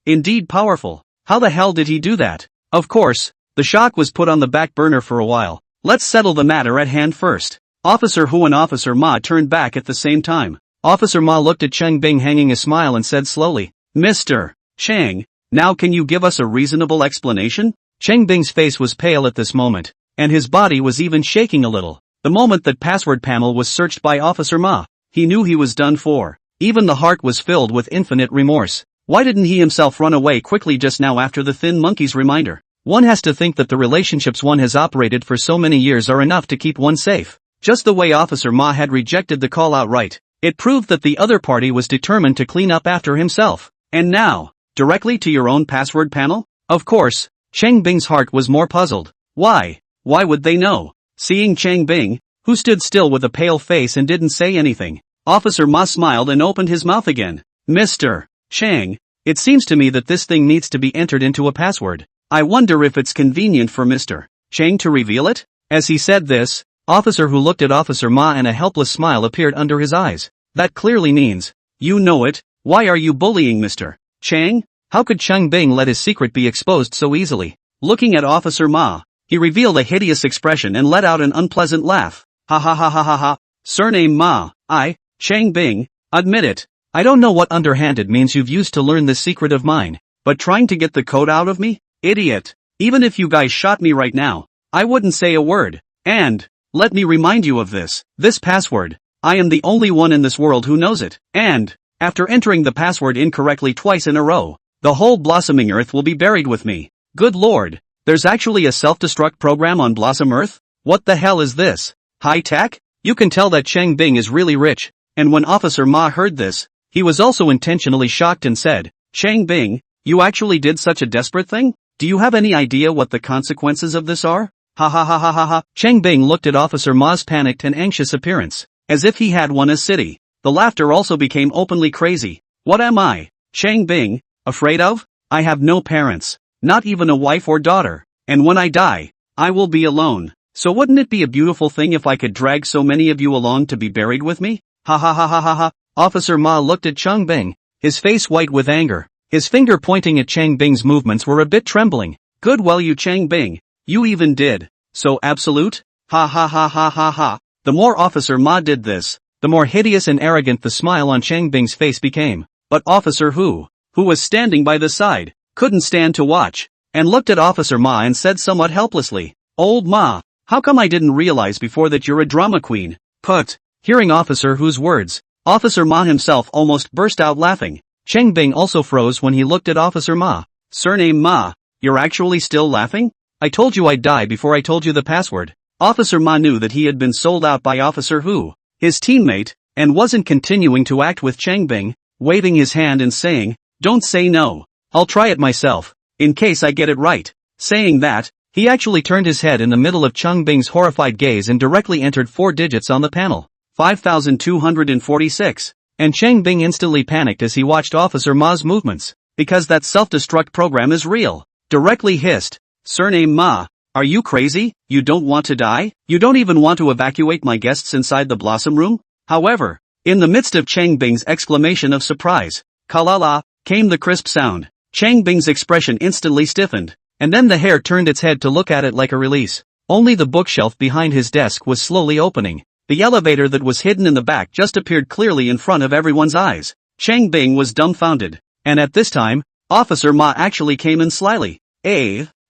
indeed powerful. How the hell did he do that?" Of course, the shock was put on the back burner for a while. Let's settle the matter at hand first. Officer Hu and Officer Ma turned back at the same time. Officer Ma looked at Chang Bing hanging a smile and said slowly, "Mr. Chang, now can you give us a reasonable explanation?" Chang Bing's face was pale at this moment, and his body was even shaking a little. The moment that password panel was searched by Officer Ma, he knew he was done for. Even the heart was filled with infinite remorse. Why didn't he himself run away quickly just now after the thin monkey's reminder? One has to think that the relationships one has operated for so many years are enough to keep one safe. Just the way Officer Ma had rejected the call outright, it proved that the other party was determined to clean up after himself. And now, directly to your own password panel? Of course, Chang Bing's heart was more puzzled. Why? Why would they know? Seeing Chang Bing, who stood still with a pale face and didn't say anything, Officer Ma smiled and opened his mouth again. "Mr. Chang, it seems to me that this thing needs to be entered into a password. I wonder if it's convenient for Mr. Chang to reveal it?" As he said this, Officer Hu looked at Officer Ma and a helpless smile appeared under his eyes. That clearly means, "You know it, why are you bullying Mr. Chang?" How could Chang Bing let his secret be exposed so easily? Looking at Officer Ma, he revealed a hideous expression and let out an unpleasant laugh. "Ha ha ha ha ha ha. Surname Ma, Chang Bing, admit it. I don't know what underhanded means you've used to learn this secret of mine, but trying to get the code out of me? Idiot. Even if you guys shot me right now, I wouldn't say a word. And, let me remind you of this password. I am the only one in this world who knows it. And, after entering the password incorrectly twice in a row, the whole blossoming earth will be buried with me. Good lord, there's actually a self-destruct program on Blossom Earth? What the hell is this? High tech? You can tell that Chang Bing is really rich. And when Officer Ma heard this, he was also intentionally shocked and said, "Chang Bing, you actually did such a desperate thing? Do you have any idea what the consequences of this are?" Ha ha ha ha ha ha. Chang Bing looked at Officer Ma's panicked and anxious appearance, as if he had won a city. The laughter also became openly crazy. "What am I, Chang Bing, afraid of? I have no parents, not even a wife or daughter, and when I die, I will be alone. So wouldn't it be a beautiful thing if I could drag so many of you along to be buried with me?" Ha ha ha ha ha ha. Officer Ma looked at Chang Bing, his face white with anger. His finger pointing at Chang Bing's movements were a bit trembling. "Good, well you Chang Bing, you even did. So absolute? Ha ha ha ha ha ha." The more Officer Ma did this, the more hideous and arrogant the smile on Chang Bing's face became. But Officer Hu was standing by the side, couldn't stand to watch, and looked at Officer Ma and said somewhat helplessly, "Old Ma, how come I didn't realize before that you're a drama queen?" Put. Hearing Officer Hu's words, Officer Ma himself almost burst out laughing. Chang Bing also froze when he looked at Officer Ma. "Surname Ma, you're actually still laughing? I told you I'd die before I told you the password." Officer Ma knew that he had been sold out by Officer Hu, his teammate, and wasn't continuing to act with Chang Bing, waving his hand and saying, "Don't say no. I'll try it myself, in case I get it right." Saying that, he actually turned his head in the middle of Chang Bing's horrified gaze and directly entered 4 digits on the panel. 5246. And Chang Bing instantly panicked as he watched Officer Ma's movements, because that self-destruct program is real. Directly hissed, "Surname Ma, Are you crazy? You don't want to die? You don't even want to evacuate my guests inside the Blossom Room? However, in the midst of Chang Bing's exclamation of surprise, "Kalala," came the crisp sound. Chang Bing's expression instantly stiffened, and then the hair turned its head to look at it like a release. Only the bookshelf behind his desk was slowly opening. The elevator that was hidden in the back just appeared clearly in front of everyone's eyes. Chang Bing was dumbfounded. And at this time, Officer Ma actually came in slyly.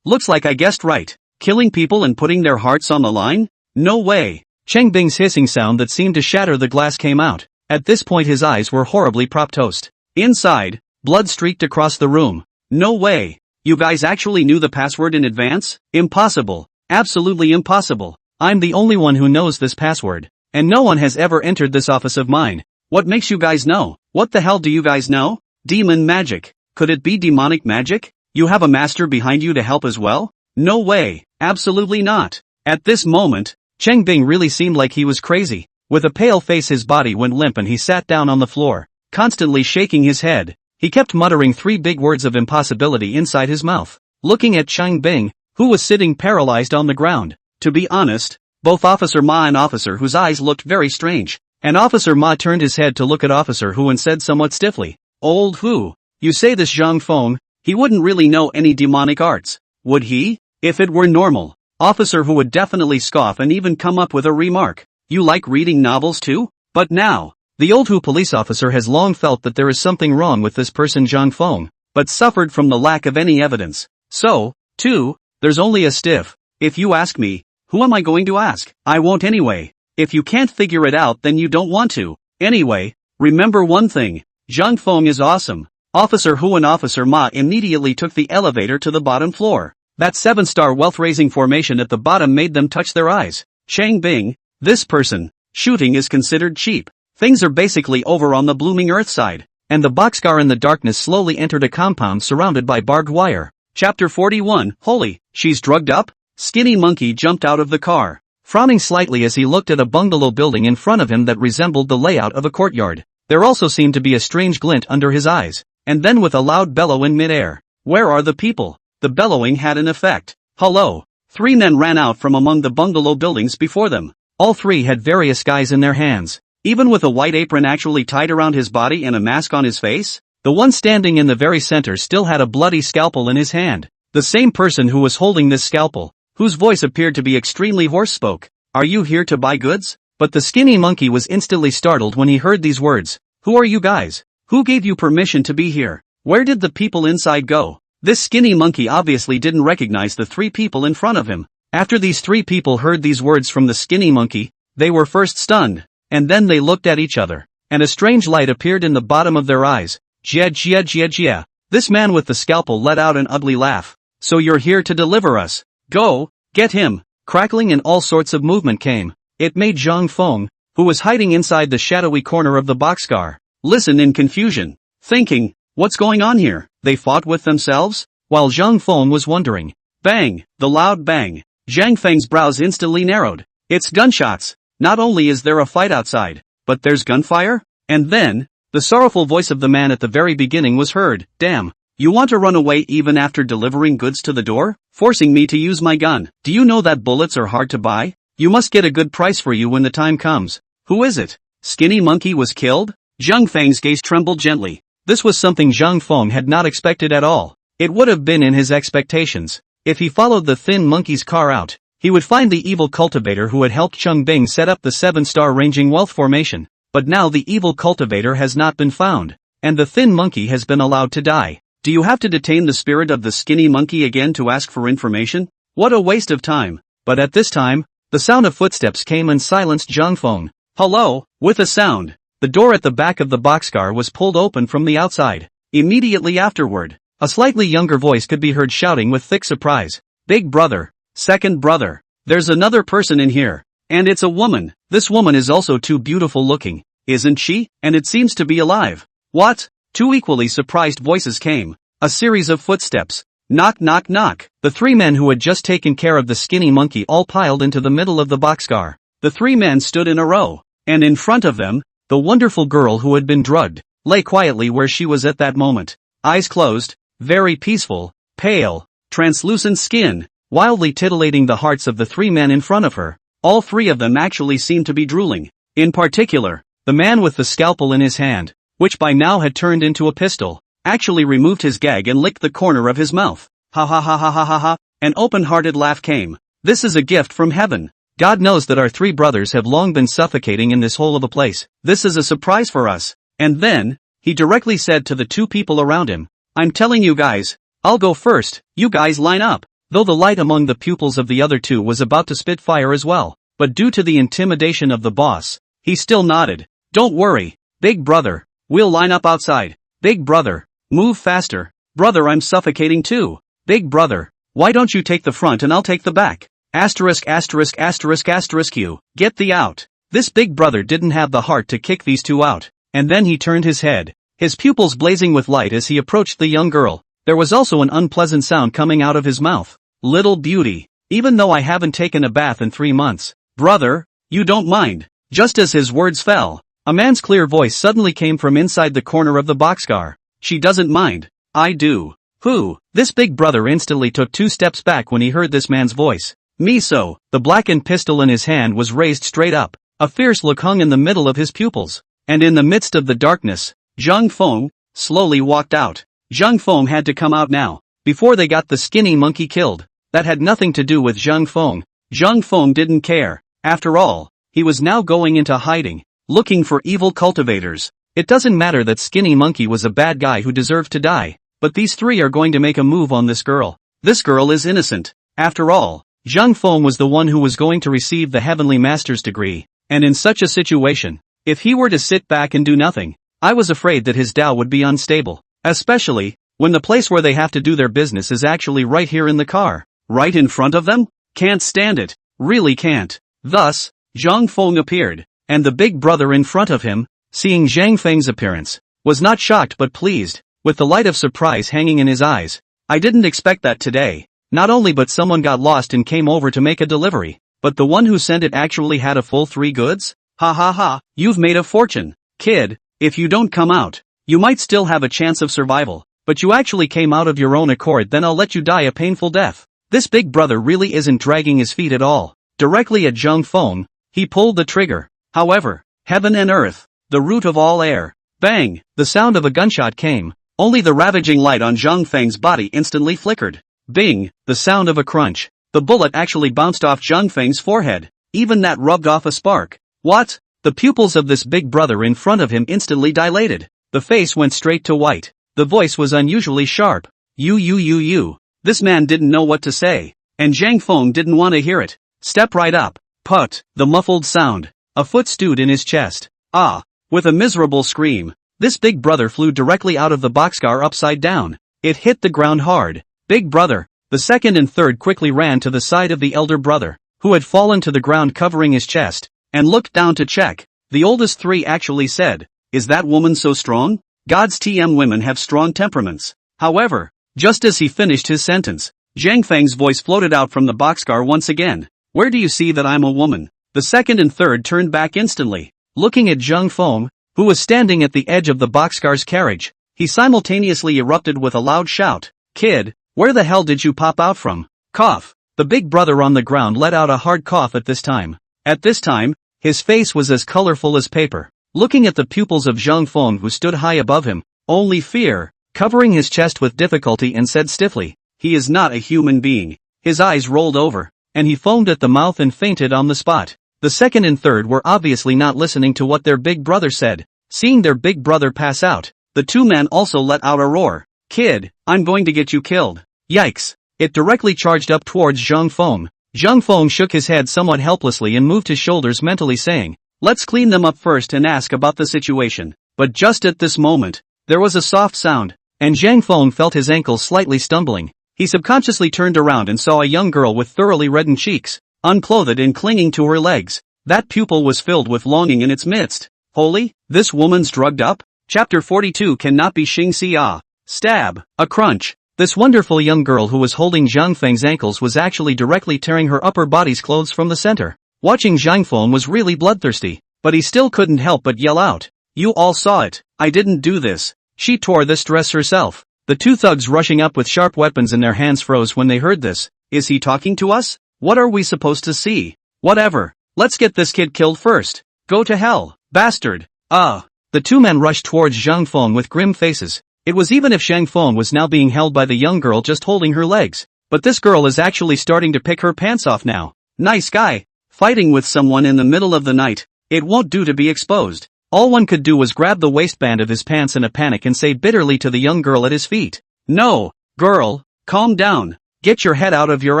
Looks like I guessed right. Killing people and putting their hearts on the line? No way. Chang Bing's hissing sound that seemed to shatter the glass came out. At this point his eyes were horribly proptoast. Inside, blood streaked across the room. No way. You guys actually knew the password in advance? Impossible. Absolutely impossible. I'm the only one who knows this password. And no one has ever entered this office of mine. What makes you guys know? What the hell do you guys know? Demon magic. Could it be demonic magic? You have a master behind you to help as well? No way. Absolutely not. At this moment, Chang Bing really seemed like he was crazy. With a pale face his body went limp and he sat down on the floor, constantly shaking his head. He kept muttering 3 big words of impossibility inside his mouth, looking at Chang Bing, who was sitting paralyzed on the ground. To be honest, both Officer Ma and Officer Hu's eyes looked very strange, and Officer Ma turned his head to look at Officer Hu and said somewhat stiffly, "Old Hu, you say this Zhang Feng, he wouldn't really know any demonic arts, would he? If it were normal, Officer Hu would definitely scoff and even come up with a remark, you like reading novels too? But now, the old Hu police officer has long felt that there is something wrong with this person Zhang Feng, but suffered from the lack of any evidence. So, too, there's only a stiff. If you ask me, who am I going to ask? I won't anyway. If you can't figure it out then you don't want to. Anyway, remember one thing, Zhang Feng is awesome." Officer Hu and Officer Ma immediately took the elevator to the bottom floor. That 7-star wealth-raising formation at the bottom made them touch their eyes. Chang Bing, this person, shooting is considered cheap. Things are basically over on the blooming earth side. And the boxcar in the darkness slowly entered a compound surrounded by barbed wire. Chapter 41, Holy, she's drugged up? Skinny Monkey jumped out of the car, frowning slightly as he looked at a bungalow building in front of him that resembled the layout of a courtyard. There also seemed to be a strange glint under his eyes. And then with a loud bellow in midair, "Where are the people?" The bellowing had an effect. Hello. 3 men ran out from among the bungalow buildings before them. All 3 had various guys in their hands, even with a white apron actually tied around his body and a mask on his face. The one standing in the very center still had a bloody scalpel in his hand. The same person who was holding this scalpel, whose voice appeared to be extremely hoarse, spoke. "Are you here to buy goods?" But the skinny monkey was instantly startled when he heard these words. "Who are you guys? Who gave you permission to be here? Where did the people inside go?" This skinny monkey obviously didn't recognize the 3 people in front of him. After these 3 people heard these words from the skinny monkey, they were first stunned, and then they looked at each other, and a strange light appeared in the bottom of their eyes. Jia. This man with the scalpel let out an ugly laugh. "So you're here to deliver us? Go, get him." Crackling and all sorts of movement came. It made Zhang Feng, who was hiding inside the shadowy corner of the boxcar, listen in confusion, thinking, what's going on here? They fought with themselves? While Zhang Feng was wondering. Bang! The loud bang. Zhang Feng's brows instantly narrowed. It's gunshots. Not only is there a fight outside, but there's gunfire? And then, the sorrowful voice of the man at the very beginning was heard. "Damn. You want to run away even after delivering goods to the door? Forcing me to use my gun. Do you know that bullets are hard to buy? You must get a good price for you when the time comes. Who is it? Skinny Monkey was killed?" Zhang Feng's gaze trembled gently. This was something Zhang Feng had not expected at all. It would have been in his expectations. If he followed the thin monkey's car out, he would find the evil cultivator who had helped Chang Bing set up the 7-star ranging wealth formation. But now the evil cultivator has not been found, and the thin monkey has been allowed to die. Do you have to detain the spirit of the skinny monkey again to ask for information? What a waste of time. But at this time, the sound of footsteps came and silenced Zhang Feng. Hello, with a sound. The door at the back of the boxcar was pulled open from the outside. Immediately afterward, a slightly younger voice could be heard shouting with thick surprise. "Big brother, second brother, there's another person in here. And it's a woman. This woman is also too beautiful looking, isn't she? And it seems to be alive." What? 2 equally surprised voices came. A series of footsteps. Knock knock knock. The 3 men who had just taken care of the skinny monkey all piled into the middle of the boxcar. The 3 men stood in a row, and in front of them, the wonderful girl who had been drugged, lay quietly where she was at that moment. Eyes closed, very peaceful, pale, translucent skin, wildly titillating the hearts of the three men in front of her. All three of them actually seemed to be drooling. In particular, the man with the scalpel in his hand, which by now had turned into a pistol, actually removed his gag and licked the corner of his mouth. Ha ha ha ha ha ha ha, an open-hearted laugh came. This is a gift from heaven. God knows that our three brothers have long been suffocating in this hole of a place. This is a surprise for us. And then, he directly said to the two people around him, I'm telling you guys, I'll go first, you guys line up. Though the light among the pupils of the other two was about to spit fire as well, but due to the intimidation of the boss, he still nodded. Don't worry, big brother, we'll line up outside. Big brother, move faster. Brother, I'm suffocating too. Big brother, why don't you take the front and I'll take the back? Asterisk asterisk asterisk asterisk you, get thee out. This big brother didn't have the heart to kick these two out, and then he turned his head, his pupils blazing with light as he approached the young girl. There was also an unpleasant sound coming out of his mouth. Little beauty, even though I haven't taken a bath in 3 months, brother, you don't mind. Just as his words fell, a man's clear voice suddenly came from inside the corner of the boxcar. She doesn't mind. I do. Who? This big brother instantly took 2 steps back when he heard this man's voice. Me so. The blackened pistol in his hand was raised straight up. A fierce look hung in the middle of his pupils. And in the midst of the darkness, Zhang Feng slowly walked out. Zhang Feng had to come out now, before they got the skinny monkey killed. That had nothing to do with Zhang Feng. Zhang Feng didn't care. After all, he was now going into hiding, looking for evil cultivators. It doesn't matter that Skinny Monkey was a bad guy who deserved to die, but these three are going to make a move on this girl. This girl is innocent. After all, Zhang Feng was the one who was going to receive the Heavenly Master's degree, and in such a situation, if he were to sit back and do nothing, I was afraid that his Tao would be unstable, especially when the place where they have to do their business is actually right here in the car. Right in front of them? Can't stand it. Really can't. Thus, Zhang Feng appeared, and the big brother in front of him, seeing Zhang Feng's appearance, was not shocked but pleased, with the light of surprise hanging in his eyes. I didn't expect that today. Not only but someone got lost and came over to make a delivery, but the one who sent it actually had a full 3 goods? Ha ha ha, you've made a fortune. Kid, if you don't come out, you might still have a chance of survival, but you actually came out of your own accord, then I'll let you die a painful death. This big brother really isn't dragging his feet at all. Directly at Zhang Feng, he pulled the trigger. However, heaven and earth, the root of all air. Bang! The sound of a gunshot came. Only the ravaging light on Zhang Feng's body instantly flickered. Bing! The sound of a crunch. The bullet actually bounced off Zhang Feng's forehead. Even that rubbed off a spark. What? The pupils of this big brother in front of him instantly dilated. The face went straight to white. The voice was unusually sharp. You. This man didn't know what to say. And Zhang Feng didn't want to hear it. Step right up. Put. The muffled sound. A foot stood in his chest. Ah. With a miserable scream, this big brother flew directly out of the boxcar upside down. It hit the ground hard. Big brother. The second and third quickly ran to the side of the elder brother, who had fallen to the ground covering his chest, and looked down to check. The oldest 3 actually said, "Is that woman so strong? God's TM women have strong temperaments." However, just as he finished his sentence, Zhang Feng's voice floated out from the boxcar once again. "Where do you see that I'm a woman?" The second and third turned back instantly, looking at Zhang Feng, who was standing at the edge of the boxcar's carriage. He simultaneously erupted with a loud shout. "Kid, where the hell did you pop out from?" Cough. The big brother on the ground let out a hard cough at this time. At this time, his face was as colorful as paper. Looking at the pupils of Zhang Feng who stood high above him, only fear, covering his chest with difficulty, and said stiffly, "He is not a human being." His eyes rolled over, and he foamed at the mouth and fainted on the spot. The second and third were obviously not listening to what their big brother said. Seeing their big brother pass out, the 2 men also let out a roar. "Kid, I'm going to get you killed." Yikes! It directly charged up towards Zhang Feng. Zhang Feng shook his head somewhat helplessly and moved his shoulders mentally, saying, "Let's clean them up first and ask about the situation." But just at this moment, there was a soft sound, and Zhang Feng felt his ankles slightly stumbling. He subconsciously turned around and saw a young girl with thoroughly reddened cheeks, unclothed and clinging to her legs. That pupil was filled with longing in its midst. Holy, this woman's drugged up? Chapter 42 cannot be Xing Xia. Stab. A crunch. This wonderful young girl who was holding Zhang Feng's ankles was actually directly tearing her upper body's clothes from the center. Watching Zhang Feng was really bloodthirsty, but he still couldn't help but yell out. "You all saw it. I didn't do this. She tore this dress herself." The 2 thugs rushing up with sharp weapons in their hands froze when they heard this. Is he talking to us? What are we supposed to see? Whatever. Let's get this kid killed first. Go to hell, bastard. The two men rushed towards Zhang Feng with grim faces. It was even if Zhang Feng was now being held by the young girl just holding her legs. But this girl is actually starting to pick her pants off now. Nice guy. Fighting with someone in the middle of the night. It won't do to be exposed. All one could do was grab the waistband of his pants in a panic and say bitterly to the young girl at his feet. No, girl, calm down. Get your head out of your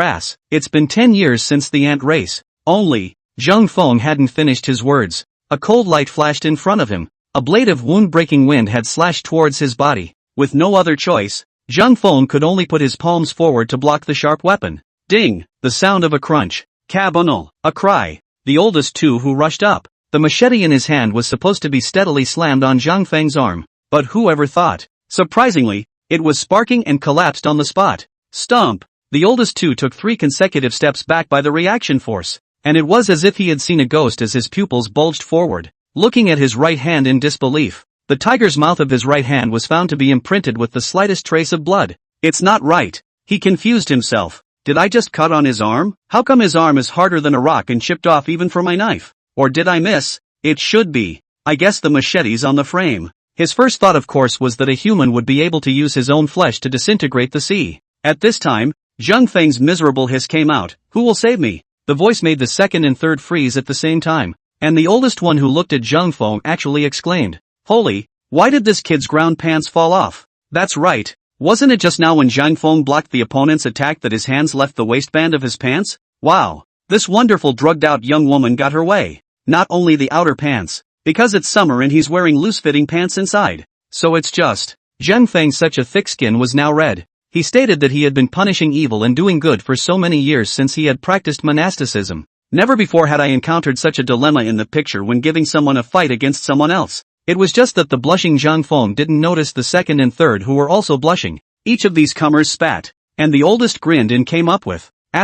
ass. It's been 10 years since the ant race. Only, Zhang Feng hadn't finished his words. A cold light flashed in front of him. A blade of wound-breaking wind had slashed towards his body. With no other choice, Zhang Feng could only put his palms forward to block the sharp weapon. Ding! The sound of a crunch. Kabunal! A cry. The oldest two who rushed up. The machete in his hand was supposed to be steadily slammed on Zhang Feng's arm. But whoever thought? Surprisingly, it was sparking and collapsed on the spot. Stomp! The oldest two took 3 consecutive steps back by the reaction force. And it was as if he had seen a ghost as his pupils bulged forward. Looking at his right hand in disbelief, the tiger's mouth of his right hand was found to be imprinted with the slightest trace of blood. It's not right. He confused himself. Did I just cut on his arm? How come his arm is harder than a rock and chipped off even for my knife? Or did I miss? It should be. I guess the machete's on the frame. His first thought of course was that a human would be able to use his own flesh to disintegrate the sea. At this time, Zhang Feng's miserable hiss came out. Who will save me? The voice made the second and third freeze at the same time. And the oldest one who looked at Zhang Feng actually exclaimed, Holy, why did this kid's ground pants fall off? That's right. Wasn't it just now when Zhang Feng blocked the opponent's attack that his hands left the waistband of his pants? Wow. This wonderful drugged-out young woman got her way. Not only the outer pants, because it's summer and he's wearing loose-fitting pants inside. So it's just. Zhang Feng's such a thick skin was now red. He stated that he had been punishing evil and doing good for so many years since he had practiced monasticism. Never before had I encountered such a dilemma in the picture when giving someone a fight against someone else. It was just that the blushing Zhang Feng didn't notice the second and third who were also blushing. Each of these comers spat. And the oldest grinned and came up with, *********.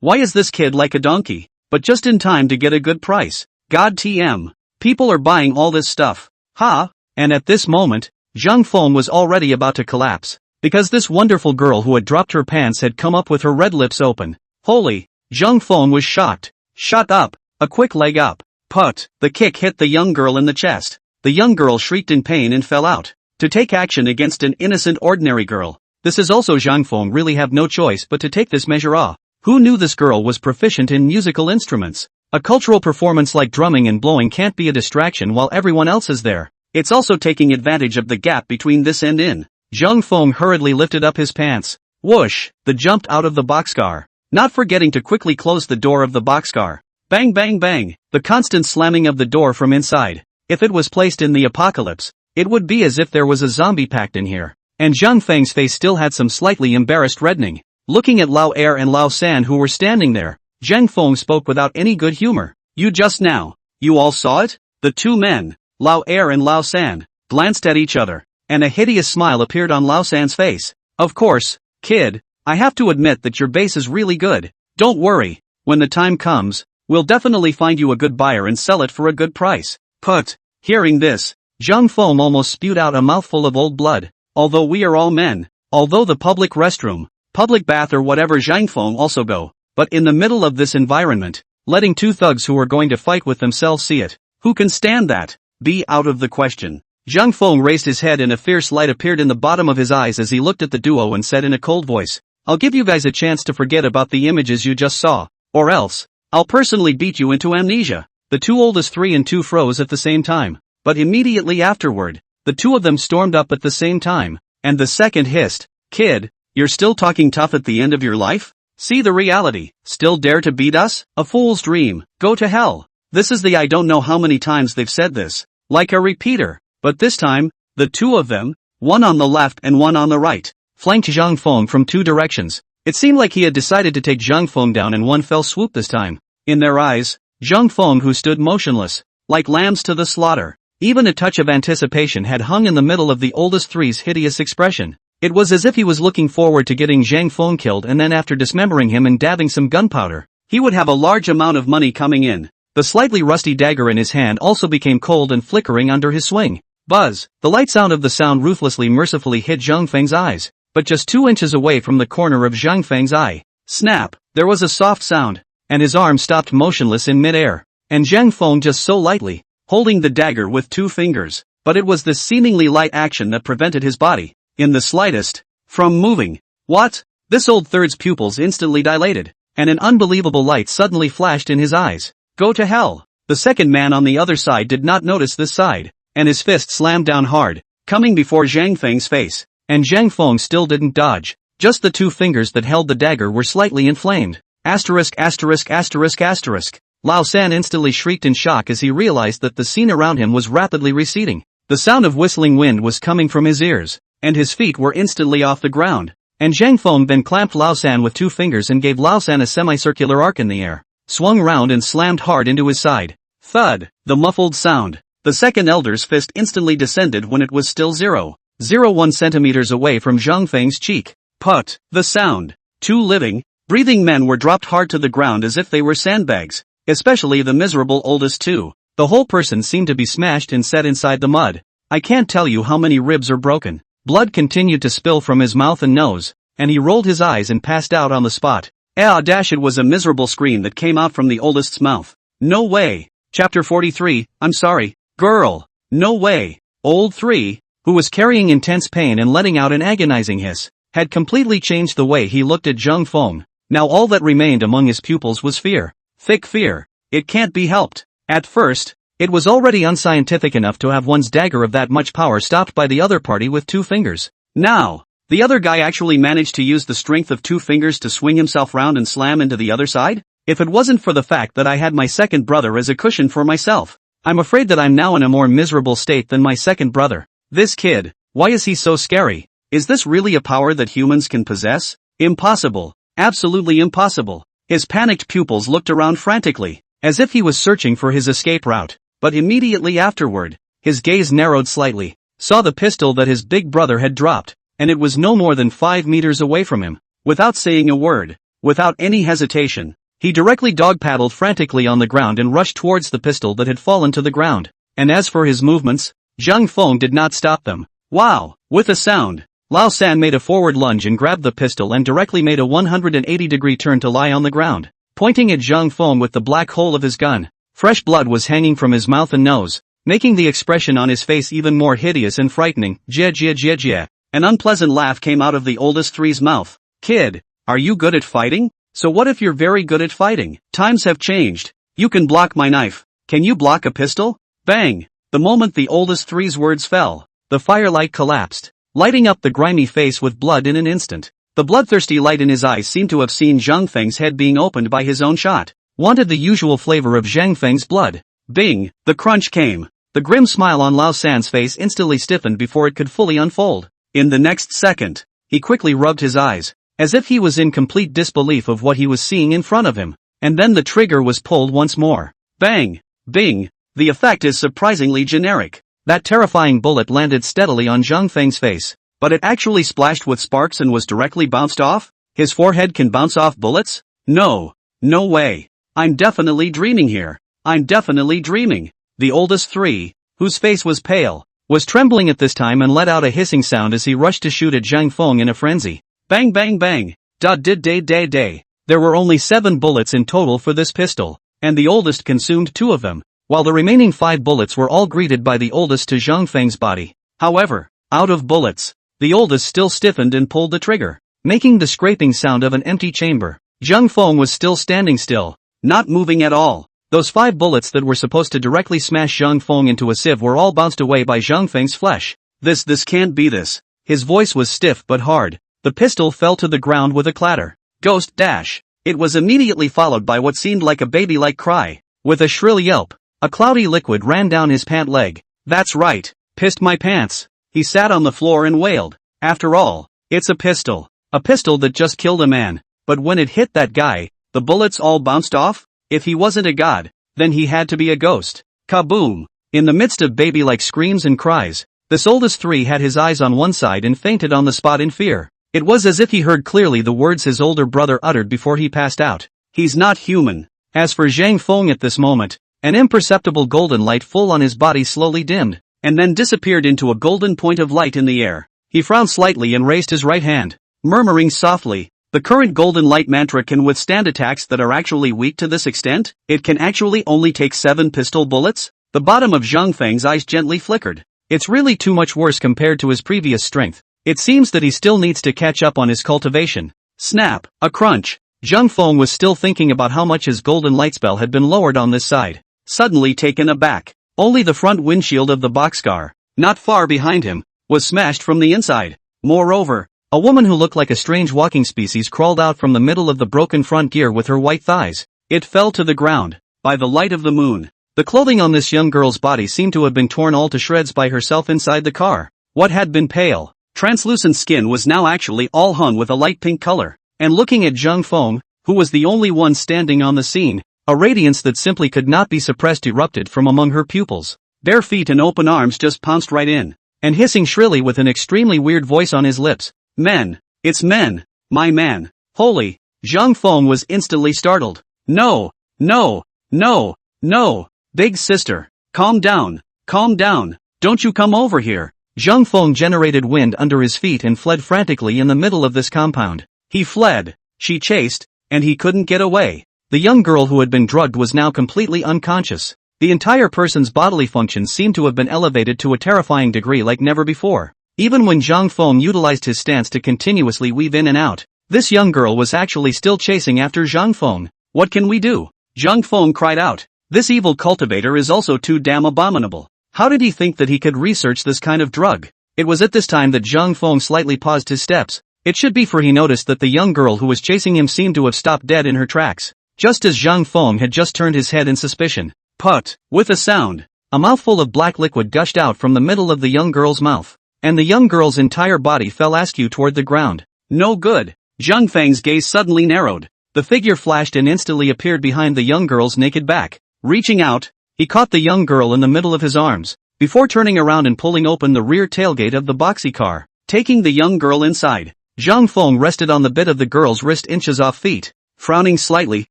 Why is this kid like a donkey? But just in time to get a good price. God TM. People are buying all this stuff. Ha! And at this moment, Zhang Feng was already about to collapse. Because this wonderful girl who had dropped her pants had come up with her red lips open. Holy! Zhang Feng was shocked. Shut up! A quick leg up. Put! The kick hit the young girl in the chest. The young girl shrieked in pain and fell out. To take action against an innocent ordinary girl. This is also Zhang Feng really have no choice but to take this measure. Who knew this girl was proficient in musical instruments? A cultural performance like drumming and blowing can't be a distraction while everyone else is there. It's also taking advantage of the gap between this and in. Zhang Feng hurriedly lifted up his pants. Whoosh! The jumped out of the boxcar. Not forgetting to quickly close the door of the boxcar. Bang bang bang! The constant slamming of the door from inside. If it was placed in the apocalypse, it would be as if there was a zombie pact in here. And Zhang Feng's face still had some slightly embarrassed reddening. Looking at Lao Er and Lao San who were standing there, Zhang Feng spoke without any good humor. You just now. You all saw it? The two men, Lao Er and Lao San, glanced at each other, and a hideous smile appeared on Lao San's face. Of course, kid, I have to admit that your base is really good. Don't worry, when the time comes, we'll definitely find you a good buyer and sell it for a good price. Put. Hearing this, Zhang Feng almost spewed out a mouthful of old blood. Although we are all men, although the public restroom, public bath or whatever Zhang Feng also go, but in the middle of this environment, letting two thugs who are going to fight with themselves see it, who can stand that? Be out of the question. Zhang Feng raised his head and a fierce light appeared in the bottom of his eyes as he looked at the duo and said in a cold voice, I'll give you guys a chance to forget about the images you just saw, or else, I'll personally beat you into amnesia. The two oldest three and two froze at the same time, but immediately afterward, the two of them stormed up at the same time, and the second hissed, Kid, you're still talking tough at the end of your life? See the reality, still dare to beat us? A fool's dream, go to hell. This is the I don't know how many times they've said this, like a repeater, but this time, the two of them, one on the left and one on the right, flanked Zhang Feng from two directions. It seemed like he had decided to take Zhang Feng down in one fell swoop this time. In their eyes, Zhang Feng who stood motionless, like lambs to the slaughter. Even a touch of anticipation had hung in the middle of the oldest three's hideous expression. It was as if he was looking forward to getting Zhang Feng killed and then after dismembering him and dabbing some gunpowder, he would have a large amount of money coming in. The slightly rusty dagger in his hand also became cold and flickering under his swing. Buzz! The light sound of the sound ruthlessly mercifully hit Zhang Feng's eyes. but just 2 inches away from the corner of Zhang Feng's eye. Snap! There was a soft sound, and his arm stopped motionless in midair. And Zhang Feng just so lightly, holding the dagger with 2 fingers. But it was this seemingly light action that prevented his body, in the slightest, from moving. What? This old third's pupils instantly dilated, and an unbelievable light suddenly flashed in his eyes. Go to hell! The second man on the other side did not notice this side, and his fist slammed down hard, coming before Zhang Feng's face. And Zhang Feng still didn't dodge. Just the 2 fingers that held the dagger were slightly inflamed. Asterisk asterisk asterisk asterisk. Lao San instantly shrieked in shock as he realized that the scene around him was rapidly receding. The sound of whistling wind was coming from his ears, and his feet were instantly off the ground. And Zhang Feng then clamped Lao San with 2 fingers and gave Lao San a semicircular arc in the air, swung round and slammed hard into his side. Thud! The muffled sound. The second elder's fist instantly descended when it was still 0.01 centimeters away from Zhang Feng's cheek. Put! The sound. 2 living, breathing men were dropped hard to the ground as if they were sandbags, especially the miserable oldest 2. The whole person seemed to be smashed and set inside the mud. I can't tell you how many ribs are broken. Blood continued to spill from his mouth and nose, and he rolled his eyes and passed out on the spot. It was a miserable scream that came out from the oldest's mouth. No way. Chapter 43, I'm sorry, girl. No way. Old 3, who was carrying intense pain and letting out an agonizing hiss, had completely changed the way he looked at Zhang Feng. Now all that remained among his pupils was fear. Thick fear. It can't be helped. At first, it was already unscientific enough to have one's dagger of that much power stopped by the other party with 2 fingers. Now, the other guy actually managed to use the strength of 2 fingers to swing himself round and slam into the other side? If it wasn't for the fact that I had my second brother as a cushion for myself, I'm afraid that I'm now in a more miserable state than my second brother. This kid, why is he so scary? Is this really a power that humans can possess? Impossible. Absolutely impossible. His panicked pupils looked around frantically, as if he was searching for his escape route, but immediately afterward, his gaze narrowed slightly, saw the pistol that his big brother had dropped, and it was no more than 5 meters away from him. Without saying a word, without any hesitation, he directly dog-paddled frantically on the ground and rushed towards the pistol that had fallen to the ground. And as for his movements, Zhang Feng did not stop them. Wow! With a sound, Lao San made a forward lunge and grabbed the pistol and directly made a 180-degree turn to lie on the ground, pointing at Zhang Feng with the black hole of his gun. Fresh blood was hanging from his mouth and nose, making the expression on his face even more hideous and frightening. Jia jia jia jia. An unpleasant laugh came out of the oldest 3's mouth. Kid, are you good at fighting? So what if you're very good at fighting? Times have changed. You can block my knife. Can you block a pistol? Bang! The moment the oldest 3's words fell, the firelight collapsed, lighting up the grimy face with blood in an instant. The bloodthirsty light in his eyes seemed to have seen Zhang Feng's head being opened by his own shot. Wanted the usual flavor of Zhang Feng's blood. Bing! The crunch came. The grim smile on Lao San's face instantly stiffened before it could fully unfold. In the next second, he quickly rubbed his eyes, as if he was in complete disbelief of what he was seeing in front of him. And then the trigger was pulled once more. Bang! Bing! The effect is surprisingly generic. That terrifying bullet landed steadily on Zhang Feng's face, but it actually splashed with sparks and was directly bounced off? His forehead can bounce off bullets? No. No way. I'm definitely dreaming here. I'm definitely dreaming. The oldest 3, whose face was pale, was trembling at this time and let out a hissing sound as he rushed to shoot at Zhang Feng in a frenzy. Bang bang bang. Day. There were only 7 bullets in total for this pistol, and the oldest consumed 2 of them, while the remaining 5 bullets were all greeted by the oldest to Zhang Feng's body. However, out of bullets, the oldest still stiffened and pulled the trigger, making the scraping sound of an empty chamber. Zhang Feng was still standing still, not moving at all. Those 5 bullets that were supposed to directly smash Zhang Feng into a sieve were all bounced away by Zhang Feng's flesh. This can't be this. His voice was stiff but hard. The pistol fell to the ground with a clatter. Ghost dash. It was immediately followed by what seemed like a baby-like cry. With a shrill yelp, a cloudy liquid ran down his pant leg. That's right. Pissed my pants. He sat on the floor and wailed. After all, it's a pistol. A pistol that just killed a man. But when it hit that guy, the bullets all bounced off? If he wasn't a god, then he had to be a ghost. Kaboom! In the midst of baby-like screams and cries, this oldest 3 had his eyes on one side and fainted on the spot in fear. It was as if he heard clearly the words his older brother uttered before he passed out. He's not human. As for Zhang Feng at this moment, an imperceptible golden light full on his body slowly dimmed, and then disappeared into a golden point of light in the air. He frowned slightly and raised his right hand, murmuring softly, "The current golden light mantra can withstand attacks that are actually weak to this extent? It can actually only take 7 pistol bullets?" The bottom of Zhang Feng's eyes gently flickered. It's really too much worse compared to his previous strength. It seems that he still needs to catch up on his cultivation. Snap, a crunch. Zhang Feng was still thinking about how much his golden light spell had been lowered on this side. Suddenly taken aback. Only the front windshield of the boxcar, not far behind him, was smashed from the inside. Moreover, a woman who looked like a strange walking species crawled out from the middle of the broken front gear with her white thighs. It fell to the ground, by the light of the moon. The clothing on this young girl's body seemed to have been torn all to shreds by herself inside the car. What had been pale, translucent skin was now actually all hung with a light pink color. And looking at Zhang Feng, who was the only one standing on the scene, a radiance that simply could not be suppressed erupted from among her pupils. Bare feet and open arms just pounced right in, and hissing shrilly with an extremely weird voice on his lips, "Men! It's men! My man! Holy!" Zhang Feng was instantly startled. "No! No! No! No! Big sister! Calm down! Calm down! Don't you come over here!" Zhang Feng generated wind under his feet and fled frantically in the middle of this compound. He fled, she chased, and he couldn't get away. The young girl who had been drugged was now completely unconscious. The entire person's bodily functions seemed to have been elevated to a terrifying degree like never before. Even when Zhang Feng utilized his stance to continuously weave in and out, this young girl was actually still chasing after Zhang Feng. "What can we do?" Zhang Feng cried out. This evil cultivator is also too damn abominable. How did he think that he could research this kind of drug? It was at this time that Zhang Feng slightly paused his steps. It should be, for he noticed that the young girl who was chasing him seemed to have stopped dead in her tracks, just as Zhang Feng had just turned his head in suspicion. Put! With a sound, a mouthful of black liquid gushed out from the middle of the young girl's mouth, and the young girl's entire body fell askew toward the ground. No good! Zhang Feng's gaze suddenly narrowed. The figure flashed and instantly appeared behind the young girl's naked back. Reaching out, he caught the young girl in the middle of his arms, before turning around and pulling open the rear tailgate of the boxy car, taking the young girl inside. Zhang Feng rested on the bit of the girl's wrist inches off feet, frowning slightly,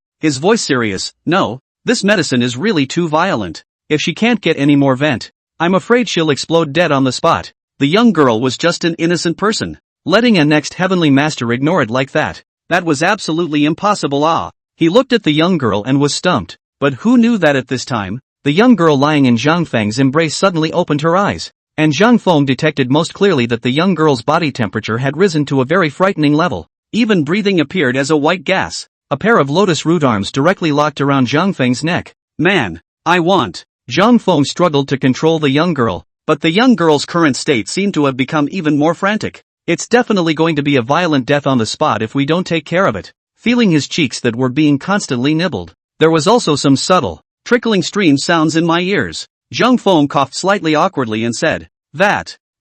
his voice serious. "No, this medicine is really too violent. If she can't get any more vent, I'm afraid she'll explode dead on the spot." The young girl was just an innocent person. Letting a next heavenly master ignore it like that was absolutely impossible. He looked at the young girl and was stumped. But who knew that at this time, the young girl lying in Zhang Feng's embrace suddenly opened her eyes. And Zhang Feng detected most clearly that the young girl's body temperature had risen to a very frightening level. Even breathing appeared as a white gas. A pair of lotus root arms directly locked around Zhang Feng's neck. "Man, I want." Zhang Feng struggled to control the young girl, but the young girl's current state seemed to have become even more frantic. "It's definitely going to be a violent death on the spot if we don't take care of it." Feeling his cheeks that were being constantly nibbled, there was also some subtle, trickling stream sounds in my ears. Zhang Feng coughed slightly awkwardly and said,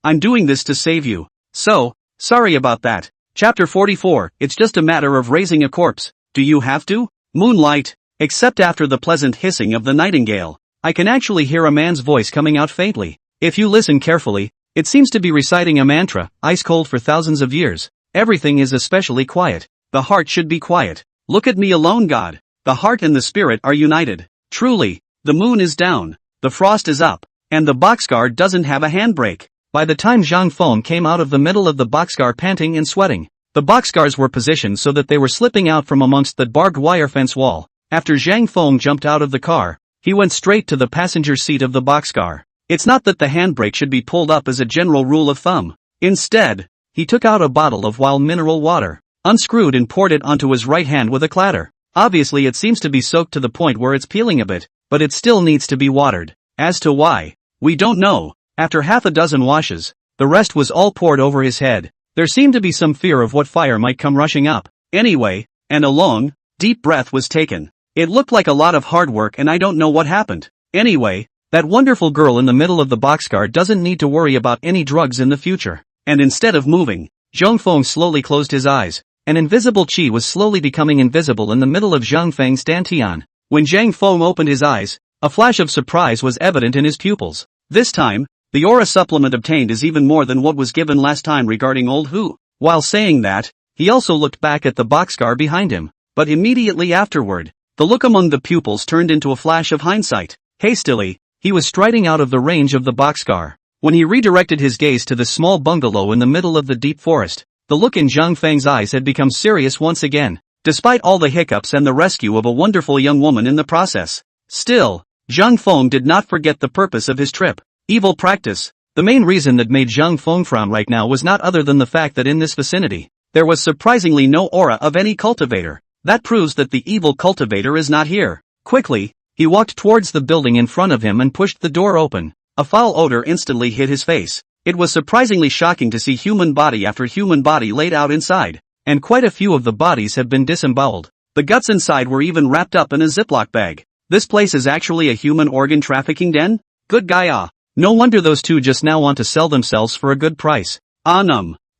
"I'm doing this to save you. So, sorry about that." Chapter 44, It's just a matter of raising a corpse. Do you have to? Moonlight. Except after the pleasant hissing of the nightingale, I can actually hear a man's voice coming out faintly. If you listen carefully, it seems to be reciting a mantra, ice cold for thousands of years. Everything is especially quiet. The heart should be quiet. Look at me alone, God. The heart and the spirit are united. Truly, the moon is down, the frost is up, and the boxcar doesn't have a handbrake. By the time Zhang Feng came out of the middle of the boxcar panting and sweating, the boxcars were positioned so that they were slipping out from amongst the barbed wire fence wall. After Zhang Feng jumped out of the car, he went straight to the passenger seat of the boxcar. It's not that the handbrake should be pulled up as a general rule of thumb. Instead, he took out a bottle of wild mineral water, unscrewed and poured it onto his right hand with a clatter. Obviously it seems to be soaked to the point where it's peeling a bit, but it still needs to be watered. As to why, we don't know. After half a dozen washes, the rest was all poured over his head. There seemed to be some fear of what fire might come rushing up. Anyway, and a long, deep breath was taken. It looked like a lot of hard work and I don't know what happened. Anyway, that wonderful girl in the middle of the boxcar doesn't need to worry about any drugs in the future. And instead of moving, Zhang Feng slowly closed his eyes. An invisible chi was slowly becoming invisible in the middle of Zhang Feng's dantian. When Zhang Feng opened his eyes, a flash of surprise was evident in his pupils. This time, the aura supplement obtained is even more than what was given last time regarding Old Hu. While saying that, he also looked back at the boxcar behind him. But immediately afterward, the look among the pupils turned into a flash of hindsight. Hastily, he was striding out of the range of the boxcar. When he redirected his gaze to the small bungalow in the middle of the deep forest, the look in Zhang Feng's eyes had become serious once again, despite all the hiccups and the rescue of a wonderful young woman in the process. Still, Zhang Feng did not forget the purpose of his trip. Evil practice. The main reason that made Zhang Feng frown right now was not other than the fact that in this vicinity, there was surprisingly no aura of any cultivator. That proves that the evil cultivator is not here. Quickly, he walked towards the building in front of him and pushed the door open. A foul odor instantly hit his face. It was surprisingly shocking to see human body after human body laid out inside, and quite a few of the bodies have been disemboweled. The guts inside were even wrapped up in a Ziploc bag. This place is actually a human organ trafficking den? Good guy ah. No wonder those two just now want to sell themselves for a good price.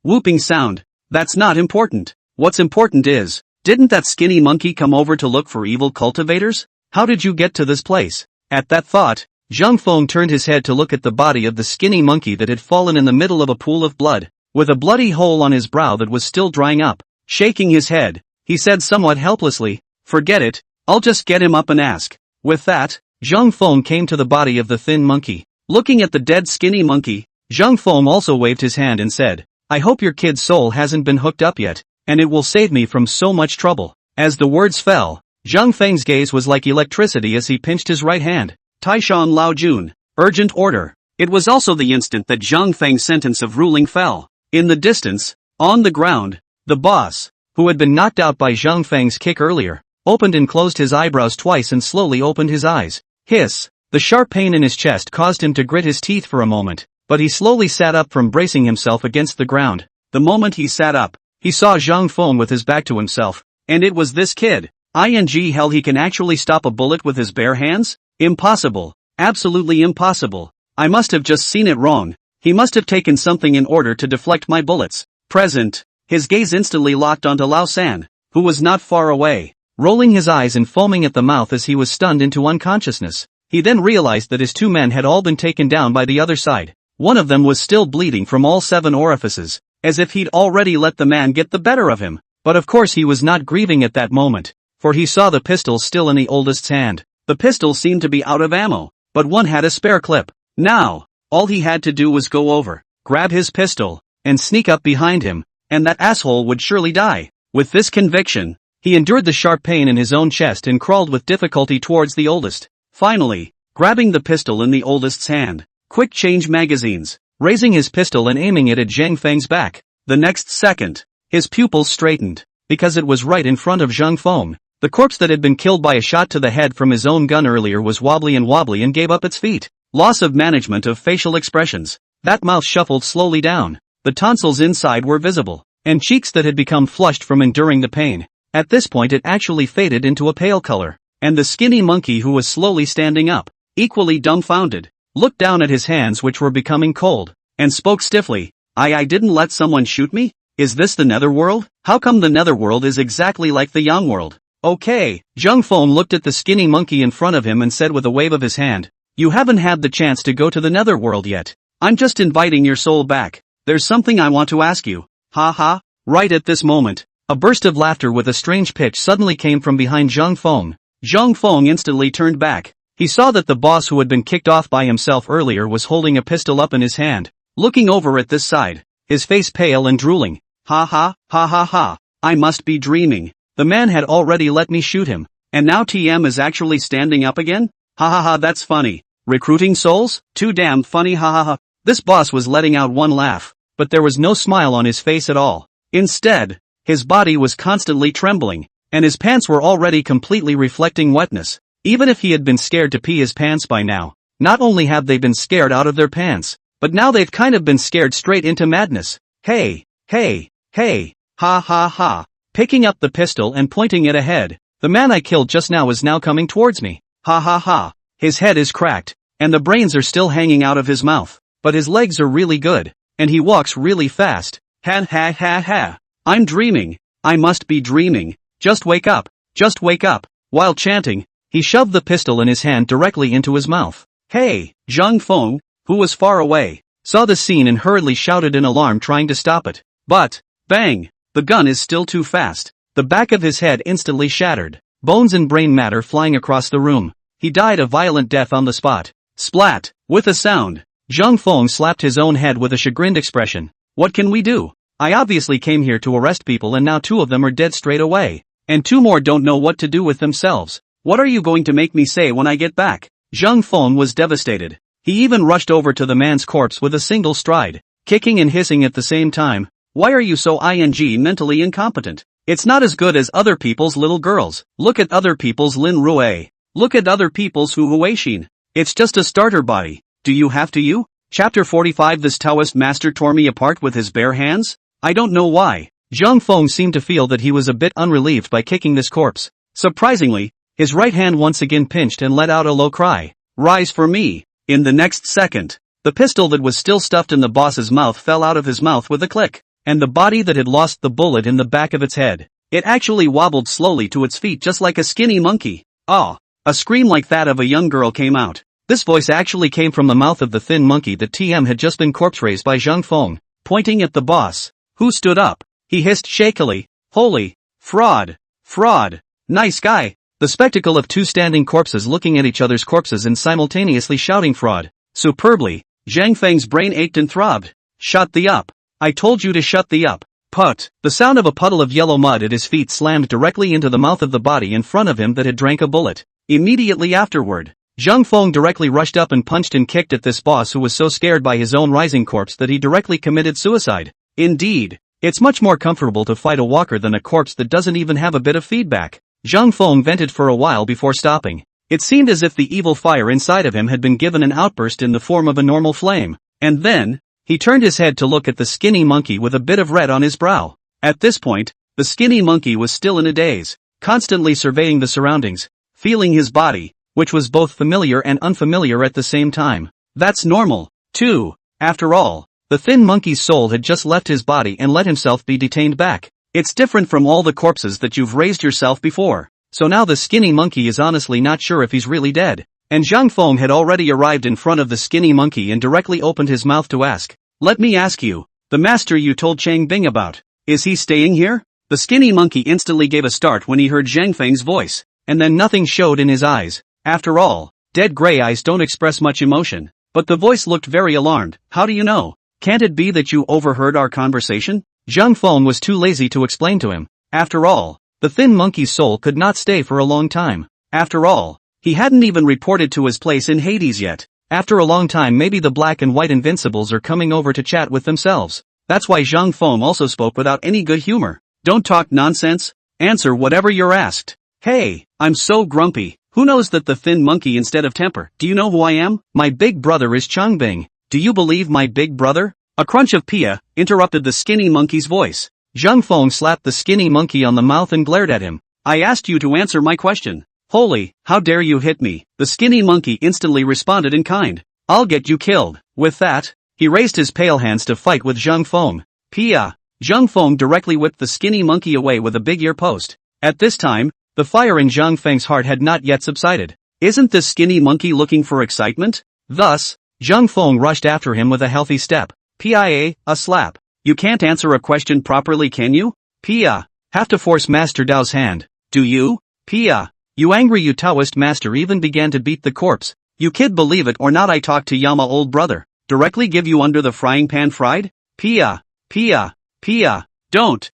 Whooping sound. That's not important. What's important is, didn't that skinny monkey come over to look for evil cultivators? How did you get to this place? At that thought, Zhang Feng turned his head to look at the body of the skinny monkey that had fallen in the middle of a pool of blood, with a bloody hole on his brow that was still drying up. Shaking his head, he said somewhat helplessly, "Forget it, I'll just get him up and ask." With that, Zhang Feng came to the body of the thin monkey. Looking at the dead skinny monkey, Zhang Feng also waved his hand and said, "I hope your kid's soul hasn't been hooked up yet, and it will save me from so much trouble." As the words fell, Zhang Feng's gaze was like electricity as he pinched his right hand. Taishan Lao Jun. Urgent order. It was also the instant that Zhang Feng's sentence of ruling fell. In the distance, on the ground, the boss, who had been knocked out by Zhang Feng's kick earlier, opened and closed his eyebrows twice and slowly opened his eyes. Hiss. The sharp pain in his chest caused him to grit his teeth for a moment, but he slowly sat up from bracing himself against the ground. The moment he sat up, he saw Zhang Feng with his back to himself, and it was this kid. Hell, he can actually stop a bullet with his bare hands? Impossible. Absolutely impossible. I must have just seen it wrong. He must have taken something in order to deflect my bullets. Present. His gaze instantly locked onto Lao San, who was not far away, rolling his eyes and foaming at the mouth as he was stunned into unconsciousness. He then realized that his two men had all been taken down by the other side. One of them was still bleeding from all 7 orifices, as if he'd already let the man get the better of him. But of course he was not grieving at that moment, for he saw the pistol still in the oldest's hand. The pistol seemed to be out of ammo, but one had a spare clip. Now, all he had to do was go over, grab his pistol, and sneak up behind him, and that asshole would surely die. With this conviction, he endured the sharp pain in his own chest and crawled with difficulty towards the oldest. Finally, grabbing the pistol in the oldest's hand, quick change magazines, raising his pistol and aiming it at Zhang Feng's back. The next second, his pupils straightened, because it was right in front of Zhang Feng. The corpse that had been killed by a shot to the head from his own gun earlier was wobbly and gave up its feet. Loss of management of facial expressions. That mouth shuffled slowly down. The tonsils inside were visible, and cheeks that had become flushed from enduring the pain. At this point it actually faded into a pale color, and the skinny monkey who was slowly standing up, equally dumbfounded, looked down at his hands which were becoming cold, and spoke stiffly. I didn't let someone shoot me? Is this the netherworld? How come the netherworld is exactly like the young world? Okay. Zhang Feng looked at the skinny monkey in front of him and said with a wave of his hand, "You haven't had the chance to go to the netherworld yet. I'm just inviting your soul back. There's something I want to ask you." Ha ha. Right at this moment, a burst of laughter with a strange pitch suddenly came from behind Zhang Feng. Zhang Feng instantly turned back. He saw that the boss who had been kicked off by himself earlier was holding a pistol up in his hand, looking over at this side, his face pale and drooling. Ha ha, ha ha ha. I must be dreaming. The man had already let me shoot him, and now TM is actually standing up again? Ha ha ha, that's funny. Recruiting souls? Too damn funny, ha ha ha. This boss was letting out one laugh, but there was no smile on his face at all. Instead, his body was constantly trembling, and his pants were already completely reflecting wetness. Even if he had been scared to pee his pants by now, not only have they been scared out of their pants, but now they've kind of been scared straight into madness. Hey, hey, hey, ha ha ha. Picking up the pistol and pointing it ahead, the man I killed just now is now coming towards me. Ha ha ha. His head is cracked, and the brains are still hanging out of his mouth, but his legs are really good, and he walks really fast. Ha ha ha ha. I'm dreaming. I must be dreaming. Just wake up. Just wake up. While chanting, he shoved the pistol in his hand directly into his mouth. Hey, Zhang Feng, who was far away, saw the scene and hurriedly shouted in alarm trying to stop it. But, bang! The gun is still too fast. The back of his head instantly shattered, bones and brain matter flying across the room. He died a violent death on the spot. Splat! With a sound, Zhang Feng slapped his own head with a chagrined expression. What can we do? I obviously came here to arrest people and now 2 of them are dead straight away. And 2 more don't know what to do with themselves. What are you going to make me say when I get back? Zhang Feng was devastated. He even rushed over to the man's corpse with a single stride, kicking and hissing at the same time. Why are you so mentally incompetent? It's not as good as other people's little girls. Look at other people's Lin Rui. Look at other people's Hu Huixin. It's just a starter body. Do you have to you? Chapter 45. This Taoist master tore me apart with his bare hands? I don't know why. Zhang Feng seemed to feel that he was a bit unrelieved by kicking this corpse. Surprisingly, his right hand once again pinched and let out a low cry. Rise for me. In the next second, the pistol that was still stuffed in the boss's mouth fell out of his mouth with a click, and the body that had lost the bullet in the back of its head, it actually wobbled slowly to its feet just like a skinny monkey. Ah! A scream like that of a young girl came out. This voice actually came from the mouth of the thin monkey that TM had just been corpse-raised by Zhang Feng, pointing at the boss, who stood up. He hissed shakily, "Holy fraud! Fraud! Nice guy!" The spectacle of 2 standing corpses looking at each other's corpses and simultaneously shouting fraud superbly, Zhang Feng's brain ached and throbbed. Shut the up. I told you to shut the up. Put. The sound of a puddle of yellow mud at his feet slammed directly into the mouth of the body in front of him that had drank a bullet. Immediately afterward, Zhang Feng directly rushed up and punched and kicked at this boss who was so scared by his own rising corpse that he directly committed suicide. Indeed, it's much more comfortable to fight a walker than a corpse that doesn't even have a bit of feedback. Zhang Feng vented for a while before stopping. It seemed as if the evil fire inside of him had been given an outburst in the form of a normal flame. And then, he turned his head to look at the skinny monkey with a bit of red on his brow. At this point, the skinny monkey was still in a daze, constantly surveying the surroundings, feeling his body, which was both familiar and unfamiliar at the same time. That's normal, too. After all, the thin monkey's soul had just left his body and let himself be detained back. It's different from all the corpses that you've raised yourself before. So now the skinny monkey is honestly not sure if he's really dead. And Zhang Feng had already arrived in front of the skinny monkey and directly opened his mouth to ask, "Let me ask you, the master you told Chang Bing about, is he staying here?" The skinny monkey instantly gave a start when he heard Zhang Feng's voice, and then nothing showed in his eyes. After all, dead gray eyes don't express much emotion. But the voice looked very alarmed. How do you know? Can't it be that you overheard our conversation? Zhang Feng was too lazy to explain to him. After all, the thin monkey's soul could not stay for a long time. After all, he hadn't even reported to his place in Hades yet. After a long time maybe the black and white invincibles are coming over to chat with themselves. That's why Zhang Feng also spoke without any good humor. Don't talk nonsense. Answer whatever you're asked. Hey, I'm so grumpy. Who knows that the thin monkey instead of temper? Do you know who I am? My big brother is Changbing. Do you believe my big brother? A crunch of Pia interrupted the skinny monkey's voice. Zhang Feng slapped the skinny monkey on the mouth and glared at him. I asked you to answer my question. Holy, how dare you hit me? The skinny monkey instantly responded in kind. I'll get you killed. With that, he raised his pale hands to fight with Zhang Feng. Pia. Zhang Feng directly whipped the skinny monkey away with a big ear post. At this time, the fire in Zhang Feng's heart had not yet subsided. Isn't this skinny monkey looking for excitement? Thus, Zhang Feng rushed after him with a healthy step. Pia, a slap. You can't answer a question properly, can you? Pia. Have to force Master Dao's hand. Do you? Pia. You angry you Taoist master even began to beat the corpse. You kid believe it or not I talked to Yama old brother. Directly give you under the frying pan fried? Pia. Pia. Pia. Don't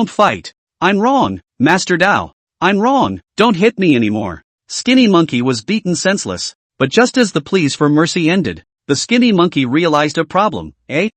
fight. I'm wrong, Master Dao. I'm wrong, don't hit me anymore. Skinny monkey was beaten senseless. But just as the pleas for mercy ended, the skinny monkey realized a problem.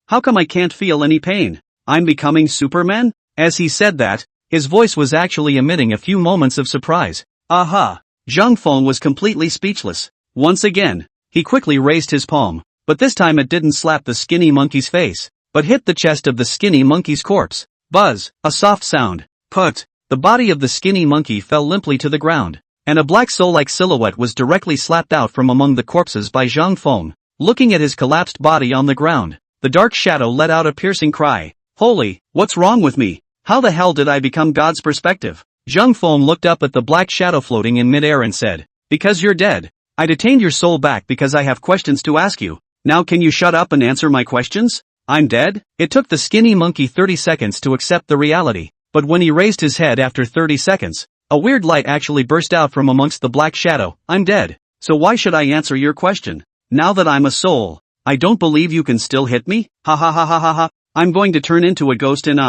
How come I can't feel any pain? I'm becoming Superman? As he said that, his voice was actually emitting a few moments of surprise. Aha! Zhang Feng was completely speechless. Once again, he quickly raised his palm, but this time it didn't slap the skinny monkey's face, but hit the chest of the skinny monkey's corpse. Buzz, a soft sound. Put. The body of the skinny monkey fell limply to the ground, and a black soul-like silhouette was directly slapped out from among the corpses by Zhang Feng. Looking at his collapsed body on the ground, the dark shadow let out a piercing cry. Holy, what's wrong with me? How the hell did I become God's perspective? Zhang Feng looked up at the black shadow floating in midair and said, because you're dead. I detained your soul back because I have questions to ask you. Now can you shut up and answer my questions? I'm dead? It took the skinny monkey 30 seconds to accept the reality, but when he raised his head after 30 seconds, a weird light actually burst out from amongst the black shadow. I'm dead. So why should I answer your question? Now that I'm a soul, I don't believe you can still hit me, ha ha ha ha ha ha, I'm going to turn into a ghost and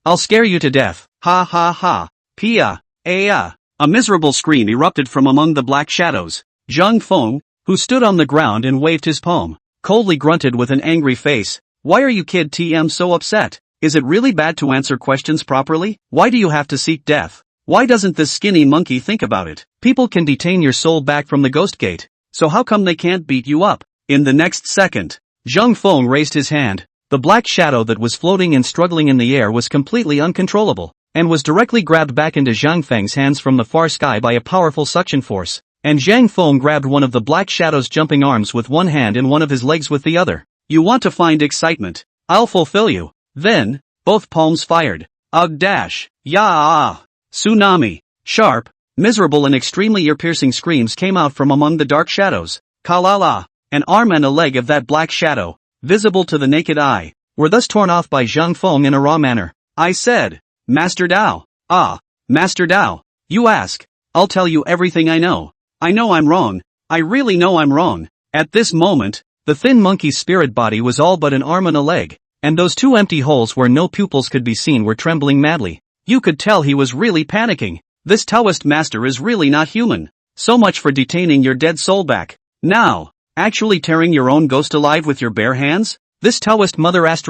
I'll scare you to death, ha ha ha, pia, aya. A miserable scream erupted from among the black shadows. Zhang Feng, who stood on the ground and waved his palm, coldly grunted with an angry face. Why are you kid TM so upset? Is it really bad to answer questions properly? Why do you have to seek death? Why doesn't this skinny monkey think about it? People can detain your soul back from the ghost gate, so how come they can't beat you up? In the next second, Zhang Feng raised his hand. The black shadow that was floating and struggling in the air was completely uncontrollable, and was directly grabbed back into Zhang Feng's hands from the far sky by a powerful suction force. And Zhang Feng grabbed one of the black shadow's jumping arms with one hand and one of his legs with the other. You want to find excitement? I'll fulfill you. Then, both palms fired. Ugh dash, ya tsunami. Sharp, miserable and extremely ear-piercing screams came out from among the dark shadows. Kalala. An arm and a leg of that black shadow, visible to the naked eye, were thus torn off by Zhang Feng in a raw manner. I said, Master Dao. Ah, Master Dao. You ask. I'll tell you everything I know. I know I'm wrong. I really know I'm wrong. At this moment, the thin monkey's spirit body was all but an arm and a leg, and those two empty holes where no pupils could be seen were trembling madly. You could tell he was really panicking. This Taoist master is really not human. So much for detaining your dead soul back. Now, actually tearing your own ghost alive with your bare hands? This Taoist mother is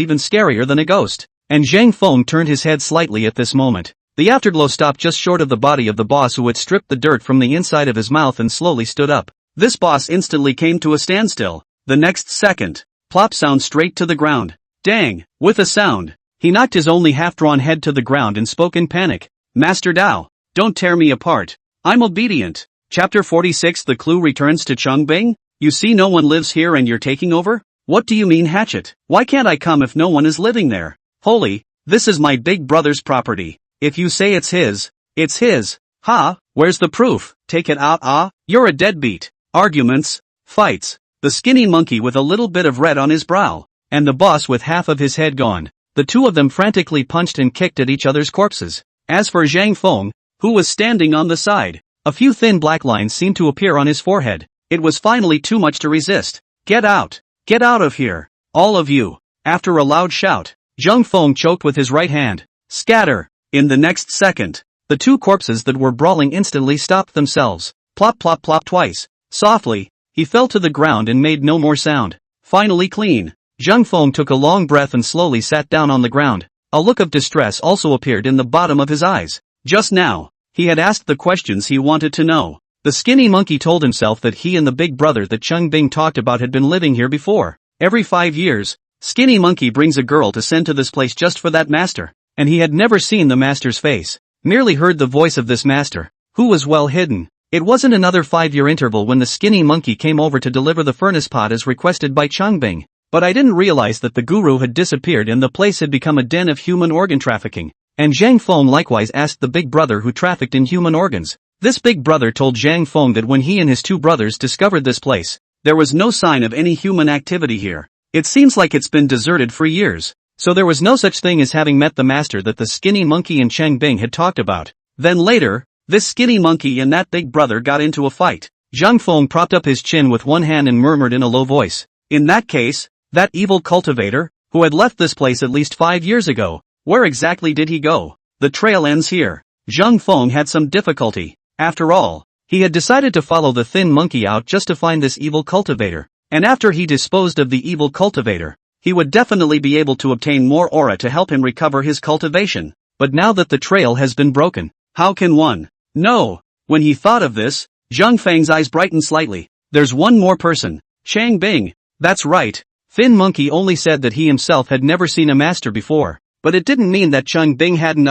even scarier than a ghost. And Zhang Feng turned his head slightly at this moment. The afterglow stopped just short of the body of the boss, who had stripped the dirt from the inside of his mouth and slowly stood up. This boss instantly came to a standstill. The next second, plop sound straight to the ground. Dang! With a sound, he knocked his only half-drawn head to the ground and spoke in panic. Master Dao, don't tear me apart. I'm obedient. Chapter 46. The clue returns to Chongbing? You see no one lives here and you're taking over? What do you mean hatchet? Why can't I come if no one is living there? Holy, this is my big brother's property. If you say it's his, it's his. Ha, where's the proof? Take it out, you're a deadbeat. Arguments, fights, the skinny monkey with a little bit of red on his brow, and the boss with half of his head gone. The two of them frantically punched and kicked at each other's corpses. As for Zhang Feng, who was standing on the side, a few thin black lines seemed to appear on his forehead. It was finally too much to resist. Get out of here, all of you. After a loud shout, Zhang Feng choked with his right hand. Scatter! In the next second, the two corpses that were brawling instantly stopped themselves. Plop plop plop twice. Softly, he fell to the ground and made no more sound. Finally clean. Zhang Feng took a long breath and slowly sat down on the ground. A look of distress also appeared in the bottom of his eyes. Just now, he had asked the questions he wanted to know. The skinny monkey told himself that he and the big brother that Chongbing talked about had been living here before. Every 5 years, Skinny Monkey brings a girl to send to this place just for that master, and he had never seen the master's face, merely heard the voice of this master, who was well hidden. It wasn't another 5-year interval when the skinny monkey came over to deliver the furnace pot as requested by Chongbing, but I didn't realize that the guru had disappeared and the place had become a den of human organ trafficking, and Zhang Feng likewise asked the big brother who trafficked in human organs. This big brother told Zhang Feng that when he and his two brothers discovered this place, there was no sign of any human activity here. It seems like it's been deserted for years, so there was no such thing as having met the master that the skinny monkey and Chongbing had talked about. Then later, this skinny monkey and that big brother got into a fight. Zhang Feng propped up his chin with one hand and murmured in a low voice. In that case, that evil cultivator, who had left this place at least 5 years ago, where exactly did he go? The trail ends here. Zhang Feng had some difficulty. After all, he had decided to follow the thin monkey out just to find this evil cultivator, and after he disposed of the evil cultivator, he would definitely be able to obtain more aura to help him recover his cultivation. But now that the trail has been broken, how can one? No. When he thought of this, Zhang Feng's eyes brightened slightly. There's one more person. Chongbing. That's right. Thin Monkey only said that he himself had never seen a master before, but it didn't mean that Chongbing hadn't.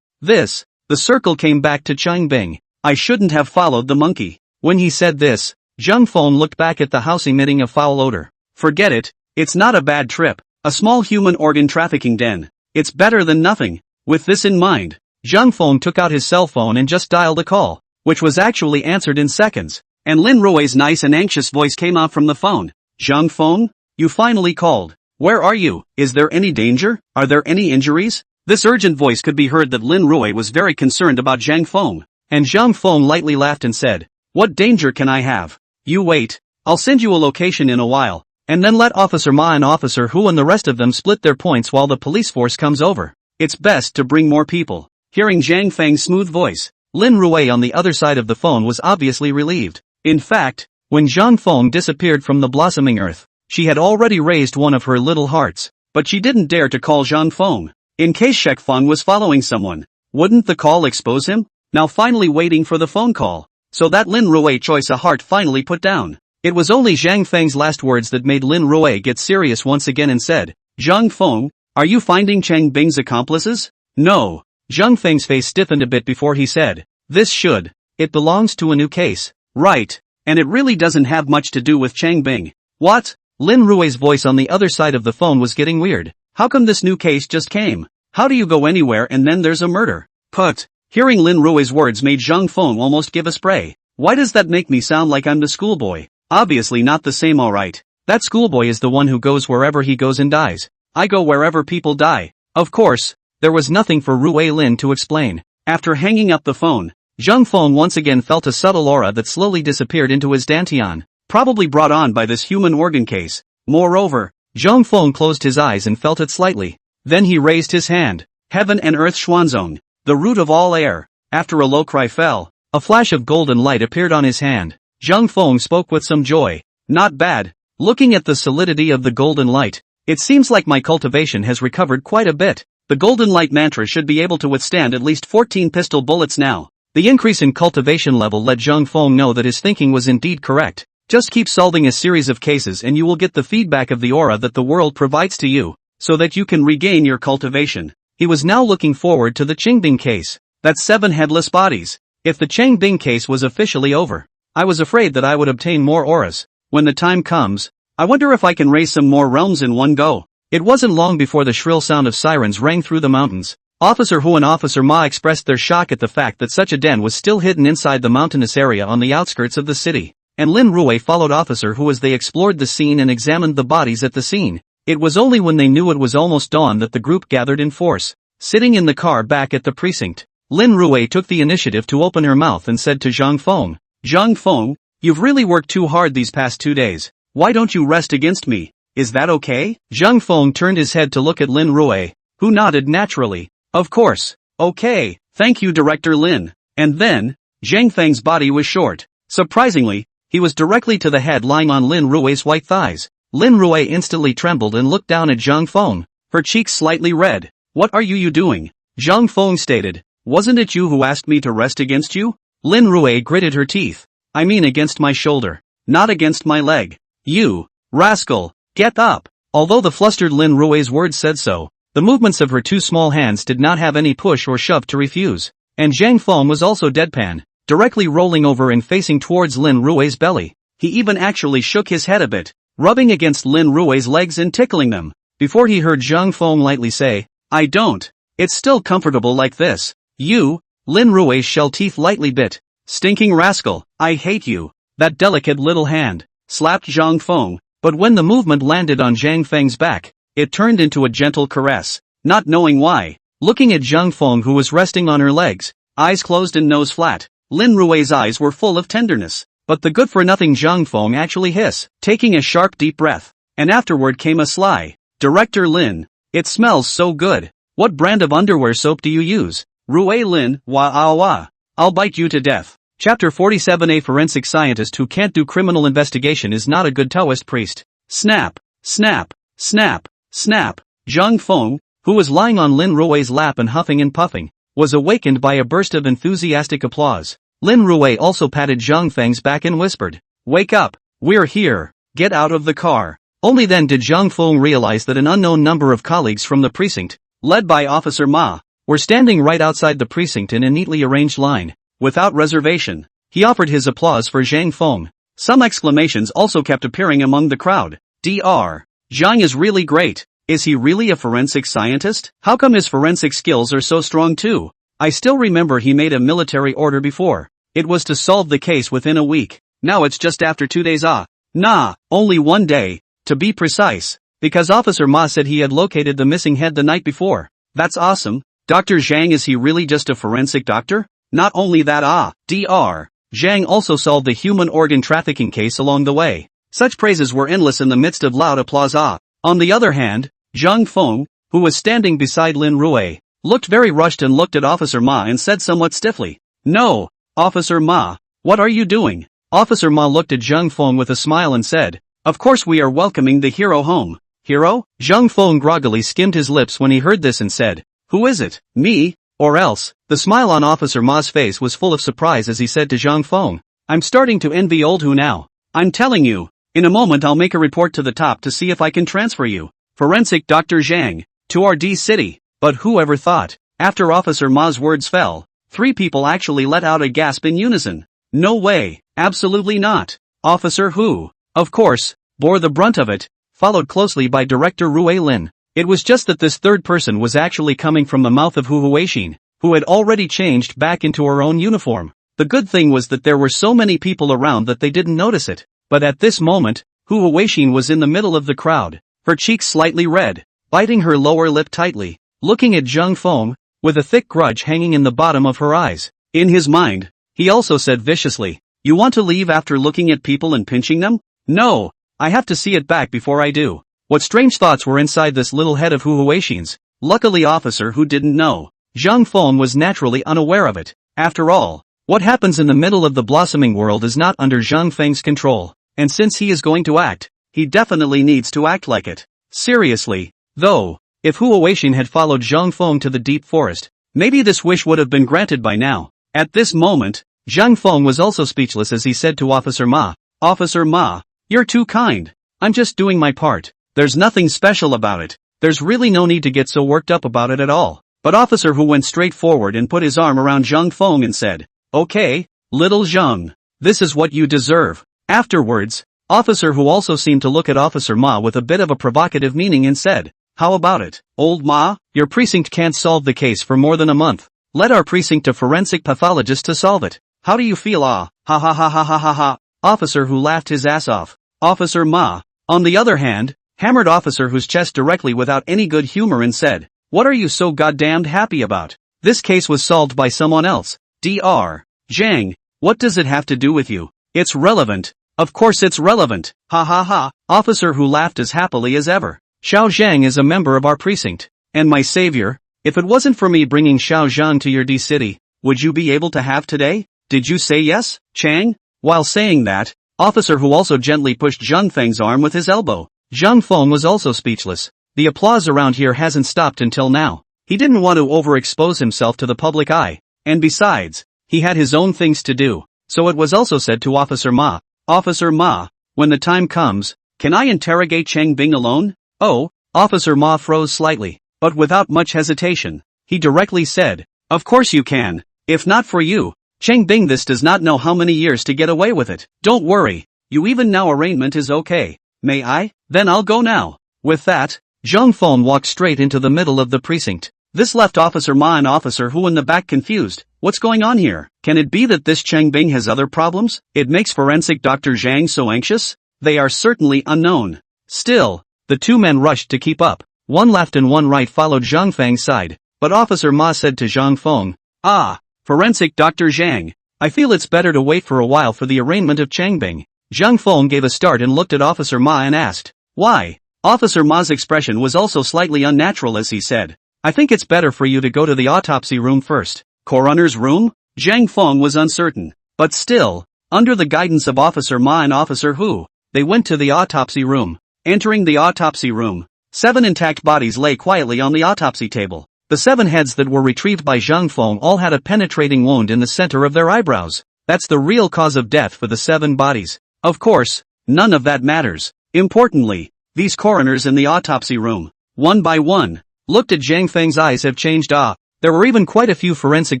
The circle came back to Chongbing. I shouldn't have followed the monkey. When he said this, Zhang Feng looked back at the house emitting a foul odor. Forget it. It's not a bad trip. A small human organ trafficking den. It's better than nothing. With this in mind, Zhang Feng took out his cell phone and just dialed a call, which was actually answered in seconds, and Lin Rui's nice and anxious voice came out from the phone. Zhang Feng? You finally called. Where are you? Is there any danger? Are there any injuries? This urgent voice could be heard that Lin Rui was very concerned about Zhang Feng, and Zhang Feng lightly laughed and said, What danger can I have? You wait. I'll send you a location in a while, and then let Officer Ma and Officer Hu and the rest of them split their points while the police force comes over. It's best to bring more people. Hearing Zhang Feng's smooth voice, Lin Ruwei on the other side of the phone was obviously relieved. In fact, when Zhang Feng disappeared from the blossoming earth, she had already raised one of her little hearts, but she didn't dare to call Zhang Feng. In case Shek Feng was following someone, wouldn't the call expose him? Now finally waiting for the phone call, so that Lin Ruwei choice a heart finally put down. It was only Zhang Feng's last words that made Lin Ruwei get serious once again and said, Zhang Feng, are you finding Chang Bing's accomplices? No. Zhang Feng's face stiffened a bit before he said, it belongs to a new case. Right, and it really doesn't have much to do with Chang Bing. What? Lin Ruwei's voice on the other side of the phone was getting weird. How come this new case just came? How do you go anywhere and then there's a murder? Put. Hearing Lin Ruwei's words made Zhang Feng almost give a spray. Why does that make me sound like I'm the schoolboy? Obviously not the same, alright. That schoolboy is the one who goes wherever he goes and dies. I go wherever people die. Of course, there was nothing for Ruwei Lin to explain. After hanging up the phone, Zhang Feng once again felt a subtle aura that slowly disappeared into his dantian, probably brought on by this human organ case. Moreover, Zhang Feng closed his eyes and felt it slightly. Then he raised his hand. Heaven and earth Xuanzong, the root of all air. After a low cry fell, a flash of golden light appeared on his hand. Zhang Feng spoke with some joy. Not bad. Looking at the solidity of the golden light, it seems like my cultivation has recovered quite a bit. The golden light mantra should be able to withstand at least 14 pistol bullets now. The increase in cultivation level let Zhang Feng know that his thinking was indeed correct. Just keep solving a series of cases and you will get the feedback of the aura that the world provides to you, so that you can regain your cultivation. He was now looking forward to the Qingbing case. That's 7 headless bodies. If the Qingbing case was officially over, I was afraid that I would obtain more auras. When the time comes, I wonder if I can raise some more realms in one go. It wasn't long before the shrill sound of sirens rang through the mountains. Officer Hu and Officer Ma expressed their shock at the fact that such a den was still hidden inside the mountainous area on the outskirts of the city, and Lin Ruwei followed Officer Hu as they explored the scene and examined the bodies at the scene. It was only when they knew it was almost dawn that the group gathered in force. Sitting in the car back at the precinct, Lin Ruwei took the initiative to open her mouth and said to Zhang Feng, Zhang Feng, you've really worked too hard these past 2 days. Why don't you rest against me? Is that okay? Zhang Feng turned his head to look at Lin Ruwei, who nodded naturally. Of course. Okay, thank you Director Lin. And then, Zhang Feng's body was short. Surprisingly, he was directly to the head lying on Lin Ruwei's white thighs. Lin Ruwei instantly trembled and looked down at Zhang Feng, her cheeks slightly red. What are you doing? Zhang Feng stated. Wasn't it you who asked me to rest against you? Lin Ruwei gritted her teeth. I mean against my shoulder, not against my leg. You, rascal, get up. Although the flustered Lin Ruwei's words said so, the movements of her 2 small hands did not have any push or shove to refuse. And Zhang Feng was also deadpan, directly rolling over and facing towards Lin Ruwei's belly. He even actually shook his head a bit, rubbing against Lin Ruwei's legs and tickling them, before he heard Zhang Feng lightly say, I don't. It's still comfortable like this. You, Lin Ruwei's shell teeth lightly bit. Stinking rascal, I hate you. That delicate little hand slapped Zhang Feng, but when the movement landed on Zhang Feng's back, it turned into a gentle caress. Not knowing why, looking at Zhang Feng who was resting on her legs, eyes closed and nose flat, Lin Ruwei's eyes were full of tenderness. But the good-for-nothing Zhang Feng actually hissed, taking a sharp deep breath, and afterward came a sly, Director Lin, it smells so good. What brand of underwear soap do you use? Ruwei Lin, wah. I'll bite you to death. Chapter 47. A forensic scientist who can't do criminal investigation is not a good Taoist priest. Snap, snap, snap, snap. Zhang Feng, who was lying on Lin Ruwei's lap and huffing and puffing, was awakened by a burst of enthusiastic applause. Lin Ruwei also patted Zhang Feng's back and whispered, Wake up, we're here, get out of the car. Only then did Zhang Feng realize that an unknown number of colleagues from the precinct, led by Officer Ma, were standing right outside the precinct in a neatly arranged line. Without reservation, he offered his applause for Zhang Feng. Some exclamations also kept appearing among the crowd. Dr. Zhang is really great. Is he really a forensic scientist? How come his forensic skills are so strong too? I still remember he made a military order before. It was to solve the case within a week. Now it's just after 2 days. Nah, only 1 day, to be precise. Because Officer Ma said he had located the missing head the night before. That's awesome. Dr. Zhang, is he really just a forensic doctor? Not only that, Dr. Zhang also solved the human organ trafficking case along the way. Such praises were endless in the midst of loud applause. On the other hand, Zhang Feng, who was standing beside Lin Rui, looked very rushed and looked at Officer Ma and said somewhat stiffly, "No, Officer Ma, what are you doing?" Officer Ma looked at Zhang Feng with a smile and said, "Of course we are welcoming the hero home." "Hero?" Zhang Feng groggily skimmed his lips when he heard this and said, "Who is it, me, or else?" The smile on Officer Ma's face was full of surprise as he said to Zhang Feng, "I'm starting to envy old Hu now. I'm telling you, in a moment I'll make a report to the top to see if I can transfer you, Forensic Dr. Zhang, to our D city." But who ever thought, after Officer Ma's words fell, 3 people actually let out a gasp in unison. No way, absolutely not. Officer Hu, of course, bore the brunt of it, followed closely by Director Rui Lin. It was just that this third person was actually coming from the mouth of Hu Huixin, who had already changed back into her own uniform. The good thing was that there were so many people around that they didn't notice it. But at this moment, Hu Huixin was in the middle of the crowd, her cheeks slightly red, biting her lower lip tightly, looking at Zhang Feng, with a thick grudge hanging in the bottom of her eyes. In his mind, he also said viciously, "You want to leave after looking at people and pinching them? No, I have to see it back before I do." What strange thoughts were inside this little head of Hu Huixin's? Luckily Officer Hu didn't know. Zhang Feng was naturally unaware of it. After all, what happens in the middle of the blossoming world is not under Zhang Feng's control, and since he is going to act, he definitely needs to act like it. Seriously, though, if Hu Huixin had followed Zhang Feng to the deep forest, maybe this wish would have been granted by now. At this moment, Zhang Feng was also speechless as he said to Officer Ma, "Officer Ma, you're too kind. I'm just doing my part. There's nothing special about it. There's really no need to get so worked up about it at all." But Officer Hu went straight forward and put his arm around Zhang Feng and said, "Okay, little Zhang, this is what you deserve." Afterwards, Officer Hu also seemed to look at Officer Ma with a bit of a provocative meaning and said, "How about it, old Ma? Your precinct can't solve the case for more than a month. Let our precinct a forensic pathologist to solve it. How do you feel? Ha ha ha ha ha ha ha." Officer Hu laughed his ass off. Officer Ma, on the other hand, hammered Officer Hu's chest directly without any good humor and said, "What are you so goddamned happy about? This case was solved by someone else. Dr. Zhang, what does it have to do with you? It's relevant. Of course it's relevant. Ha ha ha." Officer Hu laughed as happily as ever. "Xiao Zhang is a member of our precinct, and my savior. If it wasn't for me bringing Xiao Zhang to your D city, would you be able to have today? Did you say yes, Chang?" While saying that, Officer Hu also gently pushed Zhang Feng's arm with his elbow. Zhang Feng was also speechless. The applause around here hasn't stopped until now. He didn't want to overexpose himself to the public eye, and besides, he had his own things to do. So it was also said to Officer Ma, "Officer Ma, when the time comes, can I interrogate Chang Bing alone?" "Oh," Officer Ma froze slightly, but without much hesitation, he directly said, "Of course you can. If not for you, Chang Bing this does not know how many years to get away with it. Don't worry, you even now arraignment is okay. May I? Then I'll go now." With that, Zhang Feng walked straight into the middle of the precinct. This left Officer Ma and Officer Hu in the back confused. What's going on here? Can it be that this Chang Bing has other problems? It makes Forensic Dr. Zhang so anxious? They are certainly unknown. Still, the 2 men rushed to keep up. One left and one right followed Zhang Feng's side, but Officer Ma said to Zhang Feng, "Ah, Forensic Dr. Zhang, I feel it's better to wait for a while for the arraignment of Chang Bing." Zhang Feng gave a start and looked at Officer Ma and asked, "Why?" Officer Ma's expression was also slightly unnatural as he said, "I think it's better for you to go to the autopsy room first." Coroner's room? Zhang Feng was uncertain, but still, under the guidance of Officer Ma and Officer Hu, they went to the autopsy room. Entering the autopsy room, 7 intact bodies lay quietly on the autopsy table. The 7 heads that were retrieved by Zhang Feng all had a penetrating wound in the center of their eyebrows. That's the real cause of death for the 7 bodies. Of course, none of that matters. Importantly, these coroners in the autopsy room, one by one, looked at Zhang Feng's eyes have changed. There were even quite a few forensic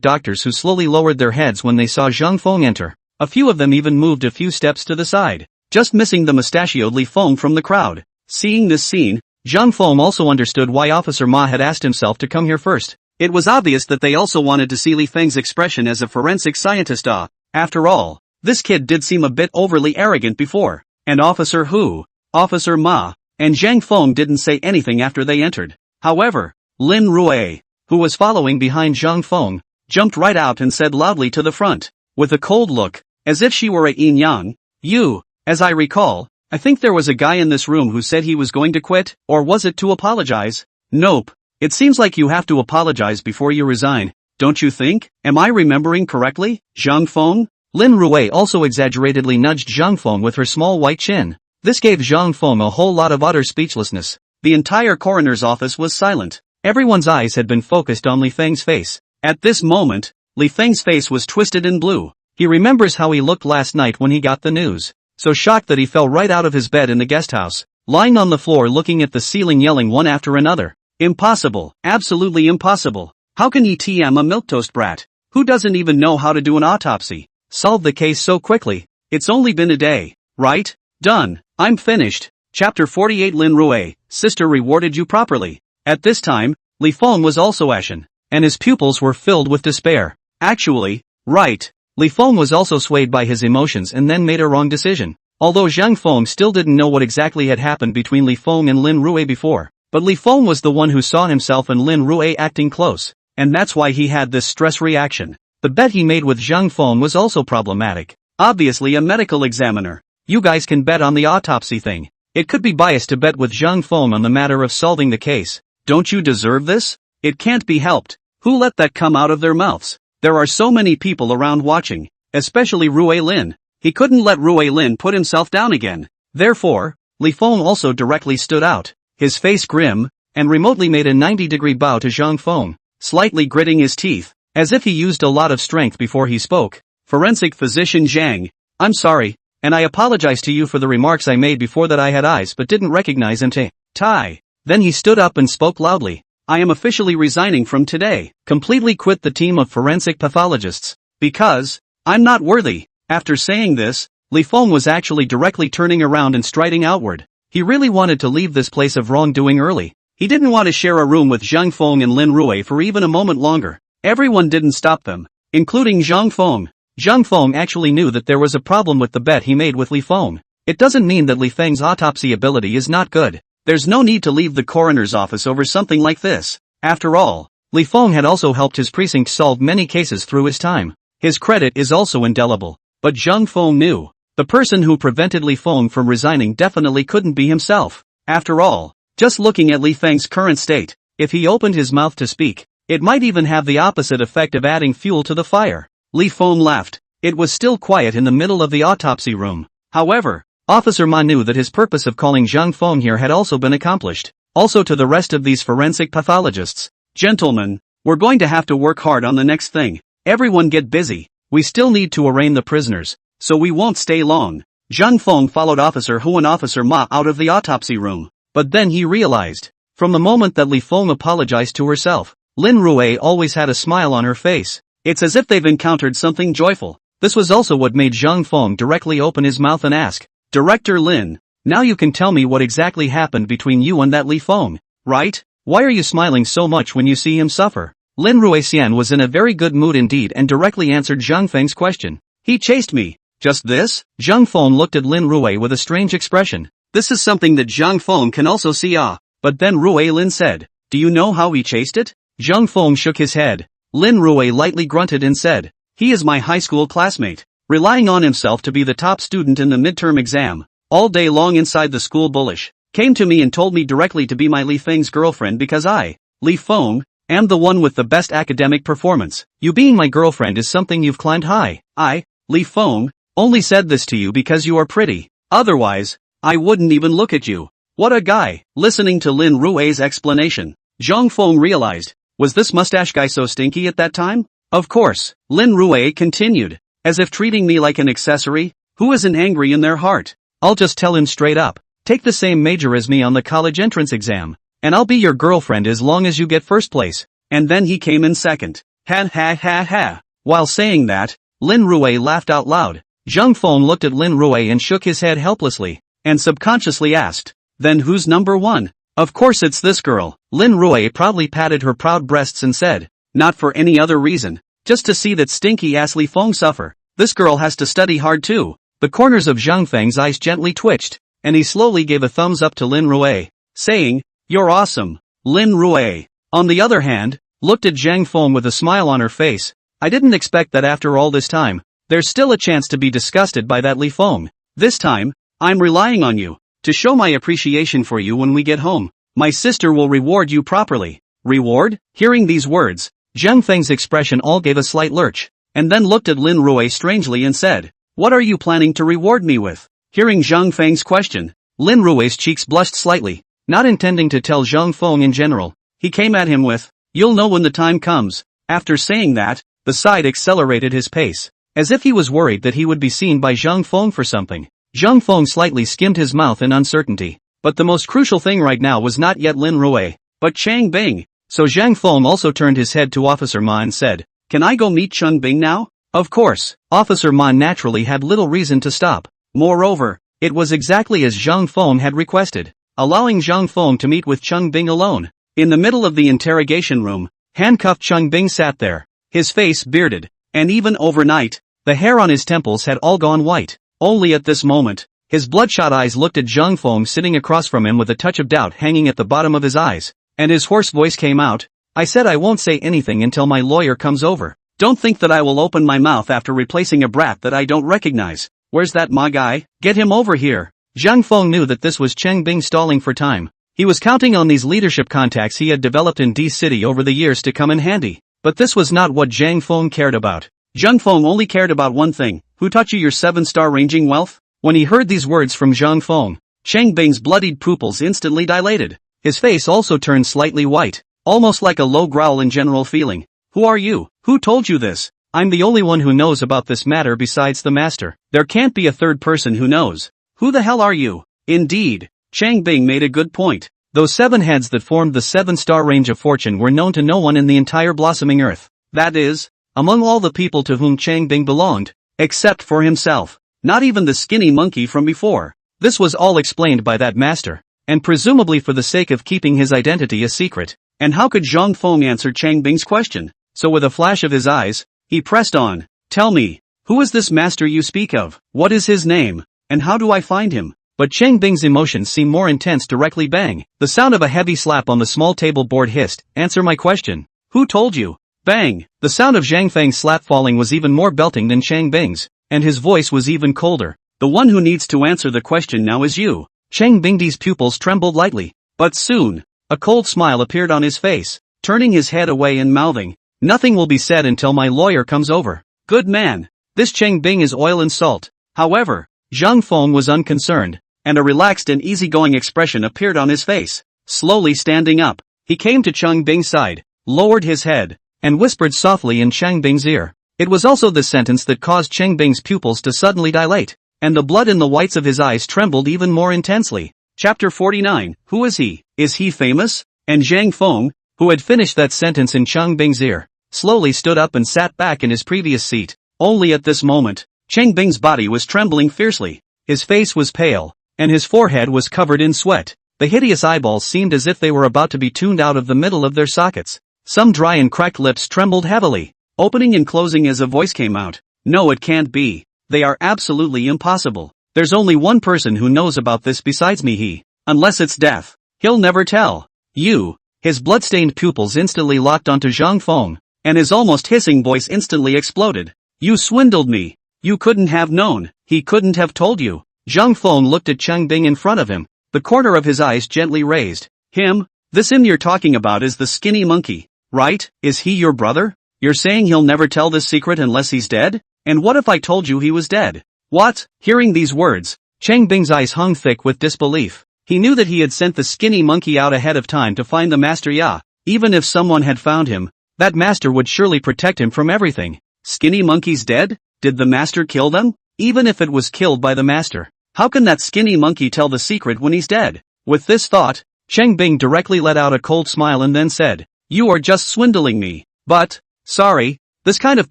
doctors who slowly lowered their heads when they saw Zhang Feng enter. A few of them even moved a few steps to the side, just missing the mustachioed Li Feng from the crowd. Seeing this scene, Zhang Feng also understood why Officer Ma had asked himself to come here first. It was obvious that they also wanted to see Li Feng's expression as a forensic scientist. After all, this kid did seem a bit overly arrogant before. And Officer Hu, Officer Ma, and Zhang Feng didn't say anything after they entered. However, Lin Rui, who was following behind Zhang Feng, jumped right out and said loudly to the front, with a cold look, as if she were a yin yang, "You, as I recall, I think there was a guy in this room who said he was going to quit, or was it to apologize? Nope. It seems like you have to apologize before you resign, don't you think? Am I remembering correctly, Zhang Feng? Lin Ruwei also exaggeratedly nudged Zhang Feng with her small white chin. This gave Zhang Feng a whole lot of utter speechlessness. The entire coroner's office was silent. Everyone's eyes had been focused on Li Feng's face. At this moment, Li Feng's face was twisted in blue. He remembers how he looked last night when he got the news. So shocked that he fell right out of his bed in the guest house, lying on the floor looking at the ceiling yelling one after another. Impossible, absolutely impossible. How can ETM a milquetoast brat, who doesn't even know how to do an autopsy, solve the case so quickly? It's only been a day, right? Done. I'm finished. Chapter 48 Lin Ruwei, sister rewarded you properly. At this time, Li Feng was also ashen, and his pupils were filled with despair. Actually, right. Li Feng was also swayed by his emotions and then made a wrong decision. Although Zhang Feng still didn't know what exactly had happened between Li Feng and Lin Ruwei before, but Li Feng was the one who saw himself and Lin Ruwei acting close, and that's why he had this stress reaction. The bet he made with Zhang Feng was also problematic. Obviously a medical examiner. You guys can bet on the autopsy thing. It could be biased to bet with Zhang Feng on the matter of solving the case. Don't you deserve this? It can't be helped. Who let that come out of their mouths? There are so many people around watching, especially Ruwei Lin. He couldn't let Ruwei Lin put himself down again. Therefore, Li Feng also directly stood out, his face grim, and remotely made a 90-degree bow to Zhang Feng, slightly gritting his teeth, as if he used a lot of strength before he spoke. Forensic physician Zhang, I'm sorry, and I apologize to you for the remarks I made before that I had eyes but didn't recognize him to tie. Then he stood up and spoke loudly. I am officially resigning from today, completely quit the team of forensic pathologists, because I'm not worthy. After saying this, Li Feng was actually directly turning around and striding outward. He really wanted to leave this place of wrongdoing early. He didn't want to share a room with Zhang Feng and Lin Ruwei for even a moment longer. Everyone didn't stop them, including Zhang Feng. Zhang Feng actually knew that there was a problem with the bet he made with Li Feng. It doesn't mean that Li Feng's autopsy ability is not good. There's no need to leave the coroner's office over something like this. After all, Li Feng had also helped his precinct solve many cases through his time. His credit is also indelible. But Zhang Feng knew. The person who prevented Li Feng from resigning definitely couldn't be himself. After all, just looking at Li Feng's current state, if he opened his mouth to speak, it might even have the opposite effect of adding fuel to the fire. Li Feng laughed. It was still quiet in the middle of the autopsy room. However, Officer Ma knew that his purpose of calling Zhang Feng here had also been accomplished. Also to the rest of these forensic pathologists. Gentlemen, we're going to have to work hard on the next thing. Everyone get busy. We still need to arraign the prisoners, so we won't stay long. Zhang Feng followed Officer Hu and Officer Ma out of the autopsy room. But then he realized, from the moment that Li Feng apologized to herself, Lin Ruwei always had a smile on her face. It's as if they've encountered something joyful. This was also what made Zhang Feng directly open his mouth and ask, Director Lin, now you can tell me what exactly happened between you and that Li Feng, right? Why are you smiling so much when you see him suffer? Lin Ruixian was in a very good mood indeed and directly answered Zhang Feng's question. He chased me. Just this? Zhang Feng looked at Lin Ruwei with a strange expression. This is something that Zhang Feng can also see. But then Ruwei Lin said, do you know how he chased it? Zhang Feng shook his head. Lin Ruwei lightly grunted and said, he is my high school classmate, relying on himself to be the top student in the midterm exam, all day long inside the school bullish, came to me and told me directly to be my Li Feng's girlfriend because I, Li Feng, am the one with the best academic performance. You being my girlfriend is something you've climbed high. I, Li Feng, only said this to you because you are pretty. Otherwise, I wouldn't even look at you. What a guy. Listening to Lin Ruwei's explanation, Zhang Feng realized, was this mustache guy so stinky at that time? Of course, Lin Ruwei continued, as if treating me like an accessory. Who isn't angry in their heart? I'll just tell him straight up. Take the same major as me on the college entrance exam, and I'll be your girlfriend as long as you get first place. And then he came in second. Ha ha ha ha. While saying that, Lin Ruwei laughed out loud. Zhang Feng looked at Lin Ruwei and shook his head helplessly, and subconsciously asked, then who's number one? Of course it's this girl. Lin Ruwei proudly patted her proud breasts and said, not for any other reason, just to see that stinky-ass Li Feng suffer. This girl has to study hard too. The corners of Zhang Feng's eyes gently twitched, and he slowly gave a thumbs up to Lin Ruwei, saying, you're awesome. Lin Ruwei, on the other hand, looked at Zhang Feng with a smile on her face. I didn't expect that after all this time, there's still a chance to be disgusted by that Li Feng. This time, I'm relying on you. To show my appreciation for you when we get home, my sister will reward you properly. Reward? Hearing these words, Zhang Feng's expression all gave a slight lurch, and then looked at Lin Rui strangely and said, "What are you planning to reward me with?" Hearing Zhang Feng's question, Lin Rui's cheeks blushed slightly, not intending to tell Zhang Feng in general. He came at him with, "You'll know when the time comes." After saying that, the side accelerated his pace, as if he was worried that he would be seen by Zhang Feng for something. Zhang Feng slightly skimmed his mouth in uncertainty, but the most crucial thing right now was not yet Lin Rui, but Chang Bing. So Zhang Feng also turned his head to Officer Ma and said, "Can I go meet Chang Bing now?" Of course, Officer Ma naturally had little reason to stop. Moreover, it was exactly as Zhang Feng had requested, allowing Zhang Feng to meet with Chang Bing alone. In the middle of the interrogation room, handcuffed Chang Bing sat there, his face bearded, and even overnight, the hair on his temples had all gone white. Only at this moment, his bloodshot eyes looked at Zhang Feng sitting across from him with a touch of doubt hanging at the bottom of his eyes, and his hoarse voice came out, "I said I won't say anything until my lawyer comes over. Don't think that I will open my mouth after replacing a brat that I don't recognize. Where's that Ma guy? Get him over here." Zhang Feng knew that this was Chang Bing stalling for time. He was counting on these leadership contacts he had developed in D City over the years to come in handy. But this was not what Zhang Feng cared about. Zhang Feng only cared about one thing: who taught you your 7-star ranging wealth? When he heard these words from Zhang Feng, Chang Bing's bloodied pupils instantly dilated. His face also turned slightly white, almost like a low growl in general feeling. "Who are you? Who told you this? I'm the only one who knows about this matter besides the master. There can't be a third person who knows. Who the hell are you?" Indeed, Chang Bing made a good point. Those 7 heads that formed the 7-star range of fortune were known to no one in the entire blossoming earth. That is, among all the people to whom Chang Bing belonged, except for himself. Not even the skinny monkey from before. This was all explained by that master, and presumably for the sake of keeping his identity a secret. And how could Zhang Feng answer Chang Bing's question? So with a flash of his eyes, he pressed on, "Tell me, who is this master you speak of? What is his name? And how do I find him?" But Chang Bing's emotions seemed more intense. Directly bang, the sound of a heavy slap on the small table board hissed, "Answer my question. Who told you?" Bang! The sound of Zhang Feng's slap falling was even more belting than Chang Bing's, and his voice was even colder. "The one who needs to answer the question now is you." Chang Bing's pupils trembled lightly, but soon, a cold smile appeared on his face, turning his head away and mouthing, "Nothing will be said until my lawyer comes over." Good man. This Chang Bing is oil and salt. However, Zhang Feng was unconcerned, and a relaxed and easygoing expression appeared on his face. Slowly standing up, he came to Chang Bing's side, lowered his head, and whispered softly in Chang Bing's ear. It was also this sentence that caused Chang Bing's pupils to suddenly dilate, and the blood in the whites of his eyes trembled even more intensely. Chapter 49, Who is he? Is he famous? And Zhang Feng, who had finished that sentence in Chang Bing's ear, slowly stood up and sat back in his previous seat. Only at this moment, Chang Bing's body was trembling fiercely. His face was pale, and his forehead was covered in sweat. The hideous eyeballs seemed as if they were about to be tuned out of the middle of their sockets. Some dry and cracked lips trembled heavily, opening and closing as a voice came out. "No, it can't be. They are absolutely impossible. There's only one person who knows about this besides me, unless it's death. He'll never tell. You." His blood-stained pupils instantly locked onto Zhang Feng, and his almost hissing voice instantly exploded. "You swindled me. You couldn't have known. He couldn't have told you." Zhang Feng looked at Chang Bing in front of him, the corner of his eyes gently raised. "Him? This him you're talking about is the skinny monkey, right? Is he your brother? You're saying he'll never tell this secret unless he's dead? And what if I told you he was dead?" "What?" Hearing these words, Chang Bing's eyes hung thick with disbelief. He knew that he had sent the skinny monkey out ahead of time to find the master. Yeah, even if someone had found him, that master would surely protect him from everything. Skinny monkey's dead? Did the master kill them? Even if it was killed by the master, how can that skinny monkey tell the secret when he's dead? With this thought, Chang Bing directly let out a cold smile and then said, "You are just swindling me. But, sorry, this kind of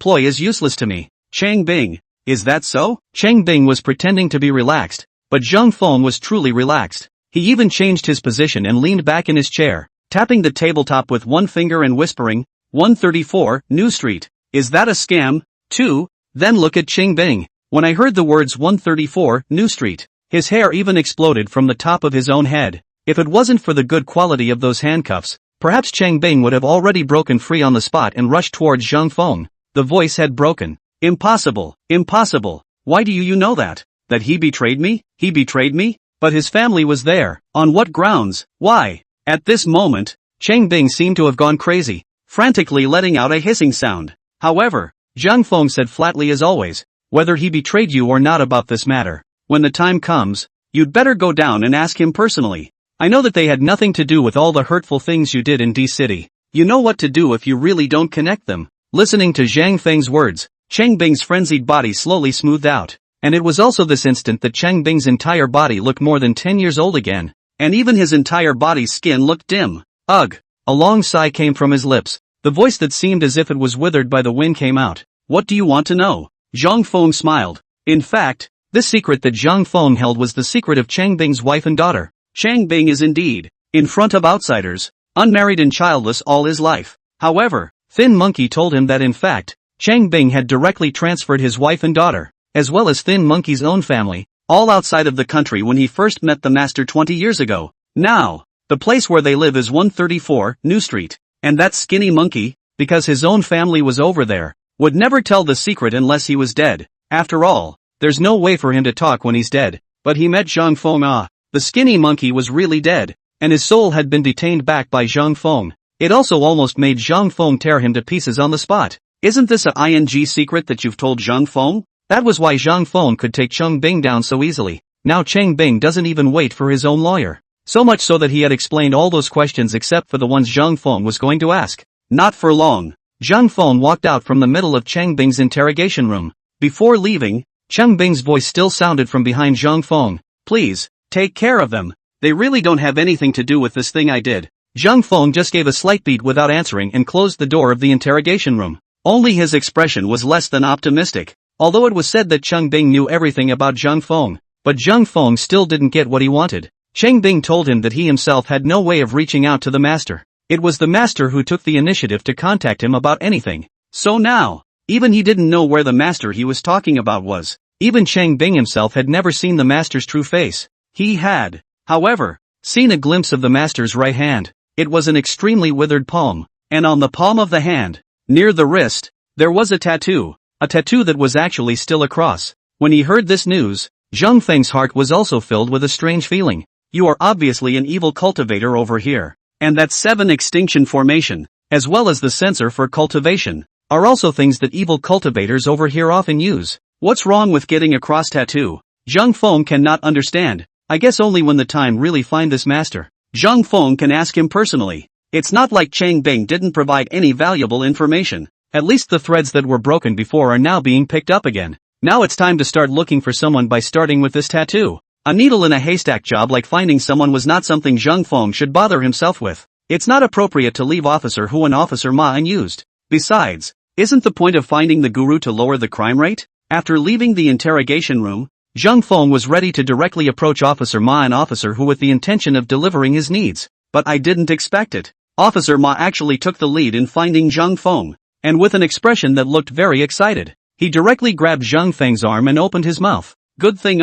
ploy is useless to me." Chang Bing, is that so? Chang Bing was pretending to be relaxed, but Zhang Feng was truly relaxed. He even changed his position and leaned back in his chair, tapping the tabletop with one finger and whispering, 134, New Street. Is that a scam, too? Then look at Chang Bing. When I heard the words 134, New Street, his hair even exploded from the top of his own head. If it wasn't for the good quality of those handcuffs, perhaps Chang Bing would have already broken free on the spot and rushed towards Zhang Feng. The voice had broken. "Impossible, impossible. Why do you know that? That he betrayed me? He betrayed me? But his family was there. On what grounds? Why? At this moment, Cheng Bing seemed to have gone crazy, frantically letting out a hissing sound. However, Zhang Feng said flatly as always, whether he betrayed you or not about this matter, when the time comes, you'd better go down and ask him personally. I know that they had nothing to do with all the hurtful things you did in D City. You know what to do if you really don't connect them. Listening to Zhang Feng's words, Cheng Bing's frenzied body slowly smoothed out. And it was also this instant that Cheng Bing's entire body looked more than 10 years old again. And even his entire body's skin looked dim. Ugh! A long sigh came from his lips. The voice that seemed as if it was withered by the wind came out. What do you want to know? Zhang Feng smiled. In fact, this secret that Zhang Feng held was the secret of Cheng Bing's wife and daughter. Cheng Bing is indeed, in front of outsiders, unmarried and childless all his life. However, Thin Monkey told him that in fact, Cheng Bing had directly transferred his wife and daughter, as well as Thin Monkey's own family, all outside of the country when he first met the master 20 years ago. Now, the place where they live is 134, New Street, and that skinny monkey, because his own family was over there, would never tell the secret unless he was dead. After all, there's no way for him to talk when he's dead. But he met Zhang Feng. The skinny monkey was really dead, and his soul had been detained back by Zhang Feng. It also almost made Zhang Feng tear him to pieces on the spot. Isn't this a ing secret that you've told Zhang Feng? That was why Zhang Feng could take Cheng Bing down so easily. Now Cheng Bing doesn't even wait for his own lawyer. So much so that he had explained all those questions except for the ones Zhang Feng was going to ask. Not for long. Zhang Feng walked out from the middle of Cheng Bing's interrogation room. Before leaving, Cheng Bing's voice still sounded from behind Zhang Feng. Please, take care of them. They really don't have anything to do with this thing I did. Zhang Feng just gave a slight beat without answering and closed the door of the interrogation room. Only his expression was less than optimistic. Although it was said that Cheng Bing knew everything about Zhang Feng, but Zhang Feng still didn't get what he wanted. Cheng Bing told him that he himself had no way of reaching out to the master. It was the master who took the initiative to contact him about anything. So now, even he didn't know where the master he was talking about was. Even Cheng Bing himself had never seen the master's true face. He had, however, seen a glimpse of the master's right hand. It was an extremely withered palm, and on the palm of the hand, near the wrist, there was a tattoo that was actually still a cross. When he heard this news, Zhang Feng's heart was also filled with a strange feeling. You are obviously an evil cultivator over here. And that 7 extinction formation, as well as the sensor for cultivation, are also things that evil cultivators over here often use. What's wrong with getting a cross tattoo? Zhang Feng cannot understand. I guess only when the time really find this master, Zhang Feng can ask him personally. It's not like Cheng Bing didn't provide any valuable information. At least the threads that were broken before are now being picked up again. Now it's time to start looking for someone by starting with this tattoo. A needle in a haystack job like finding someone was not something Zhang Feng should bother himself with. It's not appropriate to leave Officer Hu and Officer Ma unused. Besides, isn't the point of finding the guru to lower the crime rate? After leaving the interrogation room, Zhang Feng was ready to directly approach Officer Ma and Officer Hu with the intention of delivering his needs. But I didn't expect it. Officer Ma actually took the lead in finding Zhang Feng, and with an expression that looked very excited, he directly grabbed Zhang Feng's arm and opened his mouth. Good thing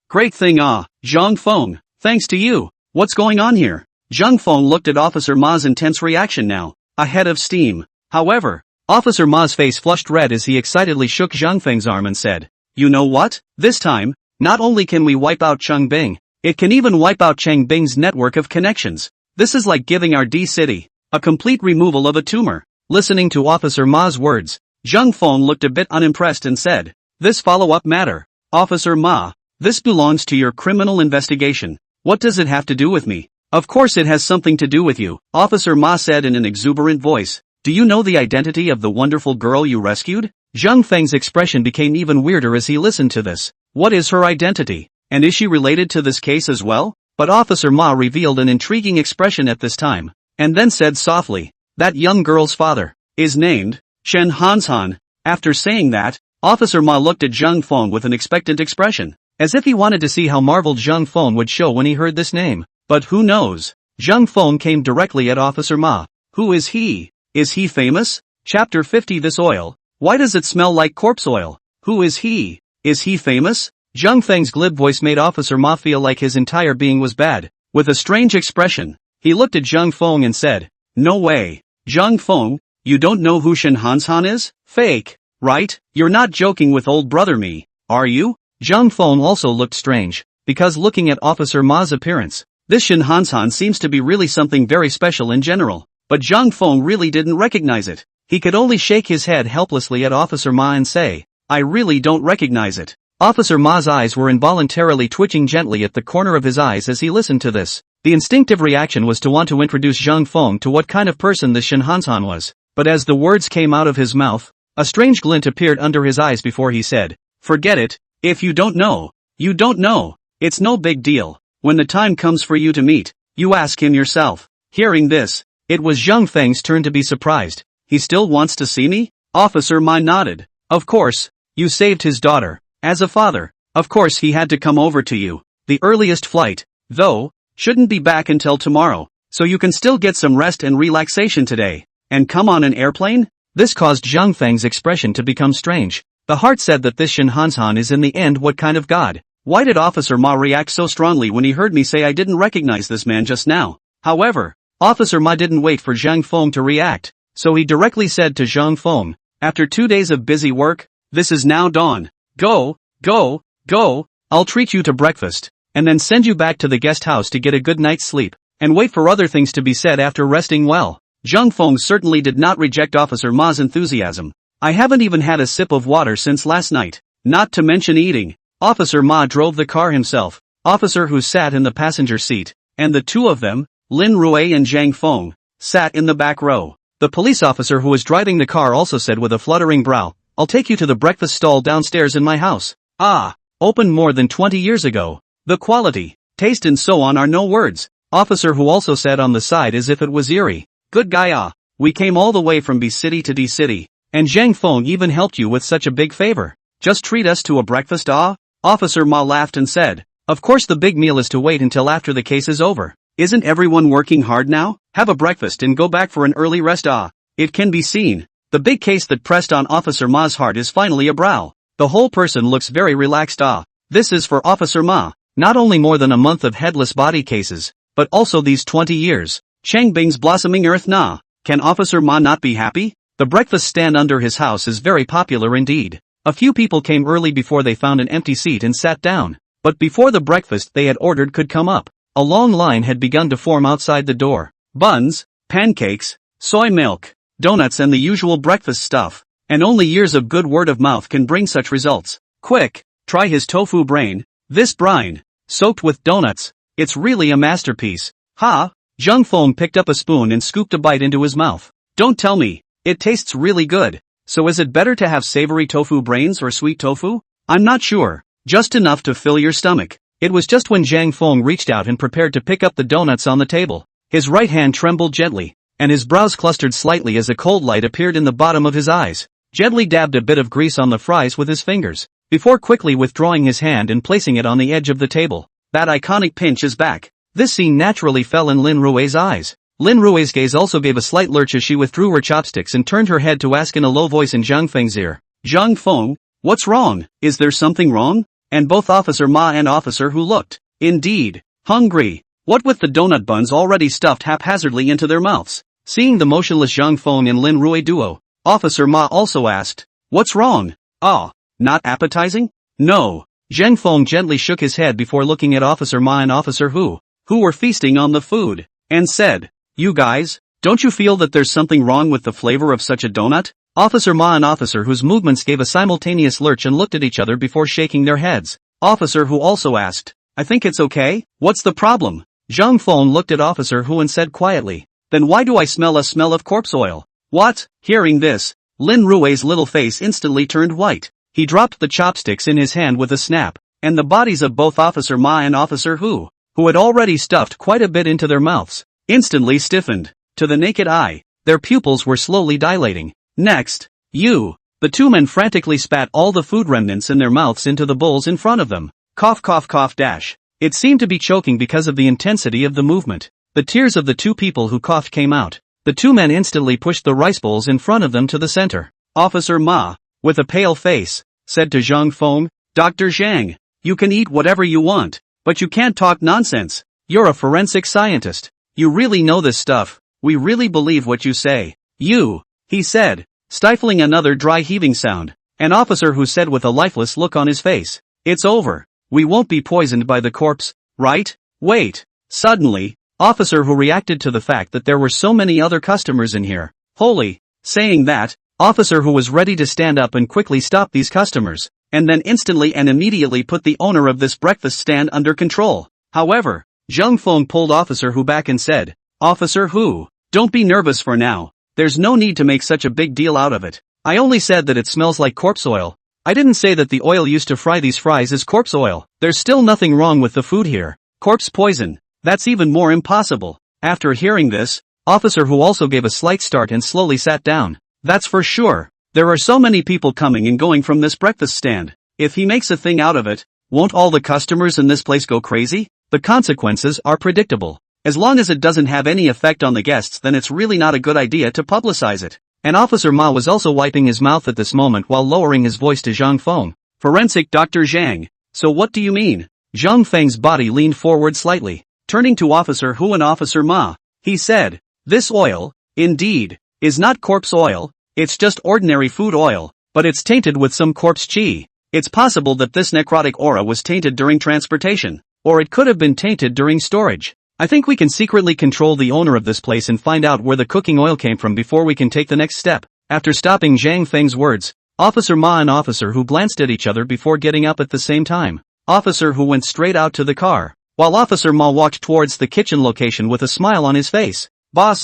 Great thing Zhang Feng, thanks to you. What's going on here? Zhang Feng looked at Officer Ma's intense reaction now, a head of steam. However, Officer Ma's face flushed red as he excitedly shook Zhang Feng's arm and said, you know what? This time, not only can we wipe out Cheng Bing, it can even wipe out Cheng Bing's network of connections. This is like giving our D City a complete removal of a tumor. Listening to Officer Ma's words, Zhang Feng looked a bit unimpressed and said, this follow-up matter, Officer Ma, this belongs to your criminal investigation. What does it have to do with me? Of course it has something to do with you, Officer Ma said in an exuberant voice. Do you know the identity of the wonderful girl you rescued? Zhang Feng's expression became even weirder as he listened to this. What is her identity? And is she related to this case as well? But Officer Ma revealed an intriguing expression at this time, and then said softly, that young girl's father is named Shen Hanshan. After saying that, Officer Ma looked at Zhang Feng with an expectant expression, as if he wanted to see how marveled Zhang Feng would show when he heard this name. But who knows? Zhang Feng came directly at Officer Ma. Who is he? Is he famous? Chapter 50. This oil. Why does it smell like corpse oil? Who is he? Is he famous? Zhang Feng's glib voice made Officer Ma feel like his entire being was bad. With a strange expression, he looked at Zhang Feng and said, no way. Zhang Feng, you don't know who Shen Hanshan is? Fake, right? You're not joking with old brother me, are you? Zhang Feng also looked strange, because looking at Officer Ma's appearance, this Shin Hansan seems to be really something very special in general, but Zhang Feng really didn't recognize it. He could only shake his head helplessly at Officer Ma and say, I really don't recognize it. Officer Ma's eyes were involuntarily twitching gently at the corner of his eyes as he listened to this. The instinctive reaction was to want to introduce Zhang Feng to what kind of person this Shin Hansan was, but as the words came out of his mouth, a strange glint appeared under his eyes before he said, forget it, if you don't know, you don't know, it's no big deal, when the time comes for you to meet, you ask him yourself. Hearing this, it was Zhang Feng's turn to be surprised. He still wants to see me? Officer Ma nodded. Of course, you saved his daughter. As a father, of course he had to come over to you. The earliest flight, though, shouldn't be back until tomorrow, so you can still get some rest and relaxation today. And come on an airplane? This caused Zhang Feng's expression to become strange. The heart said that this Shin Hansan is in the end what kind of god? Why did Officer Ma react so strongly when he heard me say I didn't recognize this man just now? However, Officer Ma didn't wait for Zhang Feng to react, so he directly said to Zhang Feng, after 2 days of busy work, this is now dawn. Go, go, go, I'll treat you to breakfast, and then send you back to the guest house to get a good night's sleep, and wait for other things to be said after resting well. Zhang Feng certainly did not reject Officer Ma's enthusiasm. I haven't even had a sip of water since last night, not to mention eating. Officer Ma drove the car himself, Officer who sat in the passenger seat, and the two of them, Lin Rui and Zhang Feng, sat in the back row. The police officer who was driving the car also said with a fluttering brow, I'll take you to the breakfast stall downstairs in my house. Ah, opened more than 20 years ago. The quality, taste and so on are no words. Officer who also said on the side as if it was eerie. Good guy ah, we came all the way from B city to D city, and Zhang Feng even helped you with such a big favor. Just treat us to a breakfast ah? Officer Ma laughed and said, of course the big meal is to wait until after the case is over. Isn't everyone working hard now? Have a breakfast and go back for an early rest ah. It can be seen. The big case that pressed on Officer Ma's heart is finally a brow. The whole person looks very relaxed ah. This is for Officer Ma, not only more than a month of headless body cases, but also these 20 years. Changbing's blossoming earth na. Can Officer Ma not be happy? The breakfast stand under his house is very popular indeed. A few people came early before they found an empty seat and sat down. But before the breakfast they had ordered could come up, a long line had begun to form outside the door. Buns, pancakes, soy milk, donuts and the usual breakfast stuff. And only years of good word of mouth can bring such results. Quick, try his tofu brain. This brine, soaked with donuts. It's really a masterpiece. Ha! Zhang Feng picked up a spoon and scooped a bite into his mouth. Don't tell me. It tastes really good. So is it better to have savory tofu brains or sweet tofu? I'm not sure. Just enough to fill your stomach. It was just when Zhang Feng reached out and prepared to pick up the donuts on the table. His right hand trembled gently, and his brows clustered slightly as a cold light appeared in the bottom of his eyes. Gently dabbed a bit of grease on the fries with his fingers, before quickly withdrawing his hand and placing it on the edge of the table. That iconic pinch is back. This scene naturally fell in Lin Rui's eyes. Lin Rui's gaze also gave a slight lurch as she withdrew her chopsticks and turned her head to ask in a low voice in Zhang Feng's ear. Zhang Feng, what's wrong? Is there something wrong? And both Officer Ma and Officer Hu looked, indeed, hungry. What with the donut buns already stuffed haphazardly into their mouths. Seeing the motionless Zhang Feng and Lin Rui duo, Officer Ma also asked, what's wrong? Ah, not appetizing? No. Zhang Feng gently shook his head before looking at Officer Ma and Officer Hu were feasting on the food, and said, you guys, don't you feel that there's something wrong with the flavor of such a donut? Officer Ma and Officer Hu's movements gave a simultaneous lurch and looked at each other before shaking their heads. Officer Hu also asked, I think it's okay? What's the problem? Zhang Feng looked at Officer Hu and said quietly, then why do I smell a smell of corpse oil? What? Hearing this, Lin Rui's little face instantly turned white. He dropped the chopsticks in his hand with a snap, and the bodies of both Officer Ma and Officer Hu had already stuffed quite a bit into their mouths, instantly stiffened. To the naked eye, their pupils were slowly dilating. Next, the two men frantically spat all the food remnants in their mouths into the bowls in front of them. Cough cough cough dash. It seemed to be choking because of the intensity of the movement. The tears of the two people who coughed came out. The two men instantly pushed the rice bowls in front of them to the center. Officer Ma, with a pale face, said to Zhang Feng, Dr. Zhang, you can eat whatever you want, but you can't talk nonsense. You're a forensic scientist. You really know this stuff. We really believe what you say. He said, stifling another dry heaving sound. An officer who said with a lifeless look on his face, It's over. We won't be poisoned by the corpse, right? Wait. Suddenly, Officer Who reacted to the fact that there were so many other customers in here. Holy. Saying that, Officer Who was ready to stand up and quickly stop these customers, and then instantly and immediately put the owner of this breakfast stand under control. However, Zhang Feng pulled Officer Who back and said, Officer Who, don't be nervous for now. There's no need to make such a big deal out of it. I only said that it smells like corpse oil. I didn't say that the oil used to fry these fries is corpse oil. There's still nothing wrong with the food here. Corpse poison. That's even more impossible. After hearing this, Officer Who also gave a slight start and slowly sat down. That's for sure. There are so many people coming and going from this breakfast stand. If he makes a thing out of it, won't all the customers in this place go crazy? The consequences are predictable. As long as it doesn't have any effect on the guests, then it's really not a good idea to publicize it. And Officer Ma was also wiping his mouth at this moment while lowering his voice to Zhang Feng. Forensic Dr. Zhang. So what do you mean? Zhang Feng's body leaned forward slightly. Turning to Officer Hu and Officer Ma, he said, this oil, indeed, is not corpse oil, it's just ordinary food oil, but it's tainted with some corpse qi. It's possible that this necrotic aura was tainted during transportation, or it could have been tainted during storage. I think we can secretly control the owner of this place and find out where the cooking oil came from before we can take the next step. After stopping Zhang Feng's words, Officer Ma and Officer Hu glanced at each other before getting up at the same time. Officer Hu went straight out to the car, while Officer Ma walked towards the kitchen location with a smile on his face. Boss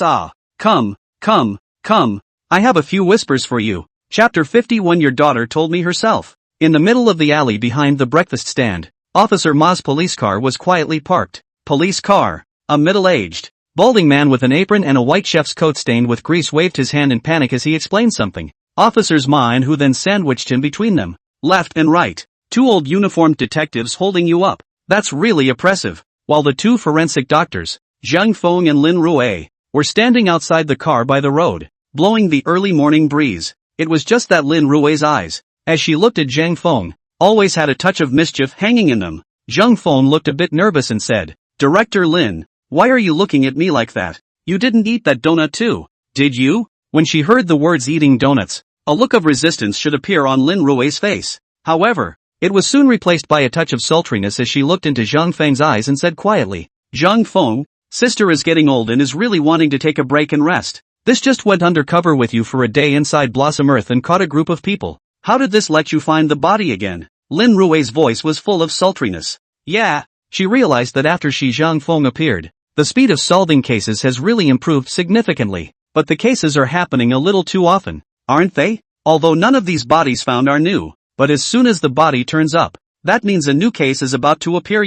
come. I have a few whispers for you. Chapter 51. Your daughter told me herself. In the middle of the alley behind the breakfast stand, Officer Ma's police car was quietly parked. Police car. A middle-aged, balding man with an apron and a white chef's coat stained with grease waved his hand in panic as he explained something. Officers Ma and Hu then sandwiched him between them. Left and right. Two old uniformed detectives holding you up. That's really oppressive. While the two forensic doctors, Zhang Feng and Lin Rue, were standing outside the car by the road, blowing the early morning breeze. It was just that Lin Rue's eyes, as she looked at Zhang Feng, always had a touch of mischief hanging in them. Zhang Feng looked a bit nervous and said, Director Lin, why are you looking at me like that? You didn't eat that donut too, did you? When she heard the words eating donuts, a look of resistance should appear on Lin Rue's face. However, it was soon replaced by a touch of sultriness as she looked into Zhang Feng's eyes and said quietly, Zhang Feng, sister is getting old and is really wanting to take a break and rest. This just went undercover with you for a day inside Blossom Earth and caught a group of people. How did this let you find the body again? Lin Rue's voice was full of sultriness. Yeah. She realized that after Zhang Feng appeared, the speed of solving cases has really improved significantly. But the cases are happening a little too often, aren't they? Although none of these bodies found are new, but as soon as the body turns up, that means a new case is about to appear.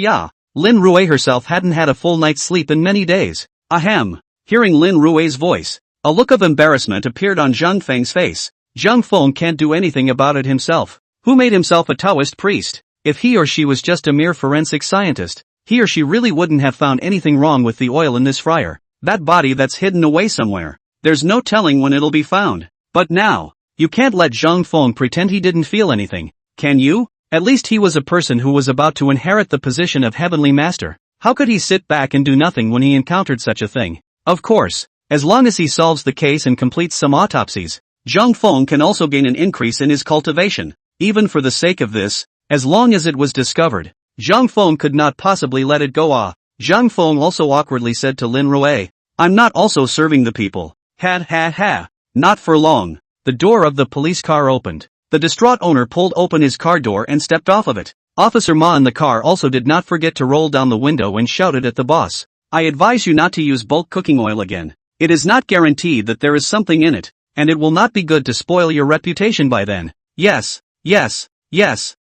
Lin Rue herself hadn't had a full night's sleep in many days. Ahem. Hearing Lin Rue's voice, a look of embarrassment appeared on Zhang Feng's face. Zhang Feng can't do anything about it himself. Who made himself a Taoist priest? If he or she was just a mere forensic scientist, he or she really wouldn't have found anything wrong with the oil in this fryer. That body that's hidden away somewhere. There's no telling when it'll be found. But now, you can't let Zhang Feng pretend he didn't feel anything, can you? At least he was a person who was about to inherit the position of Heavenly Master. How could he sit back and do nothing when he encountered such a thing? Of course, as long as he solves the case and completes some autopsies, Zhang Feng can also gain an increase in his cultivation. Even for the sake of this, as long as it was discovered, Zhang Feng could not possibly let it go. Zhang Feng also awkwardly said to Lin Rue, I'm not also serving the people. Ha. Not for long. The door of the police car opened. The distraught owner pulled open his car door and stepped off of it. Officer Ma in the car also did not forget to roll down the window and shouted at the boss. I advise you not to use bulk cooking oil again. It is not guaranteed that there is something in it, and it will not be good to spoil your reputation by then. Yes.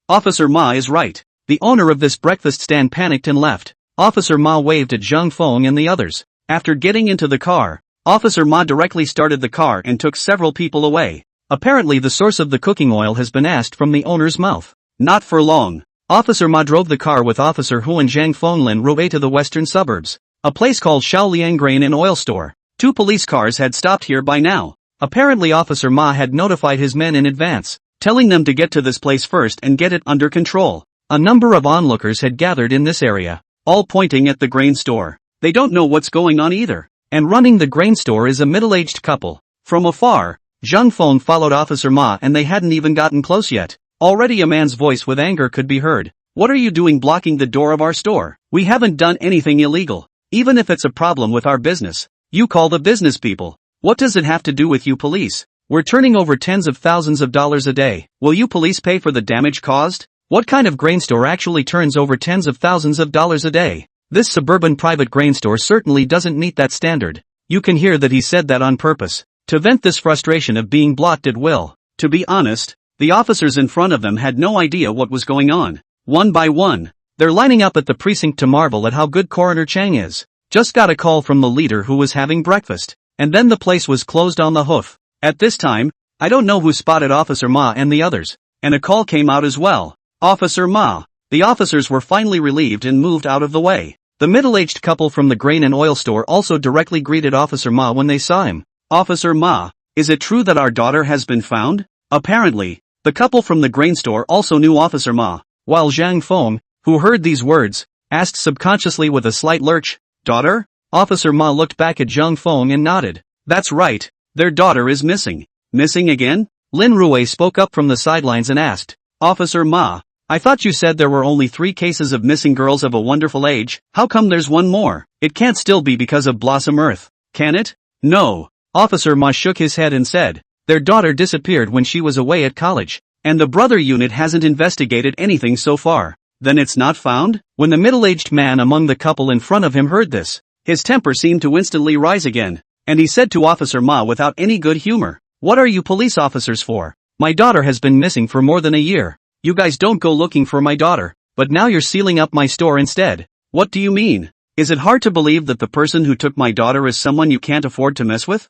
Officer Ma is right. The owner of this breakfast stand panicked and left. Officer Ma waved at Zhang Feng and the others. After getting into the car, Officer Ma directly started the car and took several people away. Apparently the source of the cooking oil has been asked from the owner's mouth. Not for long. Officer Ma drove the car with Officer Hu and Zhang Feng Lin Rue to the western suburbs, a place called Shaoliang Grain and Oil Store. 2 police cars had stopped here by now. Apparently Officer Ma had notified his men in advance, telling them to get to this place first and get it under control. A number of onlookers had gathered in this area, all pointing at the grain store. They don't know what's going on either. And running the grain store is a middle-aged couple. From afar, Zhang Feng followed Officer Ma and they hadn't even gotten close yet. Already a man's voice with anger could be heard. What are you doing blocking the door of our store? We haven't done anything illegal. Even if it's a problem with our business, you call the business people. What does it have to do with you police? We're turning over tens of thousands of dollars a day. Will you police pay for the damage caused? What kind of grain store actually turns over tens of thousands of dollars a day? This suburban private grain store certainly doesn't meet that standard. You can hear that he said that on purpose, to vent this frustration of being blocked at will. To be honest, the officers in front of them had no idea what was going on. One by one, they're lining up at the precinct to marvel at how good Coroner Chang is. Just got a call from the leader who was having breakfast, and then the place was closed on the hoof. At this time, I don't know who spotted Officer Ma and the others, and a call came out as well. Officer Ma. The officers were finally relieved and moved out of the way. The middle-aged couple from the grain and oil store also directly greeted Officer Ma when they saw him. Officer Ma, is it true that our daughter has been found? Apparently, the couple from the grain store also knew Officer Ma, while Zhang Feng, who heard these words, asked subconsciously with a slight lurch, "Daughter?" Officer Ma looked back at Zhang Feng and nodded. "That's right. Their daughter is missing." "Missing again?" Lin Rui spoke up from the sidelines and asked. "Officer Ma, I thought you said there were only 3 cases of missing girls of a wonderful age. How come there's one more? It can't still be because of Blossom Earth, can it?" "No." Officer Ma shook his head and said, "Their daughter disappeared when she was away at college, and the brother unit hasn't investigated anything so far." "Then it's not found?" When the middle-aged man among the couple in front of him heard this, his temper seemed to instantly rise again. And he said to Officer Ma without any good humor, "What are you police officers for? My daughter has been missing for more than a year. You guys don't go looking for my daughter, but now you're sealing up my store instead. What do you mean? Is it hard to believe that the person who took my daughter is someone you can't afford to mess with?"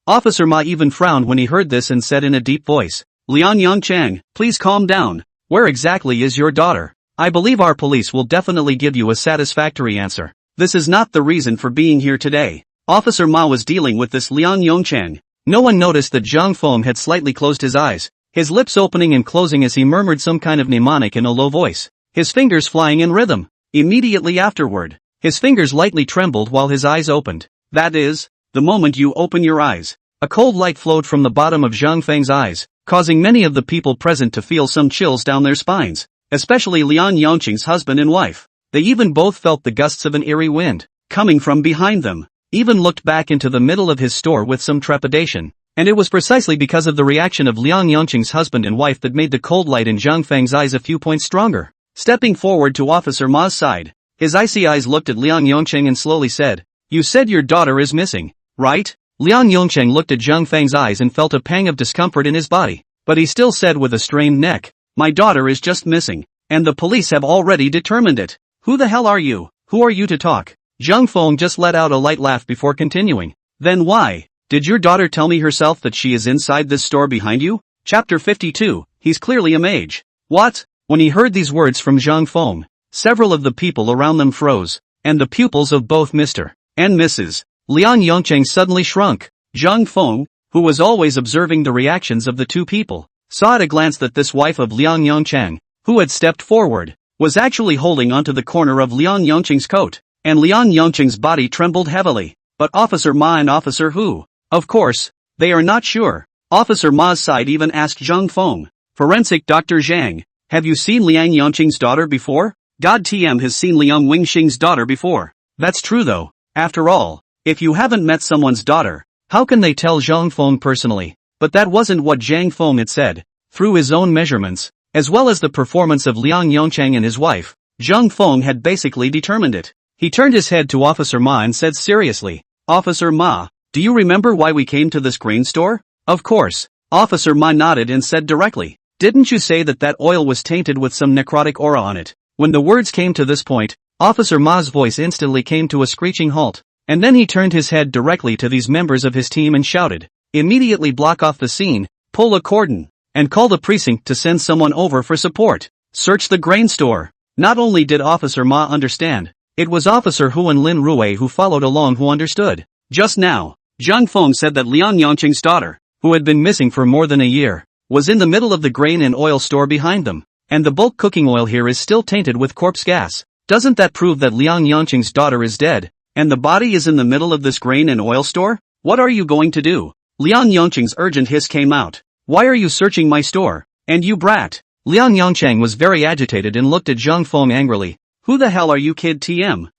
Officer Ma even frowned when he heard this and said in a deep voice, "Liang Yangchang, please calm down. Where exactly is your daughter? I believe our police will definitely give you a satisfactory answer. This is not the reason for being here today." Officer Ma was dealing with this Liang Yongchang. No one noticed that Zhang Feng had slightly closed his eyes, his lips opening and closing as he murmured some kind of mnemonic in a low voice, his fingers flying in rhythm. Immediately afterward, his fingers lightly trembled while his eyes opened. That is, the moment you open your eyes, a cold light flowed from the bottom of Zhang Feng's eyes, causing many of the people present to feel some chills down their spines, especially Liang Yongqing's husband and wife. They even both felt the gusts of an eerie wind coming from behind them. Even looked back into the middle of his store with some trepidation, and it was precisely because of the reaction of Liang Yongqing's husband and wife that made the cold light in Zhang Feng's eyes a few points stronger. Stepping forward to Officer Ma's side, his icy eyes looked at Liang Yongqing and slowly said, "You said your daughter is missing, right?" Liang Yongqing looked at Zhang Feng's eyes and felt a pang of discomfort in his body, but he still said with a strained neck, "My daughter is just missing, and the police have already determined it." "Who the hell are you? Who are you to talk?" Zhang Feng just let out a light laugh before continuing. "Then why did your daughter tell me herself that she is inside this store behind you?" Chapter 52, He's clearly a mage. What? When he heard these words from Zhang Feng, several of the people around them froze, and the pupils of both Mr. and Mrs. Liang Yongqing suddenly shrunk. Zhang Feng, who was always observing the reactions of the two people, saw at a glance that this wife of Liang Yongqing, who had stepped forward, was actually holding onto the corner of Liang Yongqing's coat. And Liang Yongqing's body trembled heavily. But Officer Ma and Officer Hu? Of course, they are not sure. Officer Ma's side even asked Zhang Feng, "Forensic Dr. Zhang, have you seen Liang Yongqing's daughter before?" God TM has seen Liang Wingxing's daughter before. That's true though. After all, if you haven't met someone's daughter, how can they tell Zhang Feng personally? But that wasn't what Zhang Feng had said. Through his own measurements, as well as the performance of Liang Yongqing and his wife, Zhang Feng had basically determined it. He turned his head to Officer Ma and said seriously, "Officer Ma, do you remember why we came to this grain store?" "Of course." Officer Ma nodded and said directly, "Didn't you say that oil was tainted with some necrotic aura on it?" When the words came to this point, Officer Ma's voice instantly came to a screeching halt, and then he turned his head directly to these members of his team and shouted, "Immediately block off the scene, pull a cordon, and call the precinct to send someone over for support. Search the grain store." Not only did Officer Ma understand, it was Officer Hu and Lin Rui who followed along who understood. Just now, Zhang Feng said that Liang Yongqing's daughter, who had been missing for more than a year, was in the middle of the grain and oil store behind them, and the bulk cooking oil here is still tainted with corpse gas. Doesn't that prove that Liang Yongqing's daughter is dead, and the body is in the middle of this grain and oil store? What are you going to do? Liang Yongqing's urgent hiss came out. "Why are you searching my store? And you brat, Liang Yongchang was very agitated and looked at Zhang Feng angrily. Who the hell are you, kid TM?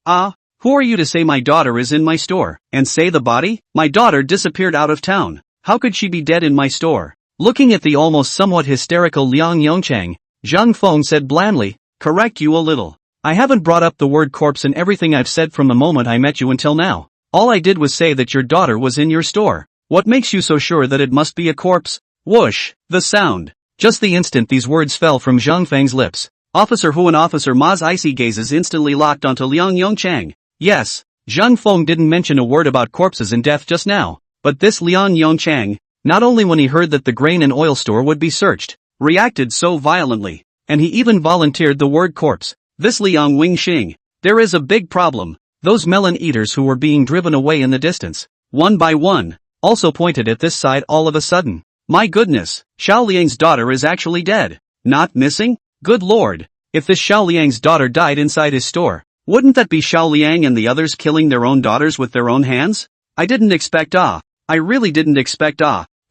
Who are you to say my daughter is in my store? And say the body? My daughter disappeared out of town. How could she be dead in my store? Looking at the almost somewhat hysterical Liang Yongchang, Zhang Feng said blandly, correct you a little. I haven't brought up the word corpse in everything I've said from the moment I met you until now. All I did was say that your daughter was in your store. What makes you so sure that it must be a corpse? Whoosh! The sound. Just the instant these words fell from Zhang Feng's lips, Officer Hu and Officer Ma's icy gazes instantly locked onto Liang Yongchang. Yes, Zhang Feng didn't mention a word about corpses and death just now, but this Liang Yongchang, not only when he heard that the grain and oil store would be searched, reacted so violently, and he even volunteered the word corpse. This Liang Wingxing. There is a big problem. Those melon eaters who were being driven away in the distance, one by one, also pointed at this side all of a sudden. My goodness, Xiao Liang's daughter is actually dead. Not missing? Good lord. If this Xiao Liang's daughter died inside his store, wouldn't that be Xiao Liang and the others killing their own daughters with their own hands? I really didn't expect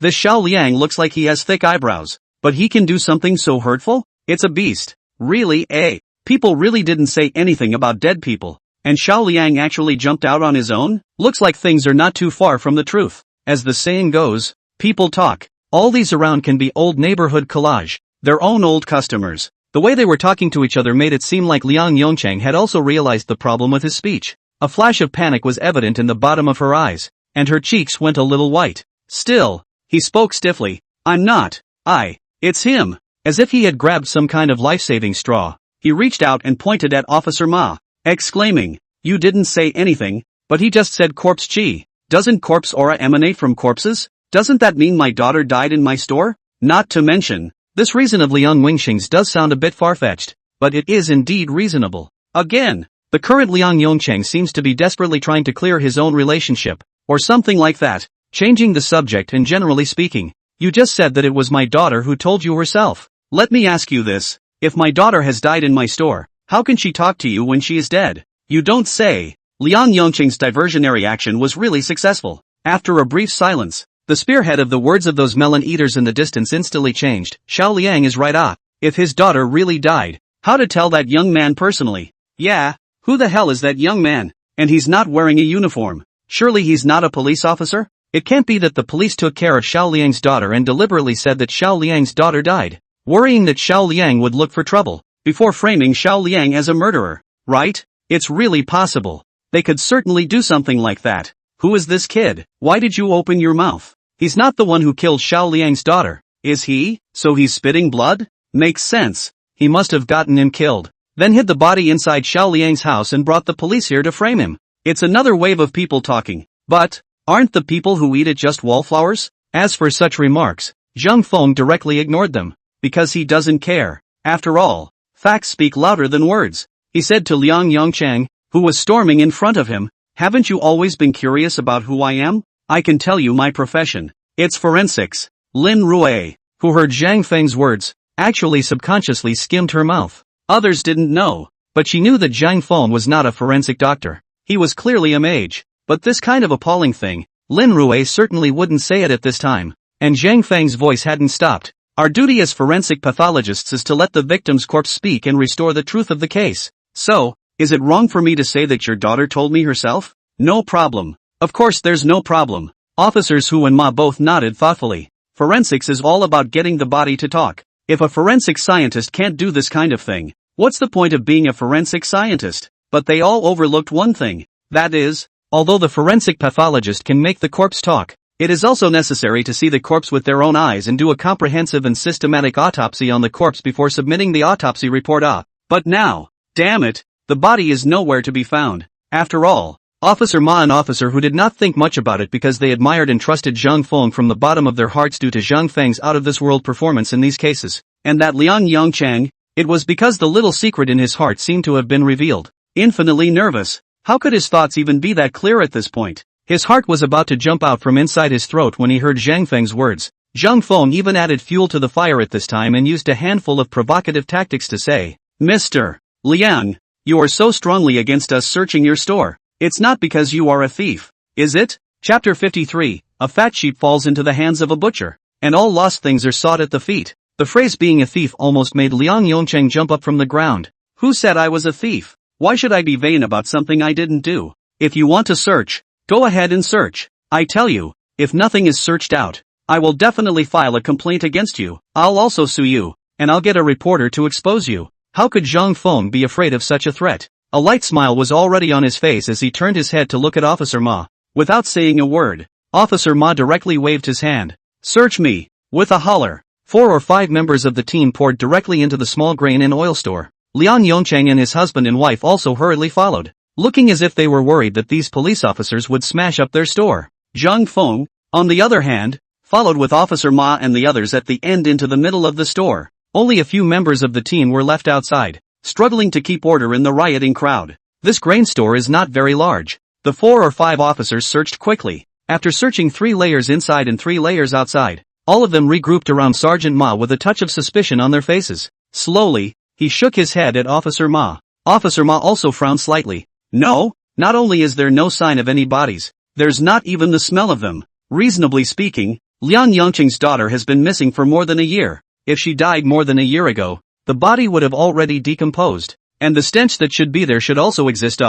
This Xiao Liang looks like he has thick eyebrows, but he can do something so hurtful? It's a beast. Really, eh? People really didn't say anything about dead people, and Xiao Liang actually jumped out on his own? Looks like things are not too far from the truth. As the saying goes, people talk. All these around can be old neighborhood collage, their own old customers. The way they were talking to each other made it seem like Liang Yongchang had also realized the problem with his speech. A flash of panic was evident in the bottom of her eyes, and her cheeks went a little white. Still, he spoke stiffly. It's him. As if he had grabbed some kind of life-saving straw, he reached out and pointed at Officer Ma, exclaiming, you didn't say anything, but he just said corpse chi. Doesn't corpse aura emanate from corpses? Doesn't that mean my daughter died in my store? Not to mention, this reason of Liang Wingxing's does sound a bit far-fetched, but it is indeed reasonable. Again, the current Liang Yongchang seems to be desperately trying to clear his own relationship, or something like that. Changing the subject and generally speaking, you just said that it was my daughter who told you herself. Let me ask you this, if my daughter has died in my store, how can she talk to you when she is dead? You don't say. Liang Yongching's diversionary action was really successful. After a brief silence, the spearhead of the words of those melon eaters in the distance instantly changed. Xiao Liang is right. If his daughter really died, how to tell that young man personally? Yeah, who the hell is that young man? And he's not wearing a uniform. Surely he's not a police officer? It can't be that the police took care of Xiao Liang's daughter and deliberately said that Xiao Liang's daughter died, worrying that Xiao Liang would look for trouble, before framing Xiao Liang as a murderer, right? It's really possible. They could certainly do something like that. Who is this kid? Why did you open your mouth? He's not the one who killed Xiao Liang's daughter, is he? So he's spitting blood? Makes sense. He must have gotten him killed, then hid the body inside Xiao Liang's house and brought the police here to frame him. It's another wave of people talking, but aren't the people who eat it just wallflowers? As for such remarks, Zhang Feng directly ignored them, because he doesn't care. After all, facts speak louder than words. He said to Liang Yongchang, who was storming in front of him, haven't you always been curious about who I am? I can tell you my profession. It's forensics. Lin Rui, who heard Zhang Feng's words, actually subconsciously skimmed her mouth. Others didn't know, but she knew that Zhang Feng was not a forensic doctor. He was clearly a mage, but this kind of appalling thing, Lin Rui certainly wouldn't say it at this time, and Zhang Feng's voice hadn't stopped. Our duty as forensic pathologists is to let the victim's corpse speak and restore the truth of the case. So, is it wrong for me to say that your daughter told me herself? No problem. Of course there's no problem. Officers Hu and Ma both nodded thoughtfully. Forensics is all about getting the body to talk. If a forensic scientist can't do this kind of thing, what's the point of being a forensic scientist? But they all overlooked one thing. That is, although the forensic pathologist can make the corpse talk, it is also necessary to see the corpse with their own eyes and do a comprehensive and systematic autopsy on the corpse before submitting the autopsy report. But now, damn it, the body is nowhere to be found. After all, Officer Ma, an officer who did not think much about it because they admired and trusted Zhang Feng from the bottom of their hearts due to Zhang Feng's out-of-this-world performance in these cases, and that Liang Yongchang, it was because the little secret in his heart seemed to have been revealed. Infinitely nervous. How could his thoughts even be that clear at this point? His heart was about to jump out from inside his throat when he heard Zhang Feng's words. Zhang Feng even added fuel to the fire at this time and used a handful of provocative tactics to say, Mr. Liang, you are so strongly against us searching your store. It's not because you are a thief, is it? Chapter 53, a fat sheep falls into the hands of a butcher, and all lost things are sought at the feet. The phrase being a thief almost made Liang Yongcheng jump up from the ground. Who said I was a thief? Why should I be vain about something I didn't do? If you want to search, go ahead and search. I tell you, if nothing is searched out, I will definitely file a complaint against you. I'll also sue you, and I'll get a reporter to expose you. How could Zhang Feng be afraid of such a threat? A light smile was already on his face as he turned his head to look at Officer Ma. Without saying a word, Officer Ma directly waved his hand. Search me! With a holler, 4 or 5 members of the team poured directly into the small grain and oil store. Liang Yongcheng and his husband and wife also hurriedly followed, looking as if they were worried that these police officers would smash up their store. Zhang Feng, on the other hand, followed with Officer Ma and the others at the end into the middle of the store. Only a few members of the team were left outside, struggling to keep order in the rioting crowd. This grain store is not very large. The 4 or 5 officers searched quickly. After searching 3 layers inside and 3 layers outside, all of them regrouped around Sergeant Ma with a touch of suspicion on their faces. Slowly, he shook his head at Officer Ma. Officer Ma also frowned slightly. No, not only is there no sign of any bodies, there's not even the smell of them. Reasonably speaking, Liang Yongcheng's daughter has been missing for more than a year. If she died more than a year ago, the body would have already decomposed. And the stench that should be there should also exist.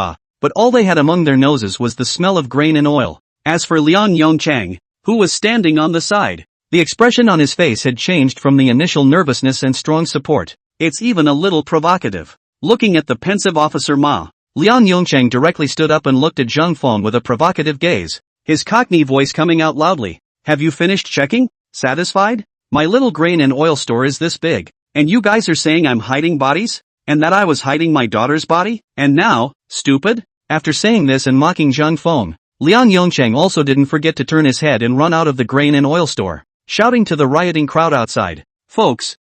But all they had among their noses was the smell of grain and oil. As for Liang Yongcheng, who was standing on the side, the expression on his face had changed from the initial nervousness and strong support. It's even a little provocative. Looking at the pensive Officer Ma, Liang Yongcheng directly stood up and looked at Zhang Feng with a provocative gaze. His cockney voice coming out loudly. Have you finished checking? Satisfied? My little grain and oil store is this big, and you guys are saying I'm hiding bodies? And that I was hiding my daughter's body? And now, stupid? After saying this and mocking Zhang Feng, Liang Yongcheng also didn't forget to turn his head and run out of the grain and oil store, shouting to the rioting crowd outside. Folks,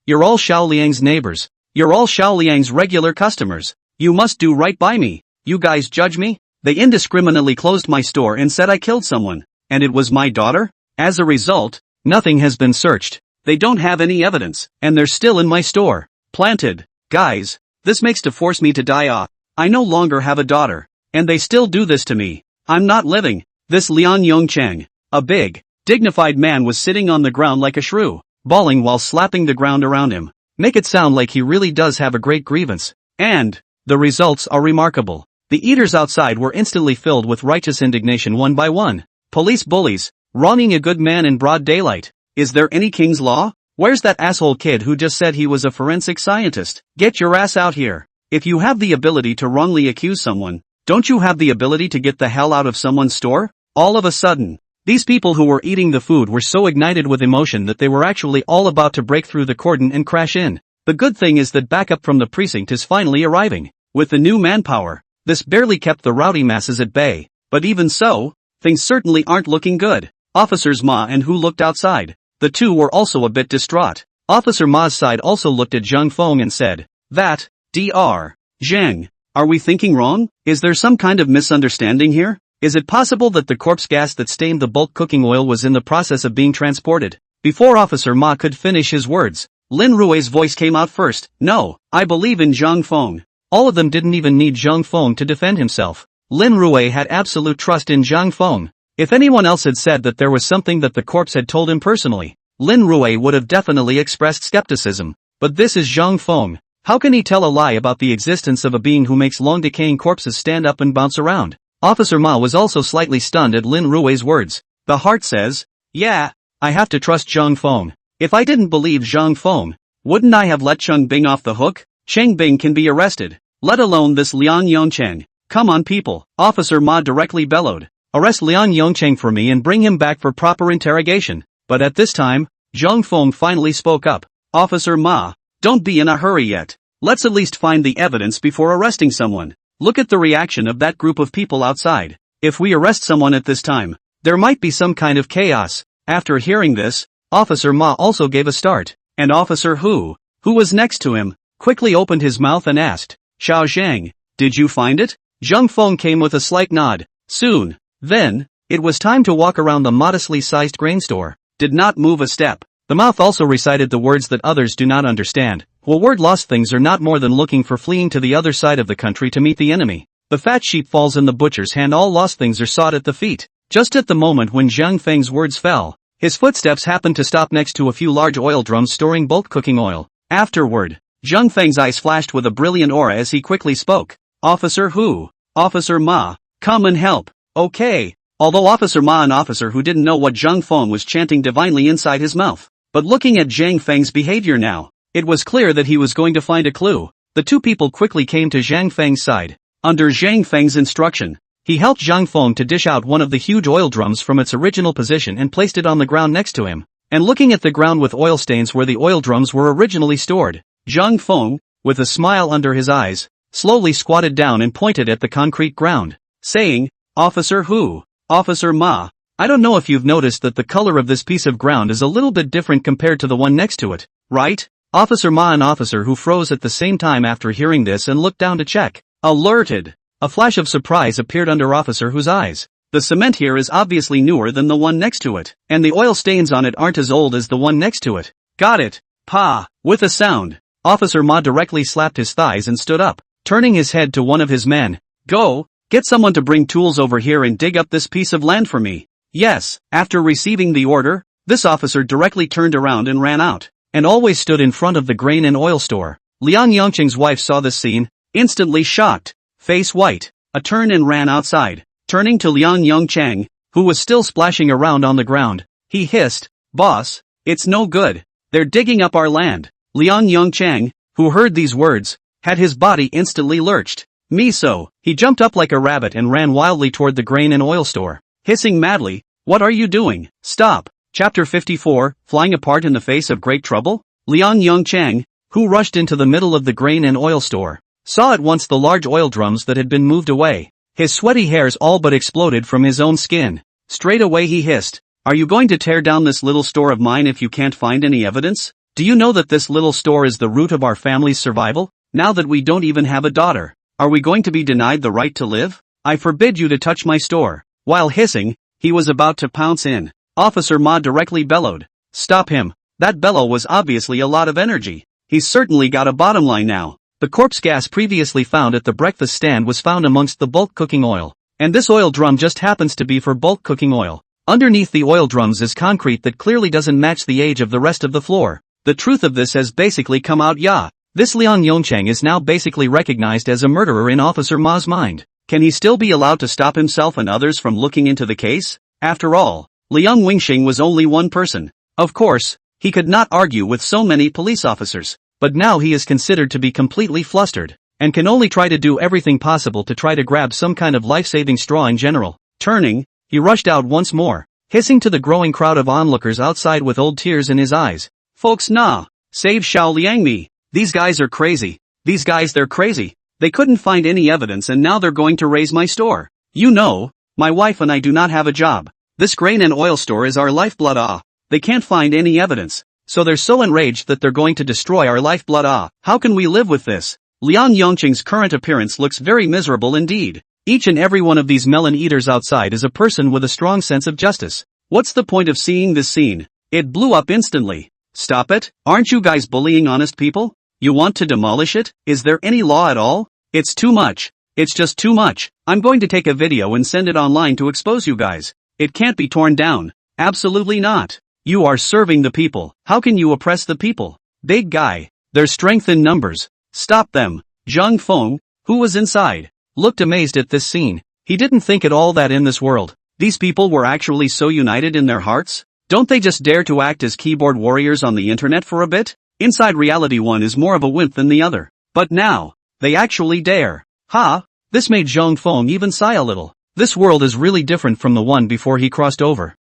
you're all Xiao Liang's neighbors. You're all Xiao Liang's regular customers. You must do right by me. You guys judge me? They indiscriminately closed my store and said I killed someone. And it was my daughter? As a result, nothing has been searched. They don't have any evidence, and they're still in my store. Planted. Guys, this makes to force me to die. I no longer have a daughter. And they still do this to me. I'm not living. This Liang Yongcheng, a big, dignified man, was sitting on the ground like a shrew, bawling while slapping the ground around him. Make it sound like he really does have a great grievance. And the results are remarkable. The eaters outside were instantly filled with righteous indignation one by one. Police bullies, wronging a good man in broad daylight. Is there any king's law? Where's that asshole kid who just said he was a forensic scientist? Get your ass out here. If you have the ability to wrongly accuse someone, don't you have the ability to get the hell out of someone's store? All of a sudden, these people who were eating the food were so ignited with emotion that they were actually all about to break through the cordon and crash in. The good thing is that backup from the precinct is finally arriving. With the new manpower, this barely kept the rowdy masses at bay. But even so, things certainly aren't looking good. Officers Ma and Hu looked outside. The two were also a bit distraught. Officer Ma's side also looked at Zhang Feng and said, that, Dr. Zhang, are we thinking wrong? Is there some kind of misunderstanding here? Is it possible that the corpse gas that stained the bulk cooking oil was in the process of being transported? Before Officer Ma could finish his words, Lin Rui's voice came out first. No, I believe in Zhang Feng. All of them didn't even need Zhang Feng to defend himself. Lin Rui had absolute trust in Zhang Feng. If anyone else had said that there was something that the corpse had told him personally, Lin Rui would have definitely expressed skepticism. But this is Zhang Feng. How can he tell a lie about the existence of a being who makes long decaying corpses stand up and bounce around? Officer Ma was also slightly stunned at Lin Rui's words. The heart says, yeah, I have to trust Zhang Feng. If I didn't believe Zhang Feng, wouldn't I have let Cheng Bing off the hook? Cheng Bing can be arrested, let alone this Liang Yongcheng. Come on people, Officer Ma directly bellowed. Arrest Liang Yongcheng for me and bring him back for proper interrogation. But at this time, Zhang Feng finally spoke up. Officer Ma, don't be in a hurry yet. Let's at least find the evidence before arresting someone. Look at the reaction of that group of people outside. If we arrest someone at this time, there might be some kind of chaos. After hearing this, Officer Ma also gave a start. And Officer Hu, who was next to him, quickly opened his mouth and asked, Xiao Zhang, did you find it? Zhang Feng came with a slight nod. Soon. Then, it was time to walk around the modestly sized grain store. Did not move a step. The mouth also recited the words that others do not understand. Well, word lost things are not more than looking for fleeing to the other side of the country to meet the enemy. The fat sheep falls in the butcher's hand, all lost things are sought at the feet. Just at the moment when Zhang Feng's words fell, His footsteps happened to stop next to a few large oil drums storing bulk cooking oil. Afterward, Zhang Feng's eyes flashed with a brilliant aura as he quickly spoke. Officer Hu. Officer Ma. Come and help. Okay. Although Officer Ma, an officer who didn't know what Zhang Feng was chanting divinely inside his mouth. But looking at Zhang Feng's behavior now, it was clear that he was going to find a clue. The two people quickly came to Zhang Feng's side. Under Zhang Feng's instruction, he helped Zhang Feng to dish out one of the huge oil drums from its original position and placed it on the ground next to him. And looking at the ground with oil stains where the oil drums were originally stored, Zhang Feng, with a smile under his eyes, slowly squatted down and pointed at the concrete ground, saying, Officer Hu, Officer Ma, I don't know if you've noticed that the color of this piece of ground is a little bit different compared to the one next to it, right? Officer Ma, an officer who froze at the same time after hearing this and looked down to check. Alerted! A flash of surprise appeared under Officer Hu's eyes. The cement here is obviously newer than the one next to it, and the oil stains on it aren't as old as the one next to it. Got it, Pa! With a sound, Officer Ma directly slapped his thighs and stood up, turning his head to one of his men. Go, get someone to bring tools over here and dig up this piece of land for me. Yes. After receiving the order, this officer directly turned around and ran out, and always stood in front of the grain and oil store. Liang Yongqing's wife saw this scene, instantly shocked, face white, turned and ran outside. Turning to Liang Yongcheng, who was still splashing around on the ground, he hissed, Boss, it's no good. They're digging up our land. Liang Yongcheng, who heard these words, had his body instantly lurched. Miso, he jumped up like a rabbit and ran wildly toward the grain and oil store, hissing madly, What are you doing? Stop. Chapter 54, Flying Apart in the Face of Great Trouble? Liang Yongcheng, who rushed into the middle of the grain and oil store, saw at once the large oil drums that had been moved away. His sweaty hairs all but exploded from his own skin. Straight away he hissed, Are you going to tear down this little store of mine if you can't find any evidence? Do you know that this little store is the root of our family's survival? Now that we don't even have a daughter, are we going to be denied the right to live? I forbid you to touch my store. While hissing, he was about to pounce in. Officer Ma directly bellowed, Stop him. That bellow was obviously a lot of energy. He's certainly got a bottom line now. The corpse gas previously found at the breakfast stand was found amongst the bulk cooking oil, and this oil drum just happens to be for bulk cooking oil. Underneath the oil drums is concrete that clearly doesn't match the age of the rest of the floor. The truth of this has basically come out. This Liang Yongcheng is now basically recognized as a murderer in Officer Ma's mind. Can he still be allowed to stop himself and others from looking into the case? After all, Liang Wingxing was only one person. Of course, he could not argue with so many police officers, but now he is considered to be completely flustered, and can only try to do everything possible to try to grab some kind of life-saving straw in general. Turning, he rushed out once more, hissing to the growing crowd of onlookers outside with old tears in his eyes. Folks, nah, save Xiao Liangmi. These guys are crazy. These guys, they're crazy. They couldn't find any evidence and now they're going to raise my store. You know, my wife and I do not have a job. This grain and oil store is our lifeblood. They can't find any evidence, so they're so enraged that they're going to destroy our lifeblood. How can we live with this? Liang Yongqing's current appearance looks very miserable indeed. Each and every one of these melon eaters outside is a person with a strong sense of justice. What's the point of seeing this scene? It blew up instantly. Stop it, aren't you guys bullying honest people? You want to demolish it? Is there any law at all? It's too much. It's just too much. I'm going to take a video and send it online to expose you guys. It can't be torn down. Absolutely not. You are serving the people. How can you oppress the people? Big guy. There's strength in numbers. Stop them. Zhang Feng, who was inside, looked amazed at this scene. He didn't think at all that in this world, these people were actually so united in their hearts. Don't they just dare to act as keyboard warriors on the internet for a bit? Inside reality, one is more of a wimp than the other. But now, they actually dare. This made Zhang Feng even sigh a little. This world is really different from the one before he crossed over.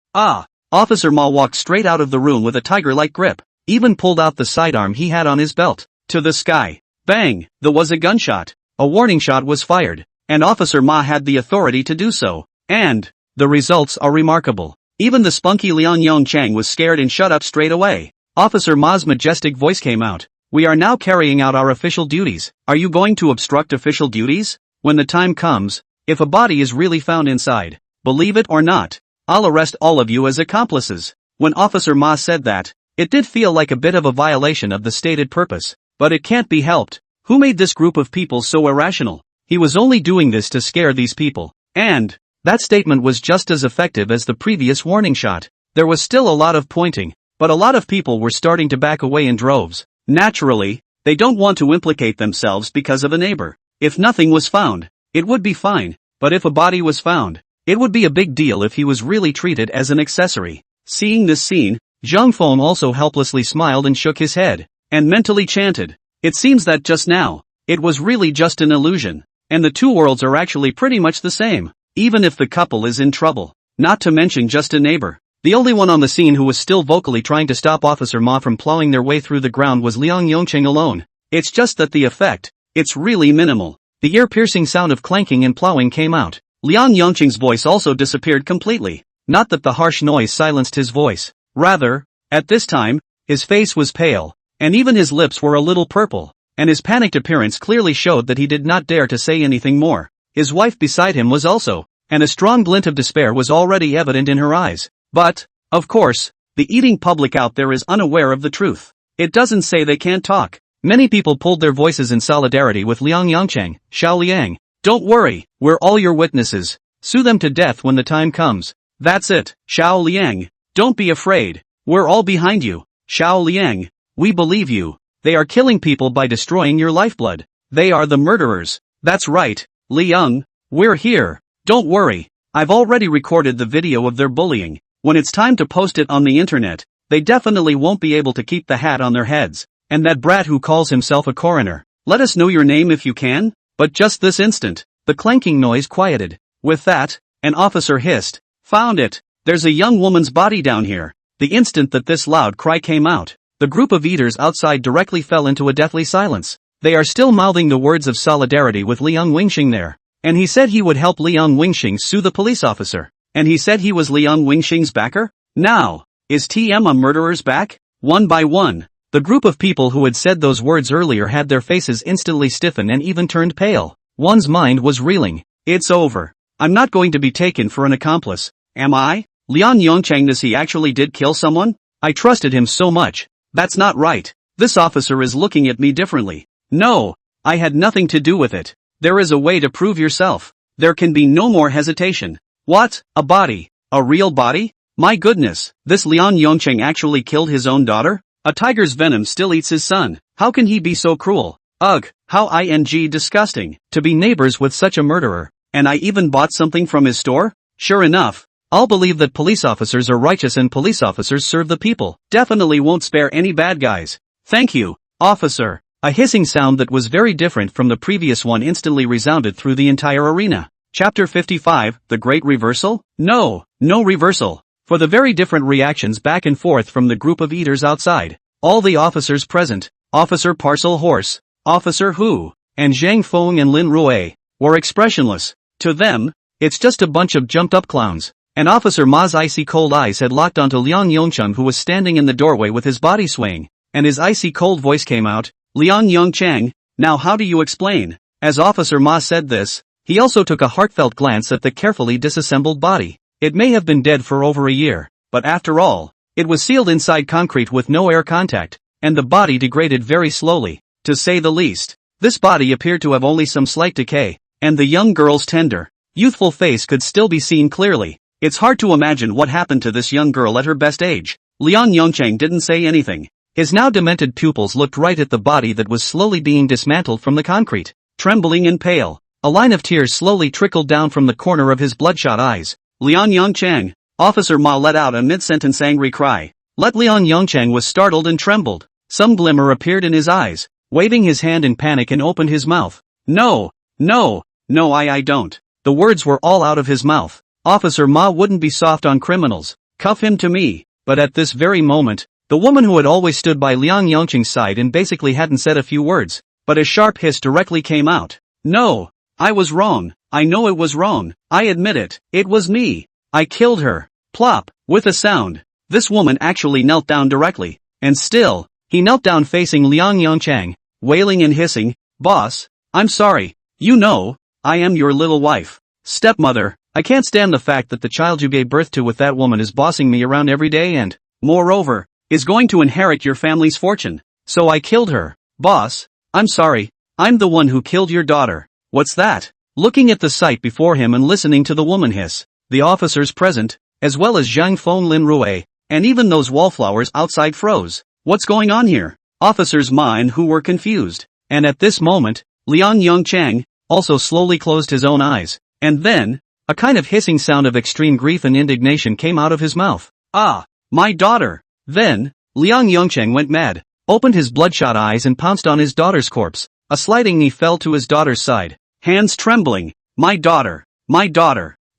Officer Ma walked straight out of the room with a tiger-like grip, even pulled out the sidearm he had on his belt. To the sky. Bang! There was a gunshot. A warning shot was fired, and Officer Ma had the authority to do so. And the results are remarkable. Even the spunky Liang Yongcheng was scared and shut up straight away. Officer Ma's majestic voice came out. We are now carrying out our official duties. Are you going to obstruct official duties? When the time comes, if a body is really found inside, believe it or not, I'll arrest all of you as accomplices. When Officer Ma said that, it did feel like a bit of a violation of the stated purpose, but it can't be helped. Who made this group of people so irrational? He was only doing this to scare these people. And that statement was just as effective as the previous warning shot. There was still a lot of pointing, but a lot of people were starting to back away in droves. Naturally, they don't want to implicate themselves because of a neighbor. If nothing was found, it would be fine, but if a body was found, it would be a big deal if he was really treated as an accessory. Seeing this scene, Zhang Feng also helplessly smiled and shook his head, and mentally chanted, "It seems that just now, it was really just an illusion, and the two worlds are actually pretty much the same, even if the couple is in trouble, not to mention just a neighbor." The only one on the scene who was still vocally trying to stop Officer Ma from plowing their way through the ground was Liang Yongqing alone. It's just that the effect, it's really minimal. The ear-piercing sound of clanking and plowing came out. Liang Yongqing's voice also disappeared completely. Not that the harsh noise silenced his voice. Rather, at this time, his face was pale, and even his lips were a little purple, and his panicked appearance clearly showed that he did not dare to say anything more. His wife beside him was also, and a strong glint of despair was already evident in her eyes. But, of course, the eating public out there is unaware of the truth. It doesn't say they can't talk. Many people pulled their voices in solidarity with Liang Yongqing. "Xiao Liang, don't worry, we're all your witnesses. Sue them to death when the time comes. That's it. Xiao Liang, don't be afraid. We're all behind you. Xiao Liang, we believe you. They are killing people by destroying your lifeblood. They are the murderers. That's right, Liang, we're here. Don't worry, I've already recorded the video of their bullying. When it's time to post it on the internet, they definitely won't be able to keep the hat on their heads. And that brat who calls himself a coroner, let us know your name if you can." But just this instant, the clanking noise quieted. With that, an officer hissed, "Found it! There's a young woman's body down here." The instant that this loud cry came out, the group of eaters outside directly fell into a deathly silence. They are still mouthing the words of solidarity with Liang Wingxing there. And he said he would help Liang Wingxing sue the police officer. And he said he was Liang Wingxing's backer? Now, is TM a murderer's back? One by one, the group of people who had said those words earlier had their faces instantly stiffen and even turned pale. One's mind was reeling. It's over. I'm not going to be taken for an accomplice, am I? Liang Yongqing, does he actually did kill someone? I trusted him so much. That's not right. This officer is looking at me differently. No, I had nothing to do with it. There is a way to prove yourself. There can be no more hesitation. What? A body? A real body? My goodness, this Liang Yongqing actually killed his own daughter? A tiger's venom still eats his son. How can he be so cruel? Ugh, how disgusting. To be neighbors with such a murderer. And I even bought something from his store? Sure enough, I'll believe that police officers are righteous and police officers serve the people. Definitely won't spare any bad guys. Thank you, officer. A hissing sound that was very different from the previous one instantly resounded through the entire arena. Chapter 55, The Great Reversal? No reversal. For the very different reactions back and forth from the group of eaters outside. All the officers present, Officer Parcel Horse, Officer Hu, and Zhang Feng and Lin Rui, were expressionless. To them, it's just a bunch of jumped up clowns. And Officer Ma's icy cold eyes had locked onto Liang Yongqing, who was standing in the doorway with his body swaying, and his icy cold voice came out, "Liang Yongqing, now how do you explain?" As Officer Ma said this, he also took a heartfelt glance at the carefully disassembled body. It may have been dead for over a year, but after all, it was sealed inside concrete with no air contact, and the body degraded very slowly, to say the least. This body appeared to have only some slight decay, and the young girl's tender, youthful face could still be seen clearly. It's hard to imagine what happened to this young girl at her best age. Liang Yongqing didn't say anything. His now demented pupils looked right at the body that was slowly being dismantled from the concrete. Trembling and pale, a line of tears slowly trickled down from the corner of his bloodshot eyes. Liang Yongqing, Officer Ma let out a mid-sentence angry cry. Liang Yongqing was startled and trembled. Some glimmer appeared in his eyes, waving his hand in panic and opened his mouth. No, I don't. The words were all out of his mouth. Officer Ma wouldn't be soft on criminals. Cuff him to me. But at this very moment, the woman who had always stood by Liang Yongqing's side and basically hadn't said a few words, but a sharp hiss directly came out. No, I was wrong. I know it was wrong. I admit it. It was me. I killed her. Plop. With a sound, this woman actually knelt down directly. And still, he knelt down facing Liang Yongqing, wailing and hissing, "Boss, I'm sorry. You know, I am your little wife. Stepmother, I can't stand the fact that the child you gave birth to with that woman is bossing me around every day and, moreover, is going to inherit your family's fortune. So I killed her. Boss, I'm sorry. I'm the one who killed your daughter." What's that? Looking at the sight before him and listening to the woman hiss, the officers present, as well as Zhang Feng Lin Rui, and even those wallflowers outside froze. What's going on here? Officers Ma and Hu were confused. And at this moment, Liang Yongchang also slowly closed his own eyes. And then, a kind of hissing sound of extreme grief and indignation came out of his mouth. Ah, my daughter! Then, Liang Yongchang went mad, opened his bloodshot eyes and pounced on his daughter's corpse. A sliding knee fell to his daughter's side, hands trembling. My daughter,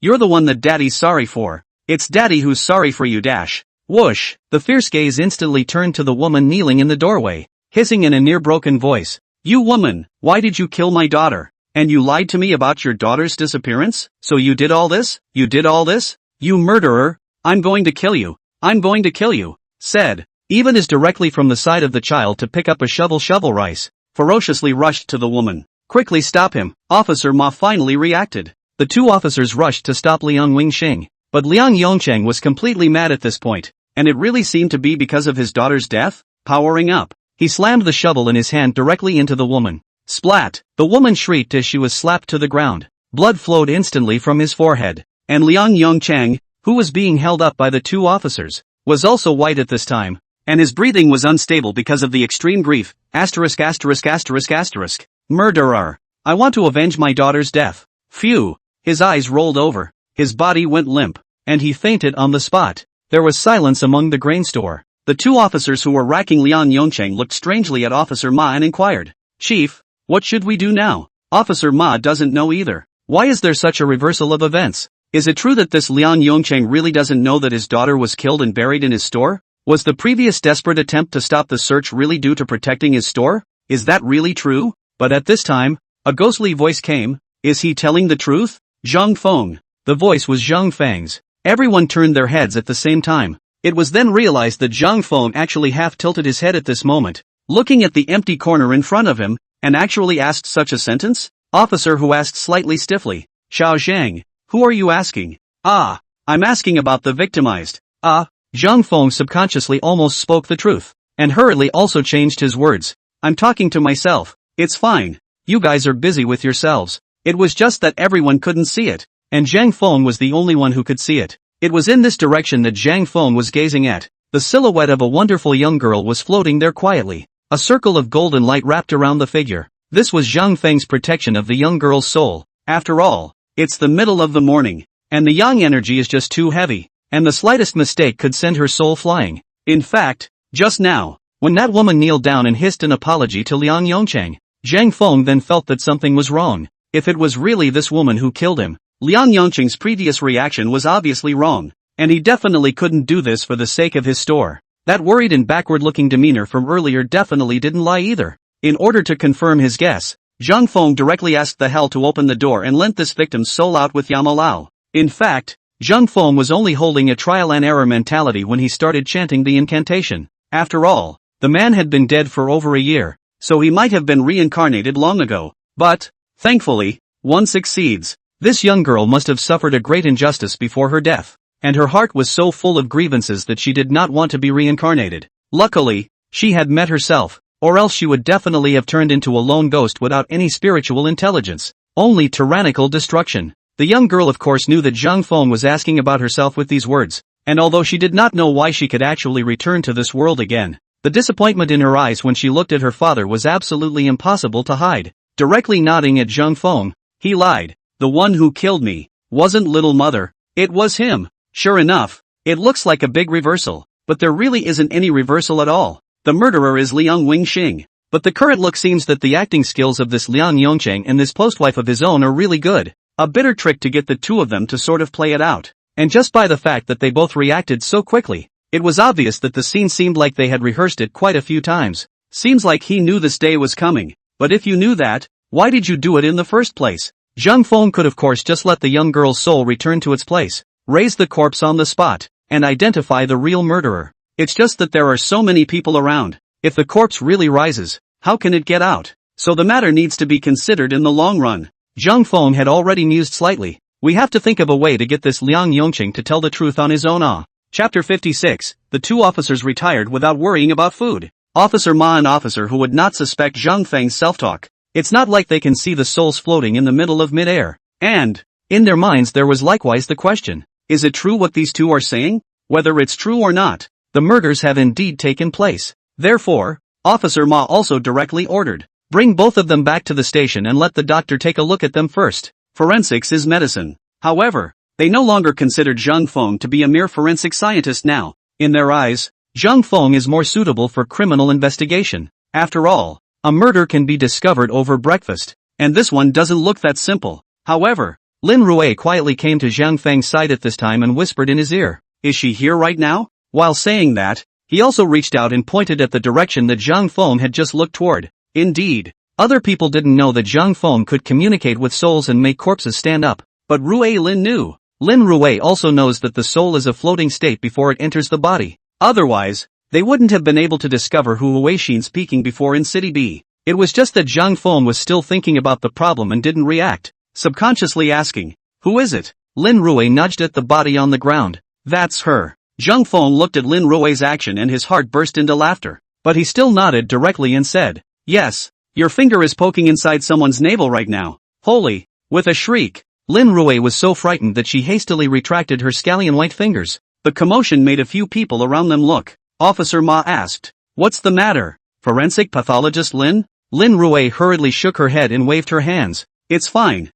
you're the one that daddy's sorry for. It's daddy who's sorry for you dash. Whoosh! The fierce gaze instantly turned to the woman kneeling in the doorway, hissing in a near-broken voice. You woman, why did you kill my daughter? And you lied to me about your daughter's disappearance? So you did all this? You did all this? You murderer! I'm going to kill you! I'm going to kill you! Said, even as directly from the side of the child to pick up a shovel rice, ferociously rushed to the woman. Quickly stop him, Officer Ma finally reacted. The two officers rushed to stop Liang Wingxing, but Liang Yongchang was completely mad at this point, and it really seemed to be because of his daughter's death. Powering up, he slammed the shovel in his hand directly into the woman. Splat! The woman shrieked as she was slapped to the ground. Blood flowed instantly from his forehead, and Liang Yongchang, who was being held up by the two officers, was also white at this time, and his breathing was unstable because of the extreme grief. Murderer! I want to avenge my daughter's death. Phew! His eyes rolled over, his body went limp, and he fainted on the spot. There was silence among the grain store. The two officers who were racking Liang Yongchang looked strangely at Officer Ma and inquired, Chief, what should we do now? Officer Ma doesn't know either. Why is there such a reversal of events? Is it true that this Liang Yongchang really doesn't know that his daughter was killed and buried in his store? Was the previous desperate attempt to stop the search really due to protecting his store? Is that really true? But at this time, a ghostly voice came. Is he telling the truth? Zhang Feng. The voice was Zhang Feng's. Everyone turned their heads at the same time. It was then realized that Zhang Feng actually half tilted his head at this moment, looking at the empty corner in front of him, and actually asked such a sentence? Officer Hu asked slightly stiffly. Xiao Zhang, who are you asking? Ah, I'm asking about the victimized. Ah, Zhang Feng subconsciously almost spoke the truth, and hurriedly also changed his words. I'm talking to myself. It's fine. You guys are busy with yourselves. It was just that everyone couldn't see it, and Zhang Feng was the only one who could see it. It was in this direction that Zhang Feng was gazing at. The silhouette of a wonderful young girl was floating there quietly. A circle of golden light wrapped around the figure. This was Zhang Feng's protection of the young girl's soul. After all, it's the middle of the morning, and the yang energy is just too heavy, and the slightest mistake could send her soul flying. In fact, just now, when that woman kneeled down and hissed an apology to Liang Yongchang, Zhang Feng then felt that something was wrong. If it was really this woman who killed him, Liang Yongchang's previous reaction was obviously wrong, and he definitely couldn't do this for the sake of his store. That worried and backward-looking demeanor from earlier definitely didn't lie either. In order to confirm his guess, Zhang Feng directly asked the hell to open the door and lent this victim's soul out with Yamalao. In fact, Zhang Feng was only holding a trial and error mentality when he started chanting the incantation. After all, the man had been dead for over a year, so he might have been reincarnated long ago. But, thankfully, one succeeds. This young girl must have suffered a great injustice before her death, and her heart was so full of grievances that she did not want to be reincarnated. Luckily, she had met herself, or else she would definitely have turned into a lone ghost without any spiritual intelligence, only tyrannical destruction. The young girl of course knew that Zhang Feng was asking about herself with these words, and although she did not know why she could actually return to this world again, the disappointment in her eyes when she looked at her father was absolutely impossible to hide. Directly nodding at Zhang Feng, he lied. The one who killed me wasn't little mother, it was him. Sure enough, it looks like a big reversal, but there really isn't any reversal at all. The murderer is Liang Wingxing. But the current look seems that the acting skills of this Liang Yongchang and this postwife of his own are really good. A bitter trick to get the two of them to sort of play it out. And just by the fact that they both reacted so quickly, it was obvious that the scene seemed like they had rehearsed it quite a few times. Seems like he knew this day was coming. But if you knew that, why did you do it in the first place? Zhang Feng could of course just let the young girl's soul return to its place, raise the corpse on the spot, and identify the real murderer. It's just that there are so many people around. If the corpse really rises, how can it get out? So the matter needs to be considered in the long run. Zhang Feng had already mused slightly. We have to think of a way to get this Liang Yongchang to tell the truth on his own. Chapter 56. The two officers retired without worrying about food. Officer Ma, an officer who would not suspect Zhang Feng's self-talk. It's not like they can see the souls floating in the middle of mid-air. And, in their minds there was likewise the question, Is it true what these two are saying? Whether it's true or not, the murders have indeed taken place. Therefore, Officer Ma also directly ordered, bring both of them back to the station and let the doctor take a look at them first. Forensics is medicine. However, they no longer considered Zhang Feng to be a mere forensic scientist now. In their eyes, Zhang Feng is more suitable for criminal investigation. After all, a murder can be discovered over breakfast, and this one doesn't look that simple. However, Lin Rui quietly came to Zhang Feng's side at this time and whispered in his ear, "Is she here right now?" While saying that, he also reached out and pointed at the direction that Zhang Feng had just looked toward. Indeed, other people didn't know that Zhang Feng could communicate with souls and make corpses stand up, but Rui Lin knew. Lin Rui also knows that the soul is a floating state before it enters the body. Otherwise, they wouldn't have been able to discover who Huixin's speaking before in City B. It was just that Zhang Feng was still thinking about the problem and didn't react, subconsciously asking, "Who is it?" Lin Rui nudged at the body on the ground. "That's her." Zhang Feng looked at Lin Rui's action and his heart burst into laughter, but he still nodded directly and said, "Yes, your finger is poking inside someone's navel right now." Holy! With a shriek, Lin Rui was so frightened that she hastily retracted her scallion white fingers. The commotion made a few people around them look. Officer Ma asked, "What's the matter? Forensic pathologist Lin?" Lin Rui hurriedly shook her head and waved her hands. It's fine.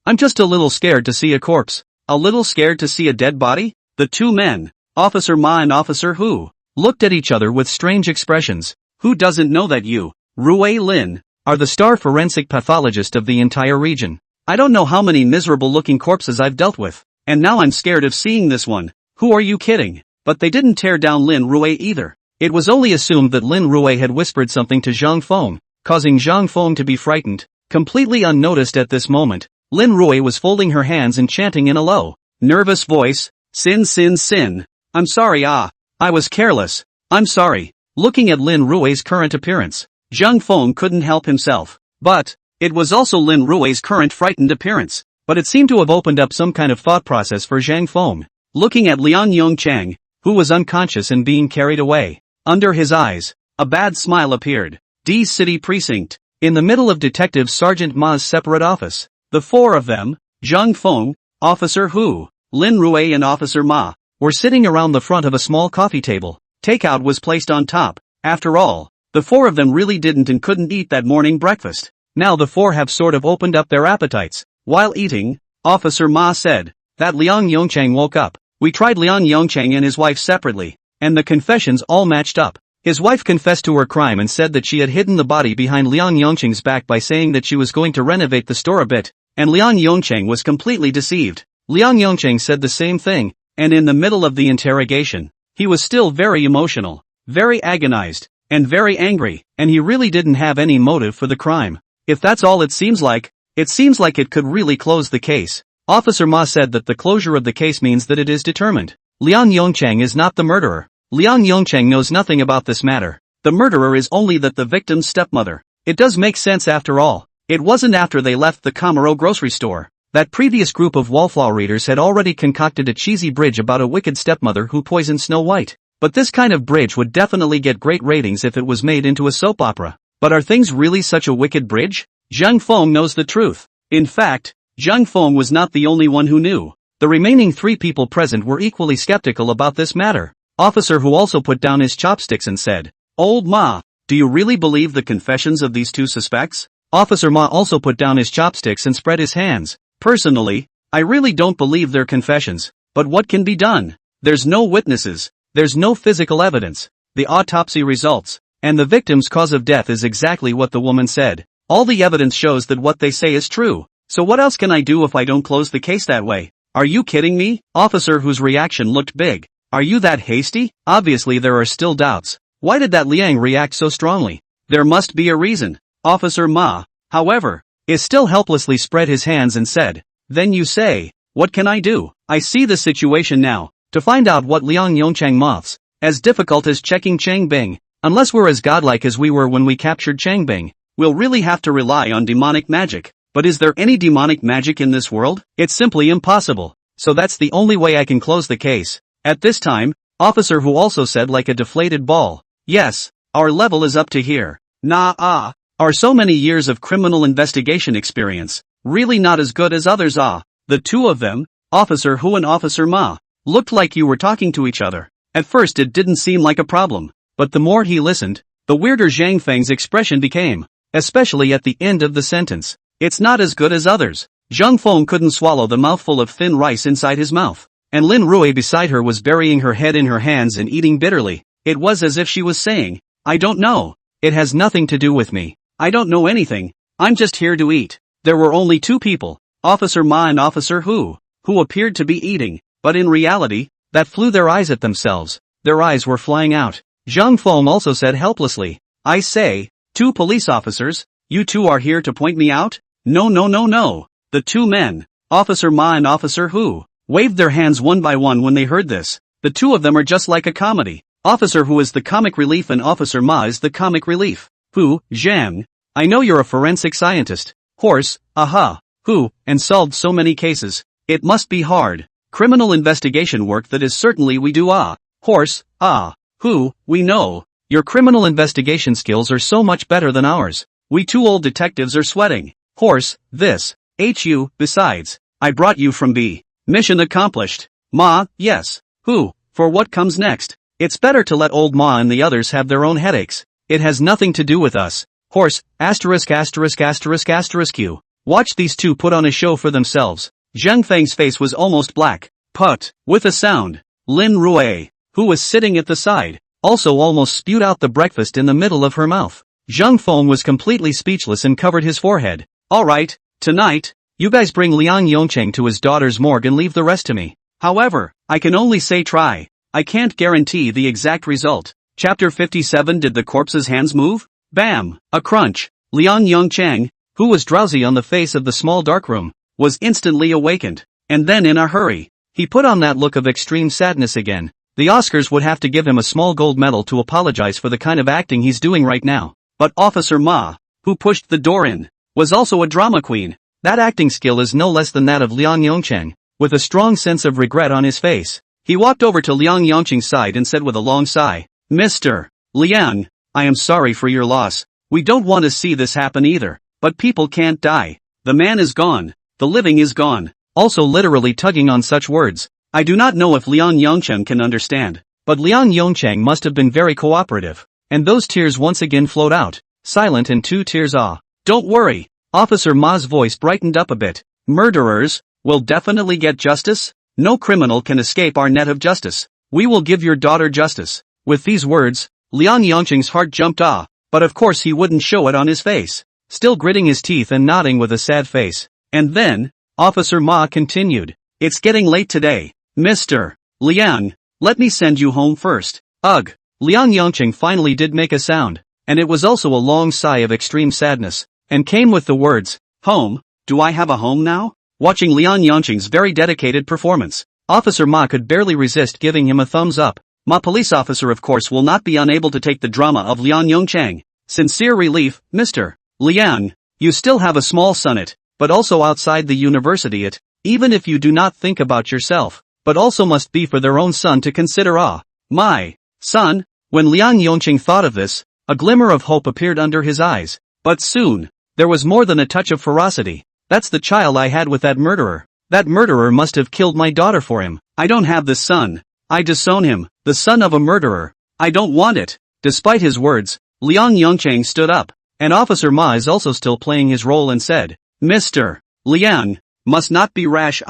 I'm just a little scared to see a corpse." A little scared to see a dead body? The two men, Officer Ma and Officer Hu, looked at each other with strange expressions. Who doesn't know that you, Rui Lin, are the star forensic pathologist of the entire region? I don't know how many miserable-looking corpses I've dealt with, and now I'm scared of seeing this one. Who are you kidding? But they didn't tear down Lin Rui either. It was only assumed that Lin Rui had whispered something to Zhang Feng, causing Zhang Feng to be frightened. Completely unnoticed at this moment, Lin Rui was folding her hands and chanting in a low, nervous voice, Sin. I'm sorry I was careless. I'm sorry." Looking at Lin Rui's current appearance, Zhang Feng couldn't help himself. But it was also Lin Rui's current frightened appearance. But it seemed to have opened up some kind of thought process for Zhang Feng. Looking at Liang Yongchang, who was unconscious and being carried away. Under his eyes, a bad smile appeared. D City Precinct. In the middle of Detective Sergeant Ma's separate office, the four of them, Zhang Feng, Officer Hu, Lin Rui and Officer Ma, were sitting around the front of a small coffee table. Takeout was placed on top. After all, the four of them really didn't and couldn't eat that morning breakfast. Now the four have sort of opened up their appetites. While eating, Officer Ma said that Liang Yongchang woke up. "We tried Liang Yongchang and his wife separately, and the confessions all matched up. His wife confessed to her crime and said that she had hidden the body behind Liang Yongchang's back by saying that she was going to renovate the store a bit, and Liang Yongchang was completely deceived." Liang Yongchang said the same thing, and in the middle of the interrogation, he was still very emotional, very agonized, and very angry, and he really didn't have any motive for the crime. If that's all it seems like it could really close the case. Officer Ma said that the closure of the case means that it is determined. Liang Yongchang is not the murderer. Liang Yongchang knows nothing about this matter. The murderer is only the victim's stepmother. It does make sense after all. It wasn't after they left the Kamaro grocery store. That previous group of Wallflaw readers had already concocted a cheesy bridge about a wicked stepmother who poisoned Snow White. But this kind of bridge would definitely get great ratings if it was made into a soap opera. But are things really such a wicked bridge? Zhang Feng knows the truth. In fact, Zhang Feng was not the only one who knew. The remaining three people present were equally skeptical about this matter. Officer Hu also put down his chopsticks and said, "Old Ma, do you really believe the confessions of these two suspects?" Officer Ma also put down his chopsticks and spread his hands. "Personally, I really don't believe their confessions, but what can be done? There's no witnesses, there's no physical evidence, the autopsy results, and the victim's cause of death is exactly what the woman said. All the evidence shows that what they say is true, so what else can I do if I don't close the case that way? Are you kidding me?" Officer whose reaction looked big. "Are you that hasty? Obviously there are still doubts. Why did that Liang react so strongly? There must be a reason." Officer Ma, however, is still helplessly spread his hands and said, "Then you say, what can I do? I see the situation now. To find out what Liang Yongchang moths, as difficult as checking Changbing, unless we're as godlike as we were when we captured Changbing, we'll really have to rely on demonic magic. But is there any demonic magic in this world? It's simply impossible. So that's the only way I can close the case." At this time, Officer Hu also said like a deflated ball, "Yes, our level is up to here. Are so many years of criminal investigation experience really not as good as others? The two of them, Officer Hu and Officer Ma, looked like you were talking to each other. At first it didn't seem like a problem, but the more he listened, the weirder Zhang Feng's expression became, especially at the end of the sentence. It's not as good as others. Zhang Feng couldn't swallow the mouthful of thin rice inside his mouth, and Lin Rui beside her was burying her head in her hands and eating bitterly. It was as if she was saying, I don't know. It has nothing to do with me. I don't know anything. I'm just here to eat. There were only two people, Officer Ma and Officer Hu, who appeared to be eating, but in reality, that flew their eyes at themselves. Their eyes were flying out. Zhang Feng also said helplessly, I say, two police officers, you two are here to point me out? No no no no. The two men, Officer Ma and Officer Hu, waved their hands one by one when they heard this. The two of them are just like a comedy. Officer Hu is the comic relief and Officer Ma is the comic relief. Hu, Zhang, I know you're a forensic scientist. Horse, aha, Hu, and solved so many cases. It must be hard. Criminal investigation work that is certainly we do Horse, Hu, we know. Your criminal investigation skills are so much better than ours. We two old detectives are sweating. Horse, this. Hu, besides, I brought you from B. Mission accomplished. Ma, yes. Hu, for what comes next? It's better to let old Ma and the others have their own headaches. It has nothing to do with us. Horse, Q. Watch these two put on a show for themselves. Zhang Feng's face was almost black. Put. With a sound. Lin Rui, who was sitting at the side, also almost spewed out the breakfast in the middle of her mouth. Zhang Feng was completely speechless and covered his forehead. Alright, tonight, you guys bring Liang Yongcheng to his daughter's morgue and leave the rest to me. However, I can only say try. I can't guarantee the exact result. Chapter 57. Did the corpse's hands move? Bam! A crunch. Liang Yongcheng, who was drowsy on the face of the small dark room, was instantly awakened. And then in a hurry, he put on that look of extreme sadness again. The Oscars would have to give him a small gold medal to apologize for the kind of acting he's doing right now. But Officer Ma, who pushed the door in, was also a drama queen. That acting skill is no less than that of Liang Yongcheng. With a strong sense of regret on his face, he walked over to Liang Yongcheng's side and said with a long sigh, Mr. Liang, I am sorry for your loss. We don't want to see this happen either. But people can't die. The man is gone. The living is gone. Also literally tugging on such words. I do not know if Liang Yongcheng can understand, but Liang Yongcheng must have been very cooperative. And those tears once again flowed out, silent and 2 tears. Don't worry. Officer Ma's voice brightened up a bit. Murderers will definitely get justice. No criminal can escape our net of justice. We will give your daughter justice. With these words, Liang Yongcheng's heart jumped but of course he wouldn't show it on his face. Still gritting his teeth and nodding with a sad face. And then, Officer Ma continued. It's getting late today. Mr. Liang, let me send you home first. Ugh. Liang Yongcheng finally did make a sound, and it was also a long sigh of extreme sadness, and came with the words, home? Do I have a home now? Watching Liang Yongcheng's very dedicated performance, Officer Ma could barely resist giving him a thumbs up. Ma police officer of course will not be unable to take the drama of Liang Yongcheng. Sincere relief, Mr. Liang, you still have a small son but also outside the university even if you do not think about yourself, but also must be for their own son to consider. My son. When Liang Yongcheng thought of this, a glimmer of hope appeared under his eyes, but soon, there was more than a touch of ferocity. That's the child I had with that murderer. That murderer must have killed my daughter for him. I don't have this son. I disown him, the son of a murderer. I don't want it. Despite his words, Liang Yongcheng stood up, and Officer Ma is also still playing his role and said, Mr. Liang, must not be rash.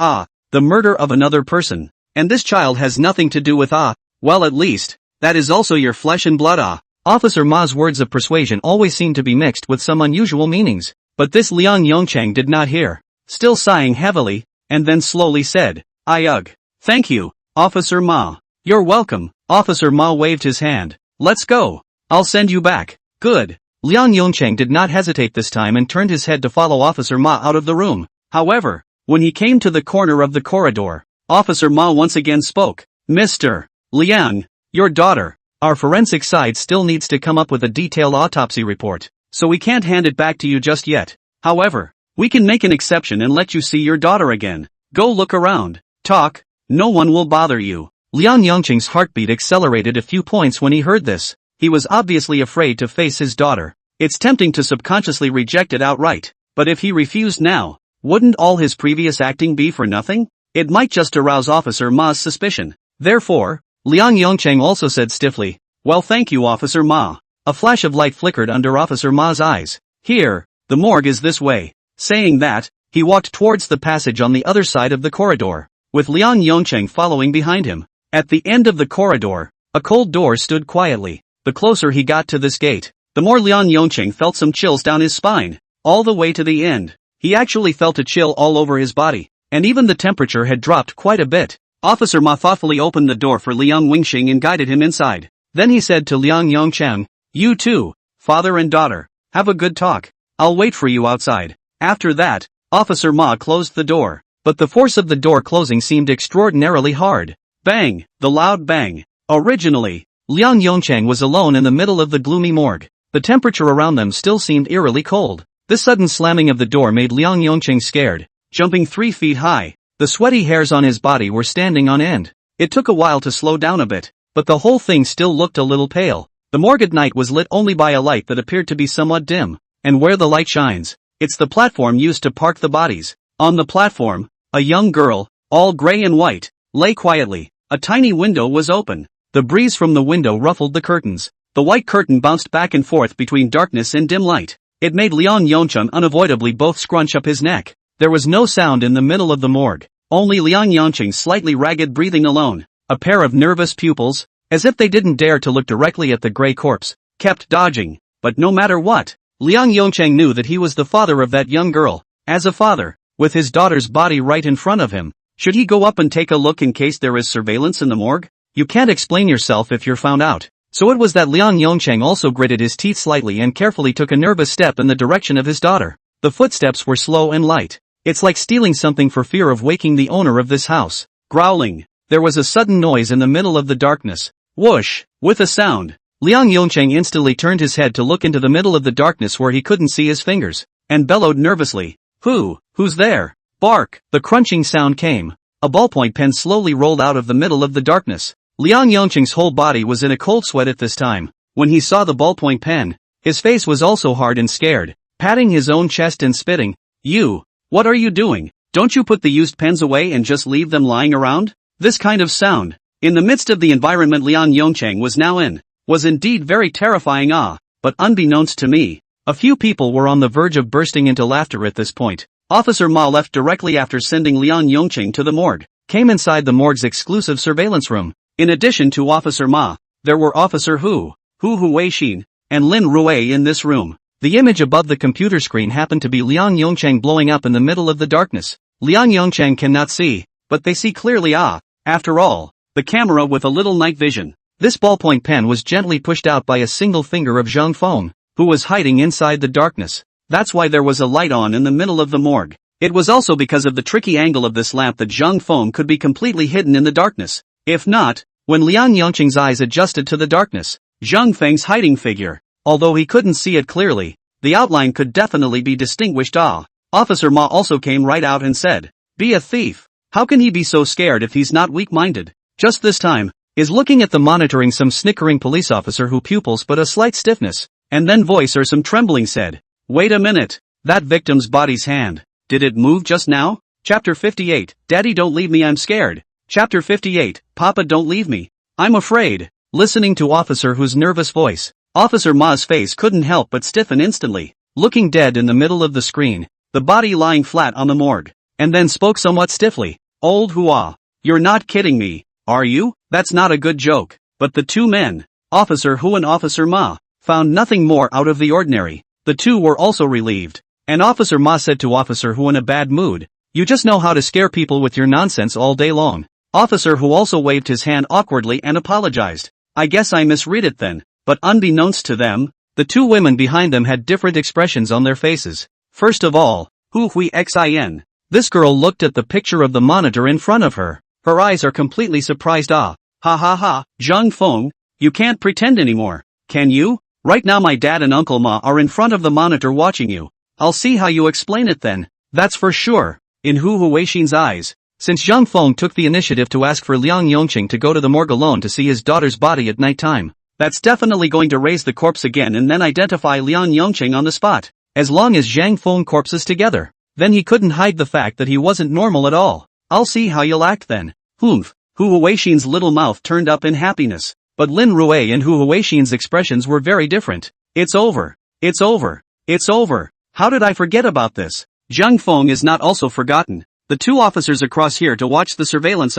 The murder of another person, and this child has nothing to do with well at least, that is also your flesh and blood. Officer Ma's words of persuasion always seemed to be mixed with some unusual meanings, but this Liang Yongcheng did not hear, still sighing heavily, and then slowly said, Thank you, Officer Ma. You're welcome. Officer Ma waved his hand. Let's go. I'll send you back. Good. Liang Yongcheng did not hesitate this time and turned his head to follow Officer Ma out of the room. However, when he came to the corner of the corridor, Officer Ma once again spoke. Mr. Liang, your daughter. Our forensic side still needs to come up with a detailed autopsy report, so we can't hand it back to you just yet. However, we can make an exception and let you see your daughter again. Go look around. Talk. No one will bother you. Liang Yongcheng's heartbeat accelerated a few points when he heard this. He was obviously afraid to face his daughter. It's tempting to subconsciously reject it outright, but if he refused now, wouldn't all his previous acting be for nothing? It might just arouse Officer Ma's suspicion. Therefore, Liang Yongcheng also said stiffly, "Well, thank you, Officer Ma." A flash of light flickered under Officer Ma's eyes. "Here, the morgue is this way." Saying that, he walked towards the passage on the other side of the corridor, with Liang Yongcheng following behind him. At the end of the corridor, a cold door stood quietly. The closer he got to this gate, the more Liang Yongcheng felt some chills down his spine. All the way to the end, he actually felt a chill all over his body, and even the temperature had dropped quite a bit. Officer Ma thoughtfully opened the door for Liang Wingxing and guided him inside. Then he said to Liang Yongcheng, "You two, father and daughter, have a good talk. I'll wait for you outside." After that, Officer Ma closed the door, but the force of the door closing seemed extraordinarily hard. Bang! The loud bang. Originally, Liang Yongcheng was alone in the middle of the gloomy morgue. The temperature around them still seemed eerily cold. This sudden slamming of the door made Liang Yongcheng scared. Jumping 3 feet high, the sweaty hairs on his body were standing on end. It took a while to slow down a bit, but the whole thing still looked a little pale. The morgue at night was lit only by a light that appeared to be somewhat dim. And where the light shines, it's the platform used to park the bodies. On the platform, a young girl, all gray and white, lay quietly. A tiny window was open. The breeze from the window ruffled the curtains. The white curtain bounced back and forth between darkness and dim light. It made Liang Yongcheng unavoidably both scrunch up his neck. There was no sound in the middle of the morgue. Only Liang Yongcheng's slightly ragged breathing alone. A pair of nervous pupils, as if they didn't dare to look directly at the gray corpse, kept dodging. But no matter what, Liang Yongcheng knew that he was the father of that young girl. As a father, with his daughter's body right in front of him, should he go up and take a look in case there is surveillance in the morgue? You can't explain yourself if you're found out. So it was that Liang Yongcheng also gritted his teeth slightly and carefully took a nervous step in the direction of his daughter. The footsteps were slow and light. It's like stealing something for fear of waking the owner of this house. Growling. There was a sudden noise in the middle of the darkness. Whoosh! With a sound, Liang Yongcheng instantly turned his head to look into the middle of the darkness where he couldn't see his fingers, and bellowed nervously. Who's there? Bark! The crunching sound came. A ballpoint pen slowly rolled out of the middle of the darkness. Liang Yongcheng's whole body was in a cold sweat at this time. When he saw the ballpoint pen, his face was also hard and scared, patting his own chest and spitting. "You, what are you doing? Don't you put the used pens away and just leave them lying around?" This kind of sound, in the midst of the environment Liang Yongcheng was now in, was indeed very terrifying. But unbeknownst to me, a few people were on the verge of bursting into laughter at this point. Officer Ma left directly after sending Liang Yongcheng to the morgue, came inside the morgue's exclusive surveillance room. In addition to Officer Ma, there were Officer Hu Weixin, and Lin Rui in this room. The image above the computer screen happened to be Liang Yongcheng blowing up in the middle of the darkness. Liang Yongcheng cannot see, but they see clearly. After all, the camera with a little night vision. This ballpoint pen was gently pushed out by a single finger of Zhang Feng, who was hiding inside the darkness. That's why there was a light on in the middle of the morgue. It was also because of the tricky angle of this lamp that Zhang Feng could be completely hidden in the darkness. If not, when Liang Yongcheng's eyes adjusted to the darkness, Zhang Feng's hiding figure, although he couldn't see it clearly, the outline could definitely be distinguished. Officer Ma also came right out and said, "Be a thief. How can he be so scared if he's not weak-minded?" Just this time, is looking at the monitoring some snickering police officer who pupils but a slight stiffness, and then voice or some trembling said, "Wait a minute, that victim's body's hand, did it move just now?" Chapter 58, Daddy don't leave me, I'm scared. Chapter 58, Papa don't leave me, I'm afraid. Listening to Officer Hu's nervous voice, Officer Ma's face couldn't help but stiffen instantly, looking dead in the middle of the screen, the body lying flat on the morgue, and then spoke somewhat stiffly, "Old Hua, you're not kidding me, are you? That's not a good joke." But the two men, Officer Hu and Officer Ma, found nothing more out of the ordinary. The two were also relieved, and Officer Ma said to Officer Hu in a bad mood, "You just know how to scare people with your nonsense all day long." Officer Hu also waved his hand awkwardly and apologized. "I guess I misread it then." But unbeknownst to them, the two women behind them had different expressions on their faces. First of all, Hu Huixin. This girl looked at the picture of the monitor in front of her. Her eyes are completely surprised. Ha ha ha, Zhang Feng, you can't pretend anymore, can you? Right now my dad and Uncle Ma are in front of the monitor watching you. I'll see how you explain it then. That's for sure. In Hu Huixin's eyes, since Zhang Feng took the initiative to ask for Liang Yongcheng to go to the morgue alone to see his daughter's body at night time, that's definitely going to raise the corpse again and then identify Liang Yongcheng on the spot. As long as Zhang Feng corpses together, then he couldn't hide the fact that he wasn't normal at all. I'll see how you'll act then. Humph. Hu Huixin's little mouth turned up in happiness, but Lin Rui and Hu Huixin's expressions were very different. It's over. It's over. It's over. How did I forget about this? Zhang Feng is not also forgotten. The two officers across here to watch the surveillance.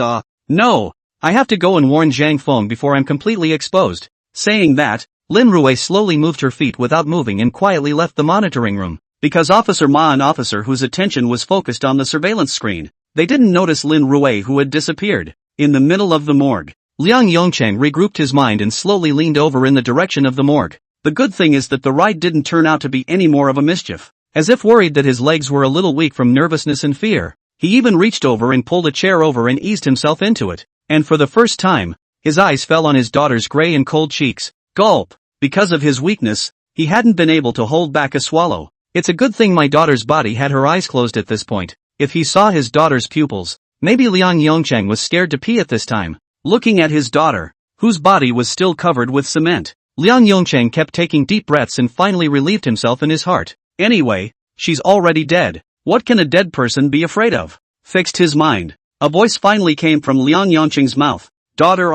No. I have to go and warn Zhang Feng before I'm completely exposed. Saying that, Lin Rui slowly moved her feet without moving and quietly left the monitoring room. Because Officer Ma, an officer whose attention was focused on the surveillance screen, they didn't notice Lin Rui, who had disappeared. In the middle of the morgue, Liang Yongcheng regrouped his mind and slowly leaned over in the direction of the morgue. The good thing is that the ride didn't turn out to be any more of a mischief. As if worried that his legs were a little weak from nervousness and fear, he even reached over and pulled a chair over and eased himself into it. And for the first time, his eyes fell on his daughter's gray and cold cheeks. Gulp! Because of his weakness, he hadn't been able to hold back a swallow. It's a good thing my daughter's body had her eyes closed at this point. If he saw his daughter's pupils, maybe Liang Yongcheng was scared to pee at this time. Looking at his daughter, whose body was still covered with cement, Liang Yongcheng kept taking deep breaths and finally relieved himself in his heart. Anyway, she's already dead. What can a dead person be afraid of? Fixed his mind. A voice finally came from Liang Yongcheng's mouth. Daughter,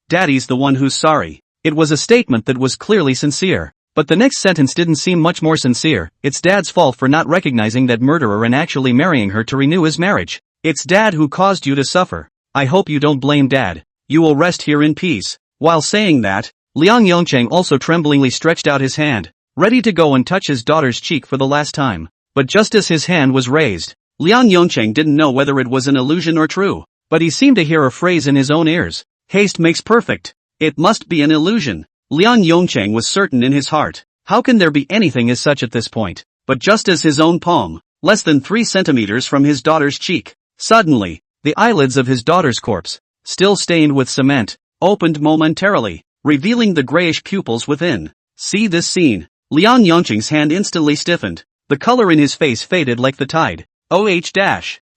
Daddy's the one who's sorry. It was a statement that was clearly sincere. But the next sentence didn't seem much more sincere. It's Dad's fault for not recognizing that murderer and actually marrying her to renew his marriage. It's Dad who caused you to suffer. I hope you don't blame Dad. You will rest here in peace. While saying that, Liang Yongcheng also tremblingly stretched out his hand, ready to go and touch his daughter's cheek for the last time. But just as his hand was raised, Liang Yongcheng didn't know whether it was an illusion or true, but he seemed to hear a phrase in his own ears. Haste makes perfect. It must be an illusion. Liang Yongcheng was certain in his heart. How can there be anything as such at this point? But just as his own palm, less than 3 centimeters from his daughter's cheek, suddenly, the eyelids of his daughter's corpse, still stained with cement, opened momentarily, revealing the grayish pupils within. See this scene. Liang Yongcheng's hand instantly stiffened. The color in his face faded like the tide.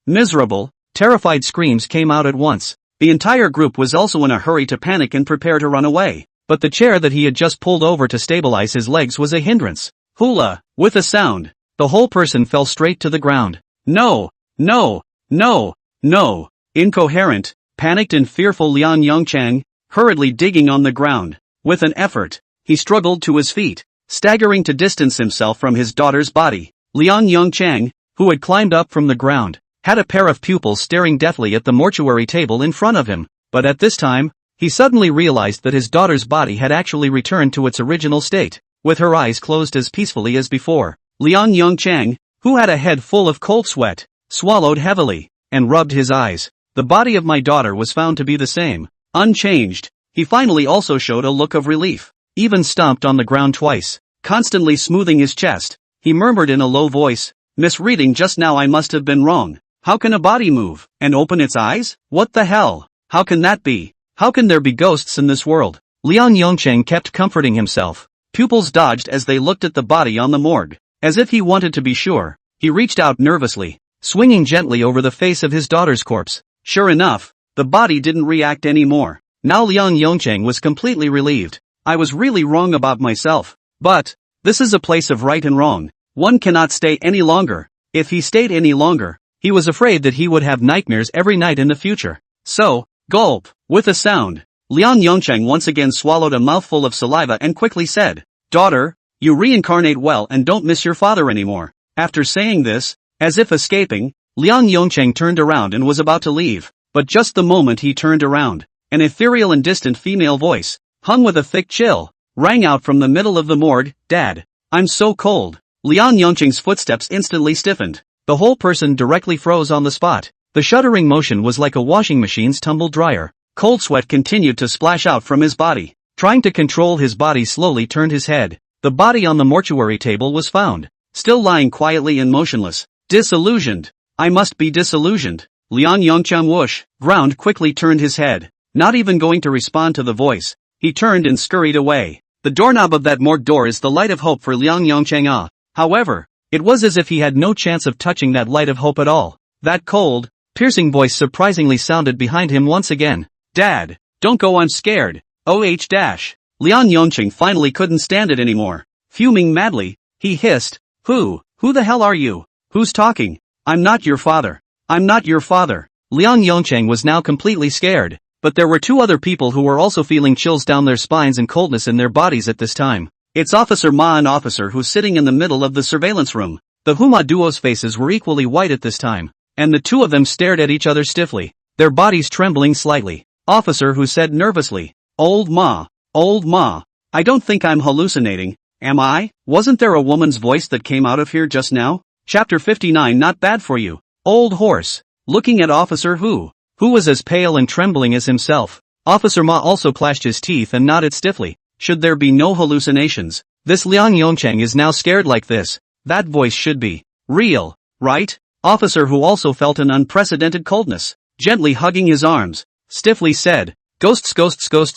Miserable, terrified screams came out at once. The entire group was also in a hurry to panic and prepare to run away. But the chair that he had just pulled over to stabilize his legs was a hindrance. Hula! With a sound, the whole person fell straight to the ground. No! No! No! No! Incoherent, panicked and fearful Liang Yongcheng, hurriedly digging on the ground. With an effort, he struggled to his feet, staggering to distance himself from his daughter's body. Liang Yongcheng, who had climbed up from the ground, had a pair of pupils staring deathly at the mortuary table in front of him. But at this time, he suddenly realized that his daughter's body had actually returned to its original state, with her eyes closed as peacefully as before. Liang Yongcheng, who had a head full of cold sweat, swallowed heavily, and rubbed his eyes. The body of my daughter was found to be the same, unchanged. He finally also showed a look of relief, even stomped on the ground twice, constantly smoothing his chest. He murmured in a low voice, misreading just now, I must have been wrong. How can a body move and open its eyes? What the hell? How can that be? How can there be ghosts in this world? Liang Yongcheng kept comforting himself. Pupils dodged as they looked at the body on the morgue. As if he wanted to be sure, he reached out nervously, swinging gently over the face of his daughter's corpse. Sure enough, the body didn't react anymore. Now Liang Yongcheng was completely relieved. I was really wrong about myself. But, this is a place of right and wrong. One cannot stay any longer. If he stayed any longer, he was afraid that he would have nightmares every night in the future. So, gulp! With a sound, Liang Yongcheng once again swallowed a mouthful of saliva and quickly said, Daughter, you reincarnate well and don't miss your father anymore. After saying this, as if escaping, Liang Yongcheng turned around and was about to leave. But just the moment he turned around, an ethereal and distant female voice, hung with a thick chill, rang out from the middle of the morgue, Dad, I'm so cold. Liang Yongcheng's footsteps instantly stiffened. The whole person directly froze on the spot. The shuddering motion was like a washing machine's tumble dryer. Cold sweat continued to splash out from his body. Trying to control his body, slowly turned his head. The body on the mortuary table was found, still lying quietly and motionless. Disillusioned. I must be disillusioned. Liang Yongcheng whoosh, ground quickly turned his head. Not even going to respond to the voice, he turned and scurried away. The doorknob of that morgue door is the light of hope for Liang Yongcheng. However, it was as if he had no chance of touching that light of hope at all. That cold, piercing voice surprisingly sounded behind him once again. Dad, don't go, I'm scared. Liang Yongcheng finally couldn't stand it anymore. Fuming madly, he hissed, Who the hell are you? Who's talking? I'm not your father. I'm not your father. Liang Yongcheng was now completely scared. But there were two other people who were also feeling chills down their spines and coldness in their bodies at this time. It's Officer Ma and Officer Hu sitting in the middle of the surveillance room. The Huma duo's faces were equally white at this time, and the two of them stared at each other stiffly, their bodies trembling slightly. Officer Hu said nervously, Old Ma, I don't think I'm hallucinating, am I? Wasn't there a woman's voice that came out of here just now? Chapter 59. Not bad for you, old horse. Looking at Officer Hu was as pale and trembling as himself. Officer Ma also clashed his teeth and nodded stiffly. Should there be no hallucinations? This Liang Yongcheng is now scared like this. That voice should be real, right? Officer Hu also felt an unprecedented coldness. Gently hugging his arms, stiffly said, Ghost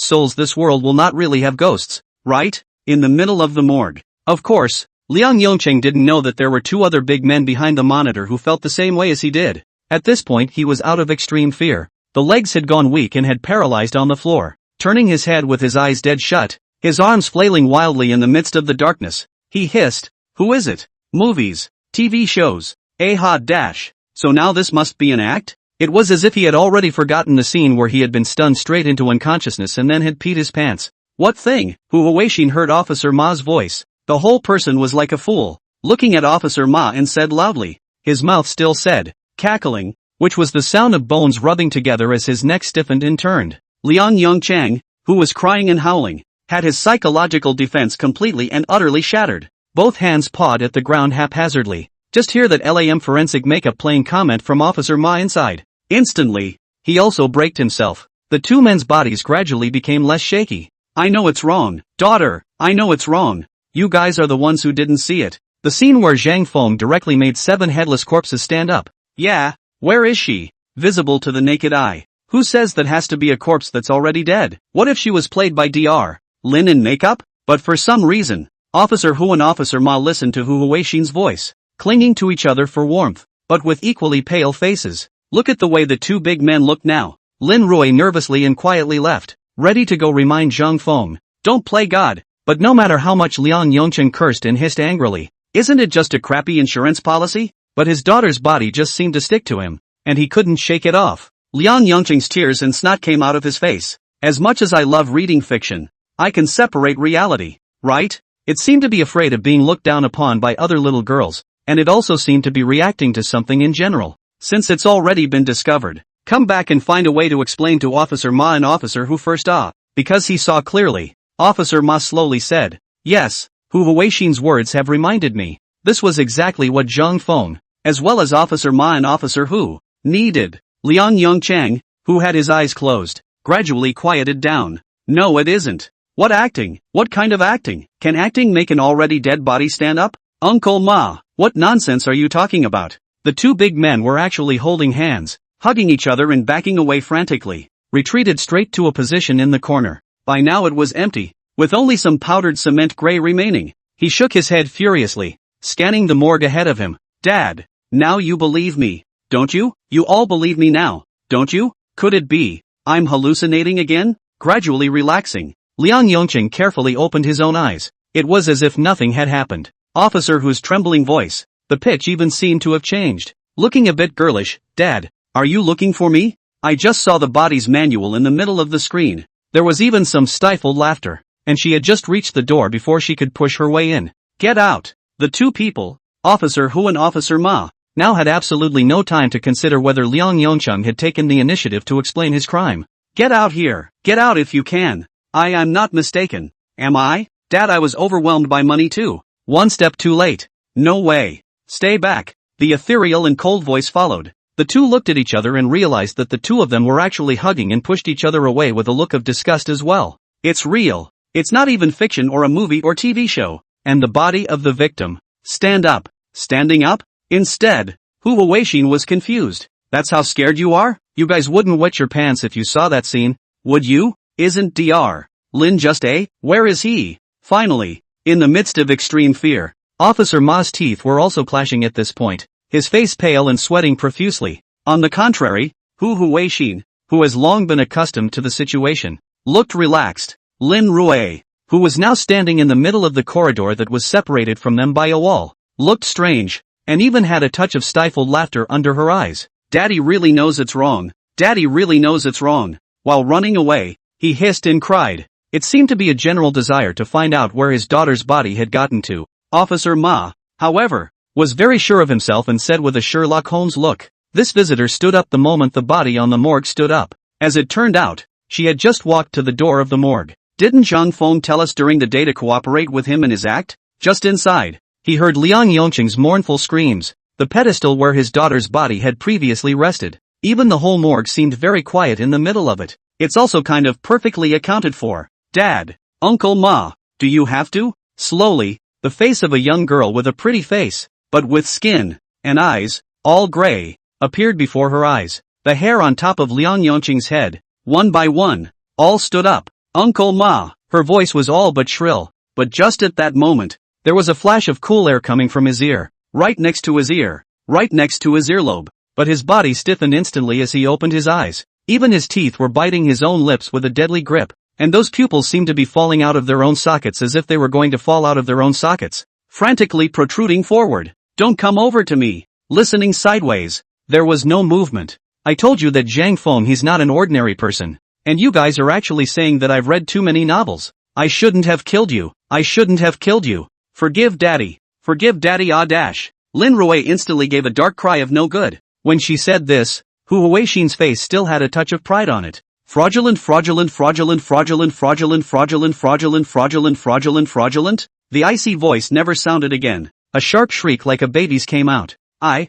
souls. This world will not really have ghosts, right? In the middle of the morgue. Of course, Liang Yongcheng didn't know that there were two other big men behind the monitor who felt the same way as he did. At this point he was out of extreme fear. The legs had gone weak and had paralyzed on the floor. Turning his head with his eyes dead shut, his arms flailing wildly in the midst of the darkness, he hissed, Who is it? Movies, TV shows, dash. So now this must be an act? It was as if he had already forgotten the scene where he had been stunned straight into unconsciousness and then had peed his pants. What thing? Hu Weishin heard Officer Ma's voice. The whole person was like a fool, looking at Officer Ma and said loudly. His mouth still said, cackling, which was the sound of bones rubbing together as his neck stiffened and turned. Liang Yongcheng, who was crying and howling, had his psychological defense completely and utterly shattered. Both hands pawed at the ground haphazardly. Just hear that LAM forensic makeup playing comment from Officer Ma inside. Instantly, he also braked himself. The two men's bodies gradually became less shaky. I know it's wrong, daughter, I know it's wrong. You guys are the ones who didn't see it. The scene where Zhang Feng directly made 7 headless corpses stand up. Yeah, where is she? Visible to the naked eye. Who says that has to be a corpse that's already dead? What if she was played by Dr. Lin in makeup? But for some reason, Officer Hu and Officer Ma listened to Hu Weishin's voice, clinging to each other for warmth, but with equally pale faces. Look at the way the two big men look now. Lin Rui nervously and quietly left, ready to go remind Zhang Feng, don't play God. But no matter how much Liang Yongcheng cursed and hissed angrily, isn't it just a crappy insurance policy? But his daughter's body just seemed to stick to him, and he couldn't shake it off. Liang Yongcheng's tears and snot came out of his face. As much as I love reading fiction, I can separate reality, right? It seemed to be afraid of being looked down upon by other little girls, and it also seemed to be reacting to something in general. Since it's already been discovered, come back and find a way to explain to Officer Ma and Officer Hu first because he saw clearly. Officer Ma slowly said, Yes, Hu Weishin's words have reminded me. This was exactly what Zhang Feng, as well as Officer Ma and Officer Hu, needed. Liang Yongcheng, who had his eyes closed, gradually quieted down. No, it isn't. What acting? What kind of acting? Can acting make an already dead body stand up? Uncle Ma, what nonsense are you talking about? The two big men were actually holding hands, hugging each other and backing away frantically, retreated straight to a position in the corner. By now it was empty, with only some powdered cement gray remaining. He shook his head furiously, scanning the morgue ahead of him. Dad, now you believe me, don't you? You all believe me now, don't you? Could it be I'm hallucinating again? Gradually relaxing, Liang Yongcheng carefully opened his own eyes. It was as if nothing had happened. Officer Hu's trembling voice, the pitch even seemed to have changed. Looking a bit girlish, Dad, are you looking for me? I just saw the body's manual in the middle of the screen. There was even some stifled laughter, and she had just reached the door before she could push her way in. Get out! The two people, Officer Hu and Officer Ma, now had absolutely no time to consider whether Liang Yongcheng had taken the initiative to explain his crime. Get out here! Get out if you can! I'm not mistaken, am I? Dad, I was overwhelmed by money too. One step too late. No way. Stay back. The ethereal and cold voice followed. The two looked at each other and realized that the two of them were actually hugging and pushed each other away with a look of disgust as well. It's real. It's not even fiction or a movie or TV show. And the body of the victim. Stand up. Standing up? Instead, Hu Weishin was confused. That's how scared you are? You guys wouldn't wet your pants if you saw that scene, would you? Isn't Dr. Lin just where is he? Finally, in the midst of extreme fear, Officer Ma's teeth were also clashing at this point, his face pale and sweating profusely. On the contrary, Hu Weishin, who has long been accustomed to the situation, looked relaxed. Lin Rui, who was now standing in the middle of the corridor that was separated from them by a wall, looked strange, and even had a touch of stifled laughter under her eyes. Daddy really knows it's wrong. Daddy really knows it's wrong. While running away, he hissed and cried. It seemed to be a general desire to find out where his daughter's body had gotten to. Officer Ma, however, was very sure of himself and said with a Sherlock Holmes look, "This visitor stood up the moment the body on the morgue stood up." As it turned out, she had just walked to the door of the morgue. Didn't Zhang Feng tell us during the day to cooperate with him in his act? Just inside, he heard Liang Yongqing's mournful screams, the pedestal where his daughter's body had previously rested. Even the whole morgue seemed very quiet in the middle of it. It's also kind of perfectly accounted for. Dad, Uncle Ma, do you have to? Slowly, the face of a young girl with a pretty face, but with skin and eyes, all gray, appeared before her eyes. The hair on top of Liang Yongqing's head, one by one, all stood up. Uncle Ma, her voice was all but shrill, but just at that moment, there was a flash of cool air coming from his ear, right next to his ear, right next to his earlobe, but his body stiffened instantly as he opened his eyes. Even his teeth were biting his own lips with a deadly grip, and those pupils seemed to be falling out of their own sockets as if they were going to fall out of their own sockets, frantically protruding forward. Don't come over to me. Listening sideways, there was no movement. I told you that Zhang Feng, he's not an ordinary person. And you guys are actually saying that I've read too many novels. I shouldn't have killed you. I shouldn't have killed you. Forgive daddy. Forgive daddy ah dash. Lin Rui instantly gave a dark cry of no good. When she said this, Hu Huixin's face still had a touch of pride on it. Fraudulent, fraudulent, fraudulent, fraudulent, fraudulent, fraudulent, fraudulent, fraudulent, fraudulent, fraudulent. The icy voice never sounded again. A sharp shriek like a baby's came out. I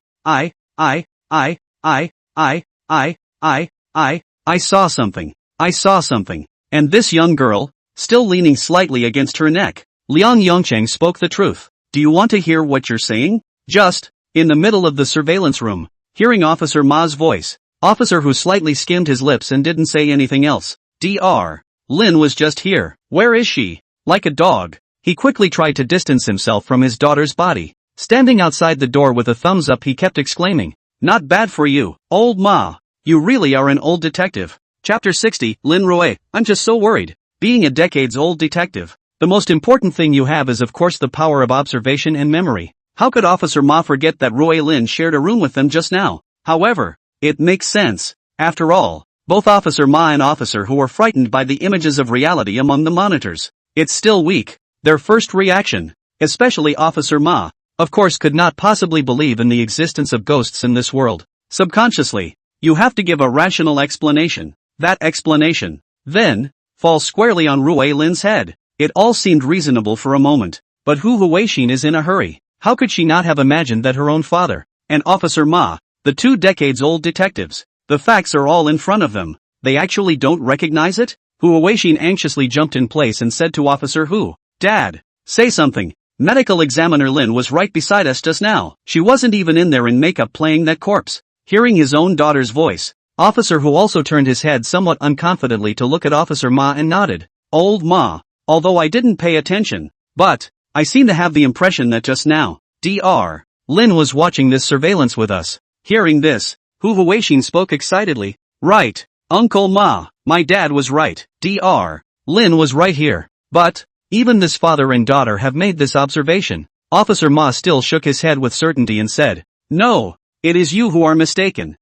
saw something. I saw something. And this young girl, still leaning slightly against her neck. Liang Yongqing spoke the truth. Do you want to hear what you're saying? Just, in the middle of the surveillance room, hearing Officer Ma's voice, Officer Hu slightly skimmed his lips and didn't say anything else. Dr. Lin was just here. Where is she? Like a dog. He quickly tried to distance himself from his daughter's body. Standing outside the door with a thumbs up, he kept exclaiming, "Not bad for you, old Ma. You really are an old detective." Chapter 60, Lin Rui, I'm just so worried. Being a decades-old detective, the most important thing you have is of course the power of observation and memory. How could Officer Ma forget that Rui Lin shared a room with them just now? However, it makes sense. After all, both Officer Ma and Officer Hu were frightened by the images of reality among the monitors. It's still weak. Their first reaction, especially Officer Ma, of course could not possibly believe in the existence of ghosts in this world. Subconsciously, you have to give a rational explanation. That explanation, then, falls squarely on Rui Lin's head. It all seemed reasonable for a moment, but Hu Huixin is in a hurry. How could she not have imagined that her own father, and Officer Ma, the 2 decades-old detectives, the facts are all in front of them, they actually don't recognize it? Hu Huixin anxiously jumped in place and said to Officer Hu, "Dad, say something. Medical examiner Lin was right beside us just now. She wasn't even in there in makeup playing that corpse." Hearing his own daughter's voice, Officer Hu also turned his head somewhat unconfidently to look at Officer Ma and nodded. "Old Ma, although I didn't pay attention, but I seem to have the impression that just now, Dr. Lin was watching this surveillance with us." Hearing this, Hu Huixin spoke excitedly. "Right, Uncle Ma, my dad was right. Dr. Lin was right here. But, even this father and daughter have made this observation." Officer Ma still shook his head with certainty and said, "No, it is you who are mistaken."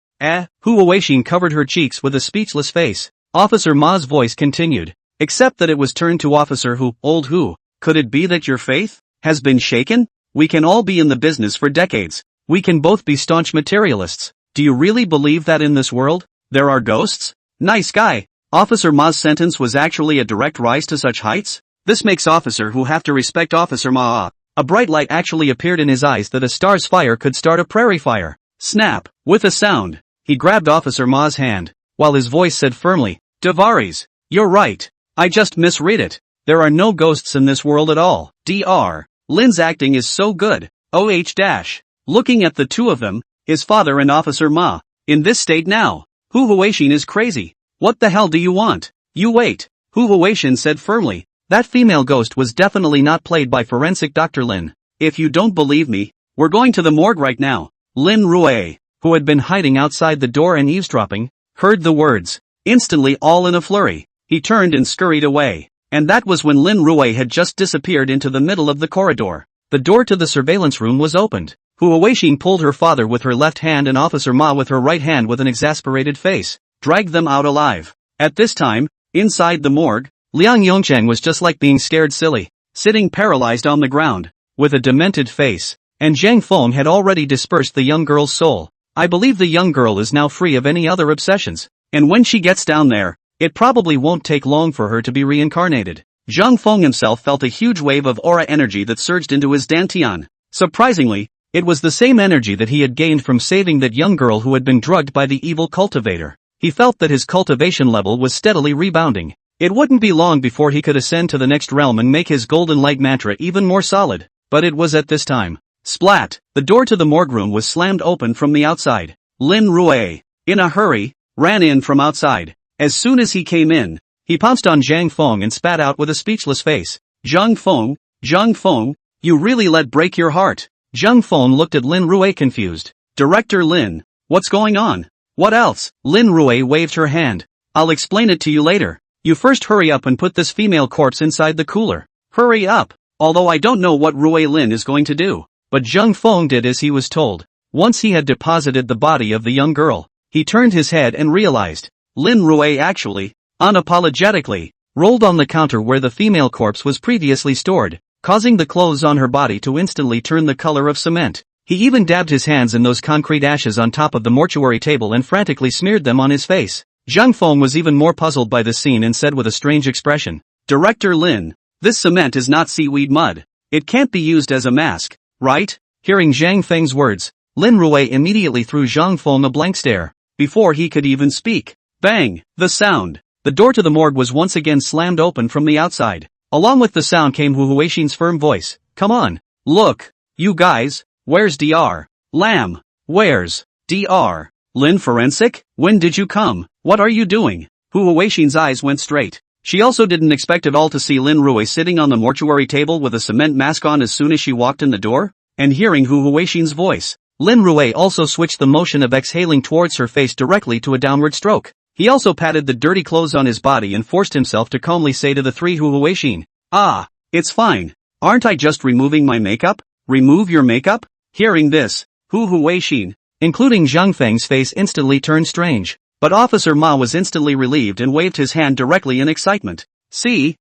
Hu Huixin covered her cheeks with a speechless face. Officer Ma's voice continued, "Except that it was turned to Officer Hu, old Hu. Could it be that your faith has been shaken? We can all be in the business for decades. We can both be staunch materialists. Do you really believe that in this world, there are ghosts?" Nice guy. Officer Ma's sentence was actually a direct rise to such heights? This makes Officer Hu have to respect Officer Ma. A bright light actually appeared in his eyes that a star's fire could start a prairie fire. Snap! With a sound, he grabbed Officer Ma's hand, while his voice said firmly, "Tavares, you're right. I just misread it. There are no ghosts in this world at all. Dr. Lin's acting is so good. Looking at the two of them, his father and Officer Ma, in this state now, Hu Huixin is crazy. What the hell do you want? You wait." Hu Huixin said firmly. That female ghost was definitely not played by forensic Dr. Lin. "If you don't believe me, we're going to the morgue right now." Lin Rui, who had been hiding outside the door and eavesdropping, heard the words. Instantly, all in a flurry, he turned and scurried away. And that was when Lin Rui had just disappeared into the middle of the corridor. The door to the surveillance room was opened. Hu Huixin pulled her father with her left hand and Officer Ma with her right hand with an exasperated face, dragged them out alive. At this time, inside the morgue, Liang Yongcheng was just like being scared silly, sitting paralyzed on the ground, with a demented face, and Zhang Feng had already dispersed the young girl's soul. I believe the young girl is now free of any other obsessions, and when she gets down there, it probably won't take long for her to be reincarnated. Zhang Feng himself felt a huge wave of aura energy that surged into his dantian. Surprisingly, it was the same energy that he had gained from saving that young girl who had been drugged by the evil cultivator. He felt that his cultivation level was steadily rebounding. It wouldn't be long before he could ascend to the next realm and make his golden light mantra even more solid, but it was at this time. Splat! The door to the morgue room was slammed open from the outside. Lin Rui, in a hurry, ran in from outside. As soon as he came in, he pounced on Zhang Feng and spat out with a speechless face. Zhang Feng, you really let break your heart. Zhang Feng looked at Lin Rui confused. Director Lin, what's going on? What else? Lin Rui waved her hand. I'll explain it to you later. You first hurry up and put this female corpse inside the cooler. Hurry up. Although I don't know what Rui Lin is going to do. But Zhang Feng did as he was told. Once he had deposited the body of the young girl, he turned his head and realized. Lin Rui actually, unapologetically, rolled on the counter where the female corpse was previously stored, causing the clothes on her body to instantly turn the color of cement. He even dabbed his hands in those concrete ashes on top of the mortuary table and frantically smeared them on his face. Zhang Feng was even more puzzled by this scene and said with a strange expression, Director Lin, this cement is not seaweed mud. It can't be used as a mask, right? Hearing Zhang Feng's words, Lin Rui immediately threw Zhang Feng a blank stare. Before he could even speak, bang! The sound. The door to the morgue was once again slammed open from the outside. Along with the sound came Hu Huixin's firm voice. Come on. Look. You guys. Where's Dr. Lam? Where's Dr. Lin Forensic? When did you come? What are you doing? Hu Huixin's eyes went straight. She also didn't expect at all to see Lin Rui sitting on the mortuary table with a cement mask on as soon as she walked in the door. And hearing Hu Huixin's voice, Lin Rui also switched the motion of exhaling towards her face directly to a downward stroke. He also patted the dirty clothes on his body and forced himself to calmly say to the three Hu Huixin, Ah, it's fine. Aren't I just removing my makeup? Remove your makeup? Hearing this, Hu Huixin, including Zhang Feng's face instantly turned strange. But Officer Ma was instantly relieved and waved his hand directly in excitement. See,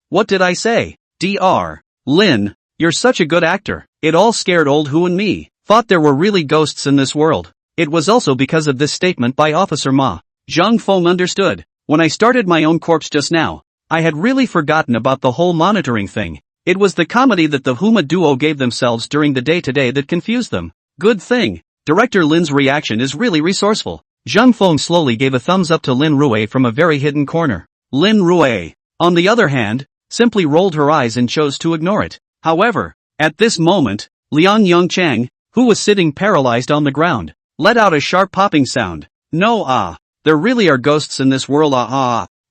what did I say? Dr. Lin, you're such a good actor. It all scared old Hu and me. Thought there were really ghosts in this world. It was also because of this statement by Officer Ma. Zhang Feng understood. When I started my own corpse just now, I had really forgotten about the whole monitoring thing. It was the comedy that the Huma duo gave themselves during the day-to-day that confused them. Good thing. Director Lin's reaction is really resourceful. Zhang Feng slowly gave a thumbs up to Lin Rui from a very hidden corner. Lin Rui, on the other hand, simply rolled her eyes and chose to ignore it. However, at this moment, Liang Yongcheng, who was sitting paralyzed on the ground, let out a sharp popping sound. No, there really are ghosts in this world.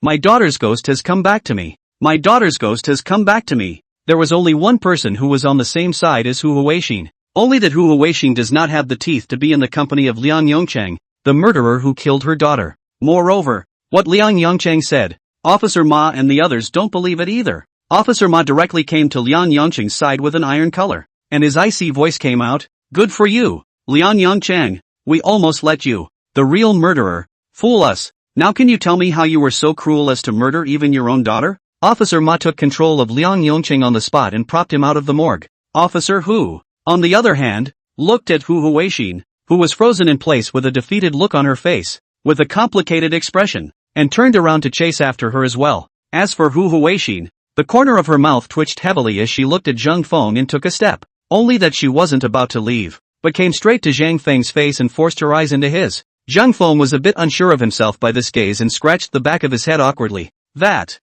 My daughter's ghost has come back to me. My daughter's ghost has come back to me. There was only one person who was on the same side as Hu Huixin. Only that Hu Huixin does not have the teeth to be in the company of Liang Yongcheng, the murderer who killed her daughter. Moreover, what Liang Yongcheng said, Officer Ma and the others don't believe it either. Officer Ma directly came to Liang Yongcheng's side with an iron color, and his icy voice came out. Good for you, Liang Yongcheng. We almost let you, the real murderer, fool us. Now can you tell me how you were so cruel as to murder even your own daughter? Officer Ma took control of Liang Yongcheng on the spot and propped him out of the morgue. Officer Hu, on the other hand, looked at Hu Huixin, who was frozen in place with a defeated look on her face, with a complicated expression, and turned around to chase after her as well. As for Hu Huixin, the corner of her mouth twitched heavily as she looked at Zhang Feng and took a step. Only that she wasn't about to leave, but came straight to Zhang Feng's face and forced her eyes into his. Zhang Feng was a bit unsure of himself by this gaze and scratched the back of his head awkwardly.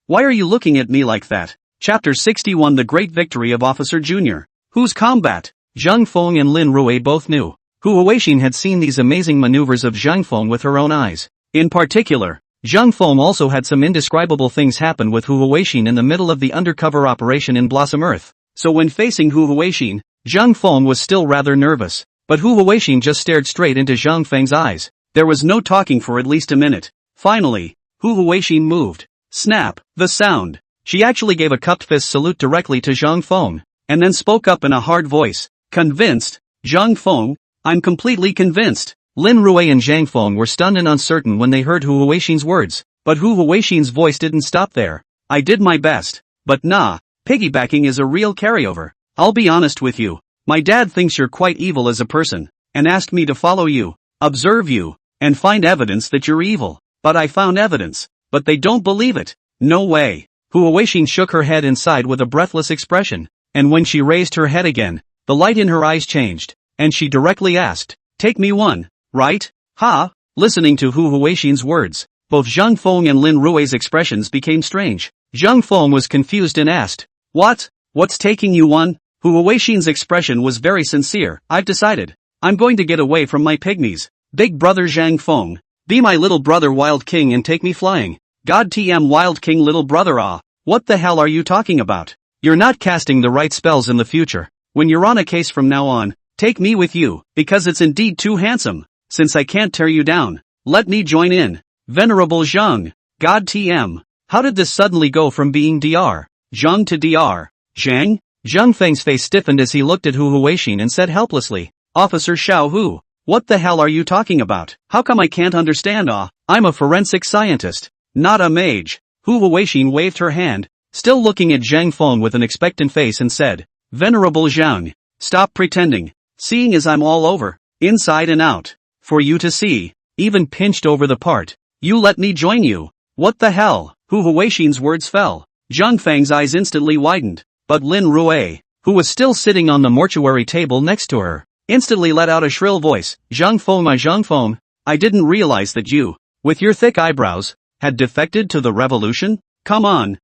Why are you looking at me like that? Chapter 61 The Great Victory of Officer Jr. Whose combat? Zhang Feng and Lin Rui both knew. Hu Huixin had seen these amazing maneuvers of Zhang Feng with her own eyes. In particular, Zhang Feng also had some indescribable things happen with Hu Huixin in the middle of the undercover operation in Blossom Earth. So when facing Hu Huixin, Zhang Feng was still rather nervous. But Hu Huixin just stared straight into Zhang Feng's eyes. There was no talking for at least a minute. Finally, Hu Huixin moved. Snap, the sound. She actually gave a cupped fist salute directly to Zhang Feng, and then spoke up in a hard voice. Convinced? Zhang Feng, I'm completely convinced. Lin Rui and Zhang Feng were stunned and uncertain when they heard Hu Huixin's words, but Hu Huixin's voice didn't stop there. I did my best. But nah, piggybacking is a real carryover. I'll be honest with you. My dad thinks you're quite evil as a person, and asked me to follow you, observe you, and find evidence that you're evil. But I found evidence. But they don't believe it. No way. Hu Huixin shook her head inside with a breathless expression, and when she raised her head again, the light in her eyes changed, and she directly asked, take me one, right? Ha? Listening to Hu Huixin's words, both Zhang Feng and Lin Rui's expressions became strange. Zhang Feng was confused and asked, what? What's taking you one? Hu Huixin's expression was very sincere. I've decided. I'm going to get away from my pygmies. Big brother Zhang Feng, be my little brother Wild King and take me flying. God TM Wild King little brother ah. What the hell are you talking about? You're not casting the right spells in the future. When you're on a case from now on, take me with you, because it's indeed too handsome. Since I can't tear you down, let me join in. Venerable Zhang. God TM. How did this suddenly go from being Dr. Zhang to Dr. Zhang? Zhang Feng's face stiffened as he looked at Hu Huixin and said helplessly, Officer Xiao Hu, what the hell are you talking about? How come I can't understand I'm a forensic scientist, not a mage. Hu Huixin waved her hand, still looking at Zhang Feng with an expectant face and said, Venerable Zhang, stop pretending, seeing as I'm all over, inside and out, for you to see, even pinched over the part. You let me join you. What the hell? Hu Huixin's words fell. Zhang Feng's eyes instantly widened. But Lin Rui, who was still sitting on the mortuary table next to her, instantly let out a shrill voice, Zhang Feng, I didn't realize that you, with your thick eyebrows, had defected to the revolution? Come on,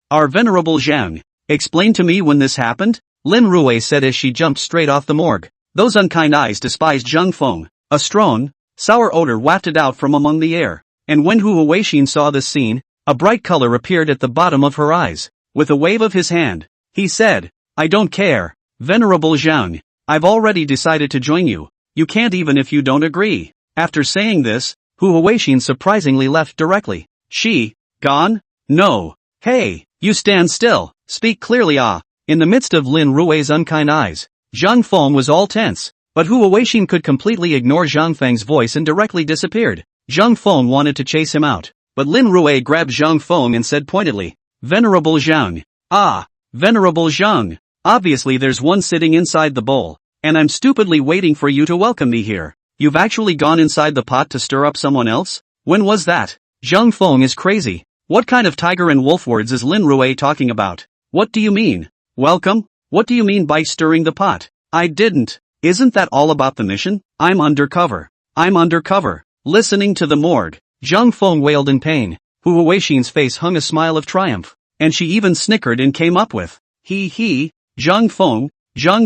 our venerable Zhang, explain to me when this happened? Lin Rui said as she jumped straight off the morgue. Those unkind eyes despised Zhang Feng. A strong, sour odor wafted out from among the air, and when Hu Huixin saw this scene, a bright color appeared at the bottom of her eyes. With a wave of his hand, he said, I don't care, Venerable Zhang, I've already decided to join you, you can't even if you don't agree. After saying this, Hu Huixin surprisingly left directly. She, gone? No. Hey, you stand still, speak clearly In the midst of Lin Rui's unkind eyes, Zhang Feng was all tense, but Hu Huixin could completely ignore Zhang Feng's voice and directly disappeared. Zhang Feng wanted to chase him out, but Lin Rui grabbed Zhang Feng and said pointedly, Venerable Zhang. Venerable Zhang. Obviously there's one sitting inside the bowl, and I'm stupidly waiting for you to welcome me here. You've actually gone inside the pot to stir up someone else? When was that? Zhang Feng is crazy. What kind of tiger and wolf words is Lin Rui talking about? What do you mean? Welcome? What do you mean by stirring the pot? I didn't. Isn't that all about the mission? I'm undercover. Listening to the morgue, Zhang Feng wailed in pain. Hu Huixin's face hung a smile of triumph, and she even snickered and came up with, Zhang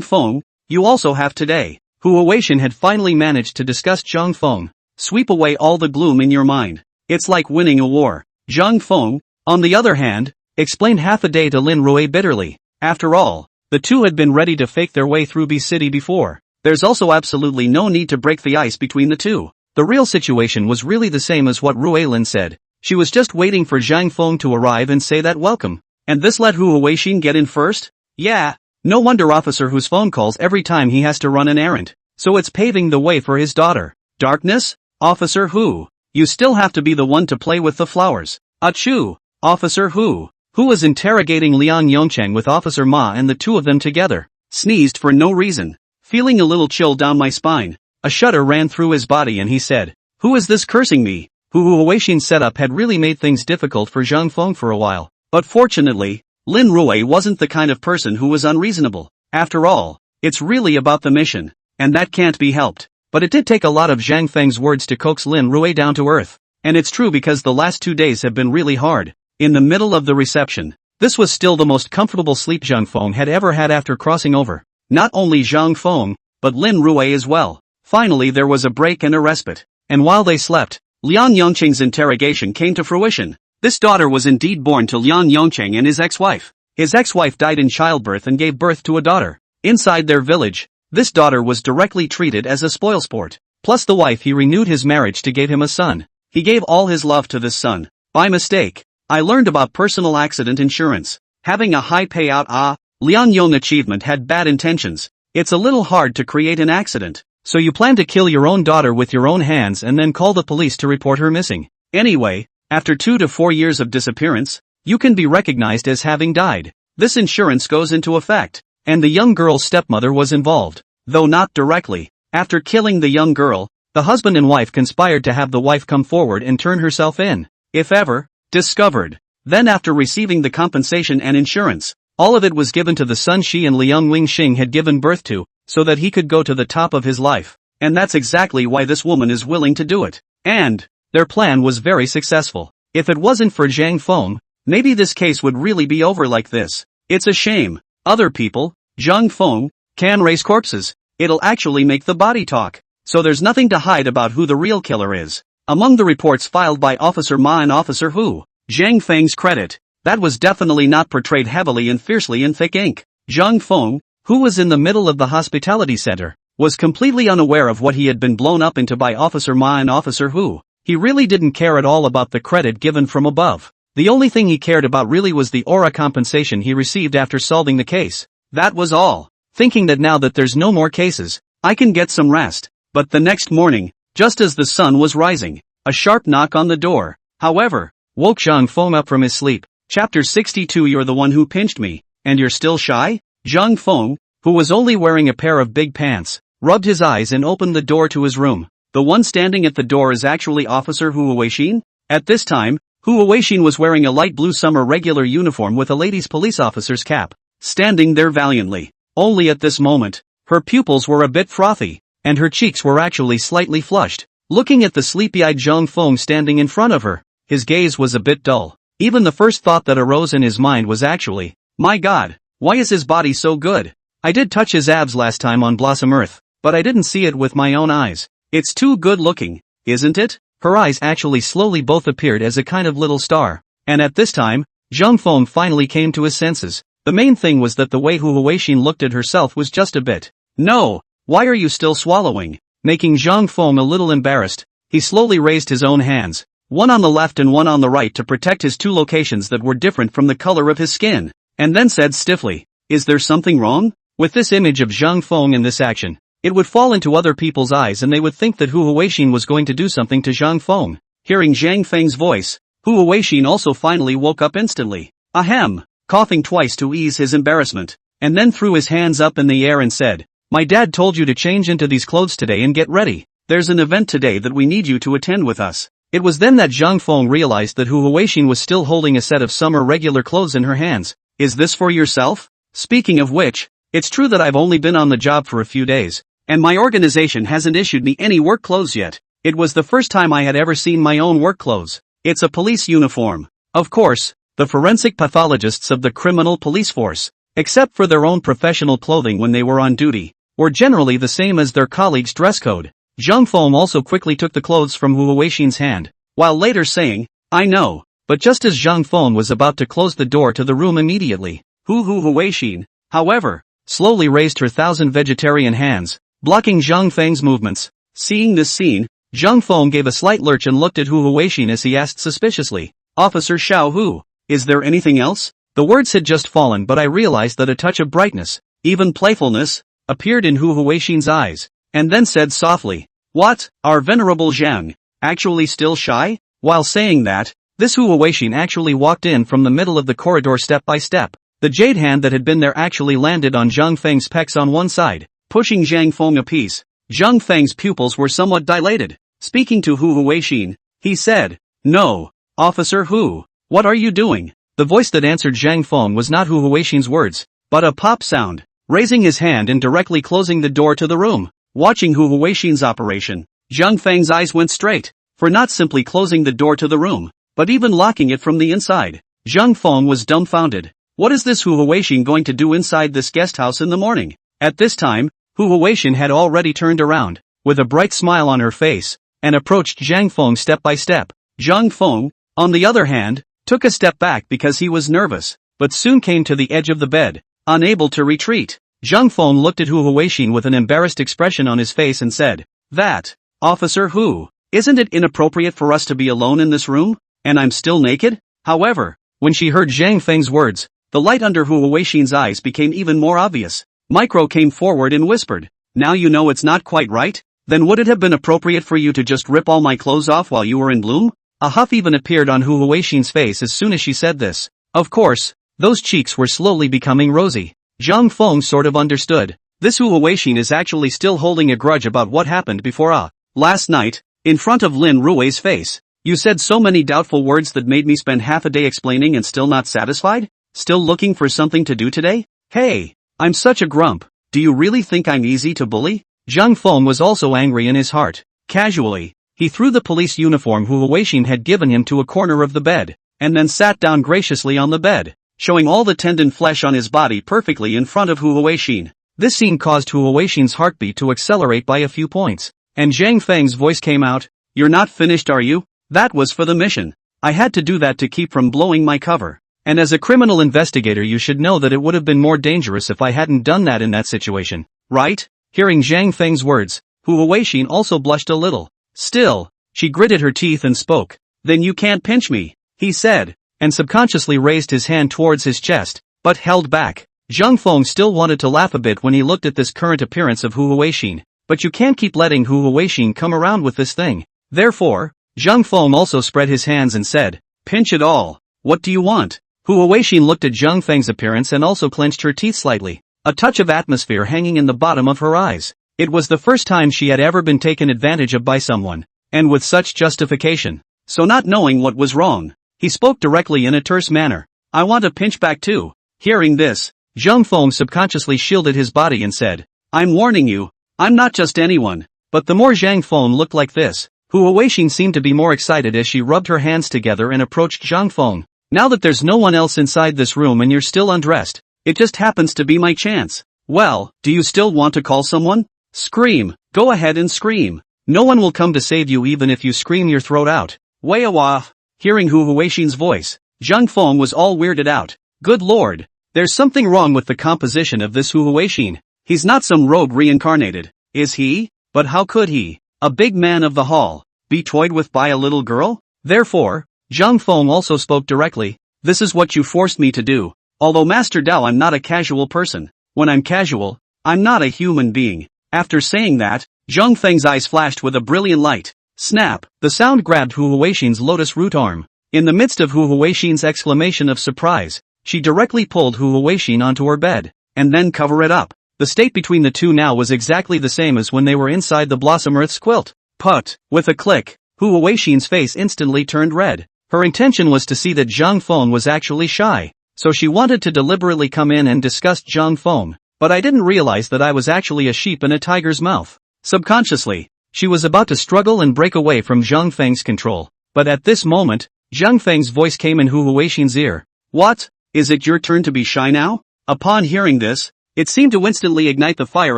Feng, you also have today. Hu Huixin had finally managed to disgust Zhang Feng. Sweep away all the gloom in your mind. It's like winning a war. Zhang Feng, on the other hand, explained half a day to Lin Rui bitterly. After all, the two had been ready to fake their way through B City before. There's also absolutely no need to break the ice between the two. The real situation was really the same as what Ruilin said. She was just waiting for Zhang Feng to arrive and say that welcome. And this let Hu Huixin get in first? Yeah. No wonder Officer Hu's phone calls every time he has to run an errand. So it's paving the way for his daughter. Darkness? Officer Hu. You still have to be the one to play with the flowers. Achoo. Officer Hu. Who was interrogating Liang Yongcheng with Officer Ma and the two of them together, sneezed for no reason. Feeling a little chill down my spine, a shudder ran through his body and he said, Who is this cursing me? Hu Huixin's setup had really made things difficult for Zhang Feng for a while. But fortunately, Lin Rui wasn't the kind of person who was unreasonable. After all, it's really about the mission, and that can't be helped. But it did take a lot of Zhang Feng's words to coax Lin Rui down to earth. And it's true because the last 2 days have been really hard. In the middle of the reception, this was still the most comfortable sleep Zhang Feng had ever had after crossing over. Not only Zhang Feng, but Lin Rui as well. Finally there was a break and a respite. And while they slept, Liang Yongcheng's interrogation came to fruition. This daughter was indeed born to Liang Yongcheng and his ex-wife. His ex-wife died in childbirth and gave birth to a daughter. Inside their village, this daughter was directly treated as a spoilsport. Plus the wife he renewed his marriage to give him a son. He gave all his love to this son. By mistake, I learned about personal accident insurance. Having a high payout Liang Yong achievement had bad intentions. It's a little hard to create an accident. So you plan to kill your own daughter with your own hands and then call the police to report her missing. Anyway, after 2 to 4 years of disappearance, you can be recognized as having died. This insurance goes into effect. And the young girl's stepmother was involved, though not directly. After killing the young girl, the husband and wife conspired to have the wife come forward and turn herself in, if ever discovered. Then after receiving the compensation and insurance, all of it was given to the son she and Liang Wingxing had given birth to, so that he could go to the top of his life. And that's exactly why this woman is willing to do it. And their plan was very successful. If it wasn't for Zhang Feng, maybe this case would really be over like this. It's a shame. Other people, Zhang Feng, can raise corpses. It'll actually make the body talk. So there's nothing to hide about who the real killer is. Among the reports filed by Officer Ma and Officer Hu, Zhang Feng's credit, that was definitely not portrayed heavily and fiercely in thick ink. Zhang Feng, who was in the middle of the hospitality center, was completely unaware of what he had been blown up into by Officer Ma and Officer Hu. He really didn't care at all about the credit given from above. The only thing he cared about really was the aura compensation he received after solving the case. That was all. Thinking that now that there's no more cases, I can get some rest. But the next morning, just as the sun was rising, a sharp knock on the door, however, woke Zhang Feng up from his sleep. Chapter 62. You're the one who pinched me, and you're still shy? Zhang Feng, who was only wearing a pair of big pants, rubbed his eyes and opened the door to his room. The one standing at the door is actually Officer Hu Weixin. At this time, Hu Weixin was wearing a light blue summer regular uniform with a ladies' police officer's cap, standing there valiantly. Only at this moment, her pupils were a bit frothy, and her cheeks were actually slightly flushed. Looking at the sleepy-eyed Zhang Feng standing in front of her, his gaze was a bit dull. Even the first thought that arose in his mind was actually, my God, why is his body so good? I did touch his abs last time on Blossom Earth, but I didn't see it with my own eyes. It's too good looking, isn't it? Her eyes actually slowly both appeared as a kind of little star. And at this time, Zhang Feng finally came to his senses. The main thing was that the way Hu Weixin looked at herself was just a bit. No, why are you still swallowing? Making Zhang Feng a little embarrassed, he slowly raised his own hands, one on the left and one on the right to protect his two locations that were different from the color of his skin, and then said stiffly, is there something wrong? With this image of Zhang Feng in this action, it would fall into other people's eyes and they would think that Hu Weixin was going to do something to Zhang Feng. Hearing Zhang Feng's voice, Hu Weixin also finally woke up instantly. Ahem, coughing twice to ease his embarrassment, and then threw his hands up in the air and said, my dad told you to change into these clothes today and get ready. There's an event today that we need you to attend with us. It was then that Zhang Feng realized that Hu Weixin was still holding a set of summer regular clothes in her hands. Is this for yourself? Speaking of which, it's true that I've only been on the job for a few days, and my organization hasn't issued me any work clothes yet. It was the first time I had ever seen my own work clothes. It's a police uniform. Of course, the forensic pathologists of the criminal police force, except for their own professional clothing when they were on duty, were generally the same as their colleagues' dress code. Zhang Feng also quickly took the clothes from Hu Weixin's hand, while later saying, I know, but just as Zhang Feng was about to close the door to the room immediately, Hu Weixin, however, slowly raised her 1,000 vegetarian hands, blocking Zhang Feng's movements. Seeing this scene, Zhang Feng gave a slight lurch and looked at Hu Weixin as he asked suspiciously, Officer Xiao Hu, is there anything else? The words had just fallen but I realized that a touch of brightness, even playfulness, appeared in Hu Weixin's eyes, and then said softly, what, our venerable Zhang, actually still shy? While saying that, this Hu Weixin actually walked in from the middle of the corridor step by step. The jade hand that had been there actually landed on Zhang Feng's pecs on one side, pushing Zhang Feng a piece. Zhang Feng's pupils were somewhat dilated. Speaking to Hu Weixin, he said, no, Officer Hu, what are you doing? The voice that answered Zhang Feng was not Hu Weixin's words, but a pop sound. Raising his hand and directly closing the door to the room. Watching Hu Weixin's operation, Zhang Feng's eyes went straight, for not simply closing the door to the room, but even locking it from the inside. Zhang Feng was dumbfounded. What is this Hu Weixin going to do inside this guest house in the morning? At this time, Hu Weixin had already turned around, with a bright smile on her face, and approached Zhang Feng step by step. Zhang Feng, on the other hand, took a step back because he was nervous, but soon came to the edge of the bed, unable to retreat. Zhang Feng looked at Hu Weixin with an embarrassed expression on his face and said, that, Officer Hu, isn't it inappropriate for us to be alone in this room? And I'm still naked? However, when she heard Zhang Feng's words, the light under Hu Weixin's eyes became even more obvious. Micro came forward and whispered, "Now you know it's not quite right? Then would it have been appropriate for you to just rip all my clothes off while you were in bloom?" A huff even appeared on Hu Huixin's face as soon as she said this. Of course, those cheeks were slowly becoming rosy. Zhang Feng sort of understood. This Hu Huixin is actually still holding a grudge about what happened before last night, in front of Lin Rui's face. "You said so many doubtful words that made me spend half a day explaining and still not satisfied? Still looking for something to do today? Hey, I'm such a grump. Do you really think I'm easy to bully?" Zhang Feng was also angry in his heart. Casually, he threw the police uniform Hu Huixin had given him to a corner of the bed, and then sat down graciously on the bed, showing all the tendon flesh on his body perfectly in front of Hu Huixin. This scene caused Hu Huixin's heartbeat to accelerate by a few points, and Zhang Feng's voice came out, "You're not finished, are you? That was for the mission. I had to do that to keep from blowing my cover. And as a criminal investigator you should know that it would have been more dangerous if I hadn't done that in that situation, right?" Hearing Zhang Feng's words, Hu Huixin also blushed a little. Still, she gritted her teeth and spoke. "Then you can't pinch me," he said, and subconsciously raised his hand towards his chest, but held back. Zhang Feng still wanted to laugh a bit when he looked at this current appearance of Hu Huixin, but you can't keep letting Hu Huixin come around with this thing. Therefore, Zhang Feng also spread his hands and said, "Pinch it all. What do you want?" Hu Huixin looked at Zhang Feng's appearance and also clenched her teeth slightly, a touch of atmosphere hanging in the bottom of her eyes. It was the first time she had ever been taken advantage of by someone, and with such justification. So not knowing what was wrong, he spoke directly in a terse manner. "I want a pinch back too." Hearing this, Zhang Feng subconsciously shielded his body and said, "I'm warning you, I'm not just anyone." But the more Zhang Feng looked like this, Hu Huixin seemed to be more excited as she rubbed her hands together and approached Zhang Feng. "Now that there's no one else inside this room and you're still undressed, it just happens to be my chance. Well, do you still want to call someone? Scream, go ahead and scream. No one will come to save you even if you scream your throat out." Wah. Hearing Hu Huixin's voice, Zhang Feng was all weirded out. Good lord, there's something wrong with the composition of this Hu Huixin. He's not some rogue reincarnated, is he? But how could he, a big man of the hall, be toyed with by a little girl? Therefore, Zhang Feng also spoke directly. "This is what you forced me to do. Although Master Dao, I'm not a casual person. When I'm casual, I'm not a human being." After saying that, Zhang Feng's eyes flashed with a brilliant light. Snap! The sound grabbed Hu Huixin's lotus root arm. In the midst of Hu Huixin's exclamation of surprise, she directly pulled Hu Huixin onto her bed, and then cover it up. The state between the two now was exactly the same as when they were inside the Blossom Earth's quilt. Put! With a click, Hu Huixin's face instantly turned red. Her intention was to see that Zhang Feng was actually shy, so she wanted to deliberately come in and disgust Zhang Feng, but I didn't realize that I was actually a sheep in a tiger's mouth. Subconsciously, she was about to struggle and break away from Zhang Feng's control, but at this moment, Zhang Feng's voice came in Hu Huixin's ear. "What? Is it your turn to be shy now?" Upon hearing this, it seemed to instantly ignite the fire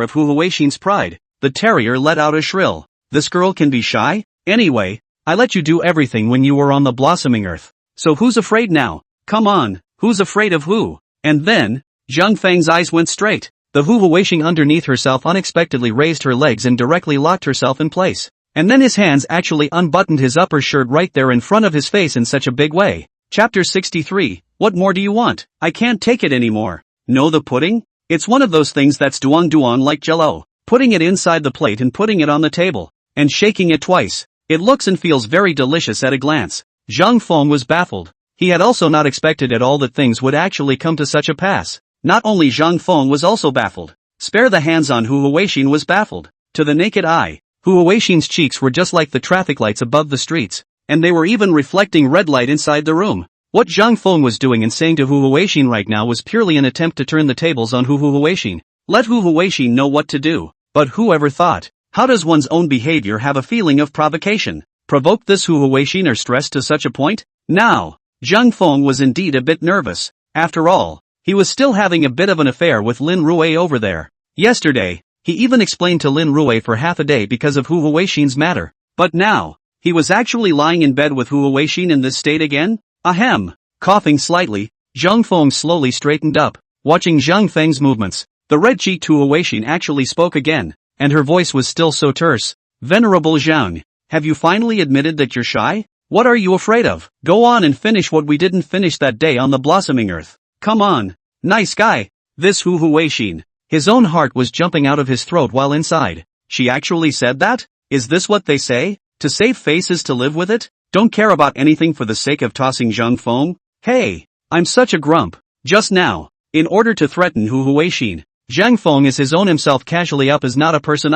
of Hu Huixin's pride. The terrier let out a shrill. "This girl can be shy? Anyway, I let you do everything when you were on the blossoming earth. So who's afraid now? Come on, who's afraid of who?" And then, Zhang Feng's eyes went straight. The Hu Huixin underneath herself unexpectedly raised her legs and directly locked herself in place. And then his hands actually unbuttoned his upper shirt right there in front of his face in such a big way. Chapter 63, What more do you want? I can't take it anymore. Know the pudding? It's one of those things that's duang like jello. Putting it inside the plate and putting it on the table, and shaking it twice. It looks and feels very delicious at a glance. Zhang Feng was baffled. He had also not expected at all that things would actually come to such a pass. Not only Zhang Feng was also baffled. Spare the hands on Hu Huixin was baffled. To the naked eye, Hu Huixin's cheeks were just like the traffic lights above the streets, and they were even reflecting red light inside the room. What Zhang Feng was doing and saying to Hu Huixin right now was purely an attempt to turn the tables on Hu Huixin. Let Hu Huixin know what to do. But whoever thought, how does one's own behavior have a feeling of provocation? Provoked this Hu Huixin or stressed to such a point? Now, Zhang Feng was indeed a bit nervous. After all, he was still having a bit of an affair with Lin Rui over there. Yesterday, he even explained to Lin Rui for half a day because of Hu Huixin's matter. But now, he was actually lying in bed with Hu Huixin in this state again? Ahem. Coughing slightly, Zhang Feng slowly straightened up, watching Zhang Feng's movements. The red-cheeked Hu Huixin actually spoke again, and her voice was still so terse. Venerable Zhang, have you finally admitted that you're shy? What are you afraid of? Go on and finish what we didn't finish that day on the blossoming earth. Come on. Nice guy. This Hu Huixin. His own heart was jumping out of his throat while inside. She actually said that? Is this what they say? To save face is to live with it? Don't care about anything for the sake of tossing Zhang Feng? Hey, I'm such a grump. Just now, in order to threaten Hu Huixin, Zhang Feng is his own himself casually up as not a person.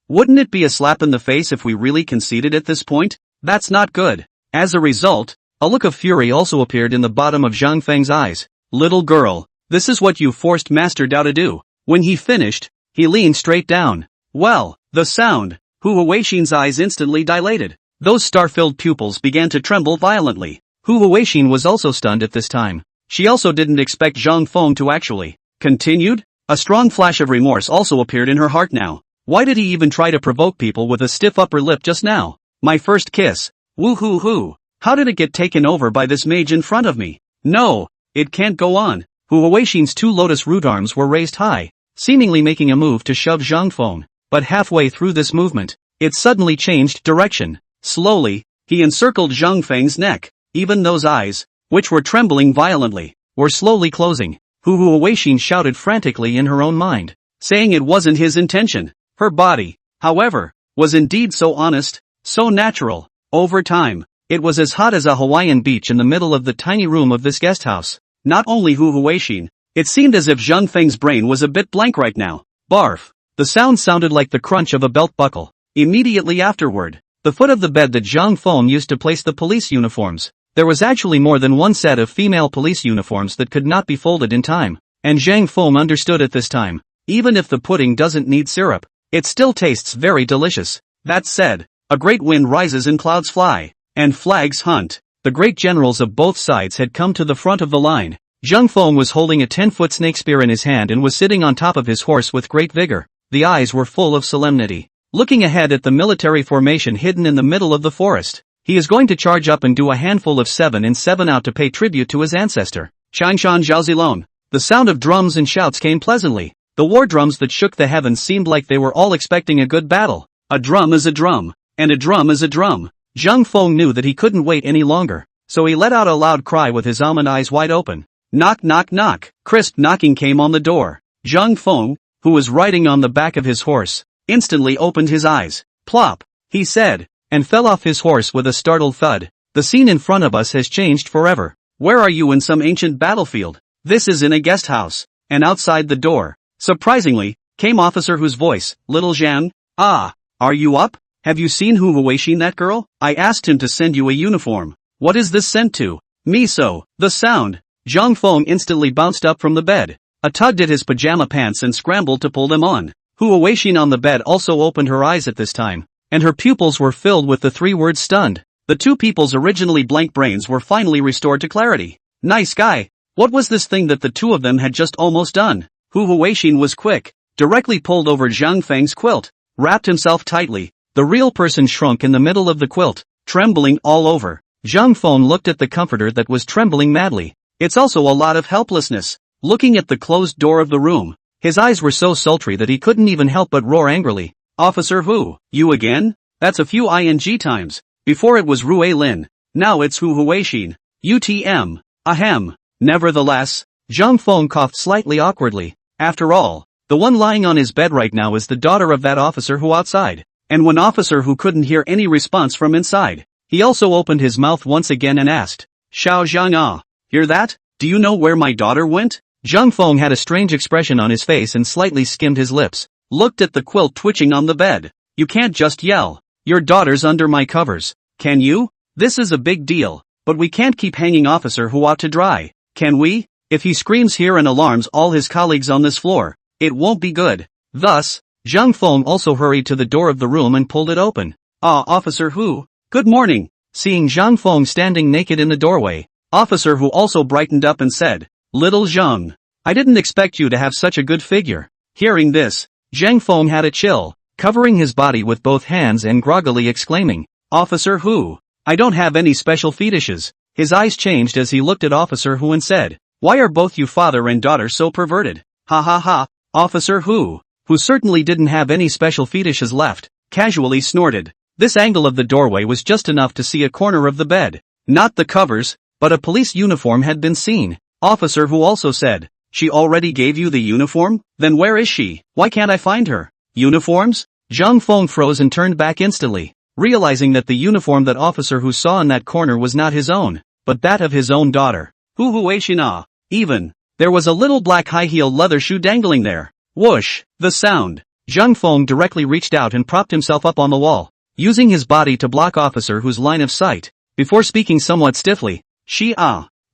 Wouldn't it be a slap in the face if we really conceded at this point? That's not good. As a result, a look of fury also appeared in the bottom of Zhang Feng's eyes. Little girl, this is what you forced Master Dao to do. When he finished, he leaned straight down. Well, the sound. Hu Huixin's eyes instantly dilated. Those star-filled pupils began to tremble violently. Hu Huixin was also stunned at this time. She also didn't expect Zhang Feng to actually continued. A strong flash of remorse also appeared in her heart now. Why did he even try to provoke people with a stiff upper lip just now? My first kiss. Woo hoo hoo. How did it get taken over by this mage in front of me? No, it can't go on. Hu Huixin's two lotus root arms were raised high, seemingly making a move to shove Zhang Feng. But halfway through this movement, it suddenly changed direction. Slowly, he encircled Zhang Feng's neck. Even those eyes, which were trembling violently, were slowly closing. Hu Huixin shouted frantically in her own mind, saying it wasn't his intention. Her body, however, was indeed so honest, so natural. Over time, it was as hot as a Hawaiian beach in the middle of the tiny room of this guest house. Not only Hu Huixin, it seemed as if Zhang Feng's brain was a bit blank right now. Barf. The sound sounded like the crunch of a belt buckle. Immediately afterward, the foot of the bed that Zhang Feng used to place the police uniforms. There was actually more than one set of female police uniforms that could not be folded in time, and Zhang Feng understood at this time. Even if the pudding doesn't need syrup, it still tastes very delicious. That said, a great wind rises and clouds fly, and flags hunt. The great generals of both sides had come to the front of the line. Zhang Feng was holding a 10-foot snake spear in his hand and was sitting on top of his horse with great vigor. The eyes were full of solemnity, looking ahead at the military formation hidden in the middle of the forest. He is going to charge up and do a handful of 7 in 7 out to pay tribute to his ancestor. Changshan Zhaozilong. The sound of drums and shouts came pleasantly. The war drums that shook the heavens seemed like they were all expecting a good battle. A drum is a drum, and a drum is a drum. Zhang Feng knew that he couldn't wait any longer, so he let out a loud cry with his almond eyes wide open. Knock knock knock. Crisp knocking came on the door. Zhang Feng, who was riding on the back of his horse, instantly opened his eyes. Plop, he said, and fell off his horse with a startled thud. The scene in front of us has changed forever. Where are you in some ancient battlefield? This is in a guest house. And outside the door, surprisingly, came Officer Hu's voice. Little Zhang? Ah, are you up? Have you seen Hu Huixin, that girl? I asked him to send you a uniform. What is this sent to? Me so. The sound. Zhang Feng instantly bounced up from the bed, tugged at his pajama pants and scrambled to pull them on. Hu Huixin on the bed also opened her eyes at this time, and her pupils were filled with the 3 words stunned. The two people's originally blank brains were finally restored to clarity. Nice guy. What was this thing that the two of them had just almost done? Hu Huixin was quick, directly pulled over Zhang Feng's quilt, wrapped himself tightly. The real person shrunk in the middle of the quilt, trembling all over. Zhang Feng looked at the comforter that was trembling madly. It's also a lot of helplessness. Looking at the closed door of the room, his eyes were so sultry that he couldn't even help but roar angrily. Officer Hu, you again? That's a few ing times. Before it was Rue Lin. Now it's Hu Huixin. UTM. Ahem. Nevertheless, Zhang Feng coughed slightly awkwardly. After all, the one lying on his bed right now is the daughter of that Officer Hu outside. And when Officer Hu couldn't hear any response from inside, he also opened his mouth once again and asked, Xiao Zhang ah, hear that? Do you know where my daughter went? Zhang Feng had a strange expression on his face and slightly skimmed his lips, looked at the quilt twitching on the bed. You can't just yell. Your daughter's under my covers. Can you? This is a big deal, but we can't keep hanging Officer Hu out to dry. Can we? If he screams here and alarms all his colleagues on this floor, it won't be good. Thus, Zhang Feng also hurried to the door of the room and pulled it open. Ah, Officer Hu, good morning. Seeing Zhang Feng standing naked in the doorway, Officer Hu also brightened up and said, Little Zhang, I didn't expect you to have such a good figure. Hearing this, Zhang Feng had a chill, covering his body with both hands and groggily exclaiming, Officer Hu, I don't have any special fetishes. His eyes changed as he looked at Officer Hu and said, Why are both you father and daughter so perverted? Ha ha ha. Officer Hu, who certainly didn't have any special fetishes left, casually snorted. This angle of the doorway was just enough to see a corner of the bed. Not the covers, but a police uniform had been seen. Officer Hu also said, She already gave you the uniform? Then where is she? Why can't I find her? Uniforms? Zhang Feng froze and turned back instantly, realizing that the uniform that Officer Hu saw in that corner was not his own, but that of his own daughter. Hu Huixina. Even, there was a little black high-heel leather shoe dangling there. Whoosh, the sound. Zhang Feng directly reached out and propped himself up on the wall, using his body to block Officer Hu's line of sight, before speaking somewhat stiffly.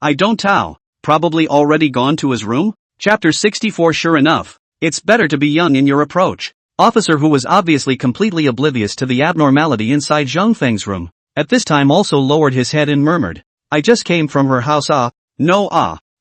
I don't tell. Probably already gone to his room? Chapter 64. Sure enough, it's better to be young in your approach. Officer Hu was obviously completely oblivious to the abnormality inside Zhang Feng's room, at this time also lowered his head and murmured, I just came from her house.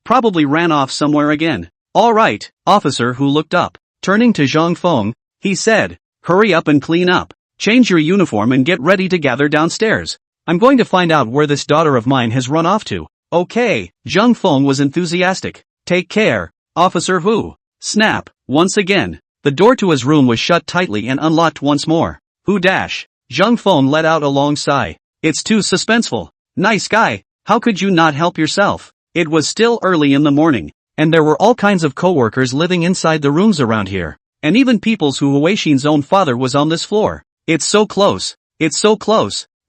Probably ran off somewhere again. Alright, Officer Hu looked up. Turning to Zhang Feng, he said, hurry up and clean up. Change your uniform and get ready to gather downstairs. I'm going to find out where this daughter of mine has run off to. Okay, Zhang Feng was enthusiastic. Take care, Officer Hu. Snap, once again. The door to his room was shut tightly and unlocked once more. Zhang Feng let out a long sigh. It's too suspenseful. Nice guy, how could you not help yourself? It was still early in the morning, and there were all kinds of co-workers living inside the rooms around here, and even peoples who Huixin's own father was on this floor. It's so close.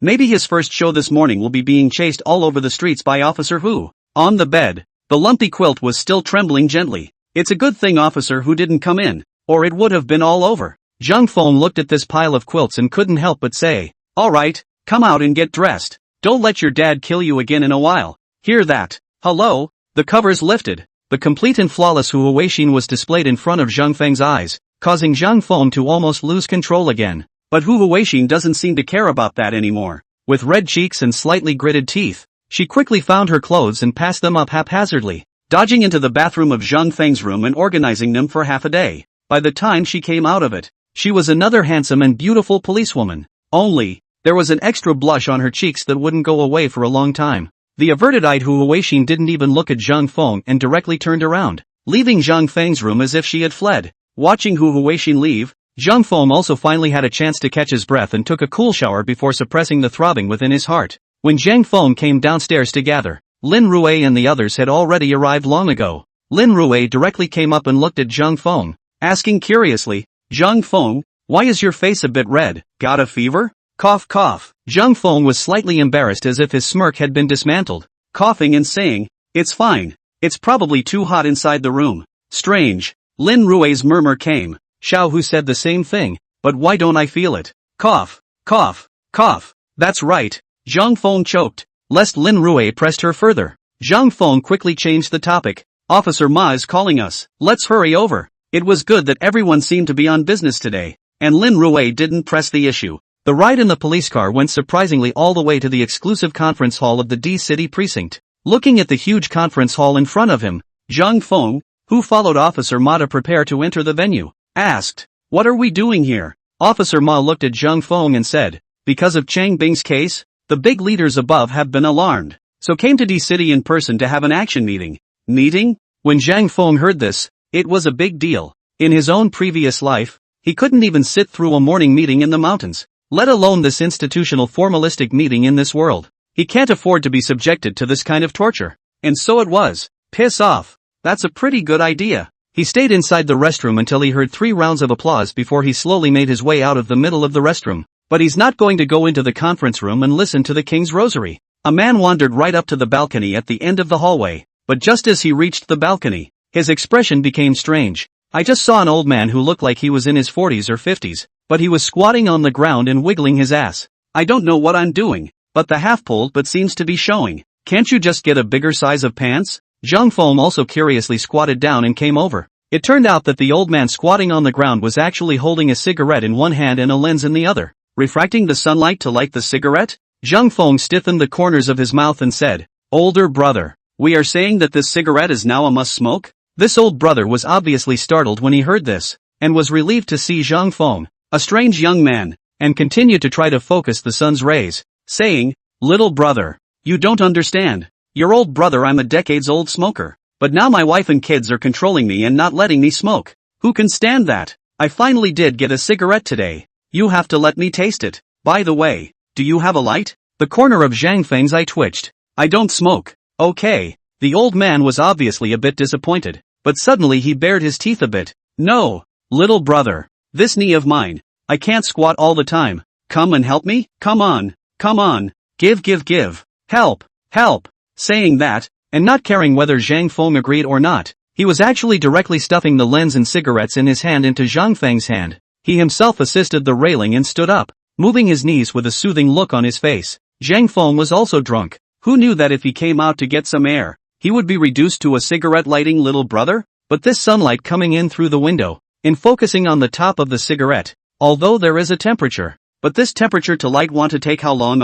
Maybe his first show this morning will be being chased all over the streets by Officer Hu. On the bed, the lumpy quilt was still trembling gently. It's a good thing Officer Hu didn't come in, or it would have been all over. Zhang Feng looked at this pile of quilts and couldn't help but say, alright, come out and get dressed. Don't let your dad kill you again in a while. Hear that? Hello? The covers lifted. The complete and flawless Hu Huixin was displayed in front of Zhang Feng's eyes, causing Zhang Feng to almost lose control again. But Hu Huixin doesn't seem to care about that anymore. With red cheeks and slightly gritted teeth, she quickly found her clothes and passed them up haphazardly, dodging into the bathroom of Zhang Feng's room and organizing them for half a day. By the time she came out of it, she was another handsome and beautiful policewoman. Only, there was an extra blush on her cheeks that wouldn't go away for a long time. The averted-eyed Hu Huixin didn't even look at Zhang Feng and directly turned around, leaving Zhang Feng's room as if she had fled. Watching Hu Huixin leave, Zhang Feng also finally had a chance to catch his breath and took a cool shower before suppressing the throbbing within his heart. When Zhang Feng came downstairs to gather, Lin Rue and the others had already arrived long ago. Lin Rue directly came up and looked at Zhang Feng, asking curiously, Zhang Feng, why is your face a bit red? Got a fever? Cough cough. Zhang Feng was slightly embarrassed as if his smirk had been dismantled, coughing and saying, it's fine. It's probably too hot inside the room. Strange. Lin Rue's murmur came. Xiao Hu said the same thing, but why don't I feel it? Cough, cough, cough. That's right. Zhang Feng choked, lest Lin Rue pressed her further. Zhang Feng quickly changed the topic. Officer Ma is calling us. Let's hurry over. It was good that everyone seemed to be on business today, and Lin Rue didn't press the issue. The ride in the police car went surprisingly all the way to the exclusive conference hall of the D-City precinct. Looking at the huge conference hall in front of him, Zhang Feng, who followed Officer Ma to prepare to enter the venue, asked, what are we doing here? Officer Ma looked at Zhang Feng and said, because of Chang Bing's case, the big leaders above have been alarmed, so came to D-City in person to have an action meeting. Meeting? When Zhang Feng heard this, it was a big deal. In his own previous life, he couldn't even sit through a morning meeting in the mountains, let alone this institutional formalistic meeting in this world. He can't afford to be subjected to this kind of torture. And so it was. Piss off. That's a pretty good idea. He stayed inside the restroom until he heard 3 rounds of applause before he slowly made his way out of the middle of the restroom. But he's not going to go into the conference room and listen to the king's rosary. A man wandered right up to the balcony at the end of the hallway, but just as he reached the balcony, his expression became strange. I just saw an old man who looked like he was in his 40s or 50s, but he was squatting on the ground and wiggling his ass. I don't know what I'm doing, but the half-pulled but seems to be showing. Can't you just get a bigger size of pants? Zhang Feng also curiously squatted down and came over. It turned out that the old man squatting on the ground was actually holding a cigarette in one hand and a lens in the other, refracting the sunlight to light the cigarette. Zhang Feng stiffened the corners of his mouth and said, older brother, we are saying that this cigarette is now a must smoke? This old brother was obviously startled when he heard this, and was relieved to see Zhang Feng, a strange young man, and continued to try to focus the sun's rays, saying, little brother, you don't understand. Your old brother, I'm a decades-old smoker, but now my wife and kids are controlling me and not letting me smoke. Who can stand that? I finally did get a cigarette today. You have to let me taste it. By the way, do you have a light? The corner of Zhang Feng's eye twitched. I don't smoke. Okay. The old man was obviously a bit disappointed. but suddenly he bared his teeth a bit. "No, little brother. This knee of mine. I can't squat all the time. Come and help me? Come on. Come on. Give. Help. Help." Saying that, and not caring whether Zhang Feng agreed or not, he was actually directly stuffing the lens and cigarettes in his hand into Zhang Feng's hand. He himself assisted the railing and stood up, moving his knees with a soothing look on his face. Zhang Feng was also drunk. Who knew that if he came out to get some air, he would be reduced to a cigarette-lighting little brother? But this sunlight coming in through the window, and focusing on the top of the cigarette, although there is a temperature, but this temperature to light want to take how long?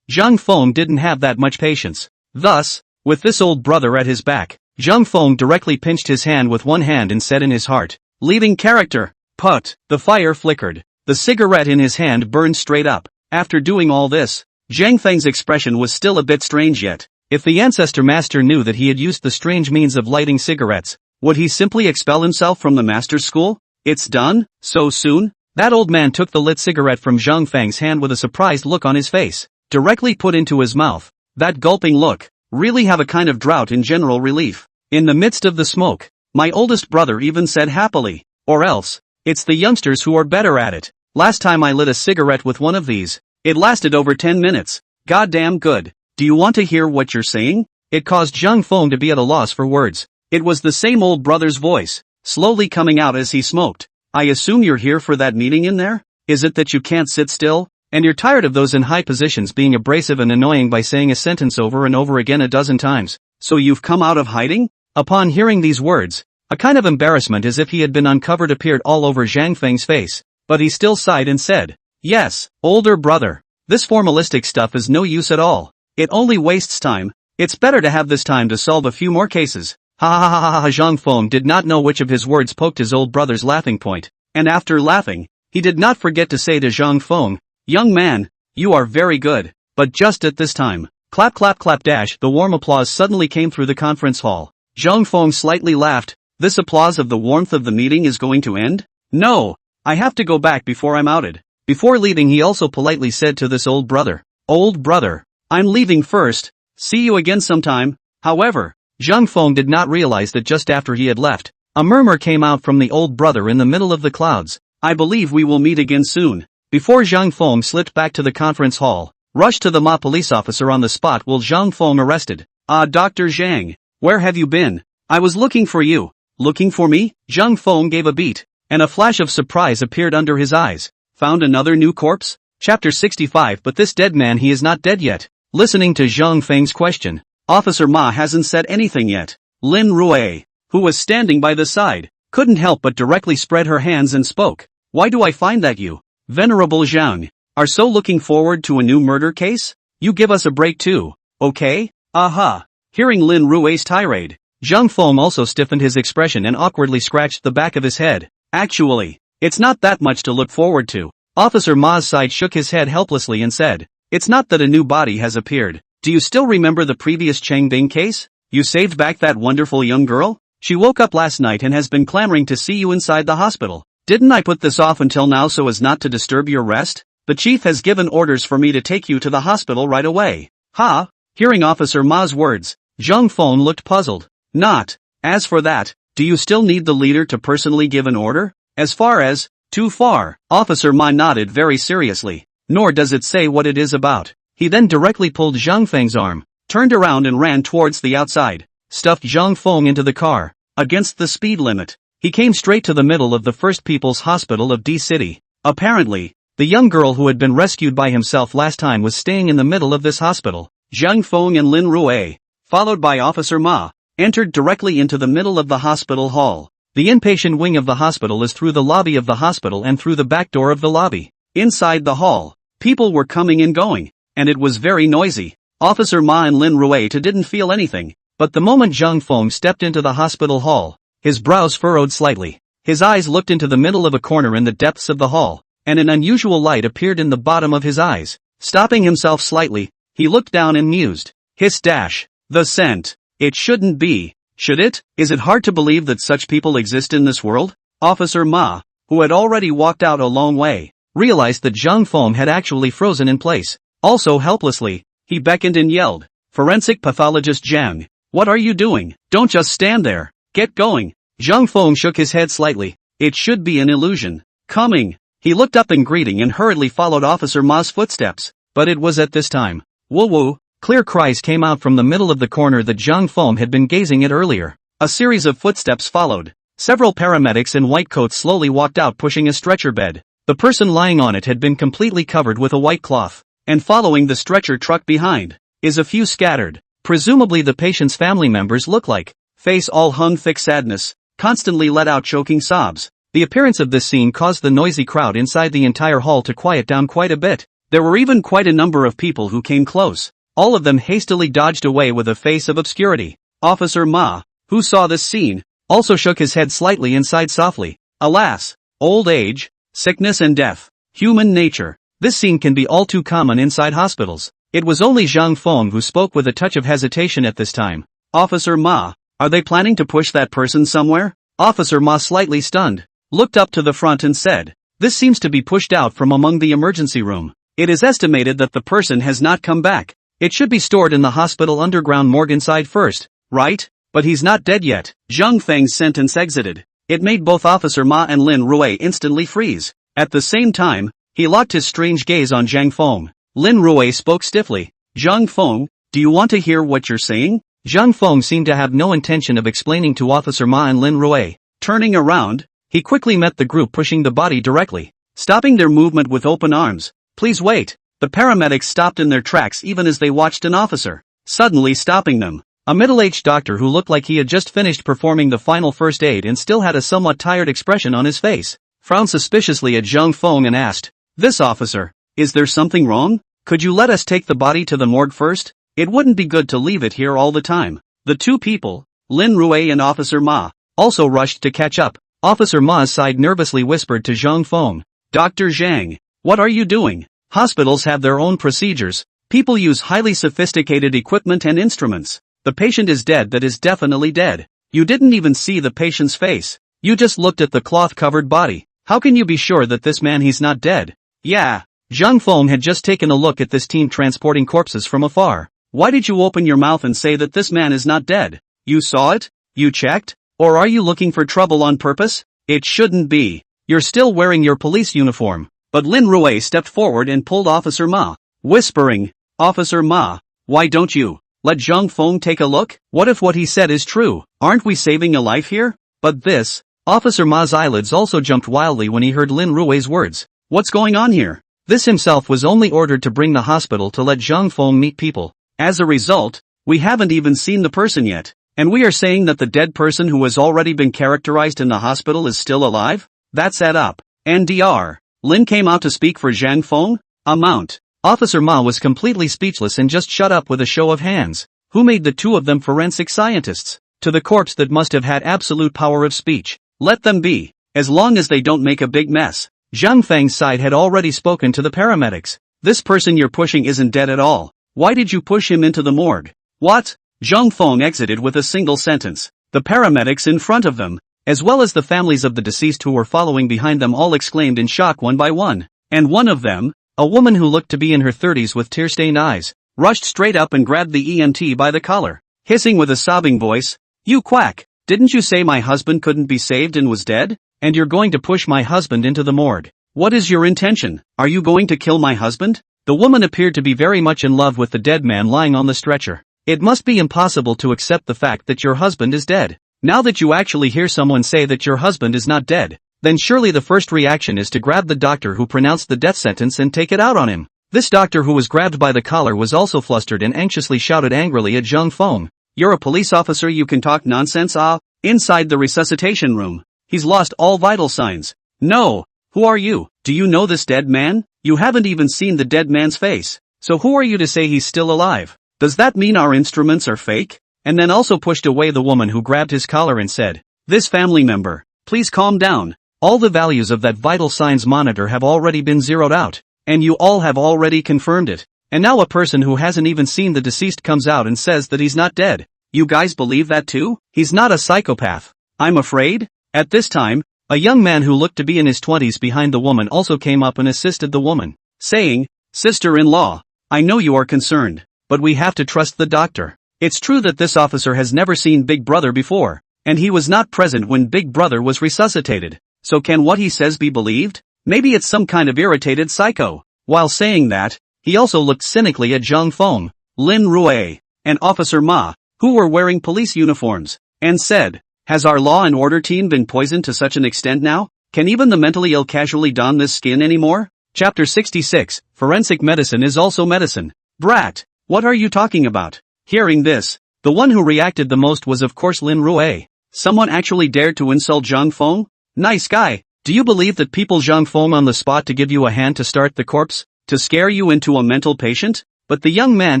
Zhang Feng didn't have that much patience. Thus, with this old brother at his back, Zhang Feng directly pinched his hand with one hand and said in his heart, "Leaving character." Put. The fire flickered. The cigarette in his hand burned straight up. After doing all this, Zhang Feng's expression was still a bit strange yet. If the ancestor master knew that he had used the strange means of lighting cigarettes, would he simply expel himself from the master's school? It's done? So soon? That old man took the lit cigarette from Zhang Feng's hand with a surprised look on his face, directly put into his mouth. That gulping look, really have a kind of drought in general relief. In the midst of the smoke, my oldest brother even said happily, "Or else, it's the youngsters who are better at it. Last time I lit a cigarette with one of these, it lasted over 10 minutes. Goddamn good. Do you want to hear what you're saying?" It caused Zhang Feng to be at a loss for words. It was the same old brother's voice, slowly coming out as he smoked. "I assume you're here for that meeting in there? Is it that you can't sit still, and you're tired of those in high positions being abrasive and annoying by saying a sentence over and over again a dozen times, so you've come out of hiding?" Upon hearing these words, a kind of embarrassment as if he had been uncovered appeared all over Zhang Feng's face, but he still sighed and said, "Yes, older brother. This formalistic stuff is no use at all. It only wastes time. It's better to have this time to solve a few more cases." Ha ha ha ha ha. Zhang Feng did not know which of his words poked his old brother's laughing point, and after laughing, he did not forget to say to Zhang Feng, "Young man, you are very good." But just at this time, clap clap clap dash, the warm applause suddenly came through the conference hall. Zhang Feng slightly laughed. This applause of the warmth of the meeting is going to end? No, I have to go back before I'm outed. Before leaving he also politely said to this old brother, "Old brother, I'm leaving first. See you again sometime." However, Zhang Feng did not realize that just after he had left, a murmur came out from the old brother in the middle of the clouds. "I believe we will meet again soon." Before Zhang Feng slipped back to the conference hall, rushed to the Ma police officer on the spot while Zhang Feng arrested. Dr. Zhang, where have you been? I was looking for you." "Looking for me?" Zhang Feng gave a beat, and a flash of surprise appeared under his eyes. "Found another new corpse?" Chapter 65. But this dead man, he is not dead yet. Listening to Zhang Feng's question, Officer Ma hasn't said anything yet. Lin Rui, who was standing by the side, couldn't help but directly spread her hands and spoke. "Why do I find that you, Venerable Zhang, are so looking forward to a new murder case? You give us a break too, okay?" Aha. Hearing Lin Rui's tirade, Zhang Feng also stiffened his expression and awkwardly scratched the back of his head. "Actually, it's not that much to look forward to." Officer Ma's side shook his head helplessly and said, "It's not that a new body has appeared. Do you still remember the previous Cheng Bing case? You saved back that wonderful young girl? She woke up last night and has been clamoring to see you inside the hospital. Didn't I put this off until now so as not to disturb your rest? The chief has given orders for me to take you to the hospital right away." "Ha?" Hearing Officer Ma's words, Zhang Feng looked puzzled. "Not. As for that, do you still need the leader to personally give an order? As far as, too far." Officer Ma nodded very seriously. "Nor does it say what it is about." He then directly pulled Zhang Feng's arm, turned around and ran towards the outside, stuffed Zhang Feng into the car, against the speed limit. He came straight to the middle of the First People's Hospital of D City. Apparently, the young girl who had been rescued by himself last time was staying in the middle of this hospital. Zhang Feng and Lin Rui, followed by Officer Ma, entered directly into the middle of the hospital hall. The inpatient wing of the hospital is through the lobby of the hospital and through the back door of the lobby. Inside the hall, people were coming and going, and it was very noisy. Officer Ma and Lin Rui didn't feel anything, but the moment Zhang Feng stepped into the hospital hall, his brows furrowed slightly. His eyes looked into the middle of a corner in the depths of the hall, and an unusual light appeared in the bottom of his eyes. Stopping himself slightly, he looked down and mused. Hiss dash. The scent. It shouldn't be, should it? Is it hard to believe that such people exist in this world? Officer Ma, who had already walked out a long way, realized that Zhang Feng had actually frozen in place. Also helplessly, he beckoned and yelled, "Forensic pathologist Zhang, what are you doing? Don't just stand there. Get going." Zhang Feng shook his head slightly. It should be an illusion. Coming. He looked up in greeting and hurriedly followed Officer Ma's footsteps. But it was at this time. Woo woo. Clear cries came out from the middle of the corner that Zhang Feng had been gazing at earlier. A series of footsteps followed. Several paramedics in white coats slowly walked out pushing a stretcher bed. The person lying on it had been completely covered with a white cloth. And following the stretcher truck behind is a few scattered, presumably the patient's family members look like, face all hung thick sadness, constantly let out choking sobs. The appearance of this scene caused the noisy crowd inside the entire hall to quiet down quite a bit. There were even quite a number of people who came close. All of them hastily dodged away with a face of obscurity. Officer Ma, who saw this scene, also shook his head slightly and sighed softly. Alas, old age, sickness and death, human nature. This scene can be all too common inside hospitals. It was only Zhang Feng who spoke with a touch of hesitation at this time. Officer Ma, are they planning to push that person somewhere? Officer Ma, slightly stunned, looked up to the front and said, this seems to be pushed out from among the emergency room. It is estimated that the person has not come back. It should be stored in the hospital underground morgue inside first, right? But he's not dead yet. Zhang Feng's sentence exited. It made both Officer Ma and Lin Rui instantly freeze. At the same time, he locked his strange gaze on Zhang Feng. Lin Rui spoke stiffly. Zhang Feng, do you want to hear what you're saying? Zhang Feng seemed to have no intention of explaining to Officer Ma and Lin Rui. Turning around, he quickly met the group pushing the body directly, stopping their movement with open arms. Please wait. The paramedics stopped in their tracks even as they watched an officer suddenly stopping them. A middle-aged doctor who looked like he had just finished performing the final first aid and still had a somewhat tired expression on his face, frowned suspiciously at Zhang Feng and asked, this officer, is there something wrong? Could you let us take the body to the morgue first? It wouldn't be good to leave it here all the time. The two people, Lin Rui and Officer Ma, also rushed to catch up. Officer Ma's side nervously whispered to Zhang Feng, Dr. Zhang, what are you doing? Hospitals have their own procedures. People use highly sophisticated equipment and instruments. The patient is dead, that is definitely dead. You didn't even see the patient's face. You just looked at the cloth-covered body. How can you be sure that this man he's not dead? Yeah. Zhang Feng had just taken a look at this team transporting corpses from afar. Why did you open your mouth and say that this man is not dead? You saw it? You checked? Or are you looking for trouble on purpose? It shouldn't be. You're still wearing your police uniform. But Lin Rui stepped forward and pulled Officer Ma, whispering, Officer Ma, why don't you let Zhang Feng take a look? What if what he said is true? Aren't we saving a life here? But this, Officer Ma's eyelids also jumped wildly when he heard Lin Rui's words. What's going on here? This himself was only ordered to bring the hospital to let Zhang Feng meet people. As a result, we haven't even seen the person yet. And we are saying that the dead person who has already been characterized in the hospital is still alive? That's add up. NDR. Lin came out to speak for Zhang Feng? Amount. Officer Ma was completely speechless and just shut up with a show of hands. Who made the two of them forensic scientists? To the corpse that must have had absolute power of speech. Let them be, as long as they don't make a big mess. Zhang Feng's side had already spoken to the paramedics. This person you're pushing isn't dead at all. Why did you push him into the morgue? What? Zhang Feng exited with a single sentence. The paramedics in front of them, as well as the families of the deceased who were following behind them, all exclaimed in shock one by one. And one of them, a woman who looked to be in her 30s with tear-stained eyes, rushed straight up and grabbed the EMT by the collar, hissing with a sobbing voice, You quack! Didn't you say my husband couldn't be saved and was dead? And you're going to push my husband into the morgue. What is your intention? Are you going to kill my husband? The woman appeared to be very much in love with the dead man lying on the stretcher. It must be impossible to accept the fact that your husband is dead. Now that you actually hear someone say that your husband is not dead, then surely the first reaction is to grab the doctor who pronounced the death sentence and take it out on him. This doctor who was grabbed by the collar was also flustered and anxiously shouted angrily at Zhang Feng. You're a police officer, you can talk nonsense? Inside the resuscitation room. He's lost all vital signs. No. Who are you? Do you know this dead man? You haven't even seen the dead man's face. So who are you to say he's still alive? Does that mean our instruments are fake? And then also pushed away the woman who grabbed his collar and said, This family member, please calm down. All the values of that vital signs monitor have already been zeroed out. And you all have already confirmed it. And now a person who hasn't even seen the deceased comes out and says that he's not dead. You guys believe that too? He's not a psychopath. I'm afraid. At this time, a young man who looked to be in his 20s behind the woman also came up and assisted the woman, saying, Sister-in-law, I know you are concerned, but we have to trust the doctor. It's true that this officer has never seen Big Brother before, And he was not present when Big Brother was resuscitated. So can what he says be believed? Maybe it's some kind of irritated psycho. While saying that, he also looked cynically at Zhang Feng, Lin Rui, and Officer Ma, who were wearing police uniforms, and said, "Has our law and order team been poisoned to such an extent now? Can even the mentally ill casually don this skin anymore?" Chapter 66, Forensic Medicine is also medicine. Brat, what are you talking about? Hearing this, the one who reacted the most was of course Lin Rui. Someone actually dared to insult Zhang Feng? Nice guy. Do you believe that people Zhang Feng on the spot to give you a hand to start the corpse? To scare you into a mental patient? But the young man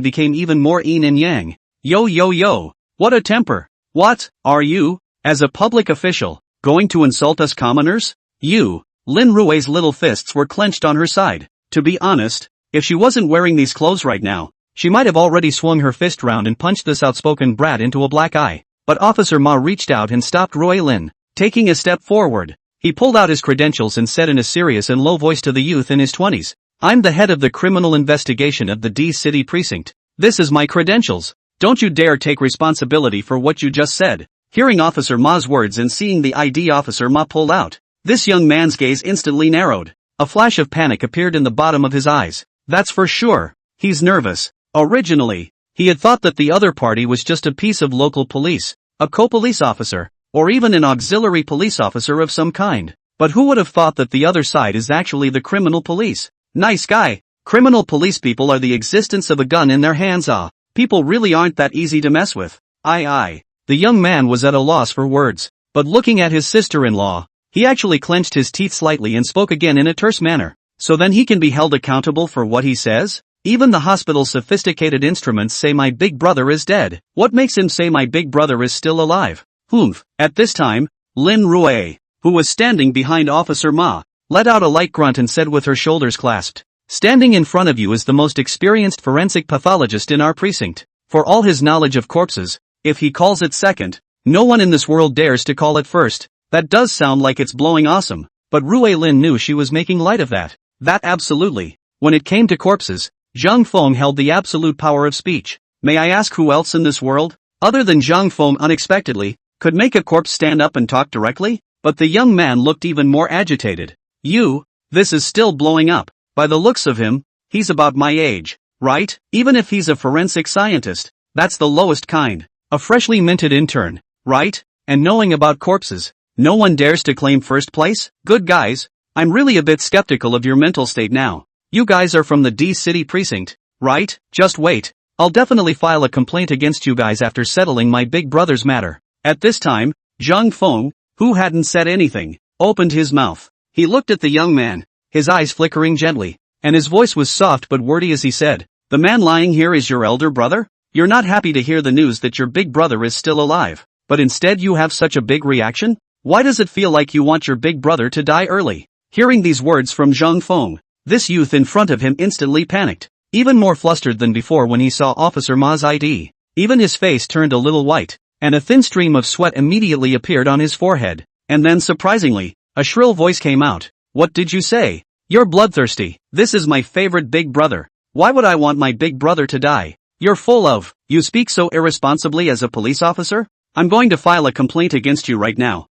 became even more yin and yang. Yo, what a temper. What, are you, as a public official, going to insult us commoners? You. Lin Rui's little fists were clenched on her side. To be honest, if she wasn't wearing these clothes right now, she might have already swung her fist round and punched this outspoken brat into a black eye. But Officer Ma reached out and stopped Rui Lin. Taking a step forward, he pulled out his credentials and said in a serious and low voice to the youth in his 20s, "I'm the head of the criminal investigation of the D City precinct. This is my credentials. Don't you dare take responsibility for what you just said." Hearing Officer Ma's words and seeing the ID Officer Ma pulled out, this young man's gaze instantly narrowed. A flash of panic appeared in the bottom of his eyes. That's for sure. He's nervous. Originally, he had thought that the other party was just a piece of local police, a co-police officer, or even an auxiliary police officer of some kind. But who would have thought that the other side is actually the criminal police? Nice guy. Criminal police people are the existence of a gun in their hands. People really aren't that easy to mess with. Aye. The young man was at a loss for words, but looking at his sister-in-law, he actually clenched his teeth slightly and spoke again in a terse manner. So then he can be held accountable for what he says? Even the hospital's sophisticated instruments say my big brother is dead. What makes him say my big brother is still alive? Humph. At this time, Lin Rui, who was standing behind Officer Ma, let out a light grunt and said with her shoulders clasped, "Standing in front of you is the most experienced forensic pathologist in our precinct. For all his knowledge of corpses, if he calls it second, no one in this world dares to call it first." That does sound like it's blowing awesome, but Rui Lin knew she was making light of that. That absolutely. When it came to corpses, Zhang Feng held the absolute power of speech. May I ask who else in this world, other than Zhang Feng unexpectedly, could make a corpse stand up and talk directly? But the young man looked even more agitated. This is still blowing up. By the looks of him, he's about my age, right? Even if he's a forensic scientist, that's the lowest kind. A freshly minted intern, right? And knowing about corpses, no one dares to claim first place? Good guys, I'm really a bit skeptical of your mental state now. You guys are from the D City precinct, right? Just wait. I'll definitely file a complaint against you guys after settling my big brother's matter. At this time, Zhang Feng, who hadn't said anything, opened his mouth. He looked at the young man, his eyes flickering gently, and his voice was soft but wordy as he said, "The man lying here is your elder brother? You're not happy to hear the news that your big brother is still alive, but instead you have such a big reaction? Why does it feel like you want your big brother to die early?" Hearing these words from Zhang Feng, this youth in front of him instantly panicked, even more flustered than before when he saw Officer Ma's ID. Even his face turned a little white, and a thin stream of sweat immediately appeared on his forehead. And then surprisingly, a shrill voice came out. "What did you say? You're bloodthirsty. This is my favorite big brother. Why would I want my big brother to die? You're full of, you speak so irresponsibly as a police officer? I'm going to file a complaint against you right now.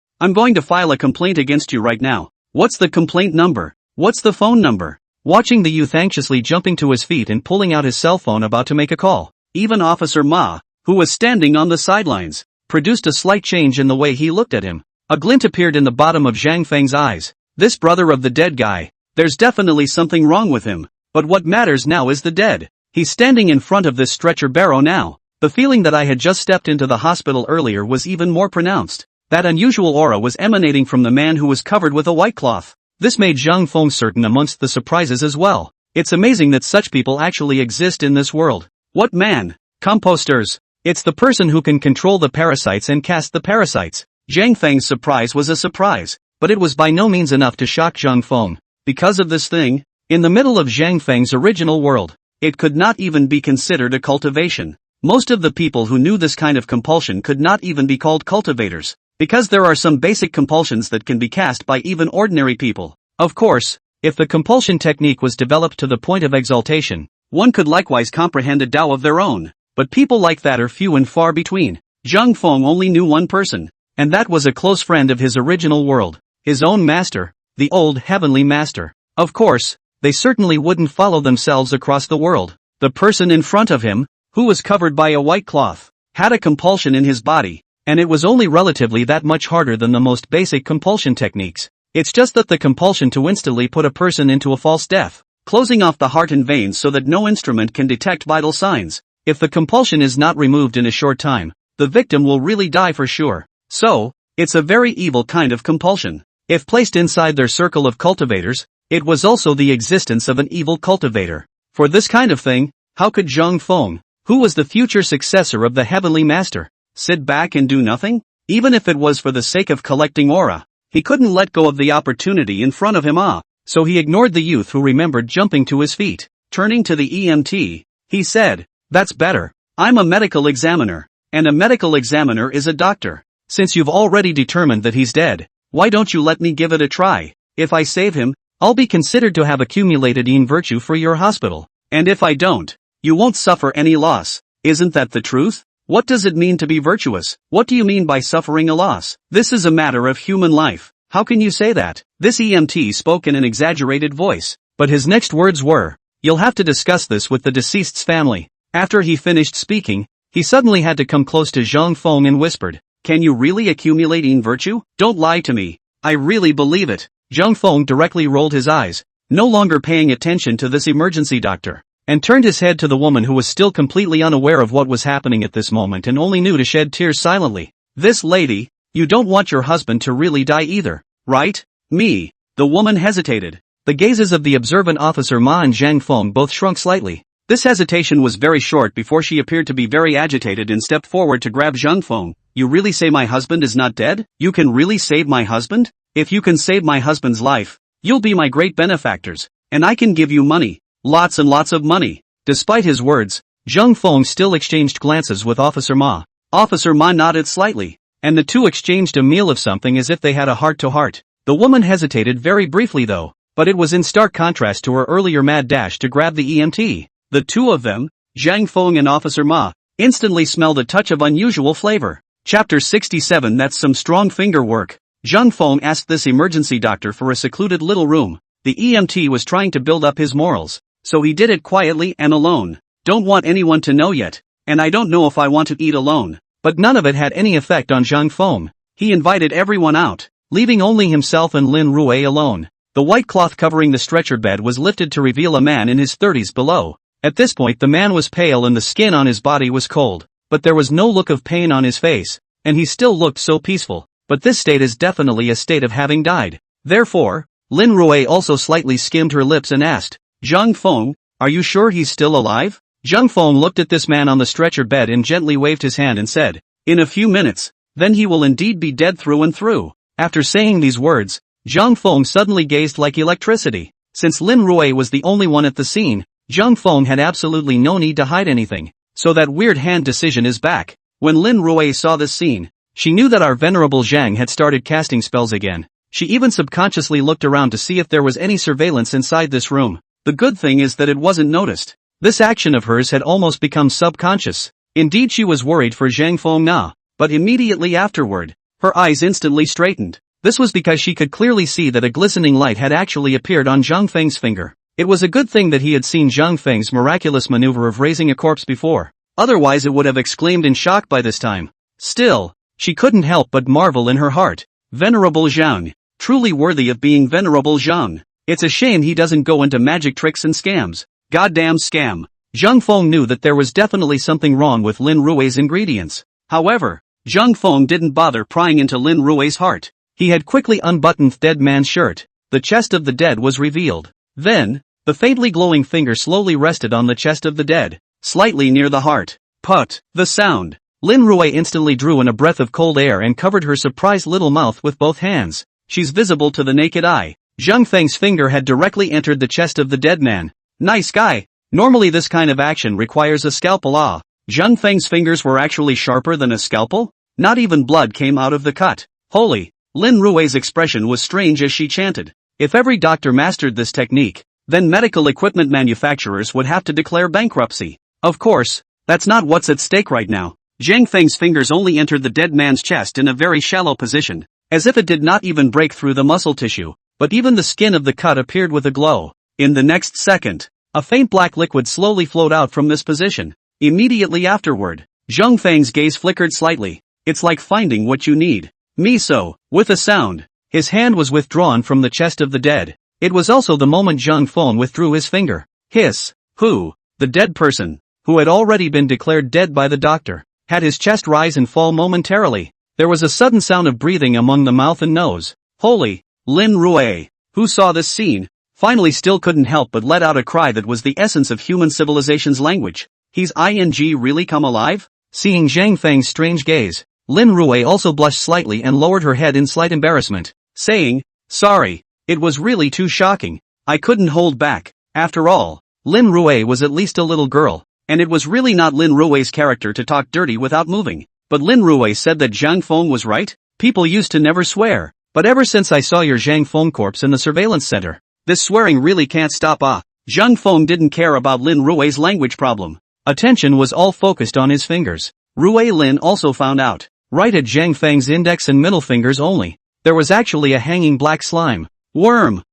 What's the complaint number? What's the phone number?" Watching the youth anxiously jumping to his feet and pulling out his cell phone about to make a call, even Officer Ma, who was standing on the sidelines, produced a slight change in the way he looked at him. A glint appeared in the bottom of Zhang Feng's eyes. This brother of the dead guy, there's definitely something wrong with him. But what matters now is the dead. He's standing in front of this stretcher barrow now. The feeling that I had just stepped into the hospital earlier was even more pronounced. That unusual aura was emanating from the man who was covered with a white cloth. This made Zhang Feng certain amongst the surprises as well. It's amazing that such people actually exist in this world. What man? Composters. It's the person who can control the parasites and cast the parasites. Zhang Feng's surprise was a surprise, but it was by no means enough to shock Zhang Feng. Because of this thing, in the middle of Zhang Feng's original world, it could not even be considered a cultivation. Most of the people who knew this kind of compulsion could not even be called cultivators, because there are some basic compulsions that can be cast by even ordinary people. Of course, if the compulsion technique was developed to the point of exaltation, one could likewise comprehend a Tao of their own. But people like that are few and far between. Zhang Feng only knew one person. and that was a close friend of his original world, his own master, the old heavenly master. Of course, they certainly wouldn't follow themselves across the world. The person in front of him, who was covered by a white cloth, had a compulsion in his body, and it was only relatively that much harder than the most basic compulsion techniques. It's just that the compulsion to instantly put a person into a false death, closing off the heart and veins so that no instrument can detect vital signs. If the compulsion is not removed in a short time, the victim will really die for sure. So, it's a very evil kind of compulsion. If placed inside their circle of cultivators, it was also the existence of an evil cultivator. For this kind of thing, how could Zhang Feng, who was the future successor of the heavenly master, sit back and do nothing? Even if it was for the sake of collecting aura, he couldn't let go of the opportunity in front of him. So he ignored the youth who remembered jumping to his feet. Turning to the EMT, he said, "That's better. I'm a medical examiner, and a medical examiner is a doctor. Since you've already determined that he's dead, why don't you let me give it a try? If I save him, I'll be considered to have accumulated in virtue for your hospital. And if I don't, you won't suffer any loss. Isn't that the truth? What does it mean to be virtuous? What do you mean by suffering a loss? This is a matter of human life. How can you say that?" This EMT spoke in an exaggerated voice, but his next words were, "You'll have to discuss this with the deceased's family." After he finished speaking, he suddenly had to come close to Zhang Feng and whispered, "Can you really accumulate in virtue? Don't lie to me. I really believe it." Zhang Feng directly rolled his eyes, no longer paying attention to this emergency doctor, and turned his head to the woman who was still completely unaware of what was happening at this moment and only knew to shed tears silently. "This lady, you don't want your husband to really die either, right?" "Me." The woman hesitated. The gazes of the observant officer Ma and Zhang Feng both shrunk slightly. This hesitation was very short before she appeared to be very agitated and stepped forward to grab Zhang Feng. "You really say my husband is not dead? You can really save my husband? If you can save my husband's life, you'll be my great benefactors, and I can give you money. Lots and lots of money." Despite his words, Zhang Feng still exchanged glances with Officer Ma. Officer Ma nodded slightly, and the two exchanged a meal of something as if they had a heart-to-heart. The woman hesitated very briefly though, but it was in stark contrast to her earlier mad dash to grab the EMT. The two of them, Zhang Feng and Officer Ma, instantly smelled a touch of unusual flavor. Chapter 67. That's some strong finger work. Zhang Feng asked this emergency doctor for a secluded little room. The EMT was trying to build up his morals, so he did it quietly and alone. "Don't want anyone to know yet, and I don't know if I want to eat alone." But none of it had any effect on Zhang Feng. He invited everyone out, leaving only himself and Lin Rui alone. The white cloth covering the stretcher bed was lifted to reveal a man in his 30s below. At this point the man was pale and the skin on his body was cold, but there was no look of pain on his face, and he still looked so peaceful. But this state is definitely a state of having died. Therefore, Lin Rui also slightly skimmed her lips and asked, "Zhang Feng, are you sure he's still alive?" Zhang Feng looked at this man on the stretcher bed and gently waved his hand and said, "In a few minutes, then he will indeed be dead through and through." After saying these words, Zhang Feng suddenly gazed like electricity. Since Lin Rui was the only one at the scene, Zhang Feng had absolutely no need to hide anything. So that weird hand decision is back. When Lin Rui saw this scene, she knew that our venerable Zhang had started casting spells again. She even subconsciously looked around to see if there was any surveillance inside this room. The good thing is that it wasn't noticed. This action of hers had almost become subconscious. Indeed, she was worried for Zhang Feng now, but immediately afterward, her eyes instantly straightened. This was because she could clearly see that a glistening light had actually appeared on Zhang Feng's finger. It was a good thing that he had seen Zhang Feng's miraculous maneuver of raising a corpse before. Otherwise it would have exclaimed in shock by this time. Still, she couldn't help but marvel in her heart. Venerable Zhang. Truly worthy of being Venerable Zhang. It's a shame he doesn't go into magic tricks and scams. Goddamn scam. Zhang Feng knew that there was definitely something wrong with Lin Rui's ingredients. However, Zhang Feng didn't bother prying into Lin Rui's heart. He had quickly unbuttoned the dead man's shirt. The chest of the dead was revealed. Then, the faintly glowing finger slowly rested on the chest of the dead, slightly near the heart. Put. The sound. Lin Rui instantly drew in a breath of cold air and covered her surprised little mouth with both hands. She's visible to the naked eye. Zhang Feng's finger had directly entered the chest of the dead man. Nice guy. Normally this kind of action requires a scalpel. Zhang Feng's fingers were actually sharper than a scalpel? Not even blood came out of the cut. Holy. Lin Rui's expression was strange as she chanted. If every doctor mastered this technique, then medical equipment manufacturers would have to declare bankruptcy. Of course, that's not what's at stake right now. Zhang Feng's fingers only entered the dead man's chest in a very shallow position, as if it did not even break through the muscle tissue, but even the skin of the cut appeared with a glow. In the next second, a faint black liquid slowly flowed out from this position. Immediately afterward, Zhang Feng's gaze flickered slightly. It's like finding what you need. Miso, with a sound, his hand was withdrawn from the chest of the dead. It was also the moment Zhang Feng withdrew his finger. Hiss. Who? The dead person, who had already been declared dead by the doctor, had his chest rise and fall momentarily. There was a sudden sound of breathing among the mouth and nose. Holy! Lin Rui, who saw this scene, finally still couldn't help but let out a cry that was the essence of human civilization's language. He's really come alive? Seeing Zhang Feng's strange gaze, Lin Rui also blushed slightly and lowered her head in slight embarrassment, saying, "Sorry, it was really too shocking. I couldn't hold back." After all, Lin Rui was at least a little girl, and it was really not Lin Rui's character to talk dirty without moving. But Lin Rui said that Zhang Feng was right. People used to never swear, but ever since I saw your Zhang Feng corpse in the surveillance center, this swearing really can't stop. Zhang Feng didn't care about Lin Rui's language problem. Attention was all focused on his fingers. Rui Lin also found out, right at Zhang Feng's index and middle fingers only, there was actually a hanging black slime worm.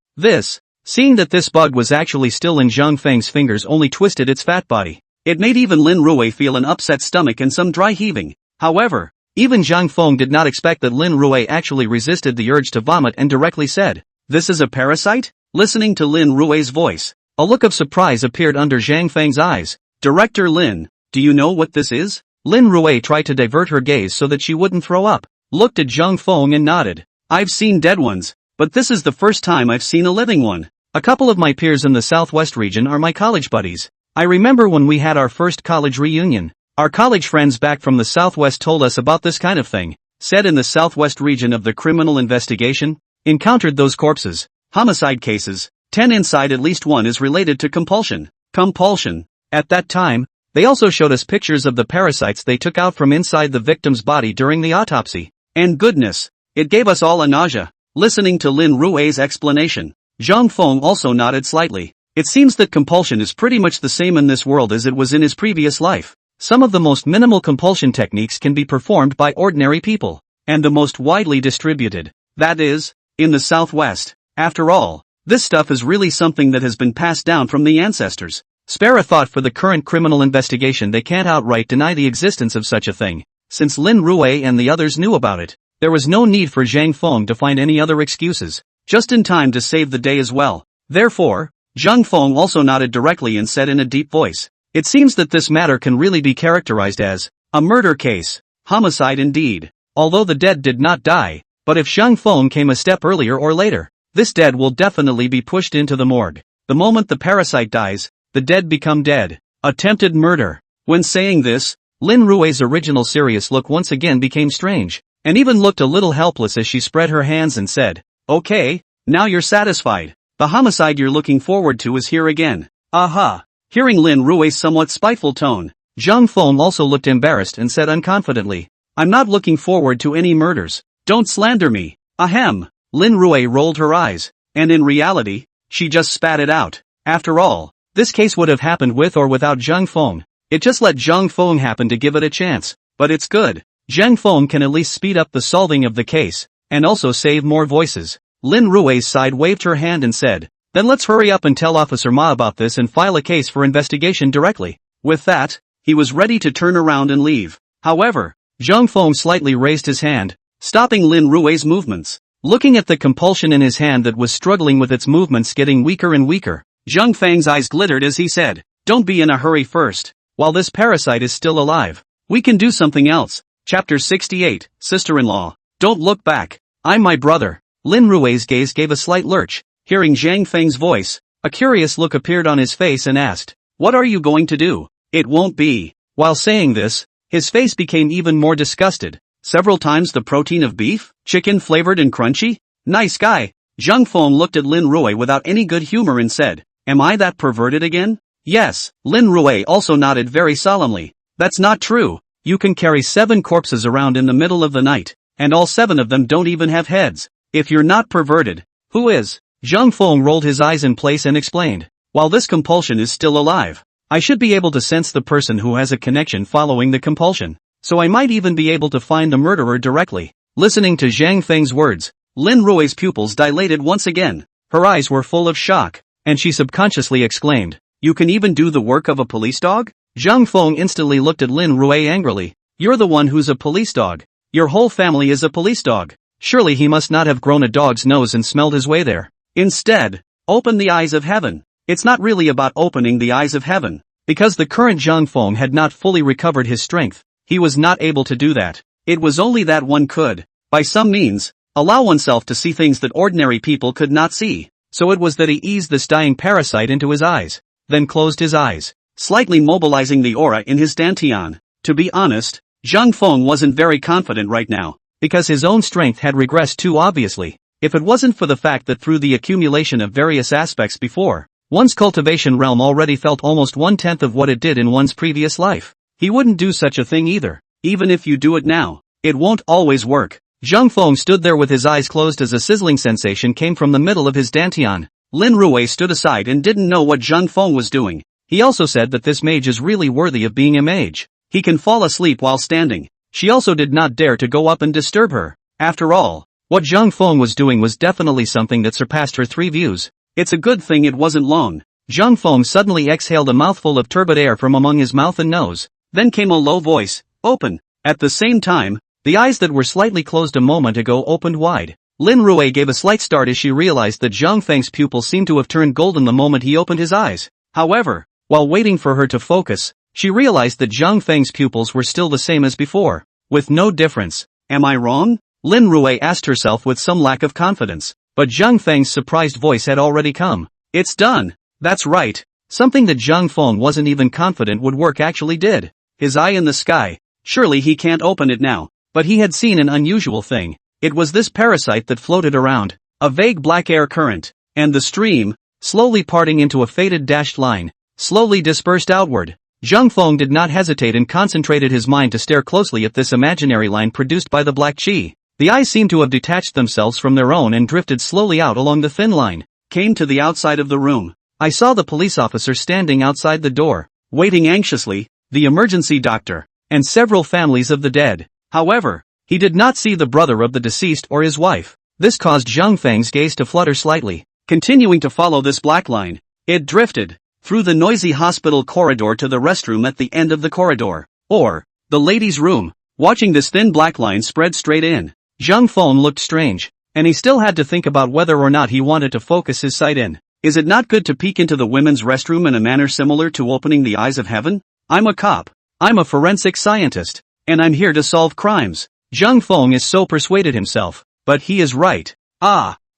Seeing that this bug was actually still in Zhang Feng's fingers only twisted its fat body. It made even Lin Rui feel an upset stomach and some dry heaving. However, even Zhang Feng did not expect that Lin Rui actually resisted the urge to vomit and directly said, "This is a parasite?" Listening to Lin Rui's voice, a look of surprise appeared under Zhang Feng's eyes. "Director Lin, do you know what this is?" Lin Rui tried to divert her gaze so that she wouldn't throw up, looked at Zhang Feng and nodded. "I've seen dead ones, but this is the first time I've seen a living one. A couple of my peers in the southwest region are my college buddies. I remember when we had our first college reunion, our college friends back from the southwest told us about this kind of thing, said in the southwest region of the criminal investigation, encountered those corpses, homicide cases, 10 inside at least one is related to compulsion. Compulsion. At that time, they also showed us pictures of the parasites they took out from inside the victim's body during the autopsy. And goodness, it gave us all a nausea." Listening to Lin Rui's explanation, Zhang Feng also nodded slightly. It seems that compulsion is pretty much the same in this world as it was in his previous life. Some of the most minimal compulsion techniques can be performed by ordinary people, and the most widely distributed, that is, in the southwest. After all, this stuff is really something that has been passed down from the ancestors. Spare a thought for the current criminal investigation. They can't outright deny the existence of such a thing. Since Lin Rui and the others knew about it, there was no need for Zhang Feng to find any other excuses, just in time to save the day as well. Therefore, Zhang Feng also nodded directly and said in a deep voice, "It seems that this matter can really be characterized as a murder case. Homicide indeed. Although the dead did not die, but if Zhang Feng came a step earlier or later, this dead will definitely be pushed into the morgue. The moment the parasite dies, the dead become dead. Attempted murder." When saying this, Lin Rui's original serious look once again became strange, and even looked a little helpless as she spread her hands and said, "Okay, now you're satisfied. The homicide you're looking forward to is here again." Aha! Hearing Lin Rui's somewhat spiteful tone, Zhang Feng also looked embarrassed and said unconfidently, "I'm not looking forward to any murders. Don't slander me." Ahem! Lin Rui rolled her eyes, and in reality, she just spat it out. After all, this case would have happened with or without Zhang Feng. It just let Zhang Feng happen to give it a chance. But it's good. Zhang Feng can at least speed up the solving of the case, and also save more voices. Lin Rui's side waved her hand and said, "Then let's hurry up and tell Officer Ma about this and file a case for investigation directly." With that, he was ready to turn around and leave. However, Zhang Feng slightly raised his hand, stopping Lin Rui's movements. Looking at the compulsion in his hand that was struggling with its movements getting weaker and weaker, Zhang Feng's eyes glittered as he said, "Don't be in a hurry first. While this parasite is still alive, we can do something else." Chapter 68, Sister-in-Law. Don't look back. I'm my brother. Lin Rui's gaze gave a slight lurch. Hearing Zhang Feng's voice, a curious look appeared on his face and asked, "What are you going to do?" "It won't be." While saying this, his face became even more disgusted. "Several times the protein of beef, chicken flavored and crunchy? Nice guy." Zhang Feng looked at Lin Rui without any good humor and said, "Am I that perverted again?" "Yes." Lin Rui also nodded very solemnly. "That's not true. You can carry 7 corpses around in the middle of the night, and all 7 of them don't even have heads. If you're not perverted, who is?" Zhang Feng rolled his eyes in place and explained, "While this compulsion is still alive, I should be able to sense the person who has a connection following the compulsion. so I might even be able to find the murderer directly. Listening to Zhang Feng's words, Lin Rui's pupils dilated once again. Her eyes were full of shock, and she subconsciously exclaimed, "You can even do the work of a police dog?" Zhang Feng instantly looked at Lin Rui angrily. "You're the one who's a police dog. Your whole family is a police dog. Surely he must not have grown a dog's nose and smelled his way there. Instead, open the eyes of heaven." It's not really about opening the eyes of heaven. Because the current Zhang Feng had not fully recovered his strength, he was not able to do that. It was only that one could, by some means, allow oneself to see things that ordinary people could not see. So it was that he eased this dying parasite into his eyes, then closed his eyes, slightly mobilizing the aura in his dantian. To be honest, Zhang Feng wasn't very confident right now, because his own strength had regressed too obviously. If it wasn't for the fact that through the accumulation of various aspects before, one's cultivation realm already felt almost 1/10 of what it did in one's previous life, he wouldn't do such a thing either. Even if you do it now, it won't always work. Zhang Feng stood there with his eyes closed as a sizzling sensation came from the middle of his dantian. Lin Rui stood aside and didn't know what Zhang Feng was doing. He also said that this mage is really worthy of being a mage. He can fall asleep while standing. She also did not dare to go up and disturb her. After all, what Zhang Feng was doing was definitely something that surpassed her 3 views. It's a good thing it wasn't long. Zhang Feng suddenly exhaled a mouthful of turbid air from among his mouth and nose. Then came a low voice, "Open." At the same time, the eyes that were slightly closed a moment ago opened wide. Lin Rui gave a slight start as she realized that Zhang Feng's pupils seemed to have turned golden the moment he opened his eyes. However, while waiting for her to focus, she realized that Zhang Feng's pupils were still the same as before, with no difference. Am I wrong? Lin Rui asked herself with some lack of confidence. But Zhang Feng's surprised voice had already come. "It's done." That's right. Something that Zhang Feng wasn't even confident would work actually did. His eye in the sky. Surely he can't open it now. But he had seen an unusual thing. It was this parasite that floated around. A vague black air current. And the stream, slowly parting into a faded dashed line, slowly dispersed outward. Zhang Feng did not hesitate and concentrated his mind to stare closely at this imaginary line produced by the black chi. The eyes seemed to have detached themselves from their own and drifted slowly out along the thin line. Came to the outside of the room. I saw the police officer standing outside the door, waiting anxiously, the emergency doctor, and several families of the dead. However, he did not see the brother of the deceased or his wife. This caused Zhang Feng's gaze to flutter slightly. Continuing to follow this black line, it drifted through the noisy hospital corridor to the restroom at the end of the corridor, or the ladies' room. Watching this thin black line spread straight in, Zhang Feng looked strange, and he still had to think about whether or not he wanted to focus his sight in. Is it not good to peek into the women's restroom in a manner similar to opening the eyes of heaven? I'm a cop. I'm a forensic scientist, and I'm here to solve crimes. Zhang Feng is so persuaded himself, but he is right.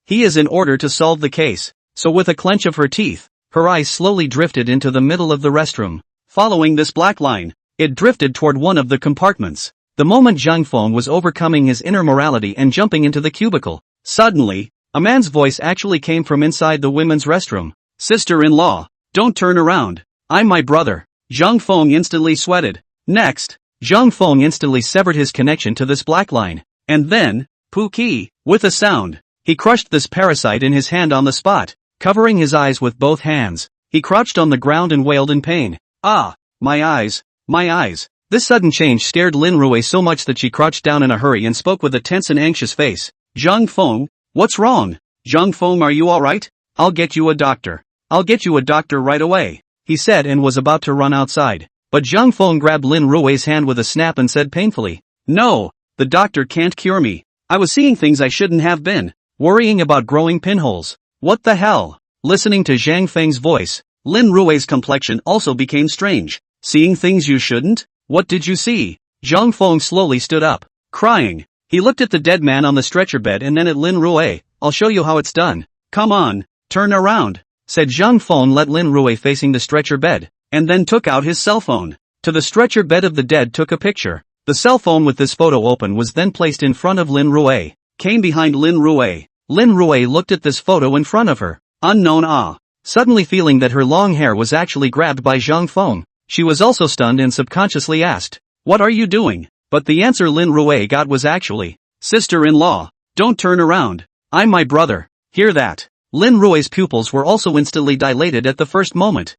He is in order to solve the case. So with a clench of her teeth, her eyes slowly drifted into the middle of the restroom. Following this black line, it drifted toward one of the compartments. The moment Zhang Feng was overcoming his inner morality and jumping into the cubicle, suddenly, a man's voice actually came from inside the women's restroom. "Sister-in-law, don't turn around. I'm my brother." Zhang Feng instantly sweated. Next, Zhang Feng instantly severed his connection to this black line. And then, Pookie, with a sound, he crushed this parasite in his hand on the spot. Covering his eyes with both hands, he crouched on the ground and wailed in pain. My eyes, my eyes. This sudden change scared Lin Rui so much that she crouched down in a hurry and spoke with a tense and anxious face. "Zhang Feng, what's wrong? Zhang Feng, are you alright? I'll get you a doctor. I'll get you a doctor right away," he said and was about to run outside. But Zhang Feng grabbed Lin Rui's hand with a snap and said painfully, "No, the doctor can't cure me. I was seeing things I shouldn't have been. Worrying about growing pinholes. What the hell?" Listening to Zhang Feng's voice, Lin Rui's complexion also became strange. "Seeing things you shouldn't? What did you see?" Zhang Feng slowly stood up, crying. He looked at the dead man on the stretcher bed and then at Lin Rui. "I'll show you how it's done. Come on, turn around," said Zhang Feng. Let Lin Rui facing the stretcher bed, and then took out his cell phone. To the stretcher bed of the dead took a picture. The cell phone with this photo open was then placed in front of Lin Rui. Came behind Lin Rui. Lin Rui looked at this photo in front of her. Unknown suddenly feeling that her long hair was actually grabbed by Zhang Feng. She was also stunned and subconsciously asked, "What are you doing?" But the answer Lin Rui got was actually, "Sister-in-law, don't turn around. I'm my brother." Hear that? Lin Rui's pupils were also instantly dilated at the first moment.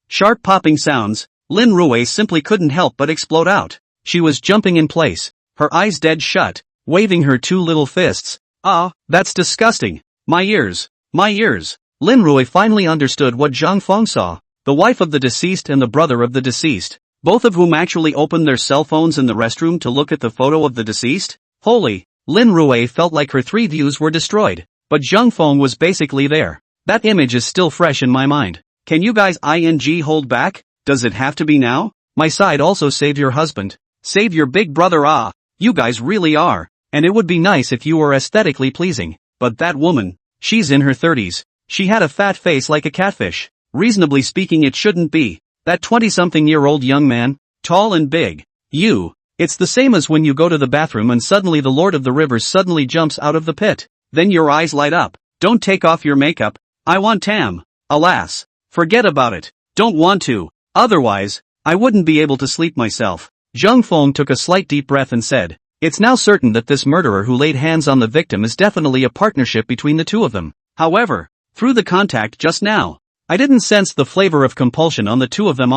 Sharp popping sounds. Lin Rui simply couldn't help but explode out. She was jumping in place, her eyes dead shut, waving her two little fists. Ah, that's disgusting. My ears. My ears. Lin Rui finally understood what Zhang Feng saw. The wife of the deceased and the brother of the deceased, both of whom actually opened their cell phones in the restroom to look at the photo of the deceased? Holy! Lin Rui felt like her 3 views were destroyed. But Zhang Feng was basically there. That image is still fresh in my mind. Can you guys hold back? Does it have to be now? My side also save your husband. Save your big brother. Ah, you guys really are. And it would be nice if you were aesthetically pleasing. But that woman, she's in her 30s. She had a fat face like a catfish. Reasonably speaking, it shouldn't be. That 20-something-year-old young man, tall and big. It's the same as when you go to the bathroom and suddenly the Lord of the Rivers suddenly jumps out of the pit. Then your eyes light up. Don't take off your makeup. I want Tam. Alas. Forget about it. Don't want to. Otherwise, I wouldn't be able to sleep myself. Zhang Feng took a slight deep breath and said, it's now certain that this murderer who laid hands on the victim is definitely a partnership between the two of them. However, through the contact just now, I didn't sense the flavor of compulsion on the two of them.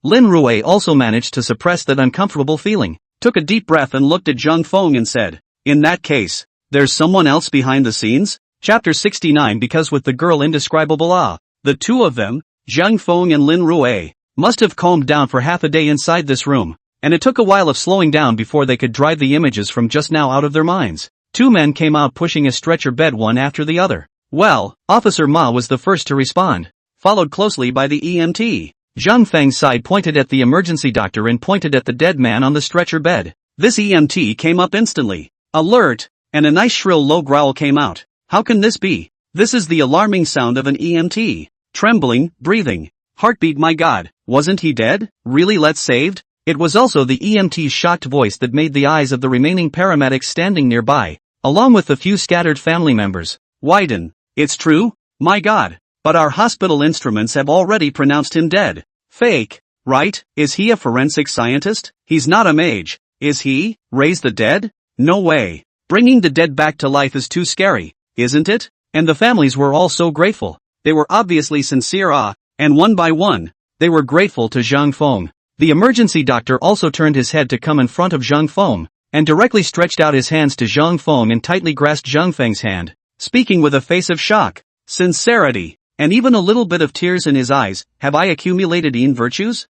Lin Rui also managed to suppress that uncomfortable feeling, took a deep breath and looked at Zhang Feng and said, in that case, there's someone else behind the scenes? Chapter 69. Because with the girl indescribable the two of them, Zhang Feng and Lin Rui, must have calmed down for half a day inside this room, and it took a while of slowing down before they could drive the images from just now out of their minds. 2 men came out pushing a stretcher bed one after the other. Well, Officer Ma was the first to respond, followed closely by the EMT. Zhang Feng's side pointed at the emergency doctor and pointed at the dead man on the stretcher bed. This EMT came up instantly, alert, and a nice shrill low growl came out. How can this be? This is the alarming sound of an EMT. Trembling, breathing, heartbeat. My God, wasn't he dead? Really? Let's saved? It was also the EMT's shocked voice that made the eyes of the remaining paramedics standing nearby, along with the few scattered family members, widen. It's true? My God. But our hospital instruments have already pronounced him dead. Fake, right? Is he a forensic scientist? He's not a mage. Is he? Raise the dead? No way. Bringing the dead back to life is too scary, isn't it? And the families were all so grateful. They were obviously sincere, and one by one, they were grateful to Zhang Feng. The emergency doctor also turned his head to come in front of Zhang Feng, and directly stretched out his hands to Zhang Feng and tightly grasped Zhang Feng's hand, speaking with a face of shock, sincerity, and even a little bit of tears in his eyes. Have I accumulated virtues?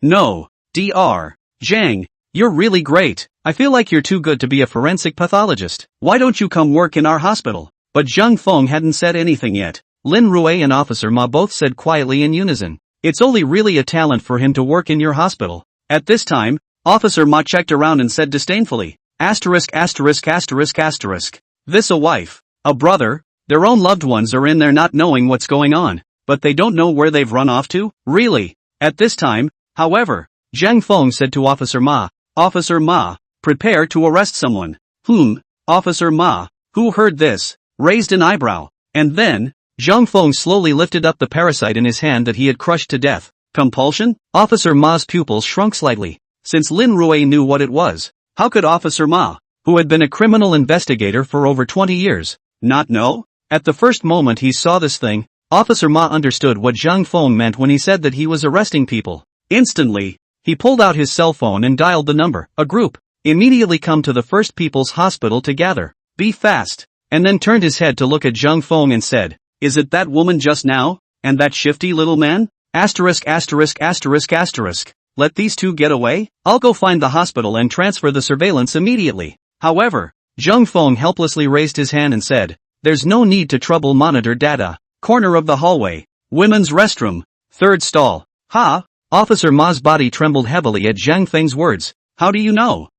No. Dr. Zhang, you're really great. I feel like you're too good to be a forensic pathologist. Why don't you come work in our hospital? But Zhang Feng hadn't said anything yet. Lin Rui and Officer Ma both said quietly in unison, it's only really a talent for him to work in your hospital. At this time, Officer Ma checked around and said disdainfully, asterisk. This a wife, a brother, their own loved ones are in there not knowing what's going on, but they don't know where they've run off to? Really? At this time, however, Zhang Feng said to Officer Ma, prepare to arrest someone. Officer Ma, who heard this, raised an eyebrow, and then, Zhang Feng slowly lifted up the parasite in his hand that he had crushed to death. Compulsion? Officer Ma's pupils shrunk slightly, since Lin Rui knew what it was. How could Officer Ma, who had been a criminal investigator for over 20 years, not know? At the first moment he saw this thing, Officer Ma understood what Zhang Feng meant when he said that he was arresting people. Instantly, he pulled out his cell phone and dialed the number. A group, immediately come to the First People's Hospital to gather. Be fast. And then turned his head to look at Zhang Feng and said, is it that woman just now, and that shifty little man? Asterisk. Let these two get away? I'll go find the hospital and transfer the surveillance immediately. However, Zhang Feng helplessly raised his hand and said, there's no need to trouble. Monitor data. Corner of the hallway. Women's restroom. 3rd stall. Officer Ma's body trembled heavily at Zhang Feng's words. How do you know?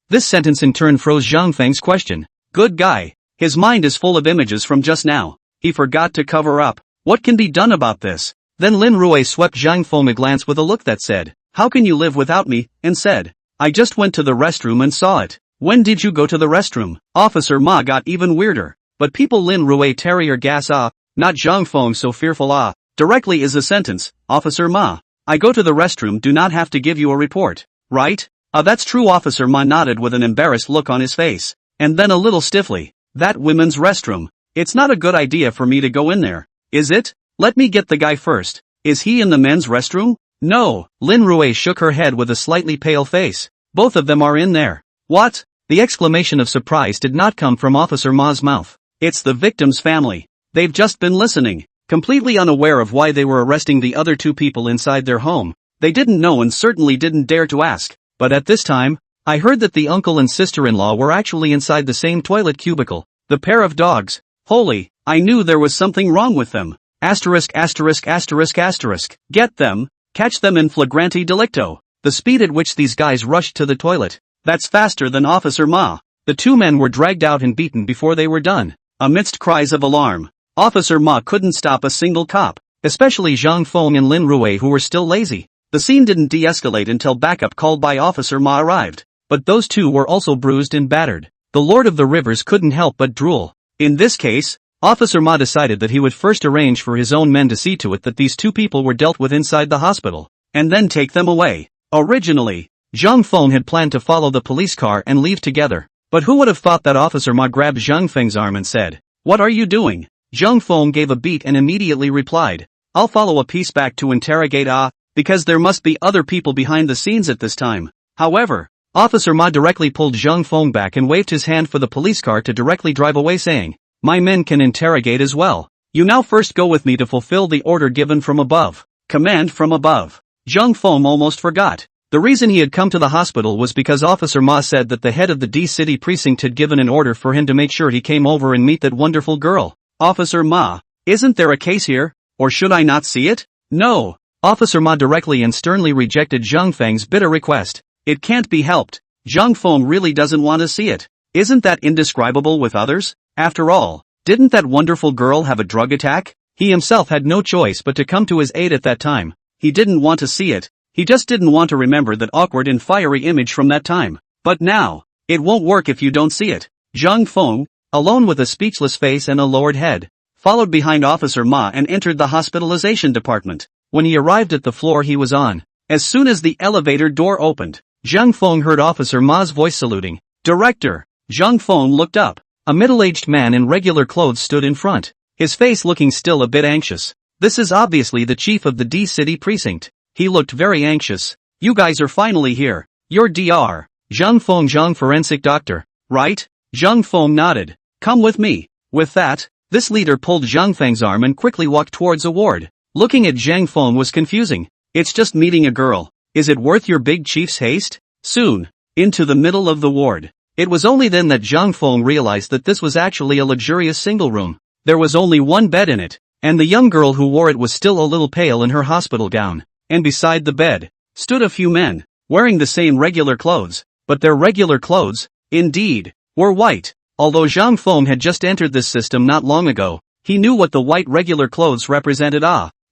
This sentence in turn froze Zhang Feng's question. Good guy. His mind is full of images from just now. He forgot to cover up. What can be done about this? Then Lin Rui swept Zhang Feng a glance with a look that said, how can you live without me? And said, I just went to the restroom and saw it. When did you go to the restroom? Officer Ma got even weirder. But people Lin Rui terrier gas not Zhang Feng so fearful directly is a sentence. Officer Ma, I go to the restroom, do not have to give you a report, right? That's true. Officer Ma nodded with an embarrassed look on his face. And then a little stiffly, that women's restroom. It's not a good idea for me to go in there, is it? Let me get the guy first. Is he in the men's restroom? No. Lin Rui shook her head with a slightly pale face. Both of them are in there. What? The exclamation of surprise did not come from Officer Ma's mouth. It's the victim's family. They've just been listening, completely unaware of why they were arresting the other two people inside their home. They didn't know and certainly didn't dare to ask. But at this time, I heard that the uncle and sister-in-law were actually inside the same toilet cubicle. The pair of dogs. Holy, I knew there was something wrong with them. Asterisk asterisk asterisk asterisk. Get them. Catch them in flagrante delicto. The speed at which these guys rushed to the toilet. That's faster than Officer Ma. The two men were dragged out and beaten before they were done. Amidst cries of alarm, Officer Ma couldn't stop a single cop, especially Zhang Feng and Lin Rui who were still lazy. The scene didn't de-escalate until backup called by Officer Ma arrived. But those two were also bruised and battered. The Lord of the Rivers couldn't help but drool. In this case, Officer Ma decided that he would first arrange for his own men to see to it that these two people were dealt with inside the hospital, and then take them away. Originally, Zhang Feng had planned to follow the police car and leave together. But who would have thought that Officer Ma grabbed Zhang Feng's arm and said, "What are you doing?" Zhang Feng gave a beat and immediately replied, "I'll follow a piece back to interrogate because there must be other people behind the scenes at this time." However, Officer Ma directly pulled Zhang Feng back and waved his hand for the police car to directly drive away saying, "My men can interrogate as well. You now first go with me to fulfill the order given from above." Command from above. Zhang Feng almost forgot. The reason he had come to the hospital was because Officer Ma said that the head of the D City precinct had given an order for him to make sure he came over and meet that wonderful girl. Officer Ma, isn't there a case here? Or should I not see it? No. Officer Ma directly and sternly rejected Zhang Feng's bitter request. It can't be helped. Zhang Feng really doesn't want to see it. Isn't that indescribable with others? After all, didn't that wonderful girl have a drug attack? He himself had no choice but to come to his aid at that time. He didn't want to see it. He just didn't want to remember that awkward and fiery image from that time. But now, it won't work if you don't see it. Zhang Feng, alone with a speechless face and a lowered head, followed behind Officer Ma and entered the hospitalization department. When he arrived at the floor he was on, as soon as the elevator door opened, Zhang Feng heard Officer Ma's voice saluting. "Director." Zhang Feng looked up. A middle-aged man in regular clothes stood in front, his face looking still a bit anxious. This is obviously the chief of the D City precinct. He looked very anxious. "You guys are finally here. You're Dr. Zhang Feng, Zhang forensic doctor, right?" Zhang Feng nodded. "Come with me." With that, this leader pulled Zhang Feng's arm and quickly walked towards a ward. Looking at Zhang Feng was confusing. It's just meeting a girl. Is it worth your big chief's haste? Soon, into the middle of the ward. It was only then that Zhang Feng realized that this was actually a luxurious single room. There was only one bed in it, and the young girl who wore it was still a little pale in her hospital gown. And beside the bed, stood a few men, wearing the same regular clothes, but their regular clothes, indeed, were white. Although Zhang Feng had just entered this system not long ago, he knew what the white regular clothes represented.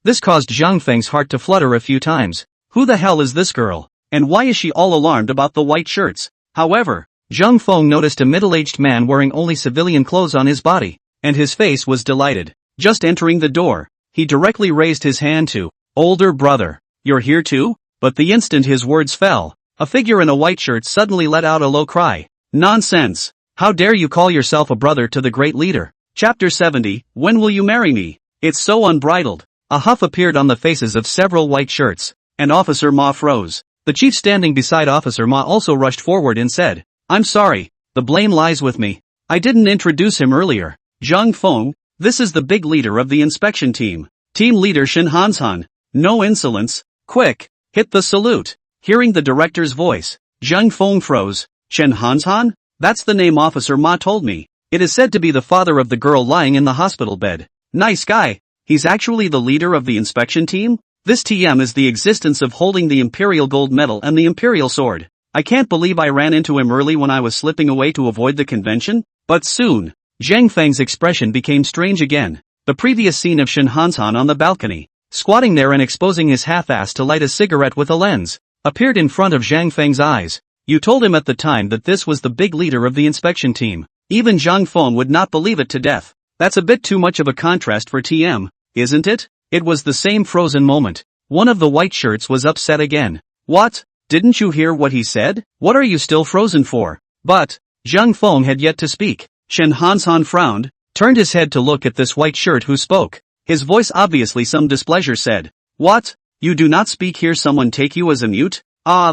This caused Zhang Feng's heart to flutter a few times. Who the hell is this girl? And why is she all alarmed about the white shirts? However, Zhang Feng noticed a middle-aged man wearing only civilian clothes on his body, and his face was delighted. Just entering the door, he directly raised his hand to, "Older brother. You're here too?" But the instant his words fell, a figure in a white shirt suddenly let out a low cry. "Nonsense! How dare you call yourself a brother to the great leader?" Chapter 70, When Will You Marry Me? It's so unbridled. A huff appeared on the faces of several white shirts, and Officer Ma froze. The chief standing beside Officer Ma also rushed forward and said, "I'm sorry, the blame lies with me. I didn't introduce him earlier. Zhang Feng, this is the big leader of the inspection team. Team leader Shin Hanshan. No insolence. Quick, hit the salute." Hearing the director's voice, Zhang Feng froze. "Shen Hanshan? That's the name Officer Ma told me. It is said to be the father of the girl lying in the hospital bed. Nice guy. He's actually the leader of the inspection team? This TM is the existence of holding the Imperial Gold Medal and the Imperial Sword. I can't believe I ran into him early when I was slipping away to avoid the convention." But soon, Zhang Feng's expression became strange again. The previous scene of Shin Hanshan on the balcony, squatting there and exposing his half-ass to light a cigarette with a lens, appeared in front of Zhang Feng's eyes. "You told him at the time that this was the big leader of the inspection team." Even Zhang Feng would not believe it to death. That's a bit too much of a contrast for TM, isn't it? It was the same frozen moment. One of the white shirts was upset again. "What? Didn't you hear what he said? What are you still frozen for?" But Zhang Feng had yet to speak. Shen Hanshan frowned, turned his head to look at this white shirt who spoke. His voice obviously some displeasure said, "What? You do not speak here, someone take you as a mute?"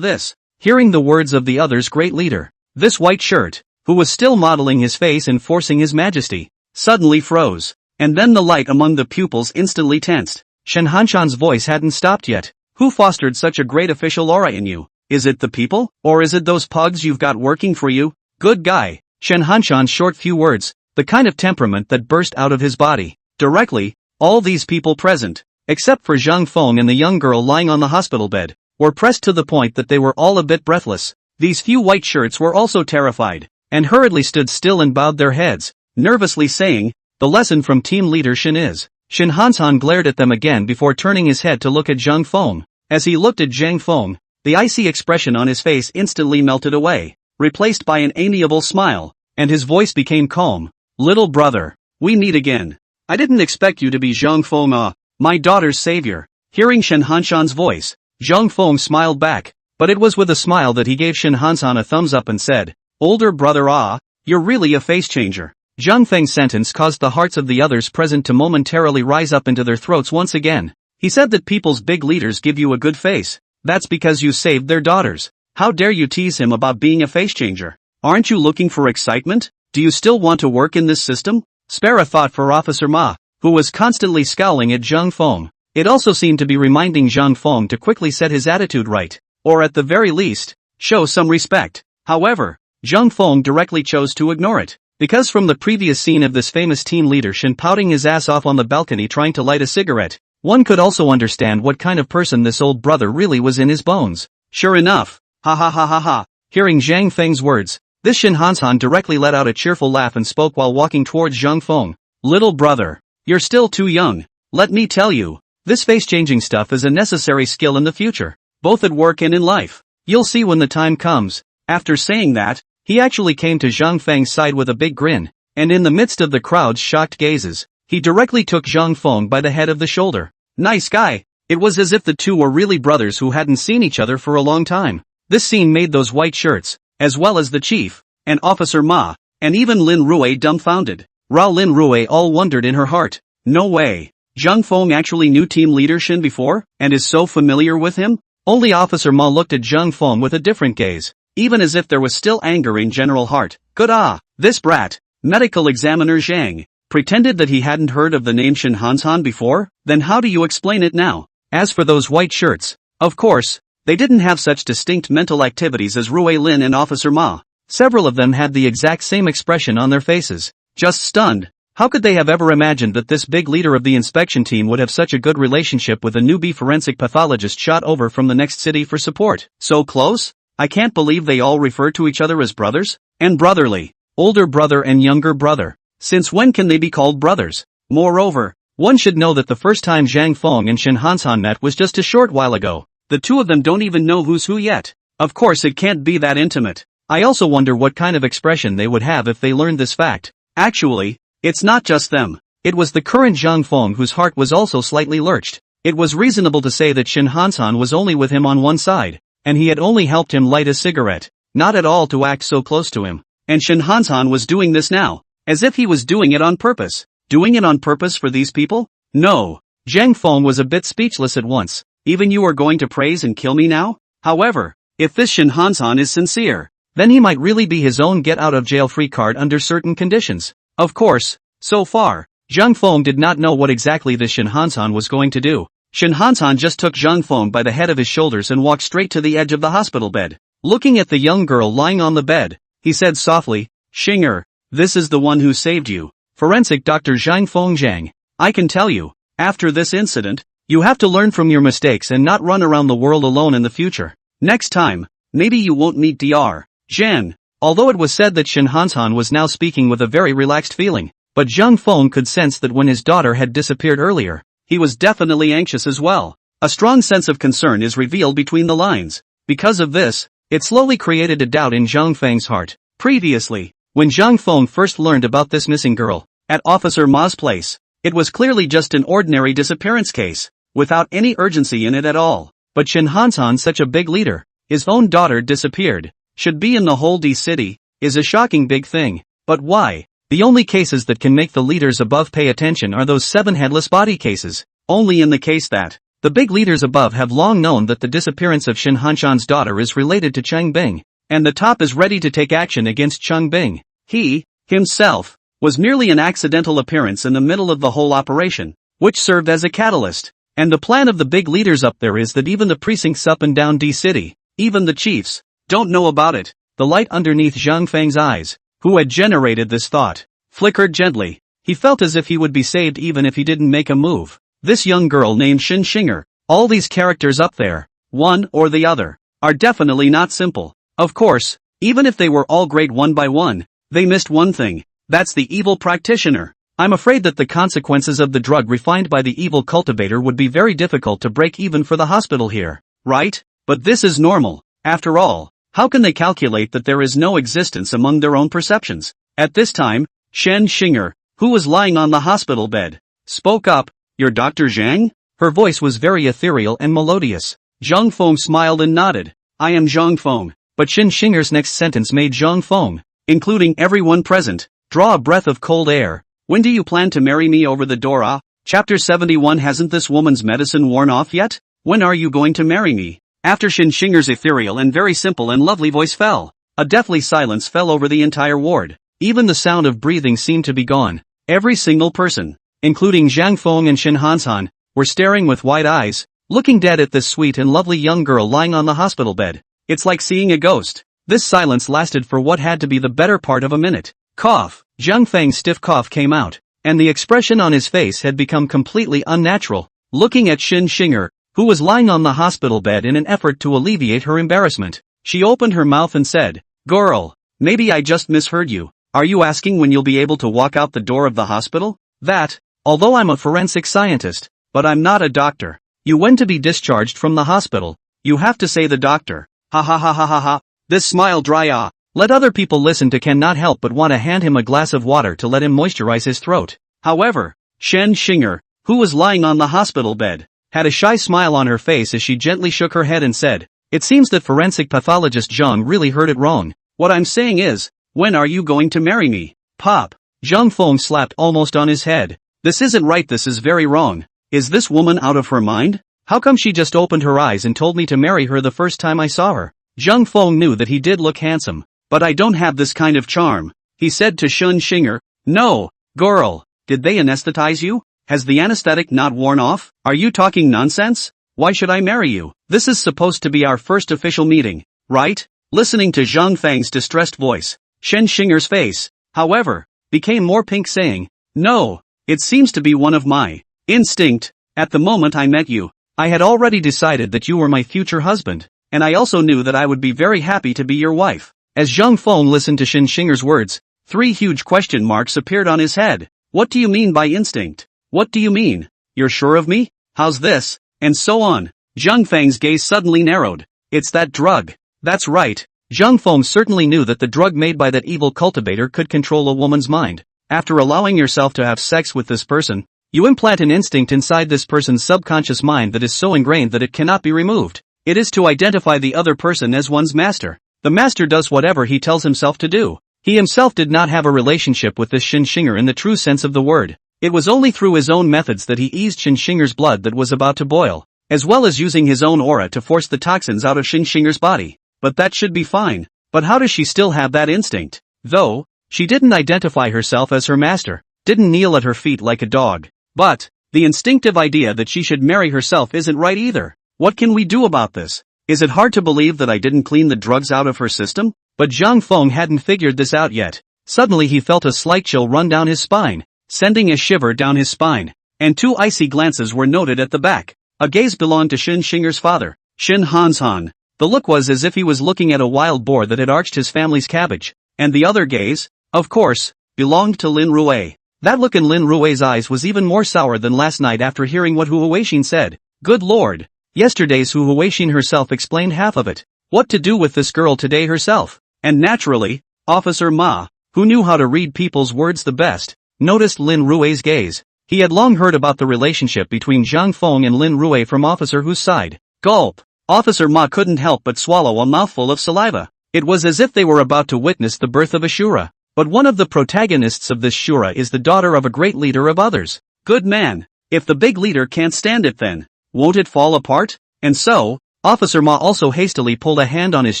This. Hearing the words of the other's great leader, this white shirt, who was still modeling his face and forcing his majesty, suddenly froze. And then the light among the pupils instantly tensed. Shen Hanshan's voice hadn't stopped yet. Who fostered such a great official aura in you? Is it the people? Or is it those pugs you've got working for you? Good guy. Shen Hanshan's short few words, the kind of temperament that burst out of his body. Directly, all these people present, except for Zhang Feng and the young girl lying on the hospital bed, were pressed to the point that they were all a bit breathless. These few white shirts were also terrified, and hurriedly stood still and bowed their heads, nervously saying, "The lesson from team leader Shen is." Shen Hanshan glared at them again before turning his head to look at Zhang Feng. As he looked at Zhang Feng, the icy expression on his face instantly melted away, replaced by an amiable smile, and his voice became calm. "Little brother, we meet again. I didn't expect you to be Zhang Feng, my daughter's savior." Hearing Shen Hanshan's voice, Zhang Feng smiled back, but it was with a smile that he gave Shen Hanshan a thumbs up and said, "Older brother, you're really a face changer." Zhang Feng's sentence caused the hearts of the others present to momentarily rise up into their throats once again. He said that people's big leaders give you a good face. That's because you saved their daughters. How dare you tease him about being a face changer? Aren't you looking for excitement? Do you still want to work in this system? Spare a thought for Officer Ma, who was constantly scowling at Zhang Feng. It also seemed to be reminding Zhang Feng to quickly set his attitude right, or at the very least, show some respect. However, Zhang Feng directly chose to ignore it. Because from the previous scene of this famous team leader Shen pouting his ass off on the balcony trying to light a cigarette, one could also understand what kind of person this old brother really was in his bones. Sure enough, ha ha ha ha ha. Hearing Zhang Feng's words, this Shen Hanshan directly let out a cheerful laugh and spoke while walking towards Zhang Feng. "Little brother, you're still too young. Let me tell you, this face-changing stuff is a necessary skill in the future, both at work and in life. You'll see when the time comes." After saying that, he actually came to Zhang Feng's side with a big grin, and in the midst of the crowd's shocked gazes, he directly took Zhang Feng by the head of the shoulder. "Nice guy." It was as if the two were really brothers who hadn't seen each other for a long time. This scene made those white shirts, as well as the chief, and Officer Ma, and even Lin Rui dumbfounded. Rao Lin Rui all wondered in her heart. No way. Zhang Feng actually knew team leader Shen before, and is so familiar with him? Only Officer Ma looked at Zhang Feng with a different gaze, even as if there was still anger in General Heart. Good this brat, medical examiner Zhang, pretended that he hadn't heard of the name Shen Hanshan before? Then how do you explain it now? As for those white shirts, of course, they didn't have such distinct mental activities as Rui Lin and Officer Ma. Several of them had the exact same expression on their faces, just stunned. How could they have ever imagined that this big leader of the inspection team would have such a good relationship with a newbie forensic pathologist shot over from the next city for support? So close? I can't believe they all refer to each other as brothers? And brotherly. Older brother and younger brother. Since when can they be called brothers? Moreover, one should know that the first time Zhang Feng and Shen Hanshan met was just a short while ago. The two of them don't even know who's who yet. Of course it can't be that intimate. I also wonder what kind of expression they would have if they learned this fact. Actually, it's not just them. It was the current Zhang Feng whose heart was also slightly lurched. It was reasonable to say that Shen Hanshan was only with him on one side, and he had only helped him light a cigarette, not at all to act so close to him. And Shen Hanshan was doing this now, as if he was doing it on purpose. Doing it on purpose for these people? No. Zhang Feng was a bit speechless at once. Even you are going to praise and kill me now? However, if this Shen Hanshan is sincere, then he might really be his own get-out-of-jail-free card under certain conditions. Of course, so far, Zhang Feng did not know what exactly this Shen Hanshan was going to do. Shen Hanshan just took Zhang Feng by the head of his shoulders and walked straight to the edge of the hospital bed. Looking at the young girl lying on the bed, he said softly, "Xinger, this is the one who saved you. Forensic Dr. Zhang Feng Zhang. I can tell you, after this incident, you have to learn from your mistakes and not run around the world alone in the future. Next time, maybe you won't meet Dr. Zhang." Although it was said that Shen Hanshan was now speaking with a very relaxed feeling, but Zhang Feng could sense that when his daughter had disappeared earlier, he was definitely anxious as well. A strong sense of concern is revealed between the lines. Because of this, it slowly created a doubt in Zhang Feng's heart. Previously, when Zhang Feng first learned about this missing girl, at Officer Ma's place, it was clearly just an ordinary disappearance case, without any urgency in it at all. But Shen Hanshan, such a big leader, his own daughter disappeared, should be in the whole D city, is a shocking big thing. But why? The only cases that can make the leaders above pay attention are those 7 headless body cases. Only in the case that The big leaders above have long known that the disappearance of Shin Hanshan's daughter is related to Chang Bing, and the top is ready to take action against Chang Bing. He, himself, was merely an accidental appearance in the middle of the whole operation, which served as a catalyst. And the plan of the big leaders up there is that even the precincts up and down D-City, even the chiefs, don't know about it. The light underneath Zhang Feng's eyes, who had generated this thought, flickered gently. He felt as if he would be saved even if he didn't make a move. This young girl named Shin Shinger, all these characters up there, one or the other, are definitely not simple. Of course, even if they were all great one by one, they missed one thing. That's the evil practitioner. I'm afraid that the consequences of the drug refined by the evil cultivator would be very difficult to break even for the hospital here, right? But this is normal. After all, how can they calculate that there is no existence among their own perceptions? At this time, Shen Shinger, who was lying on the hospital bed, spoke up. You're Dr. Zhang? Her voice was very ethereal and melodious. Zhang Feng smiled and nodded. I am Zhang Feng. But Shen Shinger's next sentence made Zhang Feng, including everyone present, draw a breath of cold air. When do you plan to marry me over the door? Chapter 71. Hasn't this woman's medicine worn off yet? When are you going to marry me? After Shin Shinger's ethereal and very simple and lovely voice fell, a deathly silence fell over the entire ward. Even the sound of breathing seemed to be gone. Every single person, including Zhang Feng and Shin Hanshan, were staring with wide eyes, looking dead at this sweet and lovely young girl lying on the hospital bed. It's like seeing a ghost. This silence lasted for what had to be the better part of a minute. Cough. Zhang Feng's stiff cough came out, and the expression on his face had become completely unnatural. Looking at Shin Shinger, who was lying on the hospital bed in an effort to alleviate her embarrassment, she opened her mouth and said, Girl, maybe I just misheard you. Are you asking when you'll be able to walk out the door of the hospital? That, although I'm a forensic scientist, but I'm not a doctor. You went to be discharged from the hospital. You have to say the doctor. Ha ha ha ha ha ha. This smile dry. Let other people listen to cannot help but want to hand him a glass of water to let him moisturize his throat. However, Shen Shinger, who was lying on the hospital bed, had a shy smile on her face as she gently shook her head and said, It seems that forensic pathologist Zhang really heard it wrong. What I'm saying is, when are you going to marry me? Pop. Zhang Feng slapped almost on his head. This isn't right, this is very wrong. Is this woman out of her mind? How come she just opened her eyes and told me to marry her the first time I saw her? Zhang Feng knew that he did look handsome. But I don't have this kind of charm, he said to Shen Shinger. No, girl, did they anesthetize you? Has the anesthetic not worn off? Are you talking nonsense? Why should I marry you? This is supposed to be our first official meeting, right? Listening to Zhang Feng's distressed voice, Shen Shinger's face, however, became more pink saying, No, it seems to be one of my instinct. At the moment I met you, I had already decided that you were my future husband, and I also knew that I would be very happy to be your wife. As Zhang Feng listened to Shin Shinger's words, 3 huge question marks appeared on his head. What do you mean by instinct? What do you mean? You're sure of me? How's this? And so on. Zhang Feng's gaze suddenly narrowed. It's that drug. That's right. Zhang Feng certainly knew that the drug made by that evil cultivator could control a woman's mind. After allowing yourself to have sex with this person, you implant an instinct inside this person's subconscious mind that is so ingrained that it cannot be removed. It is to identify the other person as one's master. The master does whatever he tells himself to do. He himself did not have a relationship with this Shin Shinger in the true sense of the word. It was only through his own methods that he eased Shin Shinger's blood that was about to boil, as well as using his own aura to force the toxins out of Shin Shinger's body. But that should be fine. But how does she still have that instinct? Though, she didn't identify herself as her master, didn't kneel at her feet like a dog. But, the instinctive idea that she should marry herself isn't right either. What can we do about this? Is it hard to believe that I didn't clean the drugs out of her system? But Zhang Feng hadn't figured this out yet. Suddenly he felt a slight chill run down his spine, sending a shiver down his spine. And 2 icy glances were noted at the back. A gaze belonged to Shin Shinger's father, Shin Hanshan. The look was as if he was looking at a wild boar that had arched his family's cabbage. And the other gaze, of course, belonged to Lin Ruei. That look in Lin Ruei's eyes was even more sour than last night after hearing what Hu Huixin said. Good lord. Yesterday's Hu Huixin herself explained half of it. What to do with this girl today herself? And naturally, Officer Ma, who knew how to read people's words the best, noticed Lin Ruei's gaze. He had long heard about the relationship between Zhang Feng and Lin Ruei from Officer Hu's side. Gulp. Officer Ma couldn't help but swallow a mouthful of saliva. It was as if they were about to witness the birth of a Shura. But one of the protagonists of this Shura is the daughter of a great leader of others. Good man. If the big leader can't stand it then, Won't it fall apart? And so, Officer Ma also hastily pulled a hand on his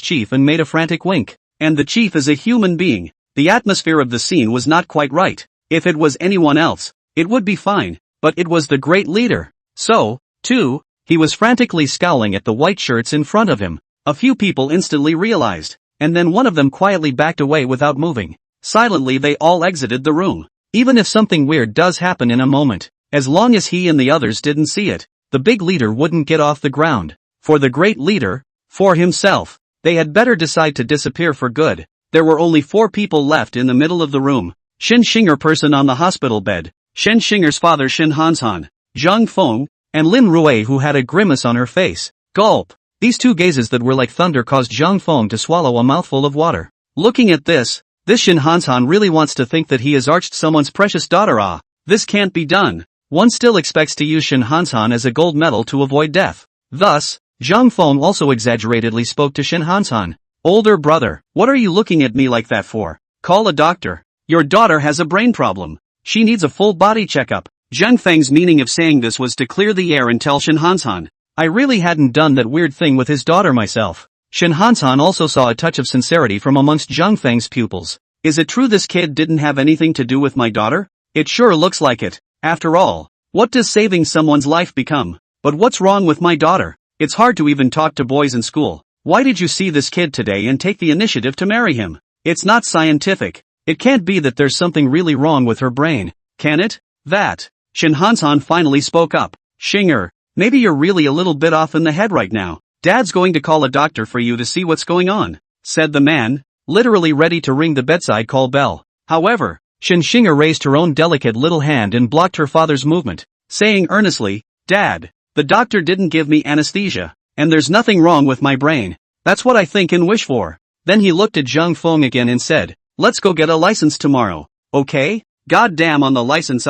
chief and made a frantic wink. And the chief is a human being. The atmosphere of the scene was not quite right. If it was anyone else, it would be fine, but it was the great leader. So, too, he was frantically scowling at the white shirts in front of him. A few people instantly realized, and then one of them quietly backed away without moving. Silently they all exited the room. Even if something weird does happen in a moment, as long as he and the others didn't see it, the big leader wouldn't get off the ground. For the great leader, for himself, they had better decide to disappear for good. There were only 4 people left in the middle of the room. Shin Shinger person on the hospital bed, Shin Shinger's father Shin Hanshan, Zhang Feng, and Lin Rui who had a grimace on her face. Gulp. These 2 gazes that were like thunder caused Zhang Feng to swallow a mouthful of water. Looking at this Shin Hanshan really wants to think that he has arched someone's precious daughter. This can't be done. One still expects to use Shin Hanshan as a gold medal to avoid death. Thus, Zhang Feng also exaggeratedly spoke to Shin Hanshan. Older brother, what are you looking at me like that for? Call a doctor. Your daughter has a brain problem. She needs a full body checkup. Zhang Feng's meaning of saying this was to clear the air and tell Shin Hanshan, I really hadn't done that weird thing with his daughter myself. Shin Hanshan also saw a touch of sincerity from amongst Zhang Feng's pupils. Is it true this kid didn't have anything to do with my daughter? It sure looks like it. After all, what does saving someone's life become? But what's wrong with my daughter? It's hard to even talk to boys in school. Why did you see this kid today and take the initiative to marry him? It's not scientific. It can't be that there's something really wrong with her brain, can it? That. Shin Hanshan finally spoke up. Shinger, maybe you're really a little bit off in the head right now. Dad's going to call a doctor for you to see what's going on, said the man, literally ready to ring the bedside call bell. However, Shin Shinger raised her own delicate little hand and blocked her father's movement, saying earnestly, Dad, the doctor didn't give me anesthesia, and there's nothing wrong with my brain. That's what I think and wish for. Then he looked at Zhang Feng again and said, let's go get a license tomorrow, okay? God damn on the license.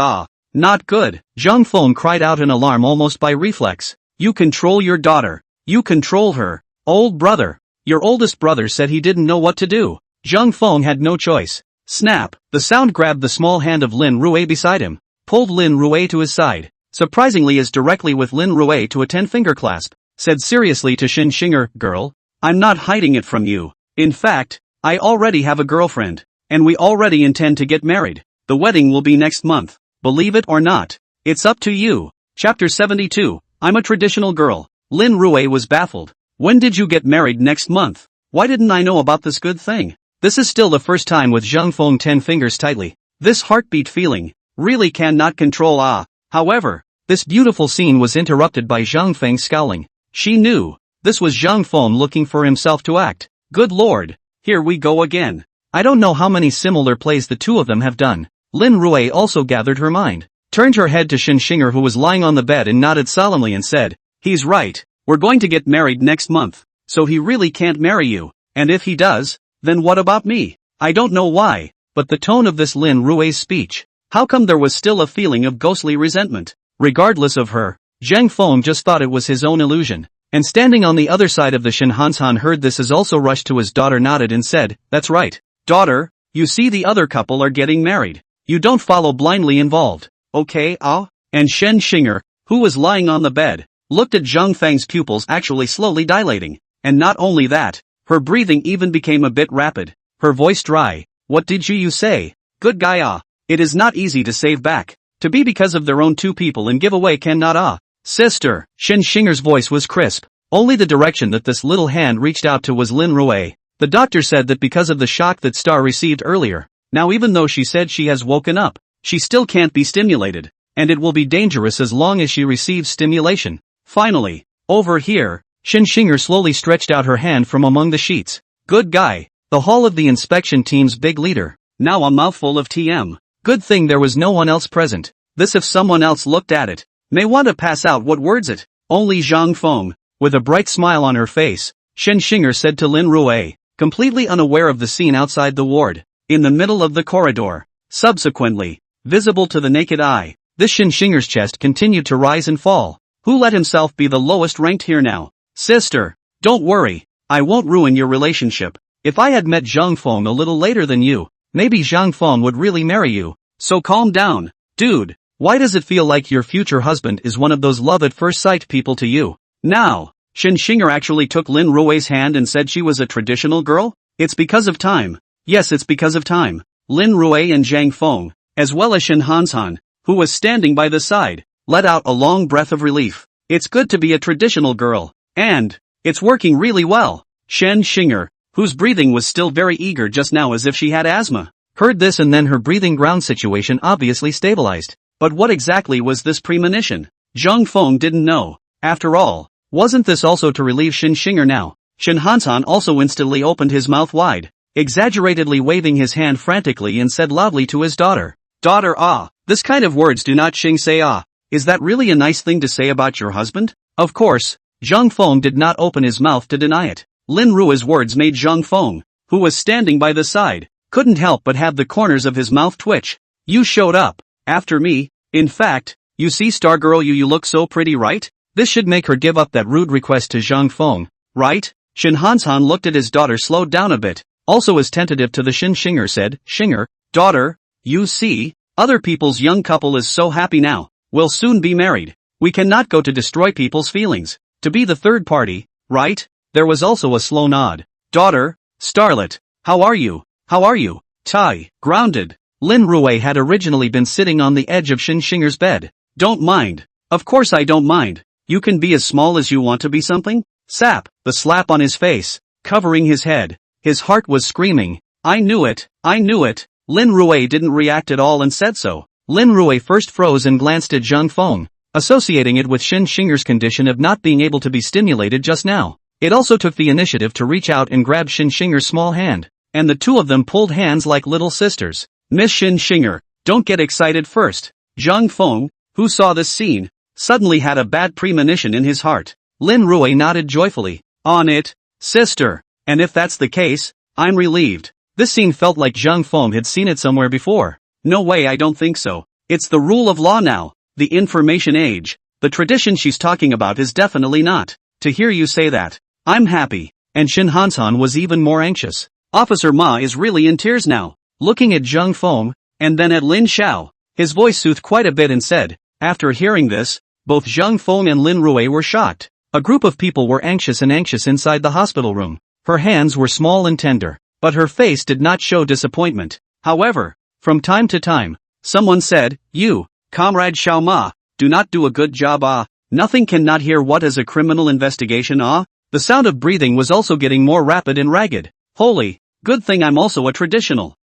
Not good. Zhang Feng cried out in alarm almost by reflex. You control your daughter. You control her. Old brother. Your oldest brother said he didn't know what to do. Zhang Feng had no choice. Snap. The sound grabbed the small hand of Lin Rui beside him, pulled Lin Rui to his side, surprisingly as directly with Lin Rui to a 10-finger clasp, said seriously to Shin Shinger, girl, I'm not hiding it from you. In fact, I already have a girlfriend, and we already intend to get married. The wedding will be next month. Believe it or not, it's up to you. Chapter 72, I'm a traditional girl. Lin Rui was baffled. When did you get married next month? Why didn't I know about this good thing? This is still the first time with Zhang Feng 10 fingers tightly. This heartbeat feeling really cannot control. However, this beautiful scene was interrupted by Zhang Feng scowling. She knew this was Zhang Feng looking for himself to act. Good lord, here we go again. I don't know how many similar plays the two of them have done. Lin Rui also gathered her mind, turned her head to Shin Shinger who was lying on the bed and nodded solemnly and said, he's right, we're going to get married next month, so he really can't marry you, and if he does, then what about me? I don't know why, but the tone of this Lin Rui's speech, how come there was still a feeling of ghostly resentment? Regardless of her, Zhang Feng just thought it was his own illusion, and standing on the other side of the Shin Hanshan heard this as also rushed to his daughter nodded and said, that's right, daughter, you see the other couple are getting married. You don't follow blindly involved, okay? And Shen Shinger, who was lying on the bed, looked at Zhang Feng's pupils actually slowly dilating, and not only that, her breathing even became a bit rapid, her voice dry. What did you say? Good guy. It is not easy to save back, to be because of their own 2 people and give away cannot. Sister, Shen Shinger's voice was crisp, only the direction that this little hand reached out to was Lin Rui. The doctor said that because of the shock that Star received earlier, now even though she said she has woken up, she still can't be stimulated, and it will be dangerous as long as she receives stimulation. Finally, over here, Shin Shinger slowly stretched out her hand from among the sheets. Good guy, the hall of the inspection team's big leader, now a mouthful of TM. Good thing there was no one else present. This if someone else looked at it, may want to pass out what words it. Only Zhang Feng, with a bright smile on her face, Shin Shinger said to Lin Rui, completely unaware of the scene outside the ward. In the middle of the corridor, subsequently, visible to the naked eye, this Shin Shinger's chest continued to rise and fall. Who let himself be the lowest ranked here now? Sister, don't worry, I won't ruin your relationship. If I had met Zhang Feng a little later than you, maybe Zhang Feng would really marry you. So calm down, dude, Why does it feel like your future husband is one of those love at first sight people to you? Now, Shin Shinger actually took Lin Rui's hand and said she was a traditional girl? It's because of time. Yes, it's because of time. Lin Rui and Zhang Feng, as well as Shin Hansan, who was standing by the side, let out a long breath of relief. It's good to be a traditional girl. And it's working really well. Shen Shinger, whose breathing was still very eager just now as if she had asthma, heard this and then her breathing ground situation obviously stabilized. But what exactly was this premonition? Zhang Feng didn't know. After all, wasn't this also to relieve Shin Shinger now? Shin Hansan also instantly opened his mouth wide, exaggeratedly waving his hand frantically and said loudly to his daughter, "Daughter, ah, this kind of words do not Xing say ah. Is that really a nice thing to say about your husband?" Of course, Zhang Feng did not open his mouth to deny it. Lin Rui's words made Zhang Feng, who was standing by the side, couldn't help but have the corners of his mouth twitch. "You showed up, after me. In fact, you see Stargirl, you look so pretty, right?" This should make her give up that rude request to Zhang Feng, right? Shin Hansan looked at his daughter, slowed down a bit, also as tentative to the Shin Shinger said, "Shinger, daughter, you see, other people's young couple is so happy now, will soon be married. We cannot go to destroy people's feelings, to be the third party, right?" There was also a slow nod. "Daughter, Starlet, how are you? How are you?" Tai, grounded. Lin Rui had originally been sitting on the edge of Shin Shinger's bed. "Don't mind. Of course I don't mind. You can be as small as you want to be something?" Sap, the slap on his face, covering his head. His heart was screaming, I knew it, I knew it." Lin Rui didn't react at all and said so. Lin Rui first froze and glanced at Zhang Feng, associating it with Shin Shinger's condition of not being able to be stimulated just now. It also took the initiative to reach out and grab Shin Shinger's small hand, and the two of them pulled hands like little sisters. "Miss Shin Shinger, don't get excited first." Zhang Feng, who saw this scene, suddenly had a bad premonition in his heart. Lin Rui nodded joyfully. "On it, sister. And if that's the case, I'm relieved." This scene felt like Zhang Feng had seen it somewhere before. "No way, I don't think so. It's the rule of law now. The information age. The tradition she's talking about is definitely not. To hear you say that, I'm happy." And Shin Hansan was even more anxious. Officer Ma is really in tears now, looking at Zhang Feng, and then at Lin Xiao. His voice soothed quite a bit and said, after hearing this, both Zhang Feng and Lin Rui were shocked. A group of people were anxious inside the hospital room. Her hands were small and tender, but her face did not show disappointment. However, from time to time, someone said, "You, Comrade Xiao Ma, do not do a good job ah. Nothing cannot hear what is a criminal investigation ah." The sound of breathing was also getting more rapid and ragged. "Holy, good thing I'm also a traditional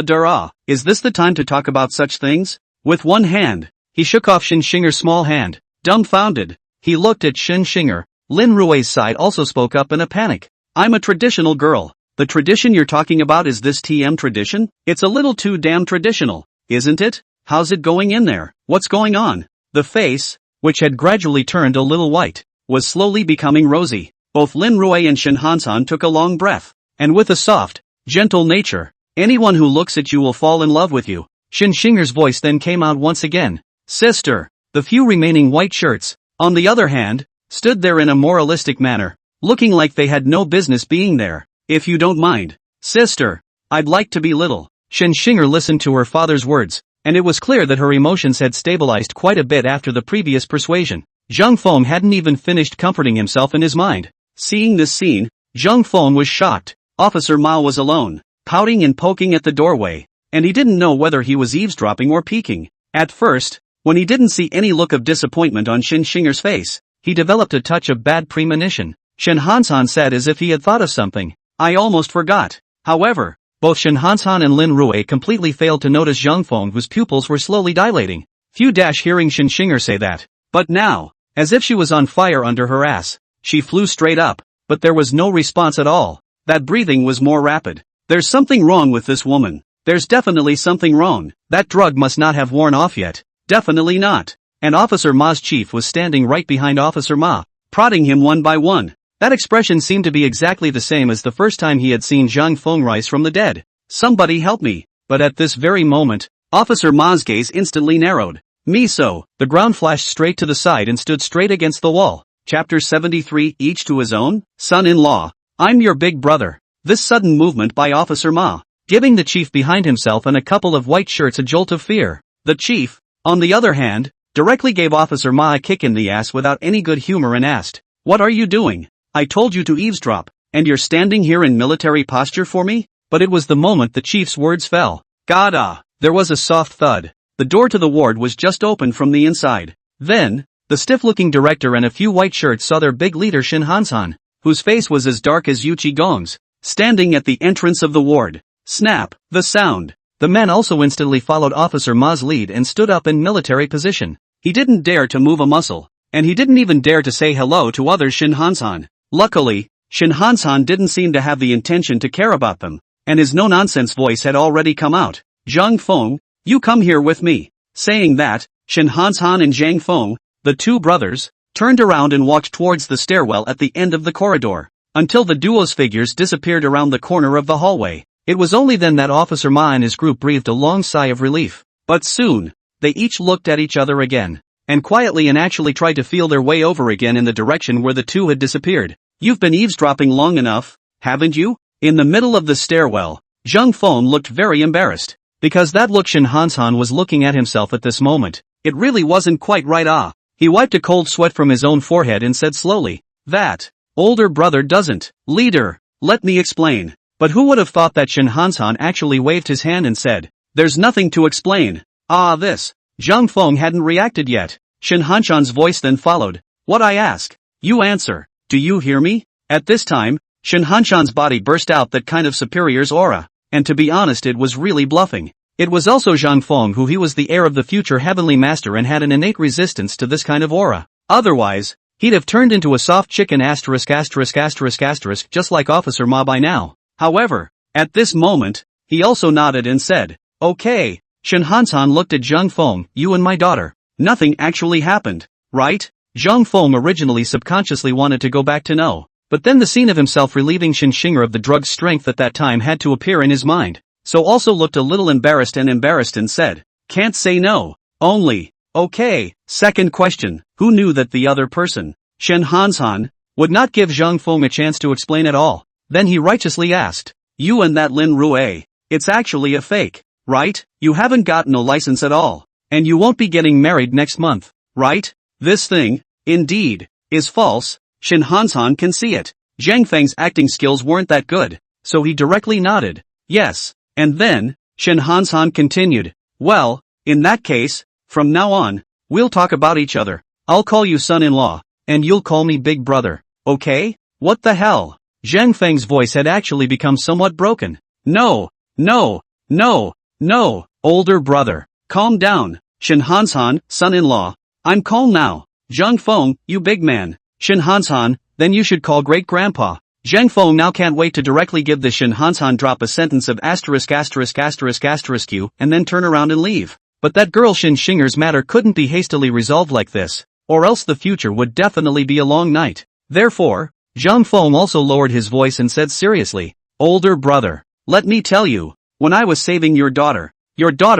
adur ah. Is this the time to talk about such things?" With one hand, he shook off Shin Shinger's small hand. Dumbfounded, he looked at Shin Shinger. Lin Rui's side also spoke up in a panic. "I'm a traditional girl. The tradition you're talking about is this TM tradition? It's a little too damn traditional, isn't it? How's it going in there? What's going on?" The face, which had gradually turned a little white, was slowly becoming rosy. Both Lin Rui and Shin Hansan took a long breath, and with a soft, gentle nature, "Anyone who looks at you will fall in love with you." Shin Shinger's voice then came out once again. "Sister." The few remaining white shirts, on the other hand, stood there in a moralistic manner, looking like they had no business being there. "If you don't mind, sister, I'd like to be little." Shin Shinger listened to her father's words, and it was clear that her emotions had stabilized quite a bit after the previous persuasion. Zhang Feng hadn't even finished comforting himself in his mind. Seeing this scene, Zhang Feng was shocked. Officer Mao was alone, pouting and poking at the doorway, and he didn't know whether he was eavesdropping or peeking. At first, when he didn't see any look of disappointment on Shin Shinger's face, he developed a touch of bad premonition. Shin Hansan said as if he had thought of something, "I almost forgot." However, both Shin Hansan and Lin Rui completely failed to notice Zhang Feng, whose pupils were slowly dilating. Hearing Shin Shinger say that. But now, as if she was on fire under her ass, she flew straight up, but there was no response at all. That breathing was more rapid. "There's something wrong with this woman. There's definitely something wrong. That drug must not have worn off yet. Definitely not." And Officer Ma's chief was standing right behind Officer Ma, prodding him one by one. That expression seemed to be exactly the same as the first time he had seen Zhang Feng rise from the dead. "Somebody help me." But at this very moment, Officer Ma's gaze instantly narrowed. "Me so." The ground flashed straight to the side and stood straight against the wall. Chapter 73, Each to his own? Son-in-law, I'm your big brother. This sudden movement by Officer Ma, giving the chief behind himself and a couple of white shirts a jolt of fear. The chief, on the other hand, directly gave Officer Ma a kick in the ass without any good humor and asked, "What are you doing? I told you to eavesdrop, and you're standing here in military posture for me?" But it was the moment the chief's words fell. Gada! There was a soft thud. The door to the ward was just opened from the inside. Then, the stiff-looking director and a few white shirts saw their big leader Shin Han-san, whose face was as dark as Yuchi Gong's, standing at the entrance of the ward. Snap! The sound. The men also instantly followed Officer Ma's lead and stood up in military position. He didn't dare to move a muscle, and he didn't even dare to say hello to other Shin Han-san. Luckily, Shin Han-san didn't seem to have the intention to care about them, and his no-nonsense voice had already come out. "Zhang Feng, you come here with me." Saying that, Shin Han-san and Zhang Feng, the two brothers, turned around and walked towards the stairwell at the end of the corridor, until the duo's figures disappeared around the corner of the hallway. It was only then that Officer Ma and his group breathed a long sigh of relief. But soon, they each looked at each other again, and quietly and actually tried to feel their way over again in the direction where the two had disappeared. "You've been eavesdropping long enough, haven't you?" In the middle of the stairwell, Zhang Feng looked very embarrassed. Because that look Shin Han-san was looking at himself at this moment, it really wasn't quite right. He wiped a cold sweat from his own forehead and said slowly, "That older brother doesn't." "Leader, let me explain." But who would have thought that Shin Han-san actually waved his hand and said, "There's nothing to explain." This. Zhang Feng hadn't reacted yet. Shin Han-san's voice then followed. "What I ask, you answer. Do you hear me?" At this time, Shin Han-san's body burst out that kind of superior's aura, and to be honest it was really bluffing. It was also Zhang Feng who he was the heir of the future heavenly master and had an innate resistance to this kind of aura. Otherwise, he'd have turned into a soft chicken ****** just like Officer Ma by now. However, at this moment, he also nodded and said, "Okay." Shin Han-san looked at Zhang Feng. "You and my daughter. Nothing actually happened, right?" Zhang Feng originally subconsciously wanted to go back to no. But then the scene of himself relieving Shin Shinger of the drug's strength at that time had to appear in his mind. So also looked a little embarrassed and said, "Can't say no. Only, okay." Second question, who knew that the other person, Shin Han-san, would not give Zhang Feng a chance to explain at all? Then he righteously asked, "You and that Lin Rue, it's actually a fake, right? You haven't gotten a license at all. And you won't be getting married next month, right? This thing, indeed, is false." Shin Han-san can see it. Zhang Feng's acting skills weren't that good, so he directly nodded, "Yes." And then, Shin Han-san continued, "Well, in that case, from now on, we'll talk about each other. I'll call you son-in-law, and you'll call me big brother, okay?" What the hell? Zhang Feng's voice had actually become somewhat broken. No, older brother, calm down. Shin Han-san, son-in-law, I'm calm now. Zhang Feng, you big man. Shin Han-san, then you should call great-grandpa. Zhang Feng now can't wait to directly give the Shin Han-san drop a sentence of ********** and then turn around and leave. But that girl Shin Shinger's matter couldn't be hastily resolved like this, or else the future would definitely be a long night. Therefore, Zhang Feng also lowered his voice and said seriously, "Older brother, let me tell you, when I was saving your daughter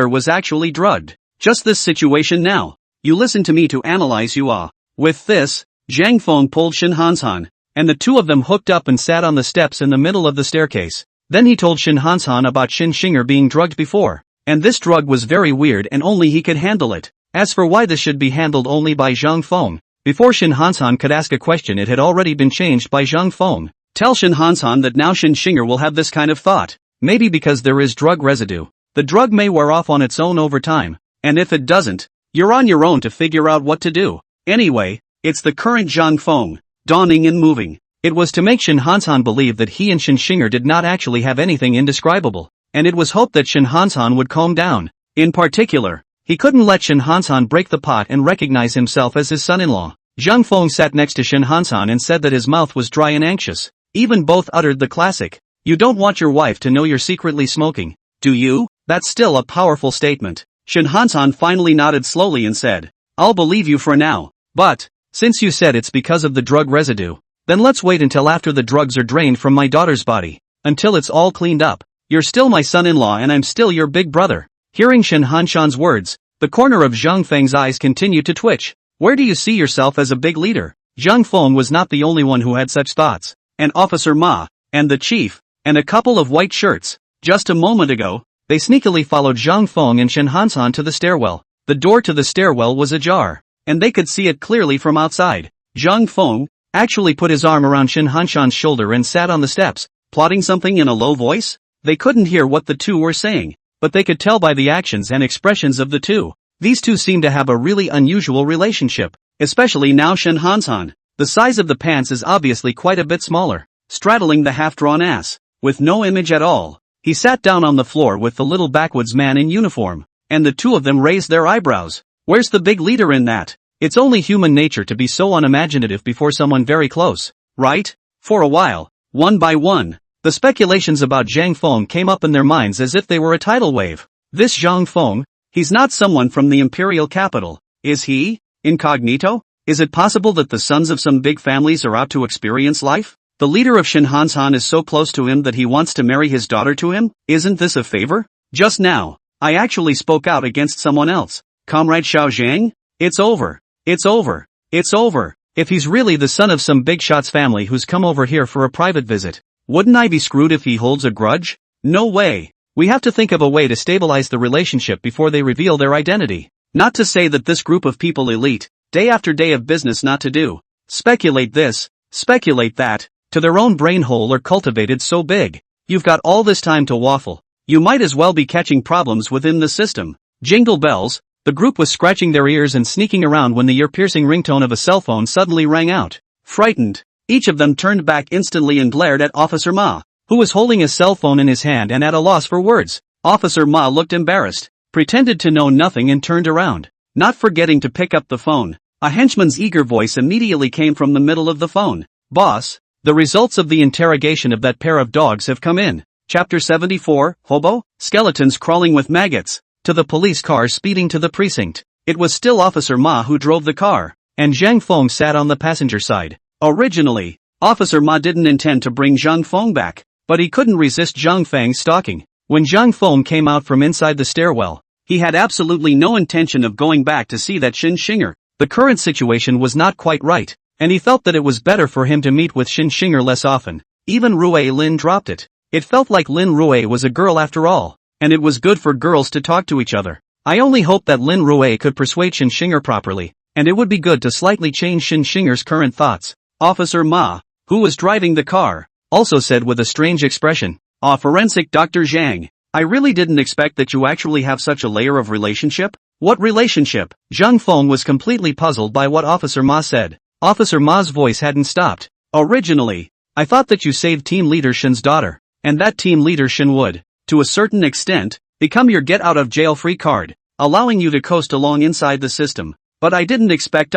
was actually drugged. Just this situation now. You listen to me to analyze you With this, Zhang Feng pulled Shin Han-san, and the two of them hooked up and sat on the steps in the middle of the staircase. Then he told Shin Han-san about Shin Shinger being drugged before, and this drug was very weird and only he could handle it. As for why this should be handled only by Zhang Feng, before Shin Han-san could ask a question it had already been changed by Zhang Feng. Tell Shin Han-san that now Shin Shinger will have this kind of thought. Maybe because there is drug residue. The drug may wear off on its own over time, and if it doesn't, you're on your own to figure out what to do. Anyway, it's the current Zhang Feng, dawning and moving. It was to make Shin Han-san believe that he and Shin Shinger did not actually have anything indescribable, and it was hoped that Shin Han-san would calm down. In particular, he couldn't let Shin Han-san break the pot and recognize himself as his son-in-law. Zhang Feng sat next to Shin Han-san and said that his mouth was dry and anxious. Even both uttered the classic, "You don't want your wife to know you're secretly smoking, do you?" That's still a powerful statement. Shin Han-san finally nodded slowly and said, "I'll believe you for now, but, since you said it's because of the drug residue, then let's wait until after the drugs are drained from my daughter's body. Until it's all cleaned up. You're still my son-in-law and I'm still your big brother." Hearing Shin Han-san's words, the corner of Zhang Feng's eyes continued to twitch. Where do you see yourself as a big leader? Zhang Feng was not the only one who had such thoughts. And Officer Ma, and the chief, and a couple of white shirts. Just a moment ago, they sneakily followed Zhang Feng and Shin Han-san to the stairwell. The door to the stairwell was ajar, and they could see it clearly from outside. Zhang Feng actually put his arm around Shin Hanshan's shoulder and sat on the steps, plotting something in a low voice. They couldn't hear what the two were saying, but they could tell by the actions and expressions of the two. These two seemed to have a really unusual relationship, especially now Shin Hanshan. The size of the pants is obviously quite a bit smaller, straddling the half-drawn ass, with no image at all. He sat down on the floor with the little backwoods man in uniform, and the two of them raised their eyebrows. Where's the big leader in that? It's only human nature to be so unimaginative before someone very close, right? For a while, one by one, the speculations about Zhang Feng came up in their minds as if they were a tidal wave. This Zhang Feng, he's not someone from the imperial capital, is he? Incognito? Is it possible that the sons of some big families are out to experience life? The leader of Shin Hanshan is so close to him that he wants to marry his daughter to him? Isn't this a favor? Just now, I actually spoke out against someone else. Comrade Xiao Zhang? It's over. It's over. It's over. If he's really the son of some big shot's family who's come over here for a private visit, wouldn't I be screwed if he holds a grudge? No way. We have to think of a way to stabilize the relationship before they reveal their identity. Not to say that this group of people elite, day after day of business not to do, speculate this, speculate that, to their own brain hole or cultivated so big. You've got all this time to waffle. You might as well be catching problems within the system. Jingle bells. The group was scratching their ears and sneaking around when the ear-piercing ringtone of a cell phone suddenly rang out. Frightened, each of them turned back instantly and glared at Officer Ma, who was holding a cell phone in his hand and at a loss for words. Officer Ma looked embarrassed, pretended to know nothing and turned around, not forgetting to pick up the phone. A henchman's eager voice immediately came from the middle of the phone. Boss, the results of the interrogation of that pair of dogs have come in. Chapter 74, Hobo? Skeletons crawling with maggots. To the police car speeding to the precinct. It was still Officer Ma who drove the car, and Zhang Feng sat on the passenger side. Originally, Officer Ma didn't intend to bring Zhang Feng back, but he couldn't resist Zhang Feng's stalking. When Zhang Feng came out from inside the stairwell, he had absolutely no intention of going back to see that Shin Shinger. The current situation was not quite right, and he felt that it was better for him to meet with Shin Shinger less often. Even Rui Lin dropped it. It felt like Lin Rui was a girl after all. And it was good for girls to talk to each other. I only hope that Lin Rui could persuade Shin Shinger properly, and it would be good to slightly change Shin Shinger's current thoughts. Officer Ma, who was driving the car, also said with a strange expression, Forensic Dr. Zhang, I really didn't expect that you actually have such a layer of relationship. What relationship? Zhang Feng was completely puzzled by what Officer Ma said. Officer Ma's voice hadn't stopped. Originally, I thought that you saved Team Leader Shin's daughter, and that Team Leader Shin would, to a certain extent, become your get-out-of-jail-free card, allowing you to coast along inside the system. But I didn't expect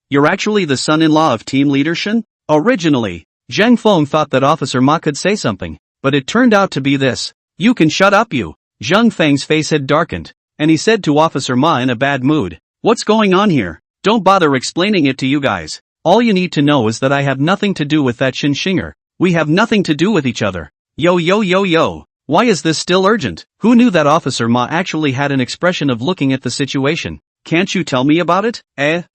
you're actually the son-in-law of Team Leader Shin? Originally, Zhang Feng thought that Officer Ma could say something, but it turned out to be this. You can shut up you. Zhang Feng's face had darkened, and he said to Officer Ma in a bad mood, what's going on here? Don't bother explaining it to you guys. All you need to know is that I have nothing to do with that Shin Shinger. We have nothing to do with each other. Yo yo yo yo. Why is this still urgent? Who knew that Officer Ma actually had an expression of looking at the situation? Can't you tell me about it?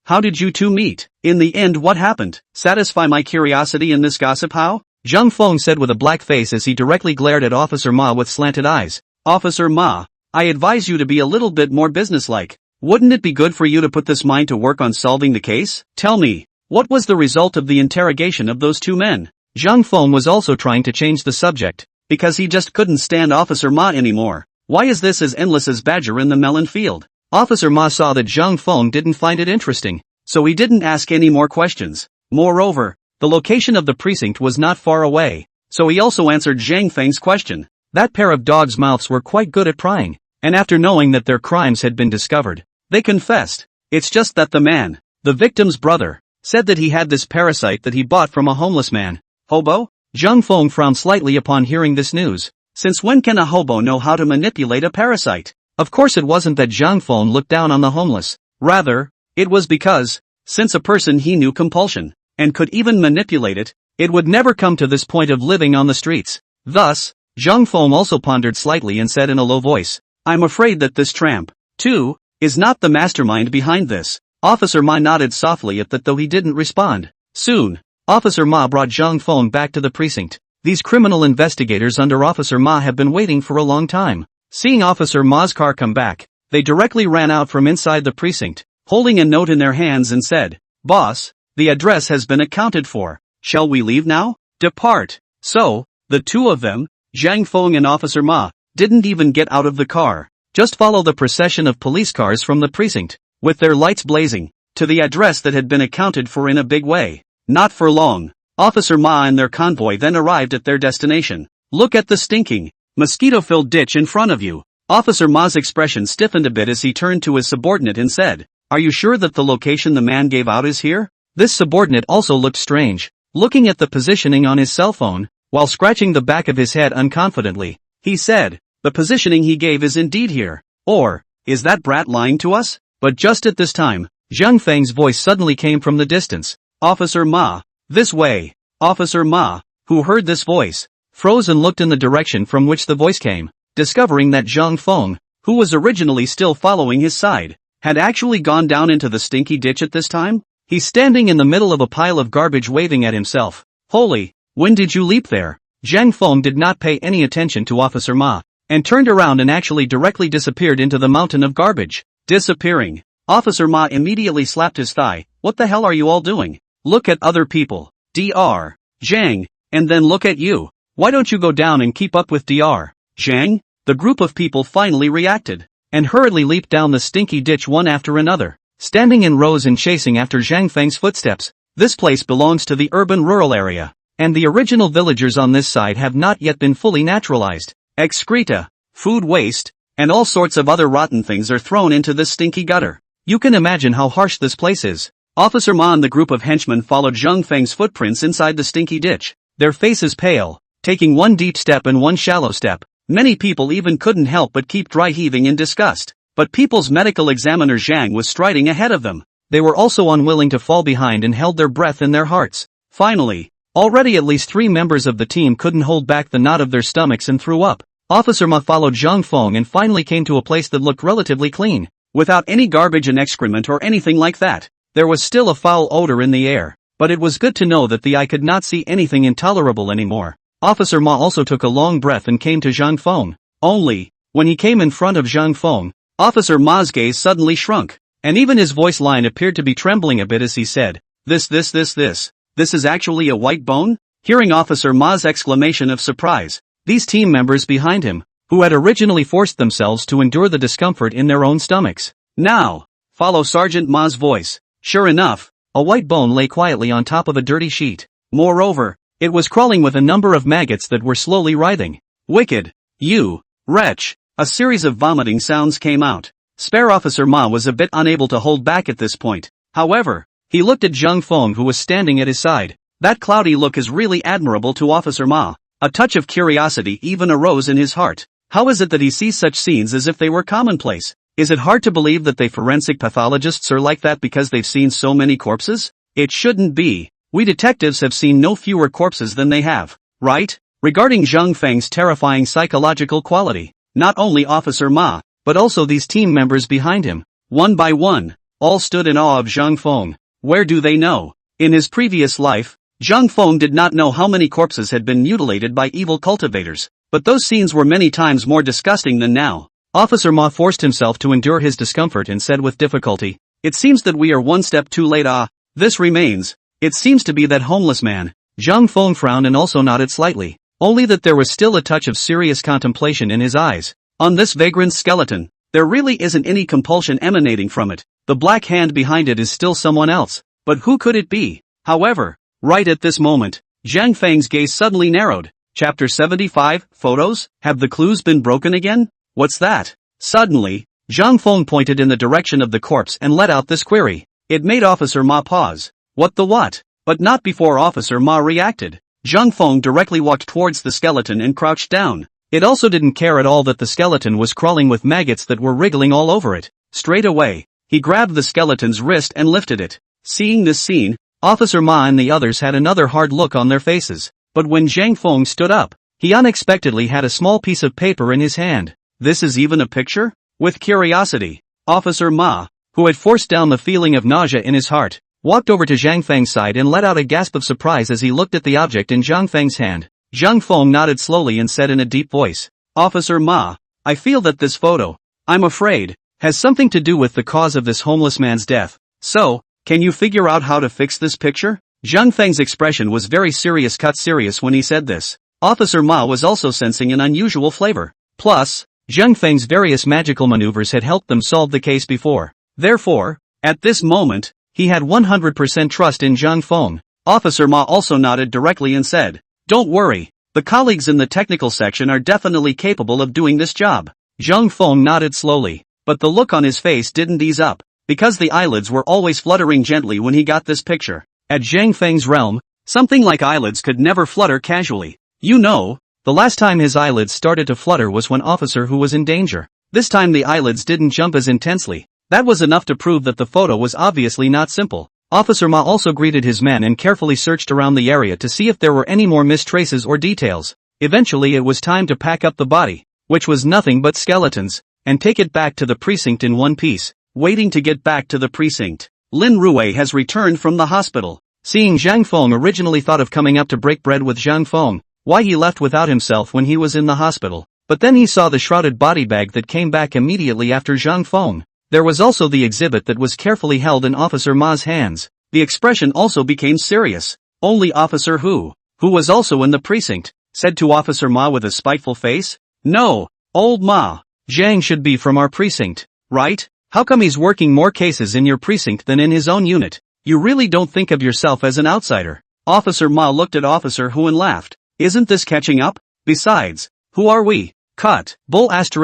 How did you two meet? In the end what happened? Satisfy my curiosity in this gossip how? Zhang Feng said with a black face as he directly glared at Officer Ma with slanted eyes. Officer Ma, I advise you to be a little bit more businesslike. Wouldn't it be good for you to put this mind to work on solving the case? Tell me, what was the result of the interrogation of those two men? Zhang Feng was also trying to change the subject, because he just couldn't stand Officer Ma anymore. Why is this as endless as badger in the melon field? Officer Ma saw that Zhang Feng didn't find it interesting, so he didn't ask any more questions. Moreover, the location of the precinct was not far away, so he also answered Zhang Feng's question. That pair of dogs' mouths were quite good at prying, and after knowing that their crimes had been discovered, they confessed. It's just that the man, the victim's brother, said that he had this parasite that he bought from a homeless man. Hobo? Zhang Feng frowned slightly upon hearing this news. Since when can a hobo know how to manipulate a parasite? Of course it wasn't that Zhang Feng looked down on the homeless. Rather, it was because, since a person he knew compulsion, and could even manipulate it, it would never come to this point of living on the streets. Thus, Zhang Feng also pondered slightly and said in a low voice, I'm afraid that this tramp, too, is not the mastermind behind this. Officer Ma nodded softly at that though he didn't respond. Soon, Officer Ma brought Zhang Feng back to the precinct. These criminal investigators under Officer Ma have been waiting for a long time. Seeing Officer Ma's car come back, They directly ran out from inside the precinct, holding a note in their hands and said, "Boss, the address has been accounted for. Shall we leave now?" "Depart." So, the two of them, Zhang Feng and Officer Ma, didn't even get out of the car. Just follow the procession of police cars from the precinct, with their lights blazing, to the address that had been accounted for in a big way. Not for long. Officer Ma and their convoy then arrived at their destination. "Look at the stinking, mosquito-filled ditch in front of you." Officer Ma's expression stiffened a bit as he turned to his subordinate and said, "Are you sure that the location the man gave out is here?" This subordinate also looked strange, looking at the positioning on his cell phone, while scratching the back of his head unconfidently. He said, "The positioning he gave is indeed here. Or, is that brat lying to us?" But just at this time, Zhang Feng's voice suddenly came from the distance. "Officer Ma, this way." Officer Ma, who heard this voice, froze and looked in the direction from which the voice came, discovering that Zhang Feng, who was originally still following his side, had actually gone down into the stinky ditch at this time. He's standing in the middle of a pile of garbage waving at himself. "Holy, when did you leap there?" Zhang Feng did not pay any attention to Officer Ma, and turned around and actually directly disappeared into the mountain of garbage. Disappearing. Officer Ma immediately slapped his thigh. "What the hell are you all doing? Look at other people. Dr. Zhang, and then look at you. Why don't you go down and keep up with Dr. Zhang?" The group of people finally reacted, and hurriedly leaped down the stinky ditch one after another, standing in rows and chasing after Zhang Feng's footsteps. This place belongs to the urban-rural area, and the original villagers on this side have not yet been fully naturalized. Excreta, food waste, and all sorts of other rotten things are thrown into this stinky gutter. You can imagine how harsh this place is. Officer Ma and the group of henchmen followed Zhang Feng's footprints inside the stinky ditch, their faces pale, taking one deep step and one shallow step. Many people even couldn't help but keep dry heaving in disgust. But People's Medical Examiner Zhang was striding ahead of them. They were also unwilling to fall behind and held their breath in their hearts. Finally, already at least 3 members of the team couldn't hold back the knot of their stomachs and threw up. Officer Ma followed Zhang Feng and finally came to a place that looked relatively clean, without any garbage and excrement or anything like that. There was still a foul odor in the air, but it was good to know that the eye could not see anything intolerable anymore. Officer Ma also took a long breath and came to Zhang Feng. Only, when he came in front of Zhang Feng, Officer Ma's gaze suddenly shrunk, and even his voice line appeared to be trembling a bit as he said, This is actually a white bone?" Hearing Officer Ma's exclamation of surprise, these team members behind him, who had originally forced themselves to endure the discomfort in their own stomachs, now follow Sergeant Ma's voice. Sure enough, a white bone lay quietly on top of a dirty sheet. Moreover, it was crawling with a number of maggots that were slowly writhing. "Wicked, you wretch!" A series of vomiting sounds came out. Spare Officer Ma was a bit unable to hold back at this point. However, he looked at Zhang Feng who was standing at his side. That cloudy look is really admirable to Officer Ma. A touch of curiosity even arose in his heart. How is it that he sees such scenes as if they were commonplace? Is it hard to believe that they forensic pathologists are like that because they've seen so many corpses? It shouldn't be. We detectives have seen no fewer corpses than they have, right? Regarding Zhang Feng's terrifying psychological quality, not only Officer Ma, but also these team members behind him, one by one, all stood in awe of Zhang Feng. Where do they know? In his previous life, Zhang Feng did not know how many corpses had been mutilated by evil cultivators, but those scenes were many times more disgusting than now. Officer Ma forced himself to endure his discomfort and said with difficulty, "It seems that we are one step too late. This remains. It seems to be that homeless man." Zhang Feng frowned and also nodded slightly, only that there was still a touch of serious contemplation in his eyes. On this vagrant skeleton, there really isn't any compulsion emanating from it. The black hand behind it is still someone else, but who could it be? However, right at this moment, Zhang Feng's gaze suddenly narrowed. Chapter 75, Photos? Have the clues been broken again? What's that? Suddenly, Zhang Feng pointed in the direction of the corpse and let out this query. It made Officer Ma pause. What the what? But not before Officer Ma reacted. Zhang Feng directly walked towards the skeleton and crouched down. It also didn't care at all that the skeleton was crawling with maggots that were wriggling all over it. Straight away, he grabbed the skeleton's wrist and lifted it. Seeing this scene, Officer Ma and the others had another hard look on their faces. But when Zhang Feng stood up, he unexpectedly had a small piece of paper in his hand. This is even a picture? With curiosity, Officer Ma, who had forced down the feeling of nausea in his heart, walked over to Zhang Feng's side and let out a gasp of surprise as he looked at the object in Zhang Feng's hand. Zhang Feng nodded slowly and said in a deep voice, "Officer Ma, I feel that this photo, I'm afraid, has something to do with the cause of this homeless man's death. So, can you figure out how to fix this picture? Zhang Feng's expression was very serious when he said this. Officer Ma was also sensing an unusual flavor. Plus, Zhang Feng's various magical maneuvers had helped them solve the case before. Therefore, at this moment, he had 100% trust in Zhang Feng. Officer Ma also nodded directly and said, "Don't worry, the colleagues in the technical section are definitely capable of doing this job." Zhang Feng nodded slowly, but the look on his face didn't ease up, because the eyelids were always fluttering gently when he got this picture. At Zhang Feng's realm, something like eyelids could never flutter casually. You know, the last time his eyelids started to flutter was when Officer Hu was in danger. This time the eyelids didn't jump as intensely. That was enough to prove that the photo was obviously not simple. Officer Ma also greeted his men and carefully searched around the area to see if there were any more missed traces or details. Eventually it was time to pack up the body, which was nothing but skeletons, and take it back to the precinct in one piece. Waiting to get back to the precinct, Lin Rui has returned from the hospital. Seeing Zhang Feng originally thought of coming up to break bread with Zhang Feng, why he left without himself when he was in the hospital. But then he saw the shrouded body bag that came back immediately after Zhang Feng. There was also the exhibit that was carefully held in Officer Ma's hands. The expression also became serious. Only Officer Hu, who was also in the precinct, said to Officer Ma with a spiteful face, "No, old Ma, Zhang should be from our precinct, right? How come he's working more cases in your precinct than in his own unit? You really don't think of yourself as an outsider." Officer Ma looked at Officer Hu and laughed. "Isn't this catching up? Besides, who are we? Cut. Bull ********.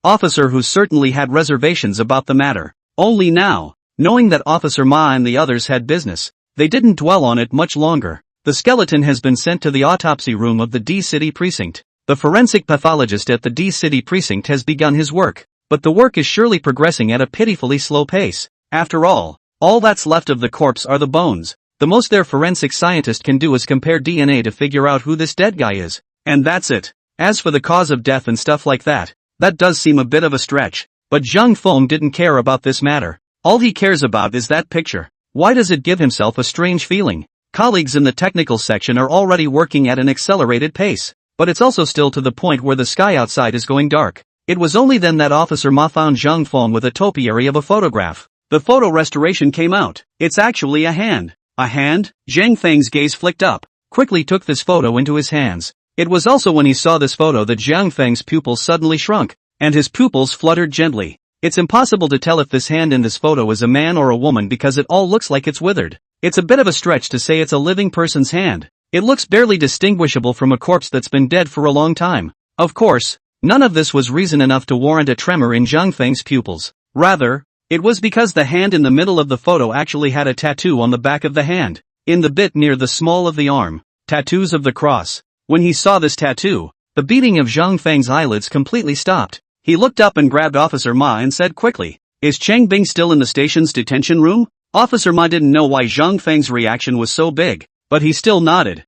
Officer Hu certainly had reservations about the matter. Only now, knowing that Officer Ma and the others had business, they didn't dwell on it much longer. The skeleton has been sent to the autopsy room of the D-City precinct. The forensic pathologist at the D-City precinct has begun his work, but the work is surely progressing at a pitifully slow pace. After all that's left of the corpse are the bones. The most their forensic scientist can do is compare DNA to figure out who this dead guy is. And that's it. As for the cause of death and stuff like that does seem a bit of a stretch. But Zhang Feng didn't care about this matter. All he cares about is that picture. Why does it give himself a strange feeling? Colleagues in the technical section are already working at an accelerated pace, but it's also still to the point where the sky outside is going dark. It was only then that Officer Ma found Zhang Feng with a topiary of a photograph. The photo restoration came out. It's actually a hand. A hand? Zhang Feng's gaze flicked up, quickly took this photo into his hands. It was also when he saw this photo that Zhang Feng's pupils suddenly shrunk, and his pupils fluttered gently. It's impossible to tell if this hand in this photo is a man or a woman because it all looks like it's withered. It's a bit of a stretch to say it's a living person's hand. It looks barely distinguishable from a corpse that's been dead for a long time. Of course, none of this was reason enough to warrant a tremor in Zhang Feng's pupils. Rather, it was because the hand in the middle of the photo actually had a tattoo on the back of the hand, in the bit near the small of the arm. Tattoos of the cross. When he saw this tattoo, the beating of Zhang Feng's eyelids completely stopped. He looked up and grabbed Officer Ma and said quickly, "Is Chang Bing still in the station's detention room?" Officer Ma didn't know why Zhang Feng's reaction was so big, but he still nodded.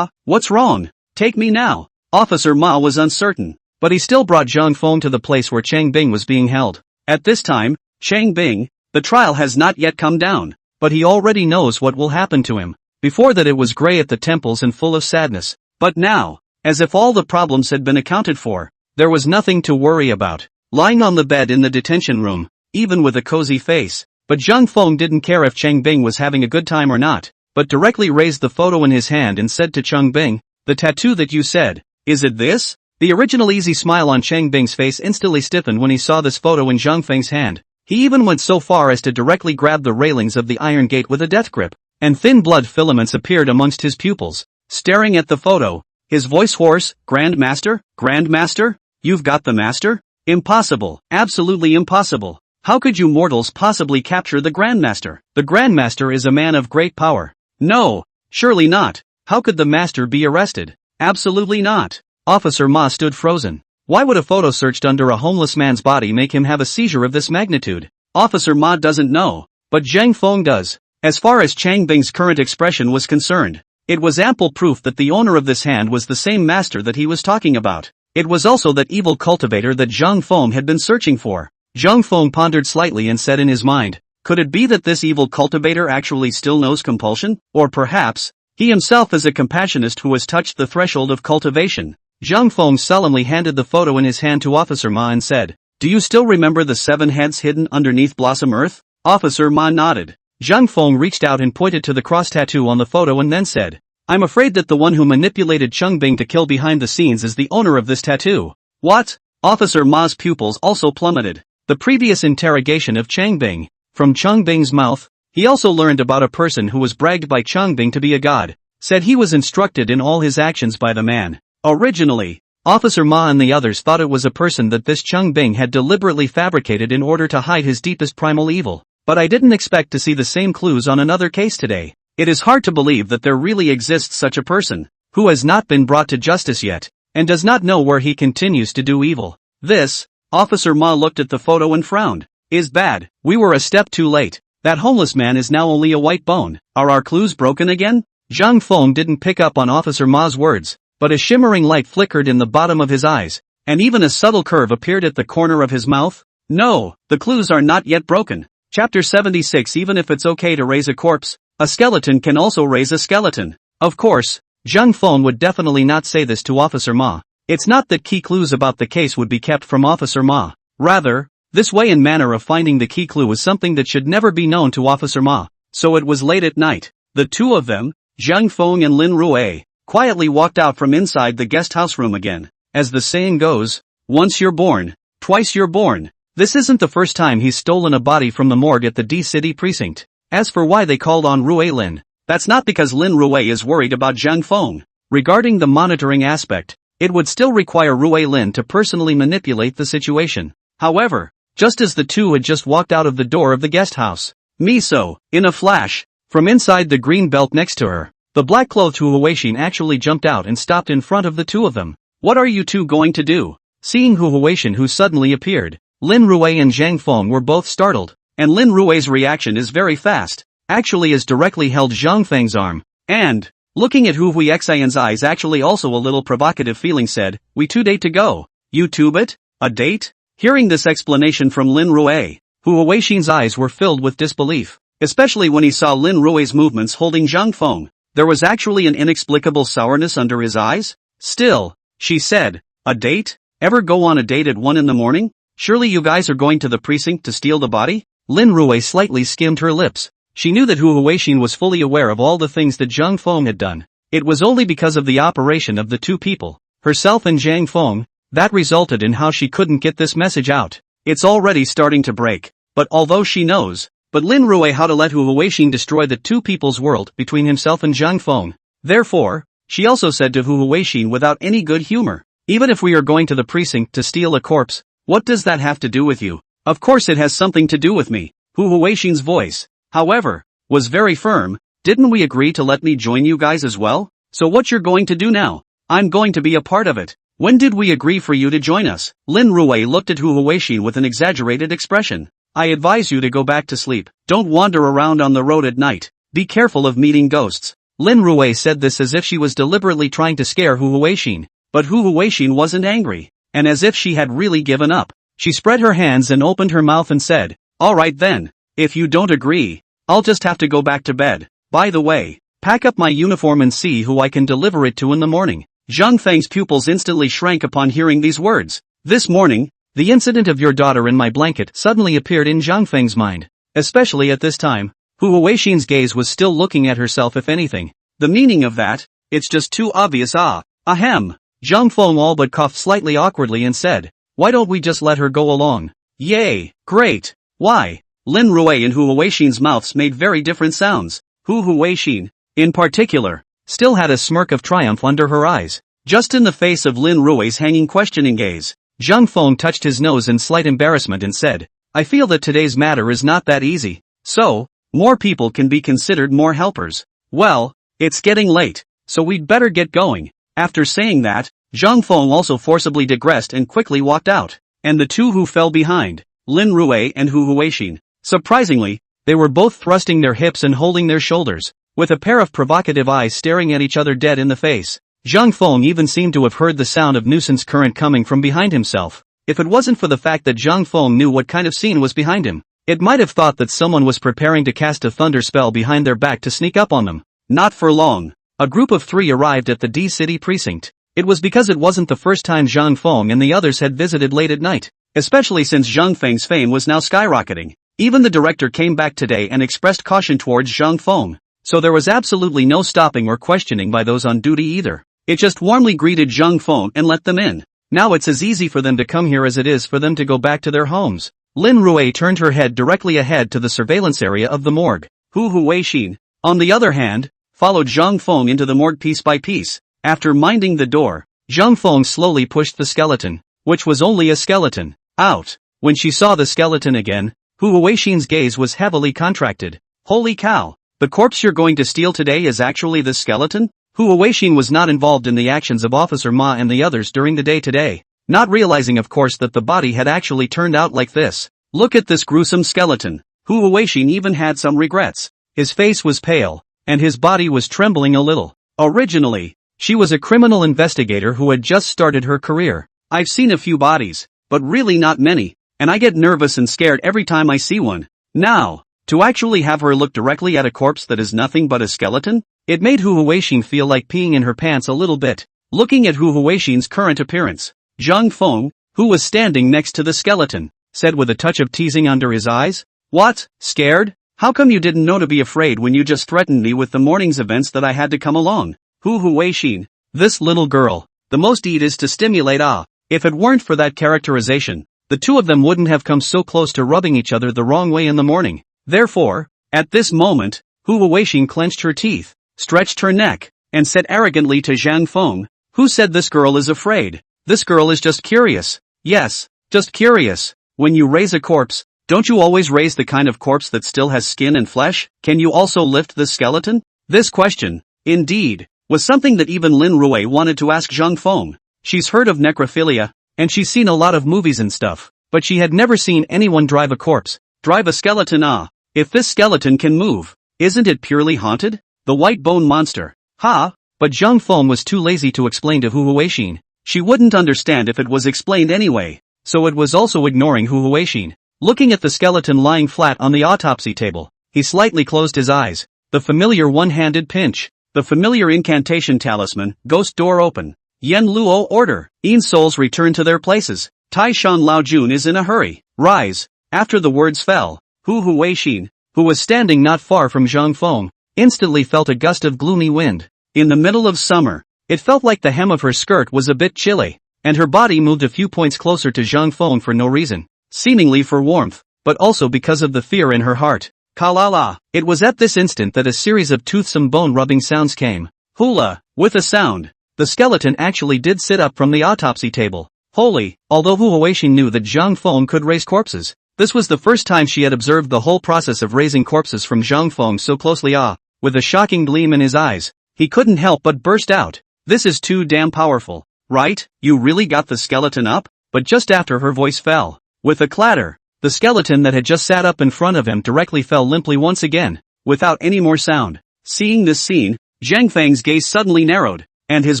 What's wrong? Take me now." Officer Ma was uncertain, but he still brought Zhang Feng to the place where Chang Bing was being held. At this time, Chang Bing, the trial has not yet come down, but he already knows what will happen to him. Before that it was gray at the temples and full of sadness, but now, as if all the problems had been accounted for, there was nothing to worry about. Lying on the bed in the detention room, even with a cozy face, but Zhang Feng didn't care if Chang Bing was having a good time or not, but directly raised the photo in his hand and said to Chang Bing, "The tattoo that you said, is it this?" The original easy smile on Chang Bing's face instantly stiffened when he saw this photo in Zhang Feng's hand. He even went so far as to directly grab the railings of the iron gate with a death grip, and thin blood filaments appeared amongst his pupils. Staring at the photo, his voice hoarse, "Grandmaster? Grandmaster? You've got the master? Impossible, absolutely impossible. How could you mortals possibly capture the Grandmaster? The Grandmaster is a man of great power." "No, surely not. How could the master be arrested?" "Absolutely not." Officer Ma stood frozen. Why would a photo searched under a homeless man's body make him have a seizure of this magnitude? Officer Ma doesn't know, but Zhang Feng does. As far as Chang Bing's current expression was concerned, it was ample proof that the owner of this hand was the same master that he was talking about. It was also that evil cultivator that Zhang Feng had been searching for. Zhang Feng pondered slightly and said in his mind, could it be that this evil cultivator actually still knows compulsion? Or perhaps, he himself is a compassionist who has touched the threshold of cultivation. Zhang Feng solemnly handed the photo in his hand to Officer Ma and said, Do you still remember the 7 heads hidden underneath Blossom Earth? Officer Ma nodded. Zhang Feng reached out and pointed to the cross tattoo on the photo and then said, I'm afraid that the one who manipulated Cheng Bing to kill behind the scenes is the owner of this tattoo. What? Officer Ma's pupils also plummeted. The previous interrogation of Cheng Bing. From Cheng Bing's mouth, he also learned about a person who was bragged by Cheng Bing to be a god. Said he was instructed in all his actions by the man. Originally, Officer Ma and the others thought it was a person that this Cheng Bing had deliberately fabricated in order to hide his deepest primal evil. But I didn't expect to see the same clues on another case today. It is hard to believe that there really exists such a person, who has not been brought to justice yet, and does not know where he continues to do evil. This, Officer Ma looked at the photo and frowned, is bad. We were a step too late. That homeless man is now only a white bone. Are our clues broken again? Zhang Feng didn't pick up on Officer Ma's words, but a shimmering light flickered in the bottom of his eyes, and even a subtle curve appeared at the corner of his mouth. No, the clues are not yet broken. Chapter 76. Even if it's okay to raise a corpse, a skeleton can also raise a skeleton. Of course, Zhang Feng would definitely not say this to Officer Ma. It's not that key clues about the case would be kept from Officer Ma. Rather, this way and manner of finding the key clue is something that should never be known to Officer Ma. So it was late at night. The two of them, Zhang Feng and Lin Rue, quietly walked out from inside the guest house room again. As the saying goes, once you're born, twice you're born. This isn't the first time he's stolen a body from the morgue at the D-City precinct. As for why they called on Rue Lin, that's not because Lin Rue is worried about Zhang Feng. Regarding the monitoring aspect, it would still require Rue Lin to personally manipulate the situation. However, just as the two had just walked out of the door of the guest house, Miso, in a flash, from inside the green belt next to her, the black-clothed Hu Huixin actually jumped out and stopped in front of the two of them. What are you two going to do? Seeing Hu Huixin who suddenly appeared, Lin Rue and Zhang Feng were both startled, and Lin Rue's reaction is very fast, actually as directly held Zhang Feng's arm, and, looking at Hu Huixian's eyes actually also a little provocative feeling said, we two date to go. You tube it? A date? Hearing this explanation from Lin Rue, Hu Huixin's eyes were filled with disbelief, especially when he saw Lin Rue's movements holding Zhang Feng. There was actually an inexplicable sourness under his eyes. Still, she said, a date? Ever go on a date at 1 in the morning? Surely you guys are going to the precinct to steal the body? Lin Rue slightly skimmed her lips. She knew that Hu Huixin was fully aware of all the things that Zhang Feng had done. It was only because of the operation of the two people, herself and Zhang Feng, that resulted in how she couldn't get this message out. It's already starting to break. But although she knows, but Lin Rue how to let Hu Huixin destroy the two people's world between himself and Zhang Feng. Therefore, she also said to Hu Huixin without any good humor, even if we are going to the precinct to steal a corpse, what does that have to do with you? Of course it has something to do with me. Hu Huixin's voice, however, was very firm. Didn't we agree to let me join you guys as well? So what you're going to do now? I'm going to be a part of it. When did we agree for you to join us? Lin Rue looked at Hu Huixin with an exaggerated expression. I advise you to go back to sleep. Don't wander around on the road at night. Be careful of meeting ghosts. Lin Rue said this as if she was deliberately trying to scare Hu Huixin. But Hu Huixin wasn't angry, and as if she had really given up, she spread her hands and opened her mouth and said, all right then. If you don't agree, I'll just have to go back to bed. By the way, pack up my uniform and see who I can deliver it to in the morning. Zhang Feng's pupils instantly shrank upon hearing these words. This morning, the incident of your daughter in my blanket suddenly appeared in Zhang Feng's mind. Especially at this time, Hu Huixin's gaze was still looking at herself if anything. The meaning of that, it's just too obvious. Ahem. Zhang Feng all but coughed slightly awkwardly and said, why don't we just let her go along? Yay, great. Why? Lin Rue and Hu Huixin's mouths made very different sounds. Hu Huixin, in particular, still had a smirk of triumph under her eyes. Just in the face of Lin Rue's hanging questioning gaze, Zhang Feng touched his nose in slight embarrassment and said, I feel that today's matter is not that easy. So, more people can be considered more helpers. Well, it's getting late, so we'd better get going. After saying that, Zhang Feng also forcibly digressed and quickly walked out. And the two who fell behind, Lin Rue and Hu Huixin. Surprisingly, they were both thrusting their hips and holding their shoulders, with a pair of provocative eyes staring at each other dead in the face. Zhang Feng even seemed to have heard the sound of nuisance current coming from behind himself. If it wasn't for the fact that Zhang Feng knew what kind of scene was behind him, it might have thought that someone was preparing to cast a thunder spell behind their back to sneak up on them. Not for long. A group of 3 arrived at the D-City precinct. It was because it wasn't the first time Zhang Feng and the others had visited late at night. especially since Zhang Feng's fame was now skyrocketing. Even the director came back today and expressed caution towards Zhang Feng, so there was absolutely no stopping or questioning by those on duty either. It just warmly greeted Zhang Feng and let them in. Now it's as easy for them to come here as it is for them to go back to their homes. Lin Rui turned her head directly ahead to the surveillance area of the morgue. Hu Huixin, on the other hand, followed Zhang Feng into the morgue piece by piece. After minding the door, Zhang Feng slowly pushed the skeleton, which was only a skeleton, out. When she saw the skeleton again, Hu Huixin's gaze was heavily contracted. Holy cow, the corpse you're going to steal today is actually the skeleton? Hu Huixin was not involved in the actions of Officer Ma and the others during the day today, not realizing of course that the body had actually turned out like this. Look at this gruesome skeleton. Hu Huixin even had some regrets. His face was pale, and his body was trembling a little. Originally, she was a criminal investigator who had just started her career. I've seen a few bodies, but really not many, and I get nervous and scared every time I see one. Now, to actually have her look directly at a corpse that is nothing but a skeleton? It made Hu Huixin feel like peeing in her pants a little bit. Looking at Hu Huixin's current appearance, Zhang Feng, who was standing next to the skeleton, said with a touch of teasing under his eyes, "What, scared? How come you didn't know to be afraid when you just threatened me with the morning's events that I had to come along?" Hu Huixin, this little girl, the most need is to stimulate ah. If it weren't for that characterization, the two of them wouldn't have come so close to rubbing each other the wrong way in the morning. Therefore, at this moment, Hu Huixin clenched her teeth, stretched her neck, and said arrogantly to Zhang Feng, "Who said this girl is afraid? This girl is just curious." "Yes, just curious. When you raise a corpse, don't you always raise the kind of corpse that still has skin and flesh? Can you also lift the skeleton?" This question, indeed, was something that even Lin Rui wanted to ask Zhang Feng. She's heard of necrophilia, and she's seen a lot of movies and stuff, but she had never seen anyone drive a corpse. Drive a skeleton ah. If this skeleton can move, isn't it purely haunted? The white bone monster. Ha! But Zhang Feng was too lazy to explain to Hu Huixin. She wouldn't understand if it was explained anyway, so it was also ignoring Hu Huixin. Looking at the skeleton lying flat on the autopsy table, he slightly closed his eyes. The familiar one-handed pinch. The familiar incantation talisman, ghost door open. Yen Luo order. In souls return to their places. Tai Shan Lao Jun is in a hurry. Rise. After the words fell, Hu Huixin, who was standing not far from Zhang Feng, instantly felt a gust of gloomy wind. In the middle of summer, it felt like the hem of her skirt was a bit chilly, and her body moved a few points closer to Zhang Feng for no reason, seemingly for warmth, but also because of the fear in her heart. Kalala. It was at this instant that a series of toothsome bone-rubbing sounds came. Hula. With a sound, the skeleton actually did sit up from the autopsy table. Holy. Although Hu Huixin knew that Zhang Feng could raise corpses, this was the first time she had observed the whole process of raising corpses from Zhang Feng so closely. With a shocking gleam in his eyes, he couldn't help but burst out. "This is too damn powerful, right? You really got the skeleton up?" But just after her voice fell, with a clatter, the skeleton that had just sat up in front of him directly fell limply once again, without any more sound. Seeing this scene, Zhang Feng's gaze suddenly narrowed, and his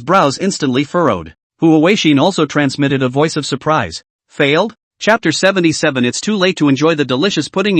brows instantly furrowed. Hu Huixin also transmitted a voice of surprise. Failed? Chapter 77. It's too late to enjoy the delicious pudding.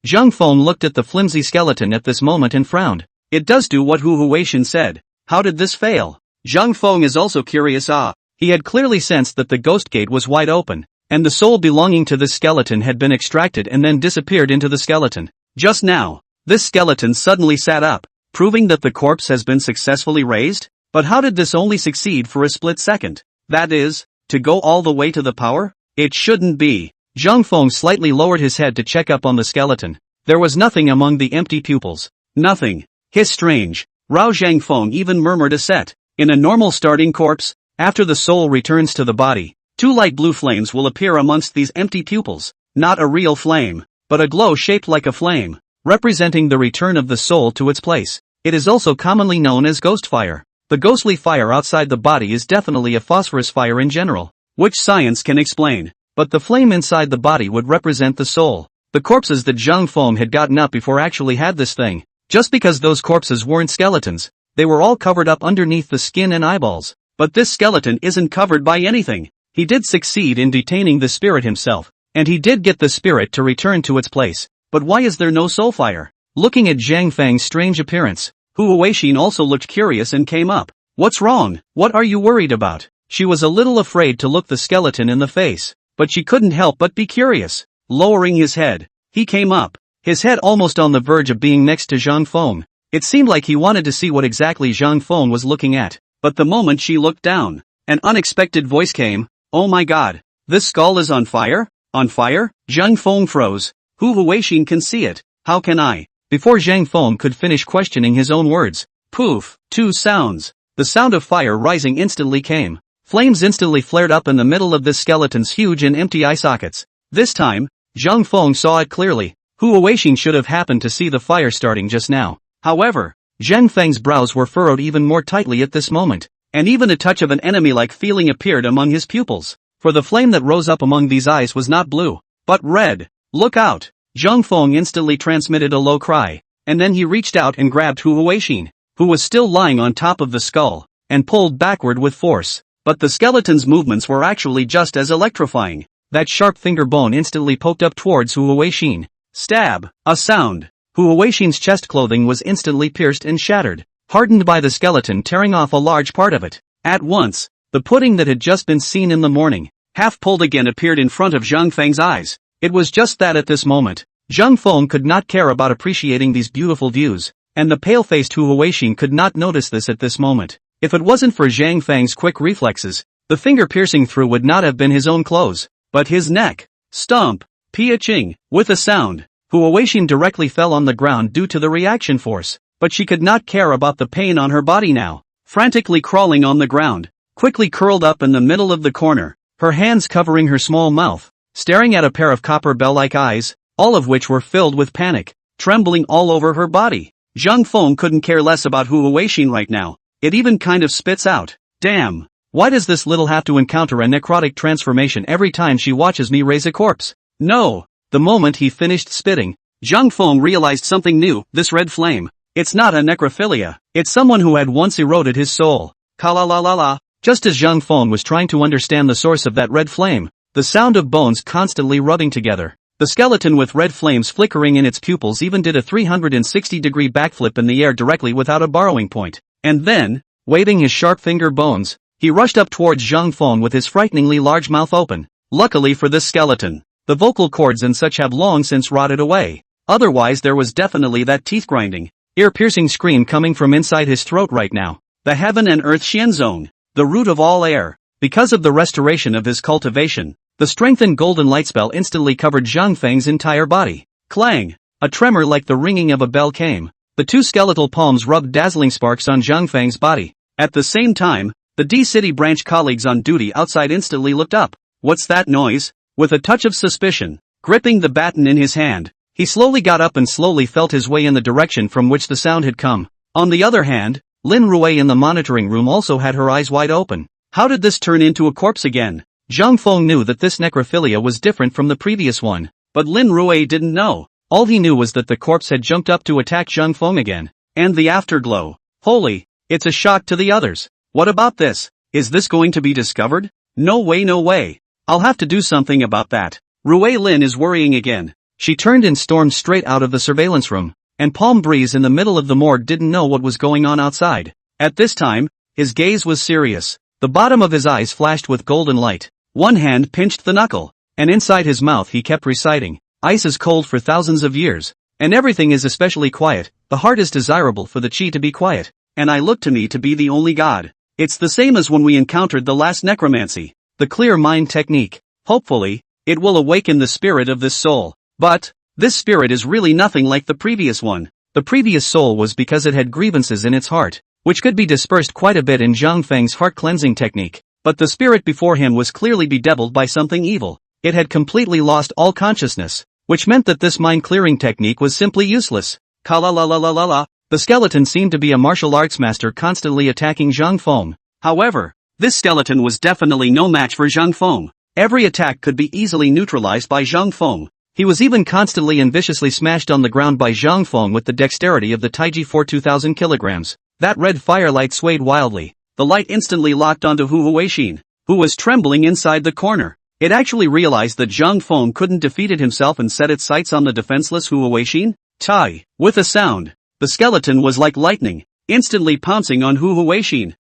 Zhang Feng looked at the flimsy skeleton at this moment and frowned. It does do what Hu Huixin said. How did this fail? Zhang Feng is also curious. He had clearly sensed that the ghost gate was wide open, and the soul belonging to this skeleton had been extracted and then disappeared into the skeleton. Just now, this skeleton suddenly sat up, proving that the corpse has been successfully raised? But how did this only succeed for a split second? That is, to go all the way to the power? It shouldn't be. Zhang Feng slightly lowered his head to check up on the skeleton. There was nothing among the empty pupils. Nothing. Hiss strange. Rao Zhang Feng even murmured a set. In a normal starting corpse, after the soul returns to the body, two light blue flames will appear amongst these empty pupils. Not a real flame, but a glow shaped like a flame, representing the return of the soul to its place. It is also commonly known as ghost fire. The ghostly fire outside the body is definitely a phosphorus fire in general, which science can explain, but the flame inside the body would represent the soul. The corpses that Zhang Feng had gotten up before actually had this thing. Just because those corpses weren't skeletons, they were all covered up underneath the skin and eyeballs. But this skeleton isn't covered by anything. He did succeed in detaining the spirit himself, and he did get the spirit to return to its place. But why is there no soul fire? Looking at Zhang Feng's strange appearance, Hu Huixin also looked curious and came up. What's wrong? What are you worried about? She was a little afraid to look the skeleton in the face, but she couldn't help but be curious. Lowering his head, he came up, his head almost on the verge of being next to Zhang Feng. It seemed like he wanted to see what exactly Zhang Feng was looking at, but the moment she looked down, an unexpected voice came, "Oh my god, this skull is on fire? On fire?" Zhang Feng froze. Hu Huixin can see it, how can I? Before Zhang Feng could finish questioning his own words, poof, two sounds. The sound of fire rising instantly came. Flames instantly flared up in the middle of this skeleton's huge and empty eye sockets. This time, Zhang Feng saw it clearly. Hu Huixin should have happened to see the fire starting just now. However, Zhang Feng's brows were furrowed even more tightly at this moment, and even a touch of an enemy-like feeling appeared among his pupils. For the flame that rose up among these eyes was not blue, but red. Look out! Zhang Feng instantly transmitted a low cry, and then he reached out and grabbed Hu Huixin, who was still lying on top of the skull, and pulled backward with force. But the skeleton's movements were actually just as electrifying. That sharp finger bone instantly poked up towards Hu Huixin. Stab! A sound! Hu Huixin's chest clothing was instantly pierced and shattered, hardened by the skeleton tearing off a large part of it. At once, the pudding that had just been seen in the morning, half pulled again, appeared in front of Zhang Feng's eyes. It was just that at this moment, Zhang Feng could not care about appreciating these beautiful views, and the pale-faced Hu Huixin could not notice this at this moment. If it wasn't for Zhang Feng's quick reflexes, the finger piercing through would not have been his own clothes, but his neck. Stomp! Pia-ching! With a sound, Hu Huixin directly fell on the ground due to the reaction force, but she could not care about the pain on her body now. Frantically crawling on the ground, quickly curled up in the middle of the corner, her hands covering her small mouth, staring at a pair of copper bell-like eyes, all of which were filled with panic, trembling all over her body. Zhang Feng couldn't care less about Hu Huixin right now. It even kind of spits out, "Damn, why does this little have to encounter a necrotic transformation every time she watches me raise a corpse?" No! The moment he finished spitting, Zhang Feng realized something new. This red flame, it's not a necrophilia, it's someone who had once eroded his soul. Ka-la-la-la-la. Just as Zhang Feng was trying to understand the source of that red flame, the sound of bones constantly rubbing together. The skeleton with red flames flickering in its pupils even did a 360-degree backflip in the air directly without a borrowing point. And then, waving his sharp finger bones, he rushed up towards Zhang Feng with his frighteningly large mouth open. Luckily for this skeleton, the vocal cords and such have long since rotted away. Otherwise there was definitely that teeth-grinding, ear-piercing scream coming from inside his throat right now. The heaven and earth Xianzong, the root of all air. Because of the restoration of his cultivation, the strengthened golden light spell instantly covered Zhang Feng's entire body. Clang! A tremor like the ringing of a bell came. The two skeletal palms rubbed dazzling sparks on Zhang Feng's body. At the same time, the D-City branch colleagues on duty outside instantly looked up. What's that noise? With a touch of suspicion, gripping the baton in his hand, he slowly got up and slowly felt his way in the direction from which the sound had come. On the other hand, Lin Rui in the monitoring room also had her eyes wide open. How did this turn into a corpse again? Zhang Feng knew that this necrophilia was different from the previous one, but Lin Rui didn't know. All he knew was that the corpse had jumped up to attack Zhang Feng again. And the afterglow. Holy, it's a shock to the others. What about this? Is this going to be discovered? No way, no way. I'll have to do something about that. Rui Lin is worrying again. She turned and stormed straight out of the surveillance room, and Palm Breeze in the middle of the morgue didn't know what was going on outside. At this time, his gaze was serious. The bottom of his eyes flashed with golden light. One hand pinched the knuckle, and inside his mouth he kept reciting, "Ice is cold for thousands of years, and everything is especially quiet. The heart is desirable for the chi to be quiet, and I look to me to be the only god." It's the same as when we encountered the last necromancy, the clear mind technique. Hopefully, it will awaken the spirit of this soul. But, this spirit is really nothing like the previous one. The previous soul was because it had grievances in its heart, which could be dispersed quite a bit in Zhang Feng's heart cleansing technique. But the spirit before him was clearly bedeviled by something evil. It had completely lost all consciousness, which meant that this mind-clearing technique was simply useless. Ka-la-la-la-la-la-la. The skeleton seemed to be a martial arts master constantly attacking Zhang Feng. However, this skeleton was definitely no match for Zhang Feng. Every attack could be easily neutralized by Zhang Feng. He was even constantly and viciously smashed on the ground by Zhang Feng with the dexterity of the Taiji for 2,000 kilograms. That red firelight swayed wildly. The light instantly locked onto Hu Huixin, who was trembling inside the corner. It actually realized that Zhang Feng couldn't defeat it himself and set its sights on the defenseless Hu Huixin. Tai! With a sound, the skeleton was like lightning, instantly pouncing on Hu Huixin.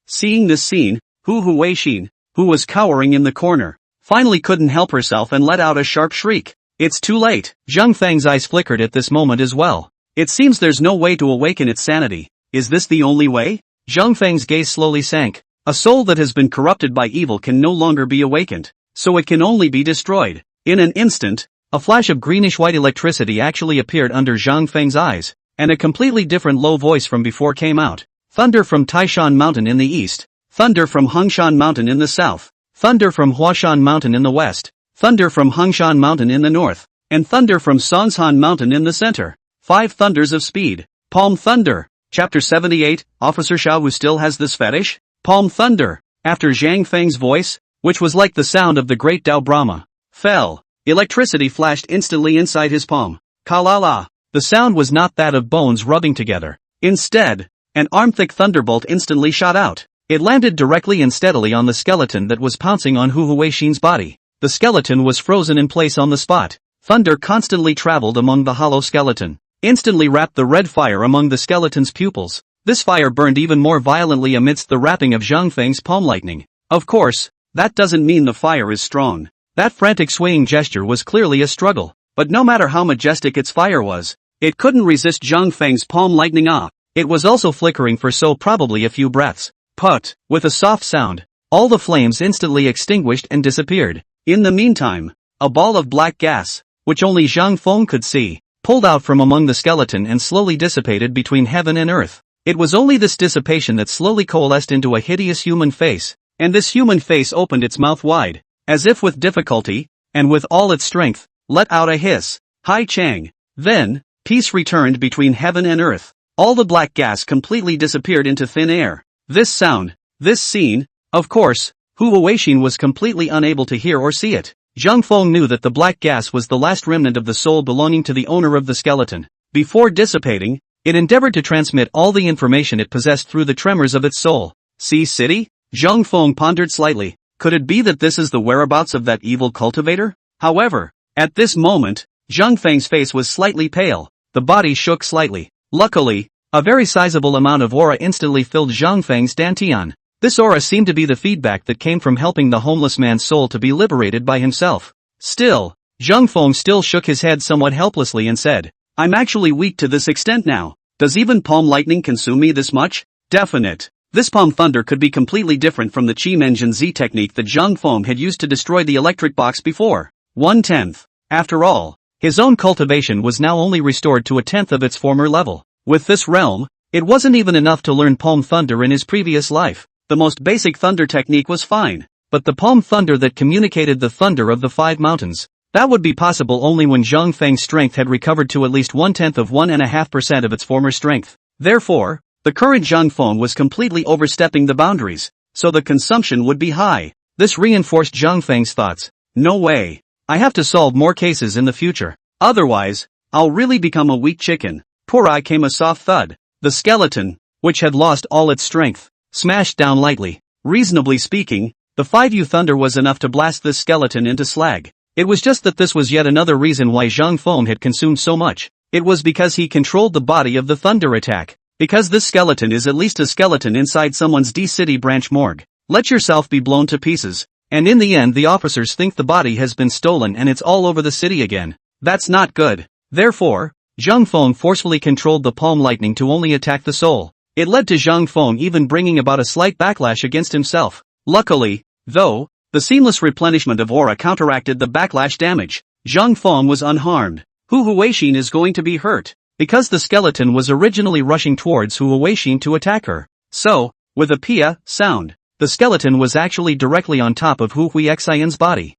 Seeing this scene, Hu Huixin, who was cowering in the corner, finally couldn't help herself and let out a sharp shriek. It's too late. Zhang Feng's eyes flickered at this moment as well. It seems there's no way to awaken its sanity. Is this the only way? Zhang Feng's gaze slowly sank. A soul that has been corrupted by evil can no longer be awakened, so it can only be destroyed. In an instant, a flash of greenish-white electricity actually appeared under Zhang Feng's eyes, and a completely different low voice from before came out. Thunder from Taishan Mountain in the east. Thunder from Hongshan Mountain in the south. Thunder from Huashan Mountain in the west. Thunder from Hongshan Mountain in the north. And thunder from Songshan Mountain in the center. 5 thunders of speed. Palm Thunder. Chapter 78, Officer Xiao who still has this fetish? Palm Thunder. After Zhang Feng's voice, which was like the sound of the great Tao Brahma, fell, electricity flashed instantly inside his palm. Ka-la-la. The sound was not that of bones rubbing together. Instead, an arm-thick thunderbolt instantly shot out. It landed directly and steadily on the skeleton that was pouncing on Hu Huixin's body. The skeleton was frozen in place on the spot. Thunder constantly traveled among the hollow skeleton, instantly wrapped the red fire among the skeleton's pupils. This fire burned even more violently amidst the wrapping of Zhang Feng's palm lightning. Of course, that doesn't mean the fire is strong. That frantic swaying gesture was clearly a struggle, but no matter how majestic its fire was, it couldn't resist Zhang Feng's palm lightning. It was also flickering for probably a few breaths. Put, with a soft sound, all the flames instantly extinguished and disappeared. In the meantime, a ball of black gas, which only Zhang Feng could see, pulled out from among the skeleton and slowly dissipated between heaven and earth. It was only this dissipation that slowly coalesced into a hideous human face, and this human face opened its mouth wide, as if with difficulty, and with all its strength, let out a hiss. Hai Chang. Then, peace returned between heaven and earth. All the black gas completely disappeared into thin air. This sound, this scene, of course, Hu Huixin was completely unable to hear or see it. Zhang Feng knew that the black gas was the last remnant of the soul belonging to the owner of the skeleton. Before dissipating, it endeavored to transmit all the information it possessed through the tremors of its soul. Sea City? Zhang Feng pondered slightly. Could it be that this is the whereabouts of that evil cultivator? However, at this moment, Zhang Feng's face was slightly pale. The body shook slightly. Luckily, a very sizable amount of aura instantly filled Zhang Feng's dantian. This aura seemed to be the feedback that came from helping the homeless man's soul to be liberated by himself. Still, Zhang Feng still shook his head somewhat helplessly and said, I'm actually weak to this extent now. Does even palm lightning consume me this much? Definite. This palm thunder could be completely different from the Qi Menjin Z technique that Zhang Feng had used to destroy the electric box before. 1/10. After all, his own cultivation was now only restored to 1/10 of its former level. With this realm, it wasn't even enough to learn palm thunder in his previous life. The most basic thunder technique was fine, but the palm thunder that communicated the thunder of the 5 mountains, that would be possible only when Zhang Feng's strength had recovered to at least 1/10 of 1.5% of its former strength. Therefore, the current Zhang Feng was completely overstepping the boundaries, so the consumption would be high. This reinforced Zhang Feng's thoughts. No way. I have to solve more cases in the future. Otherwise, I'll really become a weak chicken. Poor eye came a soft thud. The skeleton, which had lost all its strength, smashed down lightly. Reasonably speaking, the 5U thunder was enough to blast this skeleton into slag. It was just that this was yet another reason why Zhang Feng had consumed so much. It was because he controlled the body of the thunder attack. Because this skeleton is at least a skeleton inside someone's D-City branch morgue. Let yourself be blown to pieces, and in the end the officers think the body has been stolen and it's all over the city again. That's not good. Therefore, Zhang Feng forcefully controlled the palm lightning to only attack the soul. It led to Zhang Feng even bringing about a slight backlash against himself. Luckily, though, the seamless replenishment of aura counteracted the backlash damage. Zhang Feng was unharmed. Hu Huixin is going to be hurt, because the skeleton was originally rushing towards Hu Huixin to attack her. So, with a pia sound, the skeleton was actually directly on top of Hu Huixin's body.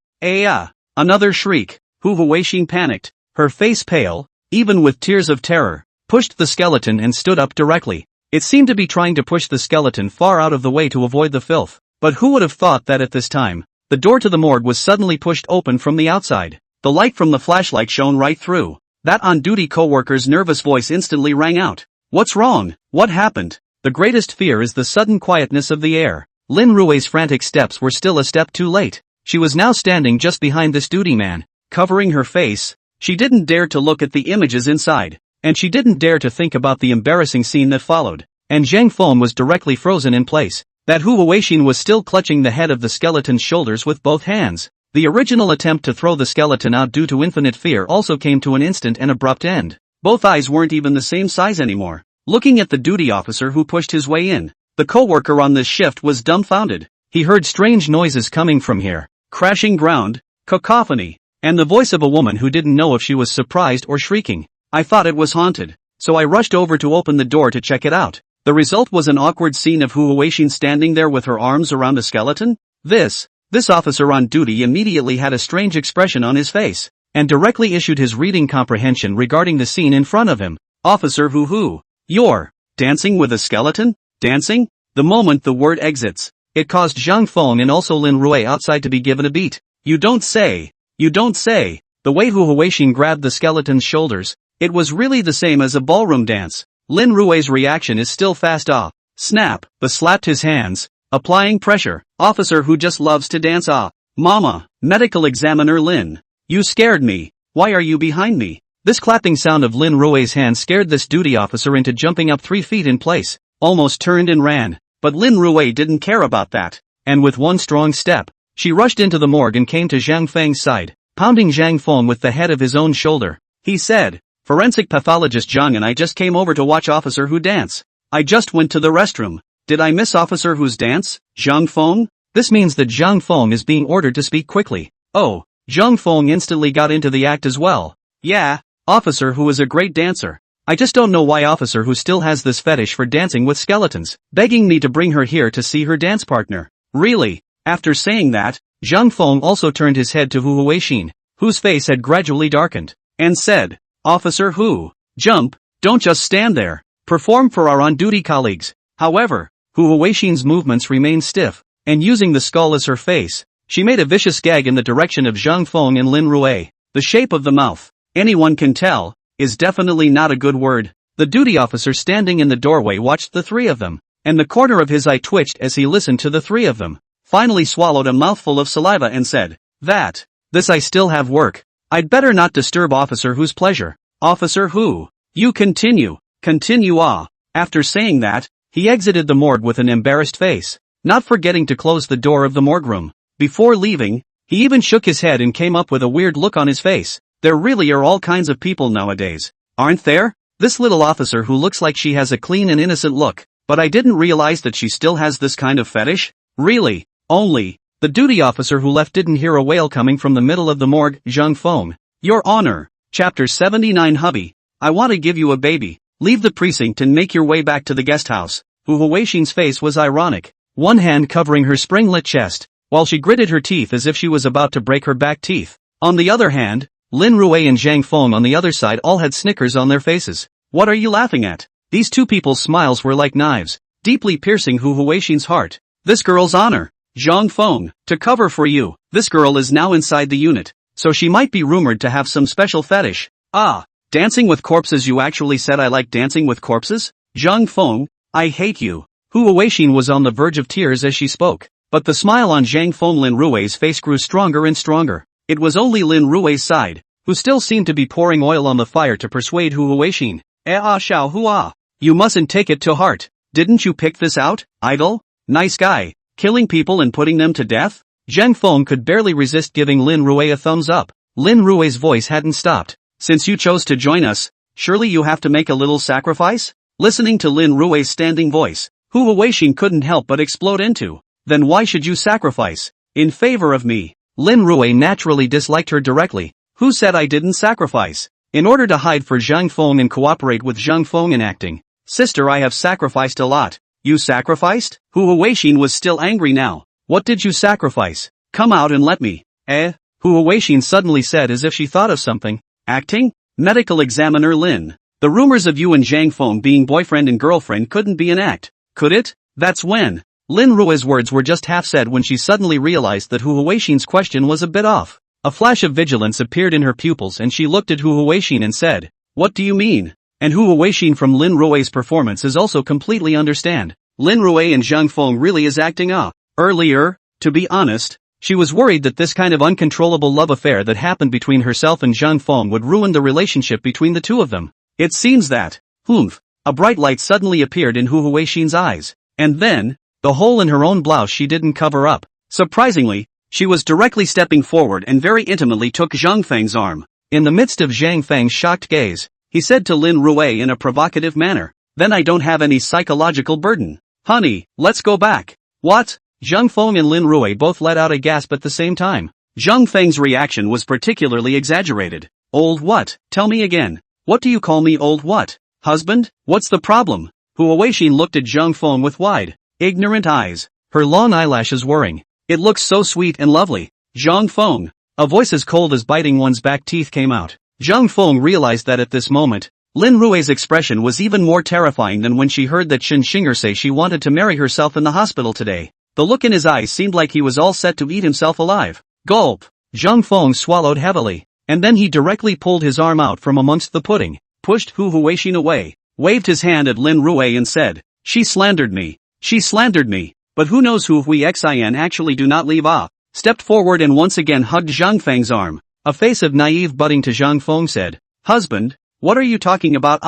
Another shriek. Hu Huixin panicked, her face pale, even with tears of terror, pushed the skeleton and stood up directly. It seemed to be trying to push the skeleton far out of the way to avoid the filth. But who would have thought that at this time, the door to the morgue was suddenly pushed open from the outside. The light from the flashlight shone right through. That on-duty co-worker's nervous voice instantly rang out. What's wrong? What happened? The greatest fear is the sudden quietness of the air. Lin Rui's frantic steps were still a step too late. She was now standing just behind this duty man, covering her face. She didn't dare to look at the images inside, and she didn't dare to think about the embarrassing scene that followed. And Zhang Feng was directly frozen in place. That Hu Huixin was still clutching the head of the skeleton's shoulders with both hands. The original attempt to throw the skeleton out due to infinite fear also came to an instant and abrupt end. Both eyes weren't even the same size anymore. Looking at the duty officer who pushed his way in, the co-worker on this shift was dumbfounded. He heard strange noises coming from here. Crashing ground, cacophony, and the voice of a woman who didn't know if she was surprised or shrieking. I thought it was haunted, so I rushed over to open the door to check it out. The result was an awkward scene of Hu Huixin standing there with her arms around a skeleton. This officer on duty immediately had a strange expression on his face, and directly issued his reading comprehension regarding the scene in front of him. Officer Hu, you're dancing with a skeleton? Dancing? The moment the word exits, it caused Zhang Feng and also Lin Rui outside to be given a beat. You don't say. The way Hu Huixin grabbed the skeleton's shoulders, it was really the same as a ballroom dance. Lin Rui's reaction is still fast. Snap, but slapped his hands, applying pressure. Officer who just loves to dance. Mama, medical examiner Lin. You scared me. Why are you behind me? This clapping sound of Lin Rui's hand scared this duty officer into jumping up 3 feet in place, almost turned and ran. But Lin Rui didn't care about that, and with one strong step, she rushed into the morgue and came to Zhang Feng's side, pounding Zhang Feng with the head of his own shoulder. He said, Forensic pathologist Zhang and I just came over to watch Officer Hu dance. I just went to the restroom. Did I miss Officer Hu's dance? Zhang Feng? This means that Zhang Feng is being ordered to speak quickly. Oh, Zhang Feng instantly got into the act as well. Yeah, Officer Hu is a great dancer. I just don't know why Officer Hu still has this fetish for dancing with skeletons, begging me to bring her here to see her dance partner. Really? After saying that, Zhang Feng also turned his head to Hu Huixin, whose face had gradually darkened, and said, Officer Hu, jump, don't just stand there. Perform for our on-duty colleagues. However, Hu Huixin's movements remained stiff, and using the skull as her face, she made a vicious gag in the direction of Zhang Feng and Lin Rui. The shape of the mouth, anyone can tell, is definitely not a good word. The duty officer standing in the doorway watched the three of them, and the corner of his eye twitched as he listened to the three of them, finally swallowed a mouthful of saliva and said, This I still have work. I'd better not disturb Officer Hu's pleasure. Officer Hu, you continue. After saying that, he exited the morgue with an embarrassed face, not forgetting to close the door of the morgue room. Before leaving, he even shook his head and came up with a weird look on his face. There really are all kinds of people nowadays, aren't there? This little officer who looks like she has a clean and innocent look, but I didn't realize that she still has this kind of fetish? Really? Only, the duty officer who left didn't hear a wail coming from the middle of the morgue. Zhang Feng, Your Honor. Chapter 79 Hubby, I want to give you a baby. Leave the precinct and make your way back to the guest house. Hu Huixin's face was ironic, one hand covering her spring-lit chest, while she gritted her teeth as if she was about to break her back teeth. On the other hand, Lin Rui and Zhang Feng on the other side all had snickers on their faces. What are you laughing at? These two people's smiles were like knives, deeply piercing Hu Huixin's heart. This girl's honor, Zhang Feng, to cover for you. This girl is now inside the unit, so she might be rumored to have some special fetish. Dancing with corpses. You actually said I like dancing with corpses? Zhang Feng, I hate you. Hu Huixin was on the verge of tears as she spoke, but the smile on Zhang Feng Lin Rui's face grew stronger and stronger. It was only Lin Rui's side, who still seemed to be pouring oil on the fire to persuade Hu Huixin. Xiao Hua, you mustn't take it to heart. Didn't you pick this out, idol? Nice guy, killing people and putting them to death? Zhang Feng could barely resist giving Lin Rui a thumbs up. Lin Rui's voice hadn't stopped. Since you chose to join us, surely you have to make a little sacrifice? Listening to Lin Rui's standing voice, Hu Huixin couldn't help but explode into, then why should you sacrifice? In favor of me. Lin Rui naturally disliked her directly. Who said I didn't sacrifice? In order to hide for Zhang Feng and cooperate with Zhang Feng in acting. Sister, I have sacrificed a lot. You sacrificed? Hu Huixin was still angry now. What did you sacrifice? Come out and let me. Hu Huixin suddenly said as if she thought of something. Acting? Medical examiner Lin. The rumors of you and Zhang Feng being boyfriend and girlfriend couldn't be an act, could it? That's when. Lin Rui's words were just half said when she suddenly realized that Hu Huixin's question was a bit off. A flash of vigilance appeared in her pupils and she looked at Hu Huixin and said, What do you mean? And Hu Huixin from Lin Rui's performance is also completely understand. Lin Rui and Zhang Feng really is acting earlier, to be honest, she was worried that this kind of uncontrollable love affair that happened between herself and Zhang Feng would ruin the relationship between the two of them. It seems that, a bright light suddenly appeared in Hu Huixin's eyes, and then, the hole in her own blouse she didn't cover up. Surprisingly, She was directly stepping forward and very intimately took Zhang Feng's arm. In the midst of Zhang Feng's shocked gaze, he said to Lin Rue in a provocative manner, "Then I don't have any psychological burden. Honey, let's go back." "What?" Zhang Feng and Lin Rue both let out a gasp at the same time. Zhang Feng's reaction was particularly exaggerated. "Old what? Tell me again. What do you call me, old what? Husband? What's the problem?" Hu Weixin looked at Zhang Feng with wide, ignorant eyes, her long eyelashes whirring. "It looks so sweet and lovely, Zhang Feng." A voice as cold as biting one's back teeth came out. Zhang Feng realized that at this moment, Lin Rue's expression was even more terrifying than when she heard that Shen Xinger say she wanted to marry herself in the hospital today. The look in his eyes seemed like he was all set to eat himself alive. Gulp! Zhang Feng swallowed heavily, and then he directly pulled his arm out from amongst the pudding, pushed Hu Weixin away, waved his hand at Lin Rue and said, "She slandered me. She slandered me. But who knows who we Xin actually do not leave stepped forward and once again hugged Zhang Feng's arm. A face of naive budding to Zhang Feng said, "Husband, what are you talking about?"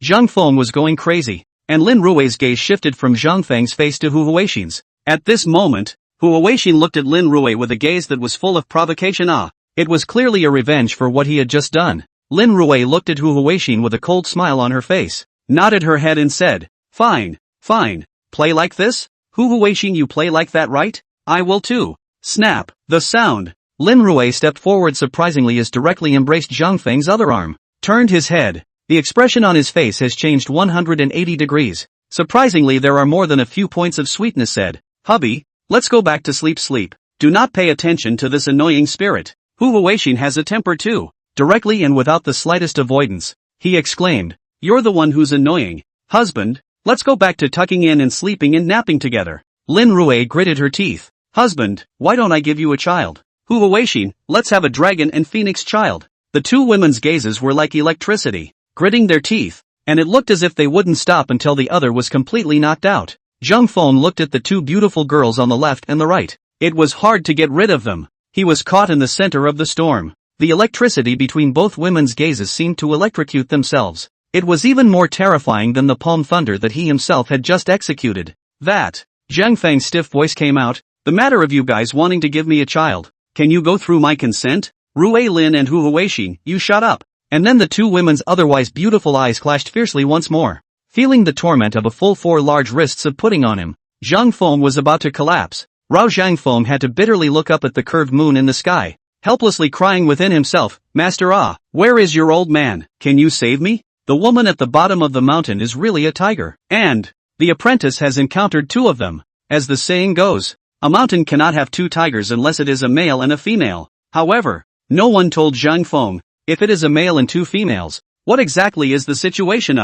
Zhang Feng was going crazy, and Lin Rue's gaze shifted from Zhang Feng's face to Hu Weixin's. At this moment, Hu Weixin looked at Lin Rue with a gaze that was full of provocation. It was clearly a revenge for what he had just done. Lin Rue looked at Hu Weixin with a cold smile on her face, nodded her head and said, "Fine, fine, play like this? Hu Weixin, you play like that, right? I will too." Snap! The sound. Lin Rue stepped forward surprisingly as directly embraced Zhang Feng's other arm, turned his head. The expression on his face has changed 180 degrees. Surprisingly, there are more than a few points of sweetness. Said, "Hubby, let's go back to sleep. Do not pay attention to this annoying spirit. Hu Weixin has a temper too." Directly and without the slightest avoidance, he exclaimed, "You're the one who's annoying. Husband, let's go back to tucking in and sleeping and napping together." Lin Rue gritted her teeth. "Husband, why don't I give you a child? Hu Weixin, let's have a dragon and phoenix child." The two women's gazes were like electricity, gritting their teeth, and it looked as if they wouldn't stop until the other was completely knocked out. Zhang Feng looked at the two beautiful girls on the left and the right. It was hard to get rid of them. He was caught in the center of the storm. The electricity between both women's gazes seemed to electrocute themselves. It was even more terrifying than the palm thunder that he himself had just executed. "That." Zhang Feng's stiff voice came out, "The matter of you guys wanting to give me a child. Can you go through my consent?" Rue Lin and Hu Weixin, you shut up. And then the two women's otherwise beautiful eyes clashed fiercely once more. Feeling the torment of a full 4 large wrists of pudding on him, Zhang Feng was about to collapse. Rao Zhang Feng had to bitterly look up at the curved moon in the sky, helplessly crying within himself, "Master where is your old man? Can you save me? The woman at the bottom of the mountain is really a tiger, and the apprentice has encountered 2 of them. As the saying goes, a mountain cannot have 2 tigers unless it is a male and a female." However, no one told Zhang Feng, if it is a male and 2 females, what exactly is the situation?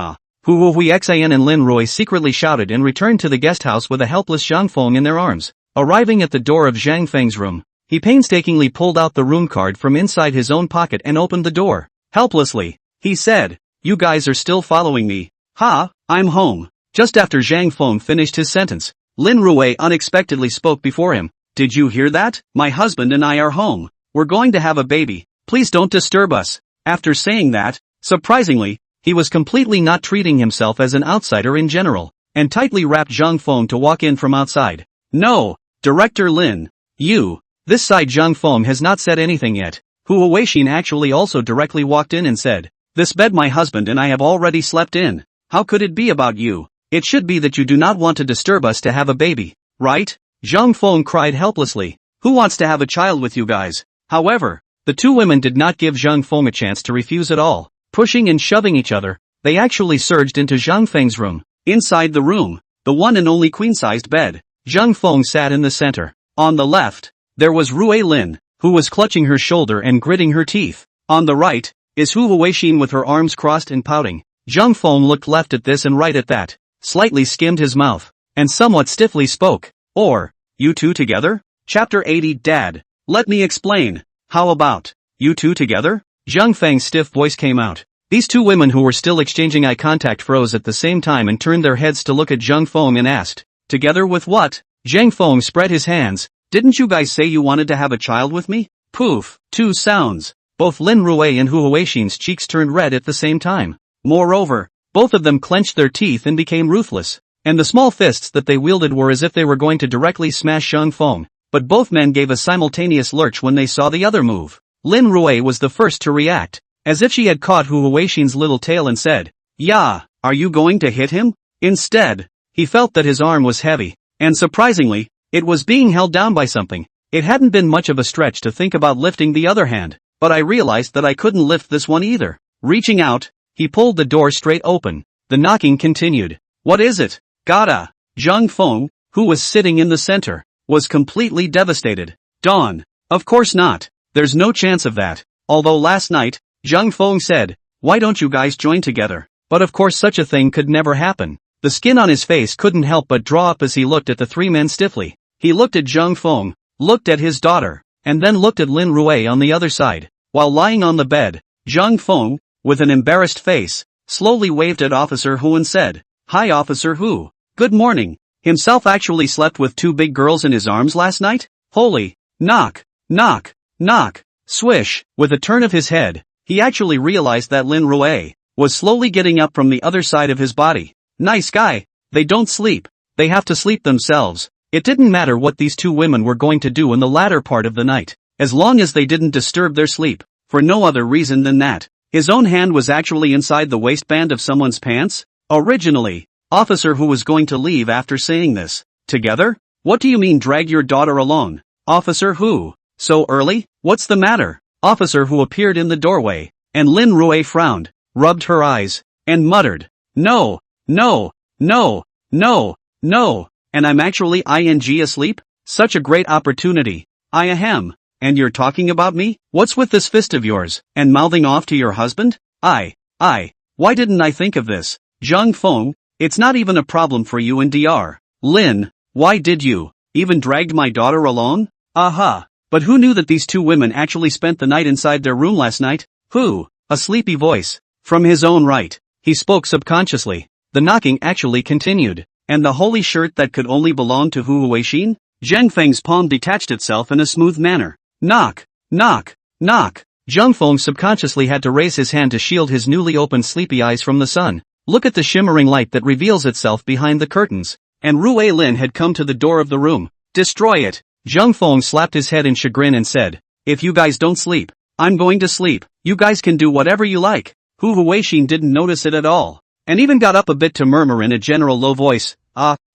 Hu Weixin and Lin Rue secretly shouted and returned to the guest house with a helpless Zhang Feng in their arms. Arriving at the door of Zhang Feng's room, he painstakingly pulled out the room card from inside his own pocket and opened the door. Helplessly, he said, "You guys are still following me? I'm home." Just after Zhang Feng finished his sentence, Lin Rue unexpectedly spoke before him. "Did you hear that? My husband and I are home. We're going to have a baby. Please don't disturb us." After saying that, surprisingly, he was completely not treating himself as an outsider in general, and tightly wrapped Zhang Feng to walk in from outside. "No, Director Lin. This side." Zhang Feng has not said anything yet. Hu Weixin actually also directly walked in and said, "This bed my husband and I have already slept in. How could it be about you? It should be that you do not want to disturb us to have a baby, right?" Zhang Feng cried helplessly. "Who wants to have a child with you guys?" However, the two women did not give Zhang Feng a chance to refuse at all. Pushing and shoving each other, they actually surged into Zhang Feng's room. Inside the room, the one and only queen-sized bed, Zhang Feng sat in the center. On the left, there was Rue Lin, who was clutching her shoulder and gritting her teeth. On the right, is Hu Weixin with her arms crossed and pouting. Zhang Feng looked left at this and right at that, slightly skimmed his mouth, and somewhat stiffly spoke. You two together? Chapter 80. Dad, let me explain. How about you two together? Zhang Feng's stiff voice came out. These two women who were still exchanging eye contact froze at the same time and turned their heads to look at Zhang Feng and asked, "Together with what?" Zhang Feng spread his hands. "Didn't you guys say you wanted to have a child with me?" Poof, 2 sounds. Both Lin Rue and Hu Weixin's cheeks turned red at the same time. Moreover, both of them clenched their teeth and became ruthless, and the small fists that they wielded were as if they were going to directly smash Zhang Feng. but both men gave a simultaneous lurch when they saw the other move. Lin Rui was the first to react, as if she had caught Hu Huixin's little tail and said, "Yeah, are you going to hit him?" Instead, he felt that his arm was heavy, and surprisingly, it was being held down by something. It hadn't been much of a stretch to think about lifting the other hand, but I realized that I couldn't lift this one either. Reaching out, he pulled the door straight open. The knocking continued. "What is it? Gotta." Zhang Feng, who was sitting in the center, was completely devastated. "Dawn. Of course not. There's no chance of that." Although last night, Zhang Feng said, "Why don't you guys join together?" But of course such a thing could never happen. The skin on his face couldn't help but draw up as he looked at the three men stiffly. He looked at Zhang Feng, looked at his daughter, and then looked at Lin Rui on the other side. While lying on the bed, Zhang Feng, with an embarrassed face, slowly waved at Officer Hu and said, "Hi Officer Hu. Good morning." Himself actually slept with two big girls in his arms last night? Holy, knock, knock, knock, swish. With a turn of his head, he actually realized that Lin Rui was slowly getting up from the other side of his body. Nice guy. They don't sleep. They have to sleep themselves. It didn't matter what these two women were going to do in the latter part of the night, as long as they didn't disturb their sleep, for no other reason than that. His own hand was actually inside the waistband of someone's pants? Originally, Officer Hu was going to leave after saying this. Together? What do you mean drag your daughter along? Officer Hu, so early? What's the matter? Officer Hu appeared in the doorway, and Lin Rui frowned, rubbed her eyes, and muttered, "No, no, no, no, no, and I'm actually asleep? Such a great opportunity. I ahem. And you're talking about me? What's with this fist of yours, and mouthing off to your husband? Why didn't I think of this? Zhang Feng, it's not even a problem for you and Dr. Lin, why did you even dragged my daughter along? Aha. But who knew that these two women actually spent the night inside their room last night? Who? A sleepy voice. From his own right, he spoke subconsciously. The knocking actually continued. And the holy shirt that could only belong to Hu Huixin? Zhang Feng's palm detached itself in a smooth manner. Knock, knock, knock. Zhang Feng subconsciously had to raise his hand to shield his newly opened sleepy eyes from the sun. Look at the shimmering light that reveals itself behind the curtains. And Rui Lin had come to the door of the room. Destroy it. Zhang Feng slapped his head in chagrin and said, "If you guys don't sleep, I'm going to sleep. You guys can do whatever you like." Hu Huixin didn't notice it at all, and even got up a bit to murmur in a general low voice,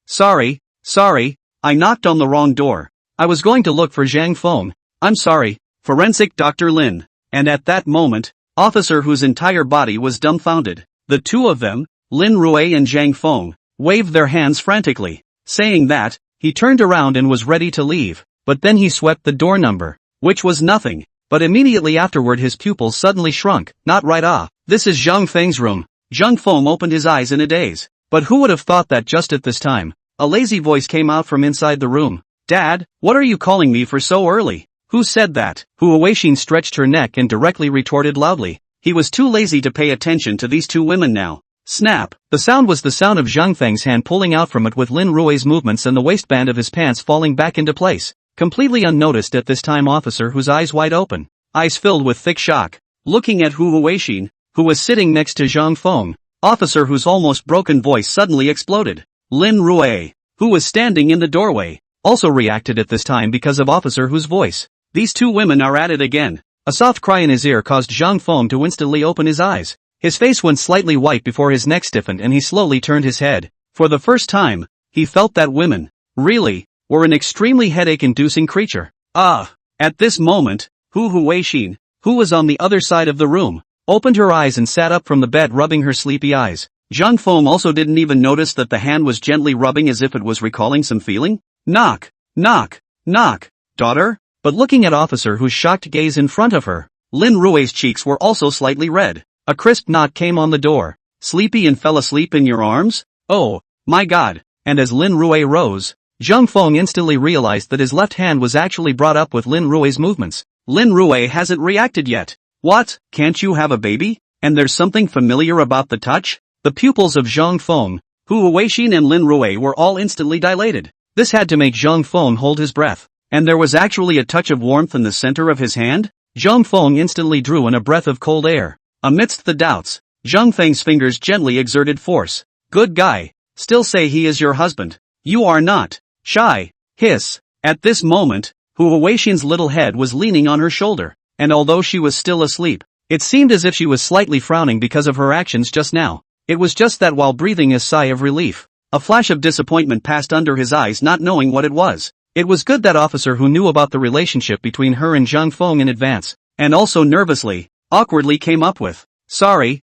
sorry, I knocked on the wrong door. I was going to look for Zhang Feng. I'm sorry, Forensic Dr. Lin." And at that moment, Officer Hu's entire body was dumbfounded. The two of them, Lin Rui and Zhang Feng, waved their hands frantically. Saying that, he turned around and was ready to leave, but then he swept the door number, which was nothing, but immediately afterward his pupils suddenly shrunk. Not right. This is Zhang Feng's room. Zhang Feng opened his eyes in a daze. But who would have thought that just at this time, a lazy voice came out from inside the room. "Dad, what are you calling me for so early?" "Who said that?" Hu Huixin stretched her neck and directly retorted loudly. He was too lazy to pay attention to these two women now. Snap! The sound was the sound of Zhang Feng's hand pulling out from it with Lin Rui's movements and the waistband of his pants falling back into place. Completely unnoticed at this time, Officer Hu's eyes wide open, eyes filled with thick shock, looking at Hu Huixin, who was sitting next to Zhang Feng. Officer Hu's almost broken voice suddenly exploded. Lin Rui, who was standing in the doorway, also reacted at this time because of Officer Hu's voice. These two women are at it again. A soft cry in his ear caused Zhang Feng to instantly open his eyes. His face went slightly white before his neck stiffened and he slowly turned his head. For the first time, he felt that women, really, were an extremely headache-inducing creature. At this moment, Hu Huixin, who was on the other side of the room, opened her eyes and sat up from the bed rubbing her sleepy eyes. Zhang Feng also didn't even notice that the hand was gently rubbing as if it was recalling some feeling. Knock, knock, knock, daughter? But looking at Officer Hu's shocked gaze in front of her, Lin Rui's cheeks were also slightly red. A crisp knock came on the door. "Sleepy and fell asleep in your arms? Oh, my God." And as Lin Rui rose, Zhang Feng instantly realized that his left hand was actually brought up with Lin Rui's movements. Lin Rui hasn't reacted yet. What? Can't you have a baby? And there's something familiar about the touch? The pupils of Zhang Feng, Hu Huixin and Lin Rui were all instantly dilated. This had to make Zhang Feng hold his breath. And there was actually a touch of warmth in the center of his hand? Zhang Feng instantly drew in a breath of cold air. Amidst the doubts, Zhang Feng's fingers gently exerted force. "Good guy. Still say he is your husband. You are not. Shy." Hiss. At this moment, Hu Huixin's little head was leaning on her shoulder, and although she was still asleep, it seemed as if she was slightly frowning because of her actions just now. It was just that while breathing a sigh of relief, a flash of disappointment passed under his eyes, not knowing what it was. It was good that officer who knew about the relationship between her and Zhang Feng in advance, and also nervously, awkwardly came up with, "Sorry,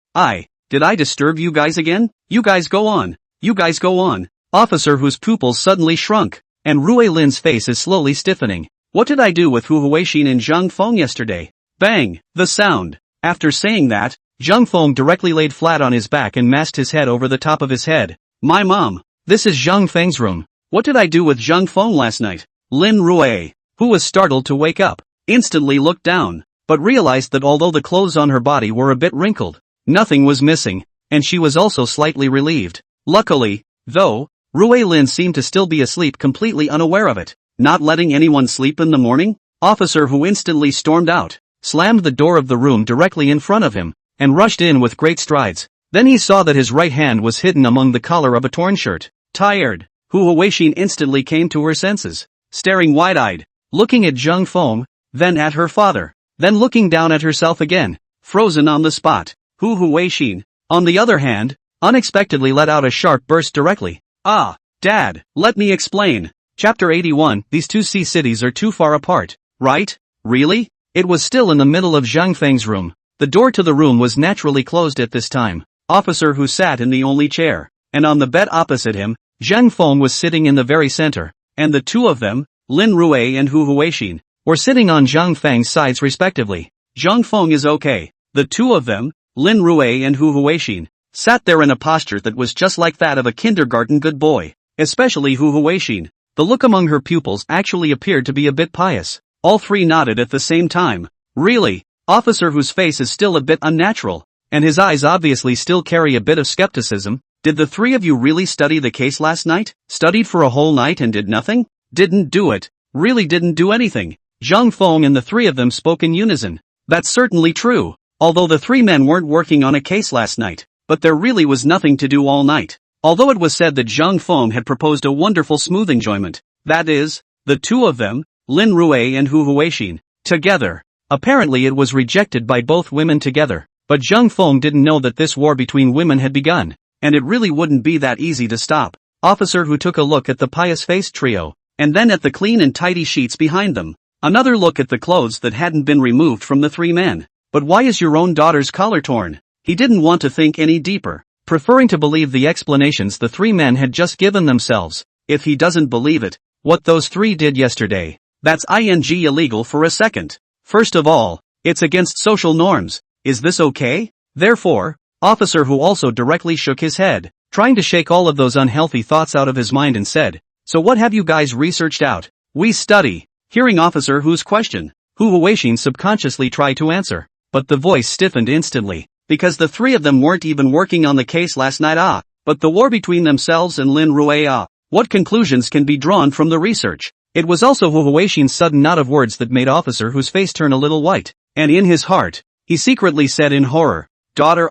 did I disturb you guys again? You guys go on. You guys go on." Officer whose pupils suddenly shrunk, and Rui Lin's face is slowly stiffening. "What did I do with Hu Huixin and Zhang Feng yesterday?" Bang! The sound. After saying that, Zhang Feng directly laid flat on his back and masked his head over the top of his head. "My mom. This is Zhang Feng's room. What did I do with Zhang Feng last night?" Lin Rui, who was startled to wake up, instantly looked down, but realized that although the clothes on her body were a bit wrinkled, nothing was missing, and she was also slightly relieved. Luckily, though, Rui Lin seemed to still be asleep, completely unaware of it. Not letting anyone sleep in the morning? Officer who instantly stormed out, slammed the door of the room directly in front of him, and rushed in with great strides. Then he saw that his right hand was hidden among the collar of a torn shirt. Tired, Hu Huixin instantly came to her senses, staring wide-eyed, looking at Zhang Feng, then at her father, then looking down at herself again, frozen on the spot. Hu Huixin, on the other hand, unexpectedly let out a sharp burst directly. "Ah, Dad, let me explain." Chapter 81, These two sea cities are too far apart, right? Really? It was still in the middle of Zhang Feng's room. The door to the room was naturally closed at this time. Officer who sat in the only chair, and on the bed opposite him, Zhang Feng was sitting in the very center, and the two of them, Lin Rui and Hu Huixin, were sitting on Zhang Feng's sides respectively. Zhang Feng is okay. The two of them, Lin Rui and Hu Huixin, sat there in a posture that was just like that of a kindergarten good boy, especially Hu Huixin. The look among her pupils actually appeared to be a bit pious. All three nodded at the same time. Really? Officer whose face is still a bit unnatural, and his eyes obviously still carry a bit of skepticism. Did the three of you really study the case last night? Studied for a whole night and did nothing? Didn't do it. Really didn't do anything. Zhang Feng and the three of them spoke in unison. That's certainly true. Although the three men weren't working on a case last night, but there really was nothing to do all night. Although it was said that Zhang Feng had proposed a wonderful smooth enjoyment, that is, the two of them, Lin Rui and Hu Huixin, together. Apparently it was rejected by both women together, but Zhang Feng didn't know that this war between women had begun, and it really wouldn't be that easy to stop. Officer who took a look at the pious-faced trio, and then at the clean and tidy sheets behind them. Another look at the clothes that hadn't been removed from the three men. But why is your own daughter's collar torn? He didn't want to think any deeper, preferring to believe the explanations the three men had just given themselves. If he doesn't believe it, what those three did yesterday, that's illegal for a second. First of all, it's against social norms. Is this okay? Therefore, Officer who also directly shook his head, trying to shake all of those unhealthy thoughts out of his mind and said, "So what have you guys researched out?" "We study." Hearing Officer whose question, Hu Huixin subconsciously tried to answer, but the voice stiffened instantly, because the three of them weren't even working on the case last night. But the war between themselves and Lin Rui. What conclusions can be drawn from the research? It was also Hu Huixin's sudden knot of words that made Officer whose face turn a little white, and in his heart, he secretly said in horror, "Daughter,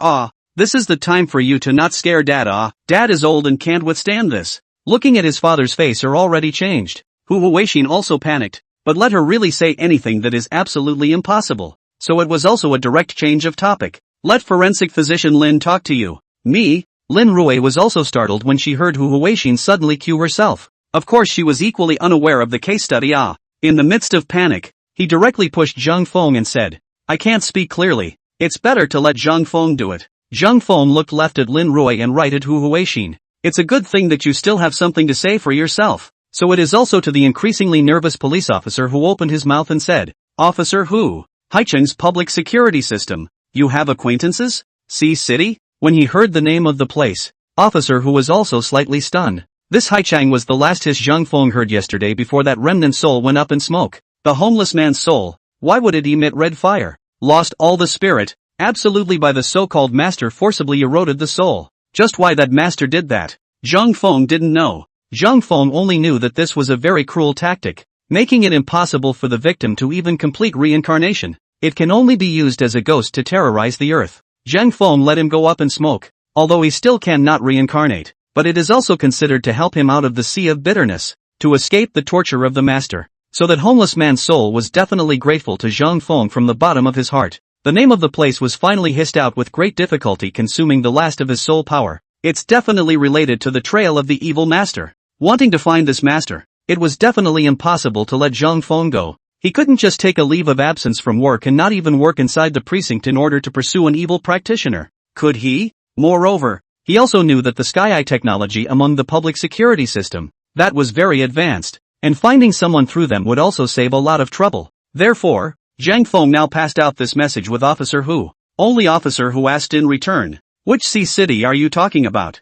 this is the time for you to not scare Dad. Dad is old and can't withstand this." Looking at his father's face are already changed, Hu Huixin also panicked, but let her really say anything that is absolutely impossible. So it was also a direct change of topic. "Let forensic physician Lin talk to you." "Me?" Lin Rui was also startled when she heard Hu Huixin suddenly cue herself. Of course she was equally unaware of the case study. In the midst of panic, he directly pushed Zhang Feng and said, "I can't speak clearly. It's better to let Zhang Feng do it." Zhang Feng looked left at Lin Rui and right at Hu Huixin. "It's a good thing that you still have something to say for yourself." So it is also to the increasingly nervous police officer who opened his mouth and said, "Officer Hu Haicheng's public security system. You have acquaintances? Sea City?" When he heard the name of the place, Officer Hu was also slightly stunned. This Haicheng was the last his Zhang Feng heard yesterday before that remnant soul went up in smoke. The homeless man's soul, why would it emit red fire? Lost all the spirit, absolutely by the so-called master forcibly eroded the soul. Just why that master did that, Zhang Feng didn't know. Zhang Feng only knew that this was a very cruel tactic, making it impossible for the victim to even complete reincarnation. It can only be used as a ghost to terrorize the earth. Zhang Feng let him go up in smoke, although he still cannot reincarnate, but it is also considered to help him out of the sea of bitterness. to escape the torture of the master. So that homeless man's soul was definitely grateful to Zhang Feng from the bottom of his heart. The name of the place was finally hissed out with great difficulty, consuming the last of his soul power. It's definitely related to the trail of the evil master. Wanting to find this master, it was definitely impossible to let Zhang Feng go. He couldn't just take a leave of absence from work and not even work inside the precinct in order to pursue an evil practitioner. Could he? Moreover, he also knew that the Sky Eye technology among the public security system, that was very advanced, and finding someone through them would also save a lot of trouble. Therefore, Zhang Feng now passed out this message with Officer Hu. Only Officer Hu asked in return, "Which sea city are you talking about?"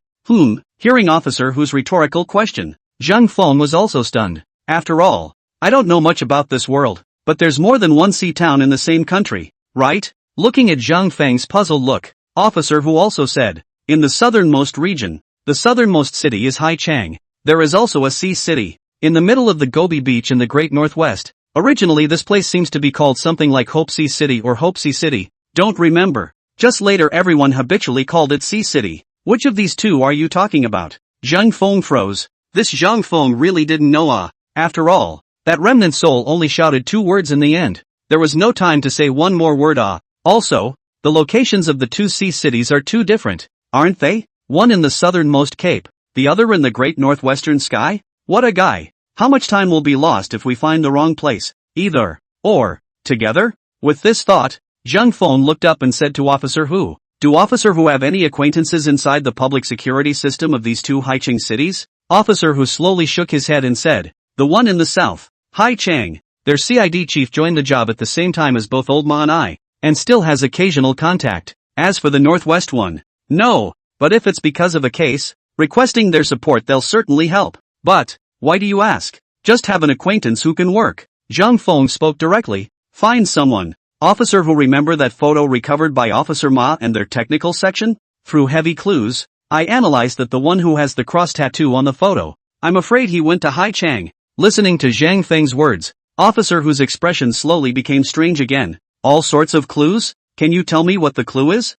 Hearing Officer Hu's rhetorical question, Zhang Feng was also stunned. After all, I don't know much about this world, but there's more than one sea town in the same country, right? Looking at Zhang Feng's puzzled look, Officer Hu also said, "In the southernmost region, the southernmost city is Haichang. There is also a sea city, in the middle of the Gobi Beach in the Great Northwest. Originally this place seems to be called something like Hope Sea City or Hope Sea City. Don't remember. Just later everyone habitually called it Sea City. Which of these two are you talking about?" Zhang Feng froze. This Zhang Feng really didn't know. After all, that remnant soul only shouted 2 words in the end. There was no time to say one more word. Also, the locations of the 2 sea cities are too different, aren't they? One in the southernmost cape, the other in the great northwestern sky? What a guy. How much time will be lost if we find the wrong place? Either, or, together? With this thought, Zhang Feng looked up and said to Officer Hu, "Do Officer Hu have any acquaintances inside the public security system of these 2 Haichang cities?" Officer Hu slowly shook his head and said, "The one in the south, Haichang. Their CID chief joined the job at the same time as both Old Ma and I, and still has occasional contact. As for the northwest one, no, but if it's because of a case, requesting their support they'll certainly help. But, why do you ask? Just have an acquaintance who can work." Zhang Feng spoke directly. "Find someone." Officer Hu, remember that photo recovered by Officer Ma and their technical section? Through heavy clues, I analyzed that the one who has the cross tattoo on the photo, I'm afraid he went to Haichang. Listening to Zhang Feng's words, Officer Hu's expression slowly became strange again. "All sorts of clues? Can you tell me what the clue is?"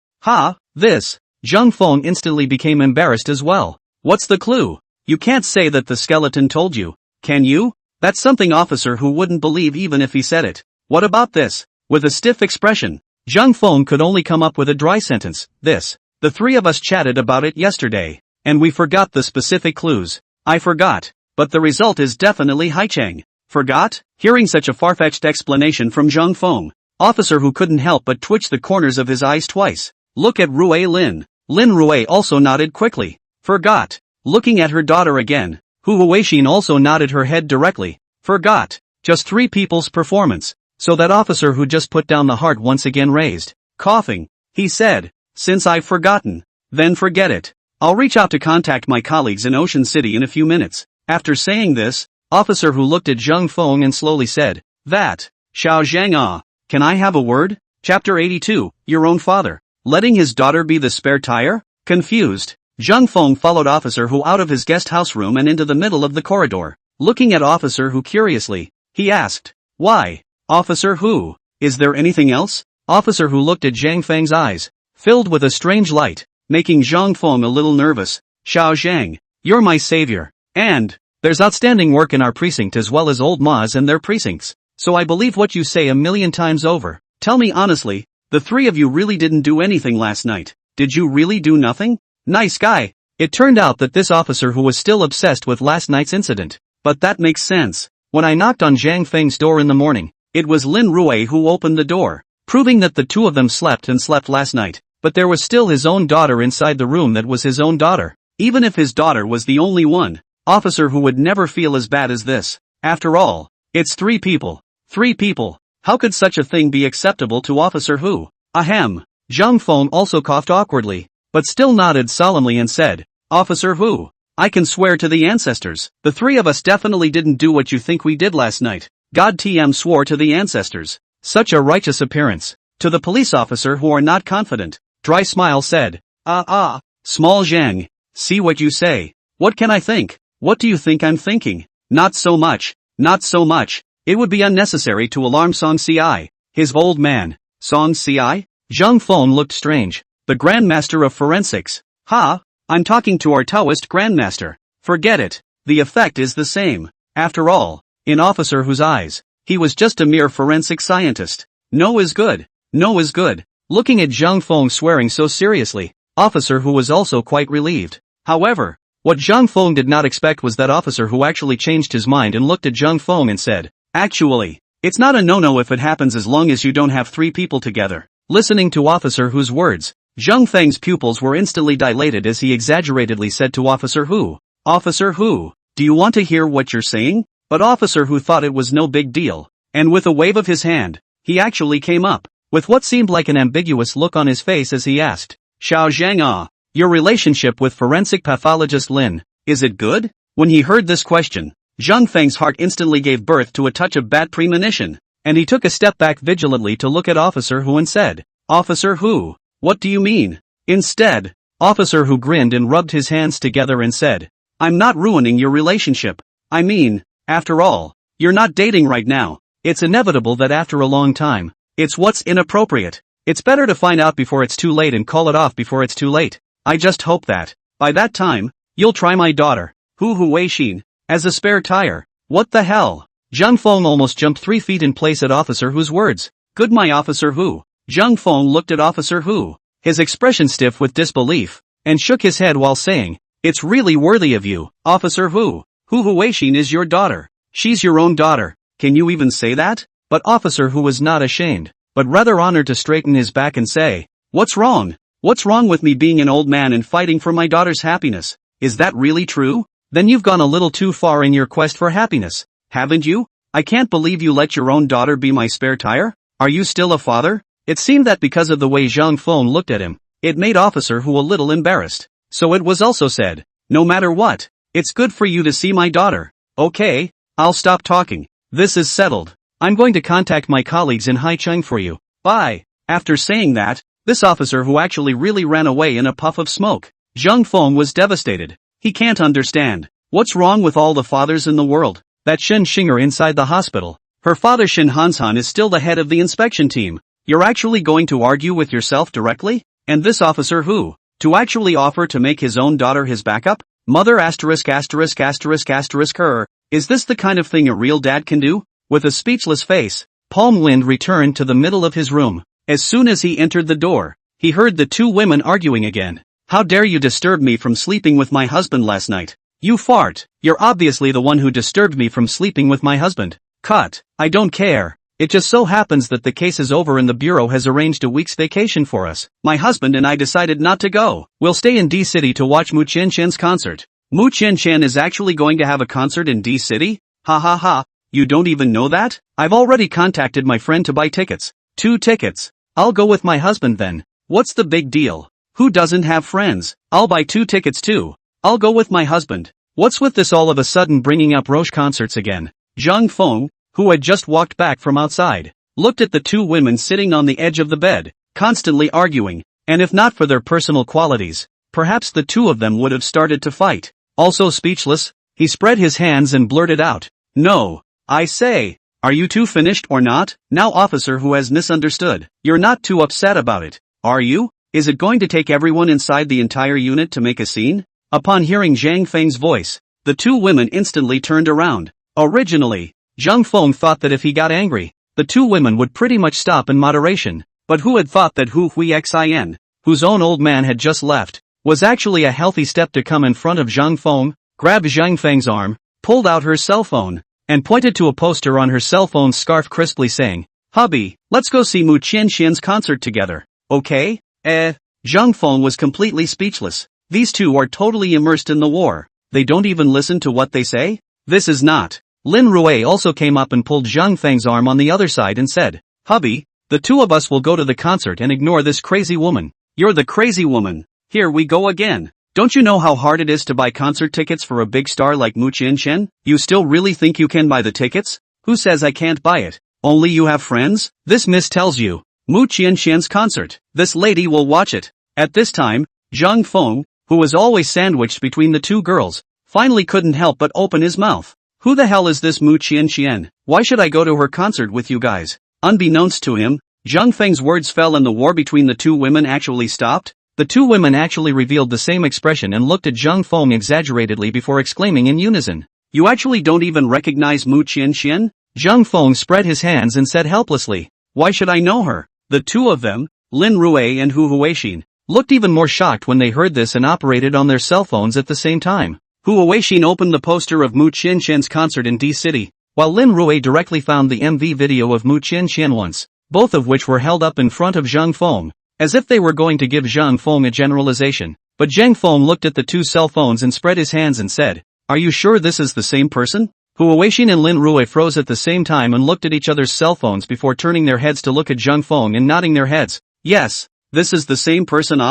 This. Zhang Feng instantly became embarrassed as well. "What's the clue? You can't say that the skeleton told you, can you?" That's something Officer Hu wouldn't believe even if he said it. "What about this?" With a stiff expression, Zhang Feng could only come up with a dry sentence. "This. The 3 of us chatted about it yesterday, and we forgot the specific clues." "I forgot, but the result is definitely Haichang." "Forgot?" Hearing such a far-fetched explanation from Zhang Feng, Officer Hu couldn't help but twitch the corners of his eyes twice. "Look at Rui Lin." Lin Rui also nodded quickly. "Forgot." Looking at her daughter again, Hu Huixin also nodded her head directly. "Forgot." Just 3 people's performance. So that Officer Hu just put down the heart once again raised. Coughing, he said, "Since I've forgotten, then forget it. I'll reach out to contact my colleagues in Ocean City in a few minutes." After saying this, Officer Hu looked at Zhang Feng and slowly said, "That, Xiao Zhang can I have a word?" Chapter 82, Your Own Father. Letting his daughter be the spare tire? Confused, Zhang Feng followed Officer Hu out of his guest house room and into the middle of the corridor. Looking at Officer Hu curiously, he asked, "Why, Officer Hu, is there anything else?" Officer Hu looked at Zhang Feng's eyes, filled with a strange light, making Zhang Feng a little nervous. "Xiao Zhang, you're my savior. And, there's outstanding work in our precinct as well as Old Ma's and their precincts, so I believe what you say a million times over. Tell me honestly, the 3 of you really didn't do anything last night. Did you really do nothing?" Nice guy. It turned out that this Officer Hu was still obsessed with last night's incident. But that makes sense. When I knocked on Zhang Feng's door in the morning, it was Lin Rui who opened the door, proving that the 2 of them slept last night. But there was still his own daughter inside the room that was his own daughter. Even if his daughter was the only one, Officer Hu would never feel as bad as this. After all, it's 3 people. 3 people. How could such a thing be acceptable to Officer Hu? Ahem. Zhang Feng also coughed awkwardly, but still nodded solemnly and said, "Officer Hu, I can swear to the ancestors, the 3 of us definitely didn't do what you think we did last night." God TM swore to the ancestors. Such a righteous appearance. To the police officer who are not confident, dry smile said, Small Zhang, see what you say. What can I think? What do you think I'm thinking? Not so much, not so much. It would be unnecessary to alarm Song Ci, his old man. Song Ci? Zhang Feng looked strange. The Grandmaster of Forensics. I'm talking to our Taoist Grandmaster. Forget it. The effect is the same. After all, in Officer Who's eyes, he was just a mere forensic scientist. No is good. No is good. Looking at Zhang Feng swearing so seriously, Officer Who was also quite relieved. However, what Zhang Feng did not expect was that Officer Who actually changed his mind and looked at Zhang Feng and said, "Actually, it's not a no-no if it happens as long as you don't have 3 people together." Listening to Officer Who's words, Zhang Feng's pupils were instantly dilated as he exaggeratedly said to Officer Who, "Officer Who, do you want to hear what you're saying?" But Officer Who thought it was no big deal, and with a wave of his hand, he actually came up, with what seemed like an ambiguous look on his face as he asked, "Xiao Zhang, your relationship with forensic pathologist Lin, is it good?" When he heard this question, Zhang Feng's heart instantly gave birth to a touch of bad premonition, and he took a step back vigilantly to look at Officer Who and said, "Officer Who, what do you mean?" Instead, Officer Who grinned and rubbed his hands together and said, "I'm not ruining your relationship. I mean, after all, you're not dating right now. It's inevitable that after a long time, it's what's inappropriate. It's better to find out before it's too late and call it off before it's too late. I just hope that, by that time, you'll try my daughter, Hu Huixin, as a spare tire." What the hell? Zhang Feng almost jumped 3 feet in place at Officer Who's words. "Good my Officer Who." Zhang Feng looked at Officer Who, his expression stiff with disbelief, and shook his head while saying, "It's really worthy of you, Officer Who. Hu Huixin is your daughter. She's your own daughter. Can you even say that?" But Officer Who was not ashamed, but rather honored to straighten his back and say, "What's wrong? What's wrong with me being an old man and fighting for my daughter's happiness? Is that really true? Then you've gone a little too far in your quest for happiness, haven't you? I can't believe you let your own daughter be my spare tire. Are you still a father?" It seemed that because of the way Zhang Feng looked at him, it made Officer Who a little embarrassed. So it was also said, "No matter what, it's good for you to see my daughter. Okay, I'll stop talking. This is settled. I'm going to contact my colleagues in Haicheng for you. Bye." After saying that, this Officer Who actually really ran away in a puff of smoke. Zhang Feng was devastated. He can't understand. What's wrong with all the fathers in the world? That Shen Xinger inside the hospital. Her father Shen Hanshan is still the head of the inspection team. You're actually going to argue with yourself directly? And this Officer Who, to actually offer to make his own daughter his backup? Mother asterisk asterisk asterisk asterisk her. Is this the kind of thing a real dad can do? With a speechless face, Palm Lind returned to the middle of his room. As soon as he entered the door, he heard the 2 women arguing again. "How dare you disturb me from sleeping with my husband last night? You fart. You're obviously the one who disturbed me from sleeping with my husband. Cut. I don't care. It just so happens that the case is over and the bureau has arranged a week's vacation for us. My husband and I decided not to go. We'll stay in D-City to watch Mu Qianqian's concert." Mu Qianqian is actually going to have a concert in D-City? Ha ha ha. You don't even know that? I've already contacted my friend to buy tickets. 2 tickets. I'll go with my husband then. What's the big deal? Who doesn't have friends? I'll buy 2 tickets too. I'll go with my husband. What's with this all of a sudden bringing up Roche concerts again? Zhang Feng, who had just walked back from outside, looked at the 2 women sitting on the edge of the bed, constantly arguing, and if not for their personal qualities, perhaps the 2 of them would have started to fight. Also speechless, he spread his hands and blurted out, "No, I say, are you 2 finished or not?" Now Officer Who has misunderstood. You're not too upset about it, are you? Is it going to take everyone inside the entire unit to make a scene? Upon hearing Zhang Feng's voice, the 2 women instantly turned around. Originally, Zhang Feng thought that if he got angry, the 2 women would pretty much stop in moderation, but who had thought that Hu Huixin, whose own old man had just left, was actually a healthy step to come in front of Zhang Feng, grabbed Zhang Feng's arm, pulled out her cell phone, and pointed to a poster on her cell phone's scarf crisply saying, "Hubby, let's go see Mu Qianqian's concert together, okay?" Zhang Feng was completely speechless. These 2 are totally immersed in the war. They don't even listen to what they say? This is not. Lin Rui also came up and pulled Zhang Feng's arm on the other side and said, "Hubby, the 2 of us will go to the concert and ignore this crazy woman." "You're the crazy woman. Here we go again. Don't you know how hard it is to buy concert tickets for a big star like Mu Qianqian? You still really think you can buy the tickets? Who says I can't buy it? Only you have friends? This miss tells you. Mu Qianqian's concert. This lady will watch it." At this time, Zhang Feng, who was always sandwiched between the 2 girls, finally couldn't help but open his mouth. "Who the hell is this Mu Qianqian? Why should I go to her concert with you guys?" Unbeknownst to him, Zhang Feng's words fell and the war between the 2 women actually stopped. The 2 women actually revealed the same expression and looked at Zhang Feng exaggeratedly before exclaiming in unison, You actually don't even recognize Mu Qianxian? Zhang Feng spread his hands and said helplessly. Why should I know her? The two of them, Lin Rui and Hu Huixin, looked even more shocked when they heard this and operated on their cell phones at the same time. Hu Huixin opened the poster of Mu Qianxian's concert in D-City, while Lin Rui directly found the MV video of Mu Qianxian once, both of which were held up in front of Zhang Feng, as if they were going to give Zhang Feng a generalization. But Zhang Feng looked at the two cell phones and spread his hands and said, Are you sure this is the same person? Hu Huixin and Lin Rui froze at the same time and looked at each other's cell phones before turning their heads to look at Zhang Feng and nodding their heads. Yes, this is the same person.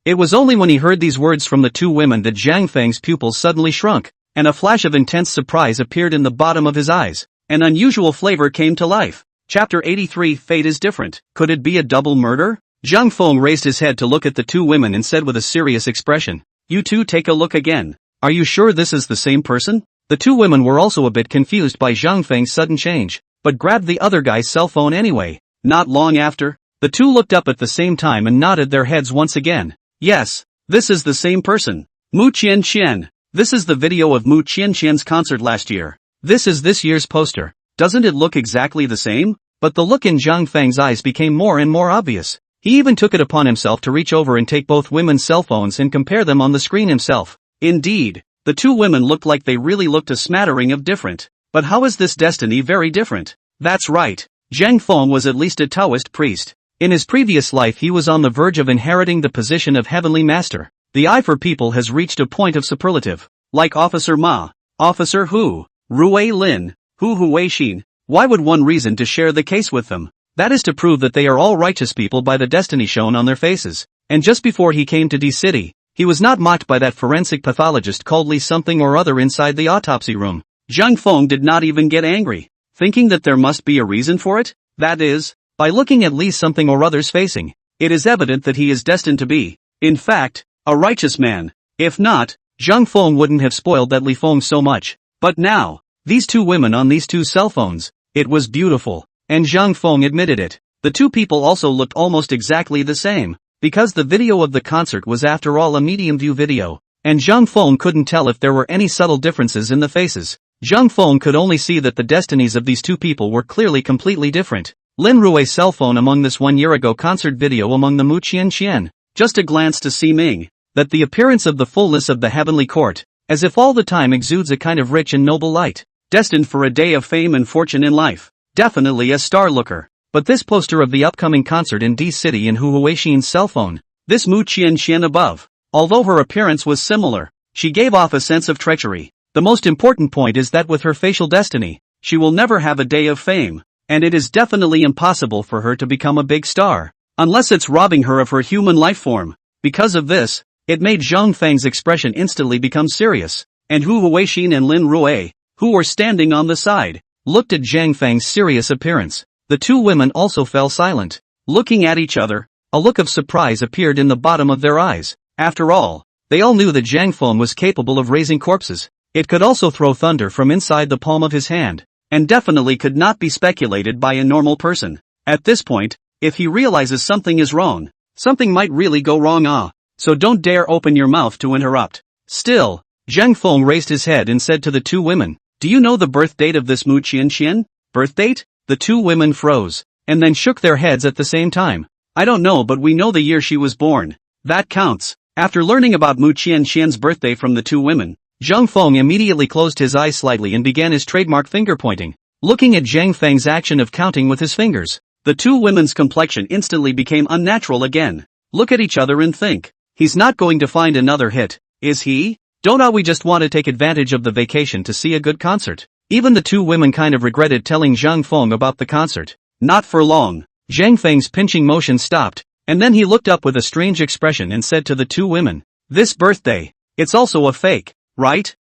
It was only when he heard these words from the two women that Zhang Feng's pupils suddenly shrunk, and a flash of intense surprise appeared in the bottom of his eyes. An unusual flavor came to life. Chapter 83 Fate is different. Could it be a double murder? Zhang Feng raised his head to look at the two women and said with a serious expression, You two take a look again. Are you sure this is the same person? The two women were also a bit confused by Zhang Feng's sudden change, but grabbed the other guy's cell phone anyway. Not long after, the two looked up at the same time and nodded their heads once again. Yes, this is the same person. Mu Qianxian. This is the video of Mu Qianxian's concert last year. This is this year's poster. Doesn't it look exactly the same? But the look in Zhang Feng's eyes became more and more obvious. He even took it upon himself to reach over and take both women's cell phones and compare them on the screen himself. Indeed, the two women looked like they really looked a smattering of different. But how is this destiny very different? That's right. Zhang Feng was at least a Taoist priest. In his previous life he was on the verge of inheriting the position of heavenly master. The eye for people has reached a point of superlative. Like Officer Ma, Officer Hu, Rui Lin, Hu Huixin. Why would one reason to share the case with them? That is to prove that they are all righteous people by the destiny shown on their faces. And just before he came to D-City, he was not mocked by that forensic pathologist called Li something or other inside the autopsy room. Zhang Feng did not even get angry, thinking that there must be a reason for it. That is, by looking at Li something or other's facing, it is evident that he is destined to be, in fact, a righteous man. If not, Zhang Feng wouldn't have spoiled that Li Feng so much. But now, these two women on these two cell phones, it was beautiful, and Zhang Feng admitted it. The two people also looked almost exactly the same, because the video of the concert was after all a medium view video, and Zhang Feng couldn't tell if there were any subtle differences in the faces. Zhang Feng could only see that the destinies of these two people were clearly completely different. Lin Rui's cell phone among this 1 year ago concert video among the Mu Qianxian, just a glance to see Ming, that the appearance of the fullness of the heavenly court, as if all the time exudes a kind of rich and noble light, destined for a day of fame and fortune in life. Definitely a star looker. But this poster of the upcoming concert in D-City in Hu Huixin's cell phone, this Mu Qianxian above, although her appearance was similar, she gave off a sense of treachery. The most important point is that with her facial destiny, she will never have a day of fame, and it is definitely impossible for her to become a big star, unless it's robbing her of her human life form. Because of this, it made Zhang Feng's expression instantly become serious, and Hu Huixin and Lin Rui, who were standing on the side, looked at Zhang Feng's serious appearance. The two women also fell silent, looking at each other. A look of surprise appeared in the bottom of their eyes. After all, they all knew that Zhang Feng was capable of raising corpses. It could also throw thunder from inside the palm of his hand, and definitely could not be speculated by a normal person. At this point, if he realizes something is wrong, something might really go wrong. So don't dare open your mouth to interrupt. Still, Zhang Feng raised his head and said to the two women, Do you know the birth date of this Mu Qianxian? Birth date? The two women froze, and then shook their heads at the same time. I don't know, but we know the year she was born. That counts. After learning about Mu Qianxian's birthday from the two women, Zhang Feng immediately closed his eyes slightly and began his trademark finger pointing, looking at Zhang Feng's action of counting with his fingers. The two women's complexion instantly became unnatural again. Look at each other and think, he's not going to find another hit, is he? Don't we just want to take advantage of the vacation to see a good concert? Even the two women kind of regretted telling Zhang Feng about the concert. Not for long. Zhang Feng's pinching motion stopped, and then he looked up with a strange expression and said to the two women, This birthday, it's also a fake, right?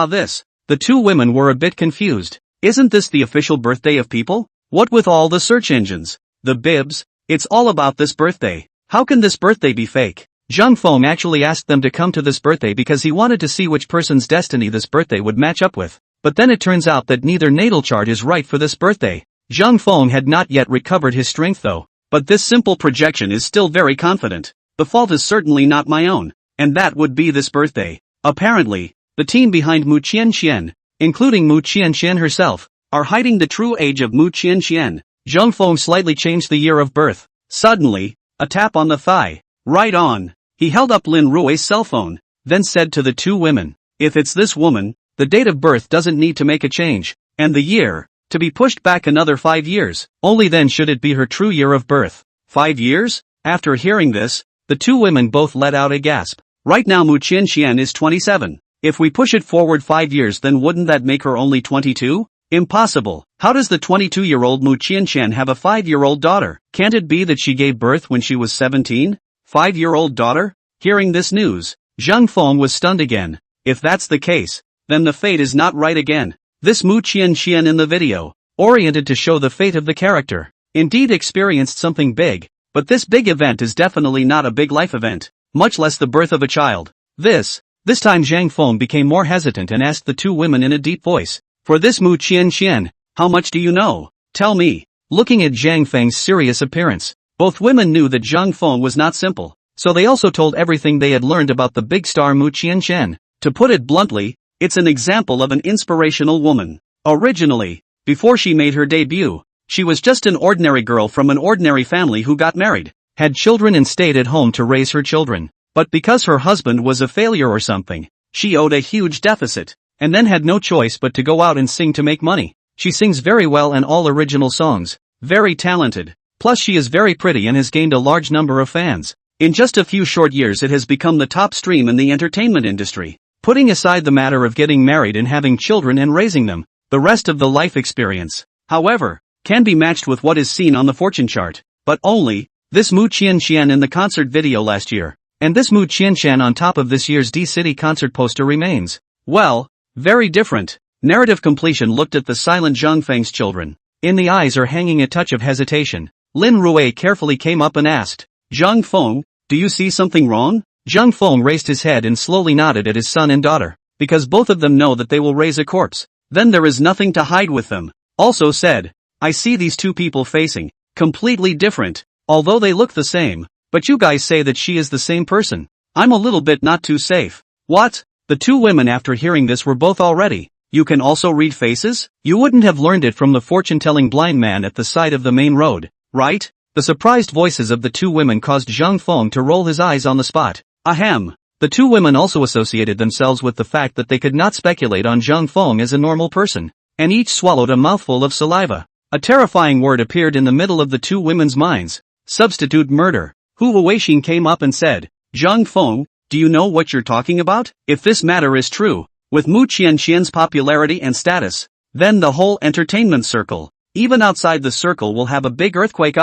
This. The two women were a bit confused. Isn't this the official birthday of people? What with all the search engines, the bibs, it's all about this birthday. How can this birthday be fake? Zhang Feng actually asked them to come to this birthday because he wanted to see which person's destiny this birthday would match up with. But then it turns out that neither natal chart is right for this birthday. Zhang Feng had not yet recovered his strength though, but this simple projection is still very confident. The fault is certainly not my own, and that would be this birthday. Apparently, the team behind Mu Qianxian, including Mu Qianqian herself, are hiding the true age of Mu Qianqian. Zhang Feng slightly changed the year of birth. Suddenly, a tap on the thigh. Right on. He held up Lin Rui's cell phone, then said to the two women, if it's this woman, the date of birth doesn't need to make a change, and the year, to be pushed back another 5 years, only then should it be her true year of birth. 5 years? After hearing this, the two women both let out a gasp. Right now Mu Qianqian is 27. If we push it forward 5 years, then wouldn't that make her only 22? Impossible. How does the 22-year-old Mu Qianqian have a 5-year-old daughter? Can't it be that she gave birth when she was 17? 5-year-old daughter? Hearing this news, Zhang Feng was stunned again. If that's the case, then the fate is not right again. This Mu Qianqian in the video, oriented to show the fate of the character, indeed experienced something big, but this big event is definitely not a big life event, much less the birth of a child. This time Zhang Feng became more hesitant and asked the two women in a deep voice, for this Mu Qianqian, how much do you know? Tell me. Looking at Zhang Feng's serious appearance, both women knew that Zhang Feng was not simple, so they also told everything they had learned about the big star Mu Qianqian. To put it bluntly, it's an example of an inspirational woman. Originally, before she made her debut, she was just an ordinary girl from an ordinary family who got married, had children and stayed at home to raise her children. But because her husband was a failure or something, she owed a huge deficit, and then had no choice but to go out and sing to make money. She sings very well and all original songs, very talented, plus she is very pretty and has gained a large number of fans. In just a few short years it has become the top stream in the entertainment industry. Putting aside the matter of getting married and having children and raising them, the rest of the life experience, however, can be matched with what is seen on the fortune chart, but only this Mu Qianqian in the concert video last year, and this Mu Qianqian on top of this year's D-City concert poster remains, well, very different. Narrative completion looked at the silent Zhang Feng's children. In the eyes are hanging a touch of hesitation. Lin Rui carefully came up and asked, Zhang Feng, do you see something wrong? Zhang Feng raised his head and slowly nodded at his son and daughter, because both of them know that they will raise a corpse. Then there is nothing to hide with them. Also said, I see these two people facing, completely different, although they look the same, but you guys say that she is the same person. I'm a little bit not too safe. What? The two women after hearing this were both already, you can also read faces? You wouldn't have learned it from the fortune-telling blind man at the side of the main road, right? The surprised voices of the two women caused Zhang Feng to roll his eyes on the spot. Ahem. The two women also associated themselves with the fact that they could not speculate on Zhang Feng as a normal person, and each swallowed a mouthful of saliva. A terrifying word appeared in the middle of the two women's minds. Substitute murder. Hu Weixin came up and said, Zhang Feng, do you know what you're talking about? If this matter is true, with Mu Qianqian's popularity and status, then the whole entertainment circle, even outside the circle, will have a big earthquake.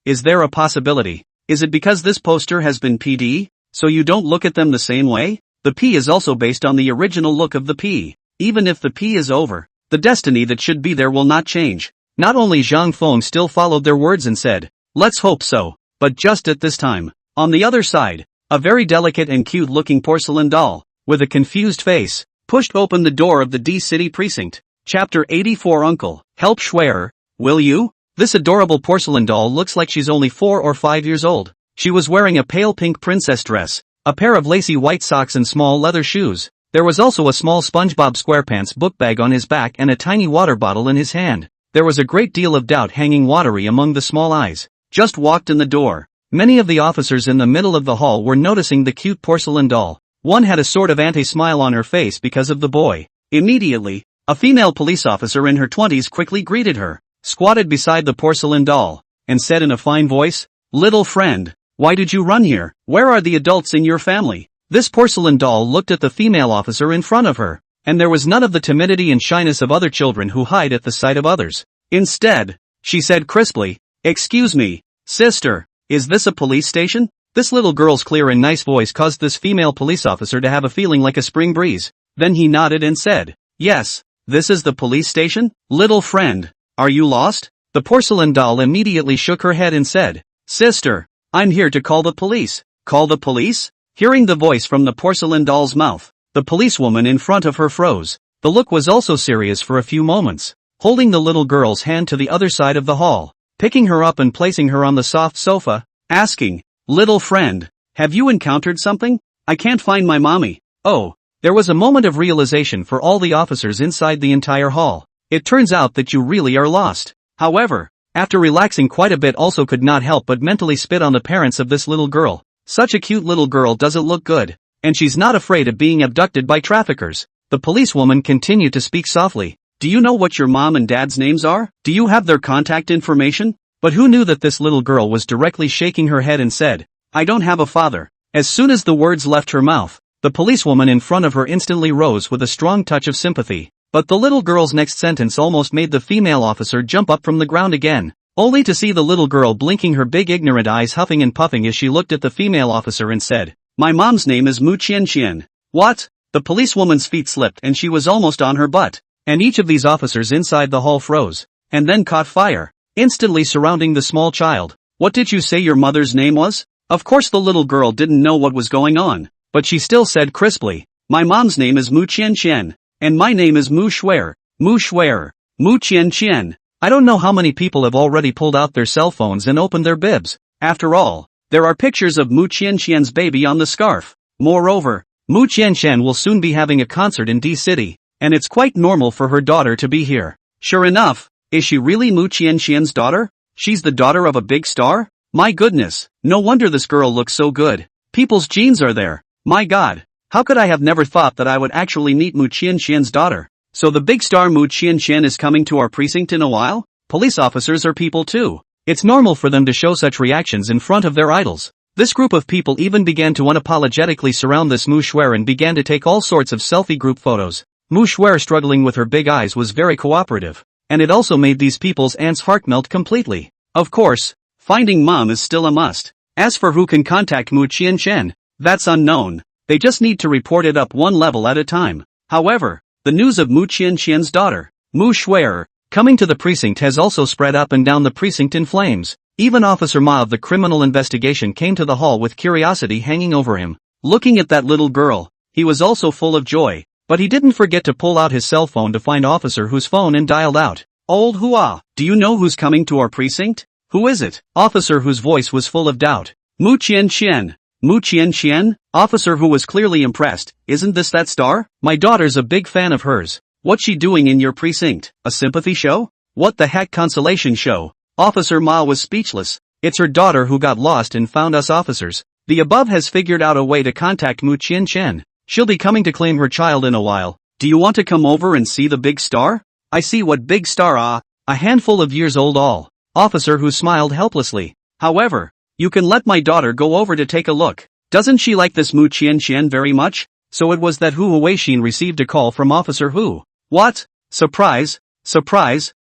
Is there a possibility? Is it because this poster has been PD? So you don't look at them the same way? The P is also based on the original look of the P. Even if the P is over, the destiny that should be there will not change. Not only Zhang Feng still followed their words and said, let's hope so, but just at this time, on the other side, a very delicate and cute-looking porcelain doll, with a confused face, pushed open the door of the D-City precinct. Chapter 84. Uncle, help Schwer, will you? This adorable porcelain doll looks like she's only 4 or 5 years old. She was wearing a pale pink princess dress, a pair of lacy white socks and small leather shoes. There was also a small SpongeBob SquarePants book bag on his back and a tiny water bottle in his hand. There was a great deal of doubt hanging watery among the small eyes. Just walked in the door. Many of the officers in the middle of the hall were noticing the cute porcelain doll. One had a sort of anti-smile on her face because of the boy. Immediately, a female police officer in her 20s quickly greeted her, squatted beside the porcelain doll, and said in a fine voice, little friend, why did you run here? Where are the adults in your family? This porcelain doll looked at the female officer in front of her, and there was none of the timidity and shyness of other children who hide at the sight of others. Instead, she said crisply, excuse me, sister, is this a police station? This little girl's clear and nice voice caused this female police officer to have a feeling like a spring breeze. Then he nodded and said, yes, this is the police station? Little friend, are you lost? The porcelain doll immediately shook her head and said, sister, I'm here to call the police. Call the police? Hearing the voice from the porcelain doll's mouth, the policewoman in front of her froze. The look was also serious for a few moments, holding the little girl's hand to the other side of the hall, picking her up and placing her on the soft sofa, asking, little friend, have you encountered something? I can't find my mommy. Oh, There was a moment of realization for all the officers inside the entire hall. It turns out that you really are lost. However, after relaxing quite a bit, also could not help but mentally spit on the parents of this little girl. Such a cute little girl doesn't look good. And she's not afraid of being abducted by traffickers. The policewoman continued to speak softly. Do you know what your mom and dad's names are? Do you have their contact information? But who knew that this little girl was directly shaking her head and said, I don't have a father. As soon as the words left her mouth, the policewoman in front of her instantly rose with a strong touch of sympathy. But the little girl's next sentence almost made the female officer jump up from the ground again, only to see the little girl blinking her big ignorant eyes, huffing and puffing as she looked at the female officer and said, My mom's name is Mu Qian. What? The policewoman's feet slipped and she was almost on her butt. And each of these officers inside the hall froze, and then caught fire, instantly surrounding the small child. What did you say your mother's name was? Of course the little girl didn't know what was going on, but she still said crisply, My mom's name is Mu Qian. And my name is Mu Shuer. Mu Qian. I don't know how many people have already pulled out their cell phones and opened their bibs. After all, there are pictures of Mu Qian's baby on the scarf. Moreover, Mu Qian will soon be having a concert in D-City, and it's quite normal for her daughter to be here. Sure enough, is she really Mu Qian's daughter? She's the daughter of a big star? My goodness, no wonder this girl looks so good. People's genes are there. My god. How could I have never thought that I would actually meet Mu Qian's daughter? So the big star Mu Qian is coming to our precinct in a while? Police officers are people too. It's normal for them to show such reactions in front of their idols. This group of people even began to unapologetically surround this Mu Shuer and began to take all sorts of selfie group photos. Mu Shuer, struggling with her big eyes, was very cooperative, and it also made these people's ants' heart melt completely. Of course, finding mom is still a must. As for who can contact Mu Qian, that's unknown. They just need to report it up one level at a time. However, the news of Mu Qian's daughter, Mu Shuer, coming to the precinct has also spread up and down the precinct in flames. Even Officer Ma of the criminal investigation came to the hall with curiosity hanging over him. Looking at that little girl, he was also full of joy, but he didn't forget to pull out his cell phone to find Officer Hu's phone and dialed out. Old Hua, do you know who's coming to our precinct? Who is it? Officer Hu's voice was full of doubt. Mu Qian. Mu Qian? Officer Hu was clearly impressed. Isn't this that star? My daughter's a big fan of hers. What's she doing in your precinct? A sympathy show? What the heck, consolation show? Officer Ma was speechless. It's her daughter who got lost and found us officers. The above has figured out a way to contact Mu Qian. She'll be coming to claim her child in a while. Do you want to come over and see the big star? I see. What big star? A handful of years old all. Officer Hu smiled helplessly. However, you can let my daughter go over to take a look. Doesn't she like this Mu Qian very much? So it was that Hu Huixin received a call from Officer Hu. What? Surprise,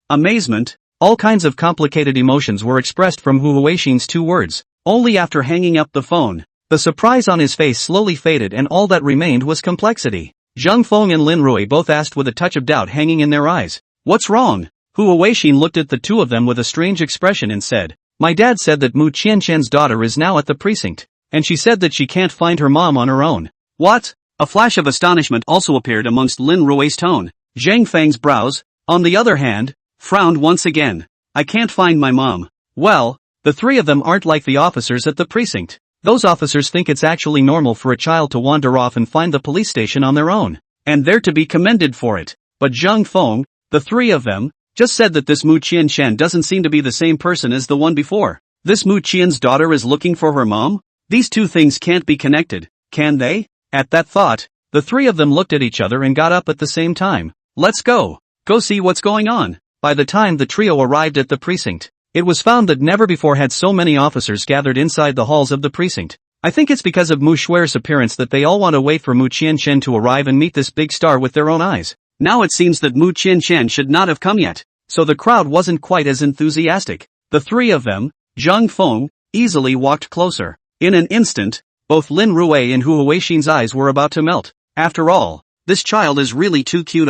amazement, all kinds of complicated emotions were expressed from Hu Huixin's two words. Only after hanging up the phone, the surprise on his face slowly faded and all that remained was complexity. Zhang Feng and Lin Rui both asked with a touch of doubt hanging in their eyes. What's wrong? Hu Huixin looked at the two of them with a strange expression and said, My dad said that Mu Qian's daughter is now at the precinct, and she said that she can't find her mom on her own. What? A flash of astonishment also appeared amongst Lin Rui's tone. Zhang Feng's brows, on the other hand, frowned once again. I can't find my mom. Well, the three of them aren't like the officers at the precinct. Those officers think it's actually normal for a child to wander off and find the police station on their own, and they're to be commended for it. But Zhang Feng, the three of them, just said that this Mu Qian doesn't seem to be the same person as the one before. This Mu Qian's daughter is looking for her mom? These two things can't be connected, can they? At that thought, the three of them looked at each other and got up at the same time. Let's go. Go see what's going on. By the time the trio arrived at the precinct, it was found that never before had so many officers gathered inside the halls of the precinct. I think it's because of Mu Shuer's appearance that they all want to wait for Mu Qian to arrive and meet this big star with their own eyes. Now it seems that Mu Qian should not have come yet, so the crowd wasn't quite as enthusiastic. The three of them, Zhang Feng, easily walked closer. In an instant, both Lin Rui and Hu Huixin's eyes were about to melt. After all, this child is really too cute.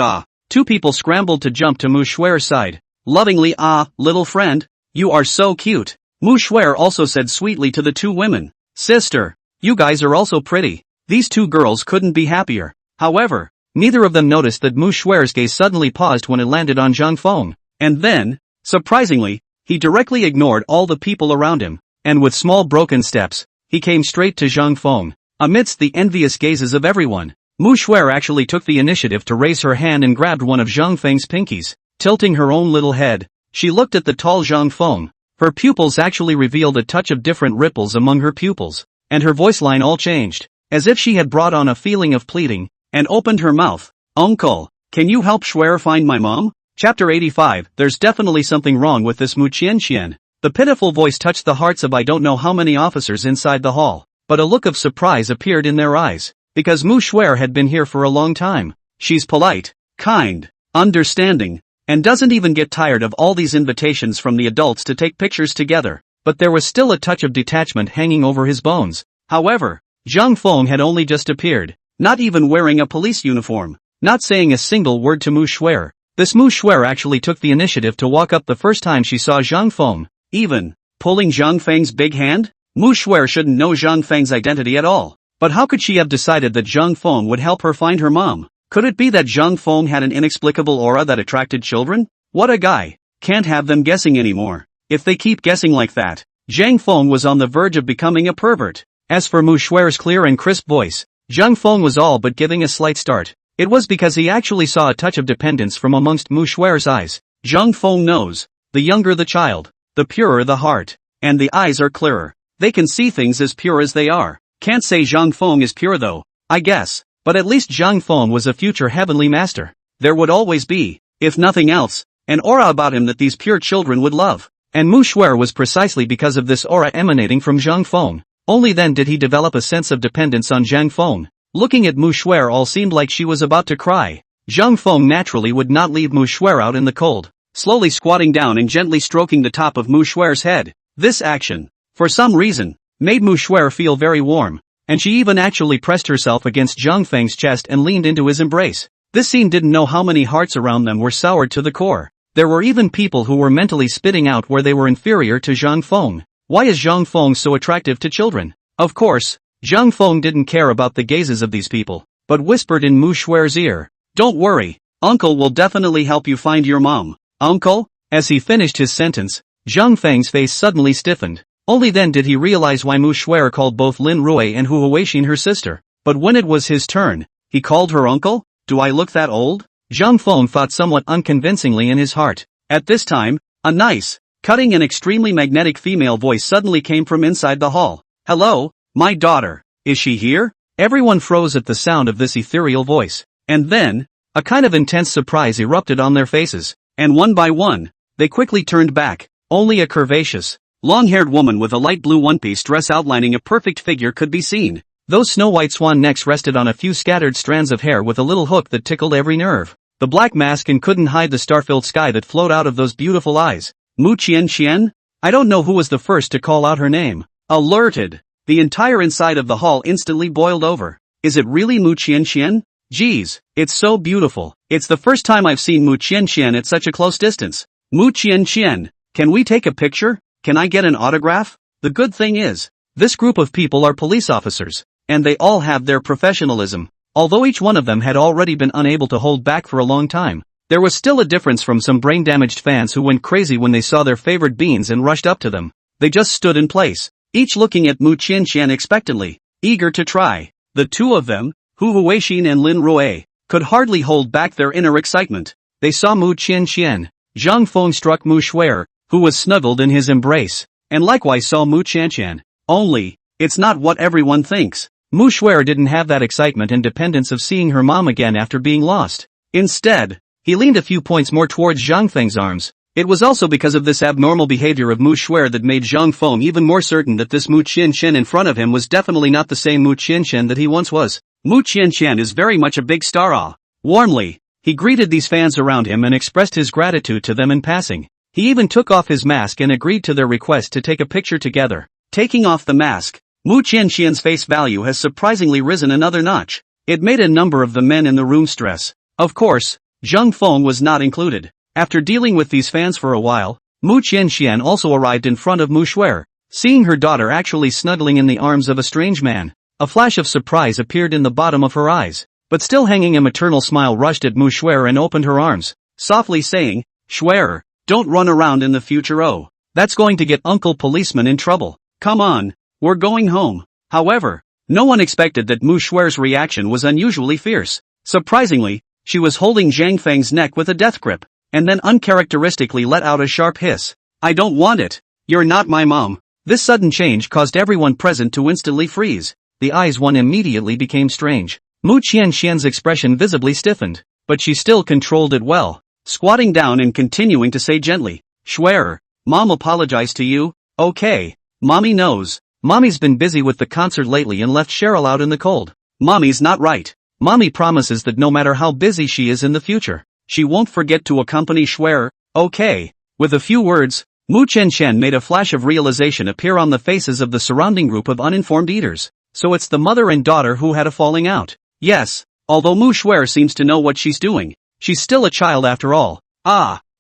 Two people scrambled to jump to Mu Shuer's side. Lovingly, little friend, you are so cute. Mu Shuer also said sweetly to the two women. Sister, you guys are also pretty. These two girls couldn't be happier. However, neither of them noticed that Mu Shuer's gaze suddenly paused when it landed on Zhang Feng. And then, surprisingly, he directly ignored all the people around him, and with small broken steps, he came straight to Zhang Feng. Amidst the envious gazes of everyone, Mu Shuer actually took the initiative to raise her hand and grabbed one of Zhang Feng's pinkies. Tilting her own little head, she looked at the tall Zhang Feng. Her pupils actually revealed a touch of different ripples among her pupils, and her voice line all changed, as if she had brought on a feeling of pleading, and opened her mouth. Uncle, can you help Shuer find my mom? Chapter 85. There's definitely something wrong with this Mu Qianqian. The pitiful voice touched the hearts of I don't know how many officers inside the hall, but a look of surprise appeared in their eyes, because Mu Shuer had been here for a long time. She's polite, kind, understanding, and doesn't even get tired of all these invitations from the adults to take pictures together, but there was still a touch of detachment hanging over his bones. However, Zhang Feng had only just appeared, not even wearing a police uniform, not saying a single word to Mu Shuer. This Mu Shuer actually took the initiative to walk up the first time she saw Zhang Feng, even pulling Zhang Feng's big hand. Mu Shuer shouldn't know Zhang Feng's identity at all, but how could she have decided that Zhang Feng would help her find her mom? Could it be that Zhang Feng had an inexplicable aura that attracted children? What a guy. Can't have them guessing anymore. If they keep guessing like that, Zhang Feng was on the verge of becoming a pervert. As for Mu Shuer's clear and crisp voice, Zhang Feng was all but giving a slight start. It was because he actually saw a touch of dependence from amongst Mu Shuer's eyes. Zhang Feng knows, the younger the child, the purer the heart, and the eyes are clearer. They can see things as pure as they are. Can't say Zhang Feng is pure though, I guess. But at least Zhang Feng was a future heavenly master. There would always be, if nothing else, an aura about him that these pure children would love. And Mu Shuer was precisely because of this aura emanating from Zhang Feng. Only then did he develop a sense of dependence on Zhang Feng. Looking at Mu Shuer all seemed like she was about to cry. Zhang Feng naturally would not leave Mu Shuer out in the cold, slowly squatting down and gently stroking the top of Mu Shuer's head. This action, for some reason, made Mu Shuer feel very warm. And she even actually pressed herself against Zhang Feng's chest and leaned into his embrace. This scene didn't know how many hearts around them were soured to the core. There were even people who were mentally spitting out where they were inferior to Zhang Feng. Why is Zhang Feng so attractive to children? Of course, Zhang Feng didn't care about the gazes of these people, but whispered in Mu Shuer's ear, "Don't worry, Uncle will definitely help you find your mom." Uncle? As he finished his sentence, Zhang Feng's face suddenly stiffened. Only then did he realize why Mu Shuer called both Lin Rui and Hu Huixin her sister. But when it was his turn, he called her uncle? Do I look that old? Zhang Feng thought somewhat unconvincingly in his heart. At this time, a nice, cutting and extremely magnetic female voice suddenly came from inside the hall. "Hello, my daughter. Is she here?" Everyone froze at the sound of this ethereal voice. And then, a kind of intense surprise erupted on their faces. And one by one, they quickly turned back. Only a curvaceous, long-haired woman with a light blue one-piece dress outlining a perfect figure could be seen. Those snow-white swan necks rested on a few scattered strands of hair with a little hook that tickled every nerve. The black mask and couldn't hide the star-filled sky that flowed out of those beautiful eyes. Mu Qianqian? I don't know who was the first to call out her name. Alerted. The entire inside of the hall instantly boiled over. Is it really Mu Qianqian? Geez, it's so beautiful. It's the first time I've seen Mu Qianqian at such a close distance. Mu Qianqian, can we take a picture? Can I get an autograph? The good thing is, this group of people are police officers, and they all have their professionalism. Although each one of them had already been unable to hold back for a long time, there was still a difference from some brain-damaged fans who went crazy when they saw their favorite beans and rushed up to them. They just stood in place, each looking at Mu Qianqian expectantly, eager to try. The two of them, Hu Huixin and Lin Rui, could hardly hold back their inner excitement. They saw Mu Qianqian. Zhang Feng struck Mu Shuer, who was snuggled in his embrace, and likewise saw Mu Qianqian. Only, it's not what everyone thinks. Mu Shuer didn't have that excitement and dependence of seeing her mom again after being lost. Instead, he leaned a few points more towards Zhang Feng's arms. It was also because of this abnormal behavior of Mu Shuer that made Zhang Feng even more certain that this Mu Qianqian in front of him was definitely not the same Mu Qianqian that he once was. Mu Qianqian is very much a big star. Warmly, he greeted these fans around him and expressed his gratitude to them in passing. He even took off his mask and agreed to their request to take a picture together. Taking off the mask, Mu Qianqian's face value has surprisingly risen another notch. It made a number of the men in the room stress. Of course, Zhang Feng was not included. After dealing with these fans for a while, Mu Qianqian also arrived in front of Mu Shuer. Seeing her daughter actually snuggling in the arms of a strange man, a flash of surprise appeared in the bottom of her eyes. But still hanging a maternal smile rushed at Mu Shuer and opened her arms, softly saying, "Shuer, don't run around in the future. Oh, that's going to get Uncle Policeman in trouble. Come on, we're going home." However, No one expected that Mu Shuer's reaction was unusually fierce. Surprisingly, she was holding Zhang Feng's neck with a death grip, and then uncharacteristically let out a sharp hiss. I don't want it. You're not my mom. This sudden change caused everyone present to instantly freeze. The eyes one immediately became strange. Mu Qianxian's expression visibly stiffened, but she still controlled it well, squatting down and continuing to say gently, Shuer, Mom apologized to you? Okay. Mommy knows. Mommy's been busy with the concert lately and left Cheryl out in the cold. Mommy's not right. Mommy promises that no matter how busy she is in the future, she won't forget to accompany Shuer. Okay. With a few words, Mu Qianxian made a flash of realization appear on the faces of the surrounding group of uninformed eaters. So it's the mother and daughter who had a falling out. Yes, although Mu Shuer seems to know what she's doing, she's still a child after all.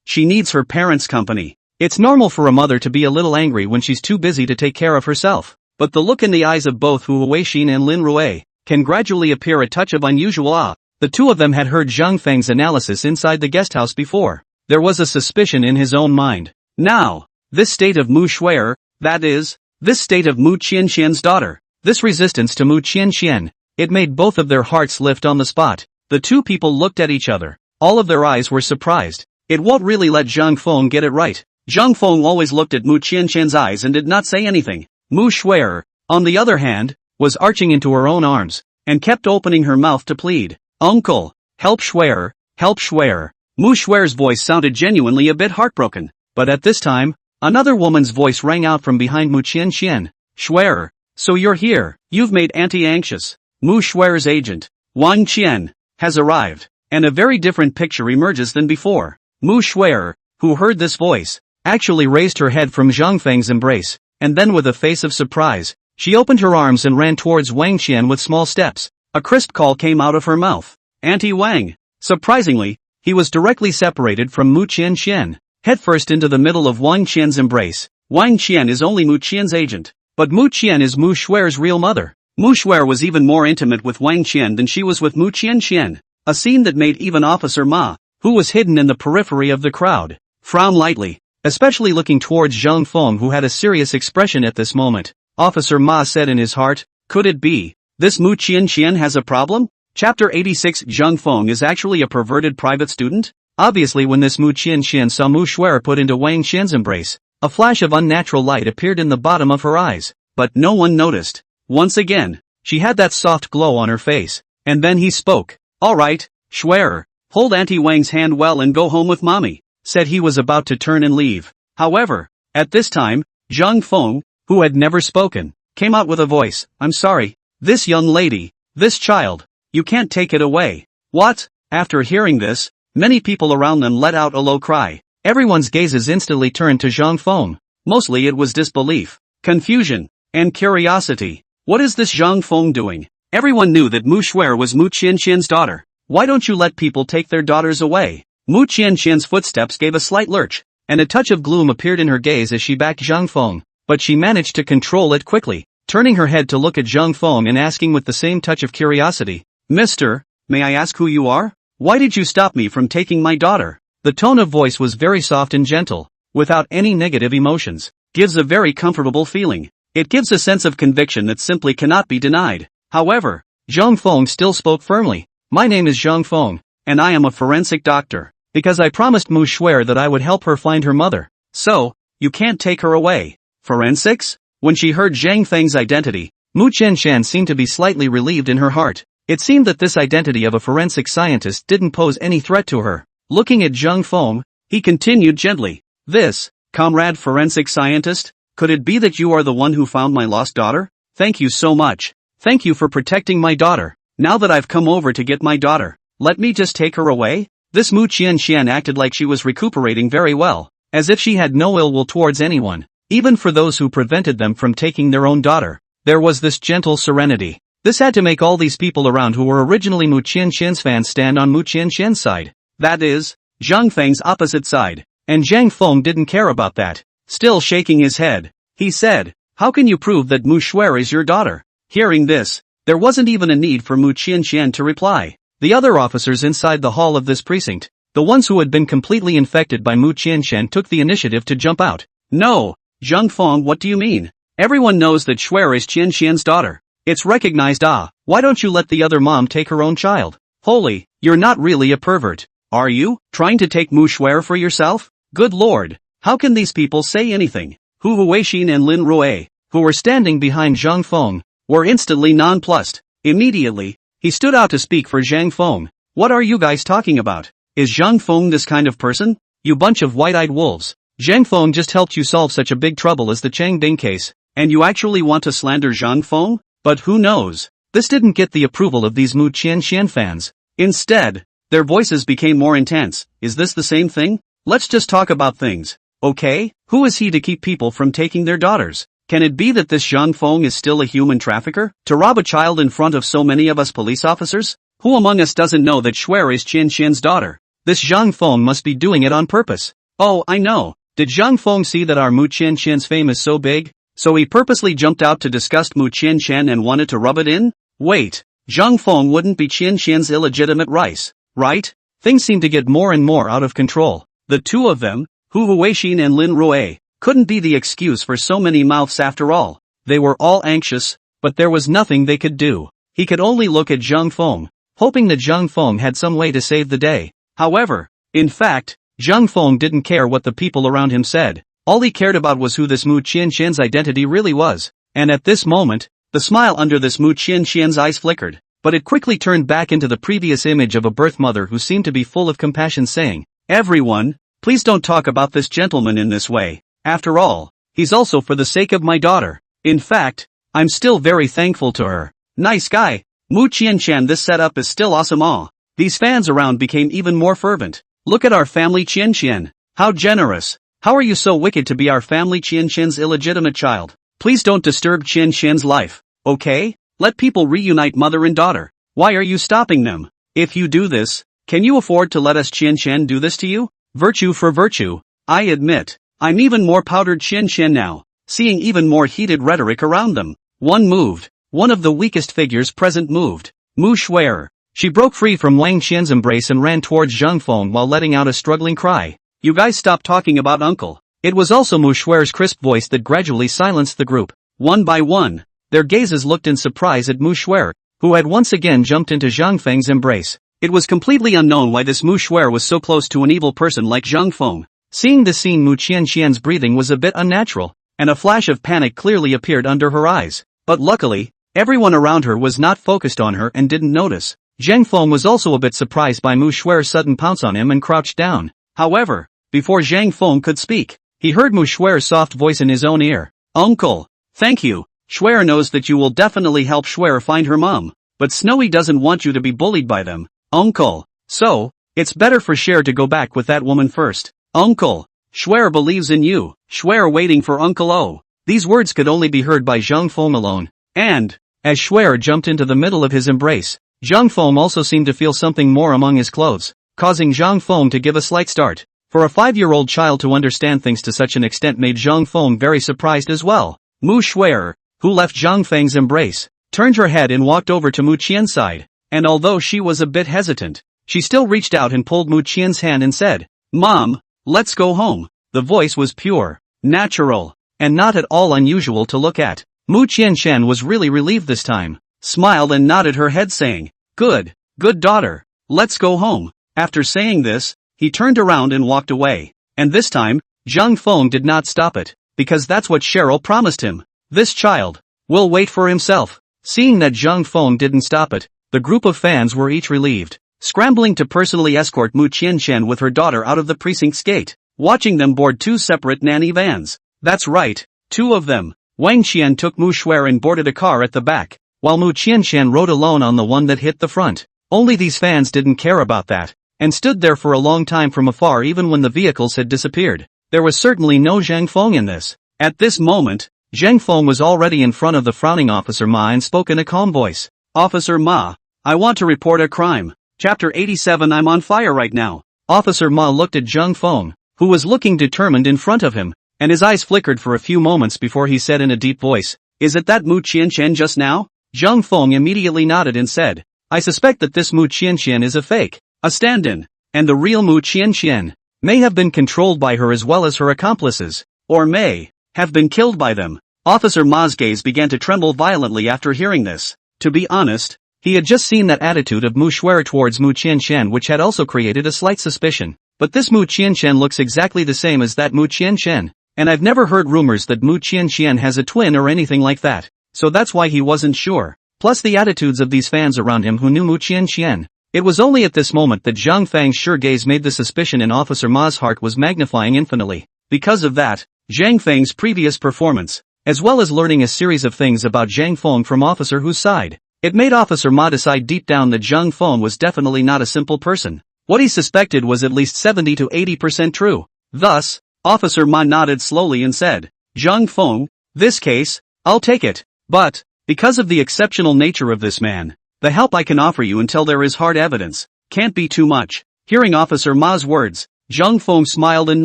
She needs her parents' company. It's normal for a mother to be a little angry when she's too busy to take care of herself, but the look in the eyes of both Hu Huixin and Lin Rui can gradually appear a touch of unusual awe. The two of them had heard Zhang Feng's analysis inside the guest house before. There was a suspicion in his own mind. Now, this state of Mu Shuer, that is, this state of Mu Qianxian's daughter, this resistance to Mu Qianxian, it made both of their hearts lift on the spot. The two people looked at each other. All of their eyes were surprised. It won't really let Zhang Feng get it right. Zhang Feng always looked at Mu Qianxian's eyes and did not say anything. Mu Shuer, on the other hand, was arching into her own arms, and kept opening her mouth to plead. Uncle, help Shuer, help Shuer. Mu Shuer's voice sounded genuinely a bit heartbroken, but at this time, another woman's voice rang out from behind Mu Qianxian. Shuer, so you're here. You've made Auntie anxious. Mu Shuer's agent, Wang Qian, has arrived, and a very different picture emerges than before. Mu Shuer, who heard this voice, actually raised her head from Zhang Feng's embrace, and then with a face of surprise, she opened her arms and ran towards Wang Qian with small steps. A crisp call came out of her mouth. Auntie Wang. Surprisingly, he was directly separated from Mu Qianxian, headfirst into the middle of Wang Qian's embrace. Wang Qian is only Mu Qian's agent, but Mu Qian is Mu Shuer's real mother. Mu Shuer was even more intimate with Wang Qian than she was with Mu Qianxian, a scene that made even Officer Ma, who was hidden in the periphery of the crowd, frown lightly, especially looking towards Zhang Feng, who had a serious expression at this moment. Officer Ma said in his heart, could it be, this Mu Qianxian has a problem? Chapter 86. Zhang Feng is actually a perverted private student? Obviously, when this Mu Qianxian saw Mu Shuer put into Wang Qian's embrace, a flash of unnatural light appeared in the bottom of her eyes, but no one noticed. Once again, she had that soft glow on her face, and then he spoke. Alright, Shuer, hold Auntie Wang's hand well and go home with mommy, said he was about to turn and leave. However, at this time, Zhang Feng, who had never spoken, came out with a voice. I'm sorry, this young lady, this child, you can't take it away. What? After hearing this, many people around them let out a low cry. Everyone's gazes instantly turned to Zhang Feng. Mostly it was disbelief, confusion, and curiosity. What is this Zhang Feng doing? Everyone knew that Mu Shuer was Mu Qianxian's daughter. Why don't you let people take their daughters away? Mu Qianxian's footsteps gave a slight lurch, and a touch of gloom appeared in her gaze as she backed Zhang Feng, but she managed to control it quickly, turning her head to look at Zhang Feng and asking with the same touch of curiosity, Mister, may I ask who you are? Why did you stop me from taking my daughter? The tone of voice was very soft and gentle, without any negative emotions. Gives a very comfortable feeling. It gives a sense of conviction that simply cannot be denied. However, Zhang Feng still spoke firmly. My name is Zhang Feng, and I am a forensic doctor, because I promised Mu Shuer that I would help her find her mother. So, you can't take her away. Forensics? When she heard Zhang Feng's identity, Mu Qianxian seemed to be slightly relieved in her heart. It seemed that this identity of a forensic scientist didn't pose any threat to her. Looking at Zhang Feng, he continued gently. This, comrade forensic scientist, could it be that you are the one who found my lost daughter? Thank you so much. Thank you for protecting my daughter. Now that I've come over to get my daughter, let me just take her away? This Mu Qianxian acted like she was recuperating very well, as if she had no ill will towards anyone, even for those who prevented them from taking their own daughter. There was this gentle serenity. This had to make all these people around who were originally Mu Qianxian's fans stand on Mu Qianxian's side. That is, Zhang Feng's opposite side. And Zhang Feng didn't care about that. Still shaking his head, he said, how can you prove that Mu Shuer is your daughter? Hearing this, there wasn't even a need for Mu Qianxian to reply. The other officers inside the hall of this precinct, the ones who had been completely infected by Mu Qianxian, took the initiative to jump out. No, Zhang Feng, what do you mean? Everyone knows that Shuer is Qianxian's daughter. It's recognized. Why don't you let the other mom take her own child? Holy, you're not really a pervert, are you? Trying to take Mu Shuer for yourself? Good lord, how can these people say anything? Hu Huixin and Lin Ruo, who were standing behind Zhang Feng, were instantly nonplussed. Immediately, he stood out to speak for Zhang Feng. What are you guys talking about? Is Zhang Feng this kind of person? You bunch of white-eyed wolves. Zhang Feng just helped you solve such a big trouble as the Changbing case, and you actually want to slander Zhang Feng? But who knows? This didn't get the approval of these Mu Qianxian fans. Instead, their voices became more intense. Is this the same thing? Let's just talk about things, okay? Who is he to keep people from taking their daughters? Can it be that this Zhang Feng is still a human trafficker? To rob a child in front of so many of us police officers? Who among us doesn't know that Shuer is Qianxian's daughter? This Zhang Feng must be doing it on purpose. Oh, I know. Did Zhang Feng see that our Mu Qianxian's fame is so big? So he purposely jumped out to disgust Mu Qianxian and wanted to rub it in? Wait, Zhang Feng wouldn't be Qianxian's illegitimate rice, right? Things seem to get more and more out of control. The two of them, Hu Huixin and Lin Ruo, couldn't be the excuse for so many mouths after all. They were all anxious, but there was nothing they could do. He could only look at Zhang Feng, hoping that Zhang Feng had some way to save the day. However, in fact, Zhang Feng didn't care what the people around him said. All he cared about was who this Mu Qianxian's identity really was. And at this moment, the smile under this Mu Qianxian's eyes flickered, but it quickly turned back into the previous image of a birth mother who seemed to be full of compassion, saying, "Everyone, please don't talk about this gentleman in this way. After all, he's also for the sake of my daughter. In fact, I'm still very thankful to her. Nice guy. Mu Qianxian, this setup is still awesome. These fans around became even more fervent. Look at our family Qianxian. How generous. How are you so wicked to be our family Qianxian's illegitimate child? Please don't disturb Qianxian's life, okay? Let people reunite mother and daughter. Why are you stopping them? If you do this, can you afford to let us Qianxian do this to you? Virtue for virtue. I admit, I'm even more powdered Qianxian now, seeing even more heated rhetoric around them. One moved. One of the weakest figures present moved. Mu Shuer. She broke free from Wang Qian's embrace and ran towards Zhang Feng while letting out a struggling cry. You guys stop talking about uncle. It was also Mu Shuer's crisp voice that gradually silenced the group. One by one, their gazes looked in surprise at Mu Shuer, who had once again jumped into Zhang Feng's embrace. It was completely unknown why this Mu Shuer was so close to an evil person like Zhang Feng. Seeing this scene, Mu Qianxian's breathing was a bit unnatural, and a flash of panic clearly appeared under her eyes. But luckily, everyone around her was not focused on her and didn't notice. Zhang Feng was also a bit surprised by Mu Shuer's sudden pounce on him and crouched down. However, before Zhang Feng could speak, he heard Mu Shuer's soft voice in his own ear. Uncle, thank you. Shuer knows that you will definitely help Shuer find her mom, but Snowy doesn't want you to be bullied by them. Uncle, so, it's better for Shuer to go back with that woman first. Uncle, Shuer believes in you. Shuer waiting for Uncle O. These words could only be heard by Zhang Feng alone. And, as Shuer jumped into the middle of his embrace, Zhang Feng also seemed to feel something more among his clothes, causing Zhang Feng to give a slight start. For a 5-year-old child to understand things to such an extent made Zhang Feng very surprised as well. Mu Shuer, who left Zhang Feng's embrace, turned her head and walked over to Mu Qian's side, and although she was a bit hesitant, she still reached out and pulled Mu Qian's hand and said, "Mom, let's go home." The voice was pure, natural, and not at all unusual to look at. Mu Qianxian was really relieved this time, smiled and nodded her head saying, good daughter, let's go home." After saying this, he turned around and walked away. And this time, Zhang Feng did not stop it, because that's what Cheryl promised him. This child will wait for himself. Seeing that Zhang Feng didn't stop it, the group of fans were each relieved, scrambling to personally escort Mu Qianxian with her daughter out of the precinct's gate, watching them board 2 separate nanny vans. That's right, 2 of them. Wang Qian took Mu Shuer and boarded a car at the back, while Mu Qianxian rode alone on the one that hit the front. Only these fans didn't care about that, and stood there for a long time from afar even when the vehicles had disappeared. There was certainly no Zhang Feng in this. At this moment, Zhang Feng was already in front of the frowning Officer Ma and spoke in a calm voice. "Officer Ma, I want to report a crime. Chapter 87. I'm on fire right now." Officer Ma looked at Zhang Feng, who was looking determined in front of him, and his eyes flickered for a few moments before he said in a deep voice, "Is it that Mu Qianxian just now?" Zhang Feng immediately nodded and said, "I suspect that this Mu Qianxian is a fake, a stand-in, and the real Mu Qianxian may have been controlled by her as well as her accomplices, or may have been killed by them. Officer Ma's gaze began to tremble violently after hearing this. To be honest, he had just seen that attitude of Mu Xuer towards Mu Qianqian, which had also created a slight suspicion. But this Mu Qianqian looks exactly the same as that Mu Qianqian, and I've never heard rumors that Mu Qianqian has a twin or anything like that, so that's why he wasn't sure. Plus the attitudes of these fans around him who knew Mu Qianqian. It was only at this moment that Zhang Fang's sure gaze made the suspicion in Officer Ma's heart was magnifying infinitely. Because of that, Zhang Feng's previous performance, as well as learning a series of things about Zhang Feng from Officer Hu's side, it made Officer Ma decide deep down that Zhang Feng was definitely not a simple person. What he suspected was at least 70 to 80% true. Thus, Officer Ma nodded slowly and said, Zhang Feng, this case, I'll take it. But, because of the exceptional nature of this man, the help I can offer you until there is hard evidence can't be too much. Hearing Officer Ma's words, Zhang Feng smiled and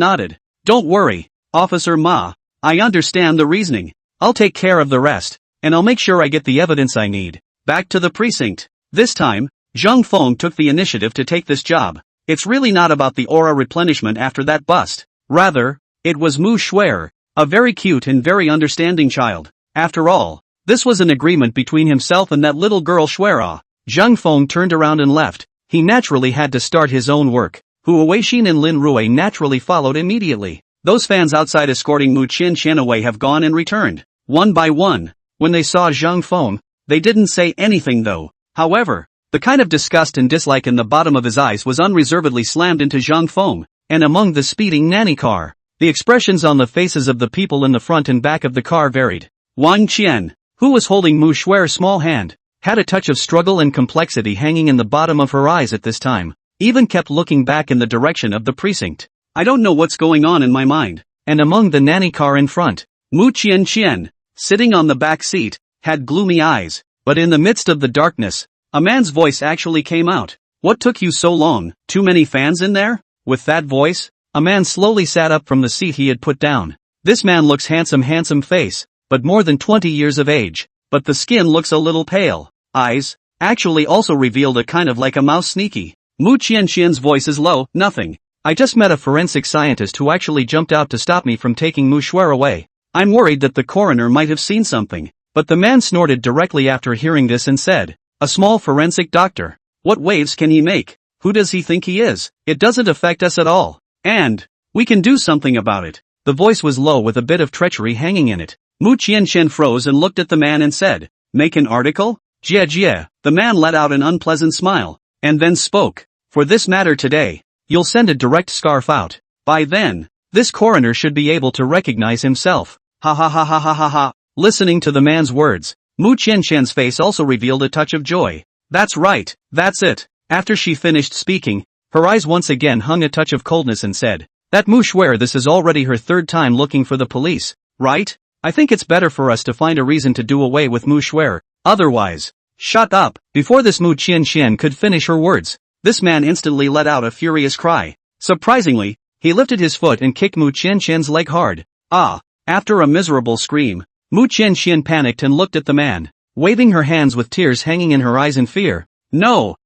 nodded. Don't worry, Officer Ma, I understand the reasoning. I'll take care of the rest, and I'll make sure I get the evidence I need. Back to the precinct. This time, Zhang Feng took the initiative to take this job. It's really not about the aura replenishment after that bust. Rather, it was Mu Xuer, a very cute and very understanding child. After all, this was an agreement between himself and that little girl Xuera. Zhang Feng turned around and left. He naturally had to start his own work. Hu Weixin and Lin Rui naturally followed immediately. Those fans outside escorting Mu Qianqian away have gone and returned, one by one. When they saw Zhang Feng, they didn't say anything though. However, the kind of disgust and dislike in the bottom of his eyes was unreservedly slammed into Zhang Feng, and among the speeding nanny car, the expressions on the faces of the people in the front and back of the car varied. Wang Qian, who was holding Mu Xuer's small hand, had a touch of struggle and complexity hanging in the bottom of her eyes at this time, even kept looking back in the direction of the precinct. I don't know what's going on in my mind. And among the nanny car in front, Mu Qianqian, sitting on the back seat, had gloomy eyes, but in the midst of the darkness, a man's voice actually came out. What took you so long? Too many fans in there? With that voice, a man slowly sat up from the seat he had put down. This man looks handsome face, but more than 20 years of age, but the skin looks a little pale. Eyes, actually also revealed a kind of like a mouse sneaky. Mu Qianqian's voice is low, nothing. I just met a forensic scientist who actually jumped out to stop me from taking Mu Xuer away. I'm worried that the coroner might have seen something. But the man snorted directly after hearing this and said, a small forensic doctor. What waves can he make? Who does he think he is? It doesn't affect us at all. And, we can do something about it. The voice was low with a bit of treachery hanging in it. Mu Qianqian froze and looked at the man and said, make an article? Jie. The man let out an unpleasant smile, and then spoke. For this matter today, you'll send a direct scarf out. By then, this coroner should be able to recognize himself. Ha ha ha ha ha ha ha. Listening to the man's words, Mu Qianqian's face also revealed a touch of joy. That's right, that's it. After she finished speaking, her eyes once again hung a touch of coldness and said, that Mu Xuer, this is already her third time looking for the police, right? I think it's better for us to find a reason to do away with Mu Xuer, otherwise. Shut up. Before this Mu Qianqian could finish her words, this man instantly let out a furious cry. Surprisingly, he lifted his foot and kicked Mu Qianqian's leg hard. After a miserable scream, Mu Qianqian panicked and looked at the man, waving her hands with tears hanging in her eyes in fear. No,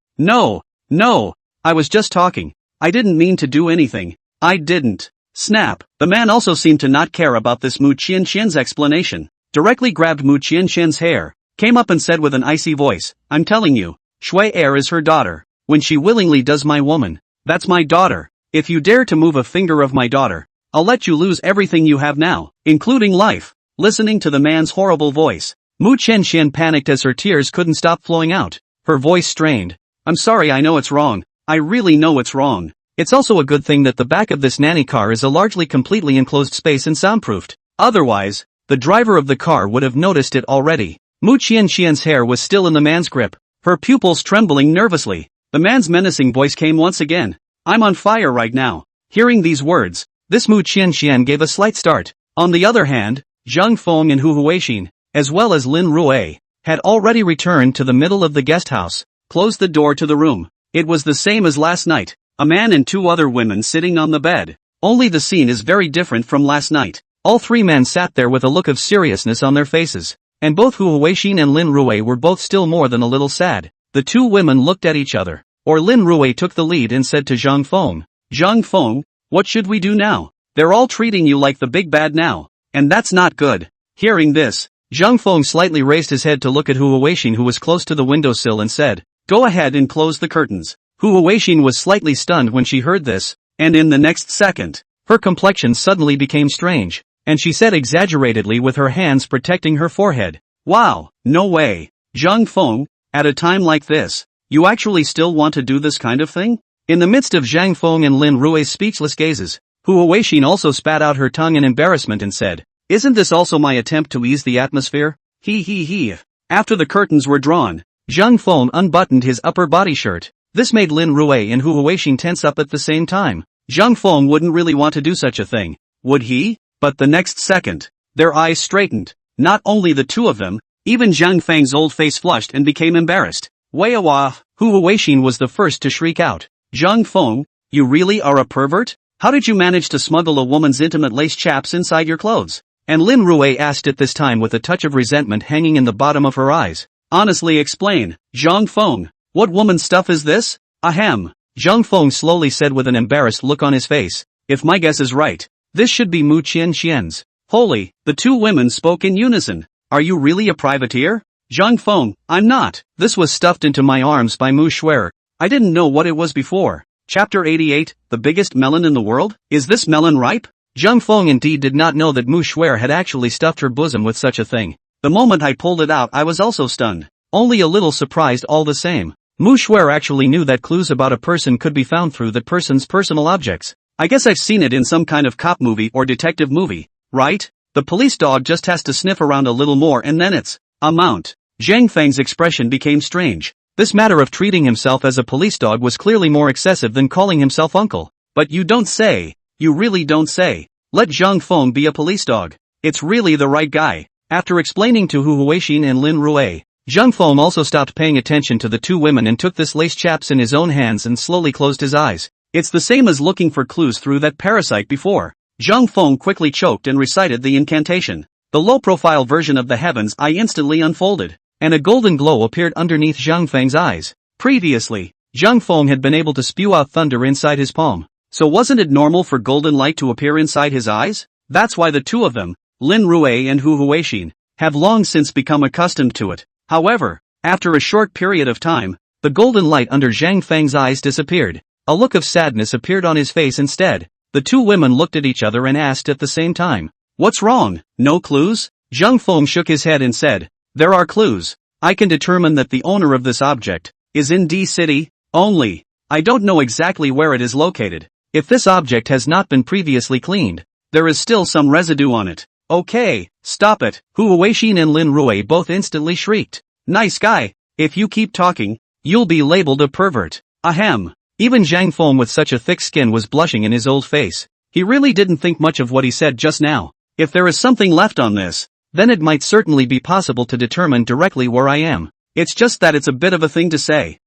I was just talking. I didn't mean to do anything. I didn't. Snap. The man also seemed to not care about this Mu Qianqian's explanation, directly grabbed Mu Qianqian's hair, came up and said with an icy voice, I'm telling you, Shui Er is her daughter. When she willingly does my woman, that's my daughter. If you dare to move a finger of my daughter, I'll let you lose everything you have now, including life. Listening to the man's horrible voice, Mu Qianqian panicked as her tears couldn't stop flowing out. Her voice strained. I'm sorry, I know it's wrong. I really know it's wrong. It's also a good thing that the back of this nanny car is a largely completely enclosed space and soundproofed. Otherwise, the driver of the car would have noticed it already. Mu Qianqian's hair was still in the man's grip, her pupils trembling nervously. The man's menacing voice came once again. I'm on fire right now. Hearing these words, this Mu Qianqian gave a slight start. On the other hand, Zhang Feng and Hu Huixin, as well as Lin Rui, had already returned to the middle of the guest house, closed the door to the room. It was the same as last night, a man and two other women sitting on the bed. Only the scene is very different from last night. All three men sat there with a look of seriousness on their faces, and both Hu Huixin and Lin Rui were both still more than a little sad. The two women looked at each other, or Lin Rui took the lead and said to Zhang Feng, what should we do now? They're all treating you like the big bad now. And that's not good. Hearing this, Zhang Feng slightly raised his head to look at Hu Huixin, who was close to the windowsill, and said, "Go ahead and close the curtains." Hu Huixin was slightly stunned when she heard this, and in the next second, her complexion suddenly became strange, and she said exaggeratedly with her hands protecting her forehead, "Wow, no way. Zhang Feng, at a time like this, you actually still want to do this kind of thing?" In the midst of Zhang Feng and Lin Rui's speechless gazes, Hu Huixin also spat out her tongue in embarrassment and said, "Isn't this also my attempt to ease the atmosphere? He. After the curtains were drawn, Zhang Feng unbuttoned his upper body shirt. This made Lin Rui and Hu Huixin tense up at the same time. Zhang Feng wouldn't really want to do such a thing, would he? But the next second, their eyes straightened. Not only the two of them, even Zhang Feng's old face flushed and became embarrassed. Weiwa! Hu Huixin was the first to shriek out. "Zhang Feng, you really are a pervert? How did you manage to smuggle a woman's intimate lace chaps inside your clothes?" And Lin Rui asked it this time with a touch of resentment hanging in the bottom of her eyes. "Honestly explain, Zhang Feng, what woman stuff is this?" "Ahem," Zhang Feng slowly said with an embarrassed look on his face. "If my guess is right, this should be Mu Qian's." Holy, the two women spoke in unison. "Are you really a privateer?" "Zhang Feng, I'm not. This was stuffed into my arms by Mu Xuer. I didn't know what it was before." Chapter 88, The Biggest Melon in the World? Is this melon ripe? Zhang Feng indeed did not know that Mu Xuer had actually stuffed her bosom with such a thing. "The moment I pulled it out I was also stunned. Only a little surprised all the same. Mu Xuer actually knew that clues about a person could be found through that person's personal objects. I guess I've seen it in some kind of cop movie or detective movie, right? The police dog just has to sniff around a little more and then it's a mount." Zhang Feng's expression became strange. This matter of treating himself as a police dog was clearly more excessive than calling himself uncle. "But you don't say. You really don't say. Let Zhang Feng be a police dog. It's really the right guy." After explaining to Hu Huixin and Lin Rui, Zhang Feng also stopped paying attention to the two women and took this lace chaps in his own hands and slowly closed his eyes. "It's the same as looking for clues through that parasite before." Zhang Feng quickly choked and recited the incantation. The low-profile version of the heavens eye instantly unfolded, and a golden glow appeared underneath Zhang Feng's eyes. Previously, Zhang Feng had been able to spew out thunder inside his palm. So wasn't it normal for golden light to appear inside his eyes? That's why the two of them, Lin Rui and Hu Huixin, have long since become accustomed to it. However, after a short period of time, the golden light under Zhang Feng's eyes disappeared. A look of sadness appeared on his face instead. The two women looked at each other and asked at the same time, "What's wrong? No clues?" Zhang Feng shook his head and said, "There are clues. I can determine that the owner of this object is in D City, only I don't know exactly where it is located. If this object has not been previously cleaned, there is still some residue on it." "Okay, stop it," Hu Huixin and Lin Rui both instantly shrieked. "Nice guy. If you keep talking, you'll be labeled a pervert." Ahem. Even Zhang Feng with such a thick skin was blushing in his old face. He really didn't think much of what he said just now. If there is something left on this, then it might certainly be possible to determine directly where I am. It's just that it's a bit of a thing to say.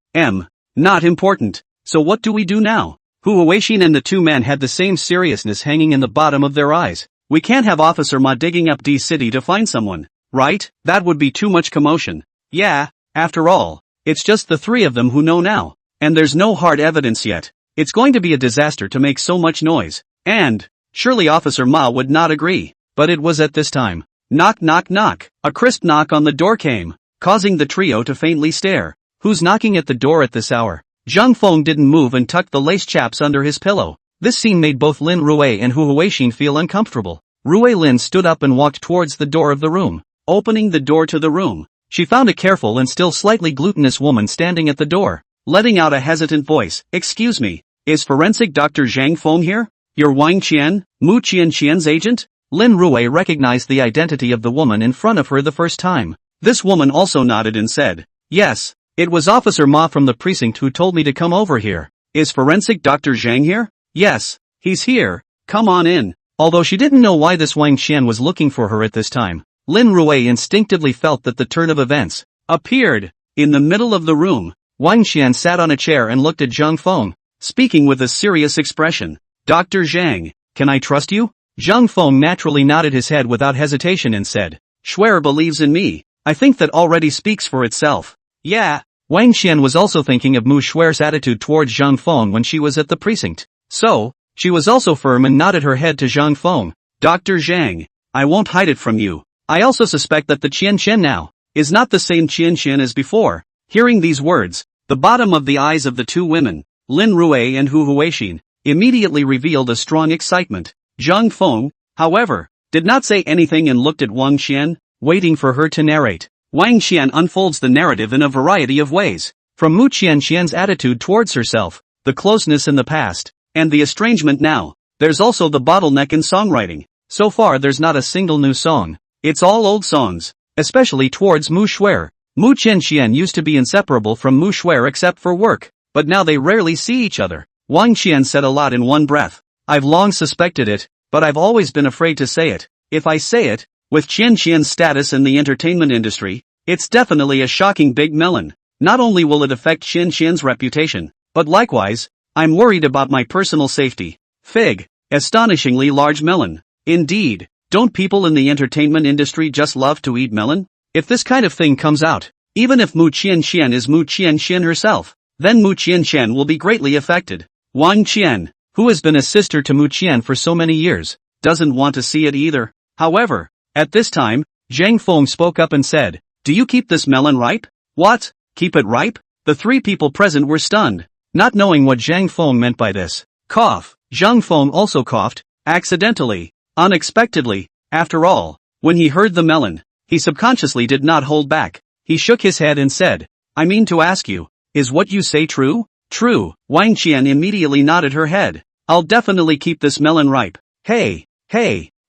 Not important. So what do we do now? Hu Huixin and the two men had the same seriousness hanging in the bottom of their eyes. "We can't have Officer Ma digging up D City to find someone, right? That would be too much commotion." "Yeah, after all, it's just the three of them who know now. And there's no hard evidence yet. It's going to be a disaster to make so much noise. And surely Officer Ma would not agree." But it was at this time. Knock knock knock. A crisp knock on the door came, causing the trio to faintly stare. "Who's knocking at the door at this hour?" Zhang Feng didn't move and tucked the lace chaps under his pillow. This scene made both Lin Rui and Hu Huixin feel uncomfortable. Rui Lin stood up and walked towards the door of the room. Opening the door to the room, she found a careful and still slightly glutinous woman standing at the door. Letting out a hesitant voice, "Excuse me, is forensic Dr. Zhang Feng here? You're Wang Qian, Mu Qian's agent?" Lin Rui recognized the identity of the woman in front of her the first time. This woman also nodded and said, "Yes, it was Officer Ma from the precinct who told me to come over here." "Is forensic Dr. Zhang here?" "Yes, he's here. Come on in." Although she didn't know why this Wang Qian was looking for her at this time, Lin Rui instinctively felt that the turn of events appeared. In the middle of the room, Wang Qian sat on a chair and looked at Zhang Feng, speaking with a serious expression. "Dr. Zhang, can I trust you?" Zhang Feng naturally nodded his head without hesitation and said, "Xuer believes in me. I think that already speaks for itself." "Yeah." Wang Qian was also thinking of Mu Xuer's attitude towards Zhang Feng when she was at the precinct. So, she was also firm and nodded her head to Zhang Feng. "Dr. Zhang, I won't hide it from you. I also suspect that the Qian Qian now is not the same Qian Qian as before. Hearing these words, the bottom of the eyes of the two women, Lin Rui and Hu Huixin, immediately revealed a strong excitement. Zhang Feng, however, did not say anything and looked at Wang Qian, waiting for her to narrate. Wang Qian unfolds the narrative in a variety of ways. From Mu Qian's attitude towards herself, the closeness in the past, and the estrangement now. There's also the bottleneck in songwriting. So far there's not a single new song. It's all old songs, especially towards Mu Shuer. Mu Qian used to be inseparable from Mu Shuer except for work, but now they rarely see each other. Wang Qian said a lot in one breath. I've long suspected it, but I've always been afraid to say it. If I say it, with Qian's status in the entertainment industry, it's definitely a shocking big melon. Not only will it affect Qian's reputation, but likewise, I'm worried about my personal safety. Fig. Astonishingly large melon. Indeed, don't people in the entertainment industry just love to eat melon? If this kind of thing comes out, even if Mu Qian is Mu Qian herself, then Mu Qian will be greatly affected. Wang Qian, who has been a sister to Mu Qian for so many years, doesn't want to see it either. However, at this time, Zhang Feng spoke up and said, "Do you keep this melon ripe?" "What? Keep it ripe?" The three people present were stunned, not knowing what Zhang Feng meant by this. Cough. Zhang Feng also coughed, accidentally, unexpectedly. After all, when he heard the melon, he subconsciously did not hold back. He shook his head and said, "I mean to ask you, is what you say true?" "True." Wang Qian immediately nodded her head. "I'll definitely keep this melon ripe." Hey,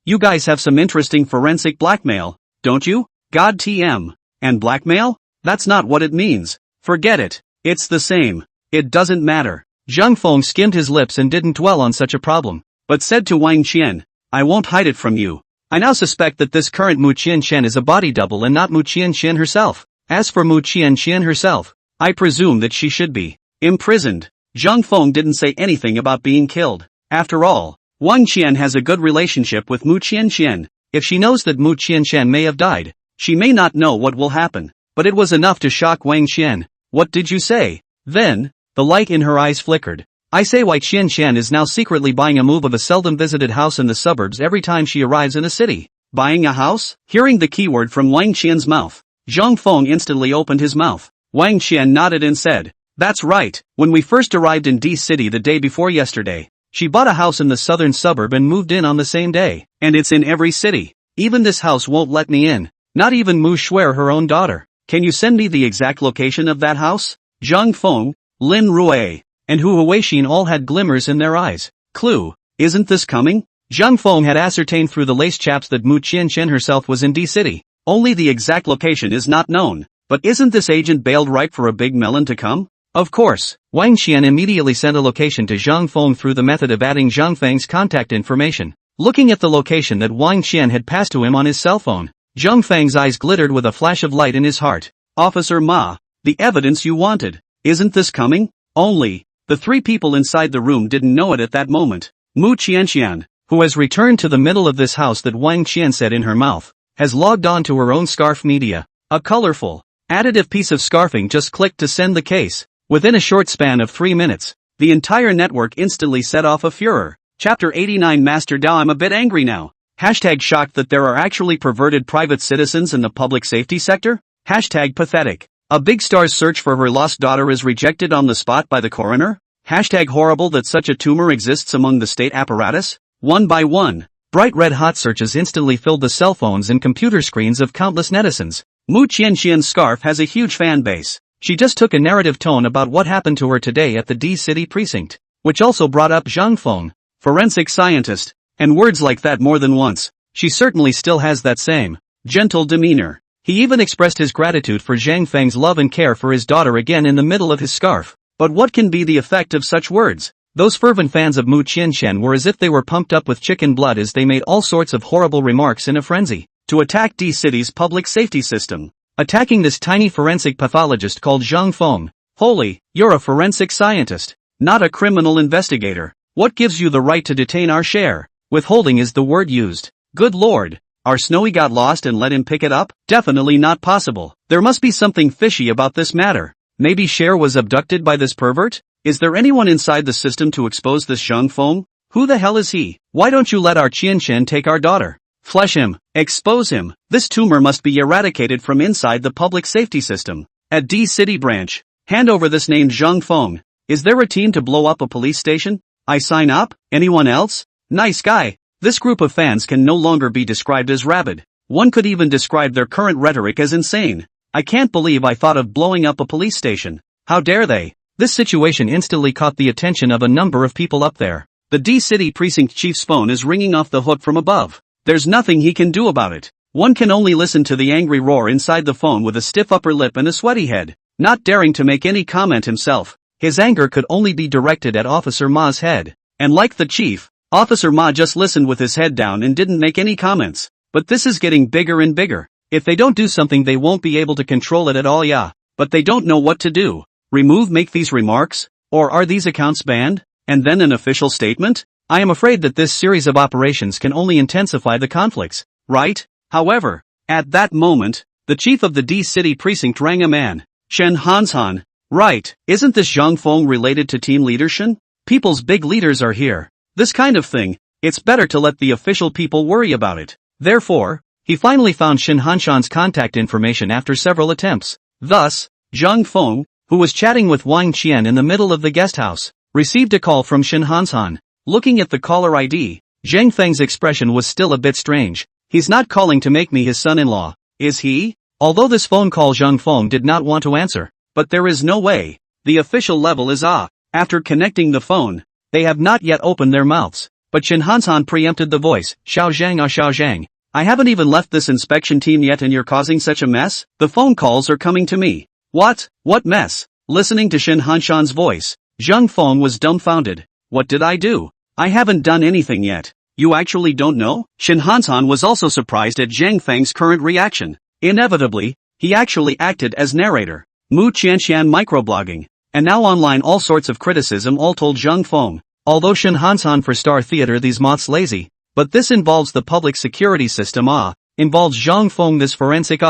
you guys have some interesting forensic blackmail, don't you? God TM. And blackmail? That's not what it means. Forget it. It's the same. It doesn't matter. Zhang Feng skimmed his lips and didn't dwell on such a problem, but said to Wang Qian, "I won't hide it from you. I now suspect that this current Mu Qian is a body double and not Mu Qian herself. As for Mu Qian herself, I presume that she should be imprisoned." Zhang Feng didn't say anything about being killed. After all, Wang Qian has a good relationship with Mu Qian. If she knows that Mu Qian may have died, she may not know what will happen. But it was enough to shock Wang Qian. "What did you say?" Then, the light in her eyes flickered. "I say why Qian is now secretly buying a move of a seldom visited house in the suburbs every time she arrives in a city." Buying a house? Hearing the keyword from Wang Qian's mouth, Zhang Feng instantly opened his mouth. Wang Qian nodded and said, "That's right. When we first arrived in D City the day before yesterday, she bought a house in the southern suburb and moved in on the same day. And it's in every city. Even this house won't let me in. Not even Mu Shuer, her own daughter. Can you send me the exact location of that house?" Zhang Feng, Lin Rui, and Hu Huixin all had glimmers in their eyes. Clue. Isn't this coming? Zhang Feng had ascertained through the lace chaps that Mu Qian herself was in D City. Only the exact location is not known. But isn't this agent bailed ripe for a big melon to come? Of course. Wang Qian immediately sent a location to Zhang Feng through the method of adding Zhang Feng's contact information. Looking at the location that Wang Qian had passed to him on his cell phone, Zhang Feng's eyes glittered with a flash of light in his heart. "Officer Ma, the evidence you wanted. Isn't this coming?" Only, the three people inside the room didn't know it at that moment. Mu Qian, who has returned to the middle of this house that Wang Qian said in her mouth, has logged on to her own scarf media. A colorful, additive piece of scarfing just clicked to send the case. Within a short span of 3 minutes, the entire network instantly set off a furor. Chapter 89 Master Dao. I'm a bit angry now. Hashtag shocked that there are actually perverted private citizens in the public safety sector? Hashtag pathetic. A big star's search for her lost daughter is rejected on the spot by the coroner? Hashtag horrible that such a tumor exists among the state apparatus? One by one, bright red hot searches instantly filled the cell phones and computer screens of countless netizens. Mu Qian's scarf has a huge fan base. She just took a narrative tone about what happened to her today at the D City precinct, which also brought up Zhang Feng, forensic scientist, and words like that more than once. She certainly still has that same gentle demeanor. He even expressed his gratitude for Zhang Feng's love and care for his daughter again in the middle of his scarf. But what can be the effect of such words? Those fervent fans of Mu Qian were as if they were pumped up with chicken blood as they made all sorts of horrible remarks in a frenzy to attack D City's public safety system. Attacking this tiny forensic pathologist called Zhang Feng. Holy, you're a forensic scientist, not a criminal investigator. What gives you the right to detain our share? Withholding is the word used. Good lord. Our Snowy got lost and let him pick it up? Definitely not possible. There must be something fishy about this matter. Maybe Cher was abducted by this pervert? Is there anyone inside the system to expose this Zhang Feng? Who the hell is he? Why don't you let our Qian take our daughter? Flesh him. Expose him. This tumor must be eradicated from inside the public safety system. At D City branch. Hand over this named Zhang Feng. Is there a team to blow up a police station? I sign up? Anyone else? Nice guy. This group of fans can no longer be described as rabid. One could even describe their current rhetoric as insane. I can't believe I thought of blowing up a police station. How dare they? This situation instantly caught the attention of a number of people up there. The D City Precinct Chief's phone is ringing off the hook from above. There's nothing he can do about it. One can only listen to the angry roar inside the phone with a stiff upper lip and a sweaty head. Not daring to make any comment himself, his anger could only be directed at Officer Ma's head. And like the chief, Officer Ma just listened with his head down and didn't make any comments. But this is getting bigger and bigger. If they don't do something they won't be able to control it at all. Yeah, but they don't know what to do. Make these remarks? Or are these accounts banned? And then an official statement? I am afraid that this series of operations can only intensify the conflicts, right? However, at that moment, the chief of the D City precinct rang a man. Shen Hanshan. Right, isn't this Zhang Feng related to team leadership? People's big leaders are here. This kind of thing, it's better to let the official people worry about it. Therefore, he finally found Shen Hanshan's contact information after several attempts. Thus, Zhang Feng, who was chatting with Wang Qian in the middle of the guest house, received a call from Shen Hanshan. Looking at the caller ID, Zhang Feng's expression was still a bit strange. He's not calling to make me his son-in-law, is he? Although this phone call Zhang Feng did not want to answer, but there is no way. The official level is After connecting the phone, they have not yet opened their mouths. But Shen Hanshan preempted the voice. Xiao Zhang. I haven't even left this inspection team yet and you're causing such a mess? The phone calls are coming to me. What? What mess? Listening to Shen Hanshan's voice, Zhang Feng was dumbfounded. What did I do? I haven't done anything yet. You actually don't know? Shen Hanshan was also surprised at Zhang Feng's current reaction. Inevitably, he actually acted as narrator. Mu Qianxian microblogging. And now online all sorts of criticism all told Zhang Feng. Although Shen Hanshan for Star Theater these moths lazy. But this involves the public security system involves Zhang Feng this forensic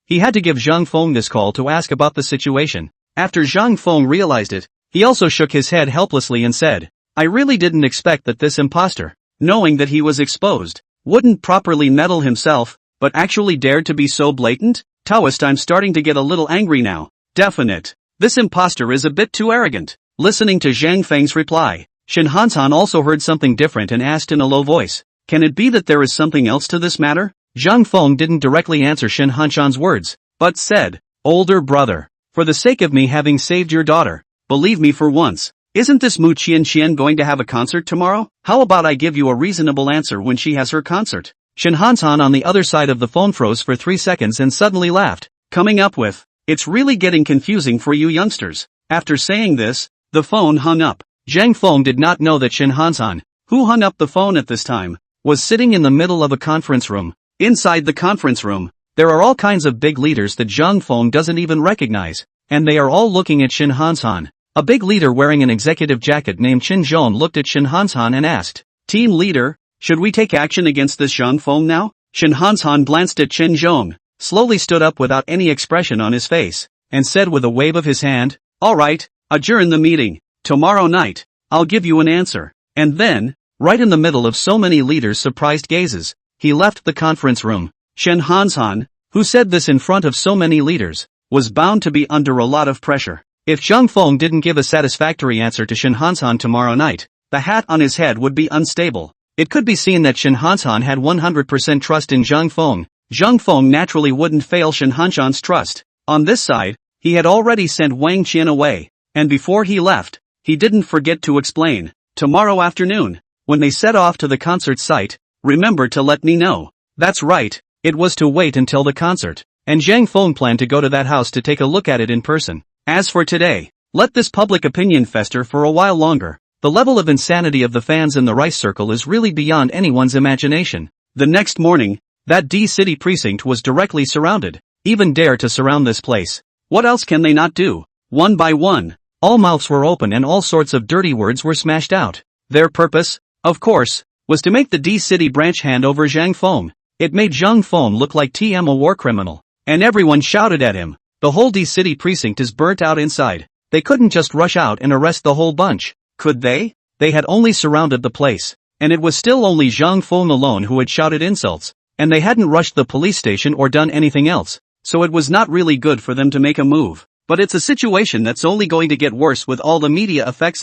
He had to give Zhang Feng this call to ask about the situation. After Zhang Feng realized it, he also shook his head helplessly and said, I really didn't expect that this imposter, knowing that he was exposed, wouldn't properly meddle himself, but actually dared to be so blatant? Taoist, I'm starting to get a little angry now. Definite. This imposter is a bit too arrogant. Listening to Zhang Feng's reply, Shen Hanshan also heard something different and asked in a low voice, can it be that there is something else to this matter? Zhang Feng didn't directly answer Shen Hanshan's words, but said, older brother, for the sake of me having saved your daughter, believe me for once, isn't this Mu Qianxian going to have a concert tomorrow? How about I give you a reasonable answer when she has her concert? Shen Hanshan on the other side of the phone froze for 3 seconds and suddenly laughed, coming up with, it's really getting confusing for you youngsters. After saying this, the phone hung up. Zhang Feng did not know that Shen Hanshan, who hung up the phone at this time, was sitting in the middle of a conference room. Inside the conference room, there are all kinds of big leaders that Zhang Feng doesn't even recognize, and they are all looking at Shen Hanshan. A big leader wearing an executive jacket named Chen Zhong looked at Shen Hanshan and asked, Team leader, should we take action against this Zhang Feng now? Shen Hanshan glanced at Chen Zhong, slowly stood up without any expression on his face, and said with a wave of his hand, alright, adjourn the meeting. Tomorrow night, I'll give you an answer. And then, right in the middle of so many leaders' surprised gazes, he left the conference room. Shen Hanshan, who said this in front of so many leaders, was bound to be under a lot of pressure. If Zhang Feng didn't give a satisfactory answer to Shen Hanshan tomorrow night, the hat on his head would be unstable. It could be seen that Shen Hanshan had 100% trust in Zhang Feng. Zhang Feng naturally wouldn't fail Shen Hanshan's trust. On this side, he had already sent Wang Qian away, and before he left, he didn't forget to explain, tomorrow afternoon, when they set off to the concert site, remember to let me know. That's right, it was to wait until the concert, and Zhang Feng planned to go to that house to take a look at it in person. As for today, let this public opinion fester for a while longer. The level of insanity of the fans in the rice circle is really beyond anyone's imagination. The next morning, that D City precinct was directly surrounded. Even dare to surround this place. What else can they not do? One by one, all mouths were open and all sorts of dirty words were smashed out. Their purpose, of course, was to make the D City branch hand over Zhang Feng. It made Zhang Feng look like a war criminal. And everyone shouted at him. The whole D City precinct is burnt out inside. They couldn't just rush out and arrest the whole bunch, could they? They had only surrounded the place, and it was still only Zhang Feng alone who had shouted insults. and they hadn't rushed the police station or done anything else, so it was not really good for them to make a move. But it's a situation that's only going to get worse with all the media effects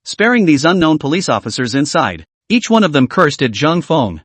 sparing these unknown police officers inside. Each one of them cursed at Zhang Feng.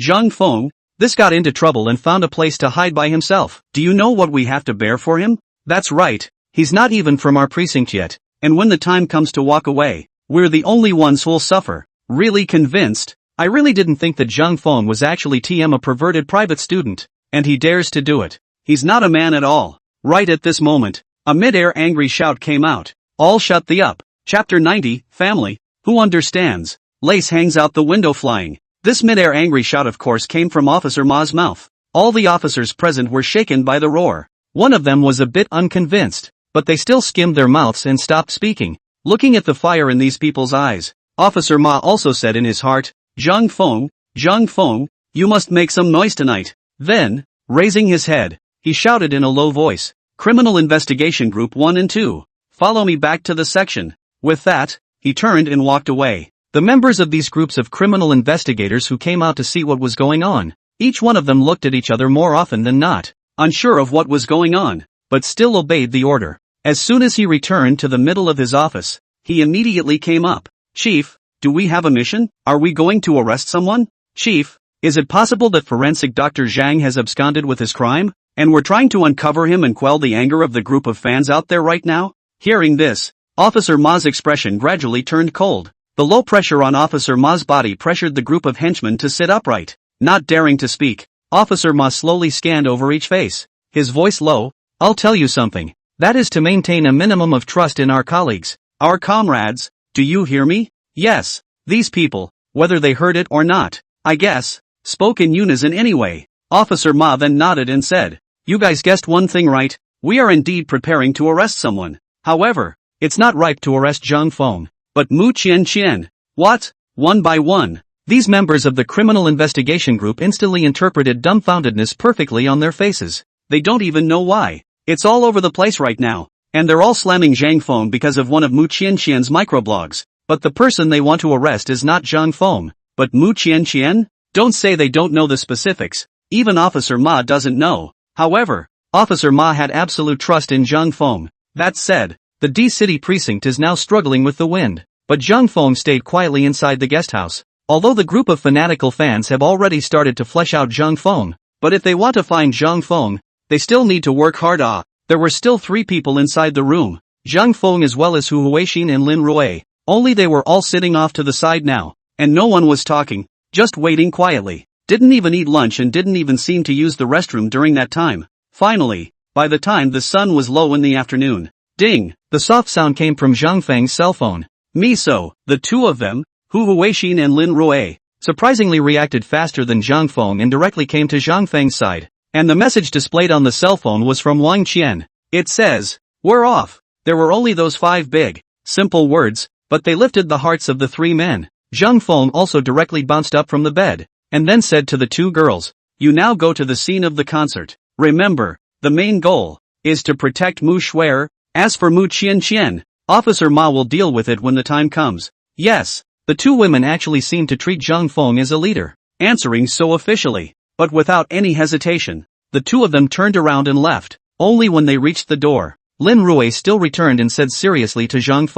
Zhang Feng, this got into trouble and found a place to hide by himself. Do you know what we have to bear for him? That's right, he's not even from our precinct yet, and when the time comes to walk away, we're the only ones who'll suffer. Really convinced? I really didn't think that Zhang Feng was actually a perverted private student, and he dares to do it. He's not a man at all. Right at this moment, a mid-air angry shout came out. All shut the up. Chapter 90, Family. Who understands? Lace hangs out the window flying. This mid-air angry shout of course came from Officer Ma's mouth. All the officers present were shaken by the roar. One of them was a bit unconvinced, but they still skimmed their mouths and stopped speaking. Looking at the fire in these people's eyes, Officer Ma also said in his heart, Zhang Feng, you must make some noise tonight. Then, raising his head, he shouted in a low voice, Criminal Investigation Group 1 and 2, follow me back to the section. With that, he turned and walked away. The members of these groups of criminal investigators who came out to see what was going on, each one of them looked at each other more often than not, unsure of what was going on, but still obeyed the order. As soon as he returned to the middle of his office, he immediately came up. Chief, do we have a mission? Are we going to arrest someone? Chief, is it possible that forensic Dr. Zhang has absconded with his crime, and we're trying to uncover him and quell the anger of the group of fans out there right now? Hearing this, Officer Ma's expression gradually turned cold. The low pressure on Officer Ma's body pressured the group of henchmen to sit upright. Not daring to speak, Officer Ma slowly scanned over each face, his voice low, I'll tell you something. That is to maintain a minimum of trust in our colleagues, our comrades. Do you hear me? Yes, these people, whether they heard it or not, I guess, spoke in unison anyway. Officer Ma then nodded and said, you guys guessed one thing right, we are indeed preparing to arrest someone. However, it's not ripe to arrest Zhang Feng, but Mu Qian. What? One by one, these members of the Criminal Investigation Group instantly interpreted dumbfoundedness perfectly on their faces. They don't even know why. It's all over the place right now, and they're all slamming Zhang Feng because of one of Mu Qian's microblogs. But the person they want to arrest is not Zhang Feng, but Mu Qian? Don't say they don't know the specifics. Even Officer Ma doesn't know. However, Officer Ma had absolute trust in Zhang Feng. That said, the D-City precinct is now struggling with the wind, but Zhang Feng stayed quietly inside the guest house. Although the group of fanatical fans have already started to flesh out Zhang Feng, but if they want to find Zhang Feng, they still need to work hard. There were still 3 people inside the room, Zhang Feng as well as Hu Huixin and Lin Rui, only they were all sitting off to the side now, and no one was talking, just waiting quietly, didn't even eat lunch and didn't even seem to use the restroom during that time. Finally, by the time the sun was low in the afternoon, ding, the soft sound came from Zhang Feng's cell phone. Miso, the two of them, Hu Huixin and Lin Rui, surprisingly reacted faster than Zhang Feng and directly came to Zhang Feng's side. And the message displayed on the cell phone was from Wang Qian. It says, we're off. There were only those 5 big, simple words, but they lifted the hearts of the 3 men. Zhang Feng also directly bounced up from the bed, and then said to the 2 girls, you now go to the scene of the concert. Remember, the main goal is to protect Mu Shuer. As for Mu Qian, Officer Ma will deal with it when the time comes. Yes, the 2 women actually seemed to treat Zhang Feng as a leader, answering so officially. But without any hesitation, the 2 of them turned around and left. Only when they reached the door, Lin Rui still returned and said seriously to Zhang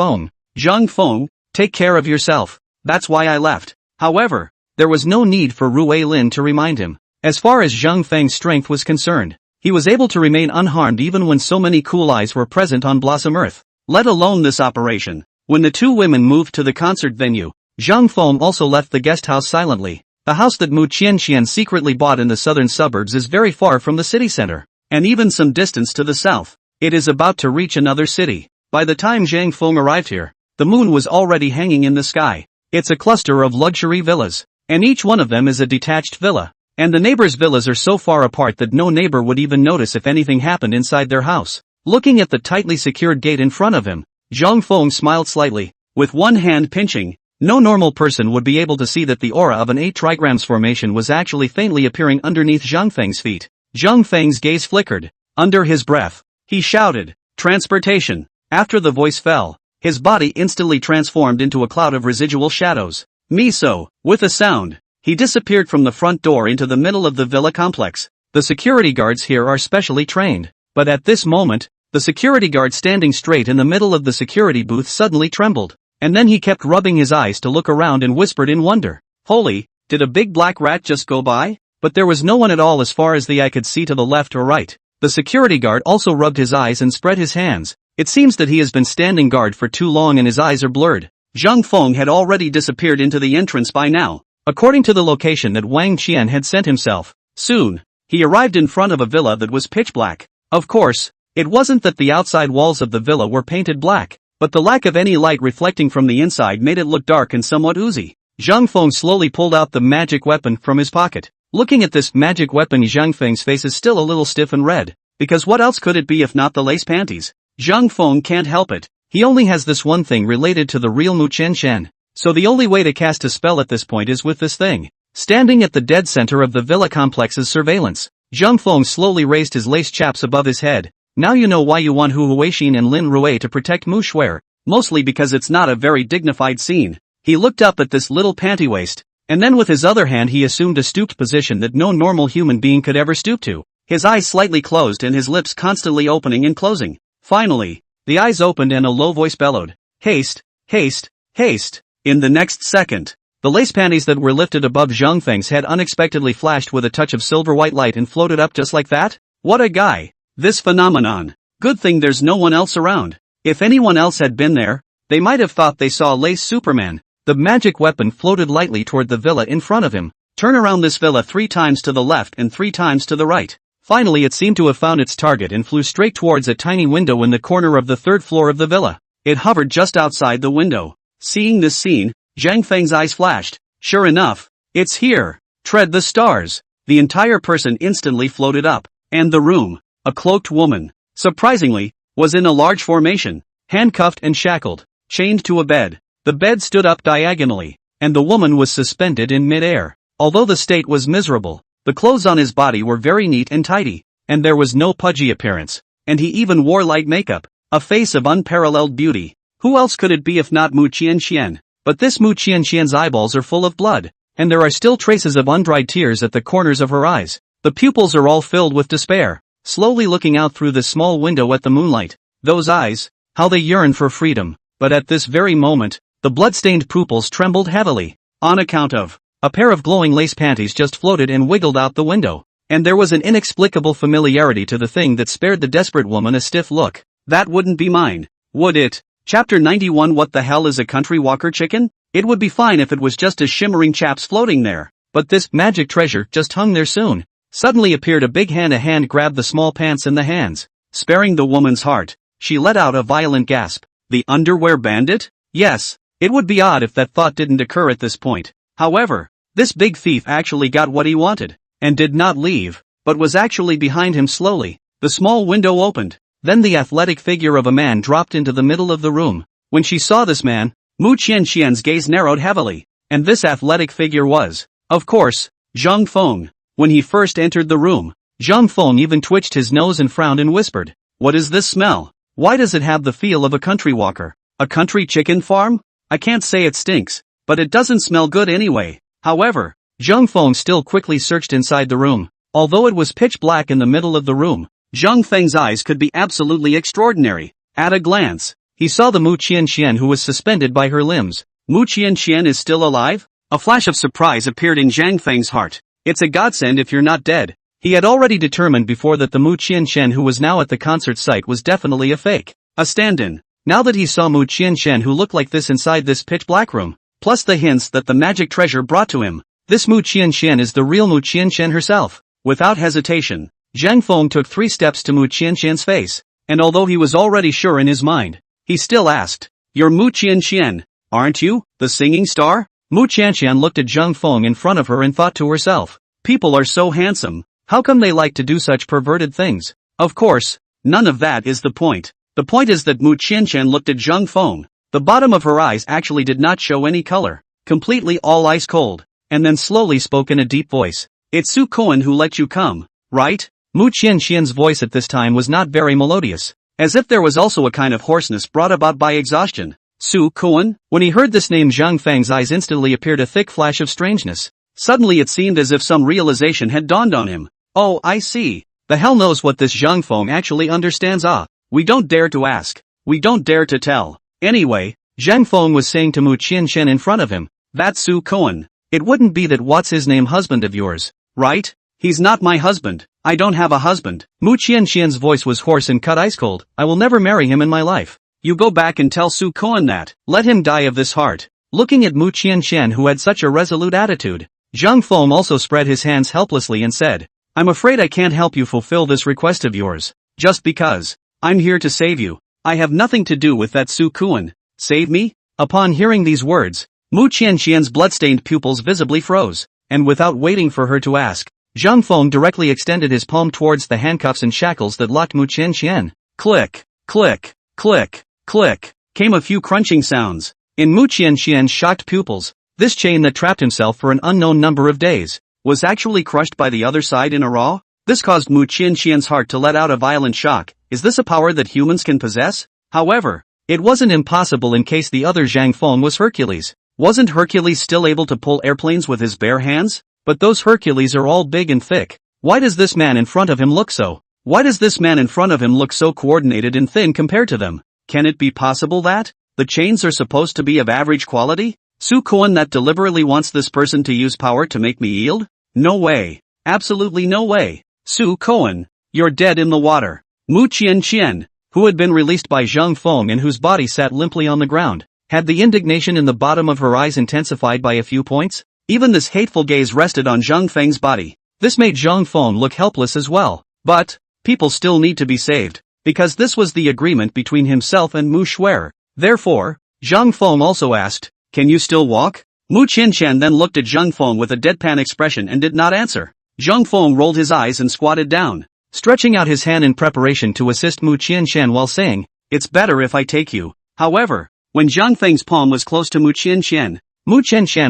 Feng, take care of yourself. That's why I left. However, there was no need for Rui Lin to remind him. As far as Zhang Feng's strength was concerned, he was able to remain unharmed even when so many cool eyes were present on Blossom Earth, let alone this operation. When the 2 women moved to the concert venue, Zhang Feng also left the guest house silently. The house that Mu Qian secretly bought in the southern suburbs is very far from the city center, and even some distance to the south. It is about to reach another city. By the time Zhang Feng arrived here, the moon was already hanging in the sky. It's a cluster of luxury villas, and each one of them is a detached villa. And the neighbors' villas are so far apart that no neighbor would even notice if anything happened inside their house. Looking at the tightly secured gate in front of him, Zhang Feng smiled slightly, with one hand pinching. No normal person would be able to see that the aura of an 8 trigrams formation was actually faintly appearing underneath Zhang Feng's feet. Zhang Feng's gaze flickered. Under his breath, he shouted, transportation. After the voice fell, his body instantly transformed into a cloud of residual shadows. Miso, with a sound, he disappeared from the front door into the middle of the villa complex. The security guards here are specially trained. But at this moment, the security guard standing straight in the middle of the security booth suddenly trembled. And then he kept rubbing his eyes to look around and whispered in wonder. Holy, did a big black rat just go by? But there was no one at all as far as the eye could see to the left or right. The security guard also rubbed his eyes and spread his hands. It seems that he has been standing guard for too long and his eyes are blurred. Zhang Feng had already disappeared into the entrance by now, according to the location that Wang Qian had sent himself. Soon, he arrived in front of a villa that was pitch black. Of course, it wasn't that the outside walls of the villa were painted black, but the lack of any light reflecting from the inside made it look dark and somewhat oozy. Zhang Feng slowly pulled out the magic weapon from his pocket. Looking at this magic weapon, Zhang Feng's face is still a little stiff and red, because what else could it be if not the lace panties? Zhang Feng can't help it. He only has this one thing related to the real Mu Qian. So the only way to cast a spell at this point is with this thing. Standing at the dead center of the villa complex's surveillance, Zhang Feng slowly raised his lace chaps above his head. Now you know why you want Hu Huixin and Lin Rui to protect Mu Shuer, mostly because it's not a very dignified scene. He looked up at this little panty waist, and then with his other hand he assumed a stooped position that no normal human being could ever stoop to. His eyes slightly closed and his lips constantly opening and closing. Finally, the eyes opened and a low voice bellowed, "Haste, haste, haste." In the next second, the lace panties that were lifted above Zhang Feng's head unexpectedly flashed with a touch of silver white light and floated up just like that. What a guy! This phenomenon. Good thing there's no one else around. If anyone else had been there, they might have thought they saw Lace Superman. The magic weapon floated lightly toward the villa in front of him. Turn around this villa 3 times to the left and 3 times to the right. Finally it seemed to have found its target and flew straight towards a tiny window in the corner of the 3rd floor of the villa. It hovered just outside the window. Seeing this scene, Zhang Feng's eyes flashed. Sure enough, it's here. Tread the stars. The entire person instantly floated up. And the room, a cloaked woman, surprisingly, was in a large formation, handcuffed and shackled, chained to a bed. The bed stood up diagonally, and the woman was suspended in mid-air. Although the state was miserable, the clothes on his body were very neat and tidy, and there was no pudgy appearance, and he even wore light makeup, a face of unparalleled beauty. Who else could it be if not Mu Qian? But this Mu Qian's eyeballs are full of blood, and there are still traces of undried tears at the corners of her eyes. The pupils are all filled with despair. Slowly looking out through the small window at the moonlight, those eyes, how they yearn for freedom. But at this very moment, the blood-stained pupils trembled heavily, on account of a pair of glowing lace panties just floated and wiggled out the window, and there was an inexplicable familiarity to the thing that spared the desperate woman a stiff look. That wouldn't be mine, would it? Chapter 91. What the hell is a country walker chicken? It would be fine if it was just a shimmering chaps floating there, but this magic treasure just hung there soon. Suddenly appeared a big hand. A hand grabbed the small pants in the hands, sparing the woman's heart. She let out a violent gasp. The underwear bandit? Yes, it would be odd if that thought didn't occur at this point. However, this big thief actually got what he wanted, and did not leave, but was actually behind him slowly. The small window opened, then the athletic figure of a man dropped into the middle of the room. When she saw this man, Mu Qian's gaze narrowed heavily, and this athletic figure was, of course, Zhang Feng. When he first entered the room, Zhang Feng even twitched his nose and frowned and whispered, "What is this smell? Why does it have the feel of a country walker? A country chicken farm? I can't say it stinks, but it doesn't smell good anyway." However, Zhang Feng still quickly searched inside the room. Although it was pitch black in the middle of the room, Zhang Feng's eyes could be absolutely extraordinary. At a glance, he saw the Mu Qian who was suspended by her limbs. Mu Qian is still alive? A flash of surprise appeared in Zhang Feng's heart. It's a godsend if you're not dead. He had already determined before that the Mu Qian who was now at the concert site was definitely a fake, a stand-in. Now that he saw Mu Qian who looked like this inside this pitch black room, plus the hints that the magic treasure brought to him, this Mu Qian is the real Mu Qian herself. Without hesitation, Zhang Feng took 3 steps to Mu Qian's face, and although he was already sure in his mind, he still asked, "You're Mu Qian, aren't you, the singing star?" Mu Qian looked at Zhang Feng in front of her and thought to herself, "People are so handsome, how come they like to do such perverted things?" Of course, none of that is the point. The point is that Mu Qian looked at Zhang Feng. The bottom of her eyes actually did not show any color, completely all ice cold, and then slowly spoke in a deep voice. "It's Su Koan who let you come, right?" Mu Qian's voice at this time was not very melodious, as if there was also a kind of hoarseness brought about by exhaustion. Su Koan? When he heard this name, Zhang Feng's eyes instantly appeared a thick flash of strangeness. Suddenly it seemed as if some realization had dawned on him. Oh, I see. The hell knows what this Zhang Feng actually understands. We don't dare to ask. We don't dare to tell. Anyway, Zhang Feng was saying to Mu Qianqian in front of him, that's Su Cohen. It wouldn't be that what's his name husband of yours, right? He's not my husband. I don't have a husband. Mu Qianqian's voice was hoarse and cut ice cold. I will never marry him in my life. You go back and tell Su Cohen that. Let him die of this heart. Looking at Mu Qianqian who had such a resolute attitude, Zhang Feng also spread his hands helplessly and said, I'm afraid I can't help you fulfill this request of yours. Just because. I'm here to save you. I have nothing to do with that Su Cohen. Save me? Upon hearing these words, Mu Qianqian's bloodstained pupils visibly froze, and without waiting for her to ask, Zhang Feng directly extended his palm towards the handcuffs and shackles that locked Mu Qianqian. Click, click, click, click, came a few crunching sounds. In Mu Qianqian's shocked pupils, this chain that trapped himself for an unknown number of days, was actually crushed by the other side in a raw. This caused Mu Qianqian's heart to let out a violent shock. Is this a power that humans can possess? However, it wasn't impossible in case the other Zhang Feng was Hercules. Wasn't Hercules still able to pull airplanes with his bare hands? But those Hercules are all big and thick. Why does this man in front of him look so? Why does this man in front of him look so coordinated and thin compared to them? Can it be possible that the chains are supposed to be of average quality? Su Cohen that deliberately wants this person to use power to make me yield? No way. Absolutely no way. Su Cohen, you're dead in the water. Mu Qianqian, who had been released by Zhang Feng and whose body sat limply on the ground, had the indignation in the bottom of her eyes intensified by a few points. Even this hateful gaze rested on Zhang Feng's body. This made Zhang Feng look helpless as well. But, people still need to be saved, because this was the agreement between himself and Mu Xuer. Therefore, Zhang Feng also asked, can you still walk? Mu Qianqian then looked at Zhang Feng with a deadpan expression and did not answer. Zhang Feng rolled his eyes and squatted down, stretching out his hand in preparation to assist Mu Qianqian while saying, it's better if I take you. However, when Zhang Feng's palm was close to Mu Qianqian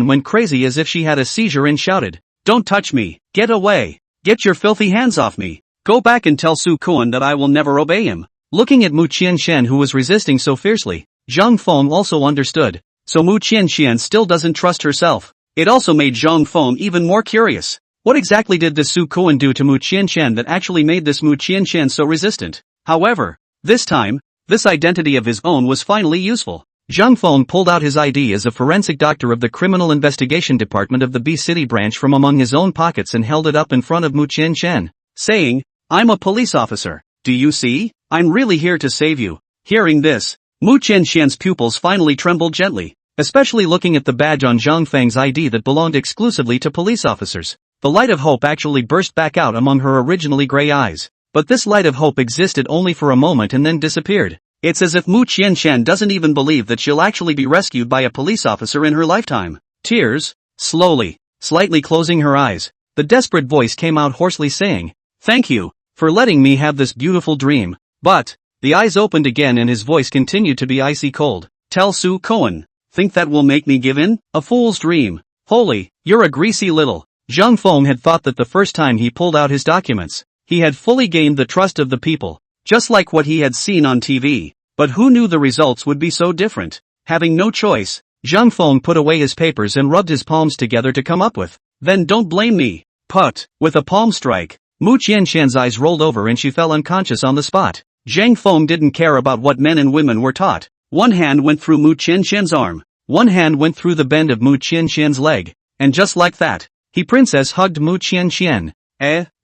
went crazy as if she had a seizure and shouted, don't touch me, get away, get your filthy hands off me, go back and tell Su Cohen that I will never obey him. Looking at Mu Qianqian who was resisting so fiercely, Zhang Feng also understood, so Mu Qianqian still doesn't trust herself. It also made Zhang Feng even more curious. What exactly did this Su Cohen do to Mu Qianqian that actually made this Mu Qianqian so resistant? However, this time, this identity of his own was finally useful. Zhang Feng pulled out his ID as a forensic doctor of the Criminal Investigation Department of the B-City branch from among his own pockets and held it up in front of Mu Qianqian, saying, I'm a police officer. Do you see? I'm really here to save you. Hearing this, Mu Qianqian's pupils finally trembled gently, especially looking at the badge on Zhang Feng's ID that belonged exclusively to police officers. The light of hope actually burst back out among her originally gray eyes. But this light of hope existed only for a moment and then disappeared. It's as if Mu Qianqian doesn't even believe that she'll actually be rescued by a police officer in her lifetime. Tears, slowly, slightly closing her eyes, the desperate voice came out hoarsely saying, thank you, for letting me have this beautiful dream. But, the eyes opened again and his voice continued to be icy cold. Tell Su Cohen, think that will make me give in? A fool's dream. Holy, you're a greasy little. Zhang Feng had thought that the first time he pulled out his documents, he had fully gained the trust of the people, just like what he had seen on TV. But who knew the results would be so different? Having no choice, Zhang Feng put away his papers and rubbed his palms together to come up with, then don't blame me. Put. With a palm strike, Mu Qianqian's eyes rolled over and she fell unconscious on the spot. Zhang Feng didn't care about what men and women were taught. One hand went through Mu Qianqian's arm, one hand went through the bend of Mu Qianqian's leg, and just like that, he princess hugged Mu Qianqian.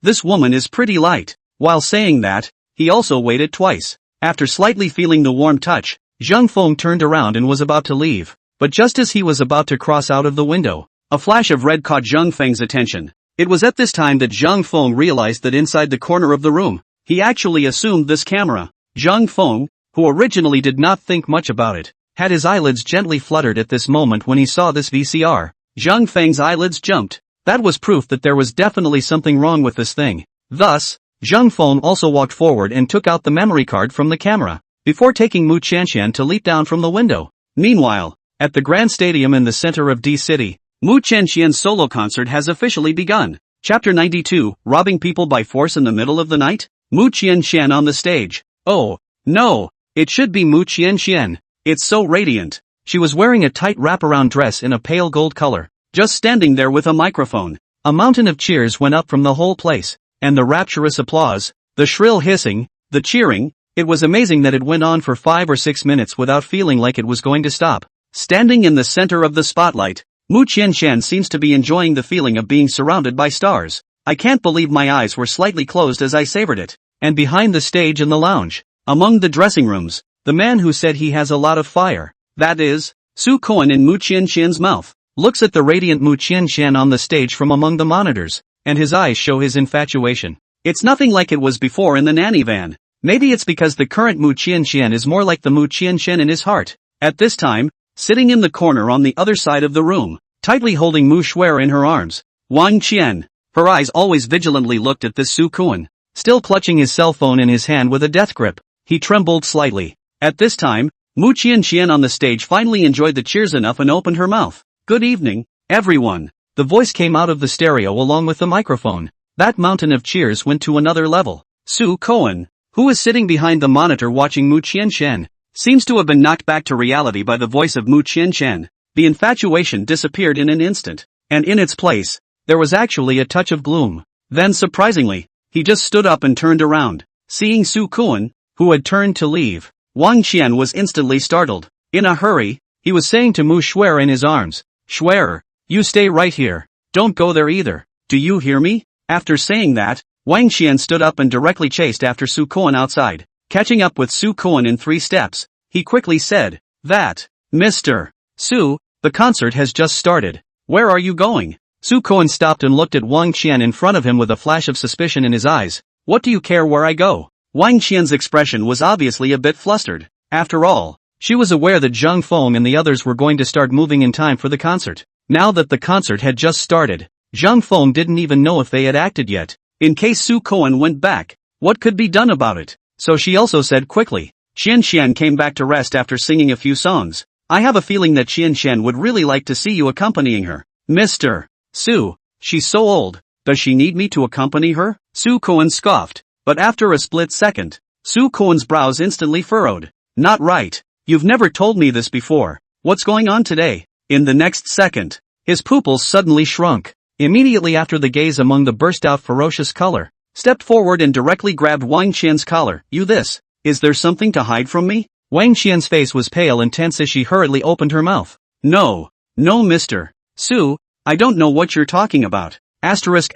This woman is pretty light. While saying that, he also waited twice. After slightly feeling the warm touch, Zhang Feng turned around and was about to leave. But just as he was about to cross out of the window, a flash of red caught Zhang Feng's attention. It was at this time that Zhang Feng realized that inside the corner of the room, he actually assumed this camera. Zhang Feng, who originally did not think much about it, had his eyelids gently fluttered at this moment when he saw this VCR. Zhang Feng's eyelids jumped. That was proof that there was definitely something wrong with this thing. Thus, Zhang Feng also walked forward and took out the memory card from the camera, before taking Mu Qianqian to leap down from the window. Meanwhile, at the Grand Stadium in the center of D-City, Mu Qianqian's solo concert has officially begun. Chapter 92, Robbing People by Force in the Middle of the Night? Mu Qianqian on the stage. Oh, no, it should be Mu Qianqian. It's so radiant. She was wearing a tight wraparound dress in a pale gold color, just standing there with a microphone. A mountain of cheers went up from the whole place, and the rapturous applause, the shrill hissing, the cheering, it was amazing that it went on for 5 or 6 minutes without feeling like it was going to stop. Standing in the center of the spotlight, Mu Qianshan seems to be enjoying the feeling of being surrounded by stars. I can't believe my eyes were slightly closed as I savored it. And behind the stage in the lounge, among the dressing rooms, the man who said he has a lot of fire, that is, Su Koan in Mu Qianshan's mouth, looks at the radiant Mu Qianshan on the stage from among the monitors, and his eyes show his infatuation. It's nothing like it was before in the nanny van. Maybe it's because the current Mu Qianshan is more like the Mu Qianshan in his heart. At this time, sitting in the corner on the other side of the room, tightly holding Mu Shuer in her arms, Wang Qian. Her eyes always vigilantly looked at this Su Koan, still clutching his cell phone in his hand with a death grip. He trembled slightly. At this time, Mu Qianshan on the stage finally enjoyed the cheers enough and opened her mouth. Good evening, everyone. The voice came out of the stereo along with the microphone. That mountain of cheers went to another level. Su Koan, who was sitting behind the monitor watching Mu Qianshan, seems to have been knocked back to reality by the voice of Mu Qianshan. The infatuation disappeared in an instant, and in its place, there was actually a touch of gloom. Then surprisingly, he just stood up and turned around. Seeing Su Koan, who had turned to leave, Wang Qian was instantly startled. In a hurry, he was saying to Mu Shuer in his arms, Shuer, you stay right here. Don't go there either. Do you hear me? After saying that, Wang Qian stood up and directly chased after Su Koan outside. Catching up with Su Koan in 3 steps, he quickly said, that, Mr. Su, the concert has just started. Where are you going? Su Koan stopped and looked at Wang Qian in front of him with a flash of suspicion in his eyes. What do you care where I go? Wang Qian's expression was obviously a bit flustered. After all, she was aware that Zhang Feng and the others were going to start moving in time for the concert. Now that the concert had just started, Zhang Feng didn't even know if they had acted yet. In case Su Koan went back, what could be done about it? So she also said quickly. Qianshan came back to rest after singing a few songs. I have a feeling that Qianshan would really like to see you accompanying her. Mr. Su, she's so old, does she need me to accompany her? Su Koan scoffed, but after a split second, Su Koan's brows instantly furrowed. Not right, you've never told me this before. What's going on today? In the next second, his pupils suddenly shrunk. Immediately after the gaze among the burst out ferocious color, stepped forward and directly grabbed Wang Qian's collar. You this, is there something to hide from me? Wang Qian's face was pale and tense as she hurriedly opened her mouth. No, Mr. Su, I don't know what you're talking about. Asterisk.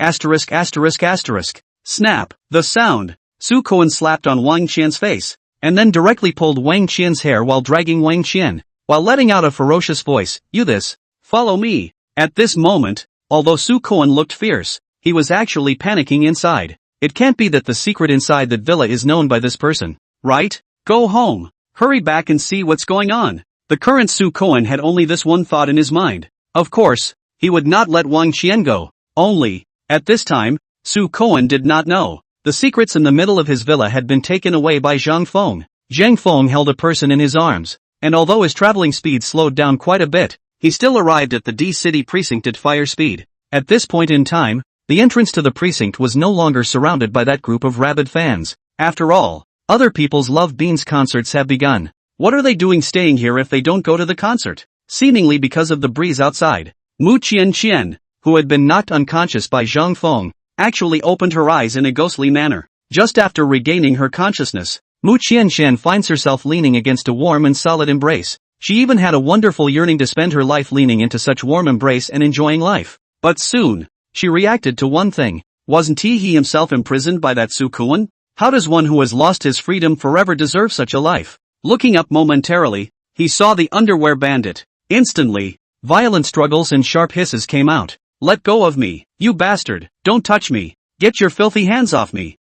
Snap, the sound. Su Koan slapped on Wang Qian's face, and then directly pulled Wang Qian's hair while dragging Wang Qian, while letting out a ferocious voice. You this, follow me. At this moment, although Su Koan looked fierce, he was actually panicking inside. It can't be that the secret inside that villa is known by this person, right? Go home. Hurry back and see what's going on. The current Su Koan had only this one thought in his mind. Of course, he would not let Wang Qian go. Only, at this time, Su Koan did not know. The secrets in the middle of his villa had been taken away by Zhang Feng. Zhang Feng held a person in his arms, and although his traveling speed slowed down quite a bit, he still arrived at the D-City precinct at fire speed. At this point in time, the entrance to the precinct was no longer surrounded by that group of rabid fans. After all, other people's Love Beans concerts have begun. What are they doing staying here if they don't go to the concert? Seemingly because of the breeze outside, Mu Qian, who had been knocked unconscious by Zhang Feng, actually opened her eyes in a ghostly manner. Just after regaining her consciousness, Mu Qianshan finds herself leaning against a warm and solid embrace. She even had a wonderful yearning to spend her life leaning into such warm embrace and enjoying life. But soon, she reacted to one thing. Wasn't he himself imprisoned by that Su Koan? How does one who has lost his freedom forever deserve such a life? Looking up momentarily, he saw the underwear bandit. Instantly, violent struggles and sharp hisses came out. Let go of me, you bastard, don't touch me, get your filthy hands off me,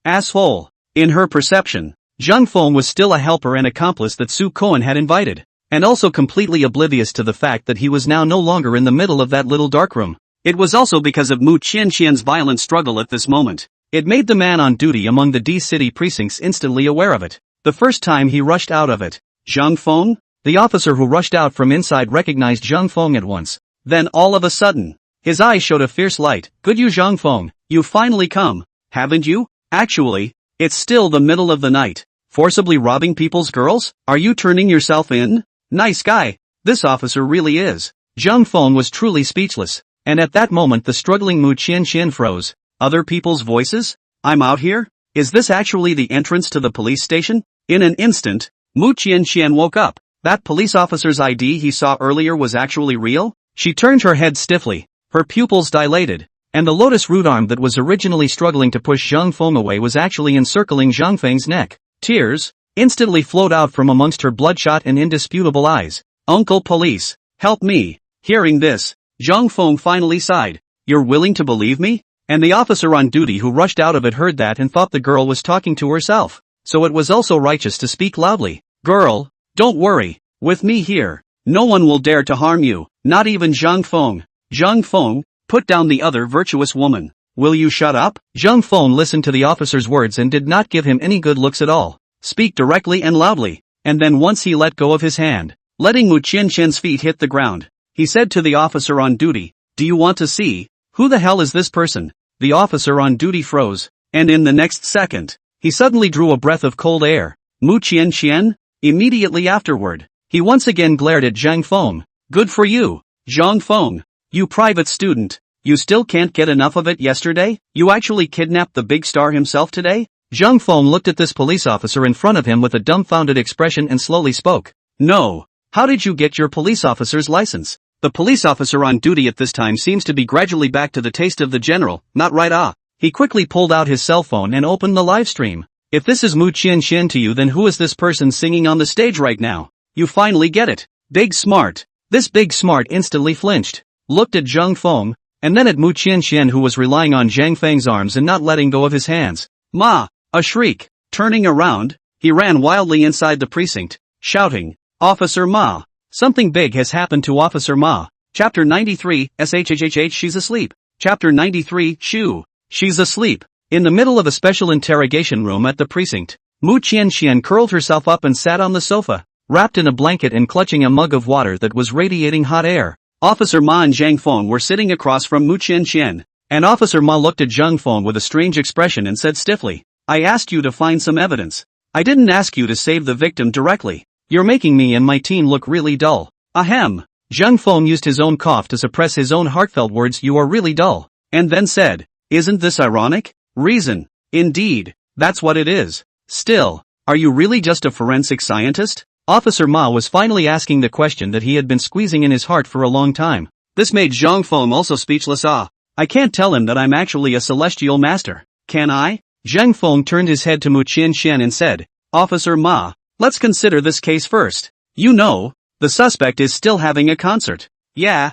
asshole. In her perception, Zhang Feng was still a helper and accomplice that Su Koan had invited, and also completely oblivious to the fact that he was now no longer in the middle of that little darkroom. It was also because of Mu Qianxian's violent struggle at this moment. It made the man on duty among the D-City precincts instantly aware of it. The first time he rushed out of it, Zhang Feng? The officer who rushed out from inside recognized Zhang Feng at once. Then all of a sudden, his eyes showed a fierce light. Good you Zhang Feng, you've finally come, haven't you? Actually, it's still the middle of the night. Forcibly robbing people's girls? Are you turning yourself in? Nice guy, this officer really is. Zhang Feng was truly speechless, and at that moment the struggling Mu Qianqian froze. Other people's voices? I'm out here? Is this actually the entrance to the police station? In an instant, Mu Qianqian woke up. That police officer's ID he saw earlier was actually real? She turned her head stiffly, her pupils dilated, and the lotus root arm that was originally struggling to push Zhang Feng away was actually encircling Zhang Feng's neck. Tears instantly flowed out from amongst her bloodshot and indisputable eyes. Uncle Police, help me. Hearing this, Zhang Feng finally sighed. You're willing to believe me? And the officer on duty who rushed out of it heard that and thought the girl was talking to herself. So it was also righteous to speak loudly. Girl, don't worry. With me here, no one will dare to harm you, not even Zhang Feng. Zhang Feng, put down the other virtuous woman. Will you shut up? Zhang Feng listened to the officer's words and did not give him any good looks at all. Speak directly and loudly. And then once he let go of his hand, letting Mu Qianqian's feet hit the ground, he said to the officer on duty, do you want to see? Who the hell is this person? The officer on duty froze, and in the next second, he suddenly drew a breath of cold air. Mu Qianqian? Immediately afterward, he once again glared at Zhang Feng. Good for you, Zhang Feng. You private student. You still can't get enough of it yesterday? You actually kidnapped the big star himself today? Zhang Feng looked at this police officer in front of him with a dumbfounded expression and slowly spoke. No. How did you get your police officer's license? The police officer on duty at this time seems to be gradually back to the taste of the general, not right. He quickly pulled out his cell phone and opened the live stream. If this is Mu Qianqian to you, then who is this person singing on the stage right now? You finally get it. Big Smart. This Big Smart instantly flinched, looked at Zhang Feng, and then at Mu Qianqian, who was relying on Zhang Feng's arms and not letting go of his hands. Ma! A shriek. Turning around, he ran wildly inside the precinct, shouting, Officer Ma! Something big has happened to Officer Ma. Chapter 93, SHHHH she's asleep. Chapter 93, Shoo. She's asleep. In the middle of a special interrogation room at the precinct, Mu Qianqian curled herself up and sat on the sofa, wrapped in a blanket and clutching a mug of water that was radiating hot air. Officer Ma and Zhang Feng were sitting across from Mu Qianqian, and Officer Ma looked at Zhang Feng with a strange expression and said stiffly, I asked you to find some evidence. I didn't ask you to save the victim directly. You're making me and my team look really dull. Ahem. Zhang Feng used his own cough to suppress his own heartfelt words, you are really dull, and then said, isn't this ironic? Reason. Indeed, that's what it is. Still, are you really just a forensic scientist? Officer Ma was finally asking the question that he had been squeezing in his heart for a long time. This made Zhang Feng also speechless. I can't tell him that I'm actually a celestial master, can I? Zhang Feng turned his head to Mu Qianqian and said, Officer Ma, let's consider this case first. You know, the suspect is still having a concert. Yeah.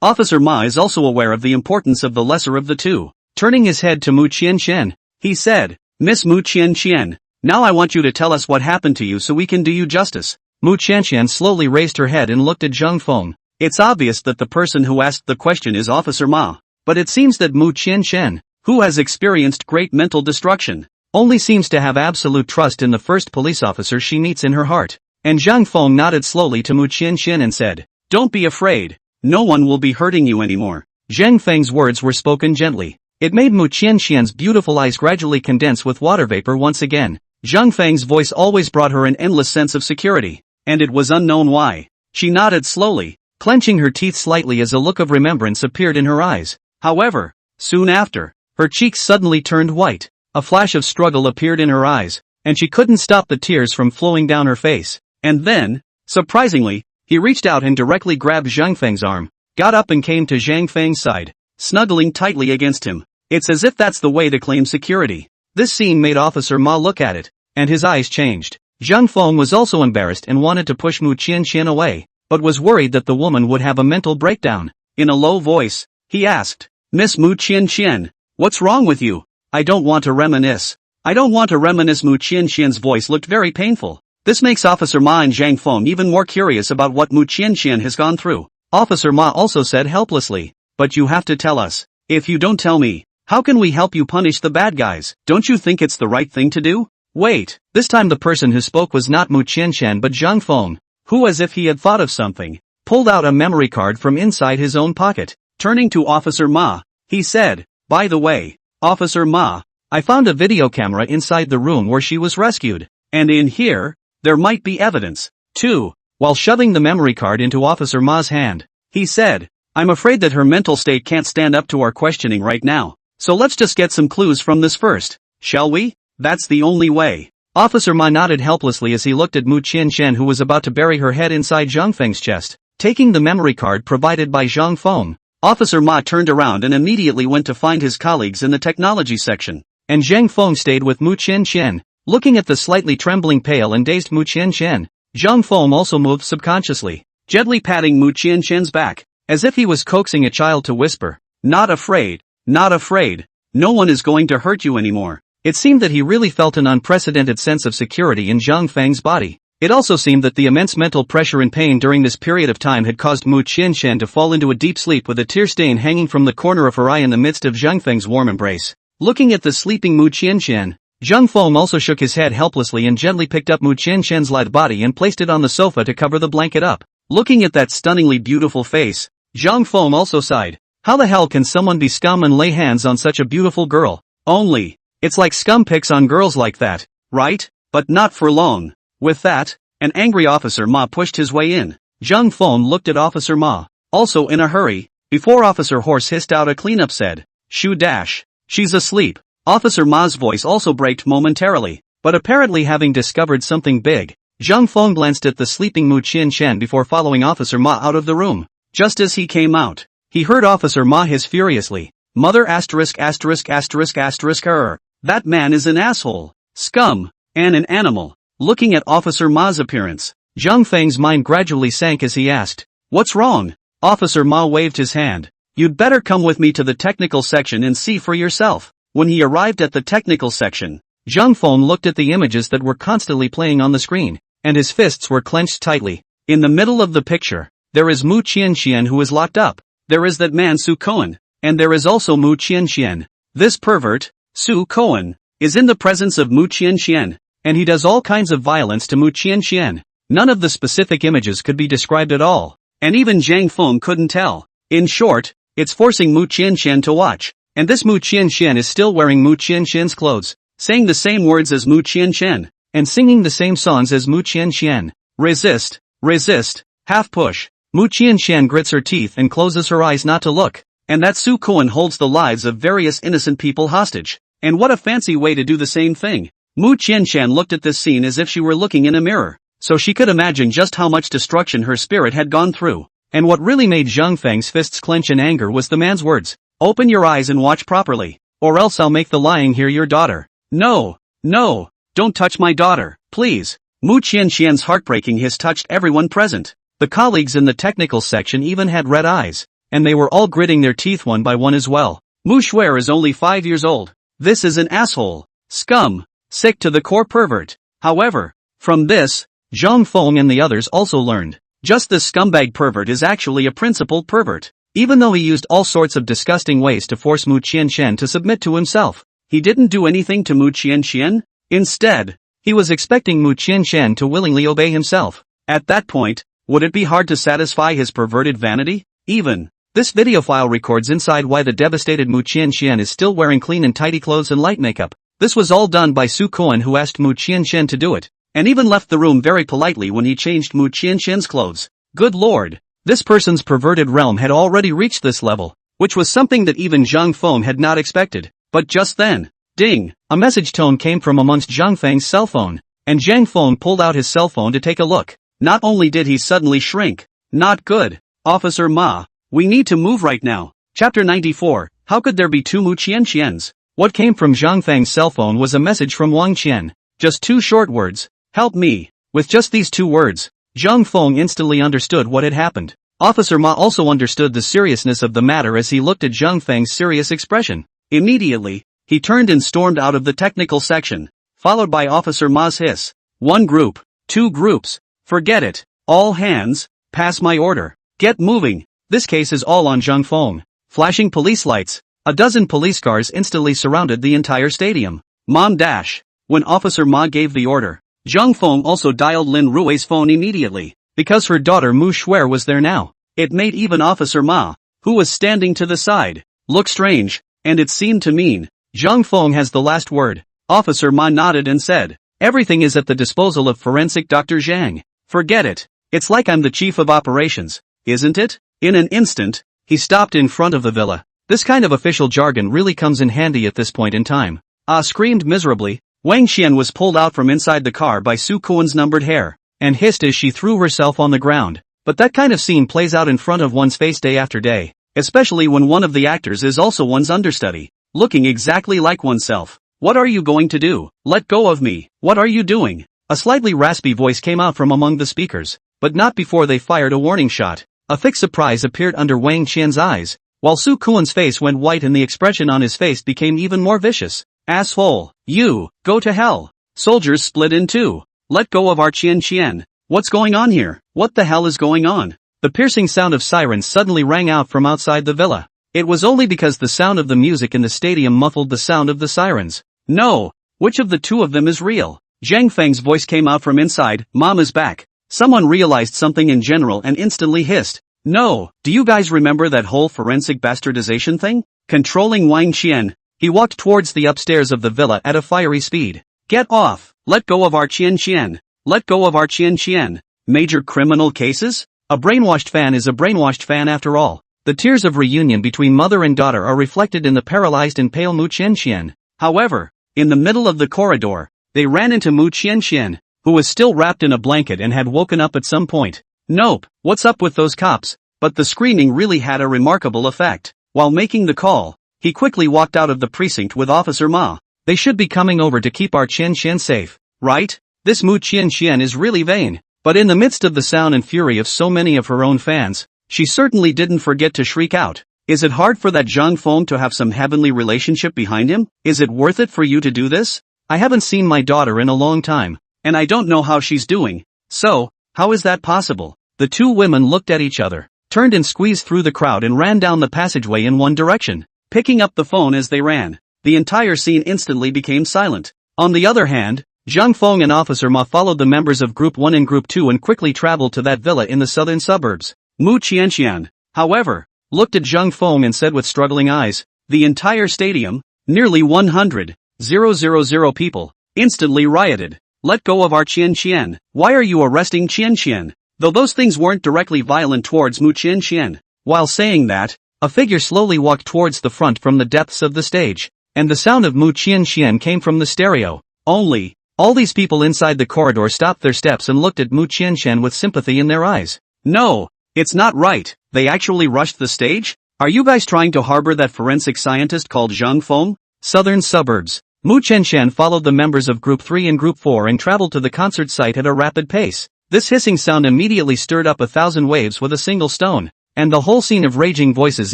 Officer Ma is also aware of the importance of the lesser of the two. Turning his head to Mu Qianqian, he said, Miss Mu Qianqian, now I want you to tell us what happened to you so we can do you justice. Mu Qianqian slowly raised her head and looked at Zhang Feng. It's obvious that the person who asked the question is Officer Ma, but it seems that Mu Qianqian, who has experienced great mental destruction, only seems to have absolute trust in the first police officer she meets in her heart. And Zhang Feng nodded slowly to Mu Qianqian and said, Don't be afraid. No one will be hurting you anymore. Zhang Feng's words were spoken gently. It made Mu Qianqian's beautiful eyes gradually condense with water vapor once again. Zhang Feng's voice always brought her an endless sense of security, and it was unknown why. She nodded slowly, clenching her teeth slightly as a look of remembrance appeared in her eyes. However, soon after, her cheeks suddenly turned white. A flash of struggle appeared in her eyes, and she couldn't stop the tears from flowing down her face. And then, surprisingly, he reached out and directly grabbed Zhang Feng's arm, got up and came to Zhang Feng's side, snuggling tightly against him. It's as if that's the way to claim security. This scene made Officer Ma look at it, and his eyes changed. Zhang Feng was also embarrassed and wanted to push Mu Qianqian away, but was worried that the woman would have a mental breakdown. In a low voice, he asked, Miss Mu Qianqian, what's wrong with you? I don't want to reminisce. I don't want to reminisce. Mu Qianqian's voice looked very painful. This makes Officer Ma and Zhang Feng even more curious about what Mu Qianqian has gone through. Officer Ma also said helplessly, but you have to tell us. If you don't tell me, how can we help you punish the bad guys? Don't you think it's the right thing to do? Wait, this time the person who spoke was not Mu Qianqian but Zhang Feng, who, as if he had thought of something, pulled out a memory card from inside his own pocket. Turning to Officer Ma, he said, by the way, Officer Ma, I found a video camera inside the room where she was rescued, and in here, there might be evidence, too. while shoving the memory card into Officer Ma's hand. He said, "I'm afraid that her mental state can't stand up to our questioning right now, so let's just get some clues from this first, shall we? That's the only way." Officer Ma nodded helplessly as he looked at Mu Qianxian, who was about to bury her head inside Zhang Feng's chest. Taking the memory card provided by Zhang Feng, Officer Ma turned around and immediately went to find his colleagues in the technology section, and Zhang Feng stayed with Mu Qianxian. Looking at the slightly trembling, pale and dazed Mu Qianxian, Zhang Feng also moved subconsciously, gently patting Mu Qianxian's back, as if he was coaxing a child to whisper, "Not afraid, not afraid. No one is going to hurt you anymore." It seemed that he really felt an unprecedented sense of security in Zhang Feng's body. It also seemed that the immense mental pressure and pain during this period of time had caused Mu Qianxian to fall into a deep sleep with a tear stain hanging from the corner of her eye in the midst of Zhang Feng's warm embrace. Looking at the sleeping Mu Qianxian, Zhang Feng also shook his head helplessly and gently picked up Mu Qianxian's light body and placed it on the sofa to cover the blanket up. Looking at that stunningly beautiful face, Zhang Feng also sighed. How the hell can someone be scum and lay hands on such a beautiful girl? Only, it's like scum picks on girls like that, right? But not for long. With that, an angry Officer Ma pushed his way in. Zhang Feng looked at Officer Ma, also in a hurry, before Officer Horse hissed out a cleanup said, "Shoo dash, she's asleep." Officer Ma's voice also braked momentarily, but apparently having discovered something big, Zhang Feng glanced at the sleeping Mu Qianxian before following Officer Ma out of the room. Just as he came out, he heard Officer Ma hiss furiously, "Mother asterisk asterisk asterisk asterisk error. That man is an asshole, scum, and an animal." Looking at Officer Ma's appearance, Zhang Feng's mind gradually sank as he asked, "What's wrong?" Officer Ma waved his hand. "You'd better come with me to the technical section and see for yourself." When he arrived at the technical section, Zhang Feng looked at the images that were constantly playing on the screen, and his fists were clenched tightly. In the middle of the picture, there is Mu Qianxian who is locked up. There is that man Su Cohen, and there is also Mu Qianxian. This pervert, Su Cohen, is in the presence of Mu Qianxian, and he does all kinds of violence to Mu Qianxian. None of the specific images could be described at all, and even Zhang Feng couldn't tell. In short, it's forcing Mu Qianxian to watch, and this Mu Qianxian is still wearing Mu Qianxian's clothes, saying the same words as Mu Qianxian, and singing the same songs as Mu Qianxian. Resist, resist, half push. Mu Qianxian grits her teeth and closes her eyes not to look, and that Su Cohen holds the lives of various innocent people hostage. And what a fancy way to do the same thing. Mu Qianxian looked at this scene as if she were looking in a mirror, so she could imagine just how much destruction her spirit had gone through. And what really made Zhang Feng's fists clench in anger was the man's words, "Open your eyes and watch properly, or else I'll make the lying hear your daughter." No, no, don't touch my daughter, please. Mu Qianxian's heartbreaking hiss touched everyone present. The colleagues in the technical section even had red eyes, and they were all gritting their teeth one by one as well. Mu Shuer is only 5 years old. This is an asshole, scum, sick to the core pervert. However, from this, Zhang Feng and the others also learned, just this scumbag pervert is actually a principal pervert. Even though he used all sorts of disgusting ways to force Mu Qianxian to submit to himself, he didn't do anything to Mu Qianxian. Instead, he was expecting Mu Qianxian to willingly obey himself. At that point, would it be hard to satisfy his perverted vanity? Even, this video file records inside why the devastated Mu Qianxian is still wearing clean and tidy clothes and light makeup. This was all done by Su Cohen, who asked Mu Qianxian to do it, and even left the room very politely when he changed Mu Qianxian's clothes. Good lord, this person's perverted realm had already reached this level, which was something that even Zhang Feng had not expected. But just then, ding, a message tone came from amongst Zhang Feng's cell phone, and Zhang Feng pulled out his cell phone to take a look. Not only did he suddenly shrink, not good. Officer Ma, we need to move right now. Chapter 94, how could there be two Mu Qianxians? What came from Zhang Feng's cell phone was a message from Wang Qian. Just 2 short words, help me. With just these 2 words, Zhang Feng instantly understood what had happened. Officer Ma also understood the seriousness of the matter as he looked at Zhang Feng's serious expression. Immediately, he turned and stormed out of the technical section, followed by Officer Ma's hiss. 1 group, 2 groups, forget it. All hands, pass my order. Get moving. This case is all on Zhang Feng. Flashing police lights. A dozen police cars instantly surrounded the entire stadium. Mom dash. When Officer Ma gave the order, Zhang Feng also dialed Lin Rui's phone immediately, because her daughter Mu Shuer was there now. It made even Officer Ma, who was standing to the side, look strange, and it seemed to mean, Zhang Feng has the last word. Officer Ma nodded and said, everything is at the disposal of forensic Dr. Zhang. Forget it. It's like I'm the chief of operations, isn't it? In an instant, he stopped in front of the villa. This kind of official jargon really comes in handy at this point in time. Ah, screamed miserably. Wang Qian was pulled out from inside the car by Su Kuan's numbered hair, and hissed as she threw herself on the ground. But that kind of scene plays out in front of one's face day after day, especially when one of the actors is also one's understudy, looking exactly like oneself. What are you going to do? Let go of me. What are you doing? A slightly raspy voice came out from among the speakers, but not before they fired a warning shot. A thick surprise appeared under Wang Qian's eyes, while Su Kuan's face went white and the expression on his face became even more vicious. Asshole, you, go to hell. Soldiers split in two. Let go of our Qian. What's going on here? What the hell is going on? The piercing sound of sirens suddenly rang out from outside the villa. It was only because the sound of the music in the stadium muffled the sound of the sirens. No, which of the two of them is real? Zhang Feng's voice came out from inside. Mom is back. Someone realized something in general and instantly hissed. No, do you guys remember that whole forensic bastardization thing? Controlling Wang Qian, he walked towards the upstairs of the villa at a fiery speed. Get off! Let go of our Qian. Let go of our Qian. Major criminal cases? A brainwashed fan is a brainwashed fan after all. The tears of reunion between mother and daughter are reflected in the paralyzed and pale Mu Qian. However, in the middle of the corridor, they ran into Mu Qian, who was still wrapped in a blanket and had woken up at some point. Nope, what's up with those cops? But the screaming really had a remarkable effect. While making the call, he quickly walked out of the precinct with Officer Ma. They should be coming over to keep our Qian safe, right? This Mu Qian is really vain. But in the midst of the sound and fury of so many of her own fans, she certainly didn't forget to shriek out. Is it hard for that Zhang Feng to have some heavenly relationship behind him? Is it worth it for you to do this? I haven't seen my daughter in a long time, and I don't know how she's doing. So, how is that possible? The two women looked at each other, turned and squeezed through the crowd and ran down the passageway in one direction, picking up the phone as they ran. The entire scene instantly became silent. On the other hand, Zhang Feng and Officer Ma followed the members of Group 1 and Group 2 and quickly traveled to that villa in the southern suburbs. Mu Qian, however, looked at Zhang Feng and said with struggling eyes, the entire stadium, nearly 100,000 people, instantly rioted. Let go of our Qian. Why are you arresting Qian? Though those things weren't directly violent towards Mu Qian. While saying that, a figure slowly walked towards the front from the depths of the stage, and the sound of Mu Qian came from the stereo. Only, all these people inside the corridor stopped their steps and looked at Mu Qian with sympathy in their eyes. No, it's not right. They actually rushed the stage? Are you guys trying to harbor that forensic scientist called Zhang Feng? Southern suburbs. Mu Qian followed the members of Group 3 and Group 4 and traveled to the concert site at a rapid pace. This hissing sound immediately stirred up 1,000 waves with a single stone, and the whole scene of raging voices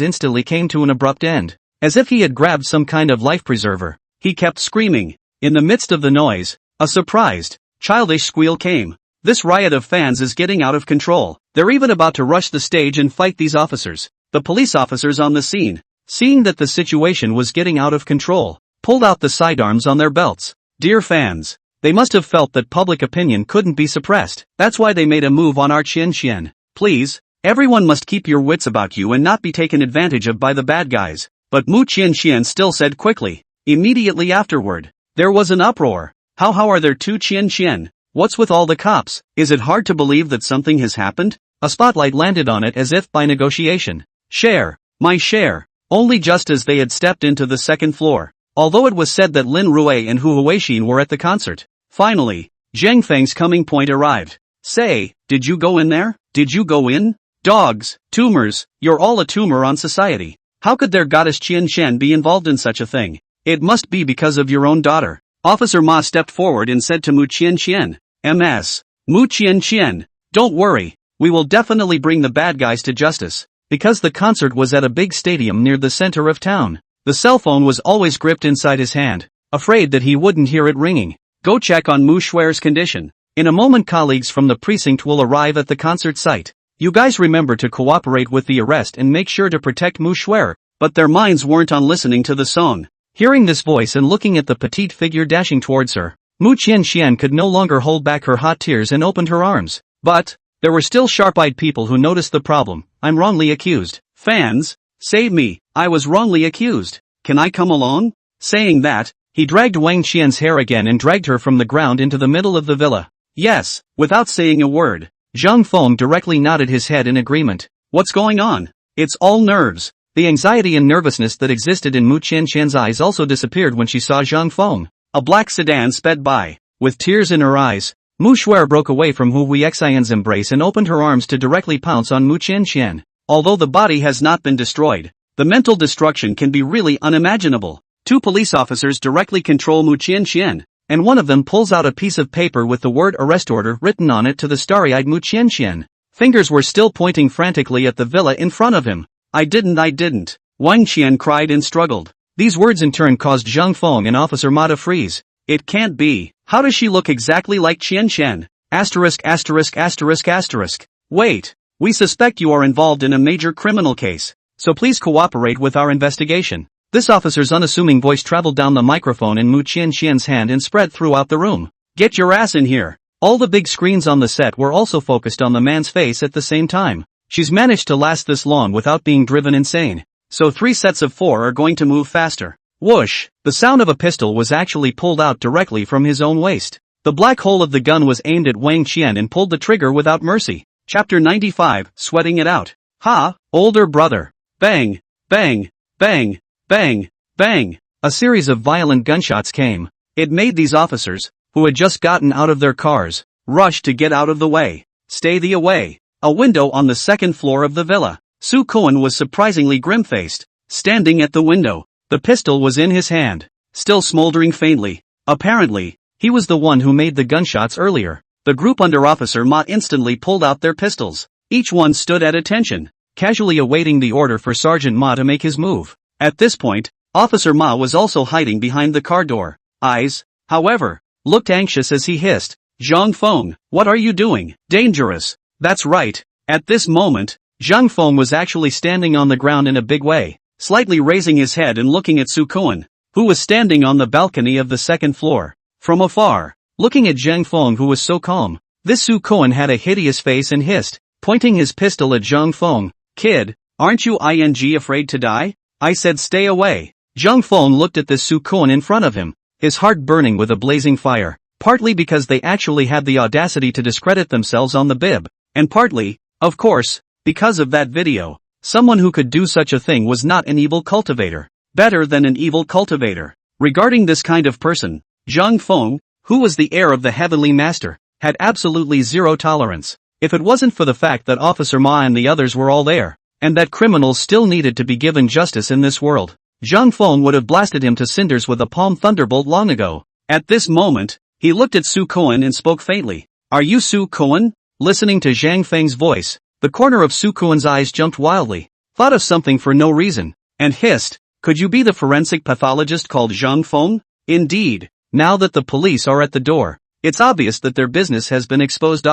instantly came to an abrupt end. As if he had grabbed some kind of life preserver, he kept screaming. In the midst of the noise, a surprised, childish squeal came. This riot of fans is getting out of control. They're even about to rush the stage and fight these officers. The police officers on the scene, seeing that the situation was getting out of control, pulled out the sidearms on their belts. Dear fans, they must have felt that public opinion couldn't be suppressed. That's why they made a move on our Qian. Please, everyone must keep your wits about you and not be taken advantage of by the bad guys. But Mu Qian still said quickly. Immediately afterward, there was an uproar. How are there two Qian? What's with all the cops? Is it hard to believe that something has happened? A spotlight landed on it as if by negotiation. Share, my share. Only just as they had stepped into the second floor. Although it was said that Lin Rue and Hu Huixin were at the concert. Finally, Zhang Feng's coming point arrived. Say, did you go in there? Did you go in? Dogs, tumors, you're all a tumor on society. How could their goddess Qian be involved in such a thing? It must be because of your own daughter. Officer Ma stepped forward and said to Mu Qian, Ms. Mu Qian, don't worry, we will definitely bring the bad guys to justice. Because the concert was at a big stadium near the center of town, the cell phone was always gripped inside his hand, afraid that he wouldn't hear it ringing. Go check on Mu Shuer's condition. In a moment colleagues from the precinct will arrive at the concert site. You guys remember to cooperate with the arrest and make sure to protect Mu Shuer. But their minds weren't on listening to the song. Hearing this voice and looking at the petite figure dashing towards her, Mu Qian could no longer hold back her hot tears and opened her arms. But, there were still sharp-eyed people who noticed the problem. I'm wrongly accused. Fans, save me, I was wrongly accused. Can I come along? Saying that, he dragged Wang Qian's hair again and dragged her from the ground into the middle of the villa. Yes, without saying a word, Zhang Feng directly nodded his head in agreement. What's going on? It's all nerves. The anxiety and nervousness that existed in Mu Qianqian's eyes also disappeared when she saw Zhang Feng. A black sedan sped by. With tears in her eyes, Mu Shuer broke away from Hu Huixian's embrace and opened her arms to directly pounce on Mu Qianqian. Although the body has not been destroyed, the mental destruction can be really unimaginable. Two police officers directly control Mu Qianqian, and one of them pulls out a piece of paper with the word arrest order written on it to the starry-eyed Mu Qianqian. Fingers were still pointing frantically at the villa in front of him. I didn't. Wang Qian cried and struggled. These words in turn caused Zhang Feng and Officer Ma to freeze. It can't be. How does she look exactly like Qianqian? *******. Wait. We suspect you are involved in a major criminal case, so please cooperate with our investigation. This officer's unassuming voice traveled down the microphone in Mu Qianqian's hand and spread throughout the room. Get your ass in here. All the big screens on the set were also focused on the man's face at the same time. She's managed to last this long without being driven insane. So 3 sets of 4 are going to move faster. Whoosh! The sound of a pistol was actually pulled out directly from his own waist. The black hole of the gun was aimed at Wang Qian and pulled the trigger without mercy. Chapter 95, Sweating It Out. Ha! Older brother. Bang! Bang! Bang! Bang! Bang! A series of violent gunshots came. It made these officers, who had just gotten out of their cars, rush to get out of the way. Stay the away. A window on the 2nd floor of the villa. Su Cohen was surprisingly grim-faced, standing at the window. The pistol was in his hand, still smoldering faintly. Apparently, he was the one who made the gunshots earlier. The group under Officer Ma instantly pulled out their pistols. Each one stood at attention, casually awaiting the order for Sergeant Ma to make his move. At this point, Officer Ma was also hiding behind the car door. Eyes, however, looked anxious as he hissed, Zhang Feng, what are you doing? Dangerous. That's right. At this moment, Zhang Feng was actually standing on the ground in a big way, slightly raising his head and looking at Su Cohen, who was standing on the balcony of the 2nd floor. From afar, looking at Zhang Feng who was so calm, this Su Cohen had a hideous face and hissed, pointing his pistol at Zhang Feng, Kid, aren't you afraid to die? I said stay away. Zhang Feng looked at this Su Cohen in front of him, his heart burning with a blazing fire, partly because they actually had the audacity to discredit themselves on the bib, and partly, of course, because of that video. Someone who could do such a thing was not an evil cultivator. Better than an evil cultivator. Regarding this kind of person, Zhang Feng, who was the heir of the Heavenly Master, had absolutely zero tolerance. If it wasn't for the fact that Officer Ma and the others were all there, and that criminals still needed to be given justice in this world, Zhang Feng would have blasted him to cinders with a palm thunderbolt long ago. At this moment, he looked at Su Cohen and spoke faintly. Are you Su Cohen? Listening to Zhang Feng's voice, the corner of Su Cohen's eyes jumped wildly, thought of something for no reason, and hissed, could you be the forensic pathologist called Zhang Feng? Indeed. Now that the police are at the door, it's obvious that their business has been exposed.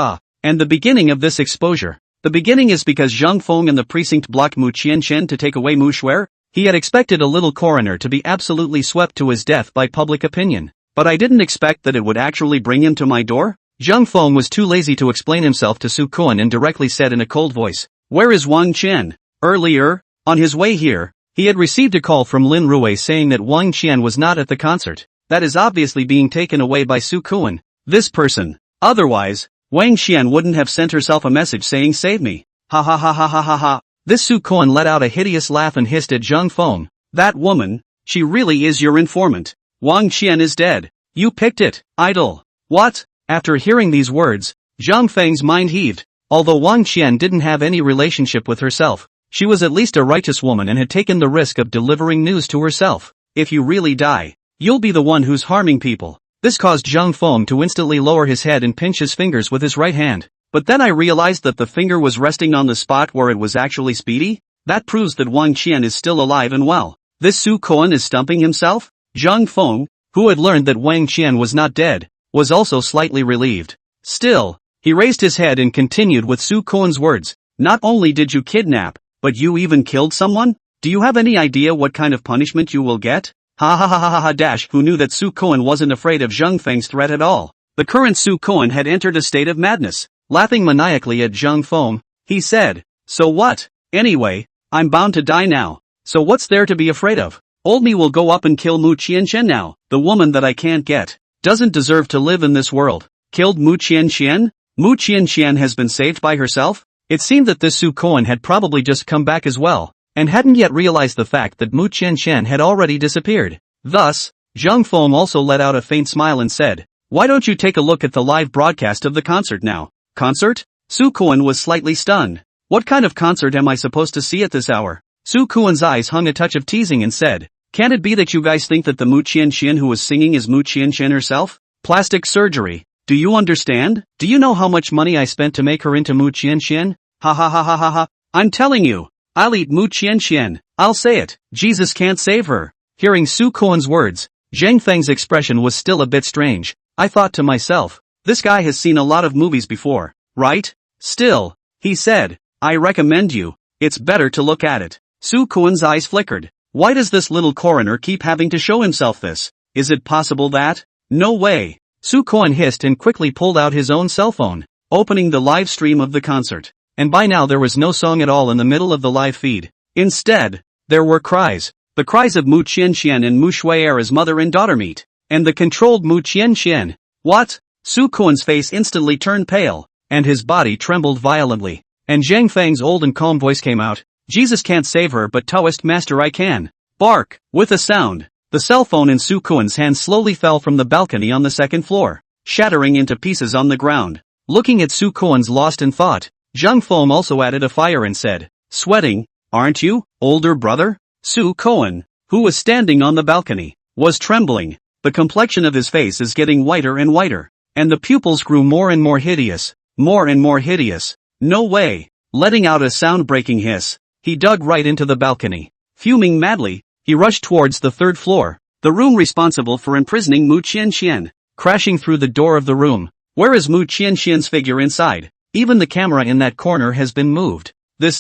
And the beginning of this exposure. The beginning is because Zhang Feng and the precinct blocked Mu Qianqian to take away Mu Shuer. He had expected a little coroner to be absolutely swept to his death by public opinion. But I didn't expect that it would actually bring him to my door. Zhang Feng was too lazy to explain himself to Su Cohen and directly said in a cold voice, where is Wang Qian? Earlier, on his way here, he had received a call from Lin Rui saying that Wang Qian was not at the concert. That is obviously being taken away by Su Cohen. This person. Otherwise, Wang Qian wouldn't have sent herself a message saying save me. Ha ha ha ha ha ha ha. This Su Cohen let out a hideous laugh and hissed at Zhang Feng. That woman, she really is your informant. Wang Qian is dead. You picked it, idol. What? After hearing these words, Zhang Feng's mind heaved. Although Wang Qian didn't have any relationship with herself, she was at least a righteous woman and had taken the risk of delivering news to herself. If you really die, you'll be the one who's harming people. This caused Zhang Feng to instantly lower his head and pinch his fingers with his right hand. But then I realized that the finger was resting on the spot where it was actually Speedy. That proves that Wang Qian is still alive and well. This Su Cohen is stumping himself? Zhang Feng, who had learned that Wang Qian was not dead, was also slightly relieved. Still, he raised his head and continued with Su Cohen's words. Not only did you kidnap, but you even killed someone? Do you have any idea what kind of punishment you will get? Ha ha ha ha ha ha dash. Who knew that Su Cohen wasn't afraid of Zhang Feng's threat at all? The current Su Cohen had entered a state of madness. Laughing maniacally at Zhang Feng, he said, so what? Anyway, I'm bound to die now. So what's there to be afraid of? Old me will go up and kill Mu Qianqian now. The woman that I can't get doesn't deserve to live in this world. Killed Mu Qianqian? Mu Qianqian has been saved by herself? It seemed that this Su Koan had probably just come back as well, and hadn't yet realized the fact that Mu Qianqian had already disappeared. Thus, Zhang Feng also let out a faint smile and said, "Why don't you take a look at the live broadcast of the concert now?" Concert? Su Koan was slightly stunned. What kind of concert am I supposed to see at this hour? Su Koan's eyes hung a touch of teasing and said, "Can it be that you guys think that the Mu Qianqian who was singing is Mu Qianqian herself? Plastic surgery. Do you understand? Do you know how much money I spent to make her into Mu Qianqian? Ha ha ha ha ha ha. I'm telling you, I'll eat Mu Qianqian. I'll say it. Jesus can't save her." Hearing Su Koan's words, Zhang Feng's expression was still a bit strange. I thought to myself, this guy has seen a lot of movies before, right? Still, he said, "I recommend you. It's better to look at it." Su Koan's eyes flickered. Why does this little coroner keep having to show himself this? Is it possible that? No way. Su Koan hissed and quickly pulled out his own cell phone, opening the live stream of the concert. And by now there was no song at all in the middle of the live feed. Instead, there were cries. The cries of Mu Qianqian and Mu Shui'er as mother and daughter meet. And the controlled Mu Qianqian. What? Su Koan's face instantly turned pale, and his body trembled violently. And Zhang Feng's old and calm voice came out. "Jesus can't save her, but Taoist master I can." Bark! With a sound, the cell phone in Su Koan's hand slowly fell from the balcony on the second floor, shattering into pieces on the ground. Looking at Su Koan's lost in thought, Zhang Feng also added a fire and said, "Sweating, aren't you, older brother?" Su Koan, who was standing on the balcony, was trembling. The complexion of his face is getting whiter and whiter, and the pupils grew more and more hideous, more and more hideous. No way! Letting out a sound-breaking hiss, he dug right into the balcony. Fuming madly, he rushed towards the third floor, the room responsible for imprisoning Mu Qianqian. Crashing through the door of the room, where is Mu Qianqian's figure inside? Even the camera in that corner has been moved. This.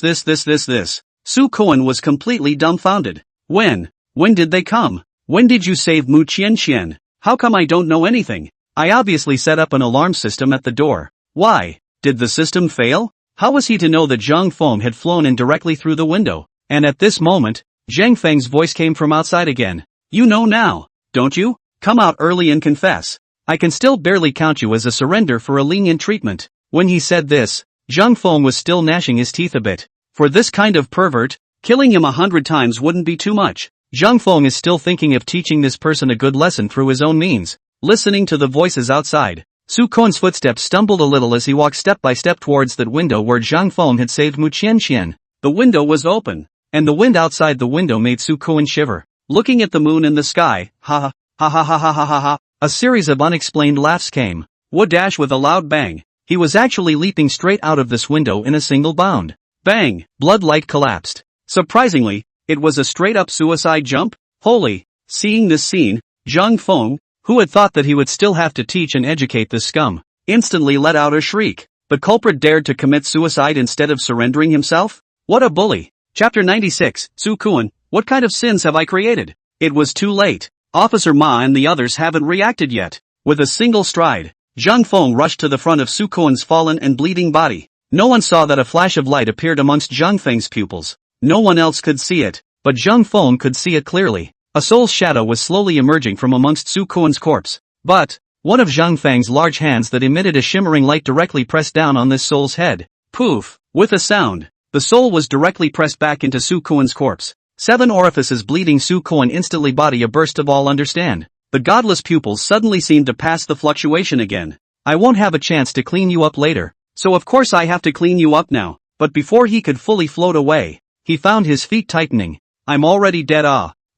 Su Koan was completely dumbfounded. When did they come? When did you save Mu Qianqian? How come I don't know anything? I obviously set up an alarm system at the door. Why? Did the system fail? How was he to know that Zhang Feng had flown in directly through the window? And at this moment, Zhang Feng's voice came from outside again. "You know now, don't you? Come out early and confess. I can still barely count you as a surrender for a lenient treatment." When he said this, Zhang Feng was still gnashing his teeth a bit. For this kind of pervert, killing him 100 times wouldn't be too much. Zhang Feng is still thinking of teaching this person a good lesson through his own means. Listening to the voices outside, Su Koan's footsteps stumbled a little as he walked step by step towards that window where Zhang Feng had saved Mu Qianqian. The window was open, and the wind outside the window made Su Koan shiver. Looking at the moon in the sky, ha ha ha ha ha ha ha ha, a series of unexplained laughs came. Whoodash! With a loud bang, he was actually leaping straight out of this window in a single bound. Bang! Blood light collapsed. Surprisingly, it was a straight-up suicide jump. Holy! Seeing this scene, Zhang Feng, who had thought that he would still have to teach and educate this scum, instantly let out a shriek. The culprit dared to commit suicide instead of surrendering himself? What a bully! Chapter 96, Su Koan, what kind of sins have I created? It was too late. Officer Ma and the others haven't reacted yet. With a single stride, Zhang Feng rushed to the front of Su Koan's fallen and bleeding body. No one saw that a flash of light appeared amongst Zhang Feng's pupils. No one else could see it, but Zhang Feng could see it clearly. A soul's shadow was slowly emerging from amongst Su Koan's corpse. But one of Zhang Feng's large hands that emitted a shimmering light directly pressed down on this soul's head. Poof! With a sound, the soul was directly pressed back into Su Koan's corpse. 7 orifices bleeding. Su Koan instantly body a burst of all understand. The godless pupils suddenly seemed to pass the fluctuation again. I won't have a chance to clean you up later. So of course I have to clean you up now. But before he could fully float away, he found his feet tightening. I'm already dead.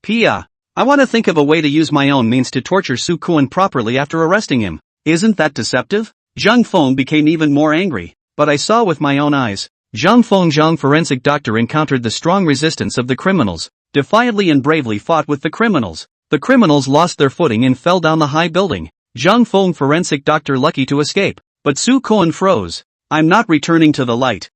Pia. I want to think of a way to use my own means to torture Su Koan properly after arresting him. Isn't that deceptive? Zhang Feng became even more angry. But I saw with my own eyes. Zhang Feng, forensic doctor, encountered the strong resistance of the criminals, defiantly and bravely fought with the criminals. The criminals lost their footing and fell down the high building. Zhang Feng, forensic doctor, lucky to escape. But Su Koan froze. I'm not returning to the light.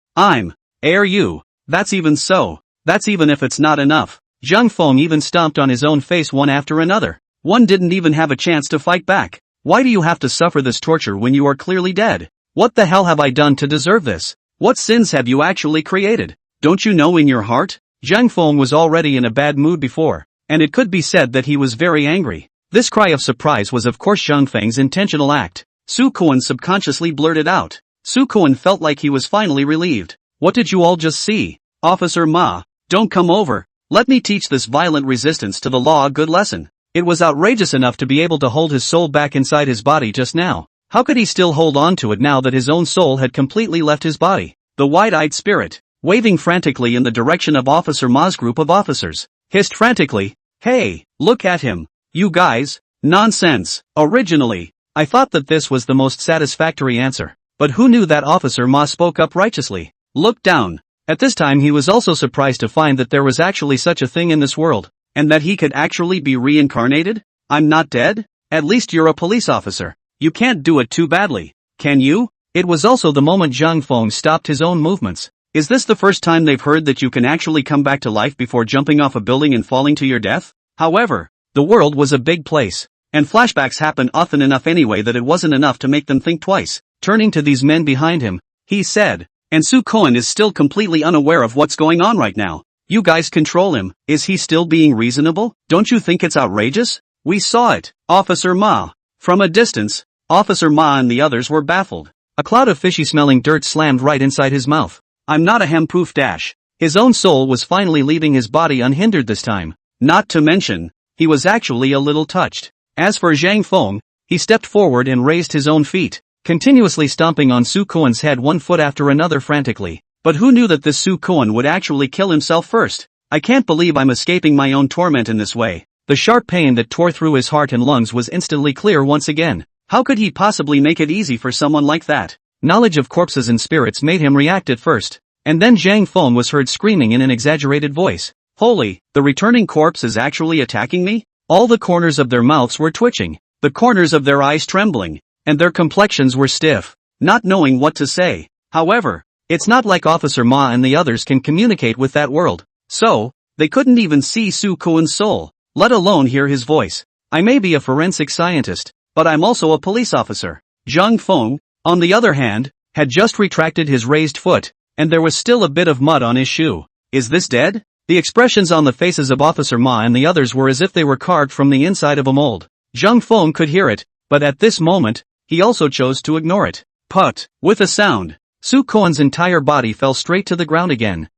You. That's even so. That's even if it's not enough. Zhang Feng even stomped on his own face one after another. One didn't even have a chance to fight back. Why do you have to suffer this torture when you are clearly dead? What the hell have I done to deserve this? What sins have you actually created? Don't you know in your heart? Zhang Feng was already in a bad mood before, and it could be said that he was very angry. This cry of surprise was of course Zhang Feng's intentional act. Su Koan subconsciously blurted out. Su Koen felt like he was finally relieved. What did you all just see? Officer Ma, don't come over. Let me teach this violent resistance to the law a good lesson. It was outrageous enough to be able to hold his soul back inside his body just now. How could he still hold on to it now that his own soul had completely left his body? The wide-eyed spirit, waving frantically in the direction of Officer Ma's group of officers, hissed frantically, "Hey, look at him. You guys." Nonsense. Originally, I thought that this was the most satisfactory answer. But who knew that Officer Ma spoke up righteously? Look down. At this time he was also surprised to find that there was actually such a thing in this world, and that he could actually be reincarnated? I'm not dead? At least you're a police officer. You can't do it too badly, can you? It was also the moment Zhang Feng stopped his own movements. Is this the first time they've heard that you can actually come back to life before jumping off a building and falling to your death? However, the world was a big place, and flashbacks happen often enough anyway that it wasn't enough to make them think twice. Turning to these men behind him, he said, "And Su Koen is still completely unaware of what's going on right now. You guys control him. Is he still being reasonable? Don't you think it's outrageous? We saw it, Officer Ma." From a distance, Officer Ma and the others were baffled. A cloud of fishy-smelling dirt slammed right inside his mouth. I'm not a ham-proof dash. His own soul was finally leaving his body unhindered this time. Not to mention, he was actually a little touched. As for Zhang Feng, he stepped forward and raised his own feet, continuously stomping on Su Koen's head one foot after another frantically. But who knew that this Su Koen would actually kill himself first? I can't believe I'm escaping my own torment in this way. The sharp pain that tore through his heart and lungs was instantly clear once again. How could he possibly make it easy for someone like that? Knowledge of corpses and spirits made him react at first. And then Zhang Feng was heard screaming in an exaggerated voice. Holy, the returning corpse is actually attacking me? All the corners of their mouths were twitching, the corners of their eyes trembling, and their complexions were stiff, not knowing what to say. However, it's not like Officer Ma and the others can communicate with that world. So, they couldn't even see Su Koen's soul, let alone hear his voice. I may be a forensic scientist, but I'm also a police officer. Zhang Feng, on the other hand, had just retracted his raised foot, and there was still a bit of mud on his shoe. Is this dead? The expressions on the faces of Officer Ma and the others were as if they were carved from the inside of a mold. Zhang Feng could hear it, but at this moment, he also chose to ignore it. Put! With a sound, Su Koen's entire body fell straight to the ground again.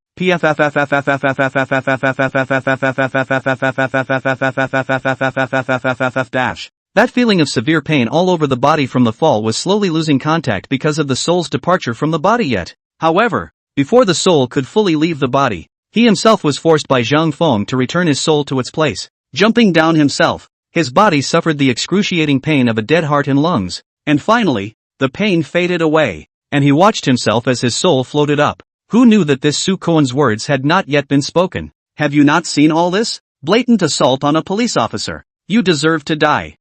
That feeling of severe pain all over the body from the fall was slowly losing contact because of the soul's departure from the body yet. However, before the soul could fully leave the body, he himself was forced by Zhang Feng to return his soul to its place. Jumping down himself, his body suffered the excruciating pain of a dead heart and lungs, and finally, the pain faded away, and he watched himself as his soul floated up. Who knew that this Su Koen's words had not yet been spoken? Have you not seen all this? Blatant assault on a police officer. You deserve to die.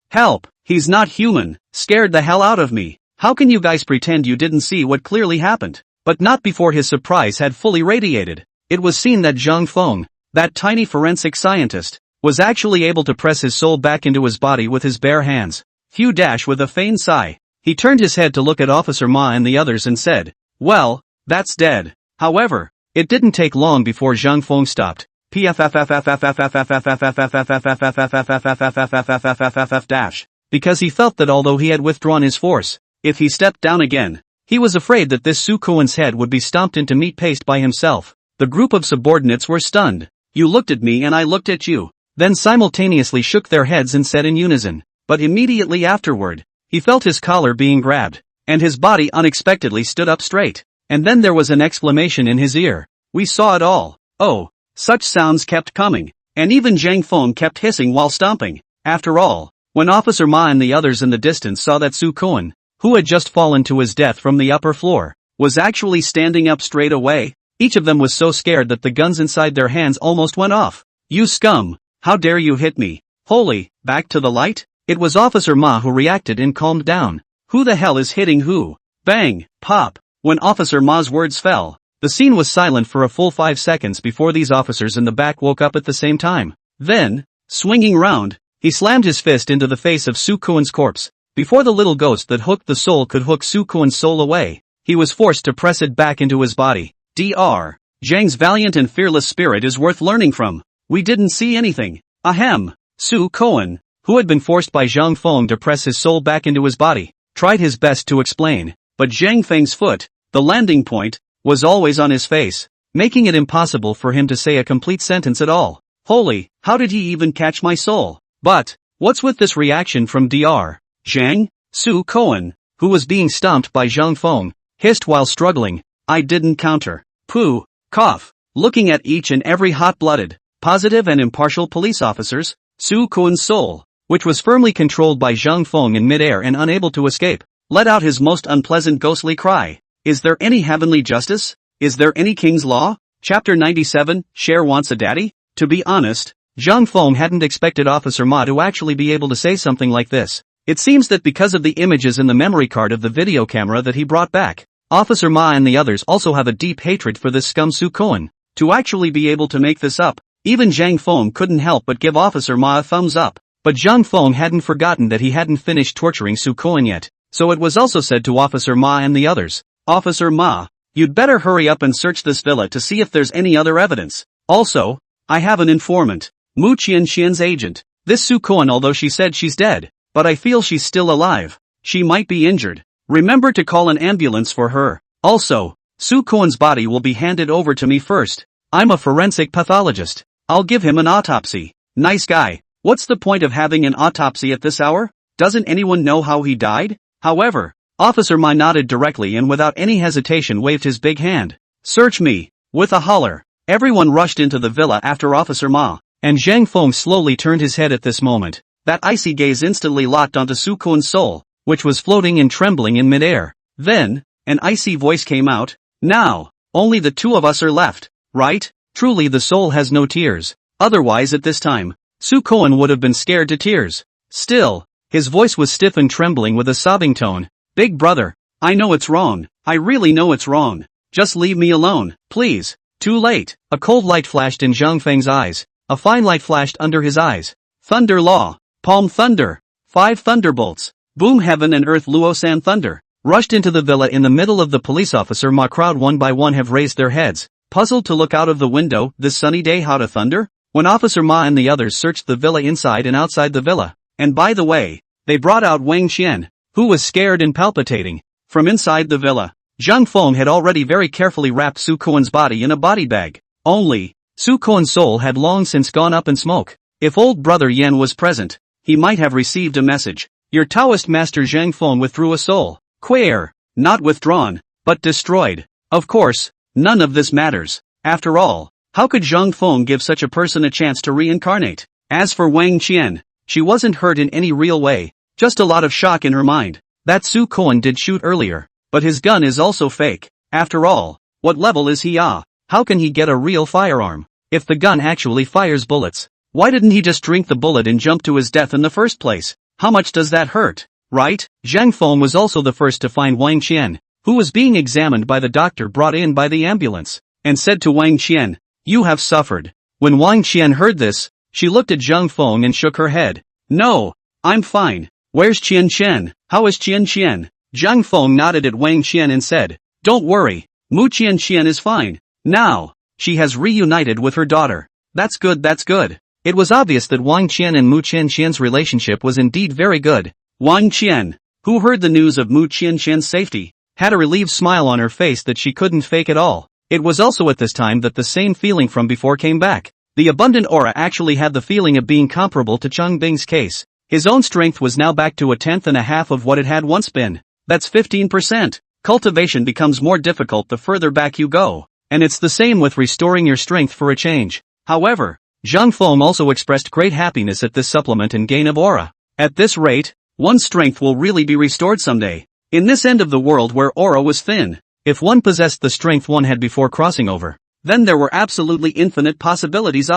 Help! He's not human. Scared the hell out of me. How can you guys pretend you didn't see what clearly happened? But not before his surprise had fully radiated. It was seen that Zhang Feng, that tiny forensic scientist, was actually able to press his soul back into his body with his bare hands. With a faint sigh, he turned his head to look at Officer Ma and the others and said, "Well, that's dead." However, it didn't take long before Zhang Feng stopped. Because he felt that although he had withdrawn his force, if he stepped down again, he was afraid that this Su Koen's head would be stomped into meat paste by himself. The group of subordinates were stunned. You looked at me and I looked at you, then simultaneously shook their heads and said in unison. But immediately afterward, he felt his collar being grabbed, and his body unexpectedly stood up straight. And then there was an exclamation in his ear. We saw it all. Oh, such sounds kept coming, and even Zhang Feng kept hissing while stomping. After all, when Officer Ma and the others in the distance saw that Su Koen, who had just fallen to his death from the upper floor, was actually standing up straight away, each of them was so scared that the guns inside their hands almost went off. You scum! How dare you hit me? Holy, back to the light? It was Officer Ma who reacted and calmed down. Who the hell is hitting who? Bang! Pop! When Officer Ma's words fell, the scene was silent for a full 5 seconds before these officers in the back woke up at the same time. Then, swinging round, he slammed his fist into the face of Su Koen's corpse. Before the little ghost that hooked the soul could hook Su Koen's soul away, he was forced to press it back into his body. Dr. Zhang's valiant and fearless spirit is worth learning from. We didn't see anything. Ahem. Su Koen, who had been forced by Zhang Feng to press his soul back into his body, tried his best to explain, but Zhang Feng's foot, the landing point, was always on his face, making it impossible for him to say a complete sentence at all. Holy, how did he even catch my soul? But, what's with this reaction from Dr. Zhang? Su Koan, who was being stomped by Zhang Feng, hissed while struggling, I didn't counter. Pooh, cough. Looking at each and every hot-blooded, positive and impartial police officers, Su Koan's soul, which was firmly controlled by Zhang Feng in midair and unable to escape, let out his most unpleasant ghostly cry. Is there any heavenly justice? Is there any king's law? Chapter 97, Cher wants a daddy? To be honest, Zhang Feng hadn't expected Officer Ma to actually be able to say something like this. It seems that because of the images in the memory card of the video camera that he brought back, Officer Ma and the others also have a deep hatred for this scum Su Koan. To actually be able to make this up, even Zhang Feng couldn't help but give Officer Ma a thumbs up. But Zhang Feng hadn't forgotten that he hadn't finished torturing Su Koan yet, so it was also said to Officer Ma and the others, Officer Ma, you'd better hurry up and search this villa to see if there's any other evidence. Also, I have an informant, Mu Qianxian's agent. This Su Koan, although she said she's dead, but I feel she's still alive. She might be injured. Remember to call an ambulance for her. Also, Su Koan's body will be handed over to me first. I'm a forensic pathologist. I'll give him an autopsy. Nice guy. What's the point of having an autopsy at this hour? Doesn't anyone know how he died? However, Officer Ma nodded directly and without any hesitation waved his big hand. Search me. With a holler, everyone rushed into the villa after Officer Ma, and Zhang Feng slowly turned his head at this moment. That icy gaze instantly locked onto Su Koan's soul, which was floating and trembling in midair. Then, an icy voice came out. Now, only the two of us are left, right? Truly the soul has no tears. Otherwise at this time, Su Koan would have been scared to tears. Still, his voice was stiff and trembling with a sobbing tone. Big brother, I know it's wrong. I really know it's wrong. Just leave me alone, please. Too late. A cold light flashed in Zhang Feng's eyes. A fine light flashed under his eyes. Thunder law. Palm thunder. 5 thunderbolts. Boom heaven and earth Luosan thunder. Rushed into the villa in the middle of the police officer Ma crowd one by one have raised their heads, puzzled to look out of the window. This sunny day how to thunder? When Officer Ma and the others searched the villa inside and outside the villa, and by the way, they brought out Wang Qian, who was scared and palpitating. From inside the villa, Zhang Feng had already very carefully wrapped Su Koan's body in a body bag. Only, Su Koan's soul had long since gone up in smoke. If old brother Yan was present, he might have received a message. Your Taoist master Zhang Feng withdrew a soul. Queer, not withdrawn, but destroyed. Of course, none of this matters. After all, how could Zhang Feng give such a person a chance to reincarnate? As for Wang Qian, she wasn't hurt in any real way, just a lot of shock in her mind. That Su Koan did shoot earlier, but his gun is also fake. After all, what level is he? How can he get a real firearm? If the gun actually fires bullets, why didn't he just drink the bullet and jump to his death in the first place? How much does that hurt? Right? Zhang Feng was also the first to find Wang Qian, who was being examined by the doctor brought in by the ambulance, and said to Wang Qian, you have suffered. When Wang Qian heard this, she looked at Zhang Feng and shook her head. No, I'm fine. Where's Qian Qian? How is Qian Qian? Zhang Feng nodded at Wang Qian and said, don't worry, Mu Qian Qian is fine. Now, she has reunited with her daughter. That's good, that's good. It was obvious that Wang Qian and Mu Qian Qian's relationship was indeed very good. Wang Qian, who heard the news of Mu Qianxian's safety, had a relieved smile on her face that she couldn't fake at all. It was also at this time that the same feeling from before came back. The abundant aura actually had the feeling of being comparable to Cheng Bing's case. His own strength was now back to 1/10 of what it had once been. That's 15%. Cultivation becomes more difficult the further back you go, and it's the same with restoring your strength for a change. However, Zhang Feng also expressed great happiness at this supplement and gain of aura. At this rate, one's strength will really be restored someday. In this end of the world where aura was thin, if one possessed the strength one had before crossing over, then there were absolutely infinite possibilities.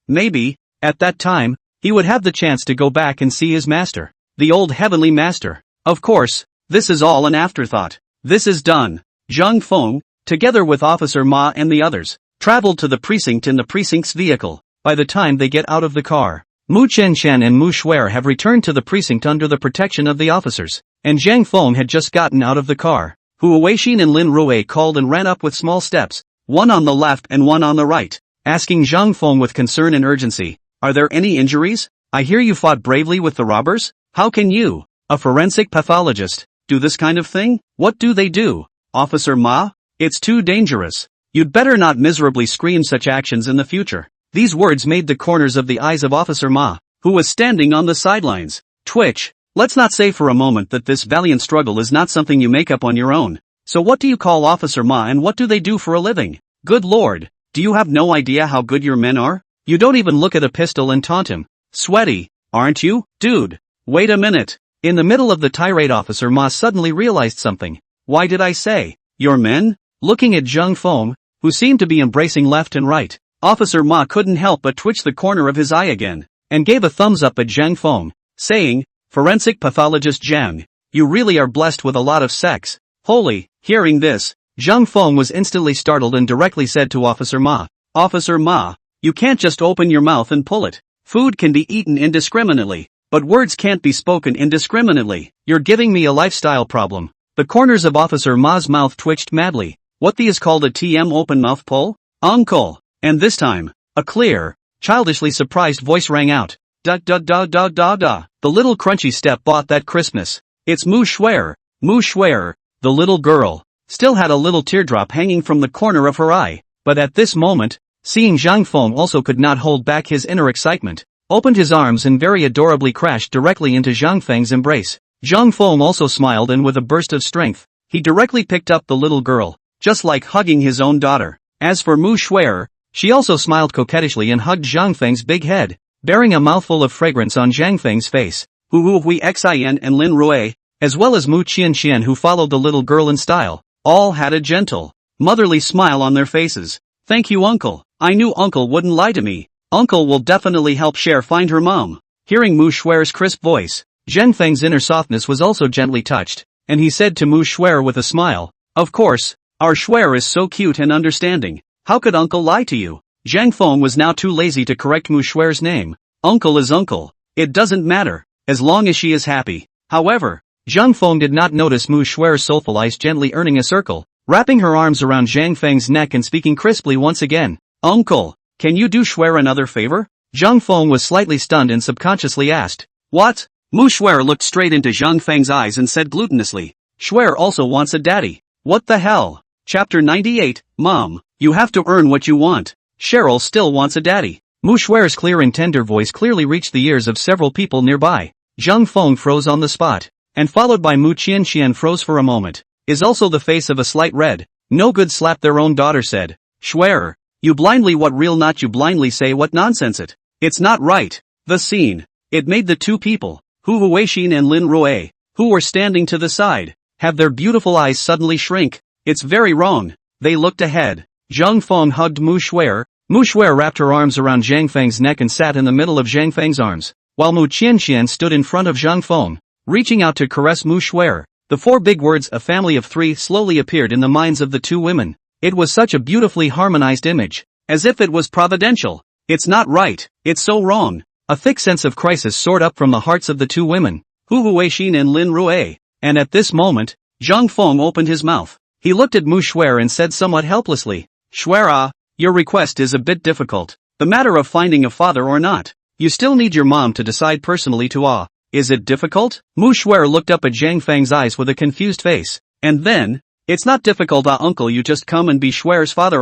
Maybe, at that time, he would have the chance to go back and see his master, the old heavenly master. Of course, this is all an afterthought. This is done. Zhang Feng, together with Officer Ma and the others, traveled to the precinct in the precinct's vehicle. By the time they get out of the car, Mu Qianshan and Mu Shuer have returned to the precinct under the protection of the officers, and Zhang Feng had just gotten out of the car. Hu Weixin and Lin Rui called and ran up with small steps, one on the left and one on the right, asking Zhang Feng with concern and urgency, are there any injuries? I hear you fought bravely with the robbers? How can you, a forensic pathologist, do this kind of thing? What do they do? Officer Ma? It's too dangerous. You'd better not miserably scream such actions in the future. These words made the corners of the eyes of Officer Ma, who was standing on the sidelines, twitch. Let's not say for a moment that this valiant struggle is not something you make up on your own. So what do you call Officer Ma and what do they do for a living? Good lord, do you have no idea how good your men are? You don't even look at a pistol and taunt him. Sweaty, aren't you, dude? Wait a minute. In the middle of the tirade, Officer Ma suddenly realized something. Why did I say, your men? Looking at Zhang Feng, who seemed to be embracing left and right, Officer Ma couldn't help but twitch the corner of his eye again, and gave a thumbs up at Zhang Feng, saying, Forensic pathologist Zhang, you really are blessed with a lot of sex. Holy, hearing this, Zhang Feng was instantly startled and directly said to Officer Ma, Officer Ma, you can't just open your mouth and pull it. Food can be eaten indiscriminately, but words can't be spoken indiscriminately. You're giving me a lifestyle problem. The corners of Officer Ma's mouth twitched madly. What the is called a TM open mouth pull? Uncle. And this time, a clear, childishly surprised voice rang out. Da da da da da da. The little crunchy step bought that crispness. It's Mu Shuer. Mu Shuer. The little girl still had a little teardrop hanging from the corner of her eye, but at this moment, seeing Zhang Feng also could not hold back his inner excitement, opened his arms and very adorably crashed directly into Zhang Feng's embrace. Zhang Feng also smiled and with a burst of strength, he directly picked up the little girl, just like hugging his own daughter. As for Mu Shuer, she also smiled coquettishly and hugged Zhang Feng's big head, bearing a mouthful of fragrance on Zhang Feng's face. Hu Hui Xin and Lin Rui, as well as Mu Qianqian who followed the little girl in style, all had a gentle, motherly smile on their faces. Thank you, Uncle. I knew Uncle wouldn't lie to me. Uncle will definitely help Cher find her mom. Hearing Mu Shuer's crisp voice, Zhang Feng's inner softness was also gently touched, and he said to Mu Shuer with a smile, Of course, our Shuer is so cute and understanding. How could Uncle lie to you? Zhang Feng was now too lazy to correct Mu Shuer's name. Uncle is Uncle. It doesn't matter, as long as she is happy. However, Zhang Feng did not notice Mu Shuer's soulful eyes gently earning a circle, wrapping her arms around Zhang Feng's neck and speaking crisply once again. Uncle, can you do Shuer another favor? Zhang Feng was slightly stunned and subconsciously asked. What? Mu Shuer looked straight into Zhang Feng's eyes and said glutinously. Shuer also wants a daddy. What the hell? Chapter 98, Mom, you have to earn what you want. Cheryl still wants a daddy. Mu Shuer's clear and tender voice clearly reached the ears of several people nearby. Zhang Feng froze on the spot, and followed by Mu Qianqian froze for a moment, is also the face of a slight red. No good slap their own daughter said. Shuer, you blindly what real not you blindly say what nonsense it. It's not right. The scene. It made the two people, Hu Huixin and Lin Rui, who were standing to the side, have their beautiful eyes suddenly shrink. It's very wrong. They looked ahead. Zhang Feng hugged Mu Shuer. Mu Shuer wrapped her arms around Zhang Feng's neck and sat in the middle of Zhang Feng's arms, while Mu Qianqian stood in front of Zhang Feng, reaching out to caress Mu Shuer. The four big words "a family of three" slowly appeared in the minds of the two women. It was such a beautifully harmonized image, as if it was providential. It's not right, it's so wrong. A thick sense of crisis soared up from the hearts of the two women, Hu Huixin and Lin Rui, and at this moment, Zhang Feng opened his mouth. He looked at Mu Shuer and said somewhat helplessly, Shuer, your request is a bit difficult. The matter of finding a father or not. You still need your mom to decide personally to Is it difficult? Mu Shuer looked up at Zhang Feng's eyes with a confused face, and then, it's not difficult uncle you just come and be Shuer's father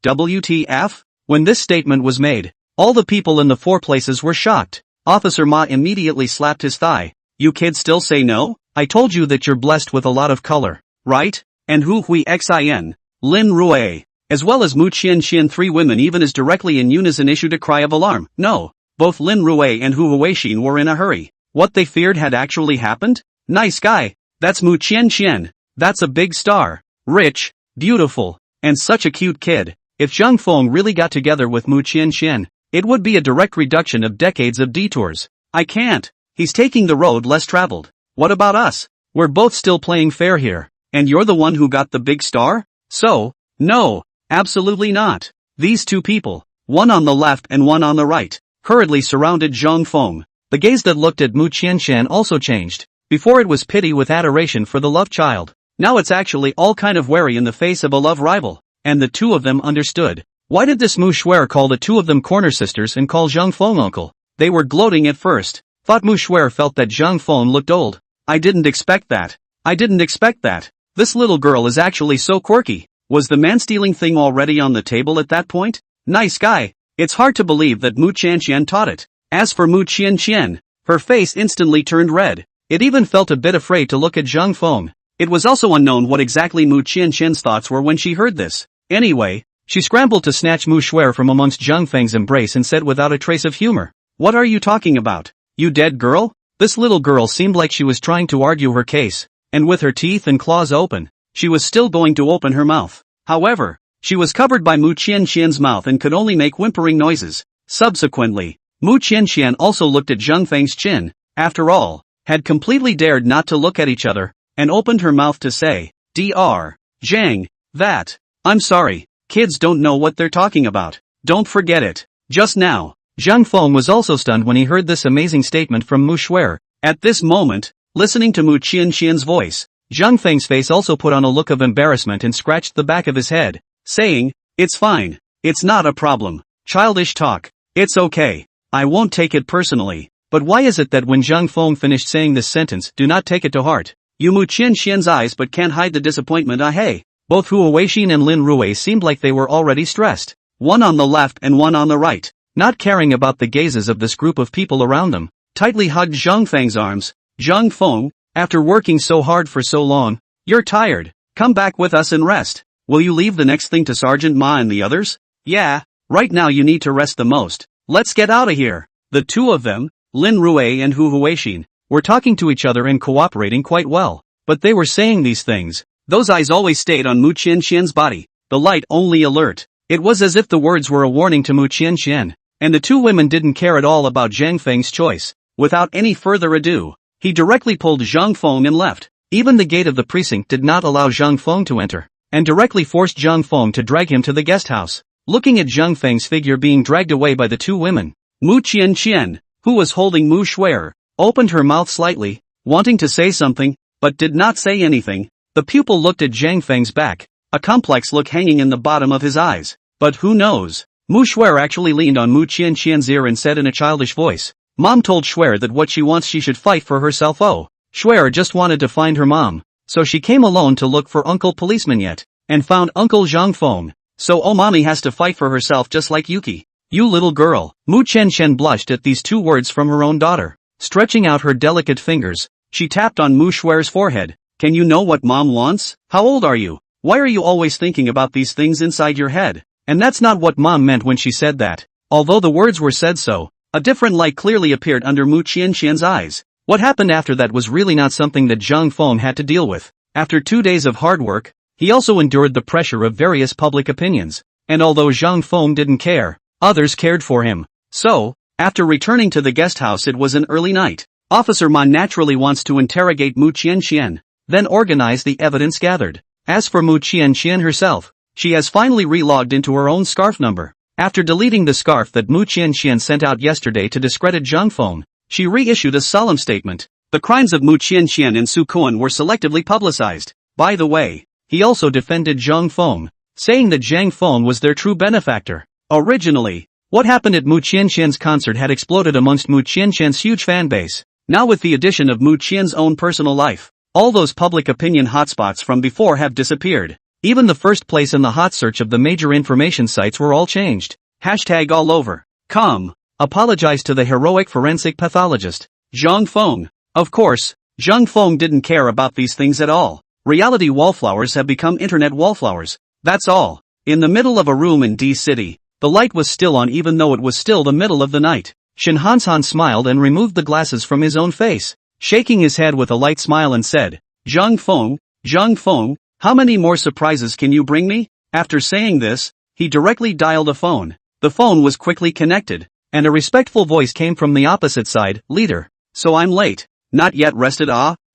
WTF? When this statement was made, all the people in the four places were shocked. Officer Ma immediately slapped his thigh. You kids still say no? I told you that you're blessed with a lot of color, right? And Hu Hui Xin, Lin Rui, as well as Mu Qianqian, three women even as directly in unison issued a cry of alarm. No, both Lin Rui and Hu Huixin were in a hurry. What they feared had actually happened? Nice guy. That's Mu Qianqian. That's a big star. Rich, beautiful, and such a cute kid. If Zhang Feng really got together with Mu Qianqian, it would be a direct reduction of decades of detours. I can't. He's taking the road less traveled. What about us? We're both still playing fair here. And you're the one who got the big star? So, no, absolutely not. These two people, one on the left and one on the right, hurriedly surrounded Zhang Feng. The gaze that looked at Mu Qianqian also changed. Before it was pity with adoration for the love child. Now it's actually all kind of wary in the face of a love rival. And the two of them understood. Why did this Mu Shuer call the two of them corner sisters and call Zhang Feng uncle? They were gloating at first. Thought Mu Shuer felt that Zhang Feng looked old. I didn't expect that. I didn't expect that. This little girl is actually so quirky. Was the man-stealing thing already on the table at that point? Nice guy. It's hard to believe that Mu Qianqian taught it. As for Mu Qianqian, her face instantly turned red. It even felt a bit afraid to look at Zhang Feng. It was also unknown what exactly Mu Qianqian's thoughts were when she heard this. Anyway, she scrambled to snatch Mu Shuer from amongst Zhang Feng's embrace and said without a trace of humor, "What are you talking about? You dead girl?" This little girl seemed like she was trying to argue her case, and with her teeth and claws open, she was still going to open her mouth. However, she was covered by Mu Qianqian's mouth and could only make whimpering noises. Subsequently, Mu Qianqian also looked at Zhang Feng's chin, after all, had completely dared not to look at each other, and opened her mouth to say, "Dr. Zhang, that. I'm sorry, kids don't know what they're talking about. Don't forget it." Just now, Zhang Feng was also stunned when he heard this amazing statement from Mu Shuer. At this moment, listening to Mu Qianqian's voice, Zhang Feng's face also put on a look of embarrassment and scratched the back of his head, saying, "It's fine. It's not a problem. Childish talk. It's okay. I won't take it personally." But why is it that when Zhang Feng finished saying this sentence, "Do not take it to heart"? You Mu Qianqian's eyes but can't hide the disappointment. Hey. Both Hu Weixin and Lin Rui seemed like they were already stressed. One on the left and one on the right, not caring about the gazes of this group of people around them, tightly hugged Zhang Feng's arms. "Zhang Feng, after working so hard for so long, you're tired. Come back with us and rest. Will you leave the next thing to Sergeant Ma and the others?" "Yeah, right now you need to rest the most. Let's get out of here." The two of them, Lin Rui and Hu Weixin, were talking to each other and cooperating quite well. But they were saying these things. Those eyes always stayed on Mu Qianqian's body, the light only alert. It was as if the words were a warning to Mu Qianqian, and the two women didn't care at all about Zhang Feng's choice. Without any further ado, he directly pulled Zhang Feng and left. Even the gate of the precinct did not allow Zhang Feng to enter, and directly forced Zhang Feng to drag him to the guest house. Looking at Zhang Feng's figure being dragged away by the two women, Mu Qianqian, who was holding Mu Shuer, opened her mouth slightly, wanting to say something, but did not say anything. The pupil looked at Zhang Feng's back, a complex look hanging in the bottom of his eyes. But who knows? Mu Shuer actually leaned on Mu Qianqian's ear and said in a childish voice, "Mom told Shuer that what she wants she should fight for herself." Oh, Shuer just wanted to find her mom, so she came alone to look for Uncle Policeman yet, and found Uncle Zhang Feng. So oh, mommy has to fight for herself just like Yuki. You little girl. Mu Qianqian blushed at these two words from her own daughter. Stretching out her delicate fingers, she tapped on Mu Shuer's forehead. "Can you know what mom wants? How old are you? Why are you always thinking about these things inside your head?" And that's not what mom meant when she said that. Although the words were said so, a different light clearly appeared under Mu Qianqian's eyes. What happened after that was really not something that Zhang Feng had to deal with. After 2 days of hard work, he also endured the pressure of various public opinions. And although Zhang Feng didn't care, others cared for him. So, after returning to the guest house, it was an early night. Officer Ma naturally wants to interrogate Mu Qianqian, then organize the evidence gathered. As for Mu Qianqian herself, she has finally relogged into her own scarf number. After deleting the scarf that Mu Qianqian sent out yesterday to discredit Zhang Feng, she reissued a solemn statement. The crimes of Mu Qianqian and Su Kuan were selectively publicized. By the way, he also defended Zhang Feng, saying that Zhang Feng was their true benefactor. Originally, what happened at Mu Qianqian's concert had exploded amongst Mu Qianqian's huge fan base. Now with the addition of Mu Qian's own personal life, all those public opinion hotspots from before have disappeared. Even the first place in the hot search of the major information sites were all changed. Hashtag all over. Come. Apologize to the heroic forensic pathologist, Zhang Feng. Of course, Zhang Feng didn't care about these things at all. Reality wallflowers have become internet wallflowers. That's all. In the middle of a room in D City, the light was still on even though it was still the middle of the night. Shin Hansan smiled and removed the glasses from his own face, shaking his head with a light smile and said, Zhang Feng, how many more surprises can you bring me? After saying this, he directly dialed a phone. The phone was quickly connected, and a respectful voice came from the opposite side, Leader. So I'm late. Not yet rested?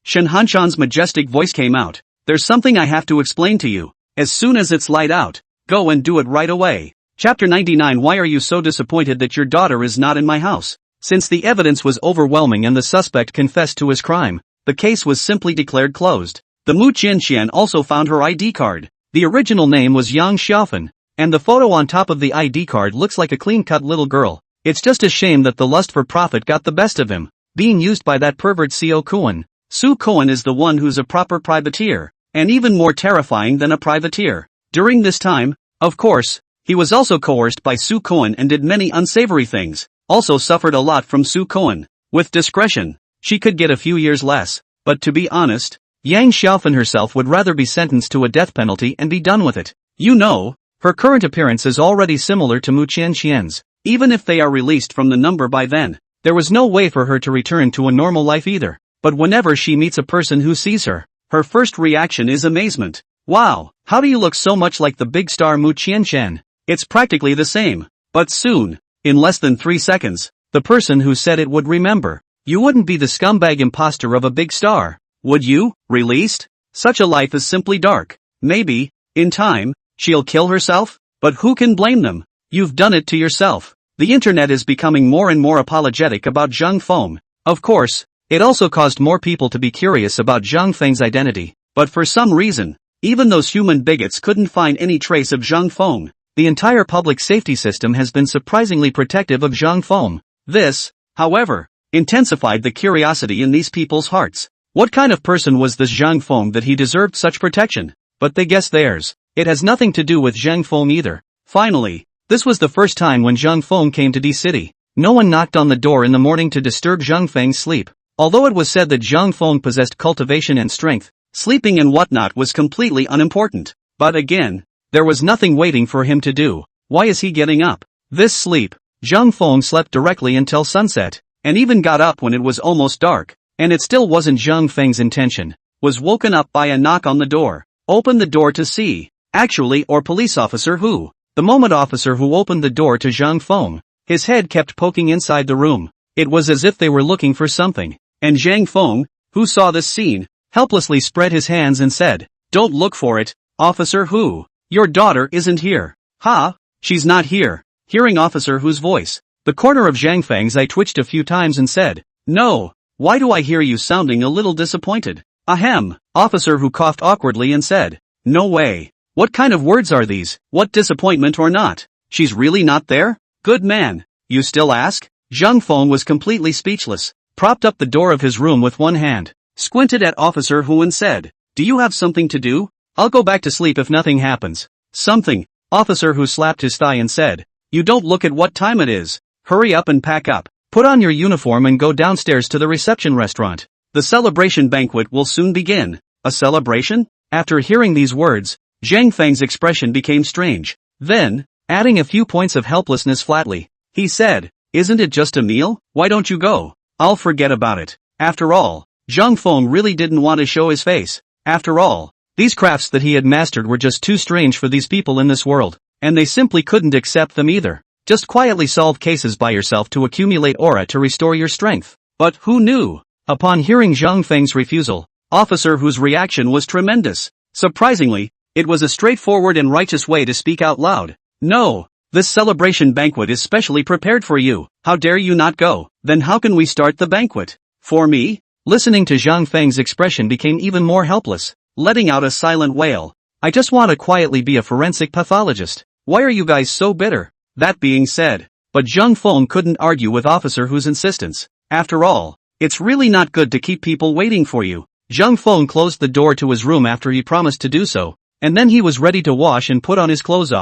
Shin Hanshan's majestic voice came out. There's something I have to explain to you. As soon as it's light out, go and do it right away. Chapter 99. Why are you so disappointed that your daughter is not in my house? Since the evidence was overwhelming and the suspect confessed to his crime, the case was simply declared closed. The Mu Qianqian also found her ID card. The original name was Yang Xiaofen, and the photo on top of the ID card looks like a clean-cut little girl. It's just a shame that the lust for profit got the best of him, being used by that pervert Co Kuan. Su Koen is the one who's a proper privateer, and even more terrifying than a privateer. During this time, of course, he was also coerced by Su Koen and did many unsavory things, also suffered a lot from Su Koen. With discretion, she could get a few years less, but to be honest, Yang Xiaofan herself would rather be sentenced to a death penalty and be done with it. You know, her current appearance is already similar to Mu Qianqian's. Even if they are released from the number by then, there was no way for her to return to a normal life either. But whenever she meets a person who sees her, her first reaction is amazement. Wow, how do you look so much like the big star Mu Qianqian? It's practically the same. But soon, in less than 3 seconds, the person who said it would remember. You wouldn't be the scumbag imposter of a big star, would you? Released? Such a life is simply dark. Maybe, in time, she'll kill herself? But who can blame them? You've done it to yourself. The internet is becoming more and more apologetic about Zhang Feng. Of course, it also caused more people to be curious about Zhang Feng's identity. But for some reason, even those human bigots couldn't find any trace of Zhang Feng. The entire public safety system has been surprisingly protective of Zhang Feng. This, however, intensified the curiosity in these people's hearts. What kind of person was this Zhang Feng that he deserved such protection? But they guessed theirs. It has nothing to do with Zhang Feng either. Finally, this was the first time when Zhang Feng came to D City. No one knocked on the door in the morning to disturb Zhang Feng's sleep. Although it was said that Zhang Feng possessed cultivation and strength, sleeping and whatnot was completely unimportant. But again, there was nothing waiting for him to do. Why is he getting up? This sleep. Zhang Feng slept directly until sunset, and even got up when it was almost dark. And it still wasn't Zhang Feng's intention. Was woken up by a knock on the door. Opened the door to see. Actually, or police officer who? The moment officer who opened the door to Zhang Feng, his head kept poking inside the room. It was as if they were looking for something. And Zhang Feng, who saw this scene, helplessly spread his hands and said, "Don't look for it, officer who. Your daughter isn't here." "Ha? She's not here." Hearing officer who's voice, the corner of Zhang Feng's eye twitched a few times and said, "No. Why do I hear you sounding a little disappointed?" "Ahem." Officer who coughed awkwardly and said, "No way. What kind of words are these? What disappointment or not? She's really not there? Good man. You still ask?" Zhang Feng was completely speechless, propped up the door of his room with one hand, squinted at Officer Hu and said, "Do you have something to do? I'll go back to sleep if nothing happens." "Something?" Officer Hu slapped his thigh and said, "You don't look at what time it is. Hurry up and pack up. Put on your uniform and go downstairs to the reception restaurant. The celebration banquet will soon begin." "A celebration?" After hearing these words, Zhang Feng's expression became strange. Then, adding a few points of helplessness flatly, he said, "Isn't it just a meal? Why don't you go? I'll forget about it." After all, Zhang Feng really didn't want to show his face. After all, these crafts that he had mastered were just too strange for these people in this world, and they simply couldn't accept them either. Just quietly solve cases by yourself to accumulate aura to restore your strength. But who knew? Upon hearing Zhang Feng's refusal, Officer Hu's reaction was tremendous. Surprisingly, it was a straightforward and righteous way to speak out loud. "No, this celebration banquet is specially prepared for you. How dare you not go? Then how can we start the banquet? For me?" Listening to Zhang Feng's expression became even more helpless, letting out a silent wail. "I just want to quietly be a forensic pathologist. Why are you guys so bitter?" That being said, but Zhang Feng couldn't argue with Officer Hu's insistence. After all, it's really not good to keep people waiting for you. Zhang Feng closed the door to his room after he promised to do so, and then he was ready to wash and put on his clothes.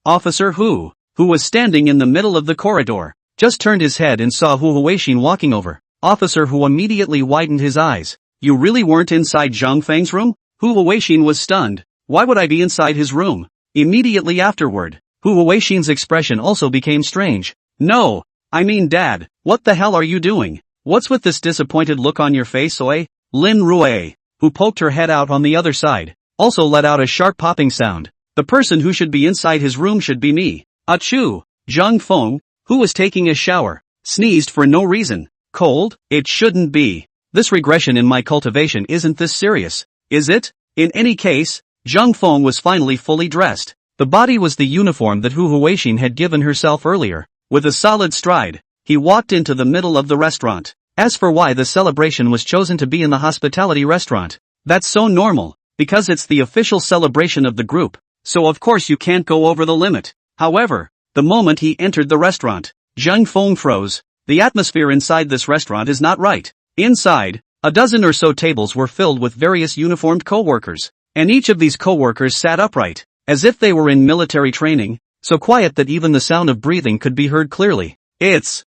Officer Hu, who was standing in the middle of the corridor, just turned his head and saw Hu Huixin walking over. Officer Hu immediately widened his eyes. "You really weren't inside Zhang Feng's room?" Hu Huixin was stunned. "Why would I be inside his room?" Immediately afterward, Hu Huixin's expression also became strange. "No, I mean Dad, what the hell are you doing? What's with this disappointed look on your face, oi?" Lin Rui, who poked her head out on the other side, also let out a sharp popping sound. "The person who should be inside his room should be me." Achoo! Zhang Feng, who was taking a shower, sneezed for no reason. "Cold? It shouldn't be. This regression in my cultivation isn't this serious, is it?" In any case, Zhang Feng was finally fully dressed. The body was the uniform that Hu Huixin had given herself earlier. With a solid stride, he walked into the middle of the restaurant. As for why the celebration was chosen to be in the hospitality restaurant, that's so normal, because it's the official celebration of the group, so of course you can't go over the limit. However, the moment he entered the restaurant, Zhang Feng froze. The atmosphere inside this restaurant is not right. Inside, A dozen or so tables were filled with various uniformed co-workers, and each of these co-workers sat upright, as if they were in military training, so quiet that even the sound of breathing could be heard clearly.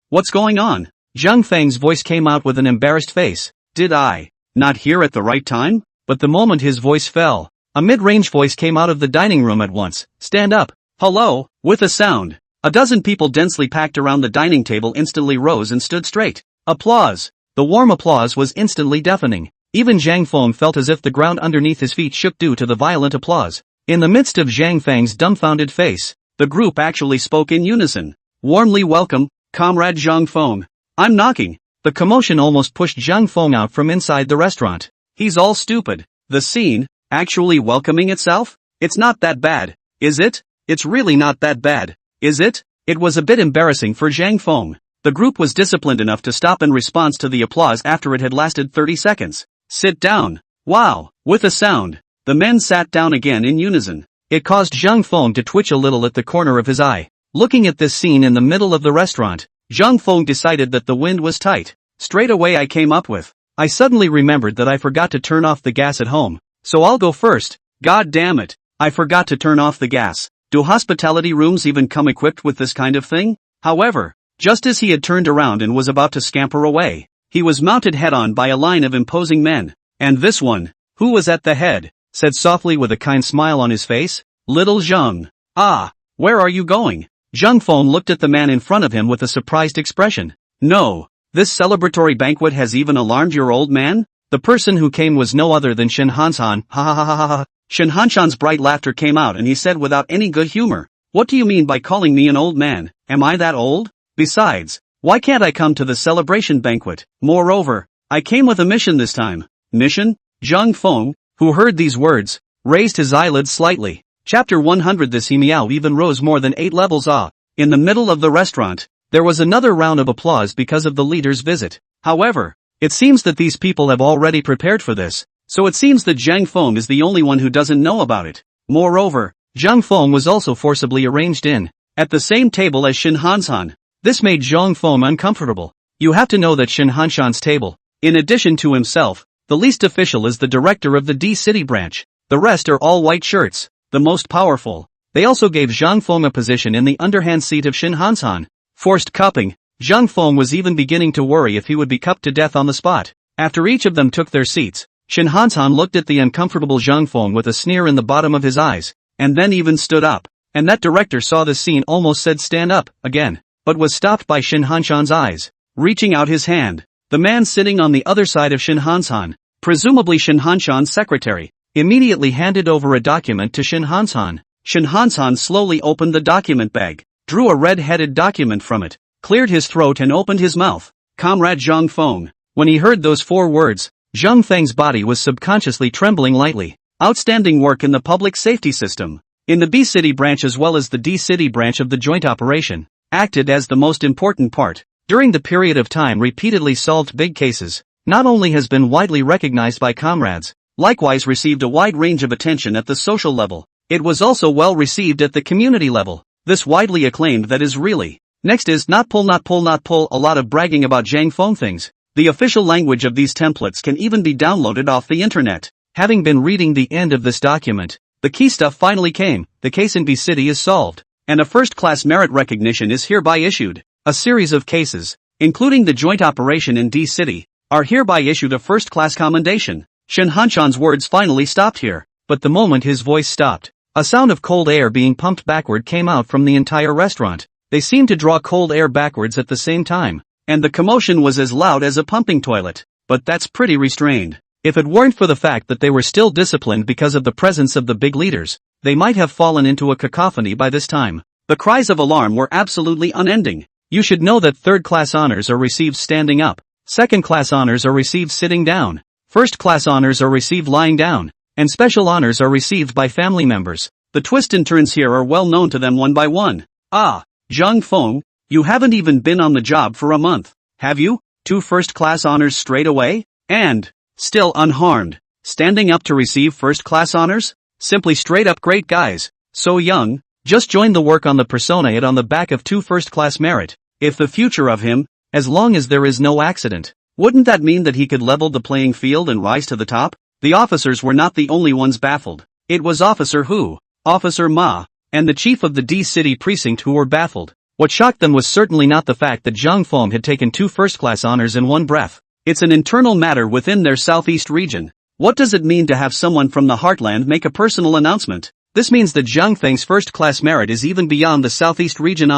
What's going on? Zhang Feng's voice came out with an embarrassed face. Did I not hear at the right time? But the moment his voice fell, a mid-range voice came out of the dining room at once. Stand up. Hello. With a sound, a dozen people densely packed around the dining table instantly rose and stood straight. Applause. The warm applause was instantly deafening. Even Zhang Feng felt as if the ground underneath his feet shook due to the violent applause. In the midst of Zhang Feng's dumbfounded face, the group actually spoke in unison. Warmly welcome, Comrade Zhang Feng. I'm knocking. The commotion almost pushed Zhang Feng out from inside the restaurant. He's all stupid. The scene, actually welcoming itself? It's not that bad, is it? It's really not that bad, is it? It was a bit embarrassing for Zhang Feng. The group was disciplined enough to stop in response to the applause after it had lasted 30 seconds. Sit down. Wow. With a sound, the men sat down again in unison. It caused Zhang Feng to twitch a little at the corner of his eye. Looking at this scene in the middle of the restaurant, Zhang Feng decided that the wind was tight. Straight away I came up with. I suddenly remembered that I forgot to turn off the gas at home. So I'll go first. God damn it. I forgot to turn off the gas. Do hospitality rooms even come equipped with this kind of thing? However, just as he had turned around and was about to scamper away, he was mounted head-on by a line of imposing men. And this one, who was at the head, said softly with a kind smile on his face, Little Zheng. Ah, where are you going? Zhang Feng looked at the man in front of him with a surprised expression. No, this celebratory banquet has even alarmed your old man? The person who came was no other than Shen Hanshan. Ha ha ha ha ha. Shen Hanshan's bright laughter came out and he said without any good humor, What do you mean by calling me an old man? Am I that old? Besides, why can't I come to the celebration banquet? Moreover, I came with a mission this time. Mission? Zhang Feng, who heard these words, raised his eyelids slightly. Chapter 100. The Simiao even rose more than 8 levels. In the middle of the restaurant, there was another round of applause because of the leader's visit. However, it seems that these people have already prepared for this, so it seems that Zhang Feng is the only one who doesn't know about it. Moreover, Zhang Feng was also forcibly arranged in, at the same table as Shen Hanshan. This made Zhang Feng uncomfortable. You have to know that Shen Hanshan's table, in addition to himself, the least official is the director of the D-City branch. The rest are all white shirts, the most powerful. They also gave Zhang Feng a position in the underhand seat of Shen Hanshan. Forced cupping. Zhang Feng was even beginning to worry if he would be cupped to death on the spot. After each of them took their seats, Shen Hanshan looked at the uncomfortable Zhang Feng with a sneer in the bottom of his eyes, and then even stood up. And that director saw this scene almost said stand up, again, but was stopped by Shen Hanshan's eyes. Reaching out his hand, the man sitting on the other side of Shen Hanshan, presumably Shen Hanshan's secretary, immediately handed over a document to Shen Hanshan. Shen Hanshan slowly opened the document bag, drew a red-headed document from it, cleared his throat and opened his mouth. Comrade Zhang Feng. When he heard those 4 words, Zhang Feng's body was subconsciously trembling lightly. Outstanding work in the public safety system. In the B-City branch as well as the D-City branch of the joint operation, acted as the most important part. During the period of time repeatedly solved big cases, not only has been widely recognized by comrades, likewise received a wide range of attention at the social level. It was also well received at the community level. This widely acclaimed that is really. Next is not pull a lot of bragging about Zhang Feng things. The official language of these templates can even be downloaded off the internet. Having been reading the end of this document, the key stuff finally came. The case in B-City is solved, and a first-class merit recognition is hereby issued. A series of cases, including the joint operation in D-City, are hereby issued a first-class commendation. Shen Hanshan's words finally stopped here, but the moment his voice stopped, a sound of cold air being pumped backward came out from the entire restaurant. They seemed to draw cold air backwards at the same time, and the commotion was as loud as a pumping toilet. But that's pretty restrained. If it weren't for the fact that they were still disciplined because of the presence of the big leaders, they might have fallen into a cacophony by this time. The cries of alarm were absolutely unending. You should know that third-class honors are received standing up, second-class honors are received sitting down, first-class honors are received lying down, and special honors are received by family members. The twists and turns here are well known to them one by one. Ah, Zhang Feng, you haven't even been on the job for a month, have you? 2 first-class honors straight away? And still unharmed, standing up to receive first-class honors? Simply straight-up great guys. So young, just joined the work on the persona it on the back of 2 first-class merit. If the future of him, as long as there is no accident. Wouldn't that mean that he could level the playing field and rise to the top? The officers were not the only ones baffled. It was Officer Hu, Officer Ma, and the chief of the D City precinct who were baffled. What shocked them was certainly not the fact that Zhang Feng had taken 2 first-class honors in one breath. It's an internal matter within their southeast region. What does it mean to have someone from the heartland make a personal announcement? This means that Zhang Feng's first-class merit is even beyond the southeast region.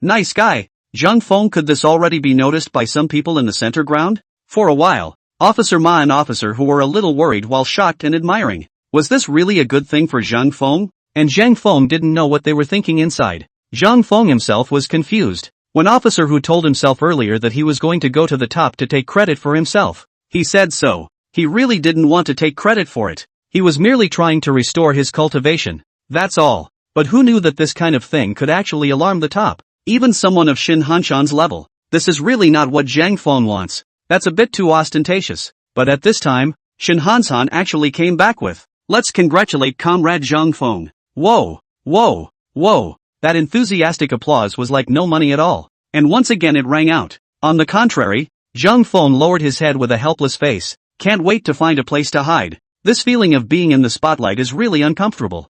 Nice guy. Zhang Feng, could this already be noticed by some people in the center ground? For a while, Officer Ma and Officer Hu were a little worried while shocked and admiring. Was this really a good thing for Zhang Feng? And Zhang Feng didn't know what they were thinking inside. Zhang Feng himself was confused. When Officer Hu told himself earlier that he was going to go to the top to take credit for himself, he said so. He really didn't want to take credit for it. He was merely trying to restore his cultivation. That's all. But who knew that this kind of thing could actually alarm the top? Even someone of Shin Hanshan's level. This is really not what Zhang Feng wants. That's a bit too ostentatious. But at this time, Shin Hanshan actually came back with, "Let's congratulate Comrade Zhang Feng." Whoa, whoa, whoa. That enthusiastic applause was like no money at all. And once again it rang out. On the contrary, Zhang Feng lowered his head with a helpless face. Can't wait to find a place to hide. This feeling of being in the spotlight is really uncomfortable.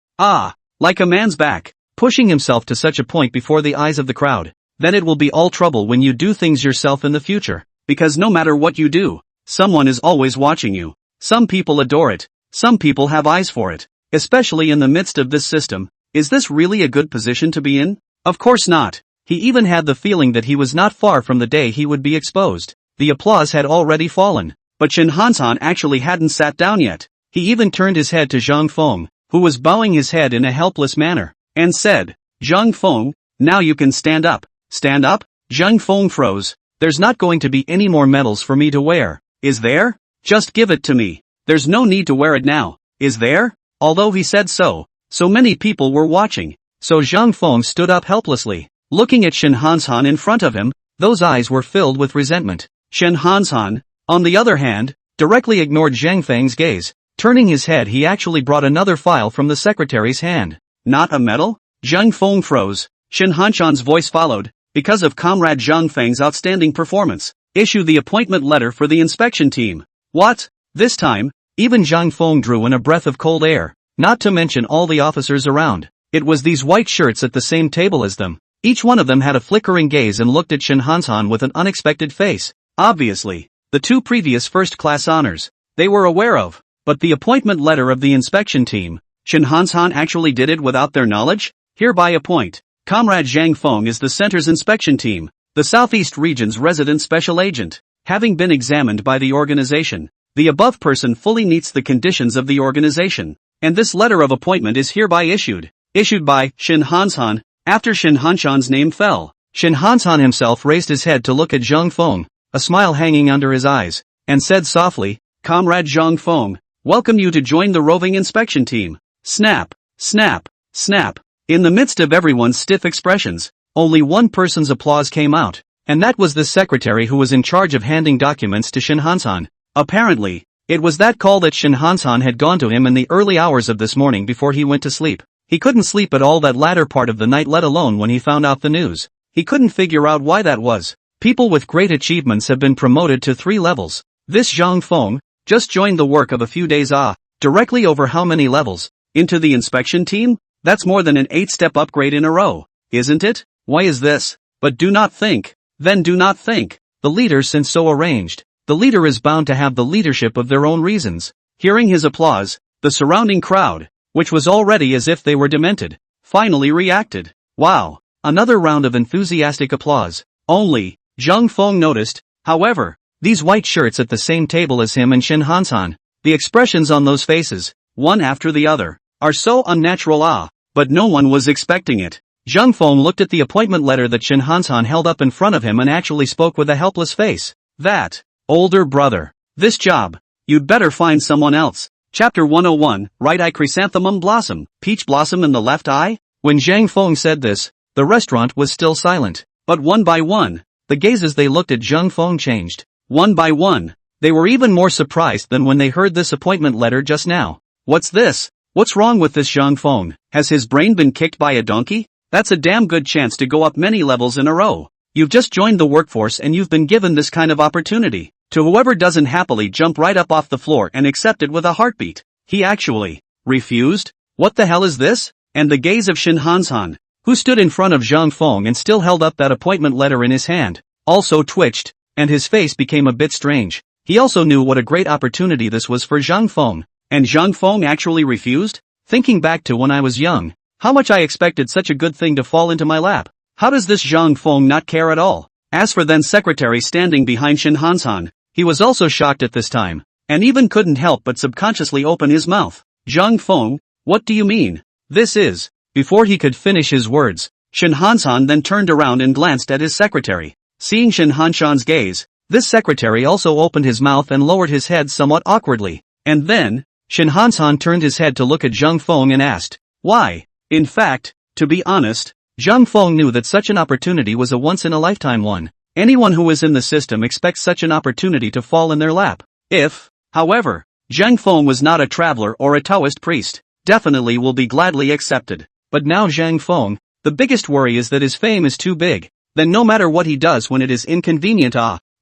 Like a man's back. Pushing himself to such a point before the eyes of the crowd. Then it will be all trouble when you do things yourself in the future. Because no matter what you do, someone is always watching you. Some people adore it. Some people have eyes for it. Especially in the midst of this system. Is this really a good position to be in? Of course not. He even had the feeling that he was not far from the day he would be exposed. The applause had already fallen. But Shin Hanshan actually hadn't sat down yet. He even turned his head to Zhang Feng, who was bowing his head in a helpless manner, and said, "Zhang Feng, now you can stand up." Stand up? Zhang Feng froze. There's not going to be any more medals for me to wear, is there? Just give it to me. There's no need to wear it now, is there? Although he said so many people were watching. So Zhang Feng stood up helplessly, looking at Shin Hanshan in front of him. Those eyes were filled with resentment. Shin Hanshan, on the other hand, directly ignored Zhang Feng's gaze. Turning his head, he actually brought another file from the secretary's hand. Not a medal? Zhang Feng froze. Shin Hanshan's voice followed. Because of Comrade Zhang Feng's outstanding performance, issue the appointment letter for the inspection team. What? This time, even Zhang Feng drew in a breath of cold air. Not to mention all the officers around. It was these white shirts at the same table as them. Each one of them had a flickering gaze and looked at Shin Hanshan with an unexpected face. Obviously, the 2 previous first-class honors, they were aware of. But the appointment letter of the inspection team, Shin Hanshan actually did it without their knowledge? Hereby appoint Comrade Zhang Feng is the center's inspection team, the Southeast region's resident special agent. Having been examined by the organization, the above person fully meets the conditions of the organization. And this letter of appointment is hereby issued. Issued by Shin Hanshan. After Shin Hanshan's name fell, Shin Hanshan himself raised his head to look at Zhang Feng, a smile hanging under his eyes, and said softly, "Comrade Zhang Feng, welcome you to join the roving inspection team." Snap, snap, snap. In the midst of everyone's stiff expressions, only one person's applause came out, and that was the secretary who was in charge of handing documents to Shin Hanshan. Apparently, it was that call that Shin Hanshan had gone to him in the early hours of this morning before he went to sleep. He couldn't sleep at all that latter part of the night, let alone when he found out the news. He couldn't figure out why that was. People with great achievements have been promoted to 3 levels. This Zhang Feng just joined the work of a few days. Directly over how many levels? Into the inspection team? That's more than an 8-step upgrade in a row, isn't it? Why is this? But do not think. Then do not think. The leader, since so arranged, the leader is bound to have the leadership of their own reasons. Hearing his applause, the surrounding crowd, which was already as if they were demented, finally reacted. Wow, another round of enthusiastic applause. Only, Zhang Feng noticed, however, these white shirts at the same table as him and Shin Hanshan. The expressions on those faces, one after the other, are so unnatural. But no one was expecting it. Zhang Feng looked at the appointment letter that Shin Hanshan held up in front of him and actually spoke with a helpless face. That, older brother, this job, you'd better find someone else. Chapter 101, Right Eye Chrysanthemum Blossom, Peach Blossom in the Left Eye? When Zhang Feng said this, the restaurant was still silent. But one by one, the gazes they looked at Zhang Feng changed. One by one, they were even more surprised than when they heard this appointment letter just now. What's this? What's wrong with this Zhang Feng? Has his brain been kicked by a donkey? That's a damn good chance to go up many levels in a row. You've just joined the workforce and you've been given this kind of opportunity. To whoever doesn't happily jump right up off the floor and accept it with a heartbeat. He actually refused? What the hell is this? And the gaze of Shin Hansan, who stood in front of Zhang Feng and still held up that appointment letter in his hand, also twitched, and his face became a bit strange. He also knew what a great opportunity this was for Zhang Feng. And Zhang Feng actually refused? Thinking back to when I was young, how much I expected such a good thing to fall into my lap. How does this Zhang Feng not care at all? As for then secretary standing behind Shin Hansan, he was also shocked at this time, and even couldn't help but subconsciously open his mouth. Zhang Feng, what do you mean? This is. Before he could finish his words, Shin Hansan then turned around and glanced at his secretary. Seeing Shin Hansan's gaze, this secretary also opened his mouth and lowered his head somewhat awkwardly. And then, Shin Hansan turned his head to look at Zhang Feng and asked, why? In fact, to be honest, Zhang Feng knew that such an opportunity was a once-in-a-lifetime one. Anyone who is in the system expects such an opportunity to fall in their lap. If, however, Zhang Feng was not a traveler or a Taoist priest, definitely will be gladly accepted. But now Zhang Feng, the biggest worry is that his fame is too big. Then no matter what he does when it is inconvenient,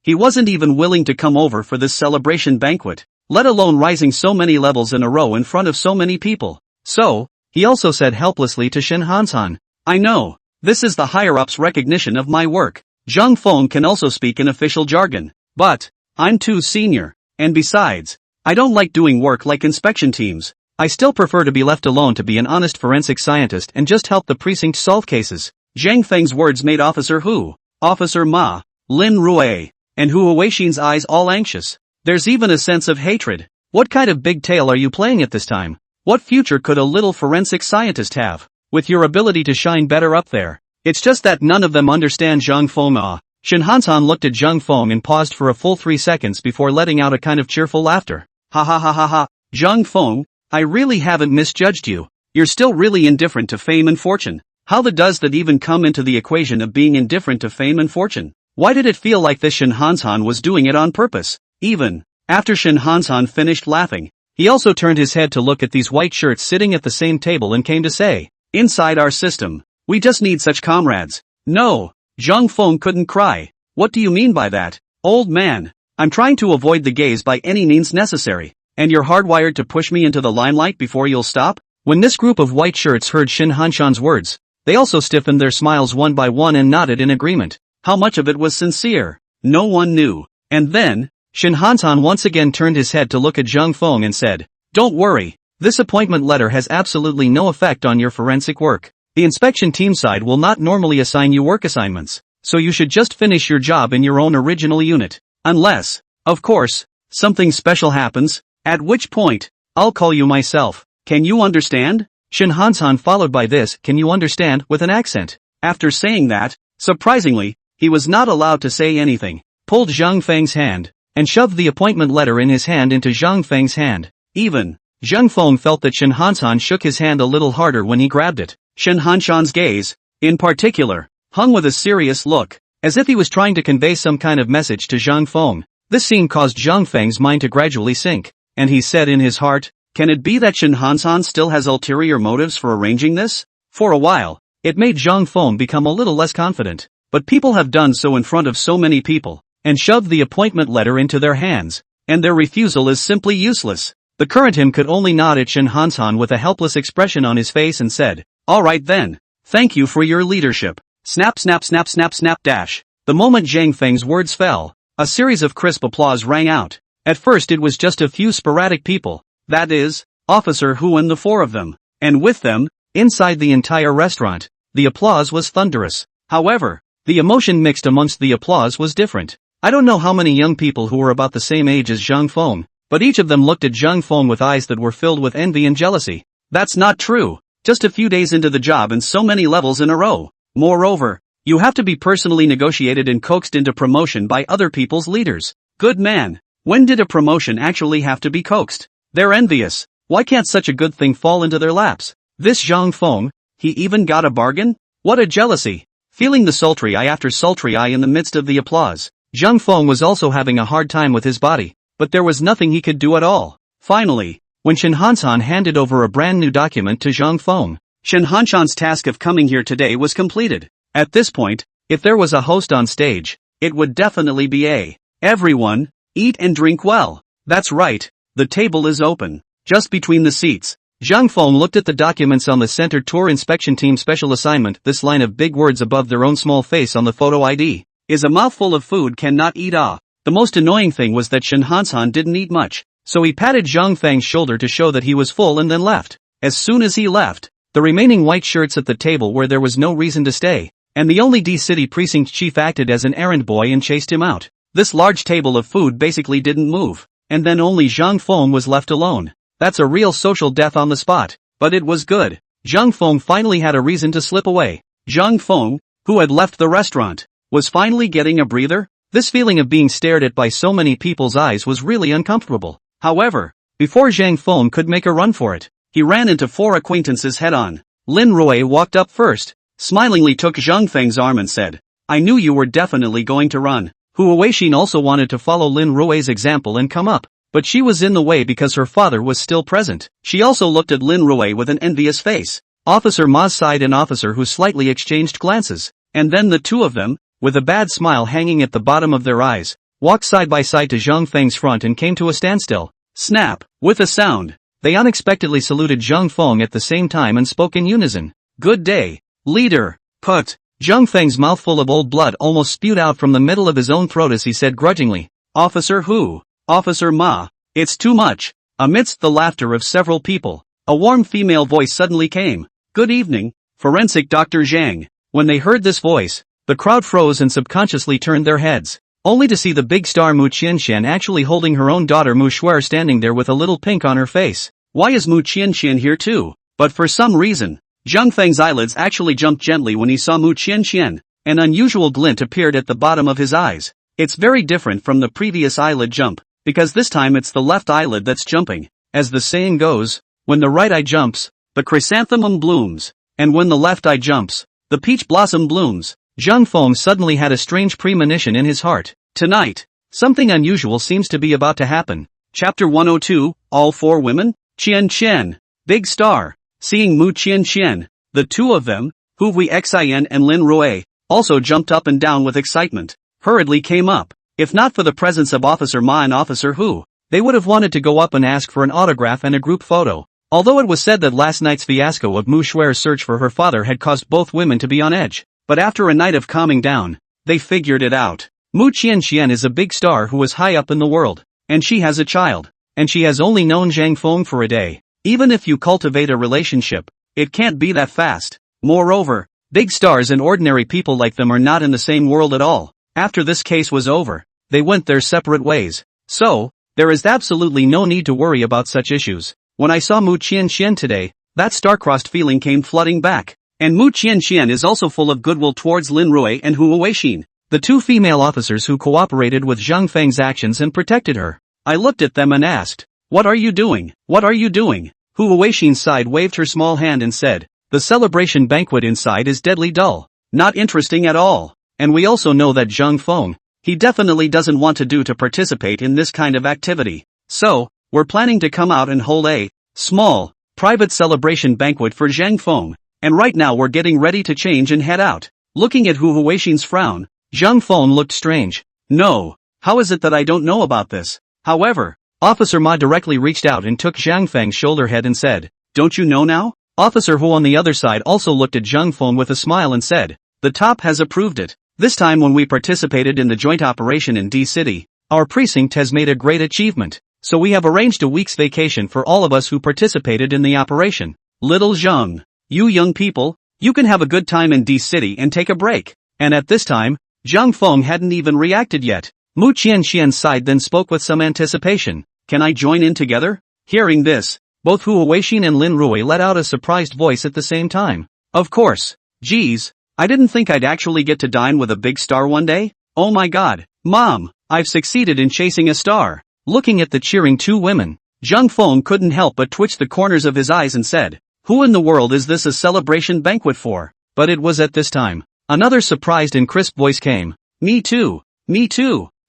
he wasn't even willing to come over for this celebration banquet, let alone rising so many levels in a row in front of so many people. So, he also said helplessly to Shin Hansan, I know, this is the higher-ups' recognition of my work. Zhang Feng can also speak in official jargon, but I'm too senior, and besides, I don't like doing work like inspection teams. I still prefer to be left alone to be an honest forensic scientist and just help the precinct solve cases. Zhang Feng's words made Officer Hu, Officer Ma, Lin Rui, and Hu Huaxin's eyes all anxious. There's even a sense of hatred. What kind of big tale are you playing at this time? What future could a little forensic scientist have, with your ability to shine better up there? It's just that none of them understand Zhang Feng. Shin Hansan looked at Zhang Feng and paused for a full 3 seconds before letting out a kind of cheerful laughter. Ha ha ha ha ha. Zhang Feng, I really haven't misjudged you. You're still really indifferent to fame and fortune. How does that even come into the equation of being indifferent to fame and fortune? Why did it feel like this Shin Hansan was doing it on purpose? Even after Shin Hansan finished laughing, he also turned his head to look at these white shirts sitting at the same table and came to say, inside our system, we just need such comrades. No, Zhang Feng couldn't cry. What do you mean by that? Old man, I'm trying to avoid the gaze by any means necessary. And you're hardwired to push me into the limelight before you'll stop? When this group of white shirts heard Shin Hanshan's words, they also stiffened their smiles one by one and nodded in agreement. How much of it was sincere? No one knew. And then, Shin Hansan once again turned his head to look at Zhang Feng and said, don't worry, this appointment letter has absolutely no effect on your forensic work. The inspection team side will not normally assign you work assignments, so you should just finish your job in your own original unit. Unless, of course, something special happens. At which point, I'll call you myself. Can you understand? Shin Hansan followed by this, can you understand, with an accent. After saying that, surprisingly, he was not allowed to say anything, pulled Zhang Feng's hand, and shoved the appointment letter in his hand into Zhang Feng's hand. Even, Zhang Feng felt that Shin Hansan shook his hand a little harder when he grabbed it. Shin Hanshan's gaze, in particular, hung with a serious look, as if he was trying to convey some kind of message to Zhang Feng. This scene caused Zhang Feng's mind to gradually sink. And he said in his heart, can it be that Shin Hansan still has ulterior motives for arranging this? For a while, it made Zhang Feng become a little less confident, but people have done so in front of so many people, and shoved the appointment letter into their hands, and their refusal is simply useless. The current him could only nod at Shin Hansan with a helpless expression on his face and said, alright then, thank you for your leadership. Snap snap snap snap snap dash. The moment Zhang Feng's words fell, a series of crisp applause rang out. At first it was just a few sporadic people, that is, Officer Hu and the 4 of them, and with them, inside the entire restaurant, the applause was thunderous. However, the emotion mixed amongst the applause was different. I don't know how many young people who were about the same age as Zhang Feng, but each of them looked at Zhang Feng with eyes that were filled with envy and jealousy. That's not true, just a few days into the job and so many levels in a row. Moreover, you have to be personally negotiated and coaxed into promotion by other people's leaders. Good man. When did a promotion actually have to be coaxed? They're envious. Why can't such a good thing fall into their laps? This Zhang Feng, he even got a bargain? What a jealousy. Feeling the sultry eye after sultry eye in the midst of the applause, Zhang Feng was also having a hard time with his body, but there was nothing he could do at all. Finally, when Shin Hansan handed over a brand new document to Zhang Feng, Shin Hanshan's task of coming here today was completed. At this point, if there was a host on stage, it would definitely be everyone. Eat and drink well. That's right, the table is open. Just between the seats. Zhang Feng looked at the documents on the center tour inspection team special assignment. This line of big words above their own small face on the photo ID is a mouthful of food cannot eat. The most annoying thing was that Shen Hanshan didn't eat much, so he patted Zhang Feng's shoulder to show that he was full and then left. As soon as he left, the remaining white shirts at the table where there was no reason to stay, and the only D-City precinct chief acted as an errand boy and chased him out. This large table of food basically didn't move, and then only Zhang Feng was left alone. That's a real social death on the spot, but it was good. Zhang Feng finally had a reason to slip away. Zhang Feng, who had left the restaurant, was finally getting a breather. This feeling of being stared at by so many people's eyes was really uncomfortable. However, before Zhang Feng could make a run for it, he ran into 4 acquaintances head-on. Lin Rui walked up first, smilingly took Zhang Feng's arm and said, "I knew you were definitely going to run." Hu Weixin also wanted to follow Lin Rui's example and come up, but she was in the way because her father was still present. She also looked at Lin Rui with an envious face. Officer Ma sighed and Officer Hu slightly exchanged glances, and then the two of them, with a bad smile hanging at the bottom of their eyes, walked side by side to Zhang Feng's front and came to a standstill. Snap! With a sound, they unexpectedly saluted Zhang Feng at the same time and spoke in unison. "Good day, leader." Put. Zhang Feng's mouthful of old blood almost spewed out from the middle of his own throat as he said grudgingly, "Officer Hu, Officer Ma, it's too much." Amidst the laughter of several people, a warm female voice suddenly came. "Good evening, Forensic Dr. Zhang." When they heard this voice, the crowd froze and subconsciously turned their heads, only to see the big star Mu Qianxian actually holding her own daughter Mu Shuer standing there with a little pink on her face. Why is Mu Qianxian here too? But for some reason, Zhang Feng's eyelids actually jumped gently when he saw Mu Qianxian. An unusual glint appeared at the bottom of his eyes. It's very different from the previous eyelid jump, because this time it's the left eyelid that's jumping. As the saying goes, when the right eye jumps, the chrysanthemum blooms, and when the left eye jumps, the peach blossom blooms. Zhang Feng suddenly had a strange premonition in his heart. Tonight, something unusual seems to be about to happen. Chapter 102, All 4 Women? Qian Qian, Big Star. Seeing Mu Qianxian, the two of them, Hu Weixin and Lin Rui, also jumped up and down with excitement, hurriedly came up. If not for the presence of Officer Ma and Officer Hu, they would have wanted to go up and ask for an autograph and a group photo. Although it was said that last night's fiasco of Mu Shuer's search for her father had caused both women to be on edge, but after a night of calming down, they figured it out. Mu Qianxian is a big star who is high up in the world, and she has a child, and she has only known Zhang Feng for a day. Even if you cultivate a relationship, it can't be that fast. Moreover, big stars and ordinary people like them are not in the same world at all. After this case was over, they went their separate ways. So, there is absolutely no need to worry about such issues. When I saw Mu Qianxian today, that star-crossed feeling came flooding back. And Mu Qianxian is also full of goodwill towards Lin Rui and Hu Weixin, the two female officers who cooperated with Zhang Feng's actions and protected her. I looked at them and asked, "What are you doing? What are you doing?" Hu Weixin's side waved her small hand and said, "The celebration banquet inside is deadly dull. Not interesting at all. And we also know that Zhang Feng, he definitely doesn't want to participate in this kind of activity. So, we're planning to come out and hold a small, private celebration banquet for Zhang Feng. And right now we're getting ready to change and head out." Looking at Hu Weixin's frown, Zhang Feng looked strange. "No, how is it that I don't know about this?" However, Officer Ma directly reached out and took Zhang Feng's shoulder head and said, "Don't you know now?" Officer Hu on the other side also looked at Zhang Feng with a smile and said, "The top has approved it. This time when we participated in the joint operation in D-City, our precinct has made a great achievement, so we have arranged a week's vacation for all of us who participated in the operation. Little Zhang, you young people, you can have a good time in D-City and take a break." And at this time, Zhang Feng hadn't even reacted yet. Mu Qianxian's side then spoke with some anticipation, "Can I join in together?" Hearing this, both Hu Weixin and Lin Rui let out a surprised voice at the same time. "Of course. Geez, I didn't think I'd actually get to dine with a big star one day. Oh my god, Mom, I've succeeded in chasing a star." Looking at the cheering two women, Zhang Feng couldn't help but twitch the corners of his eyes and said, "Who in the world is this a celebration banquet for?" But it was at this time, another surprised and crisp voice came. Me too.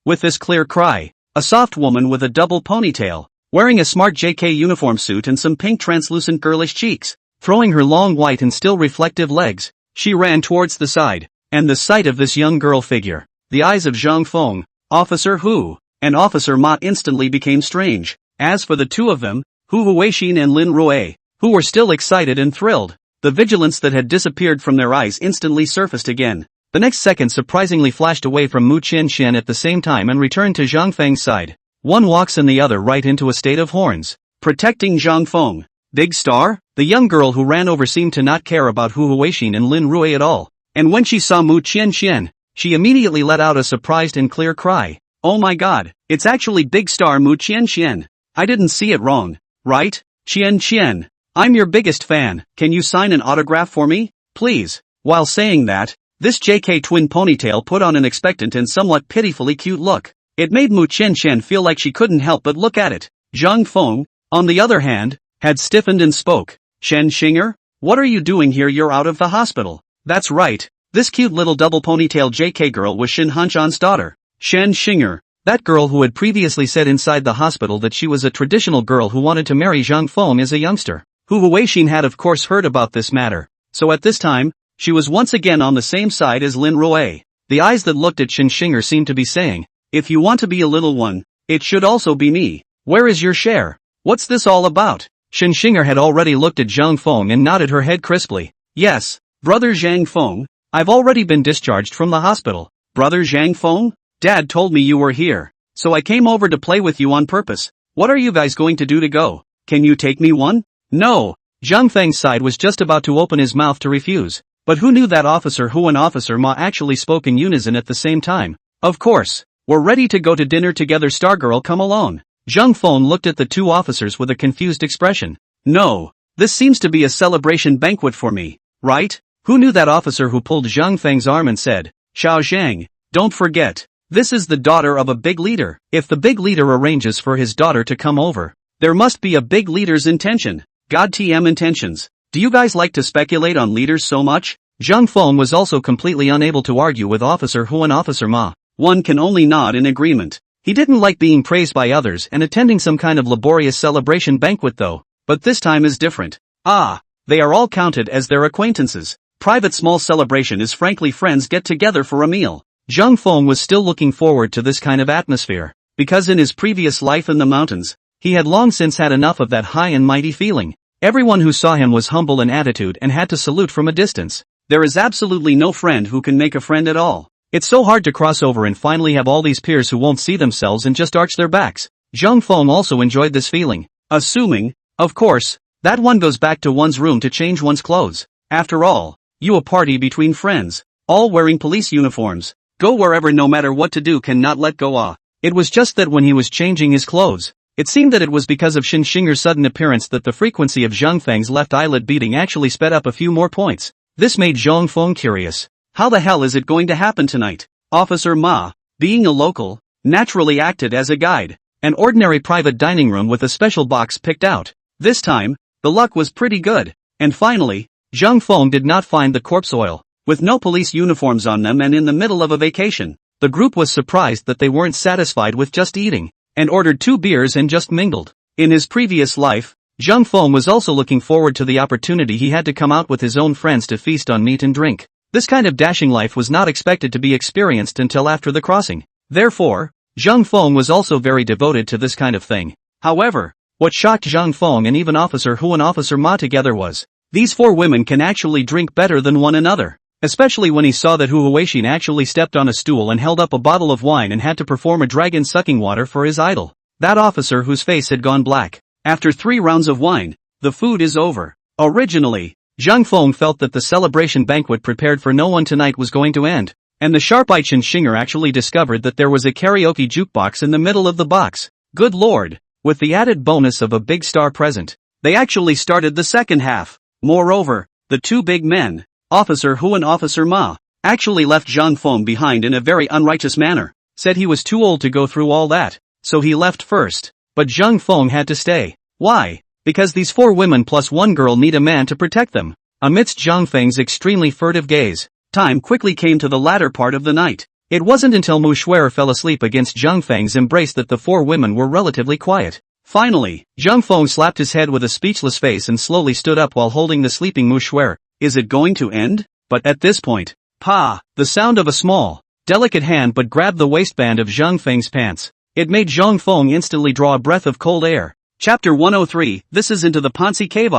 With this clear cry, a soft woman with a double ponytail, wearing a smart JK uniform suit and some pink translucent girlish cheeks, throwing her long white and still reflective legs, she ran towards the side, and the sight of this young girl figure, the eyes of Zhang Feng, Officer Hu, and Officer Ma instantly became strange. As for the two of them, Hu Huixin and Lin Rui, who were still excited and thrilled, the vigilance that had disappeared from their eyes instantly surfaced again. The next second surprisingly flashed away from Mu Qianxian at the same time and returned to Zhang Feng's side. One walks and the other right into a state of horns. Protecting Zhang Feng. Big star? The young girl who ran over seemed to not care about Hu Huixin and Lin Rui at all. And when she saw Mu Qianxian, she immediately let out a surprised and clear cry. Oh my god, it's actually big star Mu Qianxian. I didn't see it wrong, right? Qian, I'm your biggest fan. Can you sign an autograph for me, please? While saying that, this JK twin ponytail put on an expectant and somewhat pitifully cute look. It made Mu Qianxian feel like she couldn't help but look at it. Zhang Feng, on the other hand, had stiffened and spoke. Shen Xinger? What are you doing here? You're out of the hospital. That's right. This cute little double ponytail JK girl was Shin Hanshan's daughter. Shen Xinger, that girl who had previously said inside the hospital that she was a traditional girl who wanted to marry Zhang Feng as a youngster. Hu Huixin had of course heard about this matter, so at this time, she was once again on the same side as Lin Rui. The eyes that looked at Shen Xinger seemed to be saying, if you want to be a little one, it should also be me. Where is your share? What's this all about? Shen Xinger had already looked at Zhang Feng and nodded her head crisply. Yes, brother Zhang Feng, I've already been discharged from the hospital. Brother Zhang Feng? Dad told me you were here, so I came over to play with you on purpose. What are you guys going to do to go? Can you take me one? No. Zhang Feng's side was just about to open his mouth to refuse, but who knew that Officer Hu and Officer Ma actually spoke in unison at the same time? Of course. We're ready to go to dinner together. Stargirl, come alone. Zhang Feng looked at the two officers with a confused expression. No. This seems to be a celebration banquet for me, right? Who knew that officer who pulled Zhang Feng's arm and said, Xiao Zhang, don't forget, this is the daughter of a big leader. If the big leader arranges for his daughter to come over, there must be a big leader's intention. God TM intentions. Do you guys like to speculate on leaders so much? Zhang Feng was also completely unable to argue with Officer Hu and Officer Ma. One can only nod in agreement. He didn't like being praised by others and attending some kind of laborious celebration banquet though, but this time is different. Ah, they are all counted as their acquaintances. Private small celebration is frankly friends get together for a meal. Zhang Feng was still looking forward to this kind of atmosphere, because in his previous life in the mountains, he had long since had enough of that high and mighty feeling. Everyone who saw him was humble in attitude and had to salute from a distance. There is absolutely no friend who can make a friend at all. It's so hard to cross over and finally have all these peers who won't see themselves and just arch their backs. Zhang Feng also enjoyed this feeling. Assuming, of course, that one goes back to one's room to change one's clothes. After all, you a party between friends, all wearing police uniforms. Go wherever no matter what to do cannot let go. It was just that when he was changing his clothes, it seemed that it was because of Shen Xinger's sudden appearance that the frequency of Zhang Feng's left eyelid beating actually sped up a few more points. This made Zhang Feng curious. How the hell is it going to happen tonight? Officer Ma, being a local, naturally acted as a guide. An ordinary private dining room with a special box picked out. This time, the luck was pretty good. And finally, Zhang Feng did not find the corpse oil. With no police uniforms on them and in the middle of a vacation, the group was surprised that they weren't satisfied with just eating, and ordered 2 beers and just mingled. In his previous life, Zhang Feng was also looking forward to the opportunity he had to come out with his own friends to feast on meat and drink. This kind of dashing life was not expected to be experienced until after the crossing. Therefore, Zhang Feng was also very devoted to this kind of thing. However, what shocked Zhang Feng and even Officer Hu and Officer Ma together was, these 4 women can actually drink better than one another. Especially when he saw that Hu Huixin actually stepped on a stool and held up a bottle of wine and had to perform a dragon sucking water for his idol. That officer whose face had gone black. After 3 rounds of wine, the food is over. Originally, Zhang Feng felt that the celebration banquet prepared for no one tonight was going to end, and the sharp-eyed Shen Xinger actually discovered that there was a karaoke jukebox in the middle of the box. Good lord, with the added bonus of a big star present, they actually started the second half. Moreover, the 2 big men, Officer Hu and Officer Ma, actually left Zhang Feng behind in a very unrighteous manner, said he was too old to go through all that, so he left first, but Zhang Feng had to stay. Why? Because these 4 women plus 1 girl need a man to protect them. Amidst Zhang Feng's extremely furtive gaze, time quickly came to the latter part of the night. It wasn't until Mu Shuer fell asleep against Zhang Feng's embrace that the 4 women were relatively quiet. Finally, Zhang Feng slapped his head with a speechless face and slowly stood up while holding the sleeping Mu Shuer. Is it going to end? But at this point, the sound of a small, delicate hand but grabbed the waistband of Zhang Feng's pants. It made Zhang Feng instantly draw a breath of cold air. Chapter 103, This is into the Ponzi Cave.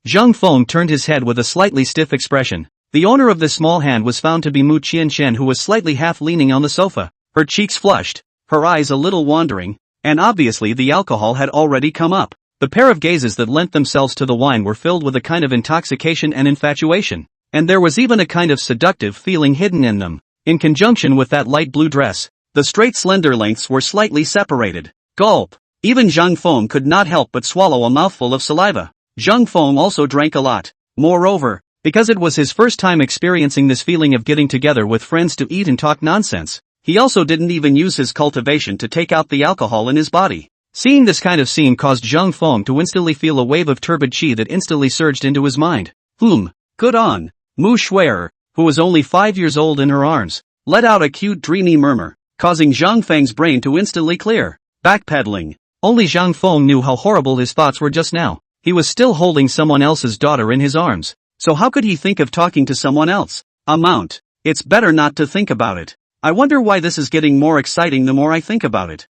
Zhang Feng turned his head with a slightly stiff expression. The owner of this small hand was found to be Mu Qianqian, who was slightly half leaning on the sofa, her cheeks flushed, her eyes a little wandering, and obviously the alcohol had already come up. The pair of gazes that lent themselves to the wine were filled with a kind of intoxication and infatuation, and there was even a kind of seductive feeling hidden in them. In conjunction with that light blue dress, the straight slender lengths were slightly separated. Gulp! Even Zhang Feng could not help but swallow a mouthful of saliva. Zhang Feng also drank a lot. Moreover, because it was his first time experiencing this feeling of getting together with friends to eat and talk nonsense, he also didn't even use his cultivation to take out the alcohol in his body. Seeing this kind of scene caused Zhang Feng to instantly feel a wave of turbid qi that instantly surged into his mind. Good on. Mu Shuer, who was only 5 years old in her arms, let out a cute dreamy murmur, causing Zhang Feng's brain to instantly clear. Backpedaling. Only Zhang Feng knew how horrible his thoughts were just now. He was still holding someone else's daughter in his arms, so how could he think of talking to someone else? It's better not to think about it. I wonder why this is getting more exciting the more I think about it.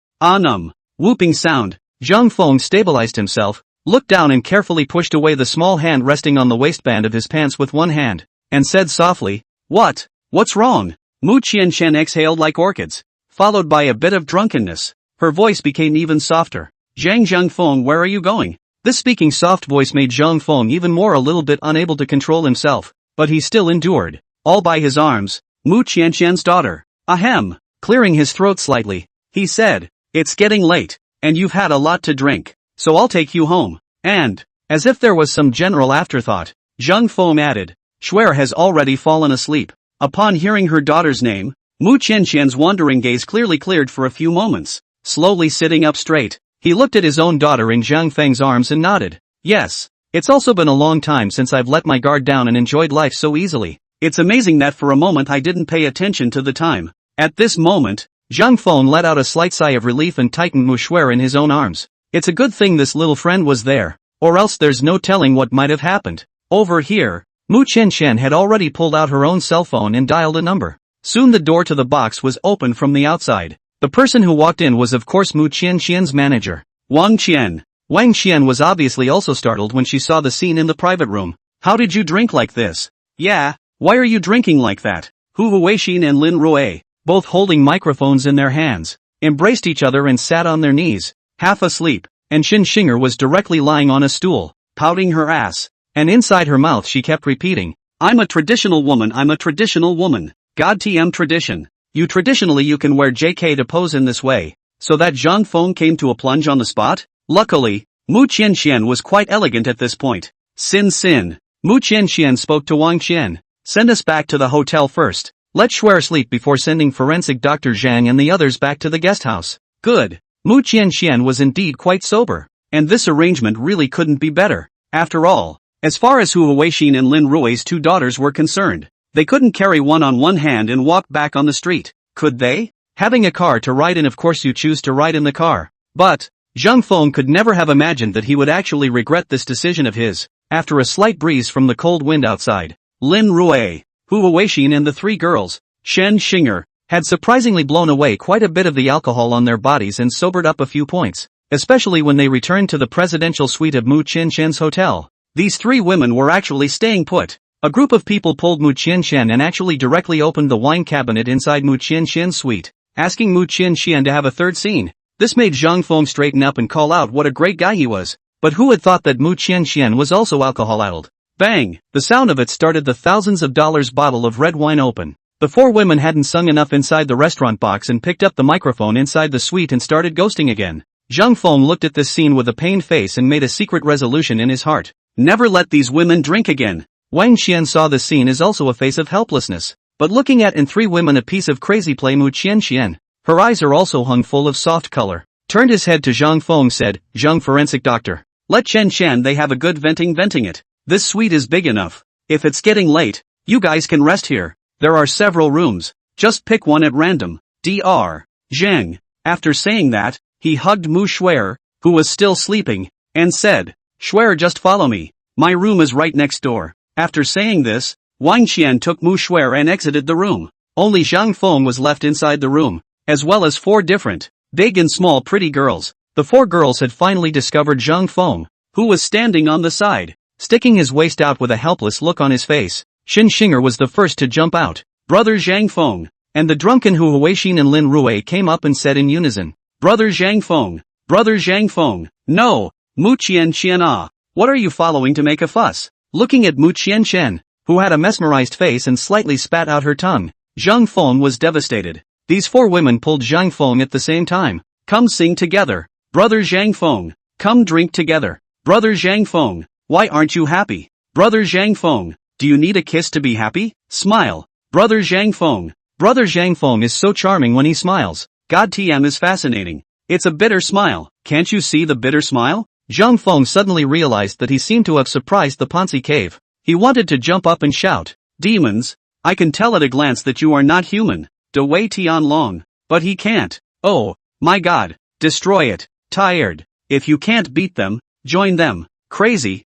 Whooping sound. Zhang Feng stabilized himself, looked down and carefully pushed away the small hand resting on the waistband of his pants with one hand, and said softly, What's wrong? Mu Qianqian exhaled like orchids, followed by a bit of drunkenness. Her voice became even softer. Zhang Feng, where are you going? This speaking soft voice made Zhang Feng even more a little bit unable to control himself, but he still endured. All by his arms, Mu Qianqian's daughter. Ahem. Clearing his throat slightly, he said, It's getting late, and you've had a lot to drink, so I'll take you home. And, as if there was some general afterthought, Zhang Feng added, Shuer has already fallen asleep. Upon hearing her daughter's name, Mu Qianqian's wandering gaze clearly cleared for a few moments. Slowly sitting up straight, he looked at his own daughter in Zhang Feng's arms and nodded. Yes, it's also been a long time since I've let my guard down and enjoyed life so easily. It's amazing that for a moment I didn't pay attention to the time. At this moment, Zhang Feng let out a slight sigh of relief and tightened Mu Shuer in his own arms. It's a good thing this little friend was there, or else there's no telling what might have happened. Over here, Mu Qianqian had already pulled out her own cell phone and dialed a number. Soon the door to the box was opened from the outside. The person who walked in was of course Mu Qianqian's manager, Wang Qian. Wang Qian was obviously also startled when she saw the scene in the private room. How did you drink like this? Yeah, why are you drinking like that? Hu Huixin and Lin Rui, both holding microphones in their hands, embraced each other and sat on their knees, half asleep, and Xin Xinger was directly lying on a stool, pouting her ass, and inside her mouth she kept repeating, I'm a traditional woman. God TM tradition. Traditionally you can wear JK to pose in this way, so that Zhang Feng came to a plunge on the spot? Luckily, Mu Qianqian was quite elegant at this point. Sin. Mu Qianqian spoke to Wang Qian. Send us back to the hotel first. Let Shuer sleep before sending forensic Dr. Zhang and the others back to the guest house. Good. Mu Qianqian was indeed quite sober, and this arrangement really couldn't be better. After all, as far as Hu Huixin and Lin Rui's two daughters were concerned, they couldn't carry one on one hand and walk back on the street, could they? Having a car to ride in, of course you choose to ride in the car. But, Zhang Feng could never have imagined that he would actually regret this decision of his. After a slight breeze from the cold wind outside, Lin Rui, Hu Huixin and the three girls, Xin Xinger, had surprisingly blown away quite a bit of the alcohol on their bodies and sobered up a few points, especially when they returned to the presidential suite of Mu Qianqian's hotel. These three women were actually staying put. A group of people pulled Mu Qianqian and actually directly opened the wine cabinet inside Mu Qianqian's suite, asking Mu Qianqian to have a third scene. This made Zhang Feng straighten up and call out what a great guy he was. But who had thought that Mu Qianqian was also alcohol-addled? Bang! The sound of it started the thousands of dollars bottle of red wine open. The four women hadn't sung enough inside the restaurant box and picked up the microphone inside the suite and started ghosting again. Zhang Feng looked at this scene with a pained face and made a secret resolution in his heart. Never let these women drink again. Wang Qian saw the scene as also a face of helplessness, but looking at in three women a piece of crazy play. Mu Qianqian, her eyes are also hung full of soft color, turned his head to Zhang Feng, said, Zhang forensic doctor, let Chen Chen they have a good venting it. This suite is big enough. If it's getting late, you guys can rest here. There are several rooms. Just pick one at random. Dr. Zheng. After saying that, he hugged Mu Shuer, who was still sleeping, and said, Shuer, just follow me. My room is right next door. After saying this, Wang Qian took Mu Shuer and exited the room. Only Zhang Feng was left inside the room, as well as four different, Big and small pretty girls. The 4 girls had finally discovered Zhang Feng, who was standing on the side, sticking his waist out with a helpless look on his face. Xin Xinger was the first to jump out. Brother Zhang Feng. And the drunken Hu Huixin and Lin Rui came up and said in unison. Brother Zhang Feng. Brother Zhang Feng. No. Mu Qian ah. What are you following to make a fuss? Looking at Mu Qian, who had a mesmerized face and slightly spat out her tongue, Zhang Feng was devastated. These 4 women pulled Zhang Feng at the same time. Come sing together. Brother Zhang Feng. Come drink together. Brother Zhang Feng. Why aren't you happy? Brother Zhang Feng. Do you need a kiss to be happy? Smile. Brother Zhang Feng. Brother Zhang Feng is so charming when he smiles. God TM is fascinating. It's a bitter smile. Can't you see the bitter smile? Zhang Feng suddenly realized that he seemed to have surprised the Ponzi cave. He wanted to jump up and shout, Demons! I can tell at a glance that you are not human. De Wei Tian Long. But he can't. Oh, my God. Destroy it. Tired. If you can't beat them, join them. Crazy,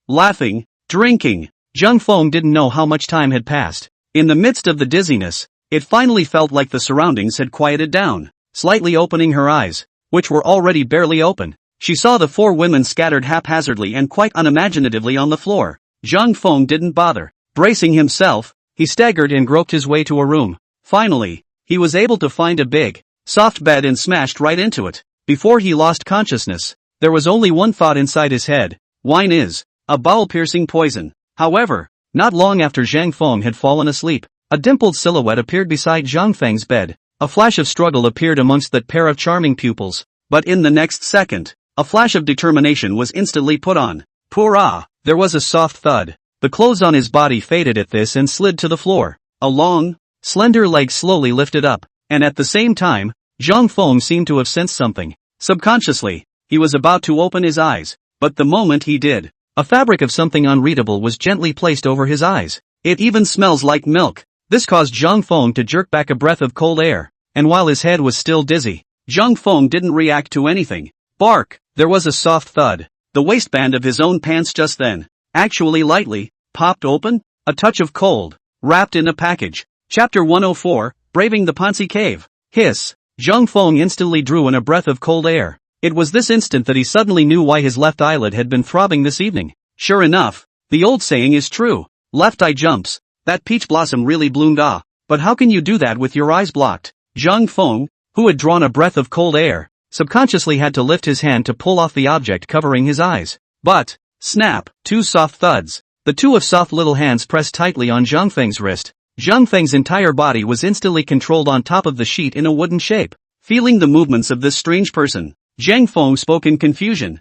laughing, drinking. Zhang Feng didn't know how much time had passed. In the midst of the dizziness, it finally felt like the surroundings had quieted down. Slightly opening her eyes, which were already barely open, she saw the 4 women scattered haphazardly and quite unimaginatively on the floor. Zhang Feng didn't bother. Bracing himself, he staggered and groped his way to a room. Finally, he was able to find a big, soft bed and smashed right into it. Before he lost consciousness, there was only one thought inside his head. Wine is a bowel-piercing poison. However, not long after Zhang Feng had fallen asleep, a dimpled silhouette appeared beside Zhang Feng's bed. A flash of struggle appeared amongst that pair of charming pupils, but in the next second, a flash of determination was instantly put on. Purah! There was a soft thud. The clothes on his body faded at this and slid to the floor. A long, slender leg slowly lifted up, and at the same time, Zhang Feng seemed to have sensed something. Subconsciously, he was about to open his eyes, but the moment he did, a fabric of something unreadable was gently placed over his eyes. It even smells like milk. This caused Zhang Feng to jerk back a breath of cold air, and while his head was still dizzy, Zhang Feng didn't react to anything. Bark! There was a soft thud. The waistband of his own pants just then, actually lightly, popped open, a touch of cold, wrapped in a package. Chapter 104, Braving the Ponzi Cave. Hiss! Zhang Feng instantly drew in a breath of cold air. It was this instant that he suddenly knew why his left eyelid had been throbbing this evening. Sure enough, the old saying is true. Left eye jumps. That peach blossom really bloomed but how can you do that with your eyes blocked? Zhang Feng, who had drawn a breath of cold air, subconsciously had to lift his hand to pull off the object covering his eyes. But, snap, 2 soft thuds. The 2 of soft little hands pressed tightly on Zhang Feng's wrist. Zhang Feng's entire body was instantly controlled on top of the sheet in a wooden shape. Feeling the movements of this strange person, Zhang Feng spoke in confusion.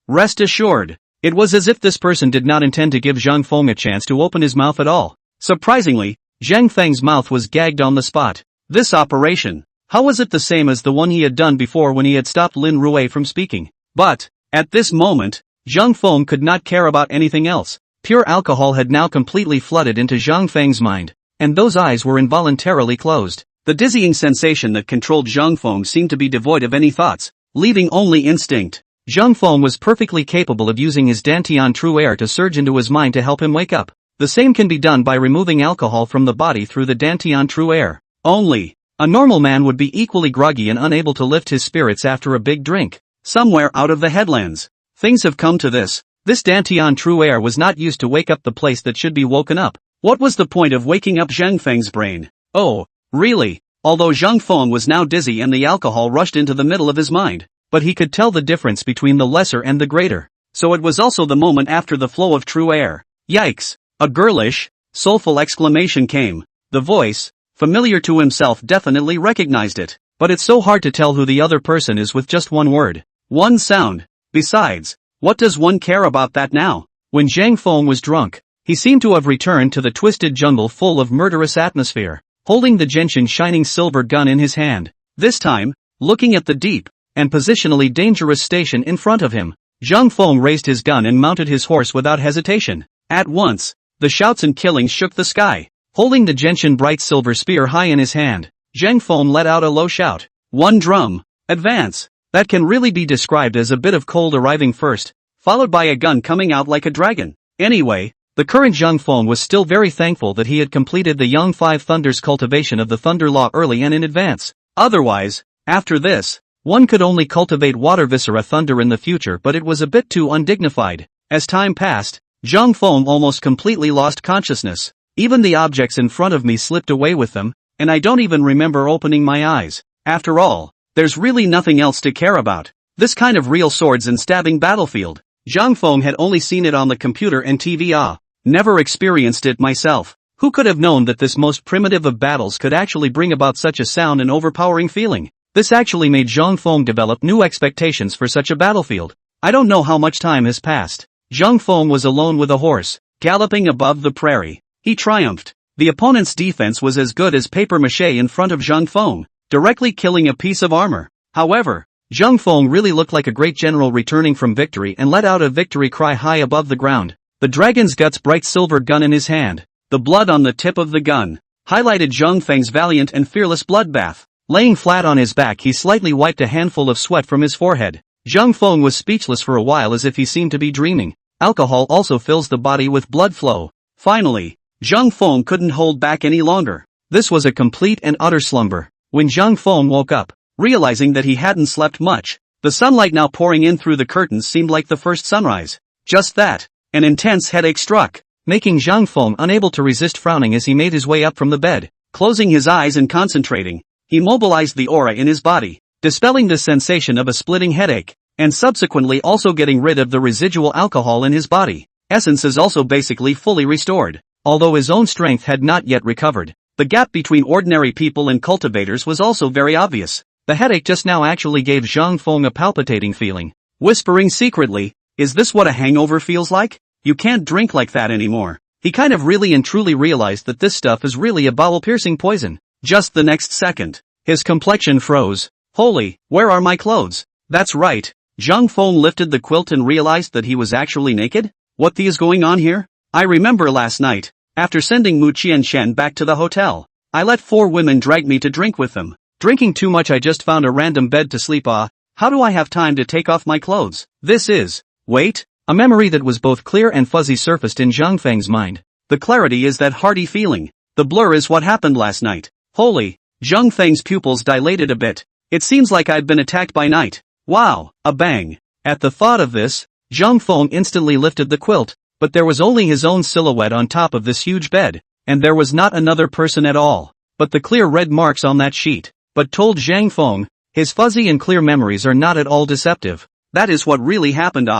Rest assured. It was as if this person did not intend to give Zhang Feng a chance to open his mouth at all. Surprisingly, Zhang Feng's mouth was gagged on the spot. This operation, how was it the same as the one he had done before when he had stopped Lin Rui from speaking? But, at this moment, Zhang Feng could not care about anything else. Pure alcohol had now completely flooded into Zhang Feng's mind, and those eyes were involuntarily closed. The dizzying sensation that controlled Zhang Feng seemed to be devoid of any thoughts, leaving only instinct. Zhang Feng was perfectly capable of using his Dantian true air to surge into his mind to help him wake up. The same can be done by removing alcohol from the body through the Dantian true air. Only, a normal man would be equally groggy and unable to lift his spirits after a big drink. Somewhere out of the headlands, things have come to this. This Dantian true air was not used to wake up the place that should be woken up. What was the point of waking up Zhang Feng's brain? Oh, really? Although Zhang Feng was now dizzy and the alcohol rushed into the middle of his mind, but he could tell the difference between the lesser and the greater. So it was also the moment after the flow of true air. Yikes! A girlish, soulful exclamation came. The voice, familiar to himself, definitely recognized it. But it's so hard to tell who the other person is with just one word. One sound. Besides, what does one care about that now? When Zhang Feng was drunk, he seemed to have returned to the twisted jungle full of murderous atmosphere, holding the gentian shining silver gun in his hand. This time, looking at the deep and positionally dangerous station in front of him, Zhang Feng raised his gun and mounted his horse without hesitation. At once, the shouts and killings shook the sky. Holding the gentian bright silver spear high in his hand, Zhang Feng let out a low shout. One drum. Advance. That can really be described as a bit of cold arriving first, followed by a gun coming out like a dragon. Anyway, the current Zhang Feng was still very thankful that he had completed the Yang Five Thunders cultivation of the Thunder Law early and in advance. Otherwise, after this, one could only cultivate water viscera thunder in the future, but it was a bit too undignified. As time passed, Zhang Feng almost completely lost consciousness. Even the objects in front of me slipped away with them, and I don't even remember opening my eyes. After all, there's really nothing else to care about. This kind of real swords and stabbing battlefield. Zhang Feng had only seen it on the computer and TV. Never experienced it myself. Who could have known that this most primitive of battles could actually bring about such a sound and overpowering feeling? This actually made Zhang Feng develop new expectations for such a battlefield. I don't know how much time has passed. Zhang Feng was alone with a horse, galloping above the prairie. He triumphed. The opponent's defense was as good as papier-mâché in front of Zhang Feng, directly killing a piece of armor. However, Zhang Feng really looked like a great general returning from victory and let out a victory cry high above the ground. The dragon's guts bright silver gun in his hand. The blood on the tip of the gun highlighted Zhang Feng's valiant and fearless bloodbath. Laying flat on his back, he slightly wiped a handful of sweat from his forehead. Zhang Feng was speechless for a while, as if he seemed to be dreaming. Alcohol also fills the body with blood flow. Finally, Zhang Feng couldn't hold back any longer. This was a complete and utter slumber. When Zhang Feng woke up, realizing that he hadn't slept much, the sunlight now pouring in through the curtains seemed like the first sunrise. Just that, an intense headache struck, making Zhang Feng unable to resist frowning as he made his way up from the bed. Closing his eyes and concentrating, he mobilized the aura in his body, dispelling the sensation of a splitting headache, and subsequently also getting rid of the residual alcohol in his body. Essence is also basically fully restored. Although his own strength had not yet recovered, the gap between ordinary people and cultivators was also very obvious. The headache just now actually gave Zhang Feng a palpitating feeling. Whispering secretly, "Is this what a hangover feels like? You can't drink like that anymore." He kind of really and truly realized that this stuff is really a bowel-piercing poison. Just the next second, his complexion froze. Holy, where are my clothes? That's right. Zhang Feng lifted the quilt and realized that he was actually naked. What the is going on here? I remember last night, after sending Mu Qianshan back to the hotel, I let 4 women drag me to drink with them. Drinking too much, I just found a random bed to sleep on. How do I have time to take off my clothes? This is... Wait, a memory that was both clear and fuzzy surfaced in Zhang Feng's mind. The clarity is that hearty feeling. The blur is what happened last night. Holy, Zhang Feng's pupils dilated a bit. It seems like I've been attacked by night. Wow, a bang. At the thought of this, Zhang Feng instantly lifted the quilt, but there was only his own silhouette on top of this huge bed, and there was not another person at all, but the clear red marks on that sheet. But told Zhang Feng, his fuzzy and clear memories are not at all deceptive. That is what really happened.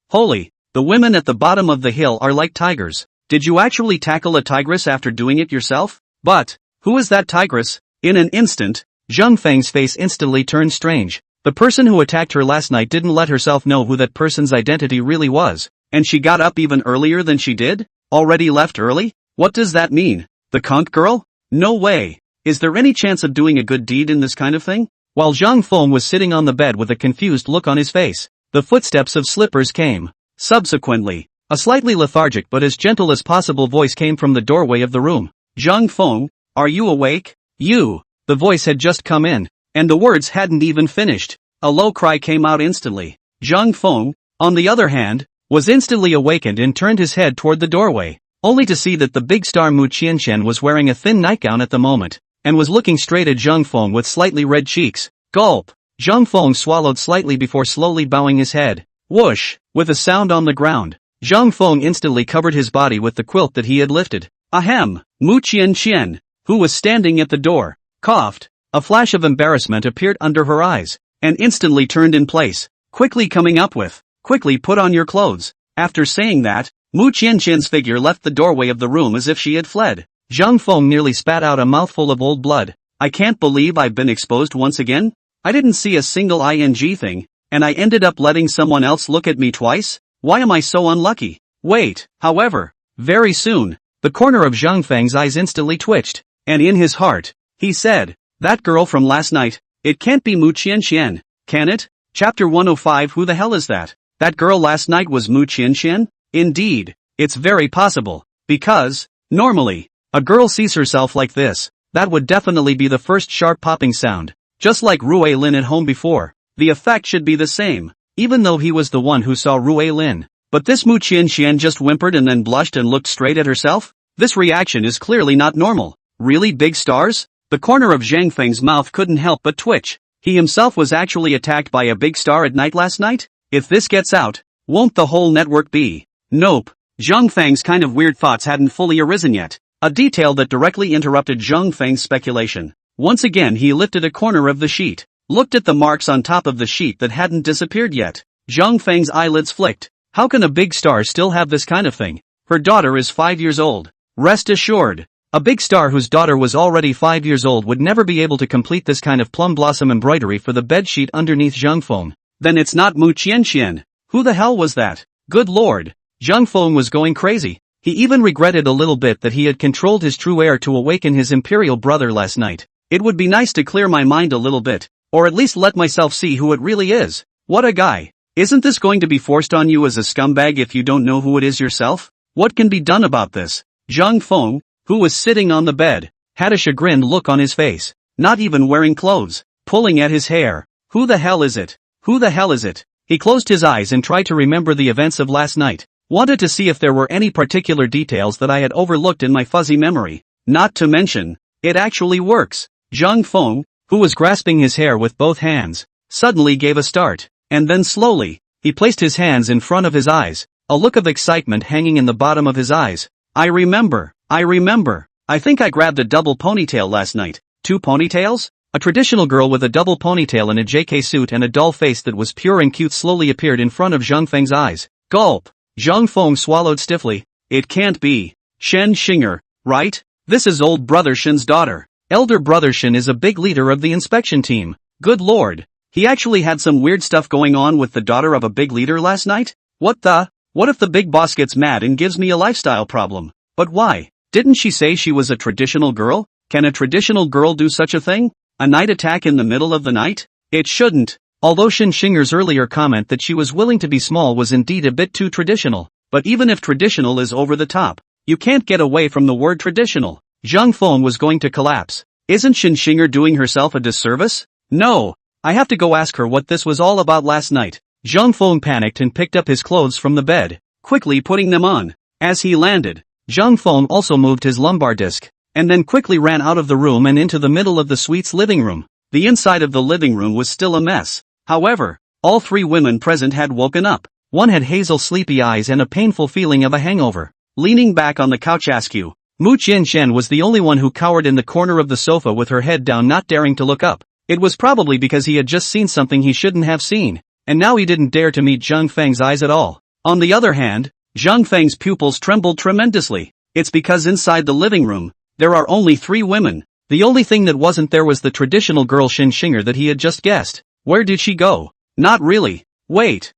Holy, the women at the bottom of the hill are like tigers. Did you actually tackle a tigress after doing it yourself? But, who is that tigress? In an instant, Zhang Feng's face instantly turned strange. The person who attacked her last night didn't let herself know who that person's identity really was, and she got up even earlier than she did? Already left early? What does that mean? The conch girl? No way. Is there any chance of doing a good deed in this kind of thing? While Zhang Feng was sitting on the bed with a confused look on his face, the footsteps of slippers came. Subsequently, a slightly lethargic but as gentle as possible voice came from the doorway of the room. Zhang Feng, are you awake? You. The voice had just come in, and the words hadn't even finished. A low cry came out instantly. Zhang Feng, on the other hand, was instantly awakened and turned his head toward the doorway, only to see that the big star Mu Qianshan was wearing a thin nightgown at the moment, and was looking straight at Zhang Feng with slightly red cheeks. Gulp! Zhang Feng swallowed slightly before slowly bowing his head. Whoosh! With a sound on the ground, Zhang Feng instantly covered his body with the quilt that he had lifted. Ahem! Mu Qianshan, who was standing at the door, coughed. A flash of embarrassment appeared under her eyes, and instantly turned in place, quickly coming up with, "Quickly put on your clothes." After saying that, Mu Qianshan's figure left the doorway of the room as if she had fled. Zhang Feng nearly spat out a mouthful of old blood. I can't believe I've been exposed once again? I didn't see a single ing thing, and I ended up letting someone else look at me twice? Why am I so unlucky? Wait, however, very soon, the corner of Zhang Feng's eyes instantly twitched, and in his heart, he said, that girl from last night, it can't be Mu Qianshan, can it? Chapter 105. Who the hell is that? That girl last night was Mu Qianshan? Indeed, it's very possible, because, normally, a girl sees herself like this, that would definitely be the first sharp popping sound. Just like Rui Lin at home before, the effect should be the same, even though he was the one who saw Rui Lin. But this Mu Qianshan just whimpered and then blushed and looked straight at herself? This reaction is clearly not normal. Really big stars? The corner of Zhang Feng's mouth couldn't help but twitch. He himself was actually attacked by a big star at night last night? If this gets out, won't the whole network be? Nope. Zhang Feng's kind of weird thoughts hadn't fully arisen yet. A detail that directly interrupted Zhang Feng's speculation. Once again he lifted a corner of the sheet, looked at the marks on top of the sheet that hadn't disappeared yet. Zhang Feng's eyelids flicked. How can a big star still have this kind of thing? Her daughter is 5 years old. Rest assured, a big star whose daughter was already 5 years old would never be able to complete this kind of plum blossom embroidery for the bedsheet underneath Zhang Feng. Then it's not Mu Qianxian. Who the hell was that? Good lord. Zhang Feng was going crazy. He even regretted a little bit that he had controlled his true heir to awaken his imperial brother last night. It would be nice to clear my mind a little bit, or at least let myself see who it really is. What a guy. Isn't this going to be forced on you as a scumbag if you don't know who it is yourself? What can be done about this? Zhang Feng, who was sitting on the bed, had a chagrined look on his face. Not even wearing clothes, pulling at his hair. Who the hell is it? Who the hell is it? He closed his eyes and tried to remember the events of last night. Wanted to see if there were any particular details that I had overlooked in my fuzzy memory. Not to mention, it actually works. Zhang Feng, who was grasping his hair with both hands, suddenly gave a start, and then slowly, he placed his hands in front of his eyes, a look of excitement hanging in the bottom of his eyes. I remember. I think I grabbed a double ponytail last night. 2 ponytails? A traditional girl with a double ponytail and a JK suit and a doll face that was pure and cute slowly appeared in front of Zhang Feng's eyes. Gulp. Zhang Feng swallowed stiffly. It can't be. Shen Xinger, right? This is old brother Shen's daughter. Elder brother Shen is a big leader of the inspection team. Good lord. He actually had some weird stuff going on with the daughter of a big leader last night? What if the big boss gets mad and gives me a lifestyle problem? But why? Didn't she say she was a traditional girl? Can a traditional girl do such a thing? A night attack in the middle of the night? It shouldn't. Although Shen Xinger's earlier comment that she was willing to be small was indeed a bit too traditional. But even if traditional is over the top, you can't get away from the word traditional. Zhang Feng was going to collapse. Isn't Shen Xinger doing herself a disservice? No. I have to go ask her what this was all about last night. Zhang Feng panicked and picked up his clothes from the bed, quickly putting them on. As he landed, Zhang Feng also moved his lumbar disc, and then quickly ran out of the room and into the middle of the suite's living room. The inside of the living room was still a mess. However, all 3 women present had woken up. One had hazel sleepy eyes and a painful feeling of a hangover. Leaning back on the couch askew, Mu Qianxian was the only one who cowered in the corner of the sofa with her head down, not daring to look up. It was probably because he had just seen something he shouldn't have seen, and now he didn't dare to meet Zhang Feng's eyes at all. On the other hand, Zhang Feng's pupils trembled tremendously. It's because inside the living room, there are only 3 women. The only thing that wasn't there was the traditional girl Shen Xinger that he had just guessed. Where did she go? Not really. Wait.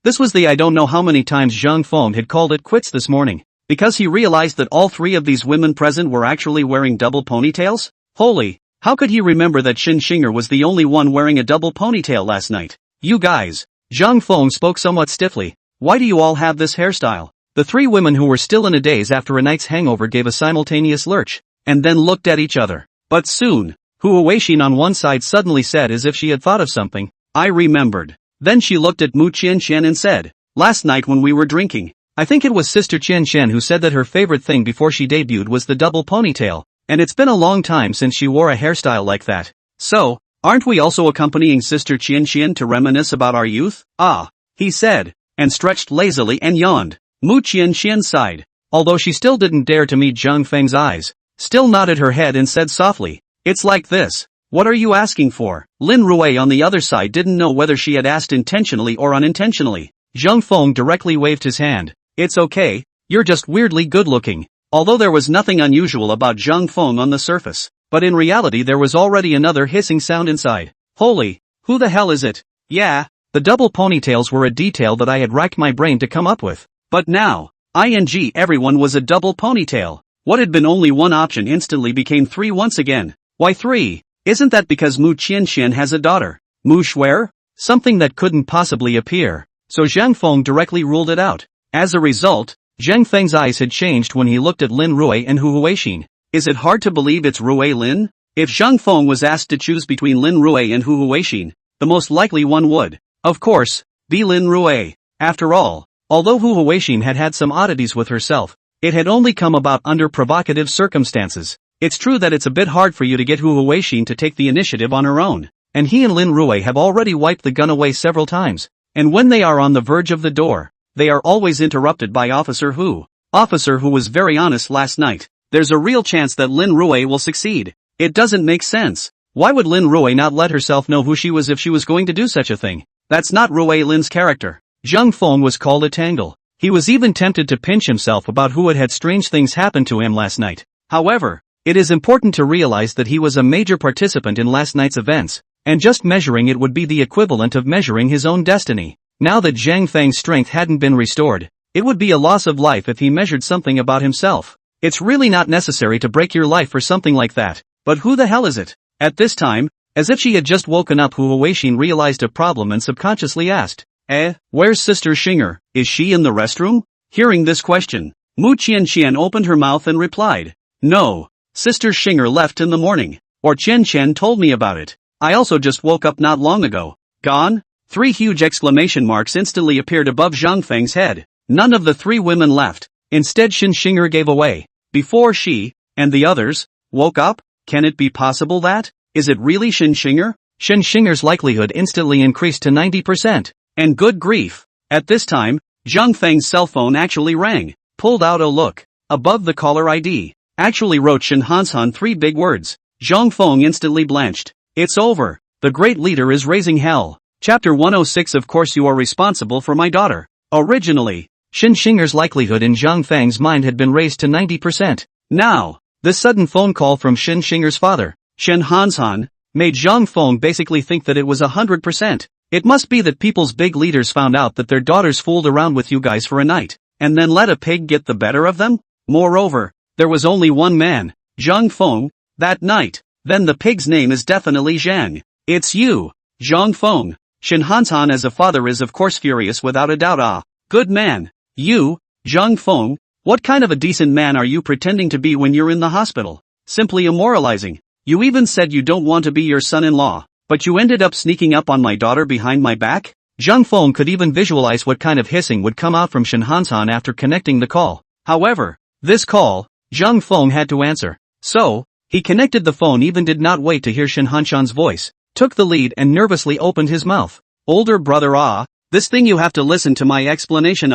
This was the I don't know how many times Zhang Feng had called it quits this morning, because he realized that all 3 of these women present were actually wearing double ponytails? Holy, how could he remember that Shen Xinger was the only one wearing a double ponytail last night? You guys. Zhang Feng spoke somewhat stiffly. Why do you all have this hairstyle? The 3 women who were still in a daze after a night's hangover gave a simultaneous lurch, and then looked at each other. But soon, Hu Huixin on one side suddenly said as if she had thought of something, I remembered. Then she looked at Mu Qianxian and said, last night when we were drinking, I think it was Sister Qianxian who said that her favorite thing before she debuted was the double ponytail, and it's been a long time since she wore a hairstyle like that. So, aren't we also accompanying Sister Qianxian to reminisce about our youth? Ah, he said, and stretched lazily and yawned. Mu Qianxian sighed, although she still didn't dare to meet Zhang Feng's eyes, still nodded her head and said softly, it's like this. What are you asking for? Lin Rui on the other side didn't know whether she had asked intentionally or unintentionally. Zhang Feng directly waved his hand. It's okay, you're just weirdly good-looking. Although there was nothing unusual about Zhang Feng on the surface, but in reality there was already another hissing sound inside. Holy, who the hell is it? Yeah, the double ponytails were a detail that I had racked my brain to come up with. But now, everyone was a double ponytail. What had been only one option instantly became 3 once again. Why 3? Isn't that because Mu Qianxian has a daughter? Mu Shuer? Something that couldn't possibly appear. So Zhang Feng directly ruled it out. As a result, Zhang Feng's eyes had changed when he looked at Lin Rui and Hu Huixin. Is it hard to believe it's Rui Lin? If Zhang Feng was asked to choose between Lin Rui and Hu Huixin, the most likely one would, of course, be Lin Rui. After all, although Hu Huixin had had some oddities with herself, it had only come about under provocative circumstances. It's true that it's a bit hard for you to get Hu Huixin to take the initiative on her own, and he and Lin Rui have already wiped the gun away several times, and when they are on the verge of the door, they are always interrupted by Officer Hu. Officer Hu was very honest last night. There's a real chance that Lin Rui will succeed. It doesn't make sense. Why would Lin Rui not let herself know who she was if she was going to do such a thing? That's not Rui Lin's character. Zhang Feng was called a tangle. He was even tempted to pinch himself about who had strange things happen to him last night. However, it is important to realize that he was a major participant in last night's events, and just measuring it would be the equivalent of measuring his own destiny. Now that Zhang Feng's strength hadn't been restored, it would be a loss of life if he measured something about himself. It's really not necessary to break your life for something like that, but who the hell is it? At this time, as if she had just woken up, Hu Huixin realized a problem and subconsciously asked, where's Sister Xinger? Is she in the restroom? Hearing this question, Mu Qianqian opened her mouth and replied, no, Sister Xinger left in the morning, or Qian Qian told me about it. I also just woke up not long ago. Gone? 3 huge exclamation marks instantly appeared above Zhang Feng's head. None of the 3 women left. Instead Xin Xinger gave away. Before she, and the others, woke up? Can it be possible that? Is it really Xin Xinger? Xin Xinger's likelihood instantly increased to 90%. And good grief. At this time, Zhang Feng's cell phone actually rang. Pulled out a look. Above the caller ID, actually wrote Shin Hansan 3 big words. Zhang Feng instantly blanched. It's over. The great leader is raising hell. Chapter 106. Of course you are responsible for my daughter. Originally, Xin Xinger's likelihood in Zhang Feng's mind had been raised to 90%. Now, this sudden phone call from Xin Xinger's father, Shen Hansan, made Zhang Feng basically think that it was 100%. It must be that people's big leaders found out that their daughters fooled around with you guys for a night, and then let a pig get the better of them? Moreover, there was only one man, Zhang Feng, that night. Then the pig's name is definitely Zhang. It's you, Zhang Feng. Shin Hansan as a father is of course furious without a doubt. Good man. You, Zhang Feng, what kind of a decent man are you pretending to be when you're in the hospital? Simply immoralizing. You even said you don't want to be your son-in-law, but you ended up sneaking up on my daughter behind my back? Zhang Feng could even visualize what kind of hissing would come out from Shin Hansan after connecting the call. However, this call, Zhang Feng had to answer. So, he connected the phone, even did not wait to hear Shin Hanshan's voice, took the lead and nervously opened his mouth. Older brother, this thing you have to listen to my explanation.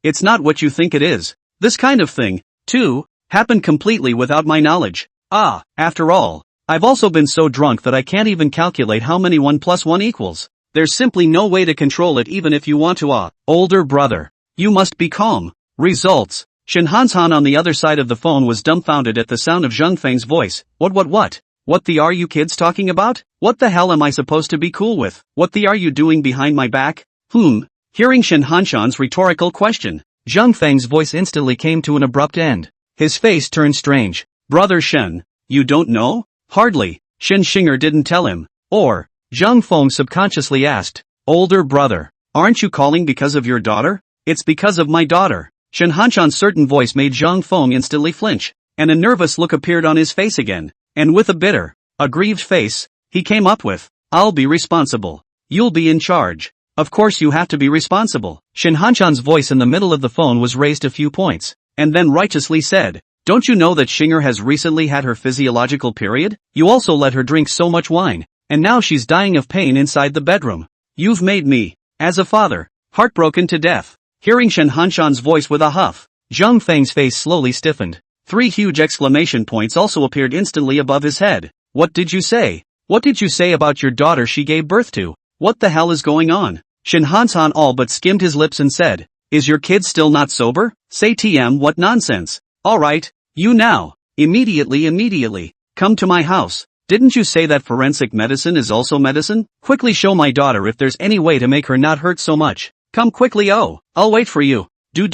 It's not what you think it is. This kind of thing, too, happened completely without my knowledge. After all, I've also been so drunk that I can't even calculate how many 1 plus 1 equals. There's simply no way to control it even if you want to. Older brother, you must be calm. Results. Shin Hanshan on the other side of the phone was dumbfounded at the sound of Zhang Feng's voice. What the are you kids talking about? What the hell am I supposed to be cool with? What the are you doing behind my back? Hearing Shin Hanshan's rhetorical question, Zhang Feng's voice instantly came to an abrupt end. His face turned strange. Brother Shen, you don't know? Hardly. Shin Xinger didn't tell him. Or, Zhang Feng subconsciously asked, older brother, aren't you calling because of your daughter? It's because of my daughter. Shin Hanshan's certain voice made Zhang Feng instantly flinch, and a nervous look appeared on his face again, and with a bitter, aggrieved face, he came up with, I'll be responsible. You'll be in charge. Of course you have to be responsible. Shin Hanshan's voice in the middle of the phone was raised a few points, and then righteously said, don't you know that Xinger has recently had her physiological period? You also let her drink so much wine, and now she's dying of pain inside the bedroom. You've made me, as a father, heartbroken to death. Hearing Shin Hanshan's voice with a huff, Zhang Feng's face slowly stiffened. 3 huge exclamation points also appeared instantly above his head. What did you say? What did you say about your daughter she gave birth to? What the hell is going on? Shin Hanshan all but skimmed his lips and said, is your kid still not sober? Say TM, what nonsense. Alright, you now, immediately, come to my house. Didn't you say that forensic medicine is also medicine? Quickly show my daughter if there's any way to make her not hurt so much. Come quickly, I'll wait for you. Do.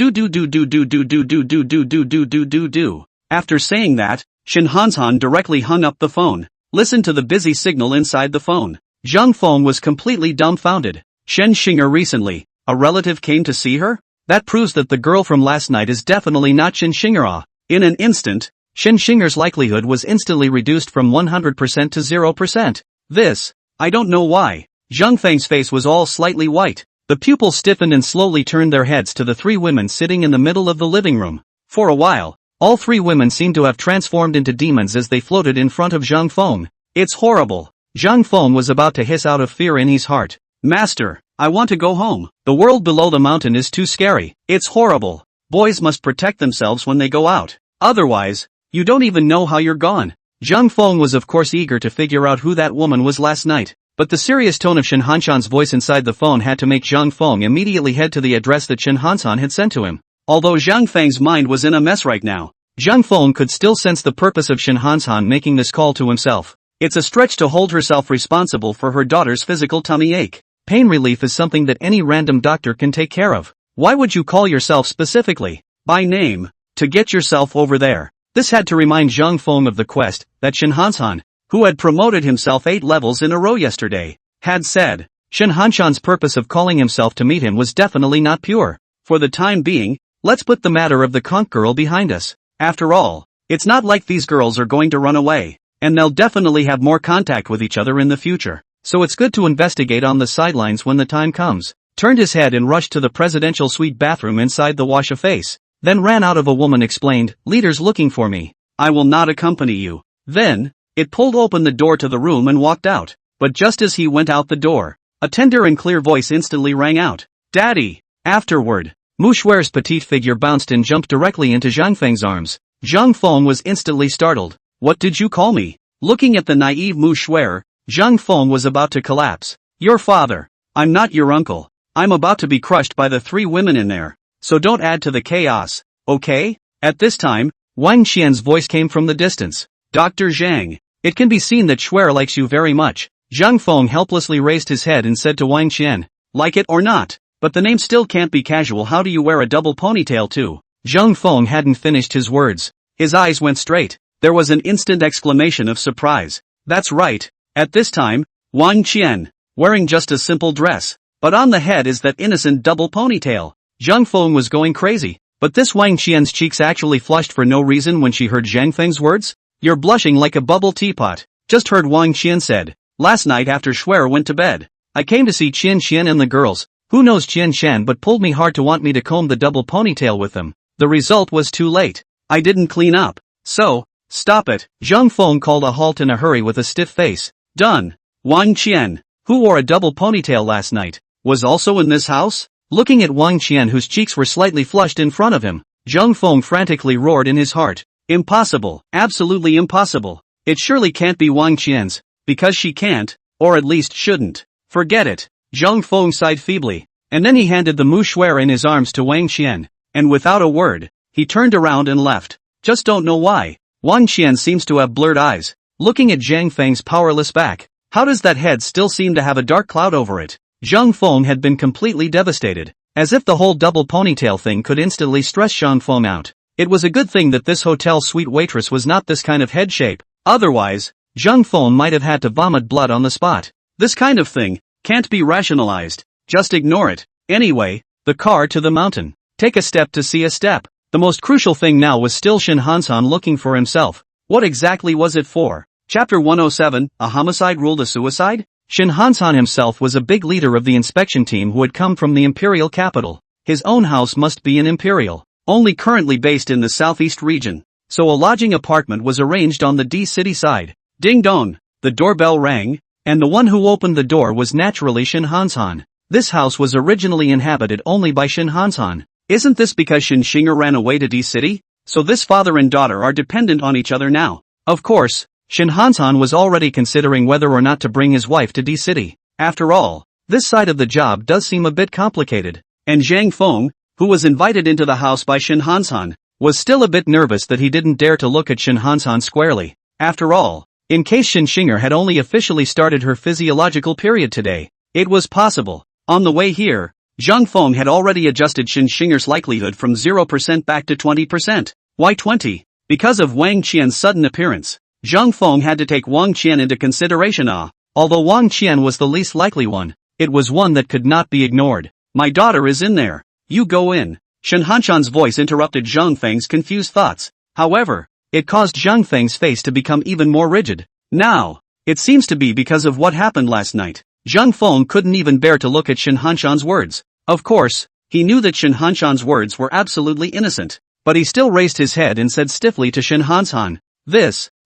After saying that, Shin Hanshan directly hung up the phone. Listen to the busy signal inside the phone. Zhang Feng was completely dumbfounded. Shen Xinger recently, a relative came to see her? That proves that the girl from last night is definitely not Shin Xinger. In an instant, Shin Xinger's likelihood was instantly reduced from 100% to 0%. This, I don't know why. Zhang Feng's face was all slightly white. The pupils stiffened and slowly turned their heads to the 3 women sitting in the middle of the living room. For a while, All three women seemed to have transformed into demons as they floated in front of Zhang Feng. It's horrible. Zhang Feng was about to hiss out of fear in his heart. Master, I want to go home. The world below the mountain is too scary. It's horrible. Boys must protect themselves when they go out. Otherwise, you don't even know how you're gone. Zhang Feng was of course eager to figure out who that woman was last night. But the serious tone of Shin Hanshan's voice inside the phone had to make Zhang Feng immediately head to the address that Shin Hanshan had sent to him. Although Zhang Feng's mind was in a mess right now, Zhang Feng could still sense the purpose of Shin Hanshan making this call to himself. It's a stretch to hold herself responsible for her daughter's physical tummy ache. Pain relief is something that any random doctor can take care of. Why would you call yourself specifically by name to get yourself over there? This had to remind Zhang Feng of the quest that Shin Hanshan, who had promoted himself 8 levels in a row yesterday, had said. Shin Hanshan's purpose of calling himself to meet him was definitely not pure. For the time being, let's put the matter of the conch girl behind us. After all, it's not like these girls are going to run away, and they'll definitely have more contact with each other in the future. So it's good to investigate on the sidelines when the time comes. Turned his head and rushed to the presidential suite bathroom inside the wash-a-face. Then ran out of a woman explained, "Leader's looking for me. I will not accompany you." Then, it pulled open the door to the room and walked out. But just as he went out the door, a tender and clear voice instantly rang out. "Daddy!" Afterward, Mu Shuer's petite figure bounced and jumped directly into Zhang Feng's arms. Zhang Feng was instantly startled. "What did you call me?" Looking at the naive Mu Shuer, Zhang Feng was about to collapse. "Your father. I'm not your uncle. I'm about to be crushed by the 3 women in there. So don't add to the chaos, okay?" At this time, Wang Qian's voice came from the distance. "Dr. Zhang, it can be seen that Shuer likes you very much." Zhang Feng helplessly raised his head and said to Wang Qian, "Like it or not, but the name still can't be casual. How do you wear a double ponytail too?" Zhang Feng hadn't finished his words. His eyes went straight. There was an instant exclamation of surprise. "That's right. At this time, Wang Qian, wearing just a simple dress, but on the head is that innocent double ponytail." Zhang Feng was going crazy, but this Wang Qian's cheeks actually flushed for no reason when she heard Zhang Feng's words. "You're blushing like a bubble teapot," just heard Wang Qian said. "Last night after Shuer went to bed, I came to see Qian Qian and the girls. Who knows Qian Shan but pulled me hard to want me to comb the double ponytail with them. The result was too late. I didn't clean up. So, stop it." Zhang Feng called a halt in a hurry with a stiff face. "Done." Wang Qian, who wore a double ponytail last night, was also in this house? Looking at Wang Qian whose cheeks were slightly flushed in front of him, Zhang Feng frantically roared in his heart. "Impossible. Absolutely impossible. It surely can't be Wang Qian's, because she can't, or at least shouldn't. Forget it." Zhang Feng sighed feebly, and then he handed the Mu Shuer in his arms to Wang Qian, and without a word, he turned around and left. Just don't know why. Wang Qian seems to have blurred eyes, looking at Zhang Feng's powerless back. How does that head still seem to have a dark cloud over it? Zhang Feng had been completely devastated, as if the whole double ponytail thing could instantly stress Zhang Feng out. It was a good thing that this hotel suite waitress was not this kind of head shape, otherwise, Zhang Feng might have had to vomit blood on the spot. This kind of thing can't be rationalized. Just ignore it. Anyway, the car to the mountain. Take a step to see a step. The most crucial thing now was still Shin Hanshan looking for himself. What exactly was it for? Chapter 107, a homicide ruled a suicide? Shin Hanshan himself was a big leader of the inspection team who had come from the imperial capital. His own house must be an imperial, only currently based in the southeast region. So a lodging apartment was arranged on the D-City side. Ding dong, the doorbell rang, and the one who opened the door was naturally Shin Hanshan. This house was originally inhabited only by Shin Hanshan. Isn't this because Shin Shinger ran away to D-City? So this father and daughter are dependent on each other now. Of course, Shin Hanshan was already considering whether or not to bring his wife to D-City. After all, this side of the job does seem a bit complicated. And Zhang Feng, who was invited into the house by Shin Hanshan, was still a bit nervous that he didn't dare to look at Shin Hanshan squarely. After all, in case Shin Shinger had only officially started her physiological period today, it was possible. On the way here, Zhang Feng had already adjusted Shin Shinger's likelihood from 0% back to 20%. Why 20? Because of Wang Qian's sudden appearance. Zhang Feng had to take Wang Qian into consideration. Although Wang Qian was the least likely one, it was one that could not be ignored. "My daughter is in there. You go in." Shin Hanshan's voice interrupted Zhang Feng's confused thoughts. However, it caused Zhang Feng's face to become even more rigid. Now, it seems to be because of what happened last night. Zhang Feng couldn't even bear to look at Shin Hanshan's words. Of course, he knew that Shin Hanshan's words were absolutely innocent. but he still raised his head and said stiffly to Shin Hansan,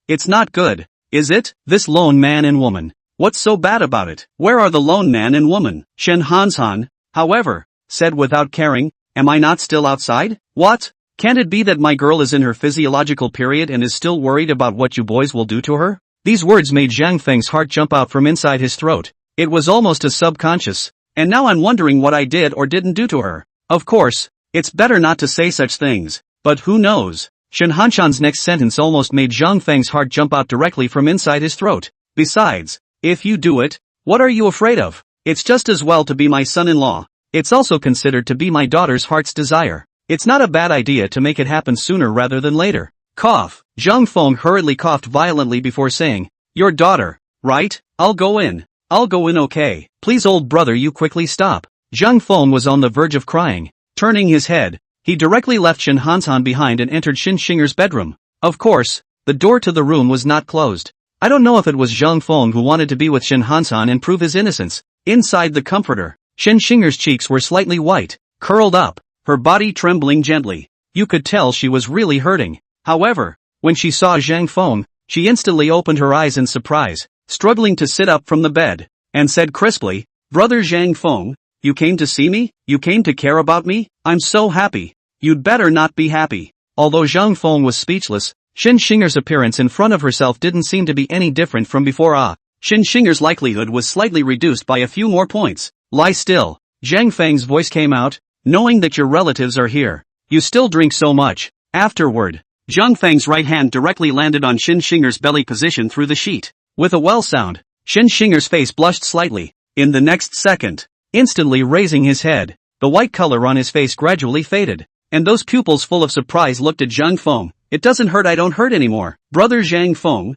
it's not good, is it? This lone man and woman. What's so bad about it? Where are the lone man and woman? Shin Hansan, however, said without caring, am I not still outside? What? Can't it be that my girl is in her physiological period and is still worried about what you boys will do to her? These words made Zhang Feng's heart jump out from inside his throat. It was almost a subconscious, and now I'm wondering what I did or didn't do to her. Of course, it's better not to say such things, but who knows? Shin Hanshan's next sentence almost made Zhang Feng's heart jump out directly from inside his throat. Besides, if you do it, what are you afraid of? It's just as well to be my son-in-law. It's also considered to be my daughter's heart's desire. It's not a bad idea to make it happen sooner rather than later. Cough. Zhang Feng hurriedly coughed violently before saying, your daughter, right? I'll go in, okay. Please old brother, you quickly stop. Zhang Feng was on the verge of crying. Turning his head, he directly left Shin Hansan behind and entered Shin Shinger's bedroom. Of course, the door to the room was not closed. I don't know if it was Zhang Feng who wanted to be with Shin Hansan and prove his innocence. Inside the comforter, Shin Shinger's cheeks were slightly white, curled up, her body trembling gently. You could tell she was really hurting. However, when she saw Zhang Feng, she instantly opened her eyes in surprise, struggling to sit up from the bed, and said crisply, Brother Zhang Feng, you came to see me? You came to care about me? I'm so happy. You'd better not be happy. Although Zhang Feng was speechless, Shin Shinger's appearance in front of herself didn't seem to be any different from before. Shin Shinger's likelihood was slightly reduced by a few more points. Lie still. Zhang Feng's voice came out, knowing that your relatives are here. You still drink so much. Afterward, Zhang Feng's right hand directly landed on Shin Shinger's belly position through the sheet. With a well sound, Shin Shinger's face blushed slightly. In the next second, instantly raising his head, the white color on his face gradually faded, and those pupils full of surprise looked at Zhang Feng. It doesn't hurt, I don't hurt anymore. Brother Zhang Feng,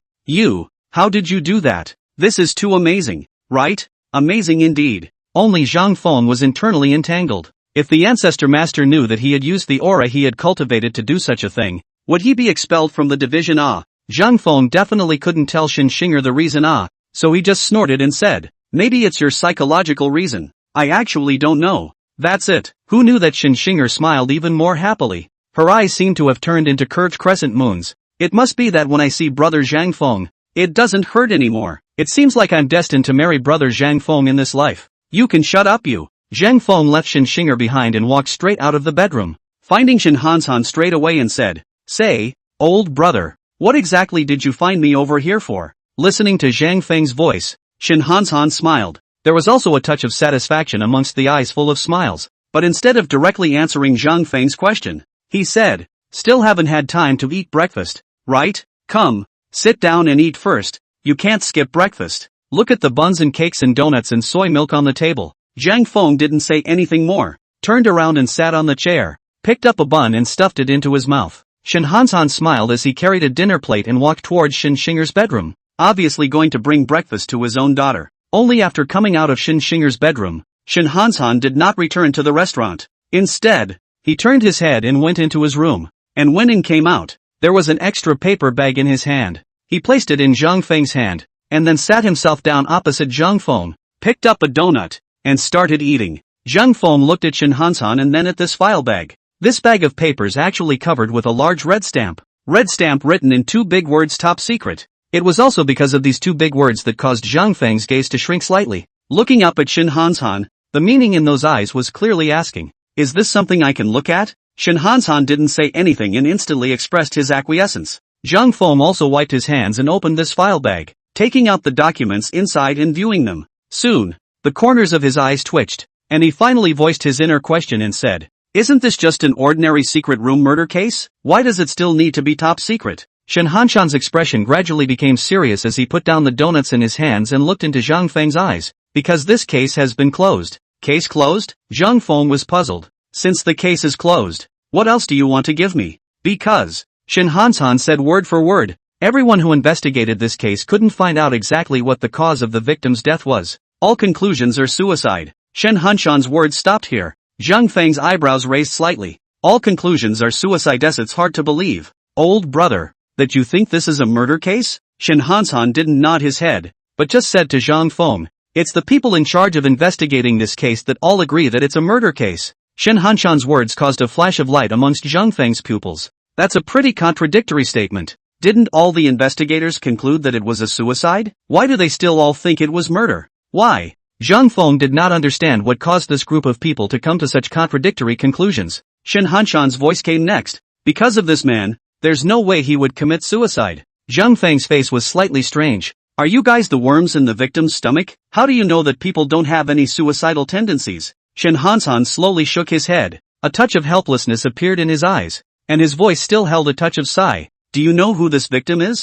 how did you do that? This is too amazing, right? Amazing indeed. Only Zhang Feng was internally entangled. If the ancestor master knew that he had used the aura he had cultivated to do such a thing, would he be expelled from the division? Zhang Feng definitely couldn't tell Shin Shinger the reason, so he just snorted and said, maybe it's your psychological reason. I actually don't know. That's it. Who knew that Shin Shinger smiled even more happily? Her eyes seemed to have turned into curved crescent moons. It must be that when I see Brother Zhang Feng, it doesn't hurt anymore. It seems like I'm destined to marry Brother Zhang Feng in this life. You can shut up, you. Zhang Feng left Shin Shinger behind and walked straight out of the bedroom, finding Shin Hansan straight away and said, say, old brother, what exactly did you find me over here for? Listening to Zhang Feng's voice, Shin Hansan smiled. There was also a touch of satisfaction amongst the eyes full of smiles, but instead of directly answering Zhang Feng's question, he said, still haven't had time to eat breakfast, right? Come, sit down and eat first. You can't skip breakfast. Look at the buns and cakes and donuts and soy milk on the table. Zhang Feng didn't say anything more, turned around and sat on the chair, picked up a bun and stuffed it into his mouth. Shin Hansan smiled as he carried a dinner plate and walked towards Shin Shinger's bedroom, obviously going to bring breakfast to his own daughter. Only after coming out of Shin Shinger's bedroom, Shin Hansan did not return to the restaurant. Instead, he turned his head and went into his room, and when he came out, there was an extra paper bag in his hand. He placed it in Zhang Feng's hand, and then sat himself down opposite Zhang Feng, picked up a donut, and started eating. Zhang Feng looked at Shin Hansan and then at this file bag. This bag of papers actually covered with a large red stamp written in two big words, top secret. It was also because of these two big words that caused Zhang Feng's gaze to shrink slightly. Looking up at Shin Hansan, the meaning in those eyes was clearly asking, is this something I can look at? Shin Hansan didn't say anything and instantly expressed his acquiescence. Zhang Feng also wiped his hands and opened this file bag, taking out the documents inside and viewing them. Soon, the corners of his eyes twitched, and he finally voiced his inner question and said, isn't this just an ordinary secret room murder case? Why does it still need to be top secret? Shin Hanshan's expression gradually became serious as he put down the donuts in his hands and looked into Zhang Feng's eyes. Because this case has been closed. Case closed? Zhang Feng was puzzled. Since the case is closed, what else do you want to give me? Because, Shin Hanshan said word for word, everyone who investigated this case couldn't find out exactly what the cause of the victim's death was. All conclusions are suicide. Shin Hanshan's words stopped here. Zhang Feng's eyebrows raised slightly. All conclusions are suicide. It's hard to believe, old brother, that you think this is a murder case? Shin Hanshan didn't nod his head, but just said to Zhang Feng, it's the people in charge of investigating this case that all agree that it's a murder case. Shen Hanshan's words caused a flash of light amongst Zhang Feng's pupils. That's a pretty contradictory statement. Didn't all the investigators conclude that it was a suicide? Why do they still all think it was murder? Why? Zhang Feng did not understand what caused this group of people to come to such contradictory conclusions. Shen Hanshan's voice came next. Because of this man, there's no way he would commit suicide. Zhang Feng's face was slightly strange. Are you guys the worms in the victim's stomach? How do you know that people don't have any suicidal tendencies? Shen Hanshan slowly shook his head. A touch of helplessness appeared in his eyes, and his voice still held a touch of sigh. Do you know who this victim is?